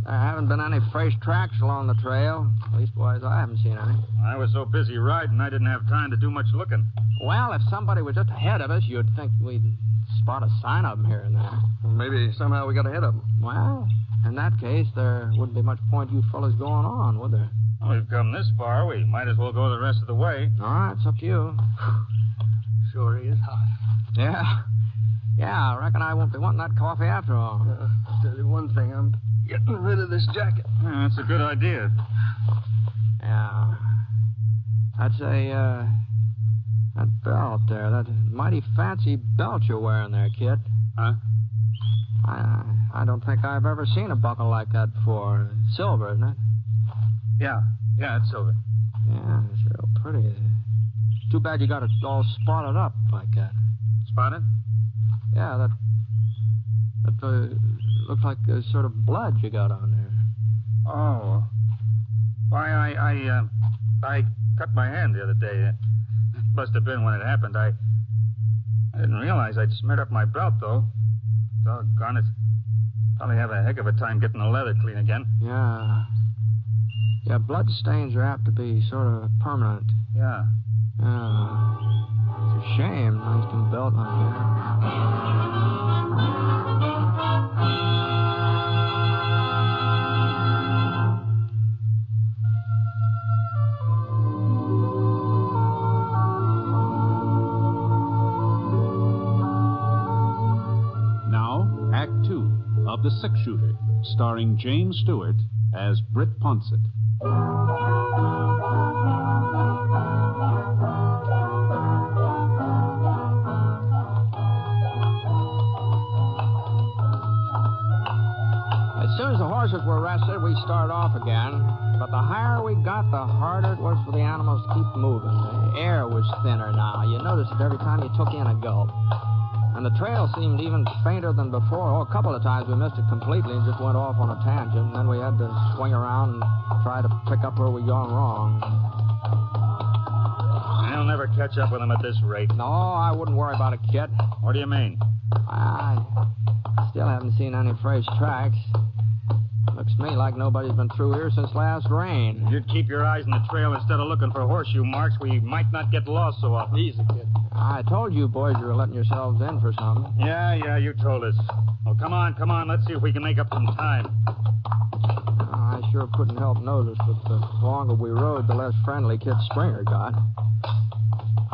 There haven't been any fresh tracks along the trail. Leastwise, I haven't seen any. I was so busy riding, I didn't have time to do much looking. Well, if somebody was just ahead of us, you'd think we'd spot a sign of them here and there. Well, maybe somehow we got ahead of them. Well, in that case, there wouldn't be much point you fellas going on, would there? Well, we've come this far. We might as well go the rest of the way. All right, it's up to you. Sure is hot. Yeah, I reckon I won't be wanting that coffee after all. I'll tell you one thing, I'm getting rid of this jacket. Yeah, that's a good idea. Yeah. I'd say, that belt there, that mighty fancy belt you're wearing there, Kit. Huh? I don't think I've ever seen a buckle like that before. Silver, isn't it? Yeah, it's silver. Yeah, it's real pretty. Too bad you got it all spotted up like that. Spotted? Yeah, that looks like a sort of blood you got on there. Oh. Why, I cut my hand the other day. Must have been when it happened. I didn't realize I'd smeared up my belt, though. Doggone it. Probably have a heck of a time getting the leather clean again. Yeah, blood stains are apt to be sort of permanent. Yeah. It's a shame, nice new belt like that. Now, Act 2 of The Six Shooter, starring James Stewart as Britt Ponset. As soon as the horses were rested, we started off again. But the higher we got, the harder it was for the animals to keep moving. The air was thinner now. You noticed it every time you took in a gulp. And the trail seemed even fainter than before. Oh, a couple of times we missed it completely and just went off on a tangent. And then we had to swing around and try to pick up where we'd gone wrong. I'll never catch up with them at this rate. No, I wouldn't worry about it, Kit. What do you mean? I still haven't seen any fresh tracks. Looks to me like nobody's been through here since last rain. If you'd keep your eyes on the trail instead of looking for horseshoe marks, we might not get lost so often. Easy, Kid. I told you boys you were letting yourselves in for something. Yeah, you told us. Well, come on, let's see if we can make up some time. I sure couldn't help notice, but the longer we rode, the less friendly Kit Springer got.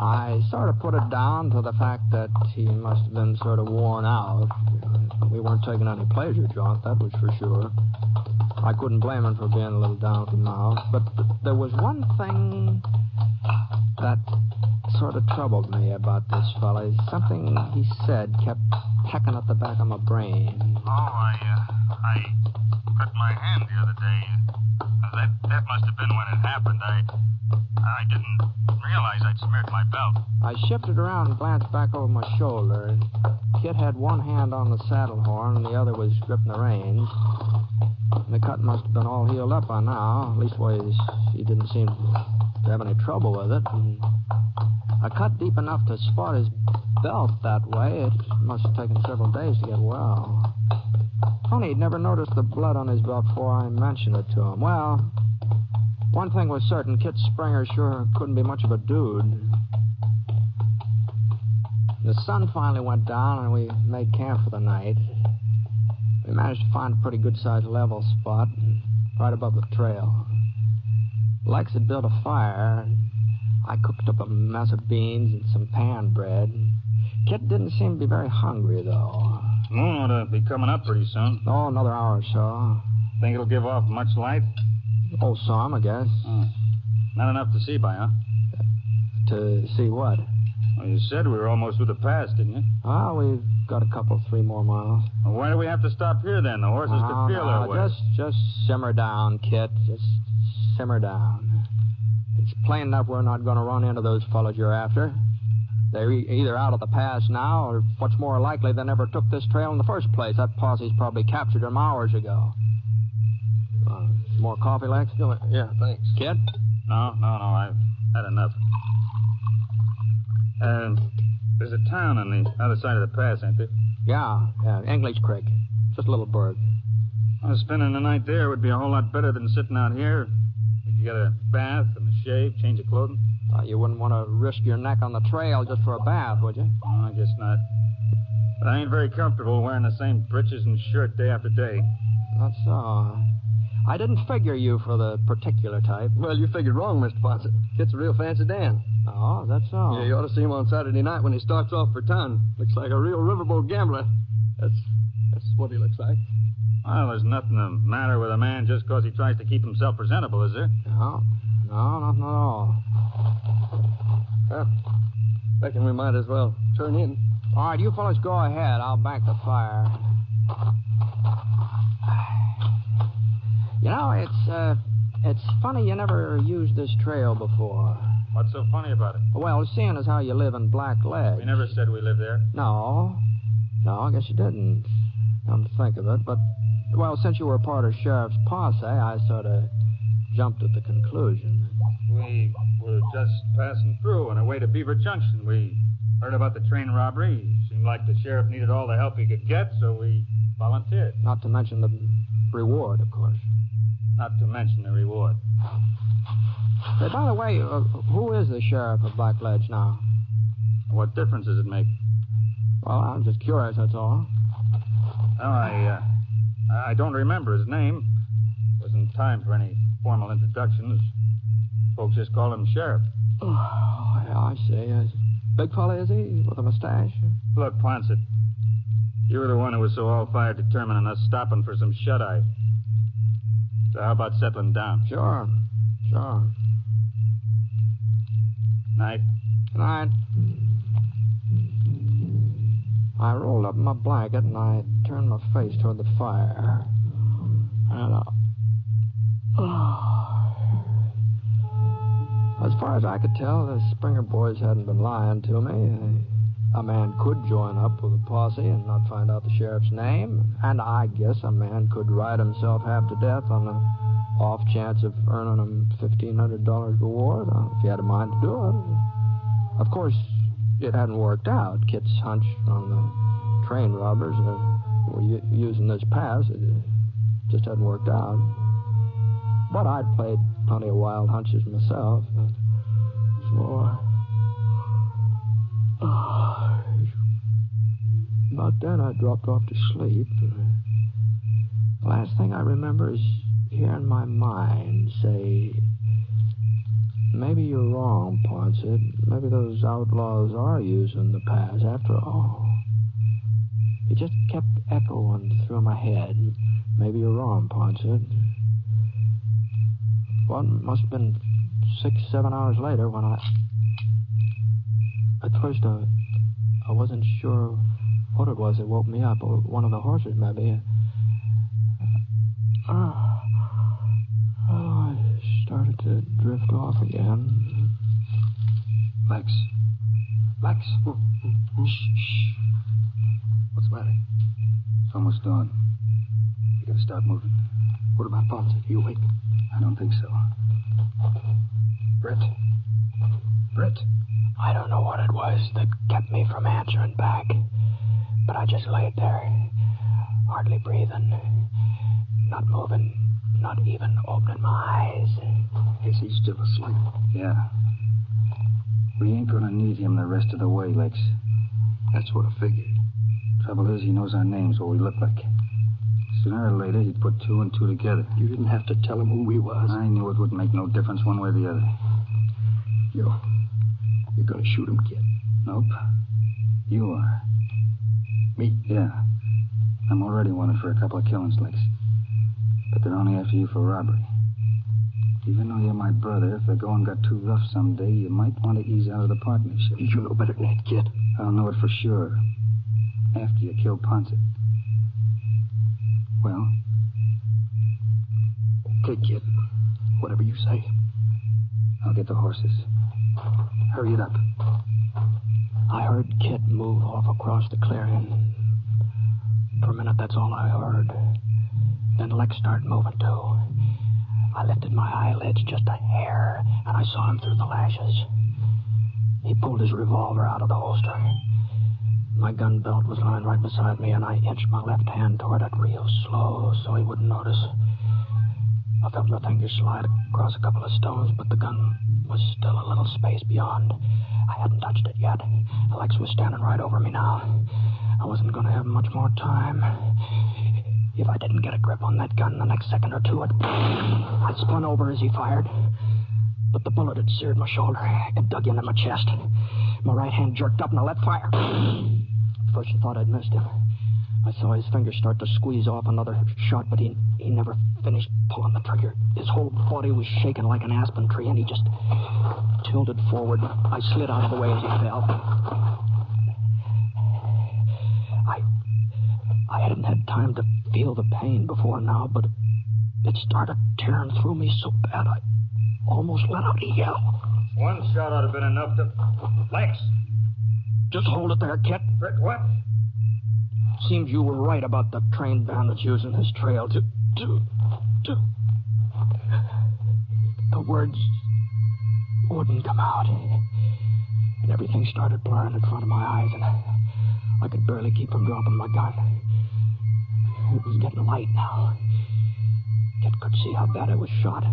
I sort of put it down to the fact that he must have been sort of worn out. We weren't taking any pleasure, John, that was for sure. I couldn't blame him for being a little down with the mouth. But there was one thing that sort of troubled me about this fella. Something he said kept pecking at the back of my brain. Oh, I cut my hand the other day. That must have been when it happened. I didn't realize I'd smeared my belt. I shifted around and glanced back over my shoulder. Kit had one hand on the saddle horn and the other was gripping the reins. The cut must have been all healed up by now. Leastways, he didn't seem to have any trouble with it. And a cut deep enough to spot his belt that way, it must have taken several days to get well. Funny, he'd never noticed the blood on his belt before I mentioned it to him. Well, one thing was certain, Kit Springer sure couldn't be much of a dude. The sun finally went down and we made camp for the night. We managed to find a pretty good-sized level spot right above the trail. Lex had built a fire. I cooked up a mess of beans and some pan bread. Kit didn't seem to be very hungry, though. Moon ought to be coming up pretty soon. Oh, another hour or so. Think it'll give off much light? Oh, some, I guess. Oh. Not enough to see by, huh? To see what? Well, you said we were almost through the pass, didn't you? Oh, we've got a couple, 3 more miles. Well, why do we have to stop here, then? The horses could feel their way. Just simmer down, Kit. Just simmer down. It's plain enough we're not going to run into those fellows you're after. They're either out of the pass now, or what's more likely, they never took this trail in the first place. That posse's probably captured them hours ago. More coffee, Lex? Yeah, thanks. Kid? No, I've had enough. There's a town on the other side of the pass, ain't there? Yeah, English Creek. Just a little burg. Well, spending the night there would be a whole lot better than sitting out here. You get a bath and a shave, change of clothing. You wouldn't want to risk your neck on the trail just for a bath, would you? No, I guess not. But I ain't very comfortable wearing the same breeches and shirt day after day. That's so. I didn't figure you for the particular type. Well, you figured wrong, Mr. Ponset. Kit's a real fancy Dan. Oh, that's so. Yeah, you ought to see him on Saturday night when he starts off for town. Looks like a real riverboat gambler. That's what he looks like. Well, there's nothing the matter with a man just because he tries to keep himself presentable, is there? No, nothing at all. Well, reckon we might as well turn in. All right, you fellas go ahead. I'll bank the fire. You know, it's funny you never used this trail before. What's so funny about it? Well, seeing as how you live in Black Ledge. We never said we lived there. No, I guess you didn't. Come to think of it, but, well, since you were part of Sheriff's posse, I sort of jumped at the conclusion. We were just passing through on our way to Beaver Junction. We heard about the train robbery. Seemed like the sheriff needed all the help he could get, so we volunteered. Not to mention the reward, of course. Not to mention the reward. Hey, by the way, who is the sheriff of Black Ledge now? What difference does it make? Well, I'm just curious, that's all. Oh, I don't remember his name. Wasn't time for any formal introductions. Folks just call him Sheriff. Oh, yeah, I see. Big fella, is he? With a mustache? Look, Ponset, you were the one who was so all-fired determined on us stopping for some shut-eye. So how about settling down? Sure. Night. Good night. I rolled up in my blanket and I turned my face toward the fire. And, as far as I could tell, the Springer boys hadn't been lying to me. A man could join up with a posse and not find out the sheriff's name. And I guess a man could ride himself half to death on the off chance of earning him $1,500 reward if he had a mind to do it. Of course, it hadn't worked out. Kit's hunch on the train robbers were using this pass. It just hadn't worked out. But I'd played plenty of wild hunches myself. So, about then I dropped off to sleep. The last thing I remember is hearing my mind say, Maybe you're wrong, Ponset. Maybe those outlaws are using the pass after all. It just kept echoing through my head. Maybe you're wrong, Ponset. Well, it must have been 6, 7 hours later when At first, I wasn't sure what it was that woke me up. One of the horses, maybe. I started to drift off again. Lex. Shh. What's the matter? It's almost dawn. You gotta start moving. What about Ponset? Are you awake? I don't think so. Britt? I don't know what it was that kept me from answering back, but I just laid there, hardly breathing, not moving, not even opening my eyes. Guess he's still asleep. Yeah. We ain't gonna need him the rest of the way, Lex. That's what I figured. Trouble is, he knows our names, what we look like. Sooner or later, he'd put 2 and 2 together. You didn't have to tell him who we was. I knew it wouldn't make no difference one way or the other. You're gonna shoot him, kid? Nope. You are. Me? Yeah. I'm already wanted for a couple of killings, Lex. But they're only after you for robbery. Even though you're my brother, if the going got too rough someday, you might want to ease out of the partnership. You know better than that, kid. I'll know it for sure. After you kill Ponset. Well? Okay, kid. Whatever you say. I'll get the horses. Hurry it up. I heard Kit move off across the clearing. For a minute, that's all I heard. Then Lex started moving, too. I lifted my eyelids just a hair, and I saw him through the lashes. He pulled his revolver out of the holster. My gun belt was lying right beside me, and I inched my left hand toward it real slow so he wouldn't notice. I felt my fingers slide across a couple of stones, but the gun was still a little space beyond. I hadn't touched it yet. Lex was standing right over me now. I wasn't going to have much more time. If I didn't get a grip on that gun the next second or two, I spun over as he fired. But the bullet had seared my shoulder. It dug into my chest. My right hand jerked up and I let fire. First I thought I'd missed him. I saw his fingers start to squeeze off another shot, but he never finished pulling the trigger. His whole body was shaking like an aspen tree, and he just tilted forward. I slid out of the way as he fell. I hadn't had time to feel the pain before now, but it started tearing through me so bad I almost let out a yell. One shot ought to have been enough to... Lex! Just hold it there, Kit. Britt, what? Seems you were right about the train bandits using this trail to... The words wouldn't come out. And everything started blurring in front of my eyes, and I could barely keep from dropping my gun. It was getting light now. Kit could see how bad I was shot.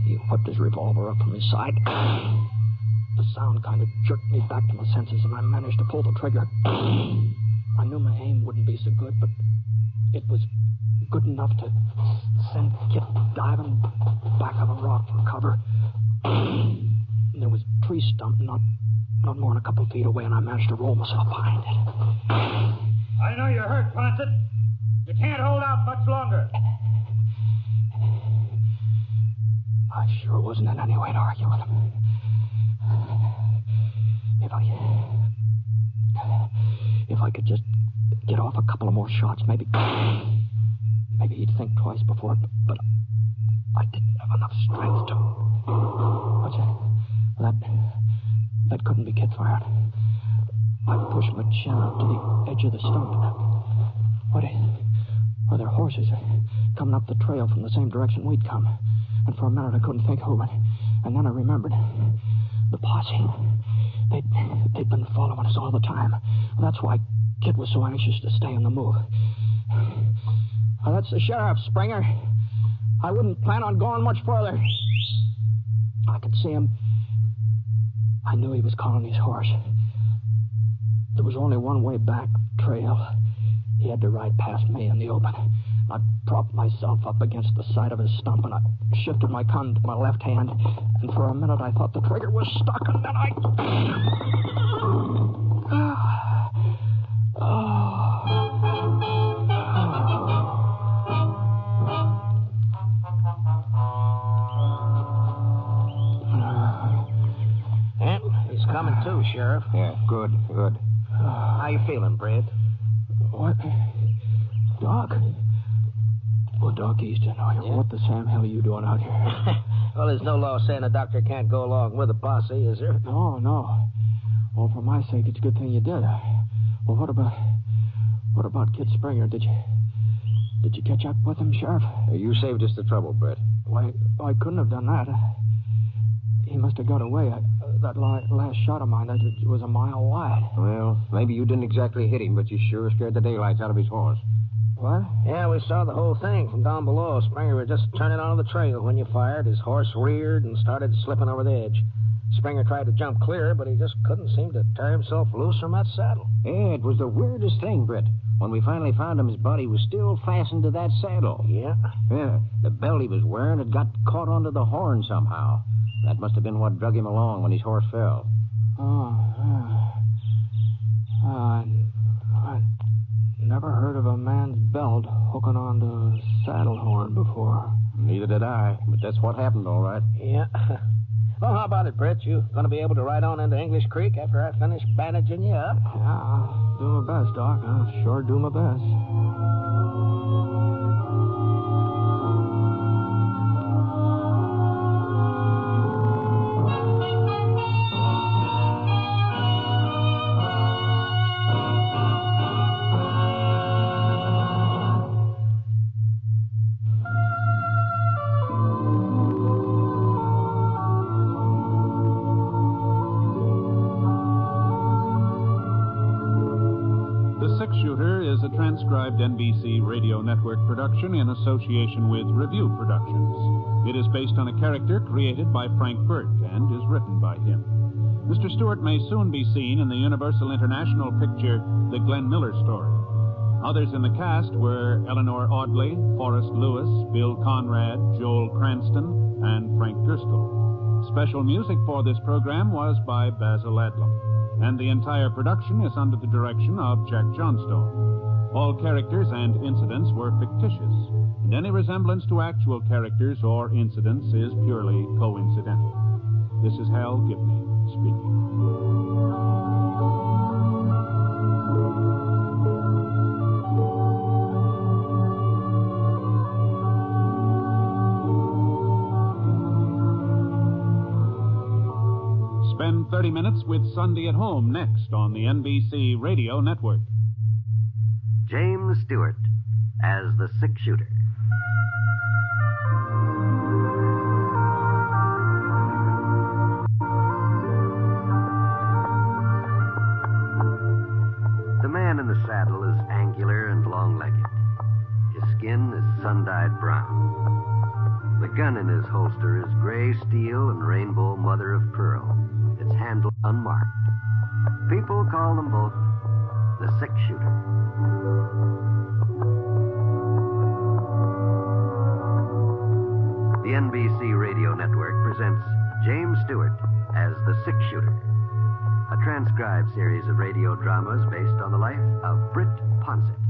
He whipped his revolver up from his side. The sound kind of jerked me back to my senses, and I managed to pull the trigger. I knew my aim wouldn't be so good, but it was good enough to send Kit diving back of a rock for cover. There was a tree stump not more than a couple feet away, and I managed to roll myself behind it. I know you're hurt, Ponset. You can't hold out much longer. I sure wasn't in any way to argue with him. If I could just get off a couple of more shots, maybe he'd think twice before, but I didn't have enough strength to. That couldn't be Kit fired. I pushed my chin up to the edge of the stump. Are there horses coming up the trail from the same direction we'd come? And for a minute I couldn't think who, and then I remembered. The posse. They'd been following us all the time. That's why Kit was so anxious to stay on the move. That's the sheriff, Springer. I wouldn't plan on going much further. I could see him. I knew he was calling his horse. There was only one way back trail. He had to ride past me in the open. I propped myself up against the side of his stump, and I shifted my gun to my left hand. And for a minute, I thought the trigger was stuck, and then I... He's coming too, Sheriff. Yeah, good. How you feeling, Britt? What? Doc? Well, Doc Easton, what the Sam hell are you doing out here? Well, there's no law saying a doctor can't go along with a posse, is there? No. Well, for my sake, it's a good thing you did. Well, what about Kid Springer? Did you catch up with him, Sheriff? You saved us the trouble, Britt. Why, I couldn't have done that. He must have got away. That last shot of mine, that was a mile wide. Well, maybe you didn't exactly hit him, but you sure scared the daylights out of his horse. What? Yeah, we saw the whole thing from down below. Springer was just turning onto the trail when you fired. His horse reared and started slipping over the edge. Springer tried to jump clear, but he just couldn't seem to tear himself loose from that saddle. Yeah, it was the weirdest thing, Britt. When we finally found him, his body was still fastened to that saddle. Yeah? Yeah, the belt he was wearing had got caught onto the horn somehow. That must have been what drug him along when his horse fell. I never heard of a man's belt hooking onto a saddle horn before. Neither did I, but that's what happened, all right. Yeah. Well, how about it, Britt? You going to be able to ride on into English Creek after I finish bandaging you up? Yeah, I'll do my best, Doc. I'll sure do my best. Transcribed NBC Radio Network production in association with Review Productions. It is based on a character created by Frank Burt and is written by him. Mr. Stewart may soon be seen in the Universal International picture The Glenn Miller Story. Others in the cast were Eleanor Audley, Forrest Lewis, Bill Conrad, Joel Cranston, and Frank Gerstle. Special music for this program was by Basil Adlam, and the entire production is under the direction of Jack Johnstone. All characters and incidents were fictitious, and any resemblance to actual characters or incidents is purely coincidental. This is Hal Gibney speaking. Spend 30 minutes with Sunday at Home next on the NBC Radio Network. James Stewart as the six-shooter. The man in the saddle is angular and long-legged. His skin is sun-dyed brown. The gun in his holster is gray steel and rainbow mother of pearl, its handle unmarked. People call them both the six-shooter. The NBC Radio Network presents James Stewart as the Six-Shooter, a transcribed series of radio dramas based on the life of Britt Ponset,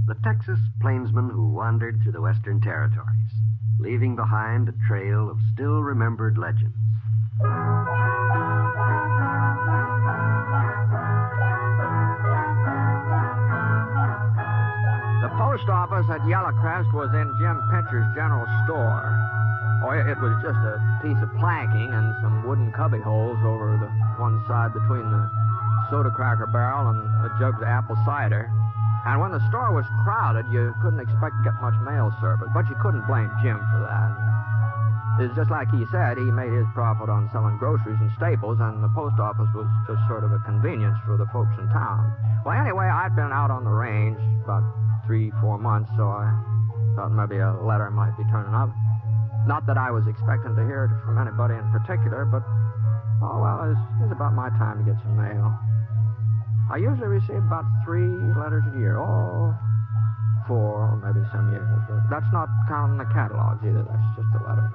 the Texas plainsman who wandered through the Western Territories, leaving behind a trail of still-remembered legends. The post office at Yellowcrest was in Jim Pincher's general store. It was just a piece of planking and some wooden cubby holes over the one side between the soda cracker barrel and the jugs of apple cider. And when the store was crowded, you couldn't expect to get much mail service, but you couldn't blame Jim for that. It's just like he said, he made his profit on selling groceries and staples, and the post office was just sort of a convenience for the folks in town. Well, anyway, I'd been out on the range about 3-4 months, so I thought maybe a letter might be turning up. Not that I was expecting to hear from anybody in particular, but, it was about my time to get some mail. I usually receive about 3 letters a year. Oh, 4, maybe some years. But that's not counting the catalogs either. That's just a letter.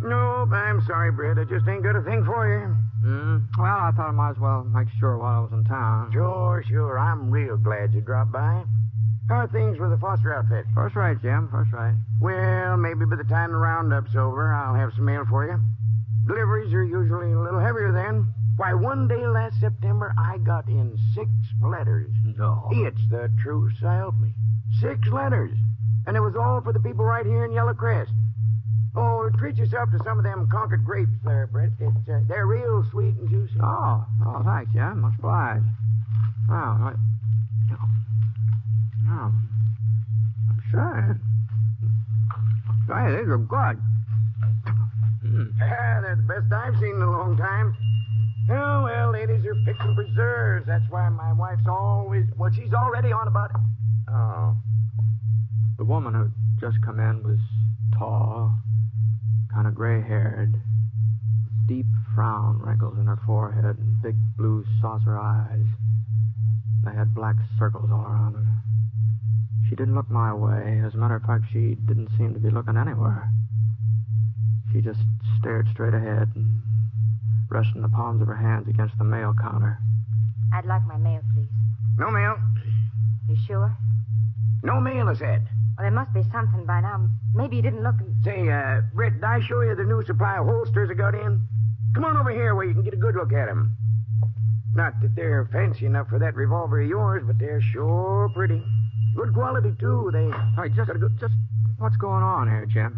Nope, I'm sorry, Britt. I just ain't got a thing for you. Well, I thought I might as well make sure while I was in town. Sure. I'm real glad you dropped by. How are things with the Foster outfit? First rate, Jim. First rate. Well, maybe by the time the roundup's over, I'll have some mail for you. Deliveries are usually a little heavier then. Why, one day last September, I got in 6 letters. No. It's the truth, so help me. 6 letters. And it was all for the people right here in Yellow Crest. Oh, treat yourself to some of them Concord grapes there, Britt. They're real sweet and juicy. Oh, thanks, Jim. Much obliged. Oh, I'm sure. Hey, these are good. Yeah, they're the best I've seen in a long time. Oh, well, ladies are fixing preserves. That's why my wife's always... Well, she's already on about it. Oh. The woman who just come in was tall, kind of gray-haired, deep frown wrinkles in her forehead, and big blue saucer eyes. They had black circles all around her. She didn't look my way. As a matter of fact, she didn't seem to be looking anywhere. She just stared straight ahead and resting the palms of her hands against the mail counter. I'd like my mail, please. No mail. You sure? No mail, I said. Well, there must be something by now. Maybe you didn't look... Say, Britt, did I show you the new supply of holsters I got in? Come on over here where you can get a good look at them. Not that they're fancy enough for that revolver of yours, but they're sure pretty. Good quality, too. Hey, just what's going on here, Jim?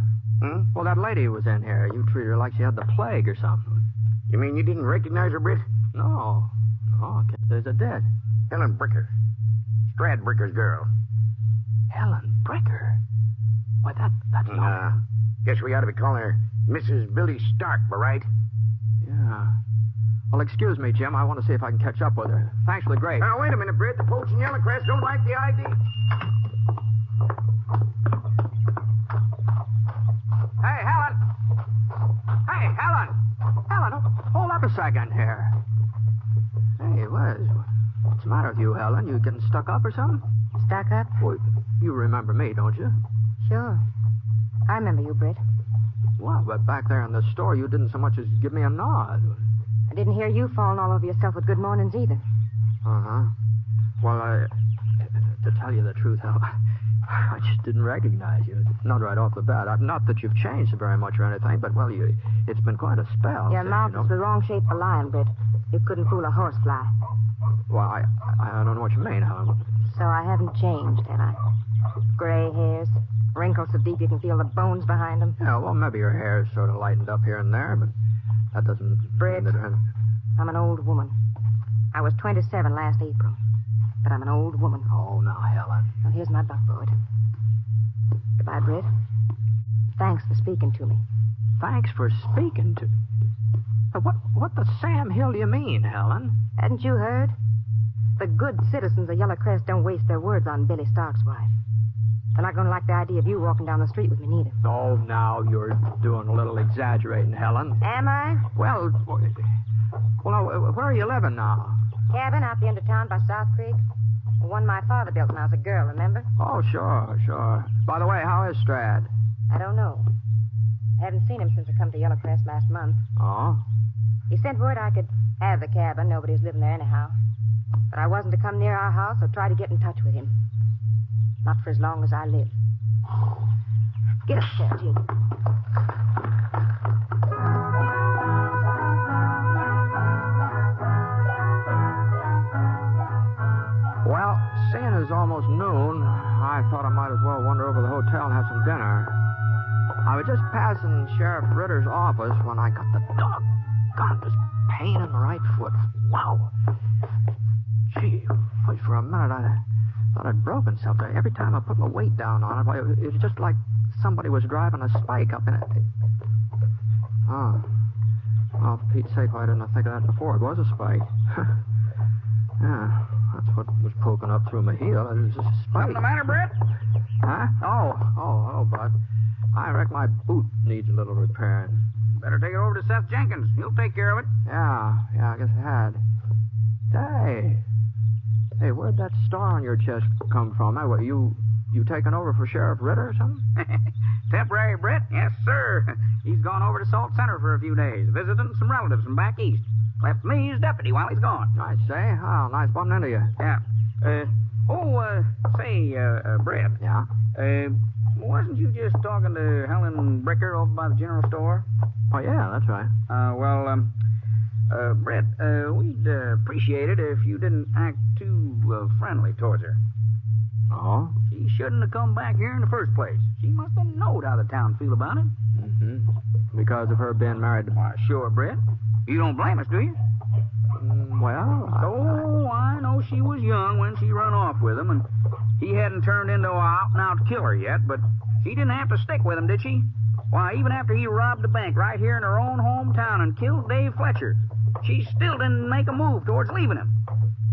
Well, that lady who was in here, you treated her like she had the plague or something. You mean you didn't recognize her, Britt? No. I can't say they're dead. Helen Bricker. Strad Bricker's girl. Helen Bricker? Why, that's not... Guess we ought to be calling her Mrs. Billy Stark, right? Yeah. Well, excuse me, Jim. I want to see if I can catch up with her. Thanks for the grape. Now, wait a minute, Britt. The folks in Yellowcrest don't like the ID. Hey, Helen! Hey, Helen! Helen, hold up a second here. Hey, what's the matter with you, Helen? You getting stuck up or something? Stuck up? Well, you remember me, don't you? Sure. I remember you, Britt. Well, but back there in the store, you didn't so much as give me a nod. I didn't hear you falling all over yourself with good mornings either. Uh-huh. Well, to tell you the truth, Helen, I just didn't recognize you. Not right off the bat. Not that you've changed very much or anything, but, well, it's been quite a spell. Your mouth is the wrong shape for lying, Britt. You couldn't fool a horsefly. Well, I don't know what you mean, Helen. So I haven't changed, have I? Gray hairs, wrinkles so deep you can feel the bones behind them. Yeah, well, maybe your hair's sort of lightened up here and there, but that doesn't... Britt, mean that... I'm an old woman. I was 27 last April, but I'm an old woman. Oh, now, Helen. Well, here's my buckboard. Goodbye, Britt. Thanks for speaking to me. Thanks for speaking to... What the Sam Hill do you mean, Helen? Hadn't you heard? The good citizens of Yellow Crest don't waste their words on Billy Stark's wife. They're not going to like the idea of you walking down the street with me, neither. Oh, now you're doing a little exaggerating, Helen. Am I? Well, where are you living now? Cabin out the end of town by South Creek. The one my father built when I was a girl, remember? Oh, sure. By the way, how is Strad? I don't know. I haven't seen him since I come to Yellow Crest last month. Oh? He sent word I could have the cabin. Nobody's living there anyhow. But I wasn't to come near our house or try to get in touch with him. Not for as long as I live. Get up there, Jim. Well, seeing it's almost noon, I thought I might as well wander over to the hotel and have some dinner. I was just passing Sheriff Ritter's office when I got the doggone pain in the right foot. Wow. Gee, for a minute I thought I'd broken something. Every time I put my weight down on it, it was just like somebody was driving a spike up in it. Oh. Well, for Pete's sake, why didn't I think of that before? It was a spike. Yeah, that's what was poking up through my heel. It was a spike. What's the matter, Britt? Huh? Oh, hello, Bud. I reckon my boot needs a little repairing. Better take it over to Seth Jenkins. He'll take care of it. Yeah, I guess I had. Hey, where'd that star on your chest come from? What, you taking over for Sheriff Ritter or something? Temporary, Britt? Yes, sir. He's gone over to Salt Center for a few days, visiting some relatives from back east. Left me as deputy while he's gone. I say. Oh, nice bumping into you. Yeah. Britt. Yeah? Wasn't you just talking to Helen Bricker over by the general store? Oh, yeah, that's right. Britt, we'd appreciate it if you didn't act too friendly towards her. Oh? She shouldn't have come back here in the first place. She must have known how the town feel about it. Mm-hmm. Because of her being married to... Why, sure, Britt. You don't blame us, do you? I know she was young when she run off with him, and he hadn't turned into an out-and-out killer yet, but she didn't have to stick with him, did she? Why, even after he robbed the bank right here in her own hometown and killed Dave Fletcher, she still didn't make a move towards leaving him.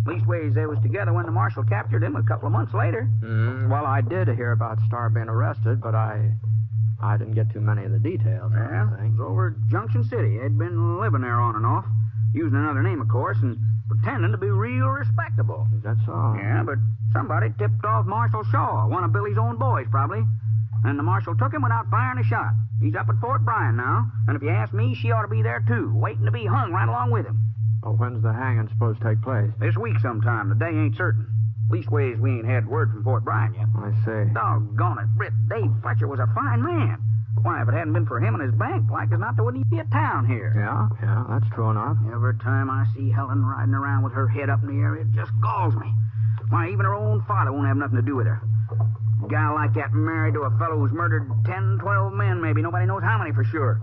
Leastways, they was together when the marshal captured him a couple of months later. Well, I did hear about Star being arrested, but I didn't get too many of the details. Yeah, it was over at Junction City. They'd been living there on and off, using another name, of course, and pretending to be real respectable. Is that so? Yeah, but somebody tipped off Marshal Shaw, one of Billy's own boys, probably. And the marshal took him without firing a shot. He's up at Fort Bryan now, and if you ask me, she ought to be there, too, waiting to be hung right along with him. Well, when's the hanging supposed to take place? This week sometime. The day ain't certain. Leastways, we ain't had word from Fort Bryan yet. I see. Doggone it, Britt. Dave Fletcher was a fine man. Why, if it hadn't been for him and his bank, like as not, there wouldn't even be a town here. Yeah, that's true enough. Every time I see Helen riding around with her head up in the air, it just galls me. Why, even her own father won't have nothing to do with her. A gal like that married to a fellow who's murdered 10, 12 men, maybe. Nobody knows how many for sure.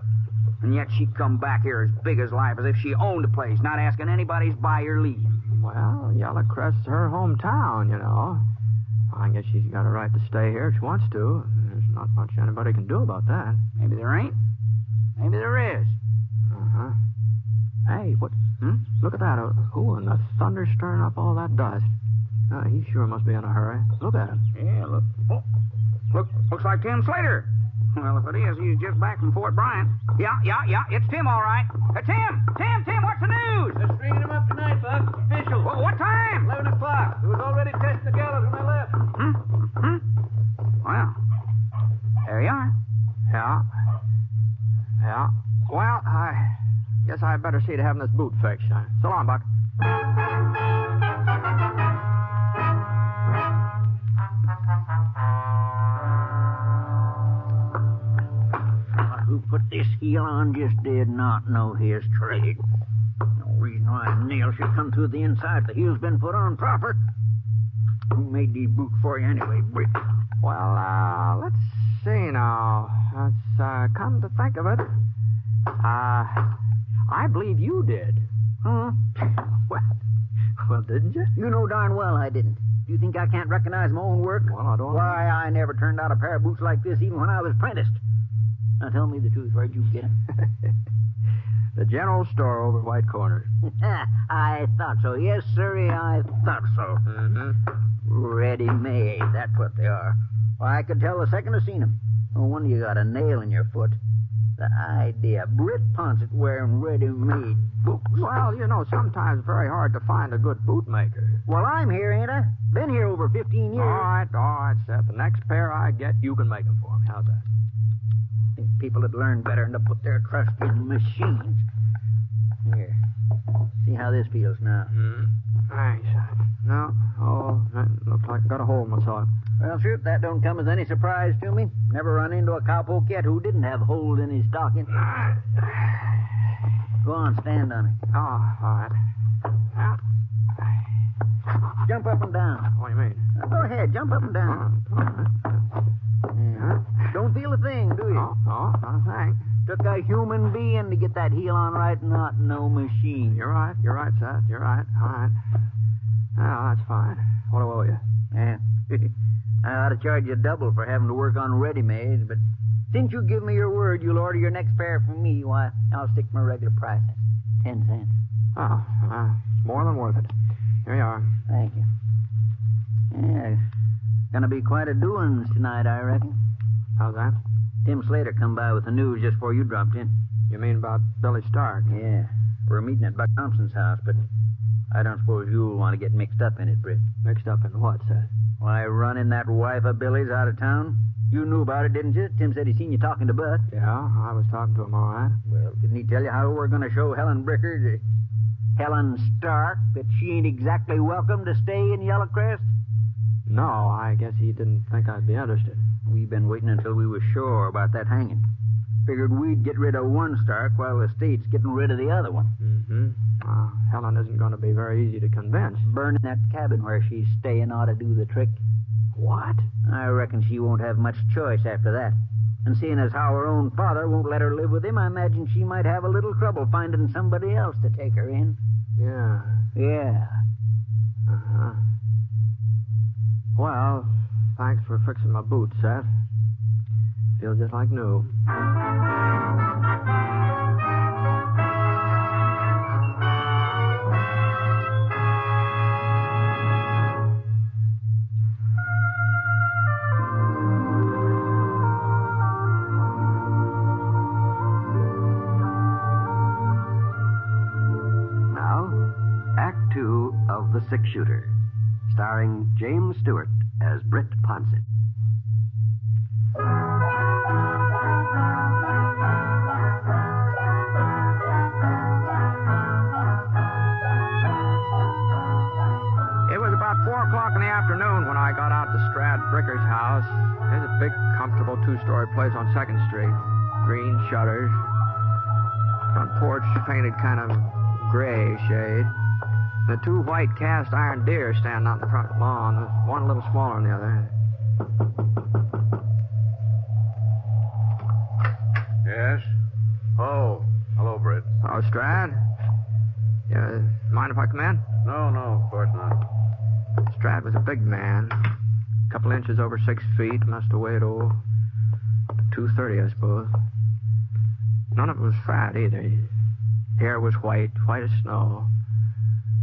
And yet she'd come back here as big as life, as if she owned the place, not asking anybody's buy or leave. Well, Yellow Crest's her hometown, you know. I guess she's got a right to stay here if she wants to. There's not much anybody can do about that. Maybe there ain't. Maybe there is. Uh-huh. Hey, what? Look at that. Who in the thunder stirring up all that dust? He sure must be in a hurry. Look at him. Yeah, look. Oh, looks like Tim Slater. Well, if it is, he's just back from Fort Bryan. Yeah, it's Tim, all right. Tim, what's the news? They're stringing him up tonight, Buck. Official. Well, what time? 11 o'clock. It was already testing the gallows when I left. Well, there you are. Yeah. Well, I guess I'd better see to having this boot fixed. So long, Buck. Who put this heel on just did not know his trade. No reason why a nail should come through the inside if the heel's been put on proper. Who made these boots for you anyway, Britt? Well, let's see now. Let's come to think of it. I believe you did. Huh? Well, didn't you? You know darn well I didn't. Do you think I can't recognize my own work? Well, I don't know. Why, I never turned out a pair of boots like this even when I was apprenticed. Now, tell me the truth. Where'd you get them? The general store over at White Corners. I thought so. Yes, sir, I thought so. Ready-made. That's what they are. Well, I could tell the second I seen them. No wonder you got a nail in your foot. The idea. Britt Ponset wearing ready-made boots. Well, you know, sometimes it's very hard to find a good bootmaker. Well, I'm here, ain't I? Been here over 15 years. All right, Seth. The next pair I get, you can make them for me. How's that? I think people had learned better than to put their trust in machines. Here. See how this feels now. Thanks. No. Oh, that looks like I got a hole in my sock. Well, sir, that don't come as any surprise to me. Never run into a cowpoke yet who didn't have holes in his stocking. Go on, stand on it. Oh, all right. Jump up and down. What do you mean? Go ahead, jump up and down. All right. Don't feel a thing, do you? No, not a thing. Took a human being to get that heel on right, not no machine. You're right, Seth. You're right. All right. Oh, that's fine. What do I owe you? Yeah. I ought to charge you double for having to work on ready-mades, but since you give me your word you'll order your next pair from me, why, I'll stick to my regular price. 10 cents. Oh, it's more than worth it. Here you are. Thank you. Yeah, gonna be quite a doings tonight, I reckon. How's that? Tim Slater come by with the news just before you dropped in. You mean about Billy Stark? Yeah. We're meeting at Buck Thompson's house, but I don't suppose you'll want to get mixed up in it, Britt. Mixed up in what, sir? Why, running that wife of Billy's out of town? You knew about it, didn't you? Tim said he seen you talking to Buck. Yeah, I was talking to him, all right. Well, didn't he tell you how we're going to show Helen Bricker, Helen Stark, that she ain't exactly welcome to stay in Yellowcrest? No, I guess he didn't think I'd be interested. We've been waiting until we were sure about that hanging. Figured we'd get rid of one Stark while the state's getting rid of the other one. Mm-hmm. Helen isn't going to be very easy to convince. Burning that cabin where she's staying ought to do the trick. What? I reckon she won't have much choice after that. And seeing as how her own father won't let her live with him, I imagine she might have a little trouble finding somebody else to take her in. Yeah. Yeah. Uh-huh. Well, thanks for fixing my boots, Seth. Feel just like new. The Six-Shooter, starring James Stewart as Britt Ponset. It was about 4 o'clock in the afternoon when I got out to Strad Bricker's house. There's a big, comfortable 2-story place on 2nd Street. Green shutters. Front porch painted kind of gray shade. The 2 white cast iron deer standing out in the front lawn, one a little smaller than the other. Yes? Oh, hello, Britt. Oh, Strad? Yeah, mind if I come in? No, of course not. Strad was a big man. A couple inches over 6 feet. Must have weighed, 230, I suppose. None of it was fat, either. His hair was white as snow.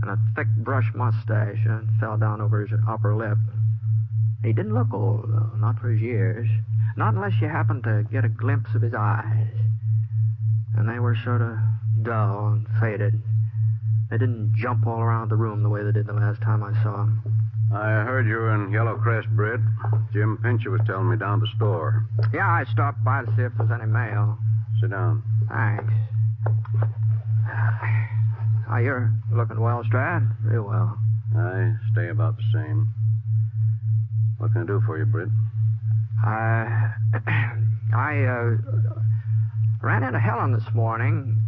And a thick brush mustache fell down over his upper lip. He didn't look old, though, not for his years. Not unless you happened to get a glimpse of his eyes. And they were sort of dull and faded. They didn't jump all around the room the way they did the last time I saw him. I heard you were in Yellowcrest, Britt. Jim Pincher was telling me down at the store. Yeah, I stopped by to see if there's any mail. Sit down. Thanks. Oh, you're looking well, Strad. Real well. I stay about the same. What can I do for you, Britt? I ran into Helen this morning.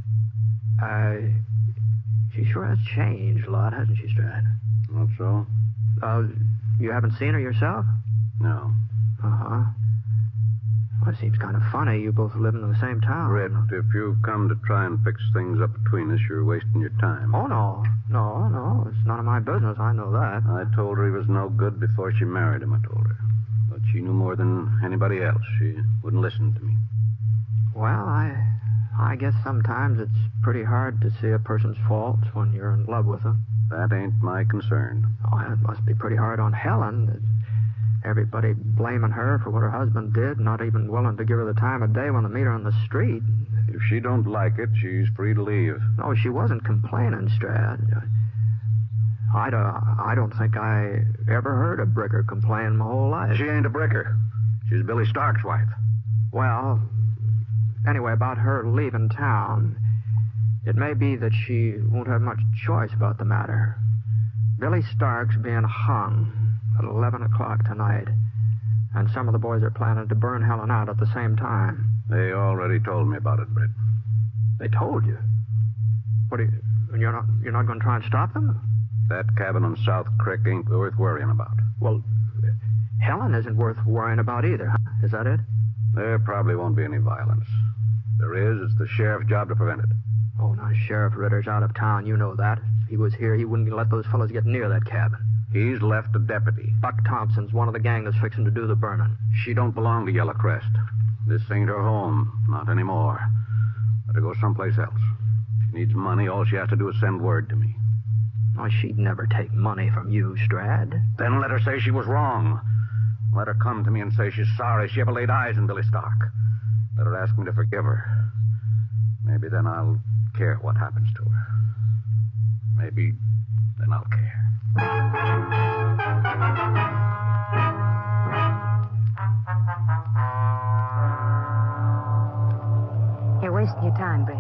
She sure has changed a lot, hasn't she, Strad? Not so. You haven't seen her yourself? No. Uh-huh. Well, it seems kind of funny, you both living in the same town. Britt, if you've come to try and fix things up between us, you're wasting your time. Oh, no. No. It's none of my business. I know that. I told her he was no good before she married him, I told her. But she knew more than anybody else. She wouldn't listen to me. Well, I guess sometimes it's pretty hard to see a person's faults when you're in love with them. That ain't my concern. Oh, it must be pretty hard on Helen. Everybody blaming her for what her husband did, not even willing to give her the time of day when they meet her on the street. If she don't like it, she's free to leave. No, she wasn't complaining, Strad. I don't think I ever heard a Bricker complain my whole life. She ain't a Bricker. She's Billy Stark's wife. Well, anyway, about her leaving town, it may be that she won't have much choice about the matter. Billy Stark's being hung at 11 o'clock tonight, and some of the boys are planning to burn Helen out at the same time. They already told me about it, Britt. They told you? What, you're not going to try and stop them? That cabin on South Creek ain't worth worrying about. Well, Helen isn't worth worrying about either, huh? Is that it? There probably won't be any violence. If there is, it's the sheriff's job to prevent it. Oh, now, Sheriff Ritter's out of town. You know that. If he was here, he wouldn't let those fellows get near that cabin. He's left a deputy. Buck Thompson's one of the gang that's fixing to do the burning. She don't belong to Yellowcrest. This ain't her home. Not anymore. Let her go someplace else. If she needs money, all she has to do is send word to me. Oh, she'd never take money from you, Strad. Then let her say she was wrong. Let her come to me and say she's sorry she ever laid eyes on Billy Stark. Let her ask me to forgive her. Maybe then I'll care what happens to her. Maybe and I'll care. You're wasting your time, Britt.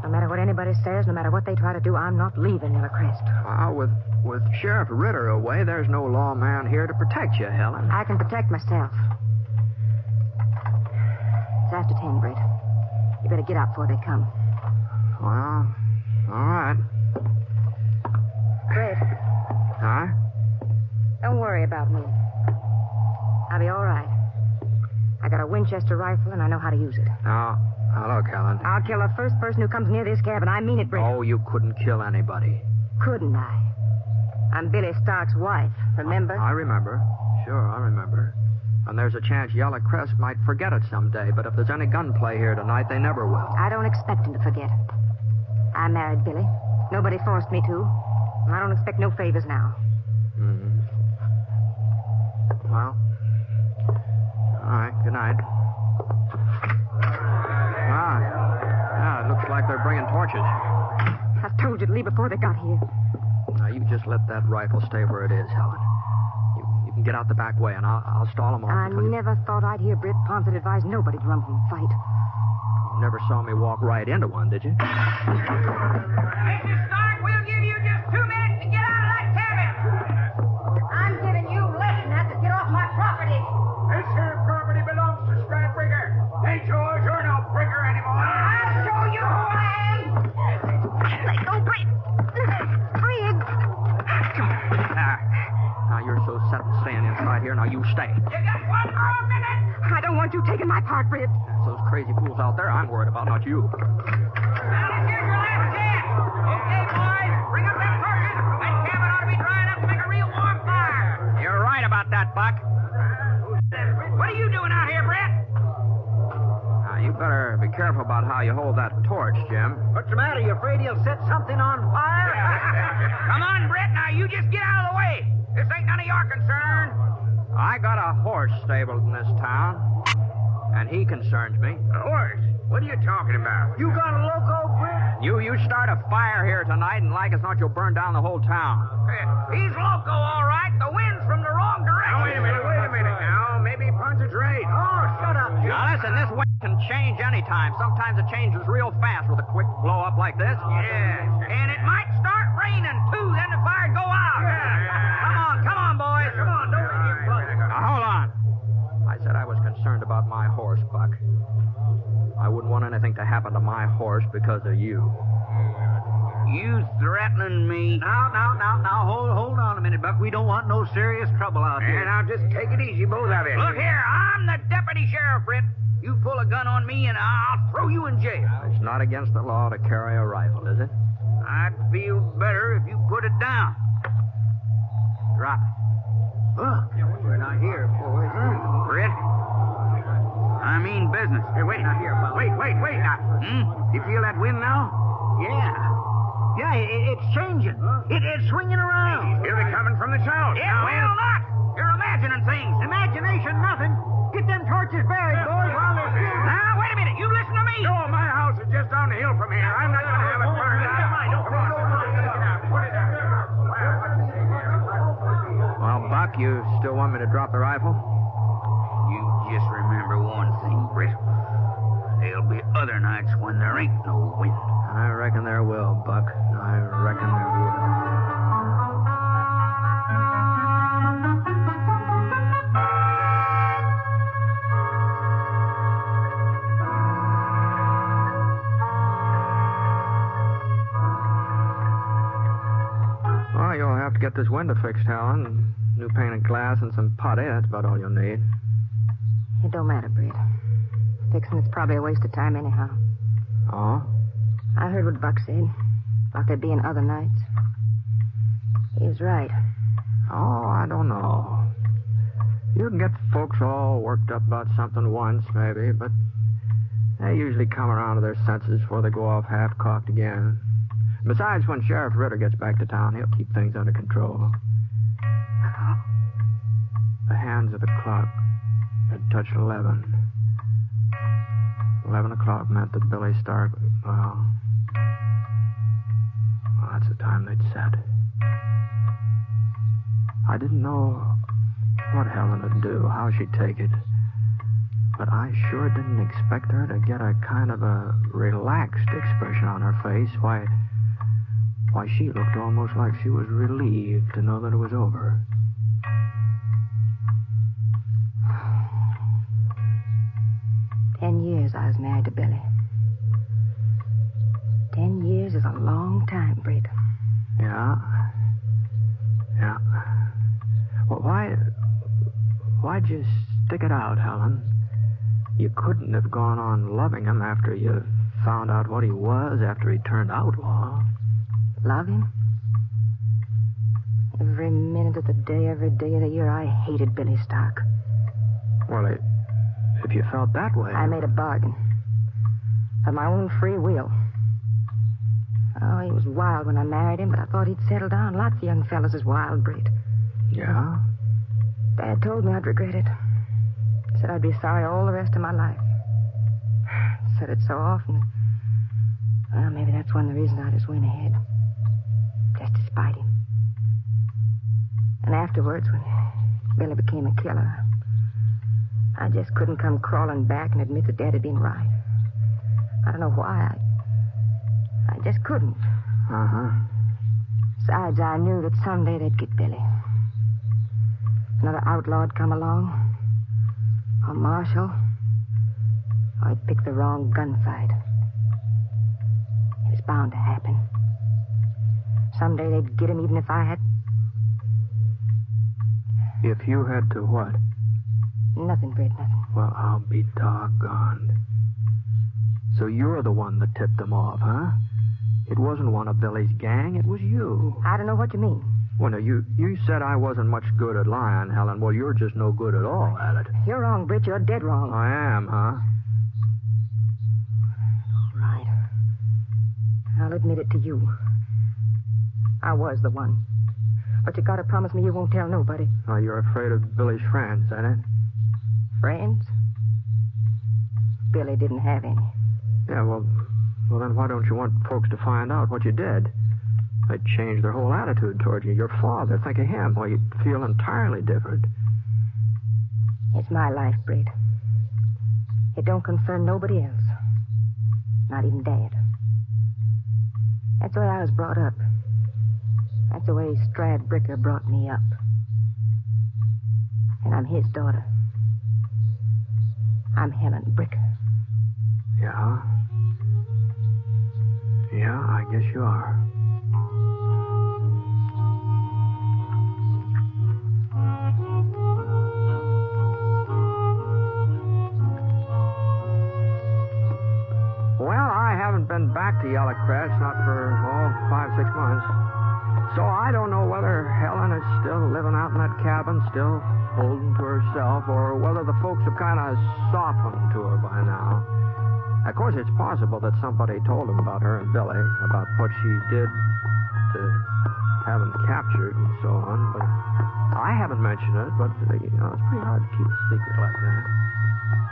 No matter what anybody says, no matter what they try to do, I'm not leaving Yellow Crest. With Sheriff Ritter away, there's no lawman here to protect you, Helen. I can protect myself. It's after 10, Britt. You better get out before they come. Well, all right. Britt, Huh? don't worry about me. I'll be all right. I got a Winchester rifle, and I know how to use it. Now, look, Helen. I'll kill the first person who comes near this cabin. I mean it, Britt. Oh, you couldn't kill anybody. Couldn't I? I'm Billy Stark's wife, remember? I remember. Sure, I remember. And there's a chance Yellow Crest might forget it someday, but if there's any gunplay here tonight, they never will. I don't expect him to forget. I married Billy. Nobody forced me to. And I don't expect no favors now. Mm-hmm. Well, all right, good night. Yeah, it looks like they're bringing torches. I told you to leave before they got here. Now, you just let that rifle stay where it is, Helen. You can get out the back way, and I'll stall them off. I never thought I'd hear Britt Ponset advise nobody to run from a fight. You never saw me walk right into one, did you? Mr. Stark, we'll give you just 2 minutes to get out of that cabin. I'm giving you less than that to get off my property. This here property belongs to Scrap Bricker. Ain't yours. You're no Bricker anymore. I'll show you who I am. Let go, Britt. Briggs. Now, you're so set on staying inside here. Now, you stay. You got 1 more minute. I don't want you taking my part, Britt. It's those crazy fools out there I'm worried about, not you. Now, this here's your last chance. Okay, boys, bring up them torches. That cabin ought to be dry enough to make a real warm fire. You're right about that, Buck. What are you doing out here, Britt? Now, you better be careful about how you hold that torch, Jim. What's the matter? You afraid he'll set something on fire? Come on, Britt. Now, you just get out of the way. This ain't none of your concern. I got a horse stabled in this town, and he concerns me. A horse? What are you talking about? You got a loco, Britt? You start a fire here tonight, and like as not, you'll burn down the whole town. He's loco, all right. The wind's from the wrong direction. Now, wait a minute. Now, maybe Ponset's right. Oh, shut up, Jim. Now, listen, this wind can change any time. Sometimes it changes real fast with a quick blow-up like this. Yes, and it might start raining, too. Then the fire'd go out. Come on, boys. Come on, don't let him blow. Now, hold on. I said I was concerned about my horse, Buck. I wouldn't want anything to happen to my horse because of you. You threatening me? Now, hold on a minute, Buck. We don't want no serious trouble out here. And now just take it easy, both of you. Look here, I'm the deputy sheriff, Britt. You pull a gun on me and I'll throw you in jail. It's not against the law to carry a rifle, is it? I'd feel better if you put it down. Drop it. We're not here, boys. Britt, I mean business. Hey, wait, not here, fellas. Wait now. You feel that wind now? Yeah, it's changing. It's swinging around. It'll be coming from the south. It will not. You're imagining things. Imagination, nothing. Get them torches buried, boys, while they're still... Now, wait a minute. You listen to me. No, my house is just down the hill from here. I'm not going to have it burned down. Well, Buck, you still want me to drop the rifle? You just remember one thing, Britt. There'll be other nights when there ain't no wind. I reckon there will, Buck. I reckon there will. Well, you'll have to get this window fixed, Helen. New painted glass and some putty. That's about all you'll need. It don't matter, Britt. Fixing it's probably a waste of time anyhow. Oh? I heard what Buck said about there being other nights. He was right. Oh, I don't know. You can get folks all worked up about something once, maybe, but they usually come around to their senses before they go off half-cocked again. Besides, when Sheriff Ritter gets back to town, he'll keep things under control. The hands of the clock had touched 11. 11 o'clock meant that Billy Stark, well, Well, that's the time they'd set. I didn't know what Helen would do, how she'd take it. But I sure didn't expect her to get a kind of a relaxed expression on her face. Why, she looked almost like she was relieved to know that it was over. Years I was married to Billy. 10 years is a long time, Britt. Yeah. Well, why'd you stick it out, Helen? You couldn't have gone on loving him after you found out what he was, after he turned outlaw. Love him? Every minute of the day, every day of the year, I hated Billy Stark. Well, if you felt that way... I made a bargain. Of my own free will. Oh, he was wild when I married him, but I thought he'd settle down. Lots of young fellas is wild, Britt. Yeah? Dad told me I'd regret it. Said I'd be sorry all the rest of my life. Said it so often. Well, maybe that's one of the reasons I just went ahead. Just to spite him. And afterwards, when Billy became a killer, I just couldn't come crawling back and admit that Dad had been right. I don't know why. I just couldn't. Uh-huh. Besides, I knew that someday they'd get Billy. Another outlaw'd come along. Or Marshall. Or I'd pick the wrong gunfight. It was bound to happen. Someday they'd get him even if I had... If you had to what? Nothing, Britt, nothing. Well, I'll be doggone. So you're the one that tipped them off, huh? It wasn't one of Billy's gang, it was you. I don't know what you mean. Well, now, you said I wasn't much good at lying, Helen. Well, you're just no good at all at it. You're wrong, Britt. You're dead wrong. I am, huh? All right. I'll admit it to you. I was the one. But you gotta promise me you won't tell nobody. Oh, you're afraid of Billy's friends, ain't it? Friends? Billy didn't have any. Yeah, well, then why don't you want folks to find out what you did? They'd change their whole attitude toward you. Your father, think of him. Well, you'd feel entirely different. It's my life, Britt. It don't concern nobody else. Not even Dad. That's the way I was brought up. That's the way Strad Bricker brought me up. And I'm his daughter. I'm Helen Bricker. Yeah? Yeah, I guess you are. Well, I haven't been back to Yellowcrest, not for, 5-6 months. So I don't know whether Helen is still living out in that cabin, still holding to herself, or whether the folks have kind of softened to her by now. Of course, it's possible that somebody told them about her and Billy, about what she did to have them captured and so on, but I haven't mentioned it, but, it's pretty hard to keep a secret like that.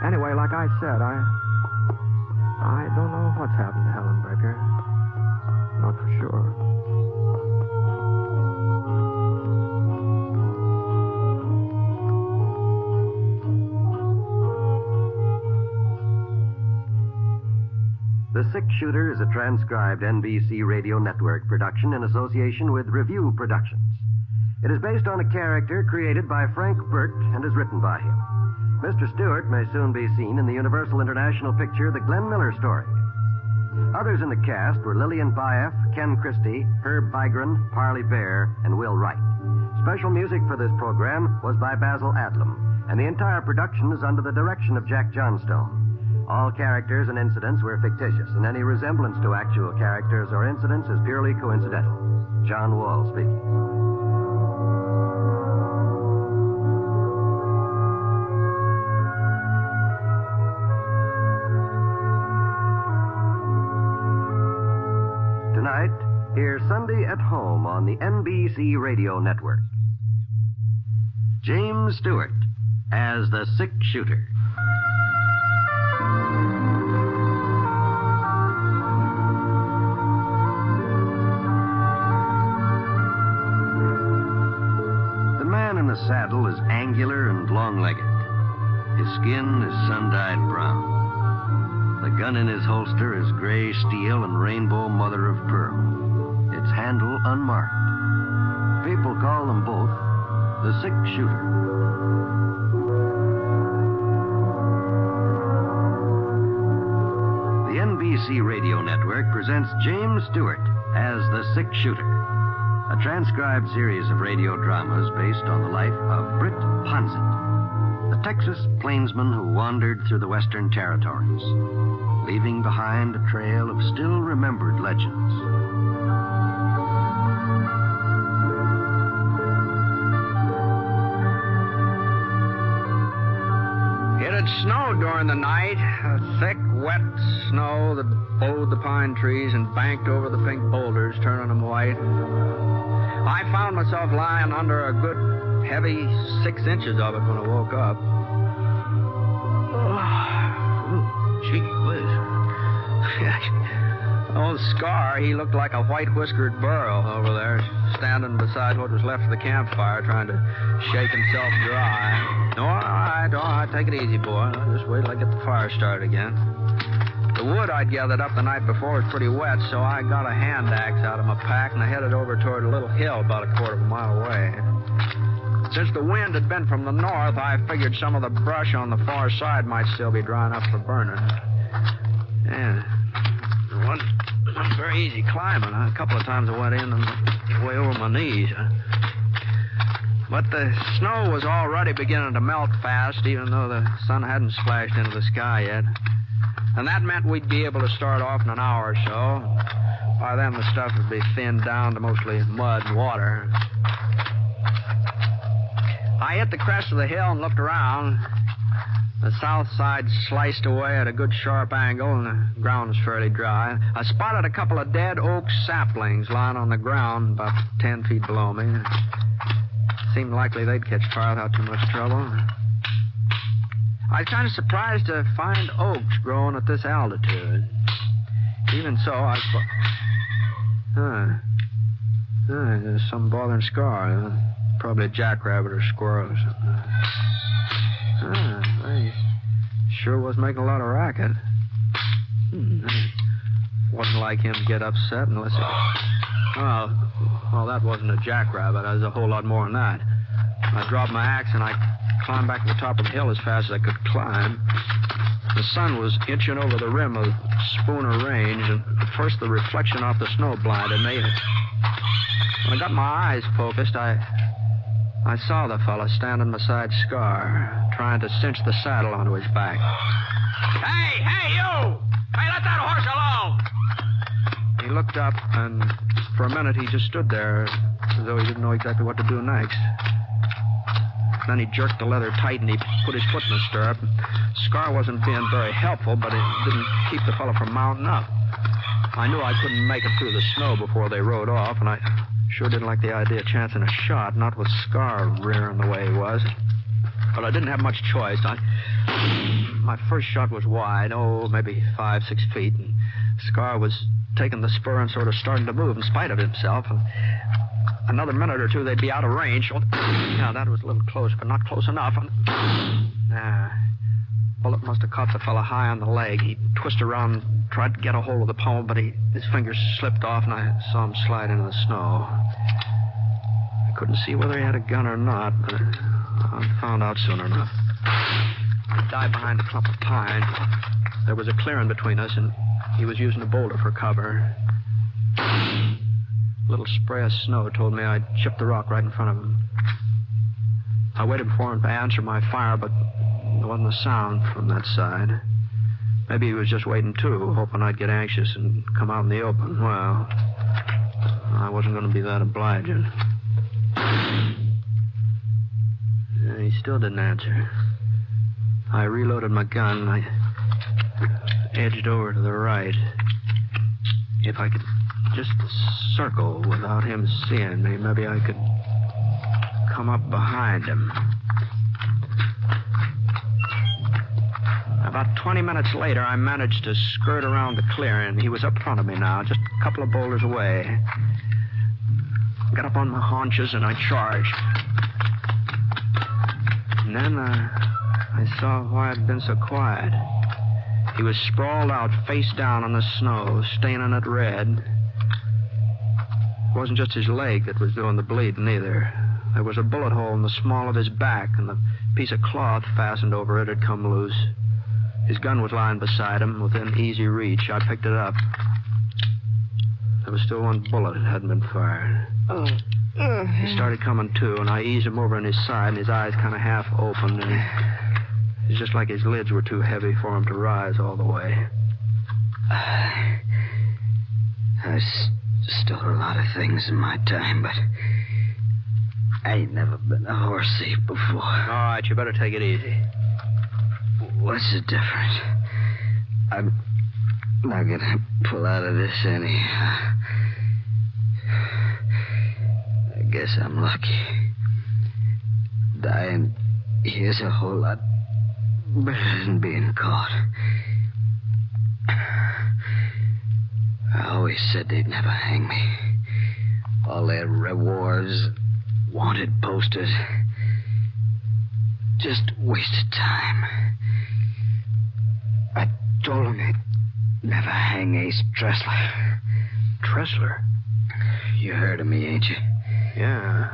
Anyway, like I said, I don't know what's happened to Helen Bricker. Not for sure. The Six Shooter is a transcribed NBC Radio Network production in association with Review Productions. It is based on a character created by Frank Burt and is written by him. Mr. Stewart may soon be seen in the Universal International picture The Glenn Miller Story. Others in the cast were Lillian Baeff, Ken Christie, Herb Vigran, Parley Bear, and Will Wright. Special music for this program was by Basil Adlam, and the entire production is under the direction of Jack Johnstone. All characters and incidents were fictitious, and any resemblance to actual characters or incidents is purely coincidental. John Wall speaking. Tonight, hear Sunday at Home on the NBC Radio Network. James Stewart as the Six Shooter. man in the saddle is angular and long-legged. His skin is sun-dyed brown. The gun in his holster is gray steel and rainbow mother of pearl. Its handle unmarked. People call them both the six-shooter. The NBC radio network presents James Stewart as the six-shooter, a transcribed series of radio dramas based on the life of Britt Ponset, the Texas plainsman who wandered through the Western Territories, leaving behind a trail of still-remembered legends. It had snowed during the night, a thick, wet snow that bowed the pine trees and banked over the pink boulders, turning them white. I found myself lying under a good, heavy 6 inches of it when I woke up. Gee whiz. Old Scar, he looked like a white-whiskered burro over there, standing beside what was left of the campfire, trying to shake himself dry. All right, take it easy, boy. Just wait till I get the fire started again. The wood I'd gathered up the night before was pretty wet, so I got a hand axe out of my pack and I headed over toward a little hill about a quarter of a mile away. Since the wind had been from the north, I figured some of the brush on the far side might still be drying up for burning. Yeah. It wasn't very easy climbing. A couple of times I went in and way over my knees. But the snow was already beginning to melt fast, even though the sun hadn't splashed into the sky yet. And that meant we'd be able to start off in an hour or so. By then, the stuff would be thinned down to mostly mud and water. I hit the crest of the hill and looked around. The south side sliced away at a good sharp angle, and the ground was fairly dry. I spotted a couple of dead oak saplings lying on the ground about 10 feet below me. Seemed likely they'd catch fire without too much trouble. I was kind of surprised to find oaks growing at this altitude. Even so, I thought, there's some bothering Scar. Probably a jackrabbit or squirrel or something. They sure was making a lot of racket. Wasn't like him to get upset unless it... Well, that wasn't a jackrabbit. That was a whole lot more than that. I dropped my axe and I climbed back to the top of the hill as fast as I could climb. The sun was inching over the rim of Spooner Range, and at first the reflection off the snow blinded me. When I got my eyes focused, I saw the fella standing beside Scar, trying to cinch the saddle onto his back. Hey, you! Hey, let that horse alone! He looked up, and for a minute he just stood there as though he didn't know exactly what to do next. Then he jerked the leather tight and he put his foot in the stirrup. Scar wasn't being very helpful, but it didn't keep the fellow from mounting up. I knew I couldn't make it through the snow before they rode off, and I sure didn't like the idea of chancing a shot, not with Scar rearing the way he was. But I didn't have much choice. My first shot was wide, maybe 5-6 feet, and Scar was taking the spur and sort of starting to move in spite of himself. And another minute or two, they'd be out of range. Yeah, that was a little close, but not close enough. Bullet must have caught the fella high on the leg. He twisted around, tried to get a hold of the pommel, but his fingers slipped off, and I saw him slide into the snow. I couldn't see whether he had a gun or not, but I found out soon enough. I dived behind a clump of pine. There was a clearing between us, and he was using a boulder for cover. A little spray of snow told me I'd chipped the rock right in front of him. I waited for him to answer my fire, but there wasn't a sound from that side. Maybe he was just waiting, too, hoping I'd get anxious and come out in the open. Well, I wasn't going to be that obliging. He still didn't answer. I reloaded my gun and I edged over to the right. If I could just circle without him seeing me, maybe I could come up behind him. About 20 minutes later, I managed to skirt around the clearing. He was up front of me now, just a couple of boulders away. Got up on my haunches and I charged. Then I saw why I'd been so quiet. He was sprawled out face down on the snow, staining it red. It wasn't just his leg that was doing the bleeding either. There was a bullet hole in the small of his back, and the piece of cloth fastened over it had come loose. His gun was lying beside him, within easy reach. I picked it up. There was still one bullet that hadn't been fired. He started coming to, and I eased him over on his side, and his eyes kind of half opened, and it's just like his lids were too heavy for him to rise all the way. I've stole a lot of things in my time, but I ain't never been a horse thief before. All right, you better take it easy. What's the difference? I'm not gonna pull out of this anyhow. I guess I'm lucky. Dying here's a whole lot better than being caught. I always said they'd never hang me. All their rewards, wanted posters, just wasted time. I told them they'd never hang Ace Tressler. Tressler? You heard of me, ain't you? Yeah,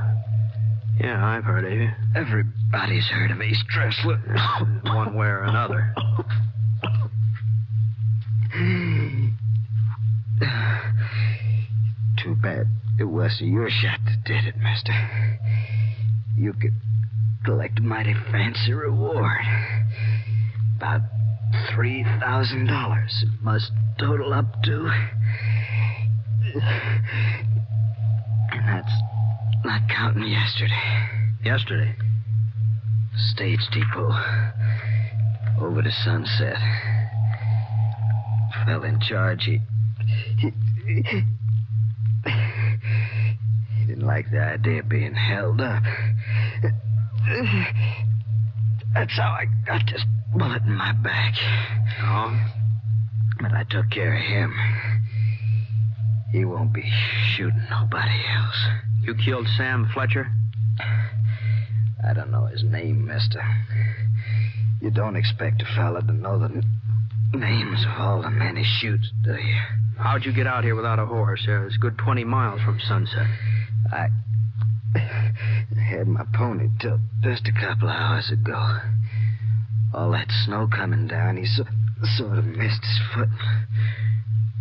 I've heard of you. Everybody's heard of Ace Tressler. One way or another. Too bad it was your shot that did it, mister. You could collect a mighty fancy reward. About $3,000 it must total up to. And that's not counting yesterday. Yesterday? Stage depot. Over to Sunset. Fell in charge. He didn't like the idea of being held up. That's how I got this bullet in my back. Oh? But I took care of him. He won't be shooting nobody else. You killed Sam Fletcher? I don't know his name, mister. You don't expect a fella to know the names of all the men he shoots, do you? How'd you get out here without a horse? It's a good 20 miles from Sunset. I had my pony till just a couple of hours ago. All that snow coming down, he sort of missed his foot.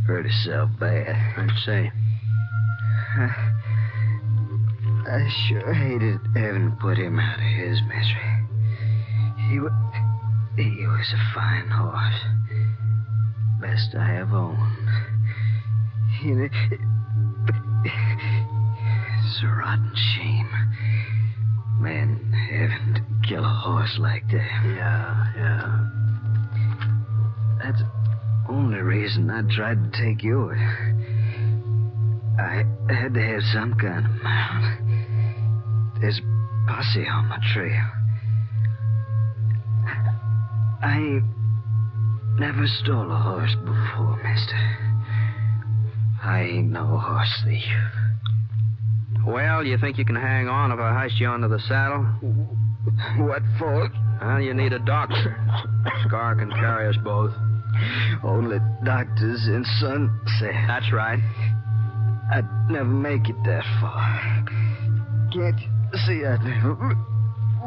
Hurt himself bad. I'd say. I sure hated having to put him out of his misery. He was a fine horse. Best I have owned. It's a rotten shame. Man having to kill a horse like that. Yeah. That's the only reason I tried to take yours. I had to have some kind of mount. There's a posse on my trail. I ain't never stole a horse before, mister. I ain't no horse thief. Well, you think you can hang on if I hoist you onto the saddle? What for? Well, you need a doctor. Scar can carry us both. Only doctors in Sunset. That's right. I'd never make it that far. Can't you see I'd never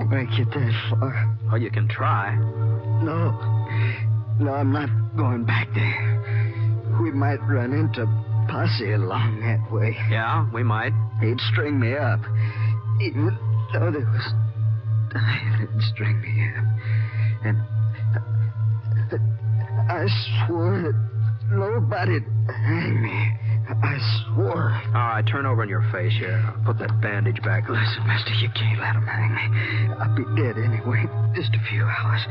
make it that far? Oh, you can try. No, I'm not going back there. We might run into posse along that way. Yeah, we might. He'd string me up. Even though there was time, he'd string me up. And I swore that nobody'd hang me. I swore. All right, turn over on your face here. I'll put that bandage back. Listen, mister, you can't let him hang me. I'll be dead anyway. Just a few hours.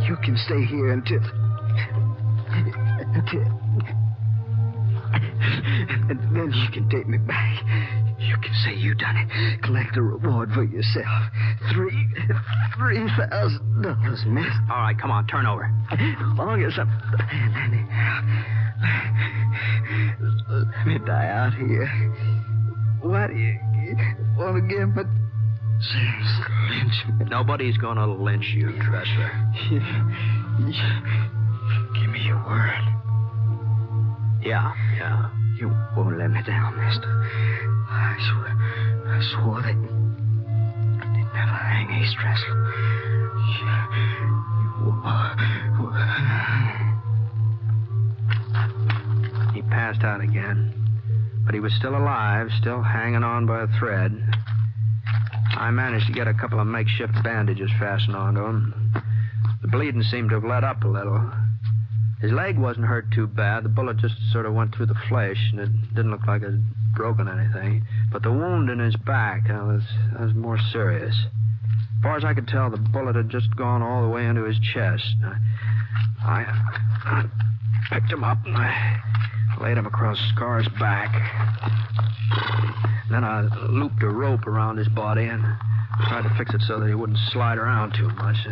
You can stay here until... And then you can take me back. You can say you done it. Collect a reward for yourself. $3,000, miss. All right, come on, turn over. As long as I'm... Let me die out here. Why do you want to give me Lynch. Nobody's gonna lynch you, Tressler. Give me your word. Yeah. You won't let me down, mister. I swore that they'd never hang Ace Tressler. He passed out again, but he was still alive, still hanging on by a thread. I managed to get a couple of makeshift bandages fastened onto him. The bleeding seemed to have let up a little. His leg wasn't hurt too bad. The bullet just sort of went through the flesh, and it didn't look like it had broken anything. But the wound in his back, that was more serious. As far as I could tell, the bullet had just gone all the way into his chest. I picked him up, and I laid him across Scar's back. Then I looped a rope around his body and tried to fix it so that he wouldn't slide around too much.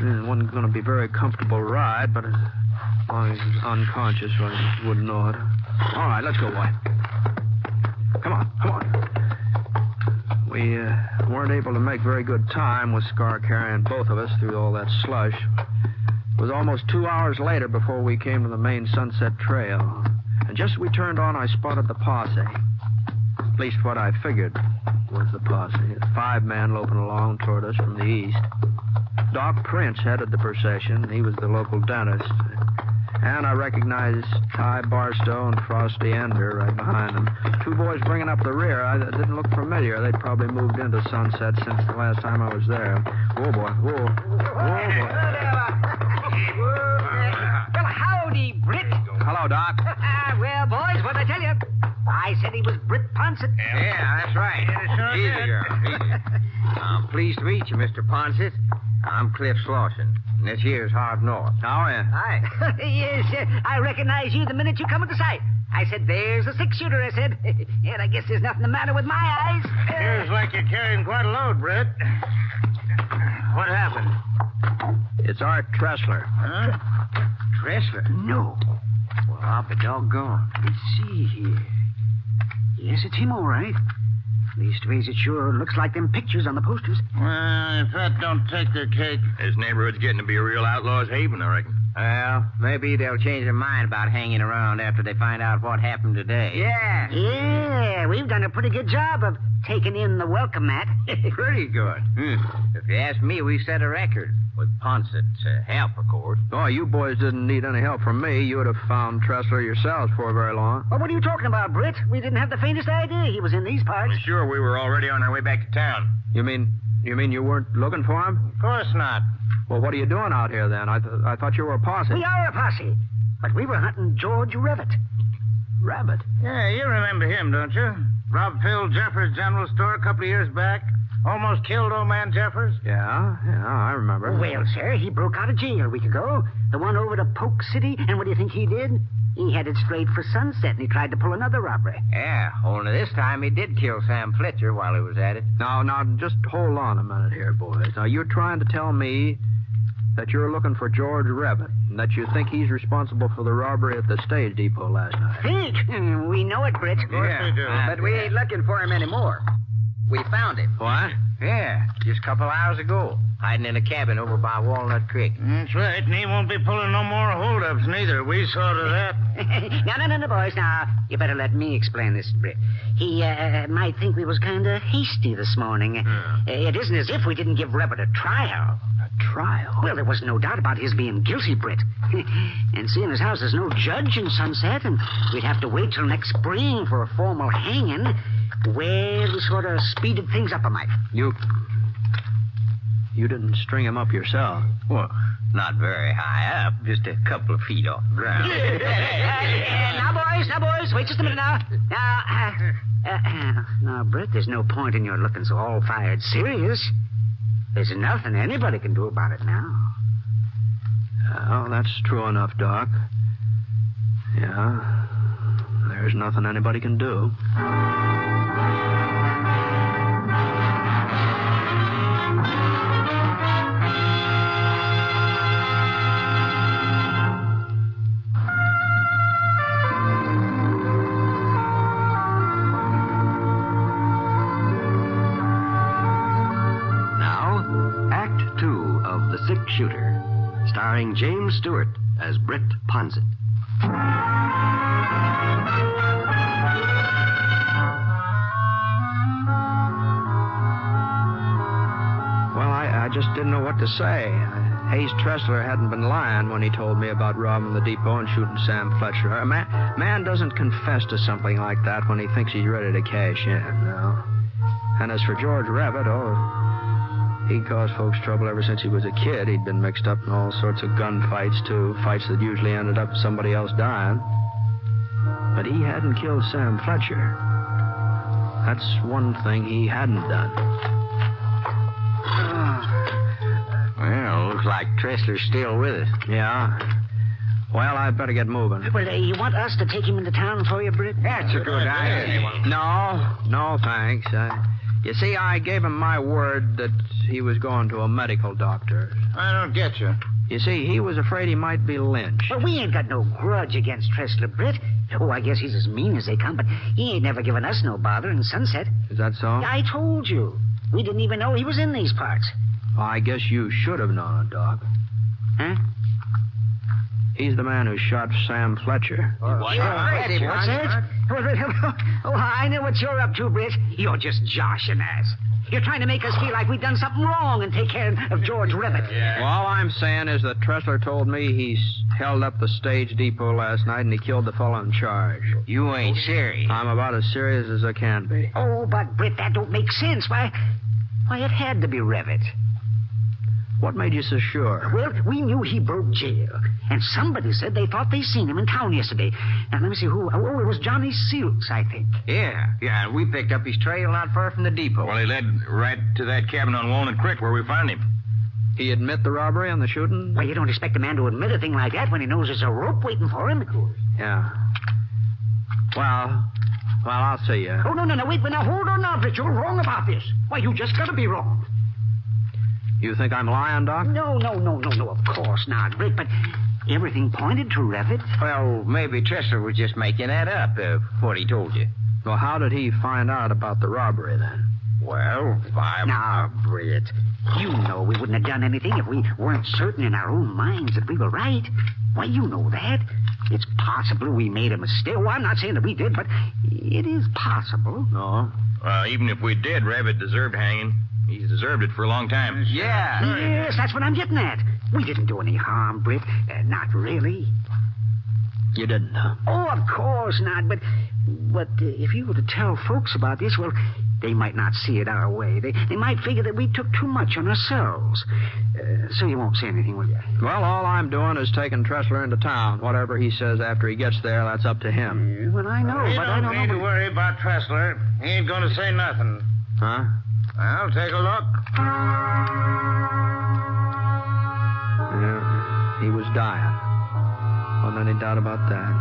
It wasn't going to be a very comfortable ride, but as long as he was unconscious, I wouldn't know it. All right, let's go, boy. Come on. We weren't able to make very good time with Scar carrying both of us through all that slush. It was almost 2 hours later before we came to the main Sunset Trail. And just as we turned on, I spotted the posse. At least what I figured was the posse. 5 men loping along toward us from the east. Doc Prince headed the procession. He was the local dentist. And I recognized Ty Barstow and Frosty Ender right behind them. 2 boys bringing up the rear. I didn't look familiar. They'd probably moved into Sunset since the last time I was there. Whoa, boy. Whoa, boy. Well, howdy, Britt. Hello, Doc. Well, boys, what'd I tell you? I said he was Britt Ponset. Yeah, that's right. Easy, girl. Easy. I'm pleased to meet you, Mr. Ponset. I'm Cliff Lawson, and this here's Hard North. How are you? Hi. Yes, I recognize you the minute you come into sight. I said, there's a 6-shooter, I said. And I guess there's nothing the matter with my eyes. Appears like you're carrying quite a load, Britt. What happened? It's Art Tressler. Huh? Tressler? No. Well, I'll be doggone. Let's see here. Yes, it's him, all right. Leastways, it sure looks like them pictures on the posters. Well, if that don't take their cake... This neighborhood's getting to be a real outlaw's haven, I reckon. Well, maybe they'll change their mind about hanging around after they find out what happened today. Yeah, we've done a pretty good job of taking in the welcome mat. Pretty good. If you ask me, we set a record. With Ponset's help, of course. Oh, you boys didn't need any help from me. You would have found Tressler yourselves before very long. Well, what are you talking about, Britt? We didn't have the faintest idea he was in these parts. I'm sure we were already on our way back to town. You mean you weren't looking for him? Of course not. Well, what are you doing out here, then? I thought you were a posse. We are a posse, but we were hunting George Revitt. Rabbit? Yeah, you remember him, don't you? Robbed Phil Jeffers' general store a couple of years back. Almost killed old man Jeffers. Yeah, I remember. Well, sir, he broke out of jail a week ago. The one over to Polk City, and what do you think he did? He headed straight for Sunset, and he tried to pull another robbery. Yeah, only this time he did kill Sam Fletcher while he was at it. Now, just hold on a minute here, boys. Now, you're trying to tell me that you're looking for George Revitt, and that you think he's responsible for the robbery at the stage depot last night. Think? We know it, Britt. Of course we do. But we ain't looking for him anymore. We found him. What? Yeah, just a couple hours ago. Hiding in a cabin over by Walnut Creek. That's right, and he won't be pulling no more holdups, neither. We saw to that. No, boys. Now, you better let me explain this, Britt. He might think we was kind of hasty this morning. It isn't as if we didn't give Revitt a trial. A trial? Well, there was no doubt about his being guilty, Britt. And seeing as how there's no judge in Sunset, and we'd have to wait till next spring for a formal hanging, well, we sort of speeded things up a mite. You didn't string him up yourself. Well, not very high up, just a couple of feet off the ground. Now, boys, wait just a minute now. Now, Britt, there's no point in your looking so all-fired serious. There's nothing anybody can do about it now. Well, that's true enough, Doc. Yeah, there's nothing anybody can do. Six-Shooter, starring James Stewart as Britt Ponset. Well, I just didn't know what to say. Hayes Tressler hadn't been lying when he told me about robbing the depot and shooting Sam Fletcher. A man doesn't confess to something like that when he thinks he's ready to cash in, no. And as for George Rabbit, he caused folks trouble ever since he was a kid. He'd been mixed up in all sorts of gunfights, too, fights that usually ended up with somebody else dying. But he hadn't killed Sam Fletcher. That's one thing he hadn't done. Well, looks like Tressler's still with us. Yeah. Well, I'd better get moving. Well, you want us to take him into town for you, Britt? That's a good idea. No, thanks. You see, I gave him my word that he was going to a medical doctor. I don't get you. You see, he was afraid he might be lynched. Well, we ain't got no grudge against Tressler, Britt. Oh, I guess he's as mean as they come, but he ain't never given us no bother in Sunset. Is that so? I told you. We didn't even know he was in these parts. I guess you should have known it, Doc. Huh? He's the man who shot Sam Fletcher. What's that? Oh, I know what you're up to, Britt. You're just joshing us. You're trying to make us feel like we've done something wrong and take care of George Rabbit. Yeah. Well, all I'm saying is that Tressler told me he held up the stage depot last night and he killed the fellow in charge. You ain't serious. I'm about as serious as I can be. Oh, but, Britt, that don't make sense. Why, it had to be Rabbit. What made you so sure? Well, we knew he broke jail. And somebody said they thought they seen him in town yesterday. Now, let me see who. Oh, it was Johnny Silks, I think. Yeah, and we picked up his trail not far from the depot. Well, he led right to that cabin on Walnut Creek where we found him. He admit the robbery and the shooting? Well, you don't expect a man to admit a thing like that when he knows there's a rope waiting for him. Yeah. Well, I'll see you. Oh, no, wait. Now, hold on now, Britt. You're wrong about this. Why, you just gotta be wrong. You think I'm lying, Doc? No, of course not, Britt, but everything pointed to Rabbit. Well, maybe Tressler was just making that up, what he told you. Well, how did he find out about the robbery, then? Well, Now, Britt, you know we wouldn't have done anything if we weren't certain in our own minds that we were right. Why, you know that. It's possible we made a mistake. Well, I'm not saying that we did, but it is possible. No? Even if we did, Rabbit deserved hanging. He's deserved it for a long time. Yeah. Yes, that's what I'm getting at. We didn't do any harm, Britt. Not really. You didn't, huh? Oh, of course not. But if you were to tell folks about this, well, they might not see it our way. They might figure that we took too much on ourselves. So you won't say anything, will you? Well, all I'm doing is taking Tressler into town. Whatever he says after he gets there, that's up to him. Well, I know, but I don't know. You don't need to worry about Tressler. He ain't going to say nothing. Huh? Well, take a look. Yeah, he was dying. Wasn't any doubt about that.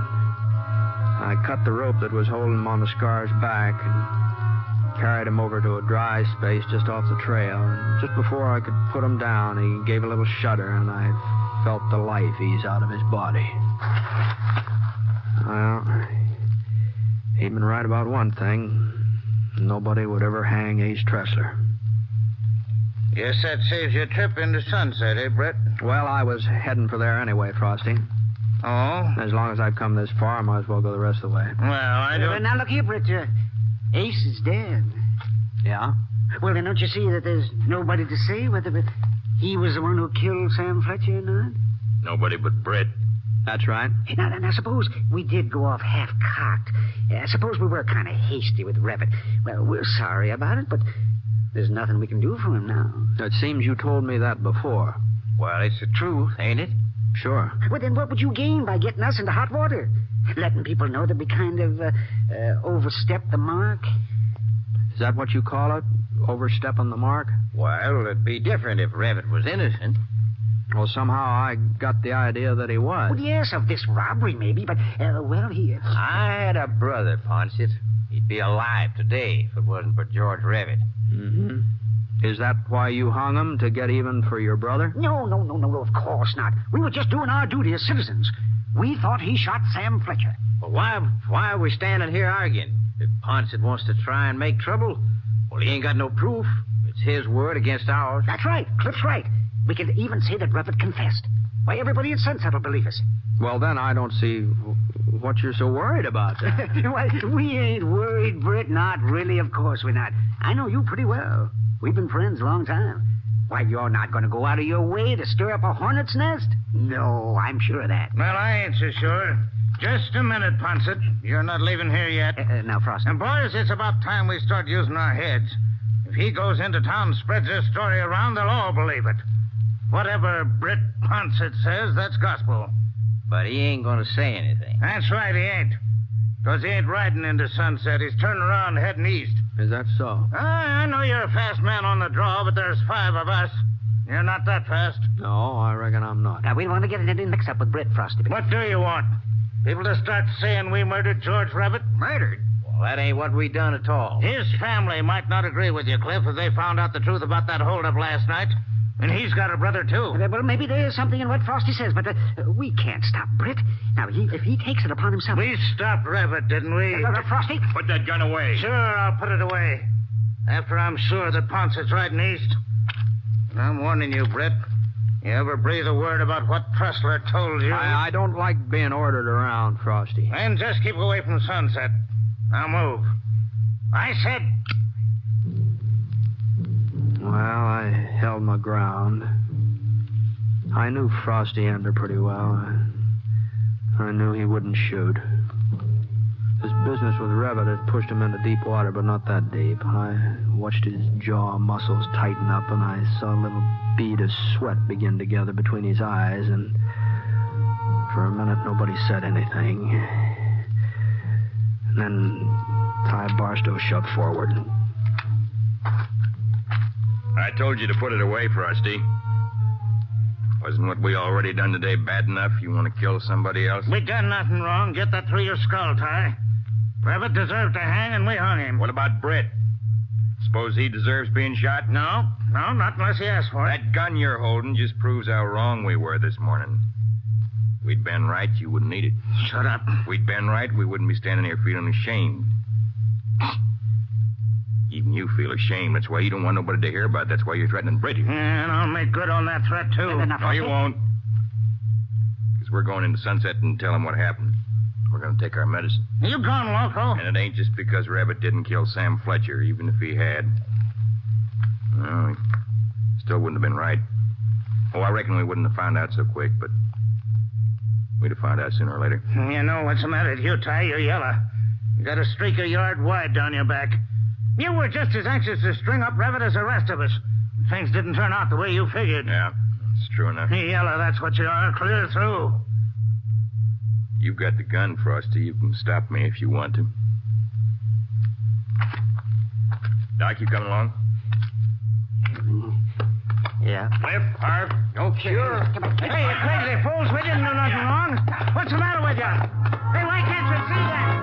I cut the rope that was holding him on the scar's back and carried him over to a dry space just off the trail. And just before I could put him down, he gave a little shudder, and I felt the life ease out of his body. Well, he'd been right about one thing. Nobody would ever hang Ace Tressler. Guess that saves you a trip into Sunset, eh, Britt? Well, I was heading for there anyway, Frosty. Oh? As long as I've come this far, I might as well go the rest of the way. Well, I don't... Now, look here, Britt. Ace is dead. Yeah? Well, then don't you see that there's nobody to say whether he was the one who killed Sam Fletcher or not? Nobody but Britt. That's right. Now, suppose we did go off half-cocked. Suppose we were kind of hasty with Rabbit. Well, we're sorry about it, but there's nothing we can do for him now. It seems you told me that before. Well, it's the truth, ain't it? Sure. Well, then what would you gain by getting us into hot water? Letting people know that we kind of overstepped the mark? Is that what you call it? Overstepping the mark? Well, it'd be different if Rabbit was innocent. Well, somehow I got the idea that he was. Well, yes, of this robbery, maybe, but, he... I had a brother, Ponset. He'd be alive today if it wasn't for George Rabbit. Mm-hmm. Is that why you hung him, to get even for your brother? No, of course not. We were just doing our duty as citizens. We thought he shot Sam Fletcher. Well, why are we standing here arguing? If Ponset wants to try and make trouble, well, he ain't got no proof. It's his word against ours. That's right. Cliff's right. We can even say that Rabbit confessed. Why, everybody at Sunset will believe us. Well, then I don't see what you're so worried about. Why, we ain't worried, Britt. Not really, of course we're not. I know you pretty well. We've been friends a long time. Why, you're not going to go out of your way to stir up a hornet's nest? No, I'm sure of that. Well, I ain't so sure. Just a minute, Ponset. You're not leaving here yet. Now, Frosty. And, boys, it's about time we start using our heads. If he goes into town and spreads this story around, they'll all believe it. Whatever Britt Ponset says, that's gospel. But he ain't going to say anything. That's right, he ain't. Because he ain't riding into Sunset. He's turning around heading east. Is that so? I know you're a fast man on the draw, but there's 5 of us. You're not that fast. No, I reckon I'm not. Now, we don't want to get in any mix-up with Britt, Frosty. What do you want? People to start saying we murdered George Rabbit? Murdered? Well, that ain't what we done at all. His family might not agree with you, Cliff, if they found out the truth about that holdup last night. And he's got a brother, too. Well, maybe there's something in what Frosty says, but we can't stop Britt. Now, if he takes it upon himself... We stopped Rabbit, didn't we? Frosty? Put that gun away. Sure, I'll put it away. After I'm sure that Ponset's riding east. And I'm warning you, Britt. You ever breathe a word about what Tressler told you? I don't like being ordered around, Frosty. Then just keep away from Sunset. Now move. I said... Well, I held my ground. I knew Frosty Ender pretty well. I knew he wouldn't shoot. His business with Rabbit had pushed him into deep water, but not that deep. I watched his jaw muscles tighten up, and I saw a little bead of sweat begin to gather between his eyes, and for a minute nobody said anything. And then Ty Barstow shoved forward. I told you to put it away, Frosty. Wasn't what we already done today bad enough? You want to kill somebody else? We done nothing wrong. Get that through your skull, Ty. Rabbit deserved to hang, and we hung him. What about Britt? Suppose he deserves being shot? No, not unless he asks for it. That gun you're holding just proves how wrong we were this morning. If we'd been right, you wouldn't need it. Shut up. If we'd been right, we wouldn't be standing here feeling ashamed. Even you feel ashamed. That's why you don't want nobody to hear about it. That's why you're threatening Britt. Yeah, and I'll make good on that threat, too. No, you won't. Because we're going into Sunset and tell him what happened. We're going to take our medicine. You gone loco? And it ain't just because Rabbit didn't kill Sam Fletcher, even if he had. Well, he still wouldn't have been right. Oh, I reckon we wouldn't have found out so quick, but we'd have found out sooner or later. You know what's the matter with you, Ty? You're yellow. You got a streak a yard wide down your back. You were just as anxious to string up Rabbit as the rest of us. Things didn't turn out the way you figured. Yeah, it's true enough. Yellow, that's what you are, clear through. You've got the gun, Frosty. You can stop me if you want to. Doc, you coming along? Yeah. Cliff, Harv. Okay. Sure. Hey, you crazy fools. We didn't do nothing wrong. What's the matter with you? Hey, why can't you see that?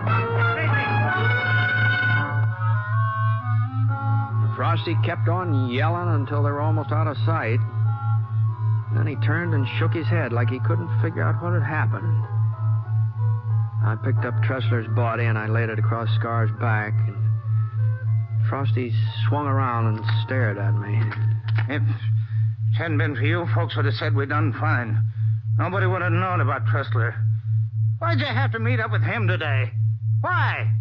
Frosty kept on yelling until they were almost out of sight. Then he turned and shook his head like he couldn't figure out what had happened. I picked up Tressler's body and I laid it across Scar's back. And Frosty swung around and stared at me. If it hadn't been for you, folks would have said we'd done fine. Nobody would have known about Tressler. Why'd you have to meet up with him today? Why?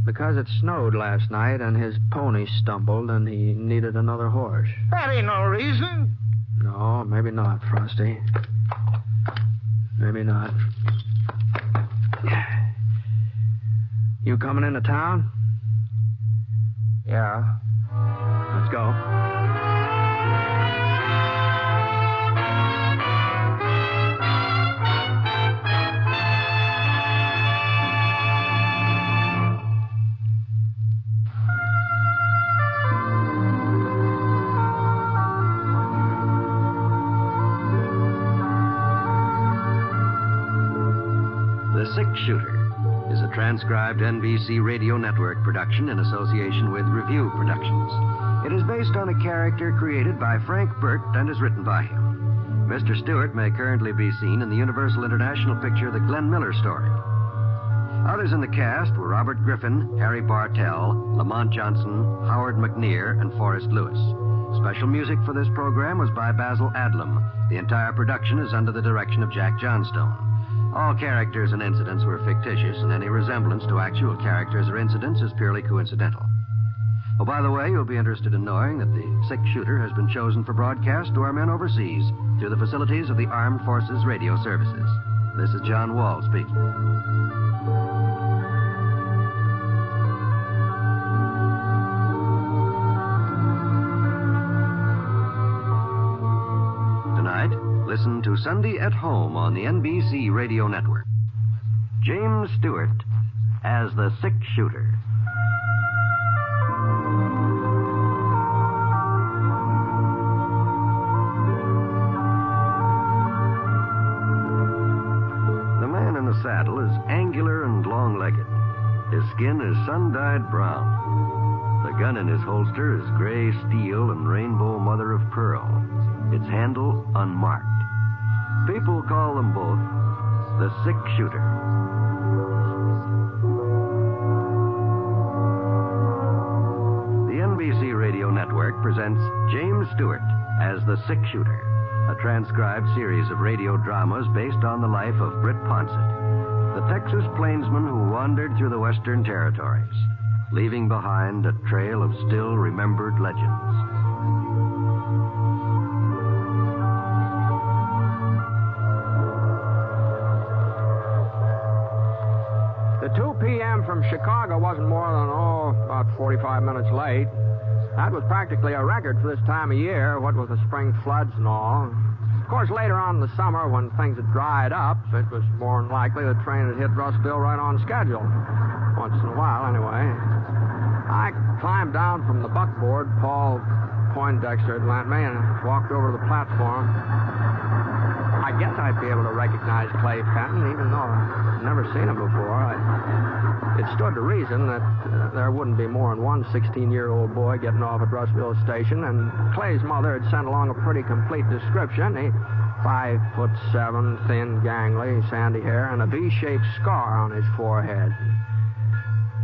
Because it snowed last night and his pony stumbled and he needed another horse. That ain't no reason. No, maybe not, Frosty. Maybe not. You coming into town? Yeah. Let's go. The Six-Shooter is a transcribed NBC Radio Network production in association with Review Productions. It is based on a character created by Frank Burt and is written by him. Mr. Stewart may currently be seen in the Universal International picture The Glenn Miller Story. Others in the cast were Robert Griffin, Harry Bartell, Lamont Johnson, Howard McNear, and Forrest Lewis. Special music for this program was by Basil Adlam. The entire production is under the direction of Jack Johnstone. All characters and incidents were fictitious, and any resemblance to actual characters or incidents is purely coincidental. Oh, by the way, you'll be interested in knowing that the six-shooter has been chosen for broadcast to our men overseas through the facilities of the Armed Forces Radio Services. This is John Wall speaking. Tonight, listen to Sunday at Home on the NBC Radio Network. James Stewart as the six-shooter. Saddle is angular and long-legged. His skin is sun-dyed brown. The gun in his holster is gray steel and rainbow mother of pearl. Its handle unmarked. People call them both the six-shooter. The NBC Radio Network presents James Stewart as the six-shooter, a transcribed series of radio dramas based on the life of Britt Ponset, the Texas plainsman who wandered through the Western Territories, leaving behind a trail of still remembered legends. The 2 p.m. from Chicago wasn't more than, about 45 minutes late. That was practically a record for this time of year, what with the spring floods and all. Of course, later on in the summer, when things had dried up, it was more than likely the train had hit Russville right on schedule. Once in a while, anyway. I climbed down from the buckboard Paul Poindexter had lent me and walked over to the platform. I guess I'd be able to recognize Clay Fenton, even though I'd never seen him before. It stood to reason that there wouldn't be more than one 16-year-old boy getting off at Russville Station, and Clay's mother had sent along a pretty complete description. He 5'7", thin, gangly, sandy hair, and a V-shaped scar on his forehead.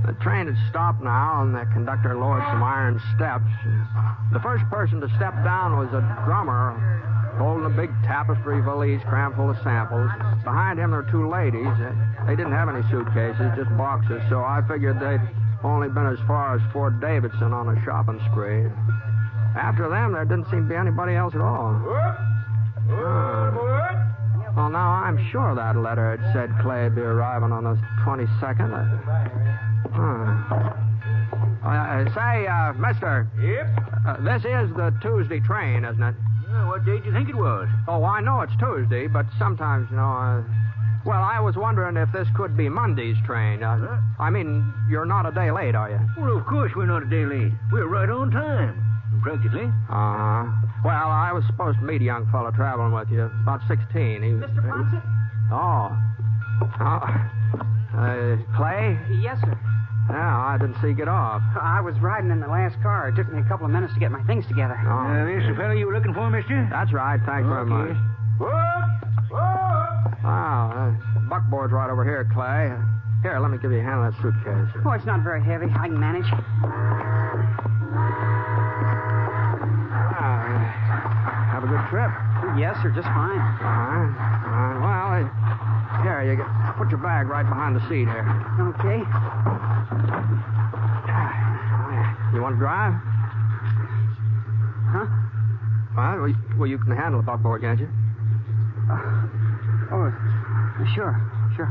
The train had stopped now, and the conductor lowered some iron steps. The first person to step down was a drummer holding a big tapestry valise crammed full of samples. Behind him there were 2 ladies. They didn't have any suitcases, just boxes, so I figured they'd only been as far as Fort Davidson on a shopping spree. After them, there didn't seem to be anybody else at all. Well, now, I'm sure that letter had said Clay'd be arriving on the 22nd. Say, mister. Yep? This is the Tuesday train, isn't it? What day do you think it was? Oh, I know it's Tuesday, but sometimes, well, I was wondering if this could be Monday's train. I mean, you're not a day late, are you? Well, of course we're not a day late. We're right on time, practically. Uh-huh. Well, I was supposed to meet a young fellow traveling with you, about 16. Mr. Ponset? Clay? Yes, sir. Yeah, I didn't see you get off. I was riding in the last car. It took me a couple of minutes to get my things together. This the fellow you were looking for, mister? That's right. Thanks very much. Buckboard's right over here, Clay. Here, let me give you a hand of that suitcase. Oh, it's not very heavy. I can manage. Have a good trip? Yes, sir. Just fine. All right. Well, here, you put your bag right behind the seat here. Okay. You want to drive? Huh? Well, you can handle the buckboard, can't you? Sure.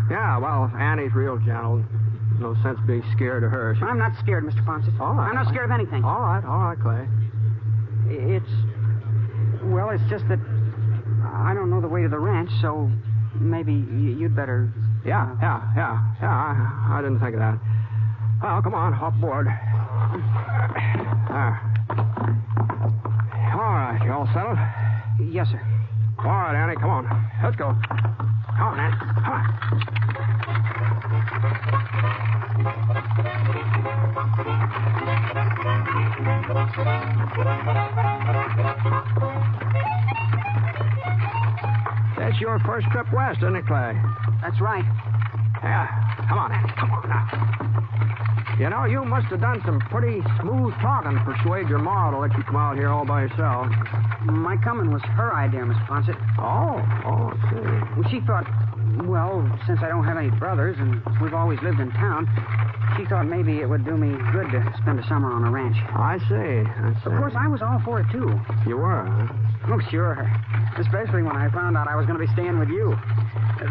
Yeah, well, Annie's real gentle. No sense being scared of her. I'm not scared, Mr. Ponset. All right. I'm not scared of anything. All right, Clay. It's just that I don't know the way to the ranch, so maybe you'd better... Yeah, I didn't think of that. Well, come on, hop aboard. All right, you all settled? Yes, sir. All right, Annie, come on. Let's go. Come on, Annie. Come on. That's your first trip west, isn't it, Clay? That's right. Yeah, come on now. You know, you must have done some pretty smooth talking to persuade your ma to let you come out here all by yourself. My coming was her idea, Mr. Ponset. Oh, I see. Well, she thought, well, since I don't have any brothers and we've always lived in town, she thought maybe it would do me good to spend a summer on a ranch. I see. Of course, I was all for it, too. You were, huh? Oh, sure. Especially when I found out I was going to be staying with you.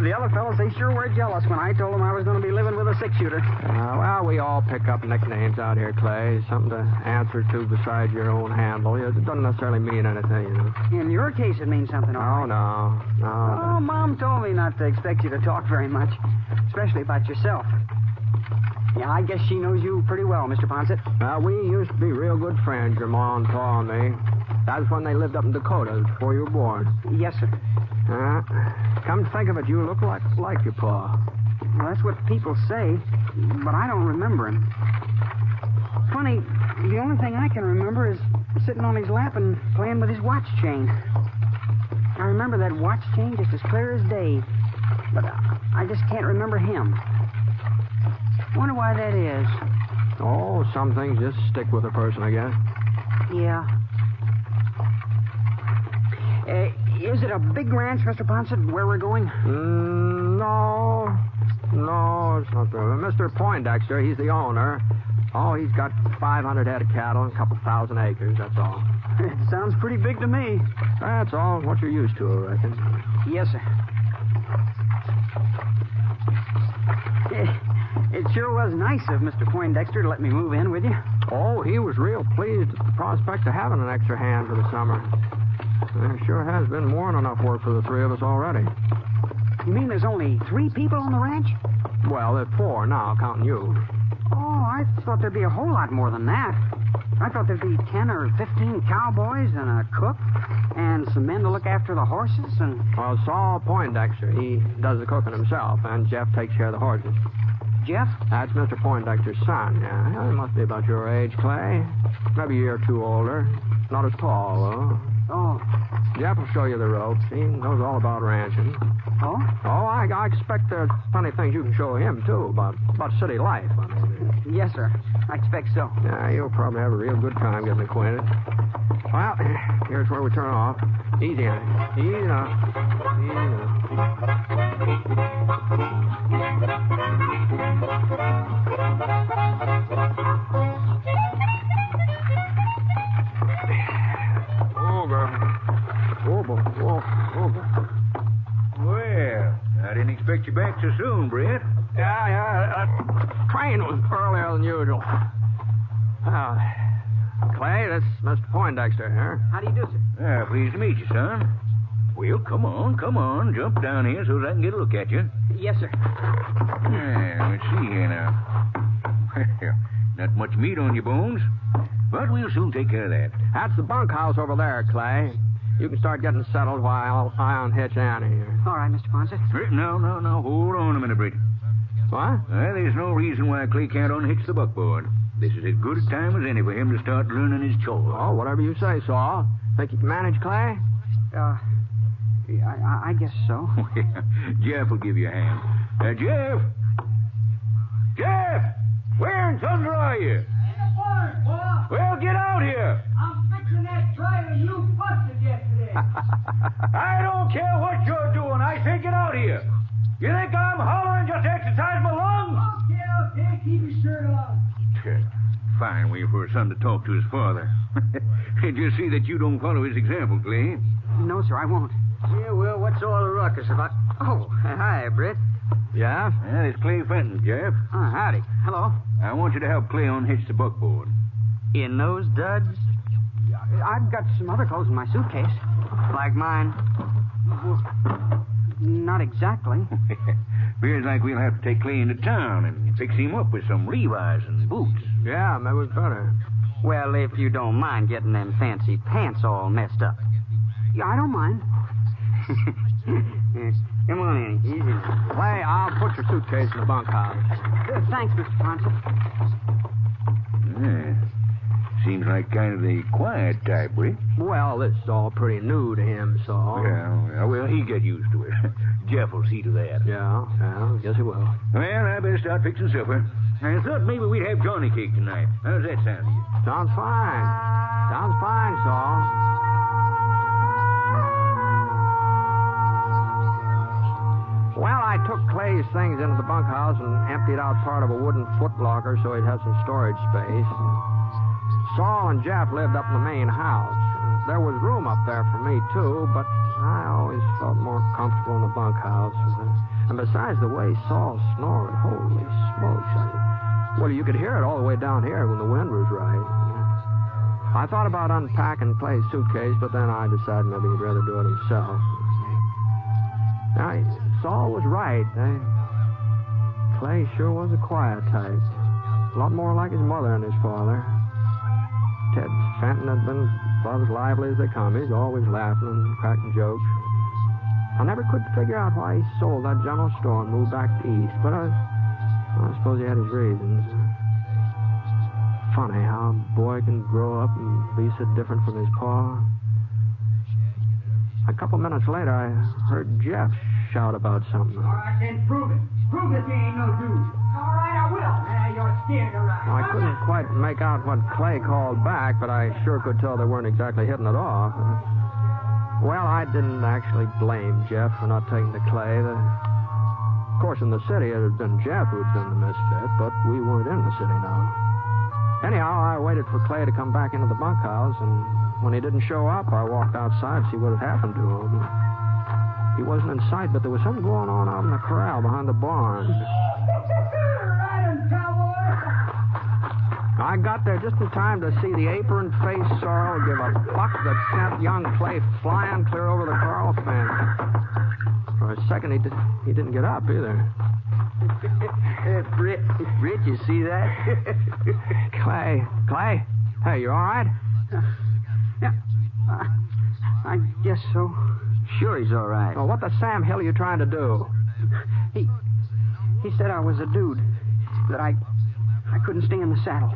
The other fellows, they sure were jealous when I told them I was going to be living with a six-shooter. Well, we all pick up nicknames out here, Clay. Something to answer to besides your own handle. It doesn't necessarily mean anything, you know. In your case, it means something, all right. No. Oh, Mom told me not to expect you to talk very much, especially about yourself. Yeah, I guess she knows you pretty well, Mr. Ponset. We used to be real good friends, your ma and pa and me. That was when they lived up in Dakota before you were born. Yes, sir. Come to think of it, you look like your pa. Well, that's what people say, but I don't remember him. Funny, the only thing I can remember is sitting on his lap and playing with his watch chain. I remember that watch chain just as clear as day, but I just can't remember him. I wonder why that is. Oh, some things just stick with a person, I guess. Yeah. Is it a big ranch, Mr. Ponset, where we're going? No, it's not there. Mr. Poindexter, he's the owner. Oh, he's got 500 head of cattle and a couple thousand acres, that's all. It sounds pretty big to me. That's all what you're used to, I reckon. Yes, sir. It sure was nice of Mr. Poindexter to let me move in with you. Oh, he was real pleased at the prospect of having an extra hand for the summer. There sure has been more than enough work for the three of us already. You mean there's only 3 people on the ranch? Well, there's 4 now, counting you. Oh, I thought there'd be a whole lot more than that. I thought there'd be 10 or 15 cowboys and a cook and some men to look after the horses and... Well, Saul Poindexter, he does the cooking himself, and Jeff takes care of the horses. Jeff? That's Mr. Poindexter's son, yeah. He must be about your age, Clay. Maybe a year or 2 older. Not as tall, though. Oh. Jeff will show you the ropes. He knows all about ranching. Oh? Oh, I expect there's plenty of things you can show him, too, about city life. I mean. Yes, sir. I expect so. Yeah, you'll probably have a real good time getting acquainted. Well, here's where we turn off. Easy on it. Easy enough. Well, I didn't expect you back so soon, Britt. Yeah. Train was earlier than usual. Clay, that's Mr. Poindexter here. How do you do, sir? Pleased to meet you, son. Well, come on. Jump down here so that I can get a look at you. Yes, sir. Let's see here now. Well, not much meat on your bones, but we'll soon take care of that. That's the bunkhouse over there, Clay. You can start getting settled while I unhitch Annie here. All right, Mr. Ponset. No. Hold on a minute, Britt. What? There's no reason why Clay can't unhitch the buckboard. This is as good a time as any for him to start learning his chores. Oh, whatever you say, Saul. Think you can manage, Clay? I guess so. Jeff will give you a hand. Jeff! Where in thunder are you? In the barn, Pa. Well, get out here. I'm fixing that trailer you busted yesterday. I don't care what you're doing. I say get out here. You think I'm hollering just to exercise my lungs? Okay. Keep your shirt on. Fine way for a son to talk to his father. Just see that you don't follow his example, Clay. No, sir, I won't. Yeah, well, what's all the ruckus about? Oh, hi, Britt. Yeah? It's Clay Fenton, Jeff. Oh, howdy. Hello. I want you to help Clay unhitch the buckboard. In those duds? I've got some other clothes in my suitcase. Like mine? Well, not exactly. Feels like we'll have to take Clay into town and fix him up with some Levi's and boots. Yeah, maybe we better. Well, if you don't mind getting them fancy pants all messed up. Yeah, I don't mind. Come on, Annie. Easy. Clay, I'll put your suitcase in the bunkhouse. Thanks, Mr. Ponset. Yeah. Seems like kind of the quiet type, Britt. Well, this is all pretty new to him, so... Yeah, well, he get used to it. Jeff will see to that. Yeah, guess he will. Well, I better start fixing supper. I thought maybe we'd have Johnny cake tonight. How's that sound to you? Sounds fine. Sounds fine, Saul. Well, I took Clay's things into the bunkhouse and emptied out part of a wooden footlocker so he'd have some storage space. Saul and Jeff lived up in the main house. There was room up there for me, too, but I always felt more comfortable in the bunkhouse. And besides, the way Saul snored, holy smokes. Well, you could hear it all the way down here when the wind was right. I thought about unpacking Clay's suitcase, but then I decided maybe he'd rather do it himself. Now, Saul was right. Clay sure was a quiet type. A lot more like his mother and his father. Ted Fenton had been about as lively as they come. He's always laughing and cracking jokes. I never could figure out why he sold that general store and moved back east, but I suppose he had his reasons. Funny how a boy can grow up and be so different from his pa. A couple minutes later, I heard Jeff shout about something. All right, then prove it. Prove that you ain't no dude. All right, I will. You're scared, all right. Well, I couldn't quite make out what Clay called back, but I sure could tell they weren't exactly hitting it off. Well, I didn't actually blame Jeff for not taking the Clay. Of course, in the city, it had been Jeff who'd been the misfit, but we weren't in the city now. Anyhow, I waited for Clay to come back into the bunkhouse, and when he didn't show up, I walked outside to see what had happened to him. He wasn't in sight, but there was something going on out in the corral behind the barn. I got there just in time to see the apron-faced Sorrel give a buck that sent young Clay flying clear over the corral fence. For a second, he didn't get up either. Britt, you see that? Clay, hey, you all right? Yeah, I guess so. Sure he's all right. Well, what the Sam Hill are you trying to do? He said I was a dude, that I couldn't stay in the saddle.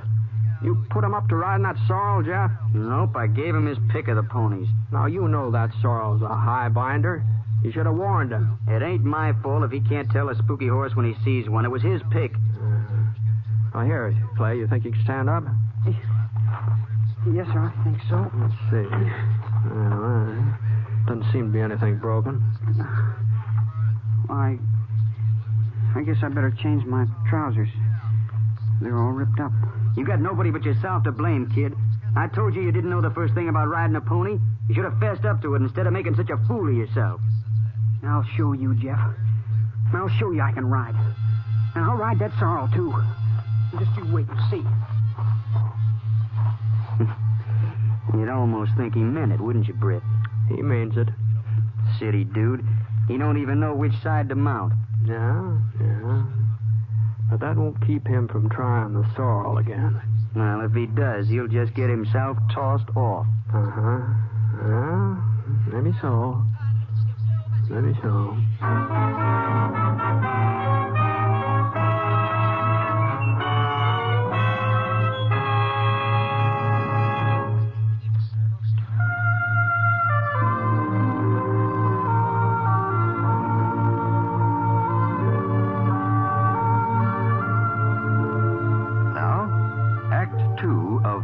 You put him up to riding that sorrel, Jeff? Nope, I gave him his pick of the ponies. Now, you know that sorrel's a high binder. You should have warned him. It ain't my fault if he can't tell a spooky horse when he sees one. It was his pick. Now, here, Clay, you think you can stand up? Yes, sir, I think so. Let's see. Doesn't seem to be anything broken. I guess I better change my trousers. They're all ripped up. You got nobody but yourself to blame, kid. I told you didn't know the first thing about riding a pony. You should have fessed up to it instead of making such a fool of yourself. I'll show you, Jeff. I'll show you I can ride. And I'll ride that sorrel, too. Just you wait and see. You'd almost think he meant it, wouldn't you, Britt? He means it. City dude. He don't even know which side to mount. Yeah. But that won't keep him from trying the sorrel again. Well, if he does, he'll just get himself tossed off. Well, maybe so.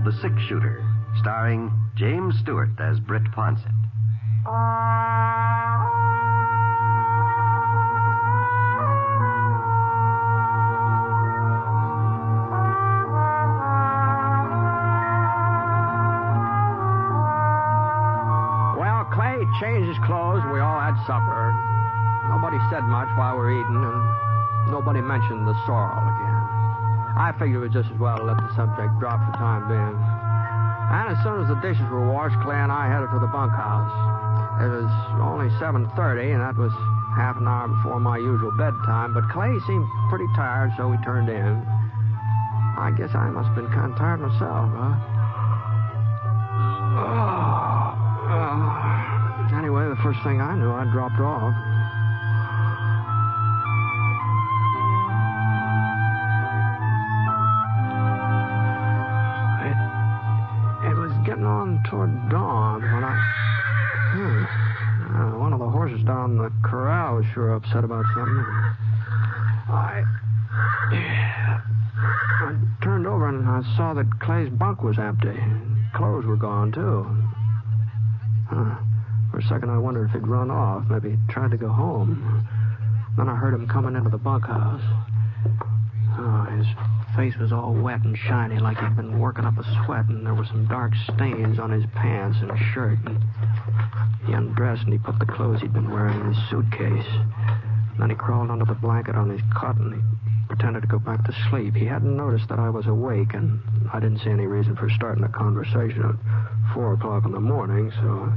The Six-Shooter, starring James Stewart as Britt Ponset. Well, Clay changed his clothes and we all had supper. Nobody said much while we were eating, and nobody mentioned the sorrel again. I figured it was just as well to let the subject drop for the time being. And as soon as the dishes were washed, Clay and I headed for the bunkhouse. It was only 7:30, and that was half an hour before my usual bedtime, but Clay seemed pretty tired, so we turned in. I guess I must have been kind of tired myself, huh? Anyway, the first thing I knew, I dropped off. It was getting on toward dawn when I One of the horses down the corral was sure upset about something. I turned over and I saw that Clay's bunk was empty. Clothes were gone, too. For a second, I wondered if he'd run off. Maybe he tried to go home. Then I heard him coming into the bunkhouse. His face was all wet and shiny, like he'd been working up a sweat, and there were some dark stains on his pants and shirt. And he undressed and he put the clothes he'd been wearing in his suitcase. Then he crawled under the blanket on his cot and he pretended to go back to sleep. He hadn't noticed that I was awake, and I didn't see any reason for starting a conversation at 4 o'clock in the morning, so...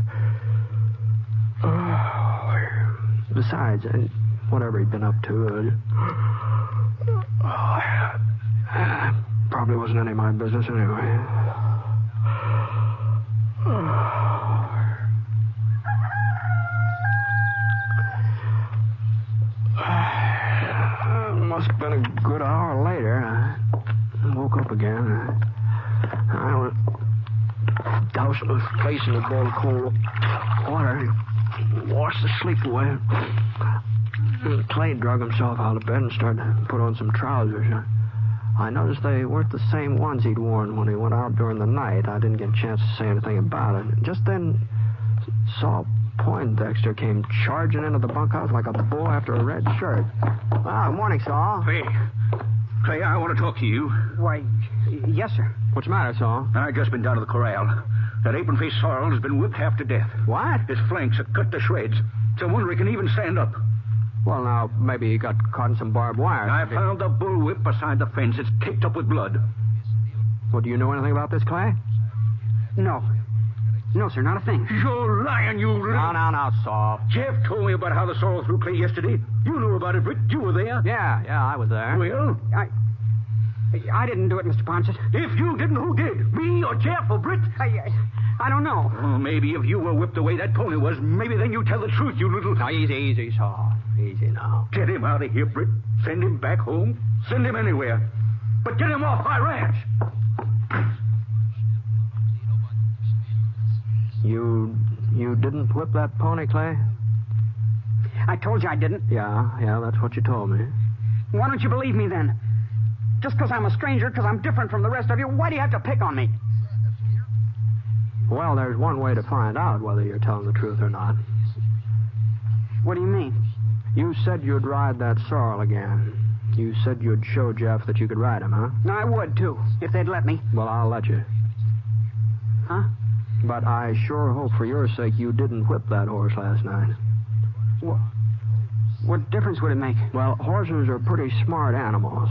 Besides, whatever he'd been up to, probably wasn't any of my business anyway. Must have been a good hour later. I woke up again. I was dousing his face in a bowl of cold water and washed the sleep away. Clay drug himself out of bed and started to put on some trousers. I noticed they weren't the same ones he'd worn when he went out during the night. I didn't get a chance to say anything about it. Just then, saw Poindexter came charging into the bunkhouse like a bull after a red shirt. Good morning, Saul. Clay, I want to talk to you. Why, yes, sir. What's the matter, Saul? I just been down to the corral. That apron-faced Sorrel has been whipped half to death. What? His flanks are cut to shreds. It's a wonder he can even stand up. Well, now, maybe he got caught in some barbed wire. I found the bullwhip beside the fence. It's caked up with blood. Well, do you know anything about this, Clay? No. No, sir, not a thing. You're lying, you little... Now, Saul. Jeff told me about how the Sorrel threw Clay yesterday. You knew about it, Britt. You were there. Yeah, I was there. Well? I didn't do it, Mr. Ponset. If you didn't, who did? Me or Jeff or Britt? I don't know. Oh, maybe if you were whipped the way that pony was, maybe then you tell the truth, you little... Now, easy, Saul. Easy now. Get him out of here, Britt. Send him back home. Send him anywhere. But get him off my ranch. You didn't whip that pony, Clay? I told you I didn't. Yeah, that's what you told me. Why don't you believe me, then? Just because I'm a stranger, because I'm different from the rest of you, why do you have to pick on me? Well, there's one way to find out whether you're telling the truth or not. What do you mean? You said you'd ride that sorrel again. You said you'd show Jeff that you could ride him, huh? I would, too, if they'd let me. Well, I'll let you. Huh? But I sure hope for your sake you didn't whip that horse last night. What difference would it make? Well, horses are pretty smart animals.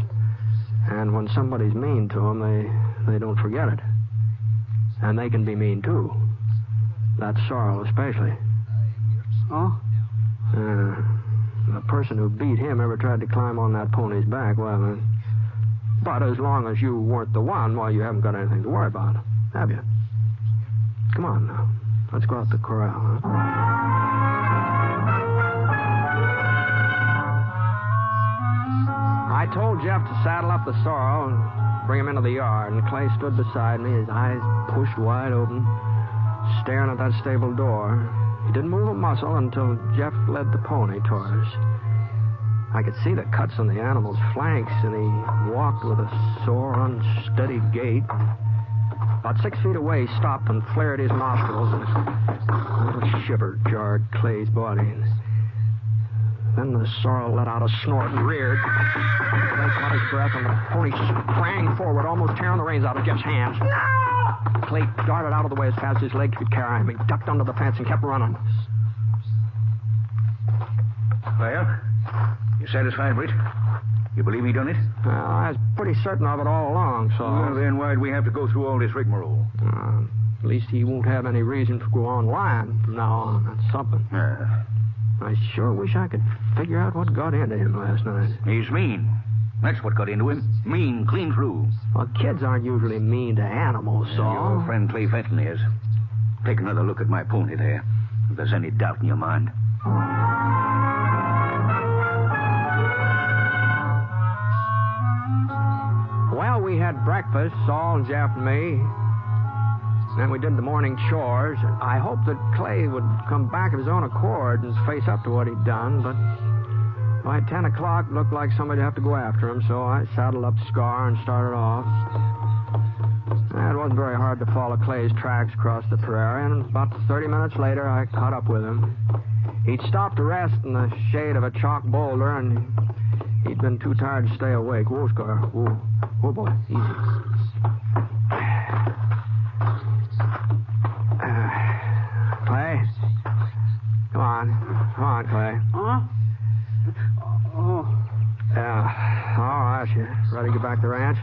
And when somebody's mean to them, they don't forget it. And they can be mean, too. That sorrel especially. Oh? The person who beat him ever tried to climb on that pony's back. Well, but as long as you weren't the one, well, you haven't got anything to worry about, have you? Come on now. Let's go out the corral, huh? I told Jeff to saddle up the sorrel and bring him into the yard, and Clay stood beside me, his eyes pushed wide open, staring at that stable door. He didn't move a muscle until Jeff led the pony toward us. I could see the cuts on the animal's flanks, and he walked with a sore, unsteady gait. About 6 feet away, he stopped and flared his nostrils, and a little shiver jarred Clay's body. Then the sorrel let out a snort and reared. Clay caught his breath, and the pony sprang forward, almost tearing the reins out of Jeff's hands. No! Clay darted out of the way as fast as his legs could carry him. He ducked under the fence and kept running. Well, you satisfied, Britt? You believe he done it? I was pretty certain of it all along, so... Well, then why'd we have to go through all this rigmarole? At least he won't have any reason to go on lying from now on. That's something. I sure wish I could figure out what got into him last night. He's mean. That's what got into him. Mean, clean through. Well, kids aren't usually mean to animals, so... Your friend Clay Fenton is. Take another look at my pony there, if there's any doubt in your mind. Well, we had breakfast, Saul and Jeff and me. Then we did the morning chores. I hoped that Clay would come back of his own accord and face up to what he'd done, but by 10 o'clock, it looked like somebody'd have to go after him, so I saddled up Scar and started off. It wasn't very hard to follow Clay's tracks across the prairie, and about 30 minutes later, I caught up with him. He'd stopped to rest in the shade of a chalk boulder, and he'd been too tired to stay awake. Whoa, Scar. Whoa. Whoa, boy. Easy. Clay? Come on, Clay. Huh? Oh. Yeah. All right, you ready to get back to the ranch?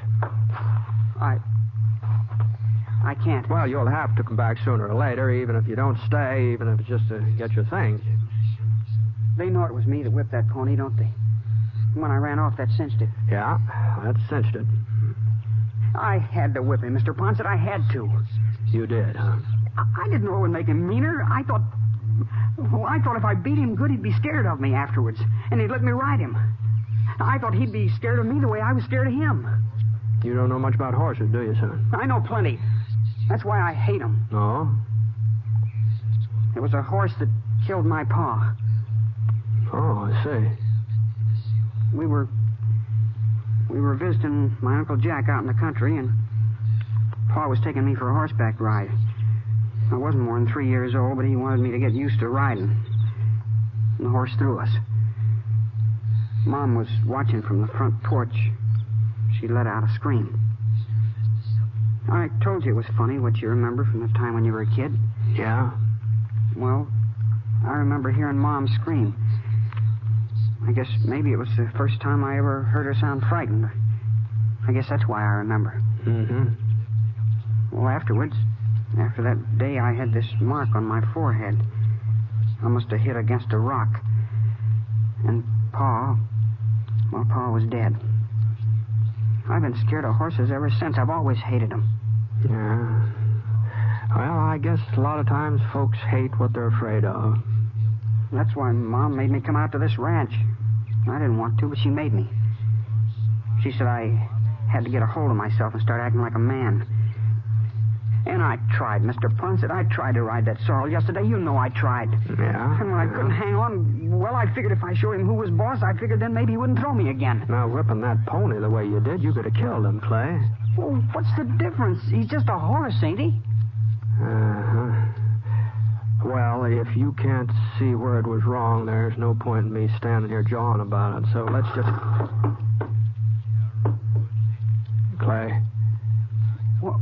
I can't. Well, you'll have to come back sooner or later, even if you don't stay, even if it's just to get your things. They know it was me that whipped that pony, don't they? When I ran off, that cinched it. Yeah, that cinched it. I had to whip him, Mr. Ponset. I had to. You did, huh? I didn't know it would make him meaner. I thought if I beat him good, he'd be scared of me afterwards, and he'd let me ride him. I thought he'd be scared of me the way I was scared of him. You don't know much about horses, do you, son? I know plenty. That's why I hate him. Oh? It was a horse that killed my pa. Oh, I see. We were visiting my Uncle Jack out in the country, and Pa was taking me for a horseback ride. I wasn't more than 3 years old, but he wanted me to get used to riding. And the horse threw us. Mom was watching from the front porch. She let out a scream. I told you it was funny what you remember from the time when you were a kid. Yeah? Well, I remember hearing Mom scream. I guess maybe it was the first time I ever heard her sound frightened. I guess that's why I remember. Mm-hmm. Well, afterwards, after that day, I had this mark on my forehead. I must have hit against a rock. And Pa was dead. I've been scared of horses ever since. I've always hated them. Yeah. Well, I guess a lot of times folks hate what they're afraid of. That's why Mom made me come out to this ranch. I didn't want to, but she made me. She said I had to get a hold of myself and start acting like a man. And I tried, Mr. Ponset. I tried to ride that sorrel yesterday. You know I tried. Yeah? And when I couldn't hang on, well, I figured if I showed him who was boss, I figured then maybe he wouldn't throw me again. Now, whipping that pony the way you did, you could have killed him, Clay. Well, what's the difference? He's just a horse, ain't he? Uh-huh. Well, if you can't see where it was wrong, there's no point in me standing here jawing about it. So let's just... Clay. What?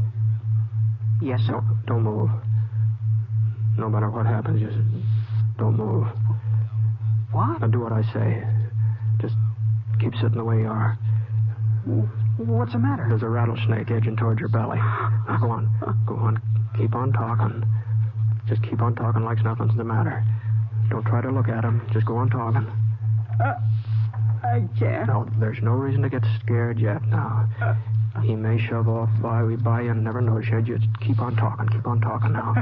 Yes, sir? No, don't move. No matter what happens, just don't move. What? Now do what I say. Just keep sitting the way you are. What's the matter? There's a rattlesnake edging towards your belly. Now go on. Go on. Keep on talking. Just keep on talking like nothing's the matter. Don't try to look at him. Just go on talking. I can't. No, there's no reason to get scared yet now. He may shove off by you and never notice you. Just keep on talking. Keep on talking now.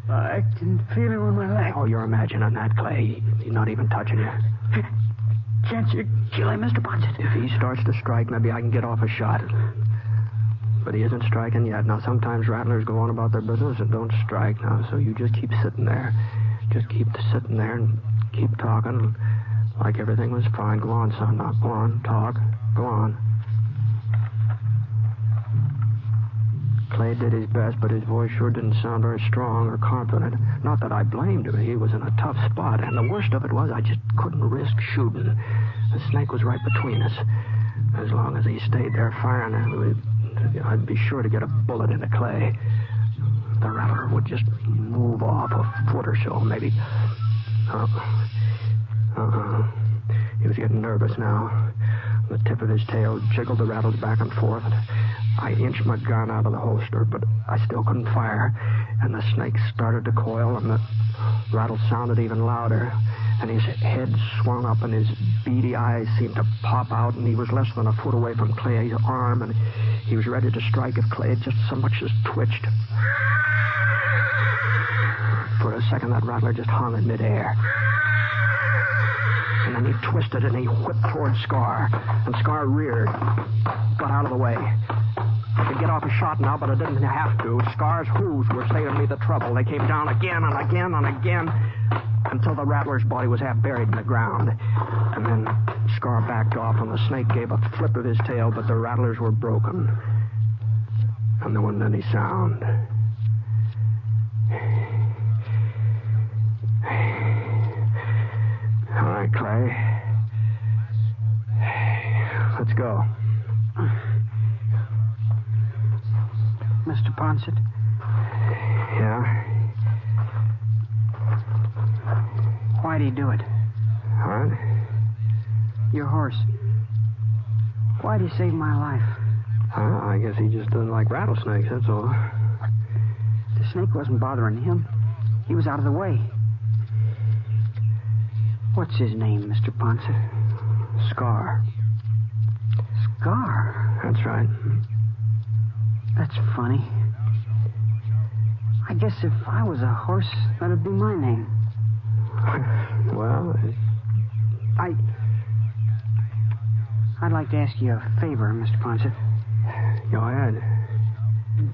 I can feel it with my leg. Oh, you're imagining that, Clay. He's not even touching you. Can't you kill him, Mr. Ponset? If he starts to strike, maybe I can get off a shot. But he isn't striking yet. Now, sometimes rattlers go on about their business and don't strike now, so you just keep sitting there. Just keep sitting there and keep talking like everything was fine. Go on, son. Now, go on. Talk. Go on. Clay did his best, but his voice sure didn't sound very strong or confident. Not that I blamed him. He was in a tough spot, and the worst of it was I just couldn't risk shooting. The snake was right between us. As long as he stayed there firing, I'd be sure to get a bullet into Clay. The rattler would just move off a foot or so, maybe. He was getting nervous now. The tip of his tail jiggled the rattles back and forth. I inched my gun out of the holster, but I still couldn't fire. And the snake started to coil, and the rattle sounded even louder. And his head swung up, and his beady eyes seemed to pop out, and he was less than a foot away from Clay's arm, and he was ready to strike if Clay had just so much as twitched. For a second, that rattler just hung in midair. And then he twisted and he whipped toward Scar. And Scar reared, got out of the way. I could get off a shot now, but I didn't have to. Scar's hooves were saving me the trouble. They came down again and again and again until the rattler's body was half buried in the ground. And then Scar backed off, and the snake gave a flip of his tail, but the rattlers were broken. And there wasn't any sound. All right, Clay. Let's go. Mr. Ponset? Yeah? Why'd he do it? What? Your horse. Why'd he save my life? I guess he just doesn't like rattlesnakes, that's all. The snake wasn't bothering him. He was out of the way. What's his name, Mr. Ponset? Scar. Scar? That's right. That's funny. I guess if I was a horse, that'd be my name. Well, I'd like to ask you a favor, Mr. Ponset. Go ahead.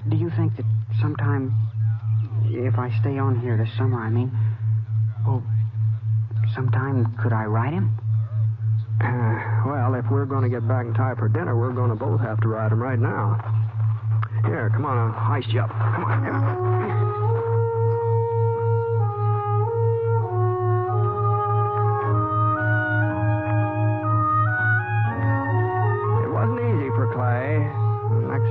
Do you think that sometime, if I stay on here this summer, sometime could I ride him? Well, if we're going to get back in time for dinner, we're going to both have to ride him right now. Here, come on, I'll hoist you up. Come on, here.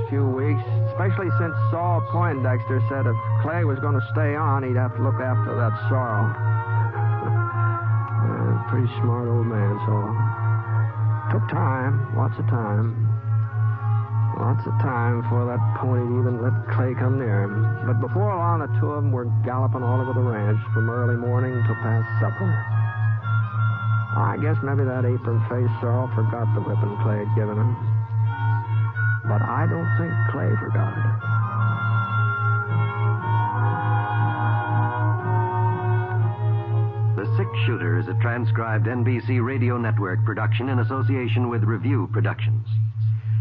Few weeks, especially since Saul Poindexter said if Clay was going to stay on, he'd have to look after that Sorrel. Pretty smart old man, Saul. Took time, lots of time before that pony even let Clay come near him. But before long, the two of them were galloping all over the ranch from early morning till past supper. I guess maybe that apron-faced Sorrel forgot the whipping Clay had given him. But I don't think Clay forgot it. The Six Shooter is a transcribed NBC Radio Network production in association with Review Productions.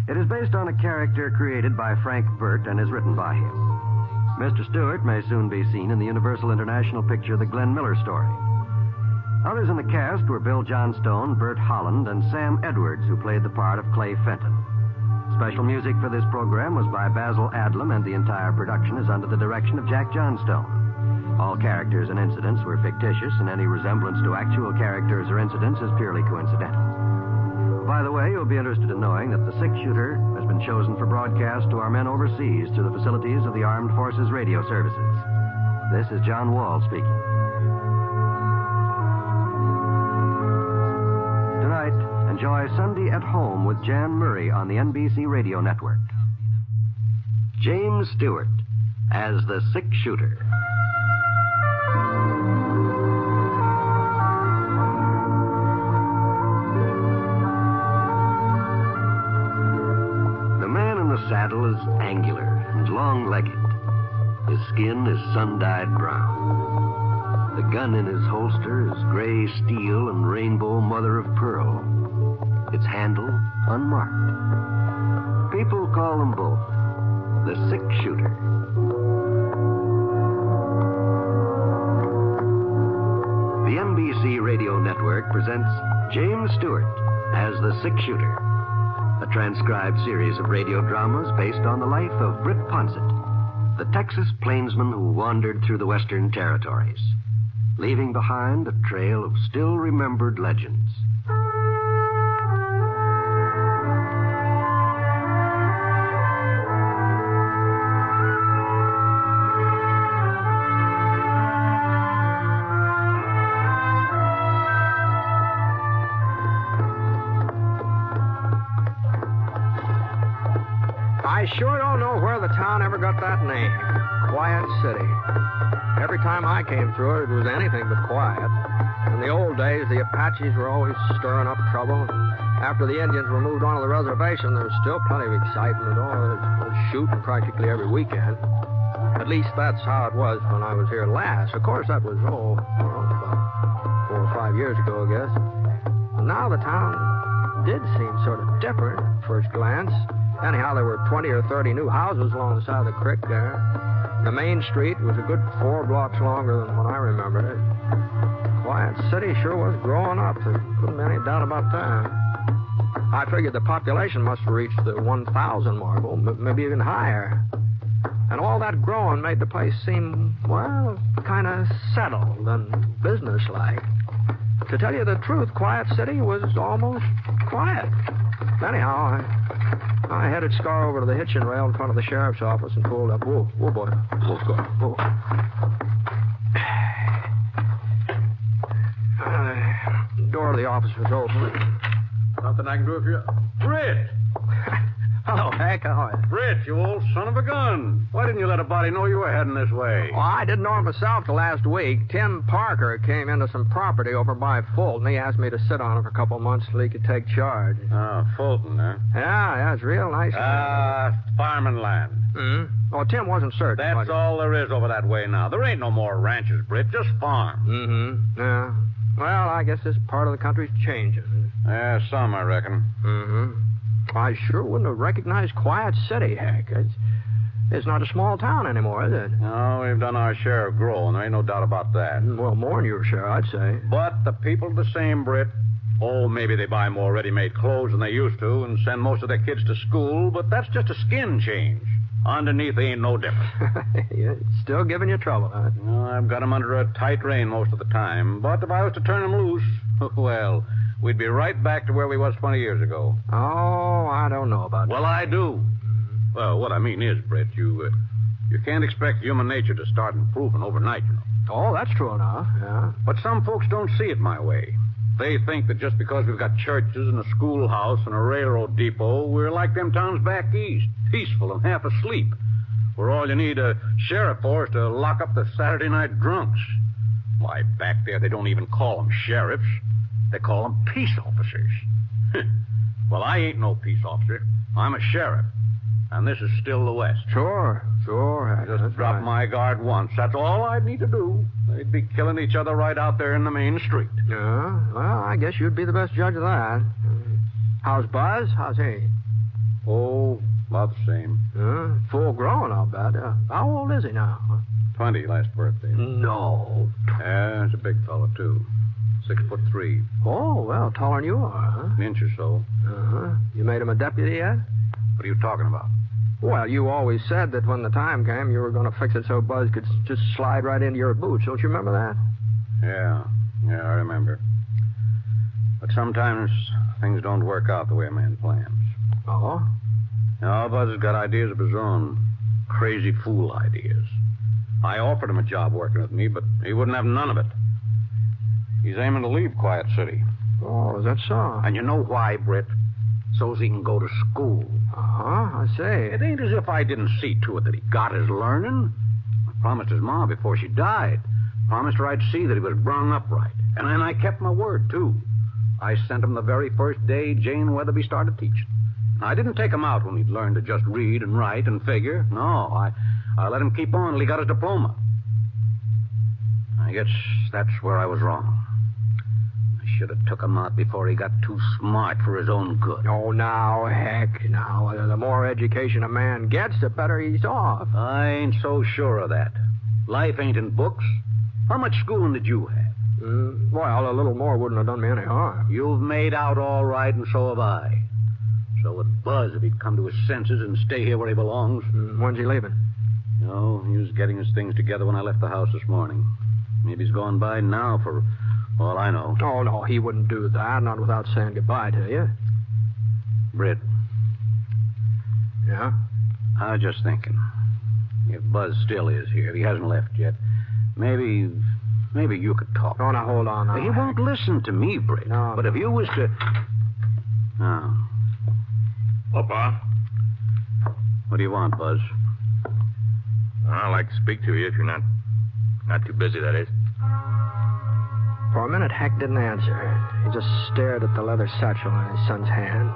It is based on a character created by Frank Burt and is written by him. Mr. Stewart may soon be seen in the Universal International picture The Glenn Miller Story. Others in the cast were Bill Johnstone, Bert Holland, and Sam Edwards, who played the part of Clay Fenton. Special music for this program was by Basil Adlam, and the entire production is under the direction of Jack Johnstone. All characters and incidents were fictitious, and any resemblance to actual characters or incidents is purely coincidental. By the way, you'll be interested in knowing that the Six Shooter has been chosen for broadcast to our men overseas through the facilities of the Armed Forces Radio Services. This is John Wall speaking. Tonight, enjoy Sunday at Home with Jan Murray on the NBC Radio Network. James Stewart as the Six Shooter. The man in the saddle is angular and long-legged. His skin is sun-dyed brown. The gun in his holster is gray steel and rainbow mother of pearl. Its handle unmarked. People call them both the Six Shooter. The NBC Radio Network presents James Stewart as the Six Shooter, a transcribed series of radio dramas based on the life of Britt Ponset, the Texas plainsman who wandered through the Western Territories, leaving behind a trail of still-remembered legends. I sure don't know where the town ever got that name. Quiet City. Every time I came through it, it was anything but quiet. In the old days, the Apaches were always stirring up trouble. After the Indians were moved onto the reservation, there was still plenty of excitement. There was shooting practically every weekend. At least that's how it was when I was here last. Of course, that was, about 4 or 5 years ago, I guess. And now the town did seem sort of different at first glance. Anyhow, there were 20 or 30 new houses along the side of the creek there. The main street was a good 4 blocks longer than when I remembered it. Quiet City sure was growing up. There couldn't be any doubt about that. I figured the population must have reached the 1,000 mark, or maybe even higher. And all that growing made the place seem, well, kind of settled and businesslike. To tell you the truth, Quiet City was almost quiet. Anyhow, I headed Scar over to the hitching rail in front of the sheriff's office and pulled up. Whoa, boy. Whoa, Scar. Whoa. The door of the office was open. Nothing I can do if you... Britt! Hello, Hank. How are you? Britt, you old son of a gun. Why didn't you let a body know you were heading this way? Well, I didn't know it myself till last week. Tim Parker came into some property over by Fulton. He asked me to sit on it for a couple of months till he could take charge. Oh, Fulton, huh? Yeah, it's real nice. Farming land. Mm-hmm. Well, Tim wasn't certain. That's all there is over that way now. There ain't no more ranches, Britt, just farm. Mm-hmm. Yeah. Well, I guess this part of the country's changing. Yeah, some, I reckon. Mm-hmm. I sure wouldn't have recognized Quiet City, Heck. It's not a small town anymore, is it? No, we've done our share of growing. There ain't no doubt about that. Well, more than your share, I'd say. But the people are the same, Britt. Oh, maybe they buy more ready-made clothes than they used to and send most of their kids to school, but that's just a skin change. Underneath, they ain't no different. Yeah, it's still giving you trouble, huh? No, I've got them under a tight rein most of the time, but if I was to turn them loose, well, we'd be right back to where we was 20 years ago. Oh, I don't know about that. Well, I do. Well, what I mean is, Britt, you can't expect human nature to start improving overnight, you know. Oh, that's true enough, yeah. But some folks don't see it my way. They think that just because we've got churches and a schoolhouse and a railroad depot, we're like them towns back east, peaceful and half asleep, where all you need a sheriff for is to lock up the Saturday night drunks. Why, back there, they don't even call them sheriffs. They call them peace officers. Well, I ain't no peace officer. I'm a sheriff. And this is still the West. Sure. I just dropped my guard once. That's all I'd need to do. They'd be killing each other right out there in the main street. Yeah? Well, I guess you'd be the best judge of that. How's Buzz? How's he? Oh, about the same. Full grown, I'll bet. How old is he now? 20 last birthday. No. Yeah, he's a big fellow, too. 6'3". Oh, well, taller than you are, huh? An inch or so. Uh-huh. You made him a deputy yet? What are you talking about? Well, you always said that when the time came, you were going to fix it so Buzz could just slide right into your boots. Don't you remember that? Yeah, I remember. But sometimes things don't work out the way a man plans. Oh? No, Buzz has got ideas of his own. Crazy fool ideas. I offered him a job working with me, but he wouldn't have none of it. He's aiming to leave Quiet City. Oh, is that so? And you know why, Britt? So's he can go to school. Uh-huh, I say. It ain't as if I didn't see to it that he got his learning. I promised his ma before she died. Promised her I'd see that he was brung up right. And then I kept my word, too. I sent him the very first day Jane Weatherby started teaching. I didn't take him out when he'd learned to just read and write and figure. No, I let him keep on till he got his diploma. I guess that's where I was wrong. I should have took him out before he got too smart for his own good. Oh, now, heck, now. The more education a man gets, the better he's off. I ain't so sure of that. Life ain't in books. How much schooling did you have? Well, a little more wouldn't have done me any harm. You've made out all right, and so have I. So would Buzz if he'd come to his senses and stay here where he belongs. When's he leaving? No, he was getting his things together when I left the house this morning. Maybe he's gone by now for all I know. Oh, no, he wouldn't do that, not without saying goodbye to you. Britt. Yeah? I was just thinking. If Buzz still is here, if he hasn't left yet, maybe you could talk. Oh, now, hold on. He won't listen to me, Britt. No. But if you was to... Oh. Papa. What do you want, Buzz? I'd like to speak to you if you're not too busy, that is. For a minute, Heck didn't answer. He just stared at the leather satchel in his son's hand.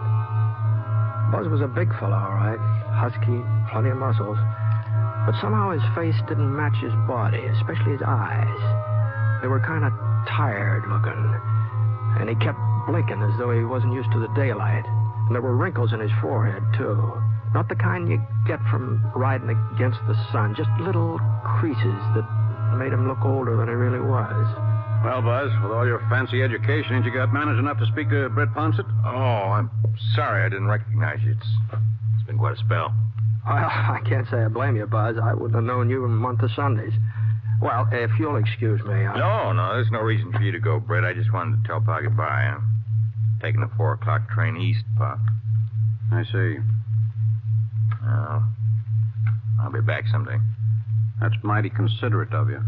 Buzz was a big fellow, all right. Husky, plenty of muscles. But somehow his face didn't match his body, especially his eyes. They were kind of tired looking. And he kept blinking as though he wasn't used to the daylight. And there were wrinkles in his forehead, too. Not the kind you get from riding against the sun. Just little creases that made him look older than he really was. Well, Buzz, with all your fancy education, ain't you got manners enough to speak to Britt Ponset? Oh, I'm sorry I didn't recognize you. It's been quite a spell. Well, I can't say I blame you, Buzz. I wouldn't have known you in a month of Sundays. Well, if you'll excuse me, No, there's no reason for you to go, Britt. I just wanted to tell Pa goodbye. I'm taking the 4 o'clock train east, Pa. I see. Well, I'll be back someday. That's mighty considerate of you.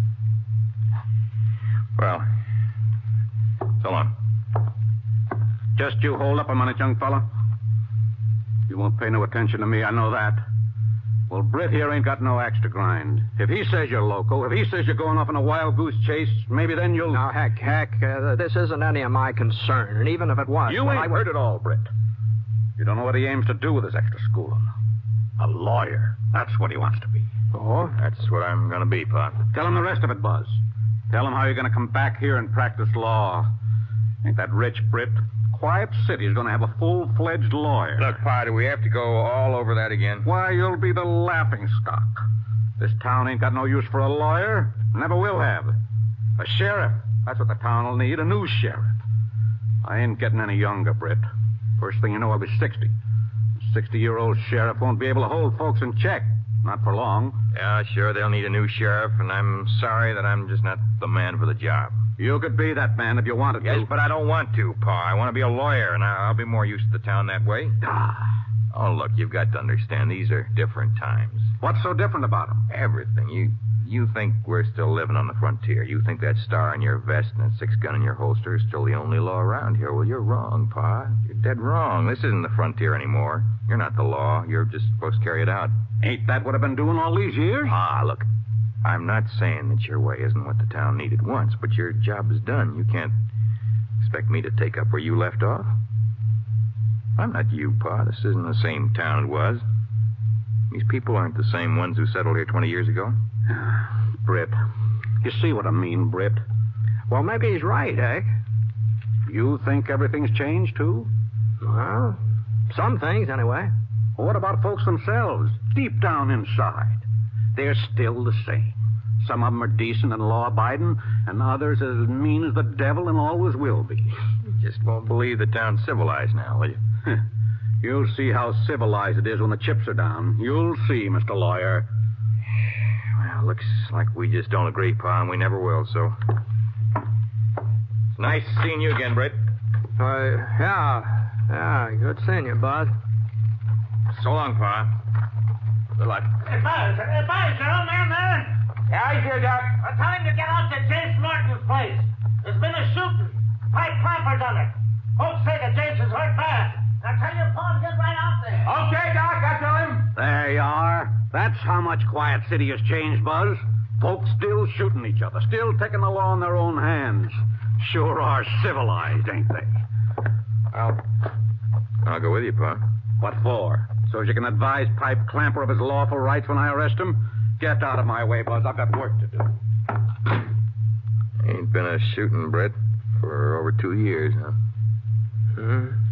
Well, so long. Just you hold up a minute, young fella. You won't pay no attention to me, I know that. Well, Britt here ain't got no axe to grind. If he says you're loco, if he says you're going off on a wild goose chase, maybe then you'll... Now, heck, this isn't any of my concern, and even if it was... You ain't heard it all, Britt. You don't know what he aims to do with his extra schooling. A lawyer. That's what he wants to be. Oh? That's what I'm going to be, Pa. Tell him the rest of it, Buzz. Tell him how you're going to come back here and practice law. Ain't that rich, Britt? Quiet City's going to have a full-fledged lawyer. Look, Pa, do we have to go all over that again? Why, you'll be the laughingstock. This town ain't got no use for a lawyer. Never will have. A sheriff. That's what the town will need, a new sheriff. I ain't getting any younger, Britt. First thing you know, I'll be 60. A 60-year-old sheriff won't be able to hold folks in check. Not for long. Yeah, sure, they'll need a new sheriff, and I'm sorry that I'm just not the man for the job. You could be that man if you wanted to. Yes, but I don't want to, Pa. I want to be a lawyer, and I'll be more used to the town that way. Oh, look, you've got to understand, these are different times. What's so different about them? Everything. You think we're still living on the frontier. You think that star on your vest and that 6-gun in your holster is still the only law around here. Well, you're wrong, Pa. You're dead wrong. This isn't the frontier anymore. You're not the law. You're just supposed to carry it out. Ain't that what I've been doing all these years? Pa, look, I'm not saying that your way isn't what the town needed once, but your job is done. You can't expect me to take up where you left off. I'm not you, Pa. This isn't the same town it was. These people aren't the same ones who settled here 20 years ago. Britt. You see what I mean, Britt? Well, maybe he's right, eh? You think everything's changed, too? Well, some things, anyway. Well, what about folks themselves, deep down inside? They're still the same. Some of them are decent and law-abiding, and others as mean as the devil and always will be. You just won't believe the town's civilized now, will you? You'll see how civilized it is when the chips are down. You'll see, Mr. Lawyer. Well, looks like we just don't agree, Pa, and we never will, so... It's nice seeing you again, Britt. Yeah, good seeing you, Buzz. So long, Pa. Good luck. Hey, Buzz, your old man there? Yeah, he's here, Doc. Tell him to get out to James Martin's place. There's been a shooting. Pipe Clamper done it. Folks say that James is hurt bad. Now tell your pa to get right out there. Okay, Doc, I tell him. There you are. That's how much Quiet City has changed, Buzz. Folks still shooting each other, still taking the law in their own hands. Sure are civilized, ain't they? I'll go with you, Pa. What for? So as you can advise Pipe Clamper of his lawful rights when I arrest him? Get out of my way, Buzz. I've got work to do. Ain't been a shooting, Britt, for over 2 years, huh?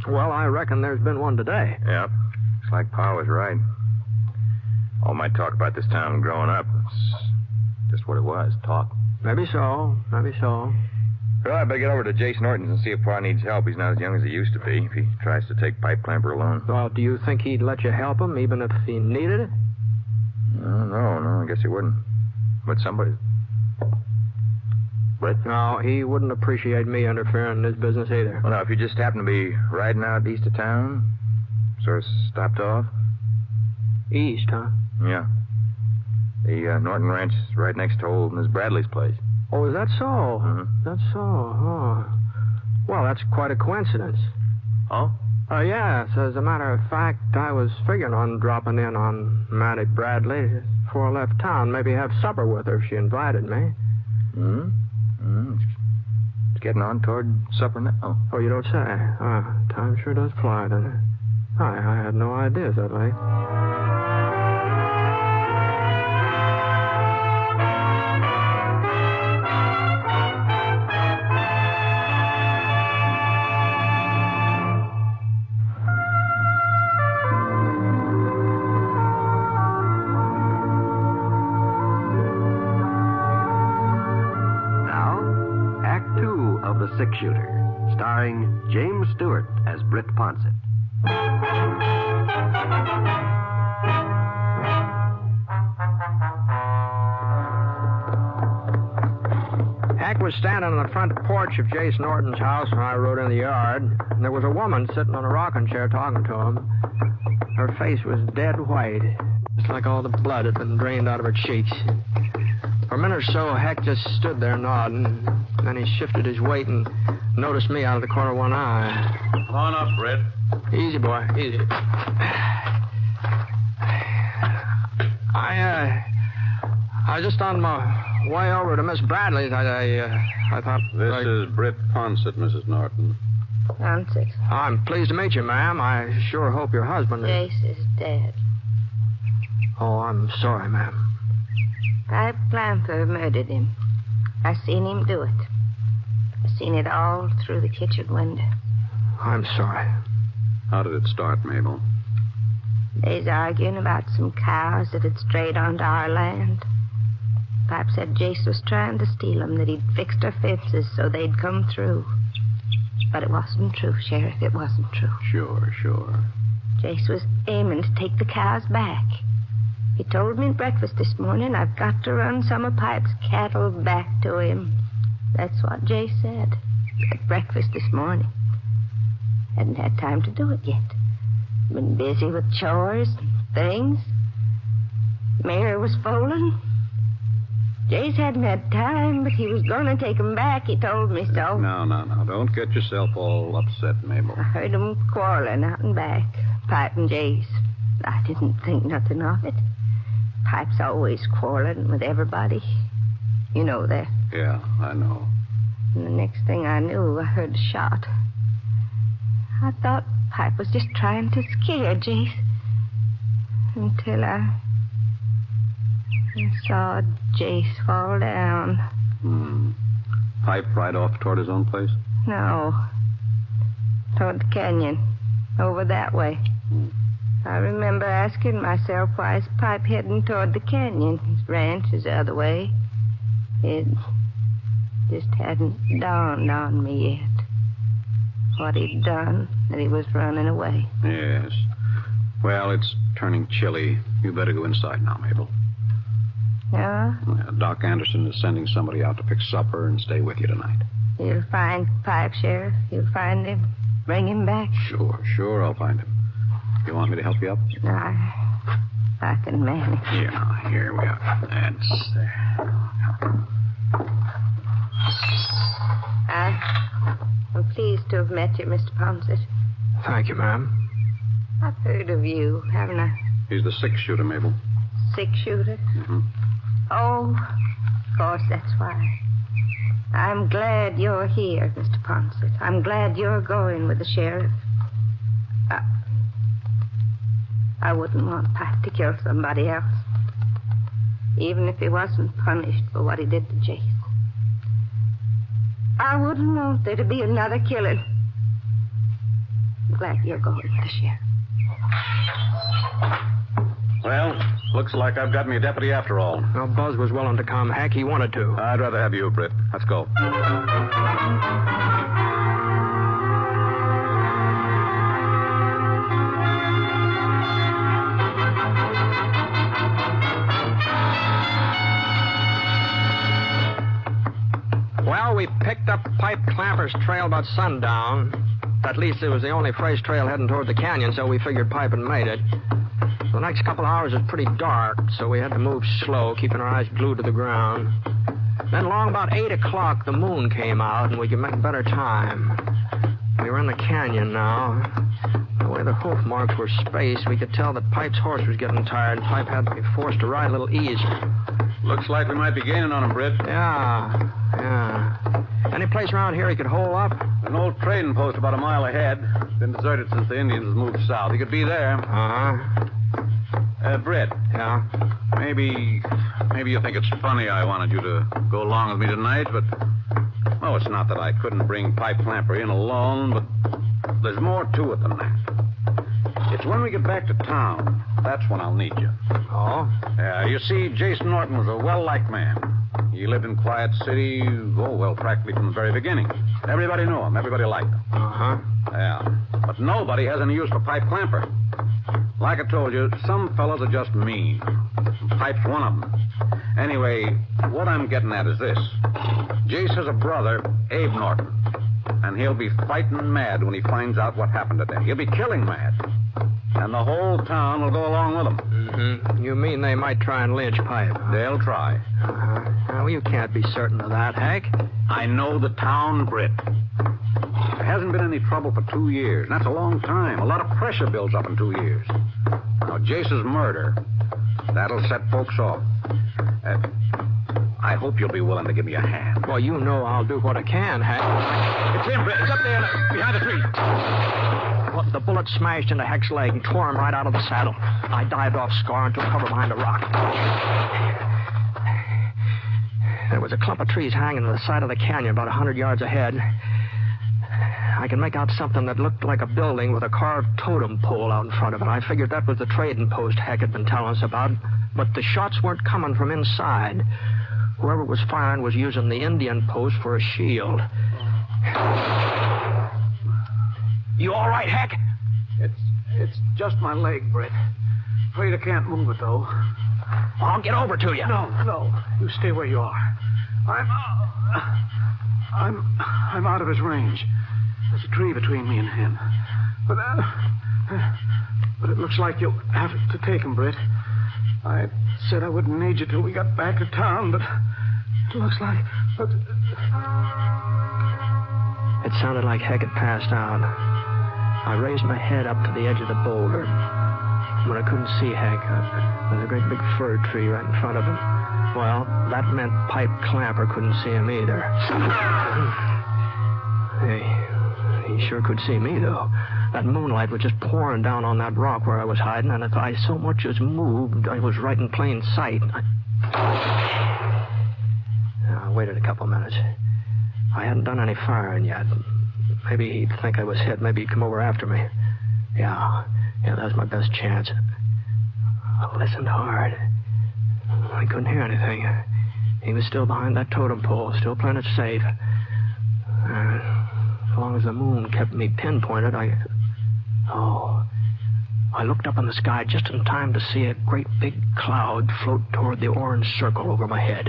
Well, I reckon there's been one today. Yep. Looks like Pa was right. All my talk about this town growing up, it's just what it was, talk. Maybe so. Well, I better get over to Jace Norton's and see if Pa needs help. He's not as young as he used to be if he tries to take Pipe Clamper alone. Well, do you think he'd let you help him, even if he needed it? No, I guess he wouldn't. But somebody... Britt? No, he wouldn't appreciate me interfering in his business either. Well, now, if you just happen to be riding out east of town, sort of stopped off... East, huh? Yeah. The Norton Ranch is right next to old Miss Bradley's place. Oh, is that so? Mm-hmm. That's so, huh? Well, that's quite a coincidence. Oh? Yes. As a matter of fact, I was figuring on dropping in on Mattie Bradley before I left town. Maybe have supper with her if she invited me. It's getting on toward supper now. Oh, you don't say? Time sure does fly, doesn't it? I had no idea that late. Six-Shooter, starring James Stewart as Britt Ponset. Hack was standing on the front porch of Jace Norton's house when I rode in the yard, and there was a woman sitting on a rocking chair talking to him. Her face was dead white. It's like all the blood had been drained out of her cheeks. For a minute or so, Hack just stood there nodding. Then he shifted his weight and noticed me out of the corner of one eye. Come on up, Britt. Easy, boy, easy. I was just on my way over to Miss Bradley's. I thought... This is Britt Ponset, Mrs. Norton. Ponset. I'm pleased to meet you, ma'am. I sure hope your husband is... Jace is dead. Oh, I'm sorry, ma'am. Pipe Clamper murdered him. I seen him do it. I seen it all through the kitchen window. I'm sorry. How did it start, Mabel? They's arguing about some cows that had strayed onto our land. Pipe said Jace was trying to steal them, that he'd fixed our fences so they'd come through. But it wasn't true, Sheriff. It wasn't true. Sure. Jace was aiming to take the cows back. He told me at breakfast this morning I've got to run some of Pipe's cattle back to him. That's what Jace said at breakfast this morning. Hadn't had time to do it yet. Been busy with chores and things. Mare was foaling. Jace hadn't had time, but he was going to take 'em back. He told me so. No. Don't get yourself all upset, Mabel. I heard 'em quarreling out and back, Pipe and Jace. I didn't think nothing of it. Pipe's always quarreling with everybody. You know that. Yeah, I know. And the next thing I knew, I heard a shot. I thought Pipe was just trying to scare Jace. Until I saw Jace fall down. Pipe right off toward his own place? No. Toward the canyon. Over that way. I remember asking myself, why is Pipe heading toward the canyon? His ranch is the other way. It just hadn't dawned on me yet. What he'd done, that he was running away. Yes. Well, it's turning chilly. You better go inside now, Mabel. Yeah? Doc Anderson is sending somebody out to fix supper and stay with you tonight. You'll find Pipe, Sheriff. You'll find him. Bring him back. Sure, I'll find him. You want me to help you up? I can manage. Yeah, here we are. That's there. I'm pleased to have met you, Mr. Ponset. Thank you, ma'am. I've heard of you, haven't I? He's the six-shooter, Mabel. Six-shooter? Mm-hmm. Oh, of course, that's why. I'm glad you're here, Mr. Ponset. I'm glad you're going with the sheriff. I wouldn't want Pipe to kill somebody else, even if he wasn't punished for what he did to Jace. I wouldn't want there to be another killing. I'm glad you're going with the sheriff. Well, looks like I've got me a deputy after all. Well, Buzz was willing to come. Heck, he wanted to. I'd rather have you, Britt. Let's go. Well, we picked up Pipe Clamper's trail about sundown. At least it was the only fresh trail heading toward the canyon, so we figured Pipe had made it. The next couple of hours was pretty dark, so we had to move slow, keeping our eyes glued to the ground. Then along about 8 o'clock, the moon came out, and we could make better time. We were in the canyon now. The way the hoof marks were spaced, we could tell that Pipe's horse was getting tired. Pipe had to be forced to ride a little easier. Looks like we might be gaining on him, Britt. Yeah. Any place around here he could hole up? An old trading post about a mile ahead. Been deserted since the Indians moved south. He could be there. Britt. Yeah? Maybe you think it's funny I wanted you to go along with me tonight, but... Oh, it's not that I couldn't bring Pipe Clamper in alone, but there's more to it than that. It's when we get back to town. That's when I'll need you. Oh? Yeah, you see, Jason Norton was a well-liked man. He lived in Quiet City, practically from the very beginning. Everybody knew him. Everybody liked him. Uh-huh. Yeah. But nobody has any use for Pipe Clamper. Like I told you, some fellows are just mean. Pipe's one of them. Anyway, what I'm getting at is this. Jace has a brother, Abe Norton, and he'll be fighting mad when he finds out what happened today. He'll be killing mad. And the whole town will go along with him. Mm-hmm. You mean they might try and lynch Pipe? They'll try. Uh-huh. Well, you can't be certain of that, Hank. I know the town, Britt. There hasn't been any trouble for 2 years, and that's a long time. A lot of pressure builds up in 2 years. Now, Jace's murder, that'll set folks off. I hope you'll be willing to give me a hand. Well, you know I'll do what I can, Hank. It's him, Britt. He's up there behind the tree. Well, the bullet smashed into Heck's leg and tore him right out of the saddle. I dived off Scar and took cover behind a rock. There was a clump of trees hanging to the side of the canyon about 100 yards ahead. I could make out something that looked like a building with a carved totem pole out in front of it. I figured that was the trading post Heck had been telling us about, but the shots weren't coming from inside. Whoever was firing was using the Indian post for a shield. You all right, Heck? It's just my leg, Britt. Afraid I can't move it, though. I'll get over to you. No. You stay where you are. I'm out of his range. There's a tree between me and him. But it looks like you'll have to take him, Britt. I said I wouldn't need you till we got back to town, but it looks like... It sounded like Heck had passed out. I raised my head up to the edge of the boulder. When I couldn't see Heck, there was a great big fir tree right in front of him. Well, that meant Pipe Clamper couldn't see him either. Hey, he sure could see me, though. That moonlight was just pouring down on that rock where I was hiding, and if I so much as moved, I was right in plain sight. I waited a couple minutes. I hadn't done any firing yet. Maybe he'd think I was hit. Maybe he'd come over after me. Yeah, that was my best chance. I listened hard. I couldn't hear anything. He was still behind that totem pole, still playing it safe. As long as the moon kept me pinpointed, I looked up in the sky just in time to see a great big cloud float toward the orange circle over my head.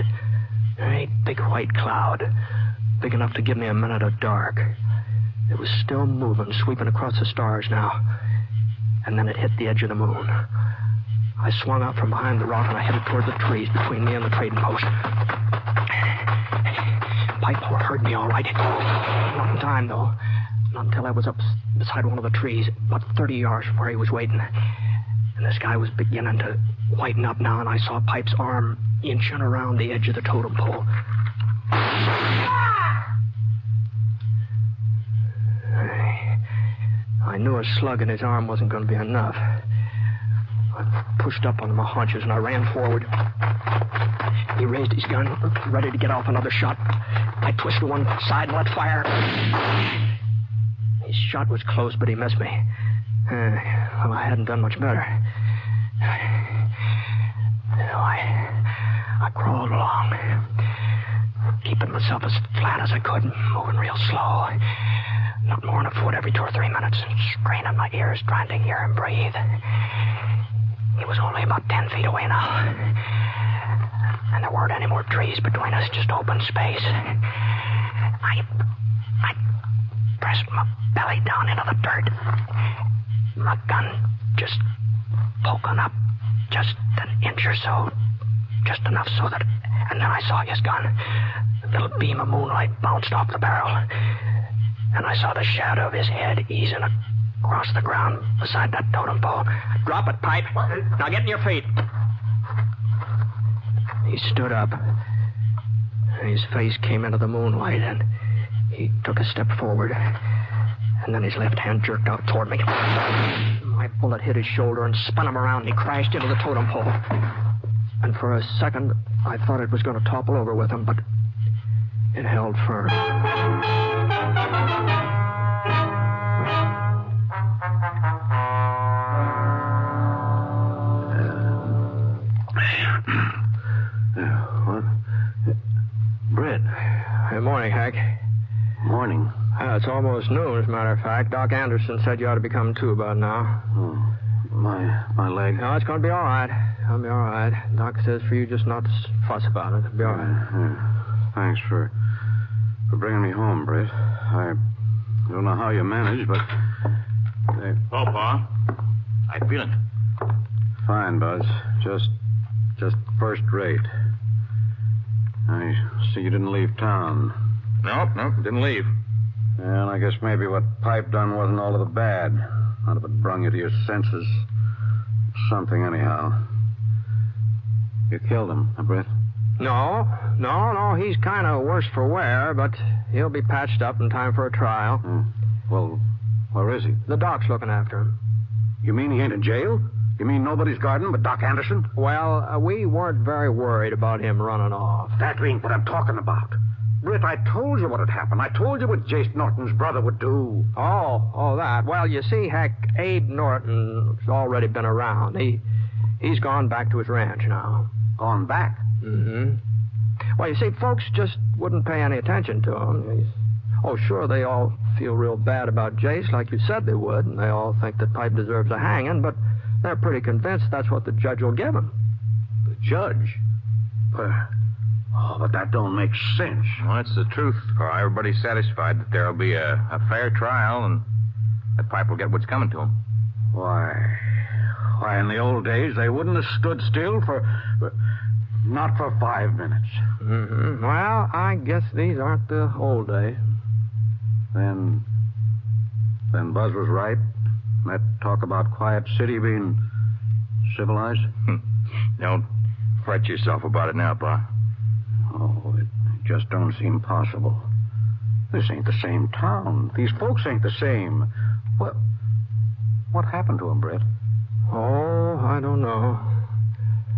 A great big white cloud, big enough to give me a minute of dark. It was still moving, sweeping across the stars now. And then it hit the edge of the moon. I swung out from behind the rock and I headed toward the trees between me and the trading post. Pipe heard me all right. Not in time, though. Not until I was up beside one of the trees, about 30 yards from where he was waiting. And the sky was beginning to whiten up now, and I saw Pipe's arm inching around the edge of the totem pole. I knew a slug in his arm wasn't going to be enough. I pushed up on my haunches and I ran forward. He raised his gun, ready to get off another shot. I twisted to one side and let fire. His shot was close, but he missed me. Well, I hadn't done much better. I crawled along, keeping myself as flat as I could, moving real slow. Not more than a foot every 2 or 3 minutes, straining my ears, trying to hear him breathe. He was only about 10 feet away now. And there weren't any more trees between us, just open space. I pressed my belly down into the dirt. My gun just poking up just an inch or so. Just enough so that... And then I saw his gun. A little beam of moonlight bounced off the barrel. And I saw the shadow of his head easing across the ground beside that totem pole. Drop it, Pipe. Now get in your feet. He stood up. His face came into the moonlight, and he took a step forward. And then his left hand jerked out toward me. My bullet hit his shoulder and spun him around, and he crashed into the totem pole. And for a second, I thought it was going to topple over with him, but it held firm. Britt. Good morning, Hank. Morning. It's almost noon, as a matter of fact. Doc Anderson said you ought to be coming to about now. Oh, my leg. No, it's going to be all right. It'll be all right. Doc says for you just not to fuss about it. It'll be all right. Thanks for bringing me home, Britt. I don't know how you managed, but... Oh, Pa. How you feeling? Fine, Buzz. Just first rate. I see you didn't leave town. Nope, didn't leave. And I guess maybe what Pipe done wasn't all of the bad. Not if it brung you to your senses. Something, anyhow. You killed him, huh, Britt? No. He's kind of worse for wear, but he'll be patched up in time for a trial. Well, where is he? The doc's looking after him. You mean he ain't in jail? You mean nobody's guarding but Doc Anderson? Well, we weren't very worried about him running off. That ain't what I'm talking about. Britt, I told you what had happened. I told you what Jace Norton's brother would do. Oh, that. Well, you see, Heck, Abe Norton's already been around. He's gone back to his ranch now. Gone back? Mm-hmm. Well, you see, folks just wouldn't pay any attention to him. Sure, they all feel real bad about Jace, like you said they would, and they all think that Pipe deserves a hanging, but they're pretty convinced that's what the judge will give him. The judge? But that don't make sense. Well, that's the truth, Cora. Everybody's satisfied that there'll be a fair trial and that Pipe will get what's coming to him. Why, in the old days, they wouldn't have stood still not for 5 minutes. Mm-hmm. Well, I guess these aren't the old days. Then Buzz was right? That talk about Quiet City being civilized? Don't fret yourself about it now, Pa. Oh, it just don't seem possible. This ain't the same town. These folks ain't the same. What happened to him, Britt? Oh, I don't know.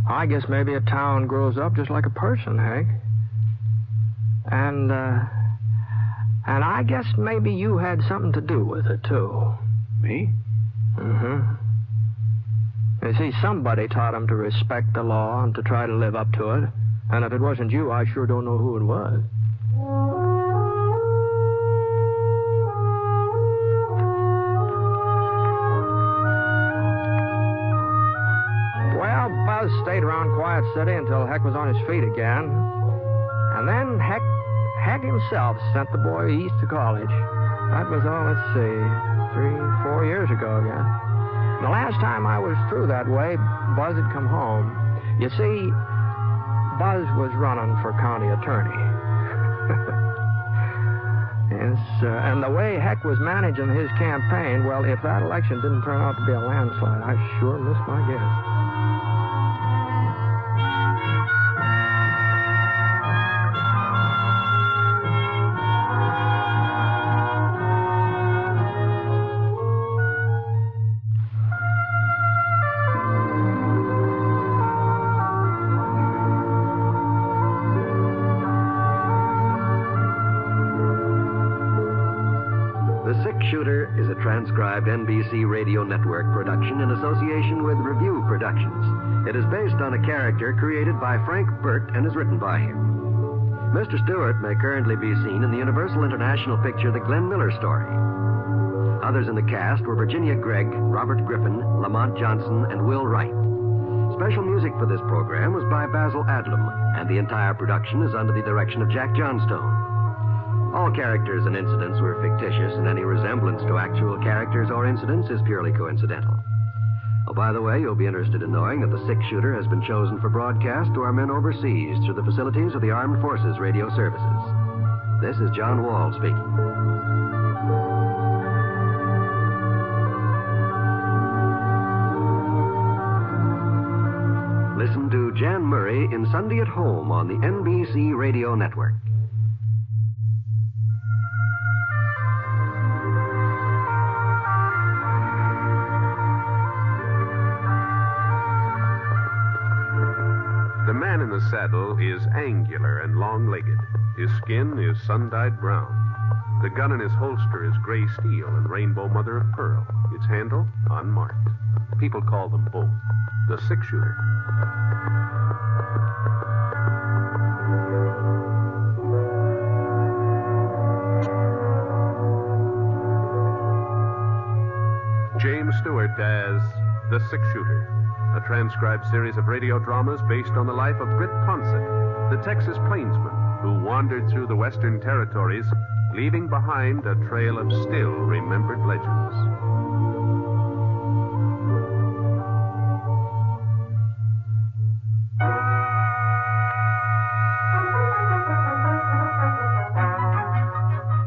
I guess maybe a town grows up just like a person, Hank. And I guess maybe you had something to do with it, too. Me? Mm-hmm. You see, somebody taught him to respect the law and to try to live up to it. And if it wasn't you, I sure don't know who it was. Well, Buzz stayed around Quiet City until Heck was on his feet again. And then Heck himself sent the boy east to college. That was, 3-4 years ago again. And the last time I was through that way, Buzz had come home. You see, Buzz was running for county attorney. Yes, and the way Heck was managing his campaign, well, if that election didn't turn out to be a landslide, I sure missed my guess. Transcribed NBC Radio Network production in association with Review Productions. It is based on a character created by Frank Burt and is written by him. Mr. Stewart may currently be seen in the Universal International picture The Glenn Miller Story. Others in the cast were Virginia Gregg, Robert Griffin, Lamont Johnson, and Will Wright. Special music for this program was by Basil Adlam, and the entire production is under the direction of Jack Johnstone. All characters and incidents were fictitious, and any resemblance to actual characters or incidents is purely coincidental. Oh, by the way, you'll be interested in knowing that the six-shooter has been chosen for broadcast to our men overseas through the facilities of the Armed Forces Radio Services. This is John Wall speaking. Listen to Jan Murray in Sunday at Home on the NBC Radio Network. The man in the saddle is angular and long-legged. His skin is sun-dyed brown. The gun in his holster is gray steel and rainbow mother of pearl. Its handle, unmarked. People call them both the six-shooter. The Six-Shooter, a transcribed series of radio dramas based on the life of Britt Ponset, the Texas plainsman who wandered through the Western Territories, leaving behind a trail of still remembered legends.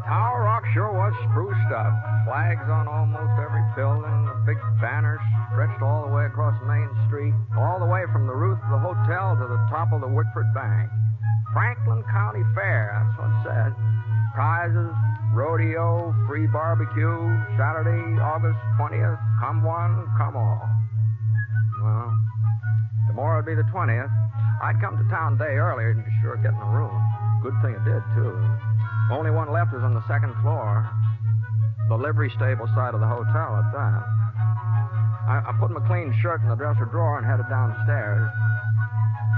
Tower Rock sure was spruced up. Flags on almost every building, the big banners stretched all the way across Main Street, all the way from the roof of the hotel to the top of the Wickford Bank. Franklin County Fair, that's what it said. Prizes, rodeo, free barbecue, Saturday, August 20th, come one, come all. Well, tomorrow would be the 20th. I'd come to town a day earlier and be sure of getting a room. Good thing it did, too. Only one left was on the second floor. The livery stable side of the hotel at that. I put my clean shirt in the dresser drawer and headed downstairs.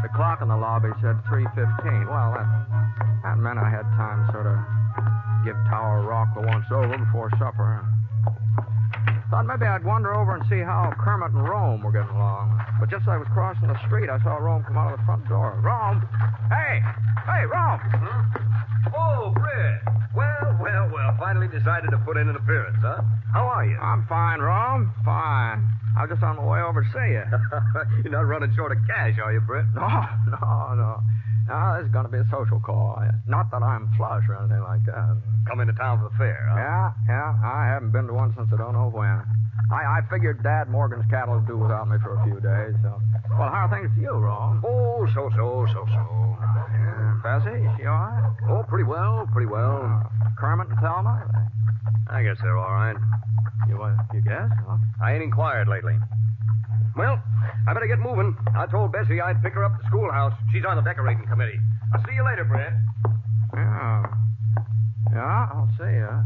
The clock in the lobby said 3:15. Well, that meant I had time to sort of give Tower Rock the once-over before supper. Thought maybe I'd wander over and see how Kermit and Rome were getting along. But just as I was crossing the street, I saw Rome come out of the front door. Rome! Hey! Hey, Rome! Huh? Oh, Britt. Well. Finally decided to put in an appearance, huh? How are you? I'm fine, Rome. Fine. I was just on my way over to see you. You're not running short of cash, are you, Britt? No. No, this is going to be a social call. Not that I'm flush or anything like that. Come into town for the fair, huh? Yeah. I haven't been to one since I don't know when. I figured Dad Morgan's cattle would do without me for a few days, so... Well, how are things to you, Ron? Oh, so. Bessie, is she all right? Oh, pretty well. Kermit and Thelma? I guess they're all right. You guess? Huh? I ain't inquired lately. Well, I better get moving. I told Bessie I'd pick her up at the schoolhouse. She's on the decorating committee. I'll see you later, Britt. Yeah, I'll see you.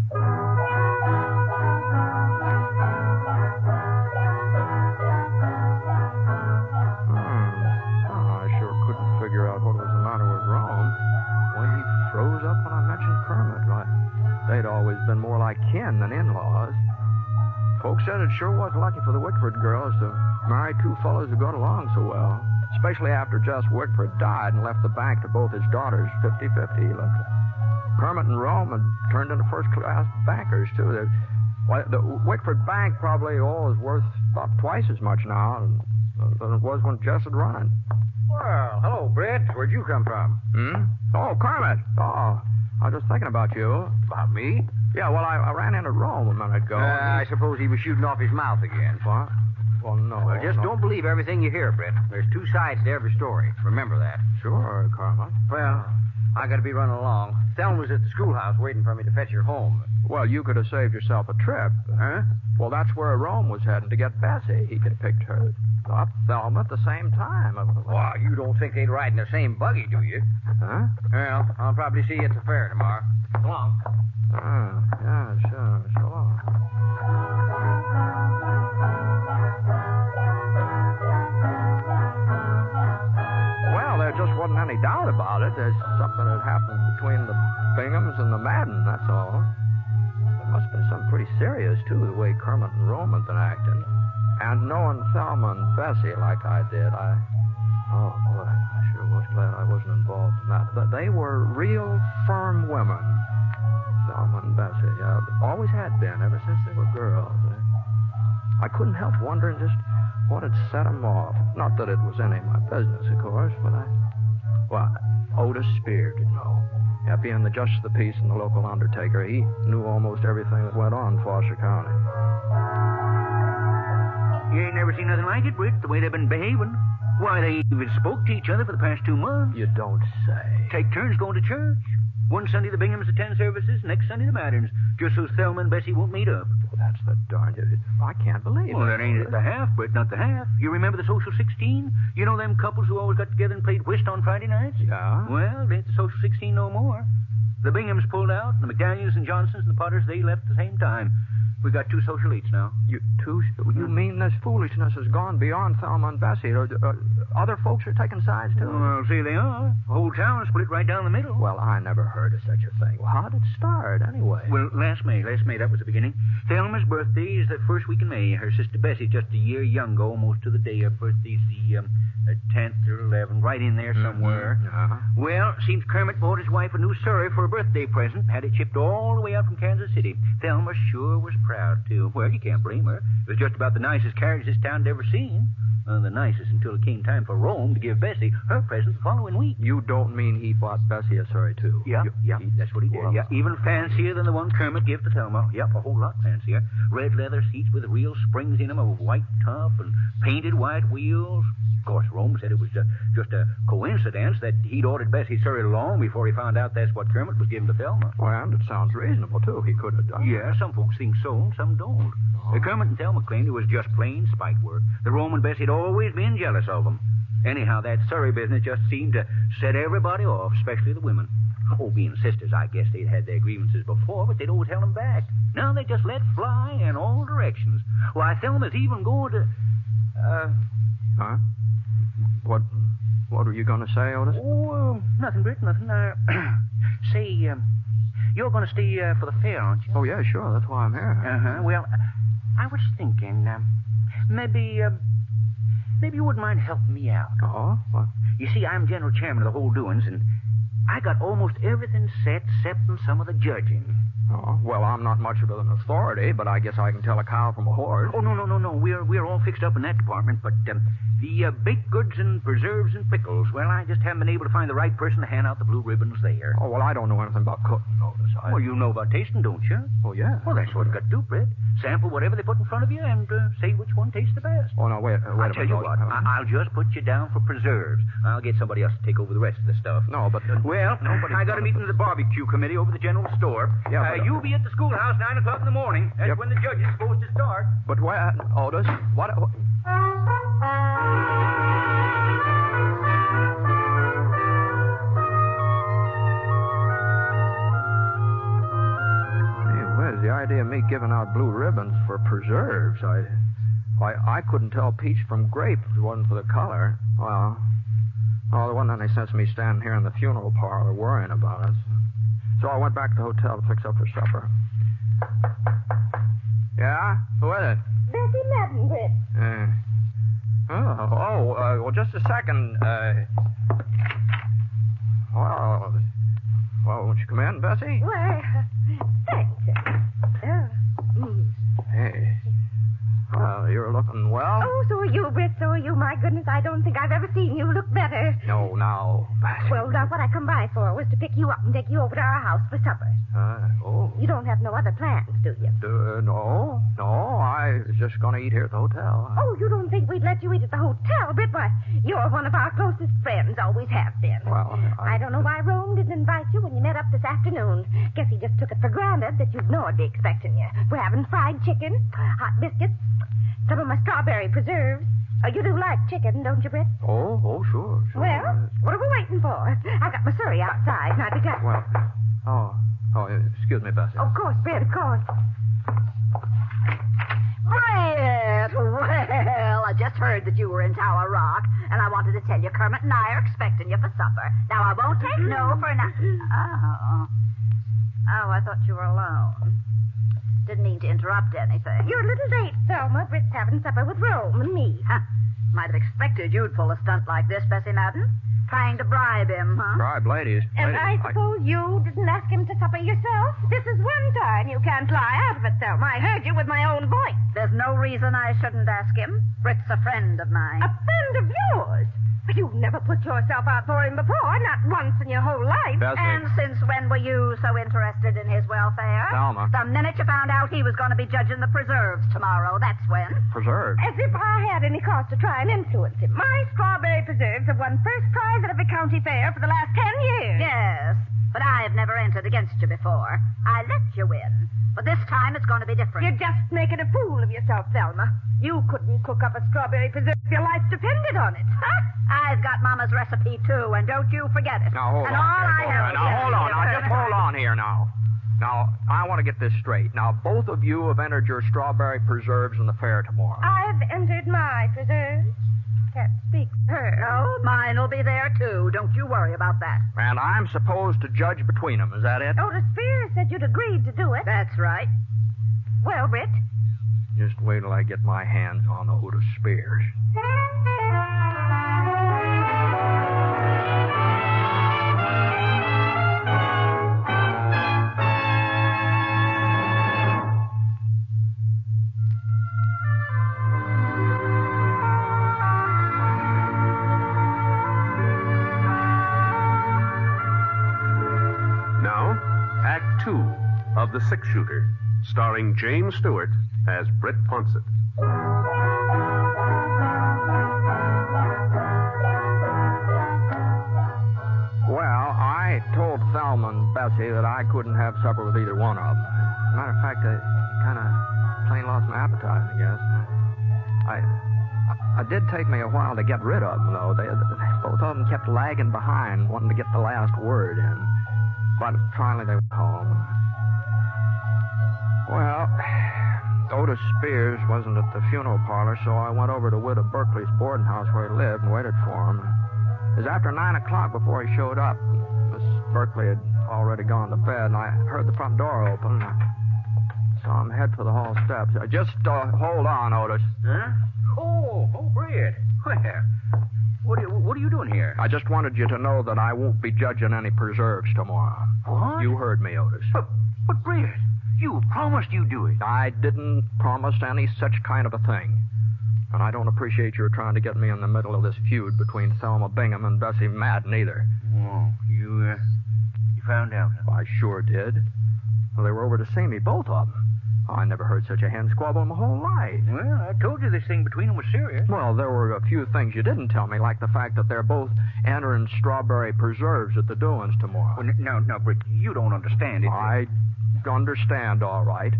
I sure couldn't figure out what was the matter with Rome. Well, he froze up when I mentioned Kermit. They'd always been more like kin than in-laws. Folks said it sure was lucky for the Wickford girls to marry two fellows who got along so well, especially after Jess Wickford died and left the bank to both his daughters, 50-50. He left it. Kermit and Rome had turned into first-class bankers, too. The Wickford Bank probably is worth about twice as much now than it was when Jess had run it. Well, hello, Britt. Where'd you come from? Oh, Kermit. Oh, I was just thinking about you. About me? Yeah, well, I ran into Rome a minute ago. I suppose he was shooting off his mouth again. What? Well, no. Well, just don't believe everything you hear, Britt. There's two sides to every story. Remember that. Sure, Kermit. Well, I got to be running along. Thelma's at the schoolhouse waiting for me to fetch her home. Well, you could have saved yourself a trip. Huh? Well, that's where Rome was heading to get Bessie. He could have picked her up, Thelma, at the same time. Well, you don't think they'd ride in the same buggy, do you? Huh? Well, I'll probably see you at the fair tomorrow. Come on. Yeah, sure. So long. Well, there just wasn't any doubt about it. There's something that happened between the Binghams and the Madden, that's all. It must have been something pretty serious, too, the way Kermit and Rome had been acting. And knowing Thelma and Bessie like I did, I sure was glad I wasn't involved in that. They were real firm women, Thelma and Bessie. Yeah, always had been, ever since they were girls. I couldn't help wondering just what had set them off. Not that it was any of my business, of course, but Otis Spear did know. Yeah, being the justice of the peace and the local undertaker, he knew almost everything that went on in Foster County. You ain't never seen nothing like it, Britt, the way they've been behaving. Why, they even spoke to each other for the past 2 months. You don't say. Take turns going to church. One Sunday the Binghams attend services, next Sunday the Maddens, just so Thelma and Bessie won't meet up. Well, that's the darn... I can't believe it. Well, that ain't the half, Britt, not the half. You remember the Social 16? You know them couples who always got together and played whist on Friday nights? Yeah? Well, they ain't the Social 16 no more. The Binghams pulled out, and the McDaniels and Johnsons and the Potters, they left at the same time. We got 2 social eats now. You mean this foolishness has gone beyond Thelma and Bessie? Other folks are taking sides, too? Well, see, they are. The whole town split right down the middle. Well, I never heard of such a thing. Well, how did it start, anyway? Well, last May, that was the beginning. Thelma's birthday is the first week in May. Her sister Bessie's just a year younger, almost to the day. Her birthday's the 10th or 11th, right in there somewhere. Uh-huh. Well, seems Kermit bought his wife a new Surrey for a birthday present, had it shipped all the way out from Kansas City. Thelma sure was proud, too. Well, you can't blame her. It was just about the nicest carriage this town had ever seen. The nicest until it came time for Rome to give Bessie her present the following week. You don't mean he bought Bessie a Surrey, too? Yeah, that's what he did. Well, yeah, even fancier than the one Kermit gave to Thelma. Yep, a whole lot fancier. Red leather seats with real springs in them of white tough and painted white wheels. Of course, Rome said it was just a coincidence that he'd ordered Bessie Surrey long before he found out that's what Kermit was giving to Thelma. Well, and it sounds reasonable, too. He could have done it. Yeah, some folks think so and some don't. Kermit and Thelma claimed it was just plain spite work. The Rome and Bessie had always been jealous of them. Anyhow, that Surrey business just seemed to set everybody off, especially the women. Oh, being sisters, I guess they'd had their grievances before, but they'd always held them back. Now they just let fly in all directions. Why, Thelma's even going to... Huh? What were you going to say, Otis? Oh, nothing, Britt, nothing. Say, you're going to stay for the fair, aren't you? Oh, yeah, sure. That's why I'm here. Uh-huh. Well, I was thinking, maybe you wouldn't mind helping me out. Oh? What? You see, I'm general chairman of the whole doings, and I got almost everything set, except some of the judging. Oh, well, I'm not much of an authority, but I guess I can tell a cow from a horse. Oh, no. We're all fixed up in that department, but the baked goods and preserves and pickles, well, I just haven't been able to find the right person to hand out the blue ribbons there. Oh, well, I don't know anything about cooking, Otis. Well, you know about tasting, don't you? Oh, yeah. Well, that's what you got to do, Britt. Sample whatever they put in front of you and say which one tastes the best. Oh, no, wait a minute. I'll tell you what, I'll just put you down for preserves. I'll get somebody else to take over the rest of the stuff. No, but... well, I got a meeting with the barbecue committee over the general store. Yeah, but... you'll be at the schoolhouse 9 o'clock in the morning. That's when the judge is supposed to start. But where... Otis, what... The idea of me giving out blue ribbons for preserves, I couldn't tell peach from grape if it wasn't for the color. Well, there wasn't any sense of me standing here in the funeral parlor worrying about it. So I went back to the hotel to fix up for supper. Yeah? Who is it? Bessie Madden, Britt. Well, just a second. Well, won't you come in, Bessie? Why, thanks. Hey. Well, you're looking well. Oh, so are you, Britt. So are you. My goodness, I don't think I've ever seen you look better. No, now, Bessie. Well, now, what I come by for was to pick you up and take you over to our house for supper. You don't have no other plans, do you? No. I was just going to eat here at the hotel. Oh, you don't think we'd let you eat at the hotel, Britt? Why, you're one of our closest friends, always have been. Well, I don't know why Rome didn't invite you when you met up this afternoon. Guess he just took it for granted that you'd know I'd be expecting you. We're having fried chicken, hot biscuits, some of my strawberry preserves. You do like chicken, don't you, Britt? Oh, sure. Well, what are we waiting for? I've got my Surrey outside, and I'd be glad... Well, excuse me, Bessie. Of course, Britt, of course. Britt! Well, I just heard that you were in Tower Rock, and I wanted to tell you Kermit and I are expecting you for supper. Now, I won't take no for an... Oh, I thought you were alone. Didn't mean to interrupt anything. You're a little late, Thelma. Britt's having supper with Rome and me. Might have expected you'd pull a stunt like this, Bessie Madden. Trying to bribe him, huh? Bribe ladies. And I suppose you didn't ask him to supper yourself? This is one time you can't lie out of it, Thelma. I heard you with my own voice. There's no reason I shouldn't ask him. Britt's a friend of mine. A friend of yours? You've never put yourself out for him before, not once in your whole life. Bessie. And since when were you so interested in his welfare? Thelma. The minute you found out he was going to be judging the preserves tomorrow, that's when. Preserves? As if I had any cause to try and influence him. My strawberry preserves have won first prize at every county fair for the last 10 years. Yes, but I've never entered against you before. I let you win. But this time it's going to be different. You're just making a fool of yourself, Thelma. You couldn't cook up a strawberry preserve if your life depended on it. I've got Mama's recipe, too, and don't you forget it. Now, hold on. Now, just hold on here now. Now, I want to get this straight. Now, both of you have entered your strawberry preserves in the fair tomorrow. I've entered my preserves. Can't speak for her. No, mine'll be there, too. Don't you worry about that. And I'm supposed to judge between them. Is that it? Otis Spears said you'd agreed to do it. That's right. Well, Britt? Just wait till I get my hands on Otis Spears. Act 2 of The Six Shooter, starring James Stewart as Britt Ponset. Well, I told Thelma and Bessie that I couldn't have supper with either one of them. Matter of fact, I kind of plain lost my appetite, I guess. It did take me a while to get rid of them, though. They both of them kept lagging behind, wanting to get the last word in. But finally they went home. Well, Otis Spears wasn't at the funeral parlor, so I went over to Widow Berkeley's boarding house where he lived and waited for him. It was after 9 o'clock before he showed up. Miss Berkeley had already gone to bed, and I heard the front door open. I saw him head for the hall steps. Just hold on, Otis. Huh? Oh, Britt. Well, what are you doing here? I just wanted you to know that I won't be judging any preserves tomorrow. What? You heard me, Otis. But Britt, you promised you'd do it. I didn't promise any such kind of a thing. And I don't appreciate your trying to get me in the middle of this feud between Thelma Bingham and Bessie Madden either. Oh, you found out, huh? I sure did. Well, they were over to see me, both of them. I never heard such a hen squabble in my whole life. Well, I told you this thing between them was serious. Well, there were a few things you didn't tell me, like the fact that they're both entering strawberry preserves at the doings tomorrow. Well, now, Britt, you don't understand it. I understand, all right.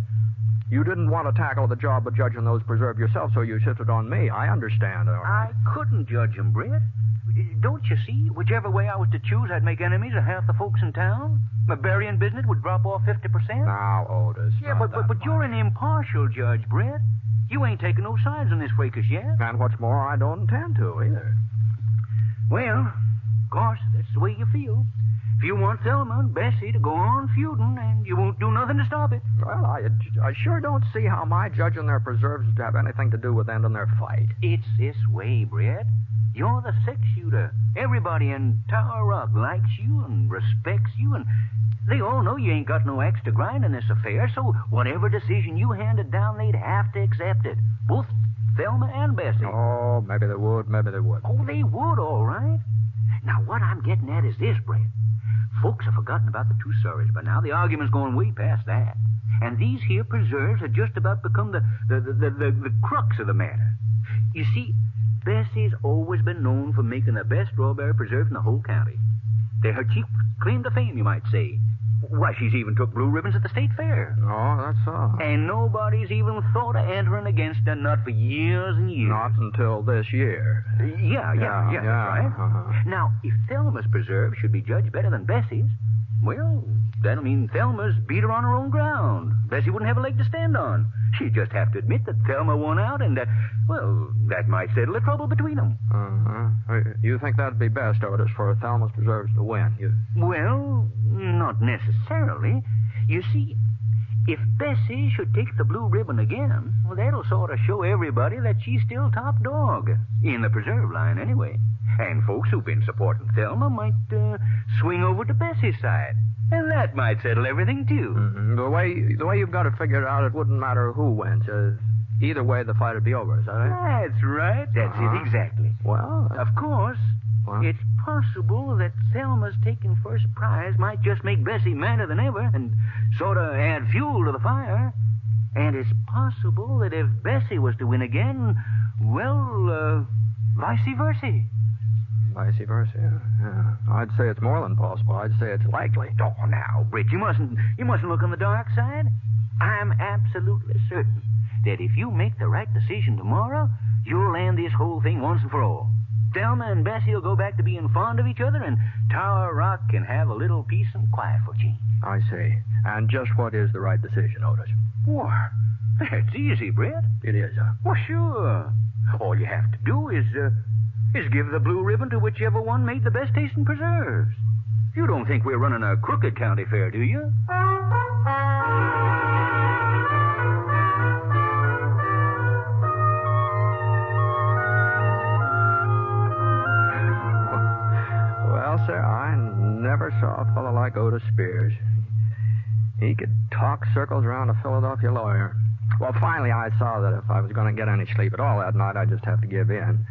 You didn't want to tackle the job of judging those preserves yourself, so you shifted on me. I understand, all right. I couldn't judge them, Britt. Don't you see? Whichever way I was to choose, I'd make enemies of half the folks in town. My burying business would drop off 50%. Now, Otis. Yeah, but you're an impartial judge, Britt. You ain't taking no sides in this fracas yet. And what's more, I don't intend to, either. Well, of course, that's the way you feel. If you want Thelma and Bessie to go on feuding, and you won't do nothing to stop it. Well, I sure don't see how my judging their preserves would have anything to do with ending their fight. It's this way, Britt. You're the six-shooter. Everybody in Tower Rock likes you and respects you, and they all know you ain't got no axe to grind in this affair, so whatever decision you handed down, they'd have to accept it. Both Thelma and Bessie. Oh, maybe they would, maybe they would. Oh, they would, all right. Now, what I'm getting at is this, Britt. Folks have forgotten about the two Surreys by now. The argument's going way past that. And these here preserves have just about become the crux of the matter. You see, Bessie's always been known for making the best strawberry preserves in the whole county. They're her chief claim to fame, you might say. Why, she's even took blue ribbons at the state fair. Oh, that's so. And nobody's even thought of entering against her, not for years and years. Not until this year. Yeah, right. Uh-huh. Now, if Thelma's preserve should be judged better than Bessie's, well, that'll mean Thelma's beat her on her own ground. Bessie wouldn't have a leg to stand on. She'd just have to admit that Thelma won out, and, well, that might settle the trouble between them. Uh-huh. You think that'd be best, Otis, for Thelma's preserves to win? Well, not necessarily. You see, if Bessie should take the blue ribbon again, well, that'll sort of show everybody that she's still top dog. In the preserve line, anyway. And folks who've been supporting Thelma might swing over to Bessie's side. And that might settle everything, too. Mm-hmm. The way you've got it figured out, it wouldn't matter who wins. Either way, the fight would be over, is that it? That's right. That's it, exactly. Well... Of course, it's possible that Thelma's taking first prize might just make Bessie madder than ever and sort of add fuel to the fire. And it's possible that if Bessie was to win again, well, vice versa. Vice versa, yeah. I'd say it's more than possible. I'd say it's likely. Oh, now, Britt, you mustn't look on the dark side. I'm absolutely certain that if you make the right decision tomorrow, you'll end this whole thing once and for all. Thelma and Bessie will go back to being fond of each other, and Tower Rock can have a little peace and quiet for a change. I see. And just what is the right decision, Otis? Why, that's easy, Britt. It is, Well, sure. All you have to do is give the blue ribbon to whichever one made the best tasting preserves. You don't think we're running a crooked county fair, do you? Well, sir, I never saw a fellow like Otis Spears. He could talk circles around a Philadelphia lawyer. Well, finally, I saw that if I was going to get any sleep at all that night, I'd just have to give in.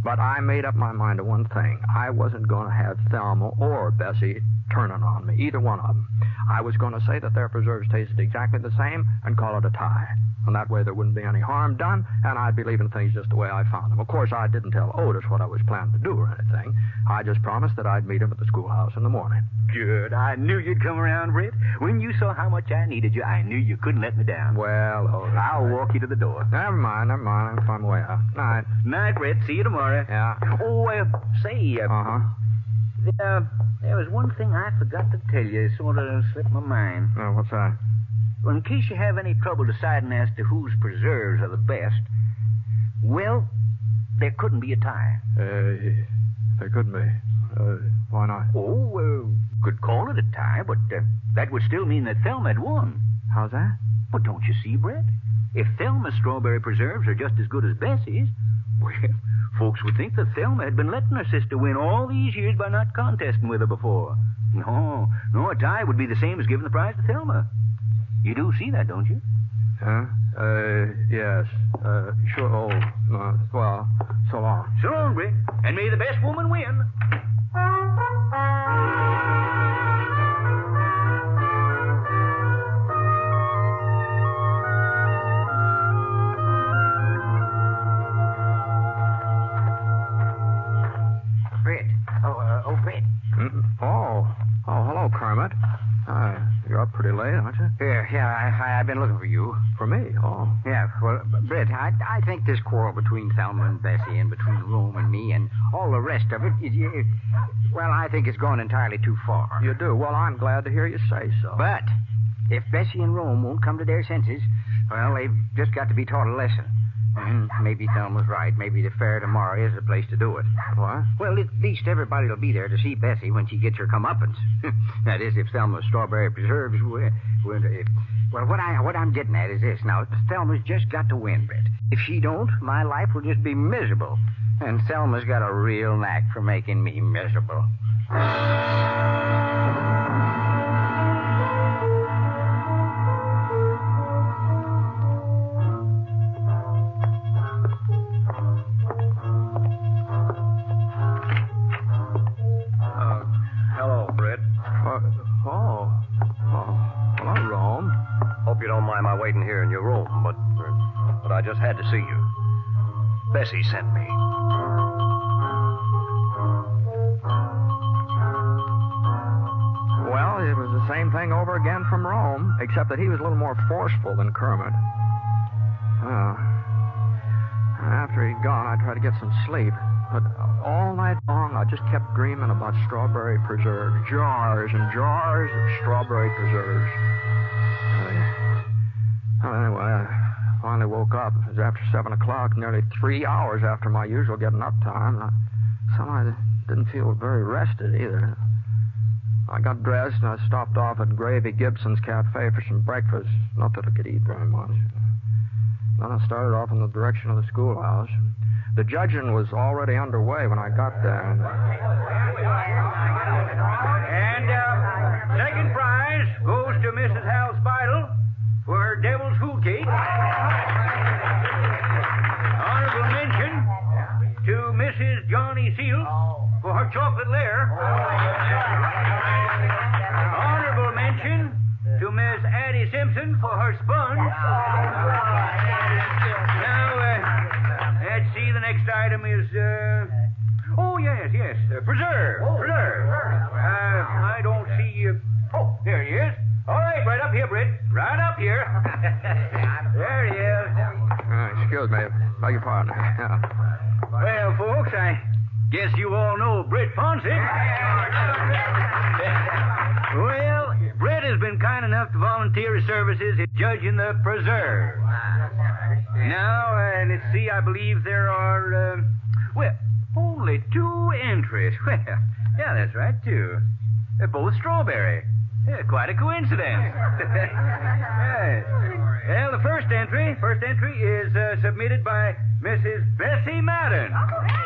But I made up my mind to one thing. I wasn't going to have Thelma or Bessie turning on me, either one of them. I was going to say that their preserves tasted exactly the same and call it a tie. And that way there wouldn't be any harm done, and I'd be leaving things just the way I found them. Of course, I didn't tell Otis what I was planning to do or anything. I just promised that I'd meet him at the schoolhouse in the morning. Good. I knew you'd come around, Britt. When you saw how much I needed you, I knew you couldn't let me down. Well, Otis, I'll walk you to the door. Never mind. I'm on my way out. Night. Night, Britt. See you tomorrow. Yeah. Oh, say, there was one thing I forgot to tell you. It sort of slipped my mind. Oh, what's that? Well, in case you have any trouble deciding as to whose preserves are the best, well, there couldn't be a tie. There couldn't be. Why not? Oh, could call it a tie, but that would still mean that Thelma had won. How's that? Well, don't you see, Brett? If Thelma's strawberry preserves are just as good as Bessie's, well, folks would think that Thelma had been letting her sister win all these years by not contesting with her before. No, a tie would be the same as giving the prize to Thelma. You do see that, don't you? Huh? Yes. Sure. Oh, well, so long. So long, Britt. And may the best woman win. Britt. Britt. Oh, hello, Kermit. You're up pretty late, aren't you? Yeah, I've been looking for you. For me? Oh. Yeah, well, Britt, I think this quarrel between Thelma and Bessie and between Rome and me and all the rest of it, well, I think it's gone entirely too far. You do? Well, I'm glad to hear you say so. But if Bessie and Rome won't come to their senses, well, they've just got to be taught a lesson. And maybe Thelma's right. Maybe the fair tomorrow is the place to do it. What? Well, at least everybody will be there to see Bessie when she gets her comeuppance. That is, if Thelma's strawberry preserves... Well, what I'm getting at is this. Now, Thelma's just got to win, Britt. If she don't, my life will just be miserable. And Thelma's got a real knack for making me miserable. Hello, Britt. Hello, Rome. Hope you don't mind my waiting here in your room, but I just had to see you. Bessie sent me. Well, it was the same thing over again from Rome, except that he was a little more forceful than Kermit. After he'd gone, I tried to get some sleep. But all night long, I just kept dreaming about strawberry preserves. Jars and jars of strawberry preserves. Well, anyway, I finally woke up. It was after 7 o'clock, nearly 3 hours after my usual getting up time. Somehow I didn't feel very rested either. I got dressed and I stopped off at Gravy Gibson's Cafe for some breakfast. Not that I could eat very much. Then I started off in the direction of the schoolhouse. The judging was already underway when I got there. And second prize goes to Mrs. Hal Spidle for her devil's food cake. Honorable mention to Mrs. Johnny Seal for her chocolate lair. Honorable mention to Miss Addie Simpson for her sponge. Let's see, the next item is, preserve. I don't see, there he is. All right, right up here, Britt. Right up here. There he is. Excuse me, beg your pardon. Yeah. Well, folks, I guess you all know Britt Ponset. Well, Britt has been kind enough to volunteer his services in judging the preserve. Now, let's see, I believe there are, only 2 entries. Well, yeah, that's right, 2. They're both strawberry. Yeah, quite a coincidence. Yes. Well, the first entry is submitted by Mrs. Bessie Madden.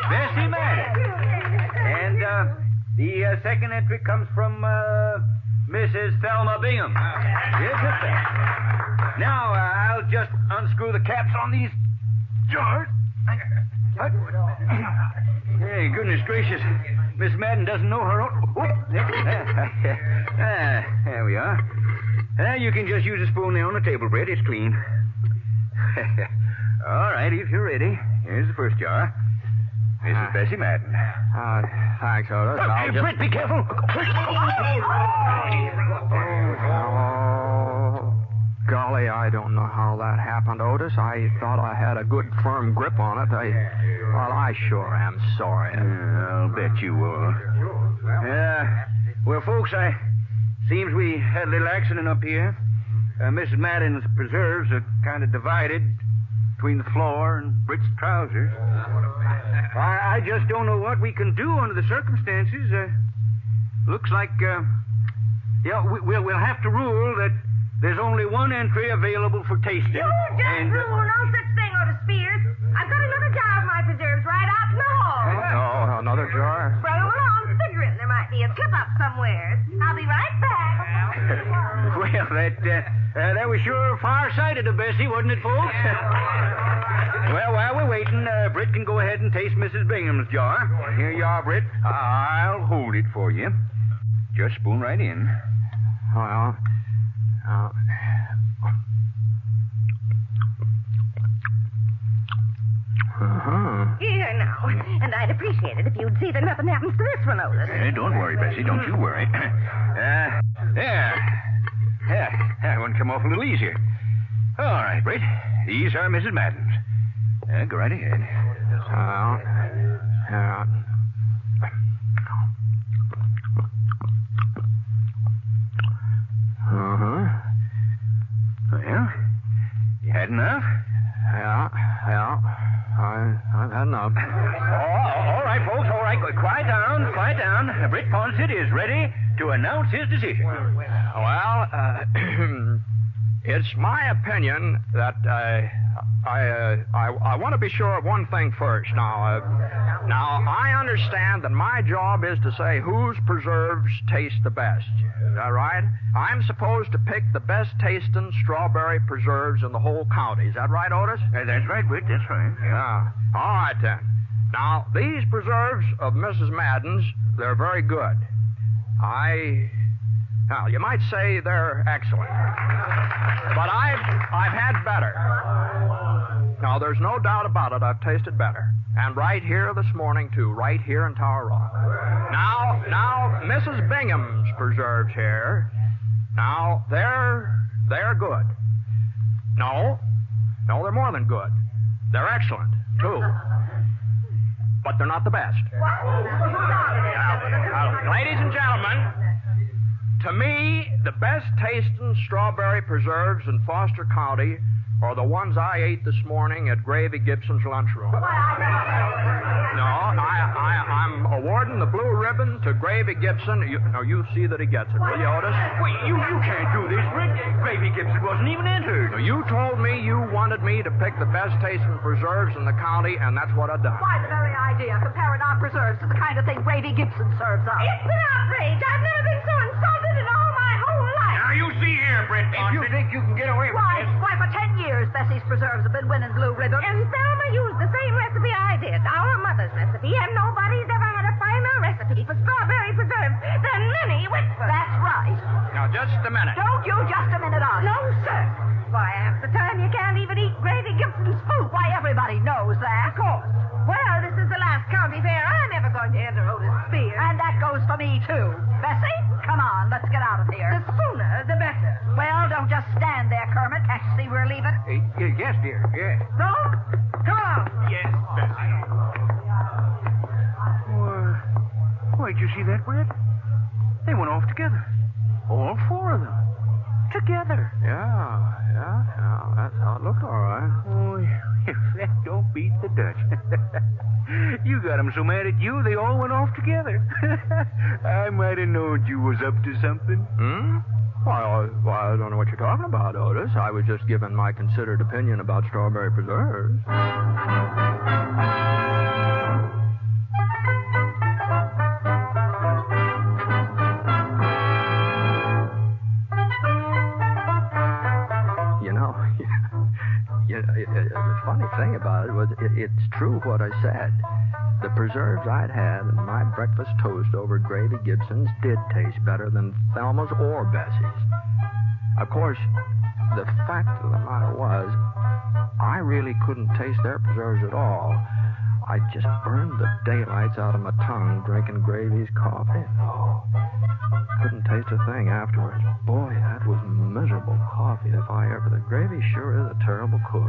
Bessie Madden. And the second entry comes from Mrs. Thelma Bingham. Yes, sir. Now, I'll just unscrew the caps on these jars. Hey, goodness gracious. Miss Madden doesn't know her own... there we are. You can just use a spoon there on the table, Britt. It's clean. All right, if you're ready. Here's the first jar. Mrs. Bessie Madden. Thanks, Otis. Hey, Britt, be careful. Golly, I don't know how that happened, Otis. I thought I had a good firm grip on it. I sure am sorry. I'll bet you will. Yeah. Well, folks, seems we had a little accident up here. Mrs. Madden's preserves are kind of divided between the floor and Britt's trousers. I just don't know what we can do under the circumstances. Looks like, we'll have to rule that there's only one entry available for tasting. You just rule no such thing, Otis Spears. I've got another jar of my preserves right out in the hall. Oh, another jar? Bring them along, figuring there might be a slip-up somewhere. I'll be right back. Well, that was sure far-sighted of Bessie, wasn't it, folks? Well, while we're waiting, Britt can go ahead and taste Mrs. Bingham's jar. Here you are, Britt. I'll hold it for you. Just spoon right in. Well, Here now. And I'd appreciate it if you'd see that nothing happens to this one, Otis. Don't worry, Bessie. Don't you worry. There. That one come off a little easier. All right, Britt. These are Mrs. Madden's. Go right ahead. Well, you had enough? Yeah. I've had enough. All right, folks, all right. Quiet down. Britt Ponset is ready to announce his decision. Well, it's my opinion that I want to be sure of one thing first. Now, I understand that my job is to say whose preserves taste the best. Is that right? I'm supposed to pick the best tasting strawberry preserves in the whole county. Is that right, Otis? That's right, Britt. That's right. Yeah. All right, then. Now, these preserves of Mrs. Madden's, they're very good. Well, you might say they're excellent. But I've had better. Now, there's no doubt about it. I've tasted better. And right here this morning, too. Right here in Tower Rock. Now, Mrs. Bingham's preserves here. Now, they're good. No, they're more than good. They're excellent, too. But they're not the best. Now, ladies and gentlemen, to me, the best tasting strawberry preserves in Foster County are the ones I ate this morning at Gravy Gibson's lunchroom. No, I'm awarding the blue ribbon to Gravy Gibson. You see that he gets it, will you, Otis? Wait, you can't do this, Britt. Gravy Gibson wasn't even entered. Now, you told me you wanted me to pick the best tasting preserves in the county, and that's what I've done. Why, the very idea, comparing our preserves to the kind of thing Gravy Gibson serves us. It's an outrage. I've never been so insulted in all my whole life. Now, you see here, Britt Ponset. If you think you can get away with this... Why, for 10 years, Bessie's preserves have been winning blue ribbons. And Thelma used the same recipe I did, our mother's recipe, and nobody's ever had a finer recipe for strawberry preserves than Minnie Whitford. That's right. Now, just a minute. Don't you just a minute on. No, sir. Why, half the time you can't even eat Gravy Gibson's food. Why, everybody knows that. Of course. Well, this is the last county fair I'm ever going to enter, Otis Spears. And that goes for me, too. Bessie, come on, let's get out of here. The sooner, the better. Well, don't just stand there, Kermit. Can't you see we're leaving? Yes, dear, yes. No? Come on. Yes, Bessie. Why, did you see that, Britt? They went off together. All four of them. Together. Yeah. That's how it looked, all right. Oh, if that don't beat the Dutch. You got 'em so mad at you, they all went off together. I might have known you was up to something. Well, I don't know what you're talking about, Otis. I was just giving my considered opinion about strawberry preserves. The funny thing about it was it's true what I said. The preserves I'd had in my breakfast toast over Gravy Gibson's did taste better than Thelma's or Bessie's. Of course, the fact of the matter was, I really couldn't taste their preserves at all. I just burned the daylights out of my tongue drinking Gravy's coffee. Oh, couldn't taste a thing afterwards. Boy, that was miserable coffee if I ever. The Gravy sure is a terrible cook.